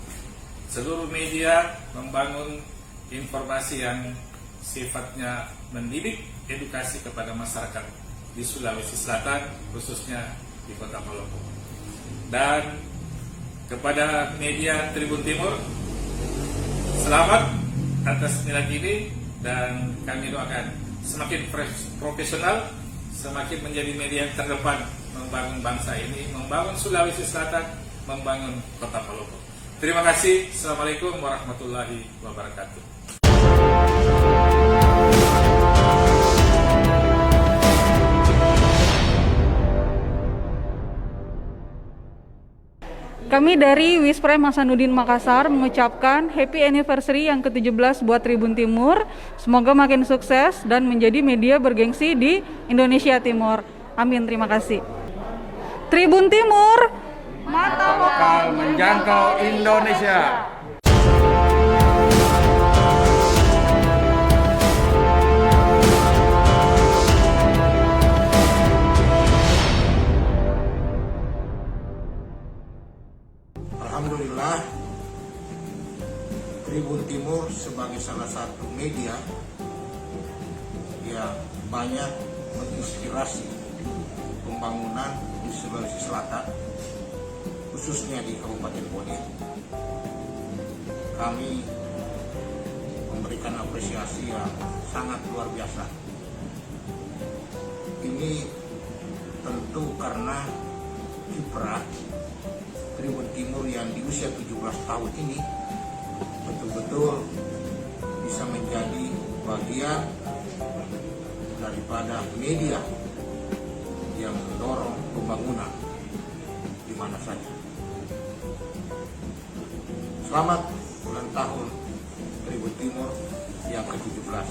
seluruh media membangun informasi yang sifatnya mendidik, edukasi kepada masyarakat di Sulawesi Selatan, khususnya di Kota Palopo. Dan kepada media Tribun Timur, selamat atas milad ini. Dan kami doakan semakin profesional, semakin menjadi media yang terdepan membangun bangsa ini, membangun Sulawesi Selatan, membangun Kota Palopo. Terima kasih. Assalamualaikum warahmatullahi wabarakatuh. Kami dari Wisprem Hasanuddin Makassar mengucapkan happy anniversary yang ke-17 buat Tribun Timur. Semoga makin sukses dan menjadi media bergengsi di Indonesia Timur. Amin, terima kasih. Tribun Timur, mata lokal menjangkau Indonesia. Tribun Timur sebagai salah satu media yang banyak menginspirasi pembangunan di Sulawesi Selatan, khususnya di Kabupaten Bone. Kami memberikan apresiasi yang sangat luar biasa. Ini tentu karena kiprah Tribun Timur yang di usia 17 tahun ini betul-betul bisa menjadi bagian daripada media yang mendorong pembangunan di mana saja. Selamat ulang tahun Tribun Timur yang ke-17.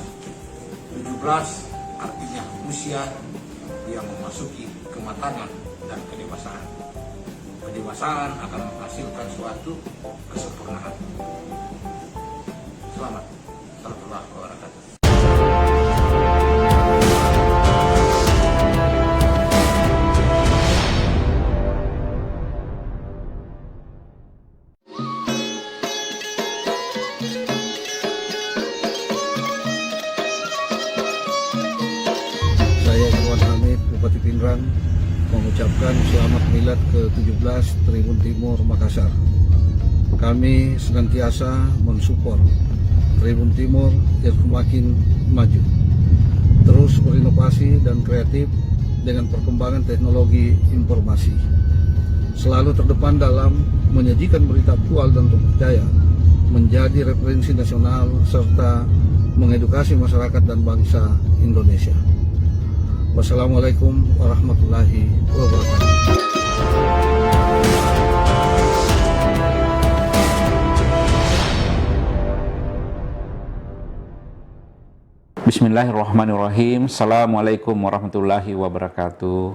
17 artinya usia yang memasuki kematangan dan kedewasaan. Kedewasaan akan menghasilkan suatu kesempurnaan. Selamat. Warahmatullahi wabarakatuh. Saya Irwan Hamid, Bupati Pindrang, mengucapkan selamat milad ke-17 Tribun Timur Makassar. Kami senantiasa mensupport Tribun Timur yang semakin maju, terus berinovasi dan kreatif dengan perkembangan teknologi informasi, selalu terdepan dalam menyajikan berita aktual dan terpercaya, menjadi referensi nasional serta mengedukasi masyarakat dan bangsa Indonesia. Wassalamualaikum warahmatullahi wabarakatuh. Bismillahirrahmanirrahim. Assalamualaikum warahmatullahi wabarakatuh.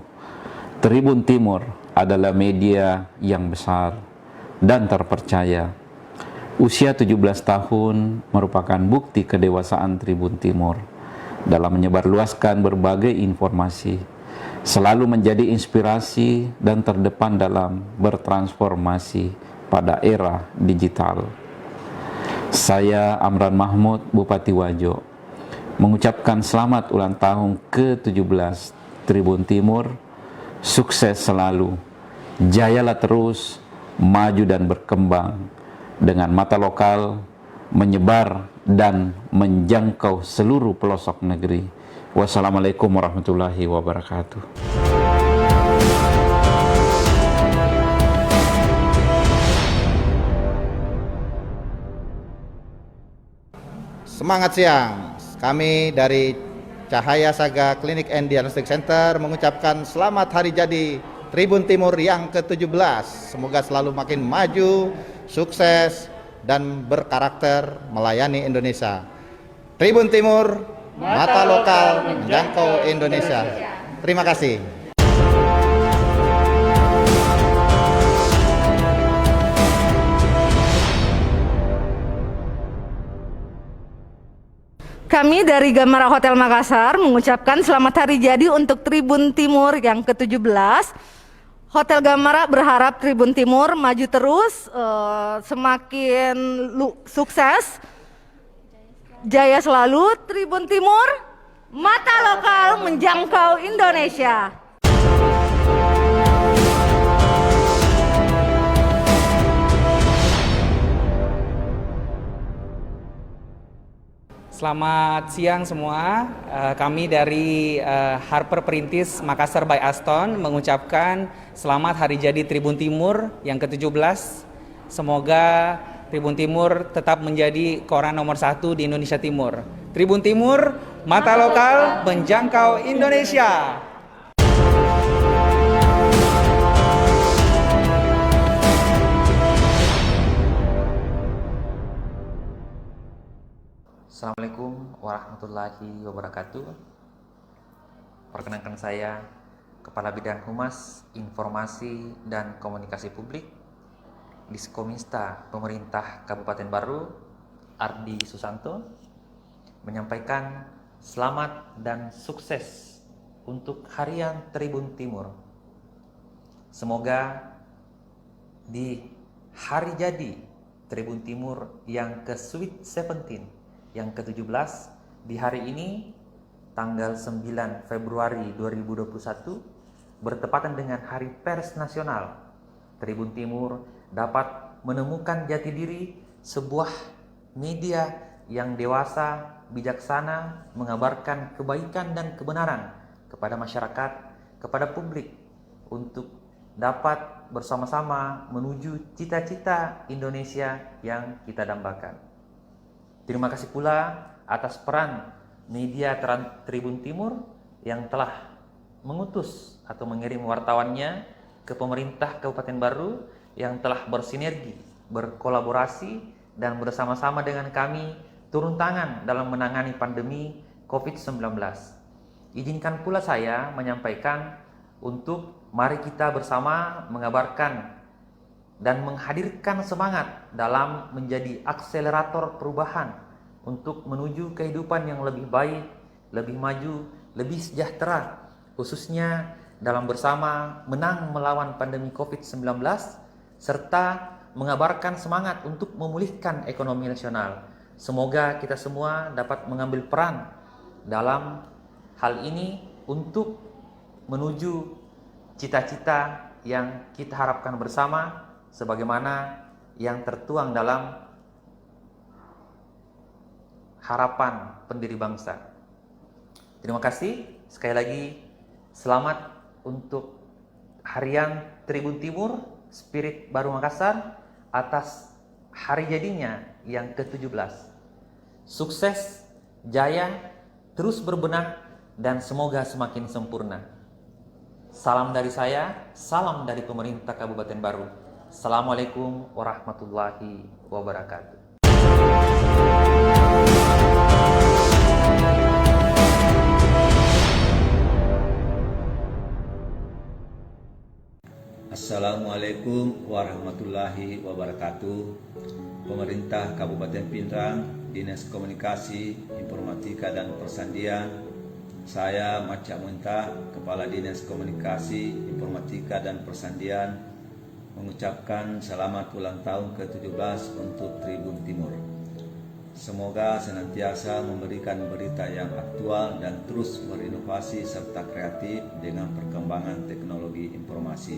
Tribun Timur adalah media yang besar dan terpercaya. Usia 17 tahun merupakan bukti kedewasaan Tribun Timur dalam menyebarluaskan berbagai informasi, selalu menjadi inspirasi dan terdepan dalam bertransformasi pada era digital. Saya Amran Mahmud, Bupati Wajo, mengucapkan selamat ulang tahun ke-17 Tribun Timur, sukses selalu, jayalah terus, maju dan berkembang, dengan mata lokal, menyebar dan menjangkau seluruh pelosok negeri. Wassalamualaikum warahmatullahi wabarakatuh. Semangat siang. Kami dari Cahaya Saga Clinic and Diagnostic Center mengucapkan selamat hari jadi Tribun Timur yang ke-17. Semoga selalu makin maju, sukses, dan berkarakter melayani Indonesia. Tribun Timur, mata lokal menjangkau Indonesia. Terima kasih. Kami dari Gamara Hotel Makassar mengucapkan selamat hari jadi untuk Tribun Timur yang ke-17. Hotel Gamara berharap Tribun Timur maju terus, semakin sukses, jaya selalu. Tribun Timur, mata lokal menjangkau Indonesia. Selamat siang semua. Kami dari Harper Perintis Makassar by Aston mengucapkan selamat hari jadi Tribun Timur yang ke-17. Semoga Tribun Timur tetap menjadi koran nomor 1 di Indonesia Timur. Tribun Timur, mata lokal menjangkau Indonesia. Assalamualaikum warahmatullahi wabarakatuh. Perkenalkan saya Kepala Bidang Humas, Informasi dan Komunikasi Publik Diskominsta Pemerintah Kabupaten Baru, Ardi Susanto, menyampaikan selamat dan sukses untuk Harian Tribun Timur. Semoga di hari jadi Tribun Timur yang ke Sweet 17 yang ke-17 di hari ini tanggal 9 Februari 2021 bertepatan dengan Hari Pers Nasional. Tribun Timur dapat menemukan jati diri sebuah media yang dewasa, bijaksana, mengabarkan kebaikan dan kebenaran kepada masyarakat, kepada publik untuk dapat bersama-sama menuju cita-cita Indonesia yang kita dambakan. Terima kasih pula atas peran media Tribun Timur yang telah mengutus atau mengirim wartawannya ke pemerintah Kabupaten Baru yang telah bersinergi, berkolaborasi, dan bersama-sama dengan kami turun tangan dalam menangani pandemi COVID-19. Izinkan pula saya menyampaikan untuk mari kita bersama mengabarkan dan menghadirkan semangat dalam menjadi akselerator perubahan untuk menuju kehidupan yang lebih baik, lebih maju, lebih sejahtera, khususnya dalam bersama menang melawan pandemi COVID-19 serta mengabarkan semangat untuk memulihkan ekonomi nasional. Semoga kita semua dapat mengambil peran dalam hal ini untuk menuju cita-cita yang kita harapkan bersama sebagaimana yang tertuang dalam harapan pendiri bangsa. Terima kasih sekali lagi, selamat untuk harian Tribun Timur Spirit Baru Makassar atas hari jadinya yang ke-17. Sukses, jaya, terus berbenah, dan semoga semakin sempurna. Salam dari saya, salam dari pemerintah Kabupaten Baru. Assalamualaikum warahmatullahi wabarakatuh. Assalamualaikum warahmatullahi wabarakatuh. Pemerintah Kabupaten Pindrang, Dinas Komunikasi, Informatika dan Persandian, saya Maca Muntah, Kepala Dinas Komunikasi, Informatika dan Persandian, mengucapkan selamat ulang tahun ke-17 untuk Tribun Timur. Semoga senantiasa memberikan berita yang aktual dan terus berinovasi serta kreatif dengan perkembangan teknologi informasi,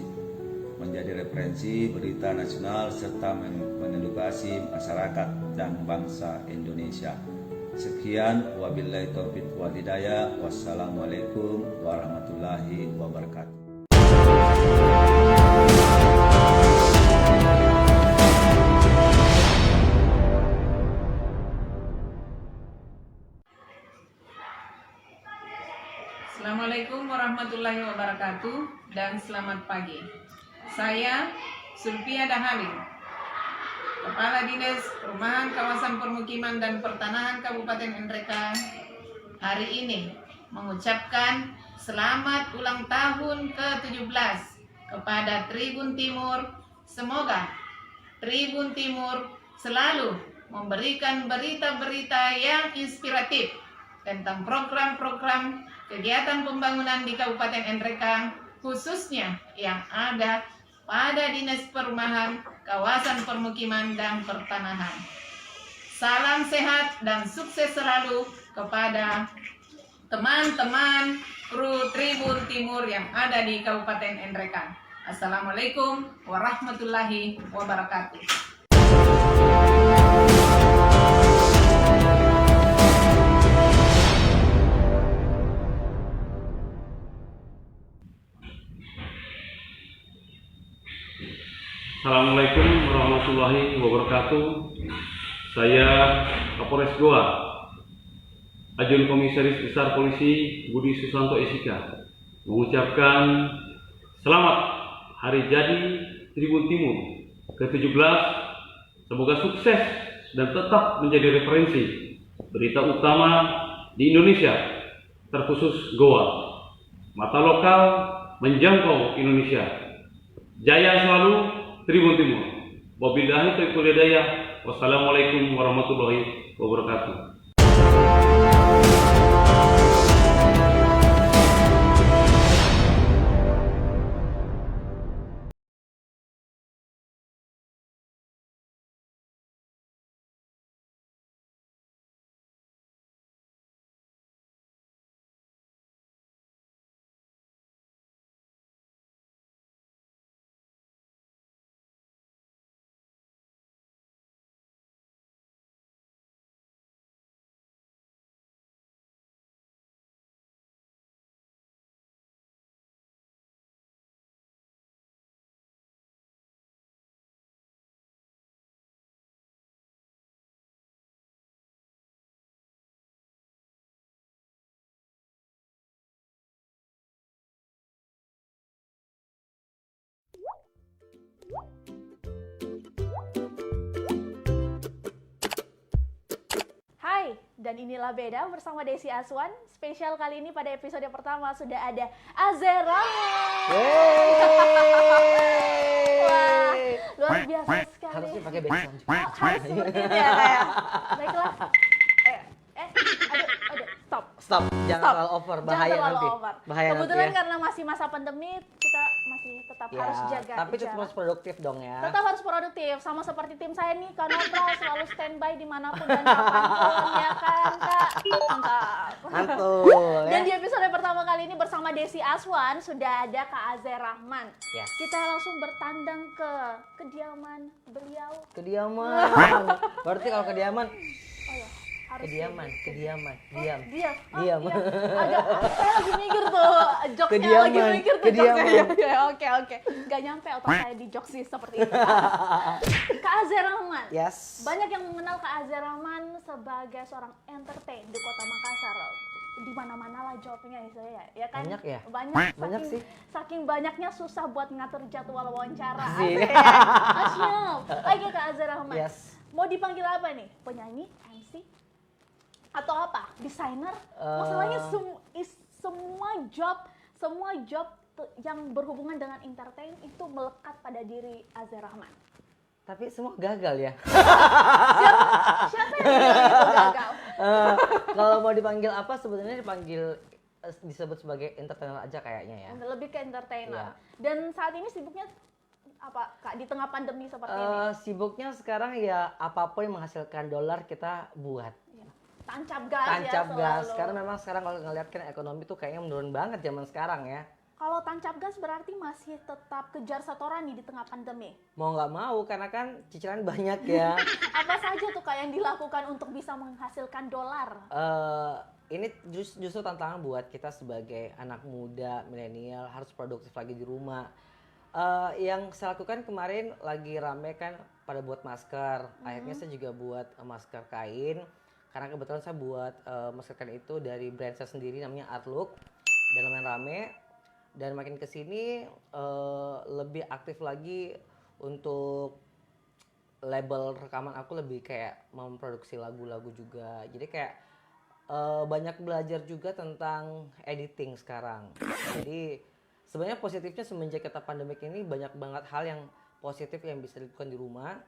menjadi referensi berita nasional serta mengedukasi masyarakat dan bangsa Indonesia. Sekian, wabillahi taufiq wal hidayah. Wassalamualaikum warahmatullahi wabarakatuh. Assalamualaikum warahmatullahi wabarakatuh dan selamat pagi. Saya Sulfia Dahalim, Kepala Dinas Perumahan Kawasan Permukiman dan Pertanahan Kabupaten NRK, hari ini mengucapkan selamat ulang tahun ke-17 kepada Tribun Timur. Semoga Tribun Timur selalu memberikan berita-berita yang inspiratif tentang program-program kegiatan pembangunan di Kabupaten NRK, khususnya yang ada pada Dinas Perumahan, Kawasan Permukiman dan Pertanahan. Salam sehat dan sukses selalu kepada teman-teman kru Tribun Timur yang ada di Kabupaten NRK. Assalamualaikum warahmatullahi wabarakatuh. Assalamualaikum warahmatullahi wabarakatuh. Saya Kapolres Goa, Ajun Komisaris Besar Polisi Budi Susanto SIK, mengucapkan selamat Hari Jadi Tribun Timur ke-17. Semoga sukses dan tetap menjadi referensi berita utama di Indonesia, terkhusus Goa. Mata lokal menjangkau Indonesia. Jaya selalu Tribun Timur. Wabillahi taufiq wal hidayah. Wassalamualaikum warahmatullahi wabarakatuh. Dan inilah beda bersama Desi Aswan. Spesial kali ini pada episode pertama sudah ada Azera. Wah, luar biasa sekali. Harusnya pakai background. Harus seperti itu ya kayak. Baiklah. Aduh, stop. Jangan terlalu over, bahaya Jangan terlalu nanti. over. Bahaya Kebetulan nanti ya. karena masih masa pandemi, kita masih tetap harus jaga Tapi tetap jarak. harus produktif dong ya. Tetap harus produktif, sama seperti tim saya nih, Kak Nopra selalu standby dimanapun dan kapanpun, ya kan Kak? Mantap. Mantul, ya. Dan di episode pertama kali ini bersama Desi Aswan sudah ada Kak Azer Rahman. Yes. Kita langsung bertandang ke kediaman beliau. Kediaman. Berarti kalau kediaman, Oh ya, harus kediaman, diam. diam. Diam. Agak, saya lagi mikir tuh jokesnya, Kediaman, lagi mikir tuh kediaman. jokesnya. Oke. Gak nyampe otak saya di jokes sih seperti itu. Kak Azer Rahman. Yes. Banyak yang mengenal Kak Azer Rahman sebagai seorang entertain di Kota Makassar. Di mana-mana lah jobnya ya kan? Banyak ya? Banyak sih. Saking banyaknya susah buat ngatur jadwal wawancara. Asik. Asyik. Oke Kak Azer Rahman. Yes. Mau dipanggil apa nih? Penyanyi, MC, atau apa? Desainer? Masalahnya semua job yang berhubungan dengan entertain itu melekat pada diri Azer Rahman. Tapi semua gagal ya. Siapa yang bilang itu gagal? Kalau mau dipanggil apa sebenarnya disebut sebagai entertainer aja kayaknya ya. Lebih ke entertainer. Iya. Dan saat ini sibuknya apa Kak di tengah pandemi seperti ini? Sibuknya sekarang ya apapun yang menghasilkan dolar kita buat. Tancap gas Tancap ya gas. selalu. Karena memang sekarang kalau ngeliat kan ekonomi tuh kayaknya menurun banget zaman sekarang ya. Kalau tancap gas berarti masih tetap kejar setoran nih di tengah pandemi. Mau nggak mau karena kan cicilan banyak ya. Apa saja tuh Kak yang dilakukan untuk bisa menghasilkan dolar? Ini justru tantangan buat kita sebagai anak muda milenial harus produktif lagi di rumah. Yang saya lakukan kemarin lagi rame kan pada buat masker. Akhirnya saya juga buat masker kain. Karena kebetulan saya buat masker kain itu dari brand saya sendiri namanya Artlook. Dan lumayan rame. Dan makin kesini lebih aktif lagi untuk label rekaman aku lebih kayak memproduksi lagu-lagu juga. Jadi kayak banyak belajar juga tentang editing sekarang. Jadi sebenarnya positifnya semenjak kita pandemik ini banyak banget hal yang positif yang bisa dilakukan di rumah.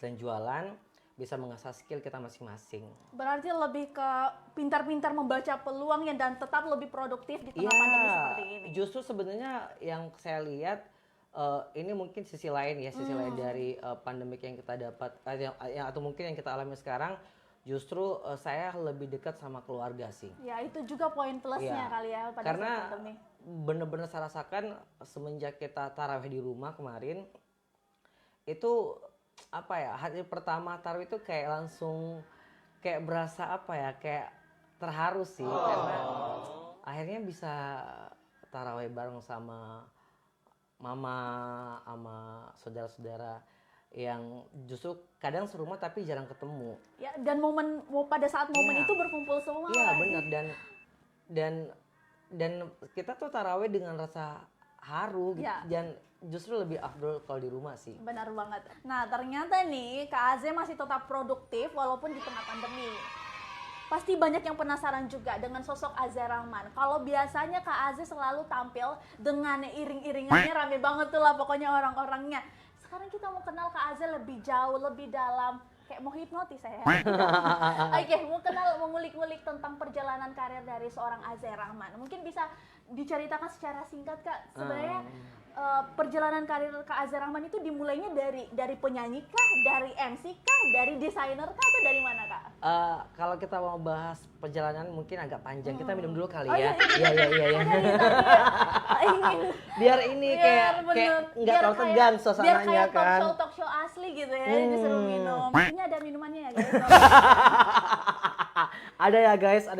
Selain jualan, bisa mengasah skill kita masing-masing. Berarti lebih ke pintar-pintar membaca peluangnya dan tetap lebih produktif di tengah pandemi seperti ini. Justru sebenarnya yang saya lihat ini mungkin sisi lain ya, sisi lain dari pandemik yang kita dapat atau mungkin yang kita alami sekarang. Justru saya lebih dekat sama keluarga sih. Ya itu juga poin plusnya kali ya pada karena saat pandemi. Bener-bener saya rasakan semenjak kita tarawih di rumah kemarin itu apa ya, hari pertama tarawih itu kayak langsung kayak berasa apa ya, kayak terharu sih karena akhirnya bisa tarawih bareng sama mama, sama saudara-saudara yang justru kadang serumah tapi jarang ketemu. Ya dan pada saat momen itu berkumpul semua. Iya benar dan kita tuh tarawih dengan rasa haru dan justru lebih afdol kalau di rumah sih. Benar banget. Nah ternyata nih Kak Aze masih tetap produktif walaupun di tengah pandemi. Pasti banyak yang penasaran juga dengan sosok Azer Rahman. Kalau biasanya Kak Aze selalu tampil dengan iring-iringannya rame banget tuh lah pokoknya orang-orangnya. Sekarang kita mau kenal Kak Aze lebih jauh, lebih dalam. Kayak mau hipnotis saya. Oke, mau kenal, mengulik-ngulik tentang perjalanan karir dari seorang Azer Rahman. Mungkin bisa diceritakan secara singkat Kak. Sebenarnya perjalanan karir Kak Azer Rahman itu dimulainya dari penyanyi kah, dari MC kah, dari desainer kah, atau dari mana Kak? Kalau kita mau bahas perjalanan mungkin agak panjang, kita minum dulu kali Oh, ya. iya. Biar ini kayak nggak terlalu tegang suasananya biar kayak kan. talk show asli gitu ya, disuruh minum. Ini ada minumannya ya guys. Ada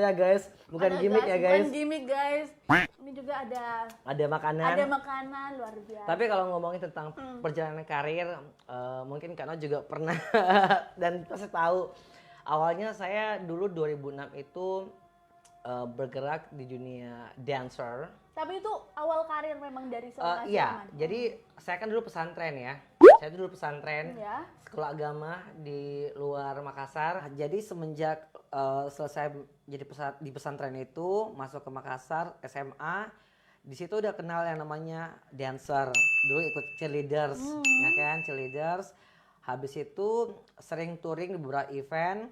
ya guys, bukan gimmick ya guys. Bukan gimmick guys. Ini juga ada makanan. Ada makanan luar biasa. Tapi kalau ngomongin tentang perjalanan karir, mungkin Kak No juga pernah dan pasti tahu. Awalnya saya dulu 2006 itu bergerak di dunia dancer. Tapi itu awal karir memang dari seorang Iya, jadi saya kan dulu pesantren ya. Saya dulu pesantren, Ya. sekolah agama di luar Makassar. Jadi semenjak selesai jadi di pesantren itu, masuk ke Makassar, SMA, di situ udah kenal yang namanya dancer. Dulu ikut cheerleaders, ya kan, cheerleaders. Habis itu sering touring di beberapa event.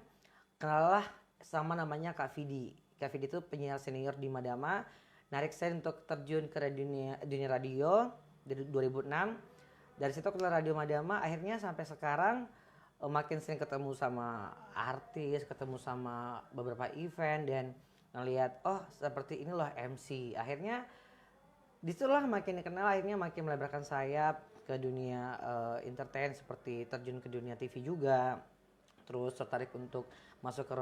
Kenal lah sama namanya Kak Vidi. Kak Vidi itu penyiar senior di Madama. Narik saya untuk terjun ke dunia radio dari 2006. Dari situ kenal Radio Madama. Akhirnya sampai sekarang makin sering ketemu sama artis, ketemu sama beberapa event dan ngelihat oh seperti ini loh MC. Akhirnya disitulah makin dikenal, akhirnya makin melebarkan sayap ke dunia entertain, seperti terjun ke dunia TV juga. Terus tertarik untuk masuk ke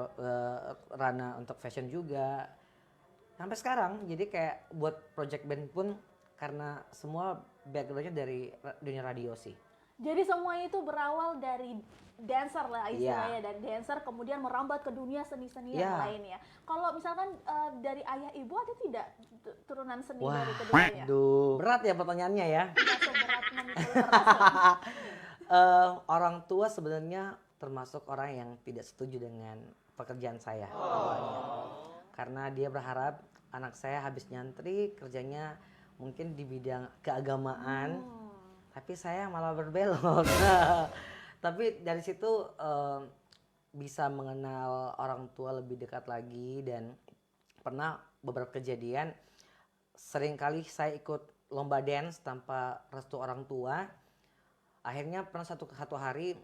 ranah untuk fashion juga. Sampai sekarang, jadi kayak buat project band pun karena semua backgroundnya dari dunia radio sih. Jadi semuanya itu berawal dari dancer lah istilahnya, dan dancer kemudian merambat ke dunia seni-seni yang lain ya. Kalau misalkan dari ayah ibu ada tidak turunan seni dari keduanya? Waduh, berat ya pertanyaannya ya. Tidak seberat memikul beras. Orang tua sebenarnya termasuk orang yang tidak setuju dengan pekerjaan saya awalnya. Karena dia berharap anak saya habis nyantri kerjanya mungkin di bidang keagamaan. Tapi saya malah berbelok. Tapi dari situ bisa mengenal orang tua lebih dekat lagi, dan pernah beberapa kejadian seringkali saya ikut lomba dance tanpa restu orang tua. Akhirnya pernah satu hari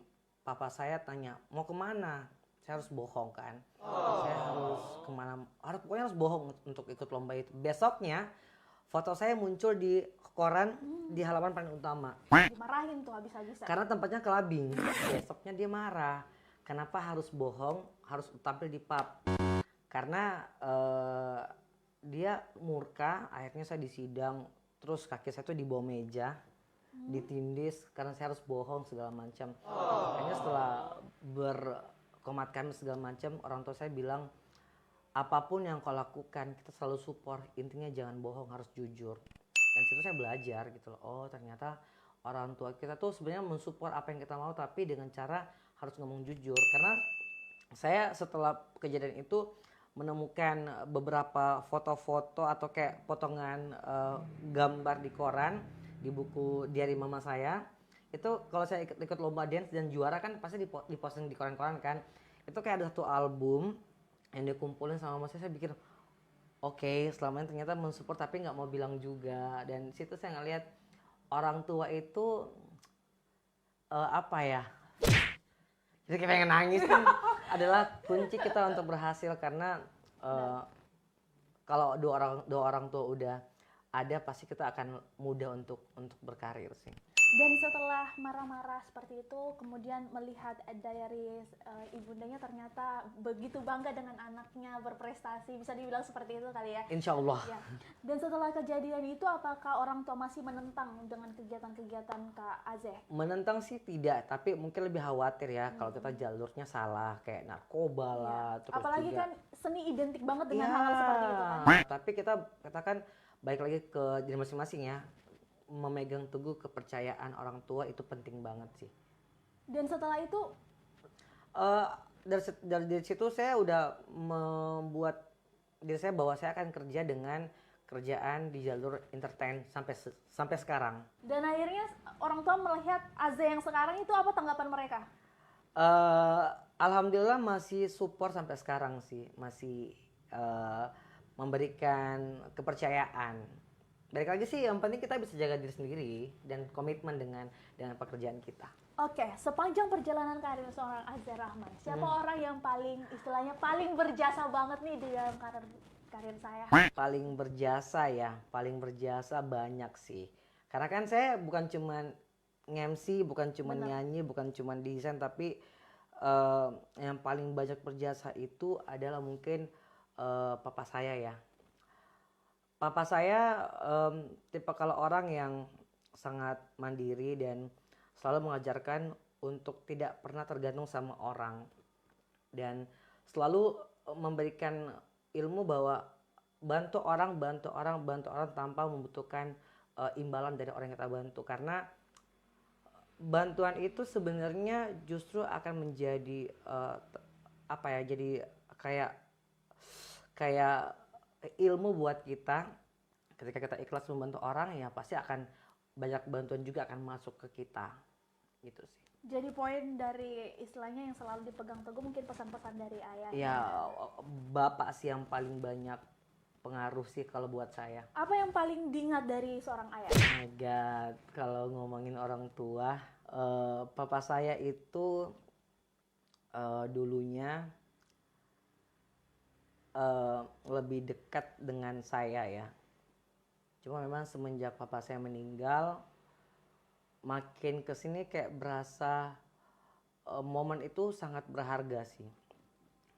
papa saya tanya mau kemana, saya harus bohong kan. Saya harus kemana, pokoknya harus bohong untuk ikut lomba itu. Besoknya foto saya muncul di koran di halaman paling utama. Dimarahin tuh habis-habisan. Karena tempatnya kelabing. Besoknya dia marah. Kenapa harus bohong, harus tampil di pub? Karena dia murka, akhirnya saya disidang, terus kaki saya tuh di bawah meja, ditindis karena saya harus bohong segala macam. Akhirnya setelah berkomat kami segala macam, orang tua saya bilang, apapun yang kau lakukan kita selalu support, intinya jangan bohong, harus jujur. Dan situ saya belajar gitu loh, oh ternyata orang tua kita tuh sebenarnya mensupport apa yang kita mau, tapi dengan cara harus ngomong jujur. Karena saya setelah kejadian itu menemukan beberapa foto-foto atau kayak potongan gambar di koran, di buku diary mama saya. Itu kalau saya ikut lomba dance dan juara kan pasti diposting di koran-koran kan. Itu kayak ada satu album yang dikumpulin sama mama saya pikir oke, selama ini ternyata mensupport tapi nggak mau bilang juga. Dan situ saya ngeliat orang tua itu apa ya, jadi kayak pengen nangis kan. Adalah kunci kita untuk berhasil, karena kalau dua orang tua udah ada pasti kita akan mudah untuk berkarir sih. Dan setelah marah-marah seperti itu, kemudian melihat diary ibundanya ternyata begitu bangga dengan anaknya berprestasi, bisa dibilang seperti itu kali ya? Insya Allah. Ya. Dan setelah kejadian itu, apakah orang tua masih menentang dengan kegiatan-kegiatan Kak Azeh? Menentang sih tidak, tapi mungkin lebih khawatir ya kalau kita jalurnya salah, kayak narkoba lah. Terus apalagi juga, kan seni identik banget dengan hal-hal seperti itu kan? Tapi kita katakan balik lagi ke diri masing-masing ya. Memegang teguh kepercayaan orang tua itu penting banget sih. Dan setelah itu dari situ saya udah membuat diri saya bahwa saya akan kerja dengan kerjaan di jalur entertain sampai sekarang. Dan akhirnya orang tua melihat Azeh yang sekarang itu, apa tanggapan mereka? Alhamdulillah masih support sampai sekarang sih, masih memberikan kepercayaan. Balik lagi sih, yang penting kita bisa jaga diri sendiri dan komitmen dengan pekerjaan kita. Oke, sepanjang perjalanan karir seorang Azeh Rahman, siapa orang yang paling istilahnya paling berjasa banget nih di dalam karir saya? Paling berjasa ya, paling berjasa banyak sih. Karena kan saya bukan cuman nge-MC, bukan cuman nyanyi, bukan cuman desain, tapi yang paling banyak berjasa itu adalah mungkin papa saya ya. Papa saya tipe kalau orang yang sangat mandiri dan selalu mengajarkan untuk tidak pernah tergantung sama orang. Dan selalu memberikan ilmu bahwa bantu orang tanpa membutuhkan imbalan dari orang yang kita bantu. Karena bantuan itu sebenarnya justru akan menjadi apa ya? Jadi kayak ilmu buat kita. Ketika kita ikhlas membantu orang, ya pasti akan banyak bantuan juga akan masuk ke kita, gitu sih. Jadi poin dari istilahnya yang selalu dipegang teguh mungkin pesan-pesan dari ayah. Ya, bapak sih yang paling banyak pengaruh sih kalau buat saya. Apa yang paling diingat dari seorang ayah? Oh my God, kalau ngomongin orang tua, papa saya itu dulunya lebih dekat dengan saya ya. Cuma memang semenjak papa saya meninggal, makin kesini kayak berasa momen itu sangat berharga sih.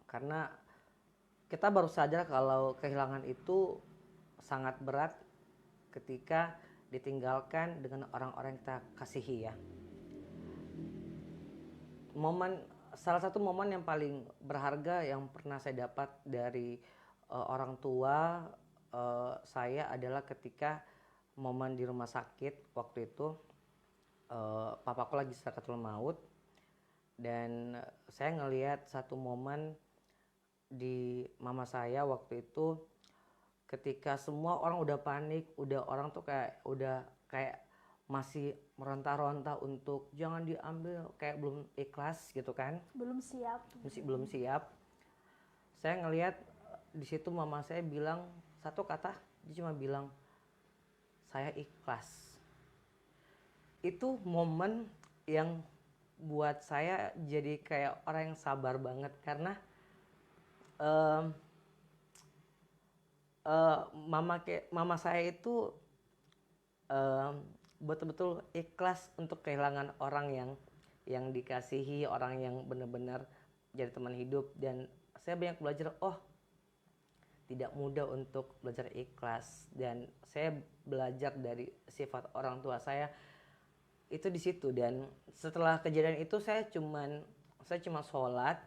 Karena kita baru sadar kalau kehilangan itu sangat berat ketika ditinggalkan dengan orang-orang yang kita kasihi ya. Salah satu momen yang paling berharga yang pernah saya dapat dari orang tua saya adalah ketika momen di rumah sakit waktu itu. Papaku lagi sakaratul maut dan saya ngelihat satu momen di mama saya waktu itu ketika semua orang udah panik, orang tuh kayak masih meronta-ronta untuk jangan diambil, kayak belum ikhlas gitu kan. Belum siap. Belum siap. Saya ngelihat di situ mama saya bilang satu kata, dia cuma bilang saya ikhlas. Itu momen yang buat saya jadi kayak orang yang sabar banget karena mama saya itu betul-betul ikhlas untuk kehilangan orang yang dikasihi, orang yang benar-benar jadi teman hidup. Dan saya banyak belajar, tidak mudah untuk belajar ikhlas, dan saya belajar dari sifat orang tua saya itu di situ. Dan setelah kejadian itu saya cuma sholat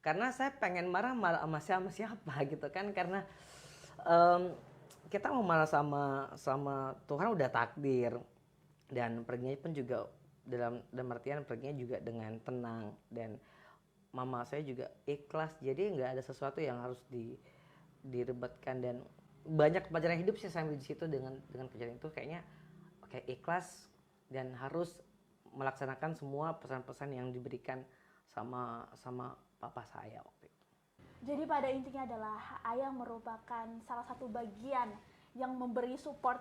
karena saya pengen marah sama siapa gitu kan, karena kita mau marah sama Tuhan udah takdir, dan perginya pun juga dalam artian perginya juga dengan tenang, dan mama saya juga ikhlas, jadi nggak ada sesuatu yang harus direbatkan. Dan banyak pelajaran hidup sih saya ambil di situ dengan kejadian itu, kayaknya ikhlas dan harus melaksanakan semua pesan-pesan yang diberikan sama papa saya waktu itu. Jadi pada intinya adalah ayah merupakan salah satu bagian yang memberi support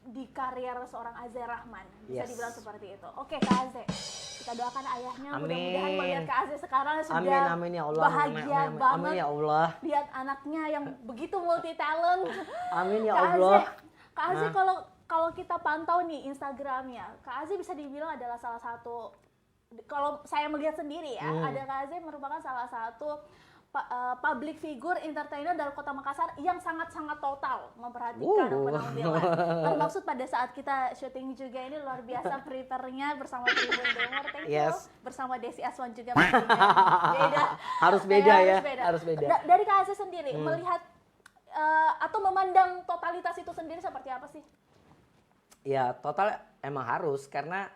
di karier seorang Azeh Rahman. Bisa dibilang seperti itu. Oke Kak Azeh, kita doakan ayahnya mudah-mudahan melihat Kak Azeh sekarang sudah amin ya Allah, bahagia banget. Amin ya Allah. Lihat anaknya yang begitu multi talent. Amin ya Kak Allah. Kak Azeh kalau kita pantau nih Instagramnya, Kak Azeh bisa dibilang adalah salah satu, kalau saya melihat sendiri ya, ada Kak Azeh merupakan salah satu public figure entertainer dari Kota Makassar yang sangat-sangat total memperhatikan penampilan. Termaksud pada saat kita syuting juga ini luar biasa prepare-nya bersama Tribun Timur, thank you. Bersama Desi Aswan juga beda. Harus beda ya, harus beda. Dari Kak Azeh sendiri melihat atau memandang totalitas itu sendiri seperti apa sih? Ya total emang harus, karena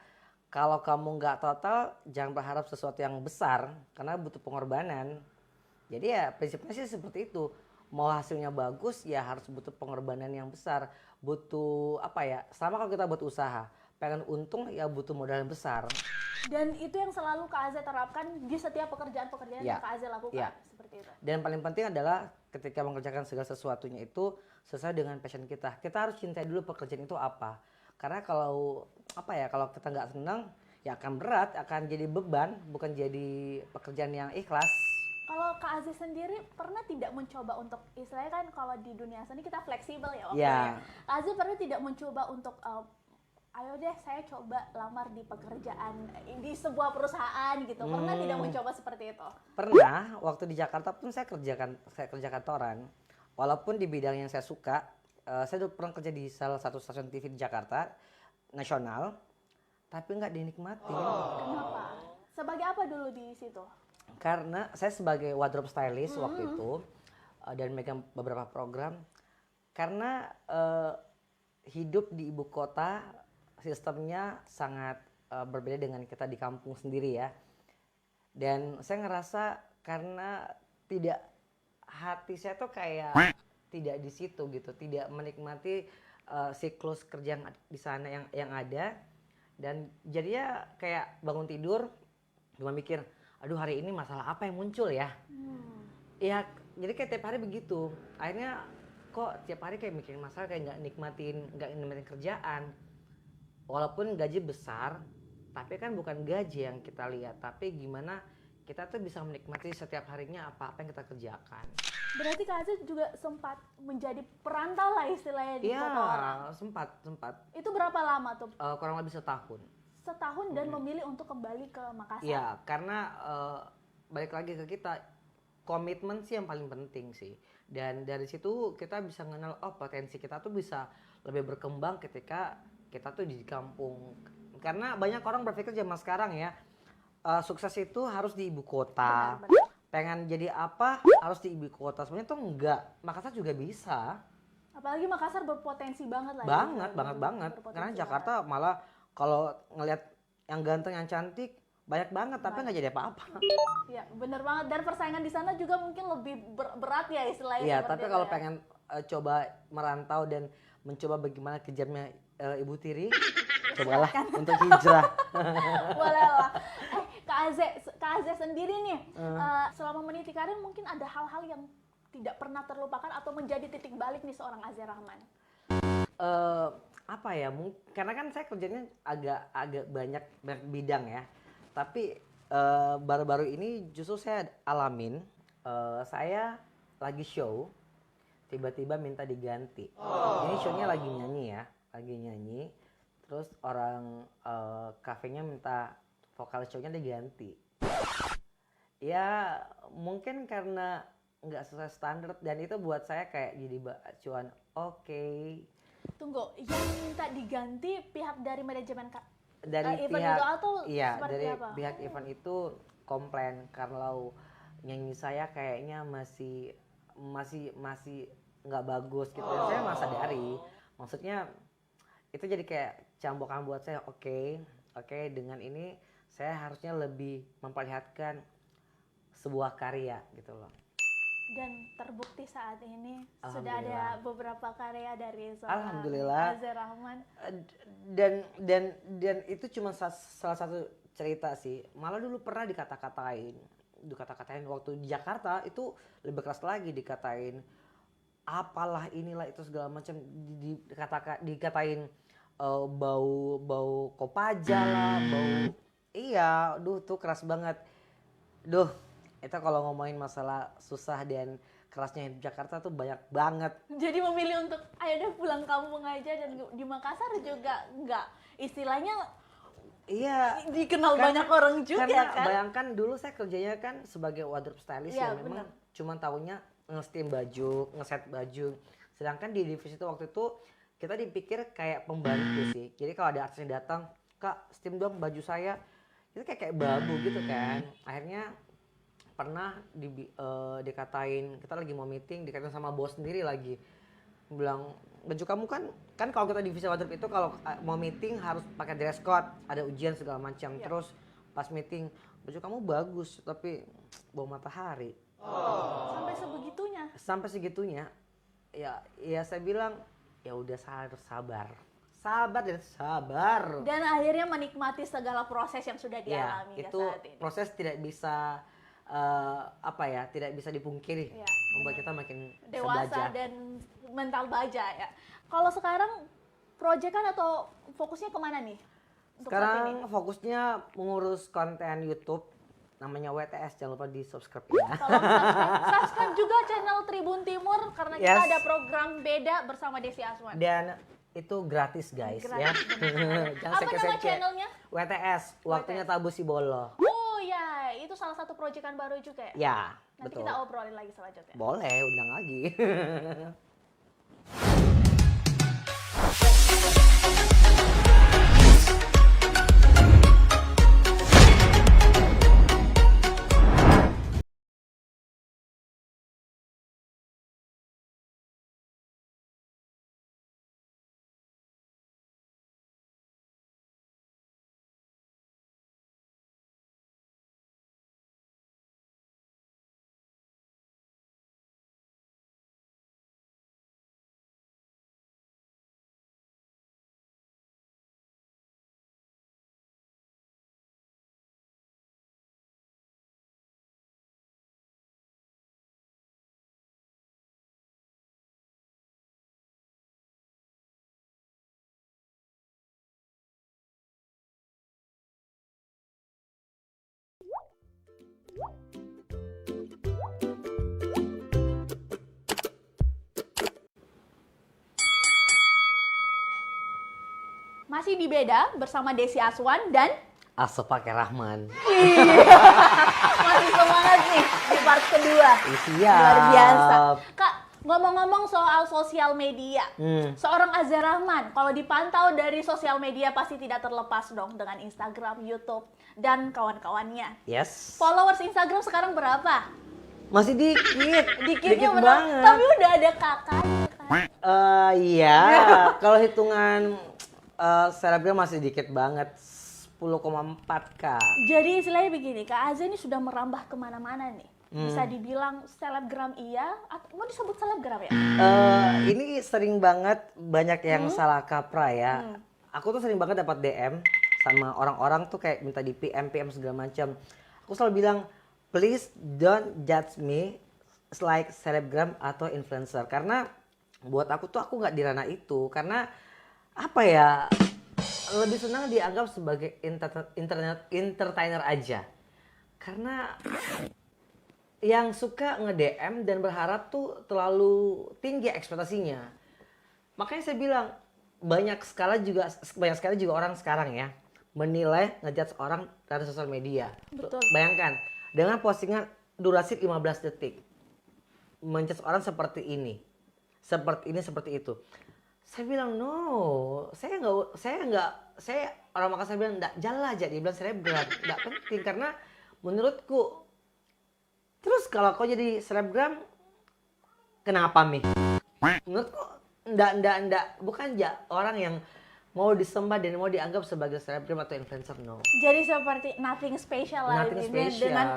kalau kamu nggak total jangan berharap sesuatu yang besar karena butuh pengorbanan. Jadi ya prinsipnya sih seperti itu. Mau hasilnya bagus ya harus butuh pengorbanan yang besar. Butuh sama kalau kita buat usaha, pengen untung ya butuh modal yang besar. Dan itu yang selalu Kak Azeh terapkan di setiap pekerjaan-pekerjaan yang Kak Azeh lakukan, seperti itu. Dan paling penting adalah ketika mengerjakan segala sesuatunya itu sesuai dengan passion kita. Kita harus cintai dulu pekerjaan itu apa. Karena kalau kalau kita nggak senang ya akan berat, akan jadi beban, bukan jadi pekerjaan yang ikhlas. Kalau Kak Azeh sendiri pernah tidak mencoba untuk, istilahnya kan kalau di dunia seni kita fleksibel ya waktunya. Kak Azeh pernah tidak mencoba untuk ayo deh saya coba lamar di pekerjaan di sebuah perusahaan gitu. Pernah tidak mencoba seperti itu? Pernah, waktu di Jakarta pun saya kerja kantoran. Walaupun di bidang yang saya suka, saya dulu pernah kerja di salah satu stasiun TV di Jakarta nasional, tapi nggak dinikmati. Kenapa? Sebagai apa dulu di situ? Karena saya sebagai wardrobe stylist waktu itu dan megang beberapa program. Karena hidup di ibu kota sistemnya sangat berbeda dengan kita di kampung sendiri ya. Dan saya ngerasa karena tidak, hati saya tuh kayak tidak di situ gitu, tidak menikmati siklus kerja yang di sana yang ada, dan jadinya kayak bangun tidur cuma mikir, aduh hari ini masalah apa yang muncul ya. Ya jadi kayak tiap hari begitu, akhirnya kok tiap hari kayak mikirin masalah, kayak nggak nikmatin kerjaan. Walaupun gaji besar, tapi kan bukan gaji yang kita lihat, tapi gimana kita tuh bisa menikmati setiap harinya apa yang kita kerjakan. Berarti Kak Aziz juga sempat menjadi perantau lah istilahnya di Iya, kota orang. sempat. Itu berapa lama tuh? Kurang lebih setahun. Setahun dan memilih untuk kembali ke Makassar. Iya, karena balik lagi ke kita, komitmen sih yang paling penting sih. Dan dari situ kita bisa mengenal, oh potensi kita tuh bisa lebih berkembang ketika kita tuh di kampung. Karena banyak orang berpikir zaman sekarang ya, sukses itu harus di ibu kota. Benar. Pengen jadi apa harus di ibu kota. Sebenarnya tuh enggak. Makassar juga bisa. Apalagi Makassar berpotensi banget lah. Banget. Karena Jakarta malah kalau ngelihat yang ganteng, yang cantik banyak banget, tapi nggak jadi apa-apa. Iya, bener banget. Dan persaingan di sana juga mungkin lebih berat ya istilahnya. Iya, tapi kalau pengen coba merantau dan mencoba bagaimana kejamnya Ibu Tiri, cobalah untuk hijrah. Boleh lah. Kak Aze sendiri nih, selama meniti karir mungkin ada hal-hal yang tidak pernah terlupakan atau menjadi titik balik nih seorang Aze Rahman? Apa ya? Karena kan saya kerjanya agak banyak bidang ya. Tapi baru-baru ini justru saya alamin, saya lagi show, tiba-tiba minta diganti. Ini shownya lagi nyanyi. Terus orang kafenya minta vokal show-nya diganti. Ya mungkin karena nggak sesuai standar, dan itu buat saya kayak jadi acuan. Oke. Tunggu, yang minta diganti pihak dari manajemen dari event pihak itu atau iya seperti dari apa? pihak event itu komplain kalau nyanyi saya kayaknya masih nggak bagus gitu. Dan saya masa sadari, maksudnya itu jadi kayak cambukan buat saya. Oke, dengan ini saya harusnya lebih memperlihatkan sebuah karya gitu loh. Dan terbukti saat ini sudah ada beberapa karya dari Alhamdulillah. Aze Rahman. Dan itu cuma salah satu cerita sih. Malah dulu pernah dikata-katain waktu di Jakarta itu lebih keras lagi, dikatain apalah inilah itu segala macam, dikatain bau kopaja lah, bau iya, tuh keras banget. Itu kalau ngomongin masalah susah dan kerasnya hidup Jakarta tuh banyak banget. Jadi memilih untuk ayo deh pulang kampung aja, dan di Makassar juga nggak istilahnya dikenal banyak orang juga kan. Bayangkan dulu saya kerjanya kan sebagai wardrobe stylist ya, memang cuma tahunya nge-steam baju, nge-set baju. Sedangkan di divisi itu waktu itu kita dipikir kayak pembantu sih. Jadi kalau ada artisnya datang, "Kak, steam dong baju saya." Itu kayak babu gitu kan. Akhirnya pernah dikatain, kita lagi mau meeting, dikatain sama bos sendiri lagi, bilang baju kamu kan kalau kita divisi wardrobe itu kalau mau meeting harus pakai dress code, ada ujian segala macam. Terus pas meeting, baju kamu bagus tapi bau matahari. Sampai segitunya ya saya bilang ya udah, harus sabar dan akhirnya menikmati segala proses yang sudah dialami itu saat ini. Proses tidak bisa tidak bisa dipungkiri, membuat kita makin dewasa dan mental baja ya. Kalau sekarang proyekan atau fokusnya kemana nih? Sekarang fokusnya mengurus konten YouTube, namanya WTS, jangan lupa di subscribe ya. Subscribe juga channel Tribun Timur karena kita ada program beda bersama Desi Aswan. Dan itu gratis guys ya. Jangan Apa nama channelnya? WTS, waktunya tabu si bolo. Oh ya, itu salah satu proyekan baru juga ya? Ya, Nanti betul. kita obrolin lagi selanjutnya. Boleh, undang lagi. Masih di Beda bersama Desi Aswan dan Aso pakai Rahman. masih semangat nih di part kedua. Siap. Luar biasa. Kak, ngomong-ngomong soal sosial media, seorang Azhar Rahman kalau dipantau dari sosial media pasti tidak terlepas dong dengan Instagram, YouTube, dan kawan-kawannya. Yes. Followers Instagram sekarang berapa? Masih dikit. Dikitnya bener, banget. tapi udah ada kakaknya kan? Iya, kalau hitungan selebgram masih dikit banget, 10,4K. Jadi istilahnya begini, Kak Azhar ini sudah merambah kemana-mana nih. Bisa dibilang selebgram iya, atau mau disebut selebgram ya? Ini sering banget banyak yang salah kaprah ya. Aku tuh sering banget dapat DM sama orang-orang tuh kayak minta di PM segala macam. Aku selalu bilang, please don't judge me like selebgram atau influencer, karena buat aku tuh aku nggak di ranah itu, karena apa ya, lebih senang dianggap sebagai entertainer aja, karena yang suka nge-DM dan berharap tuh terlalu tinggi ekspektasinya. Makanya saya bilang banyak sekali juga orang sekarang ya menilai, ngejudge orang dari sosial media. Betul. Bayangkan dengan postingan durasi 15 detik menjudge orang seperti ini, seperti itu. Saya bilang saya orang Makassar bilang janganlah jadi, bilang selebgram nggak penting karena menurutku. Terus kalau kau jadi selebgram kenapa Mi? Menurutku ndak bukan orang yang mau disembah dan mau dianggap sebagai selebgram atau influencer, no. Jadi seperti nothing special lah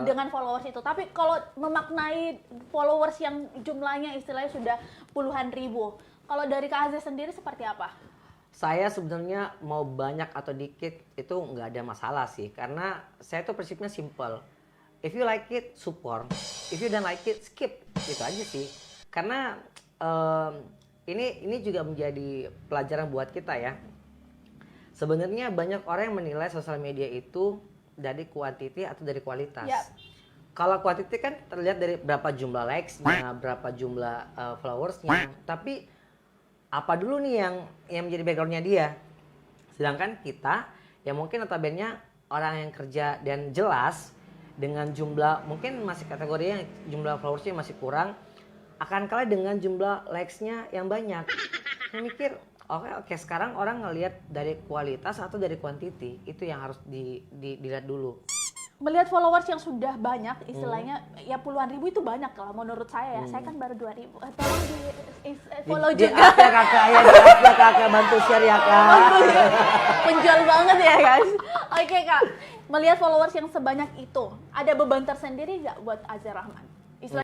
dengan followers itu. Tapi kalau memaknai followers yang jumlahnya istilahnya sudah puluhan ribu, kalau dari Kak Azhar sendiri seperti apa? Saya sebenarnya mau banyak atau dikit itu nggak ada masalah sih, karena saya tuh prinsipnya simple. If you like it, support. If you don't like it, skip. Gitu aja sih. Karena ini juga menjadi pelajaran buat kita ya. Sebenarnya banyak orang yang menilai sosial media itu dari kuantiti atau dari kualitas. Yep. Kalau kuantiti kan terlihat dari berapa jumlah likes-nya, berapa jumlah followers-nya. Tapi apa dulu nih yang menjadi background-nya dia? Sedangkan kita yang mungkin notabene orang yang kerja dan jelas dengan jumlah mungkin masih kategorinya jumlah followersnya masih kurang, akan kalah dengan jumlah likes-nya yang banyak. Saya mikir oke, sekarang orang ngelihat dari kualitas atau dari kuantiti, itu yang harus dilihat dulu. Melihat followers yang sudah banyak, istilahnya ya puluhan ribu itu banyak kalau menurut saya ya. Saya kan baru 2.000. Tolong di follow juga. Kakak bantu share ya Kak. Penjual banget ya guys. Oke Kak, melihat followers yang sebanyak itu, ada beban tersendiri nggak buat Azhar Rahman?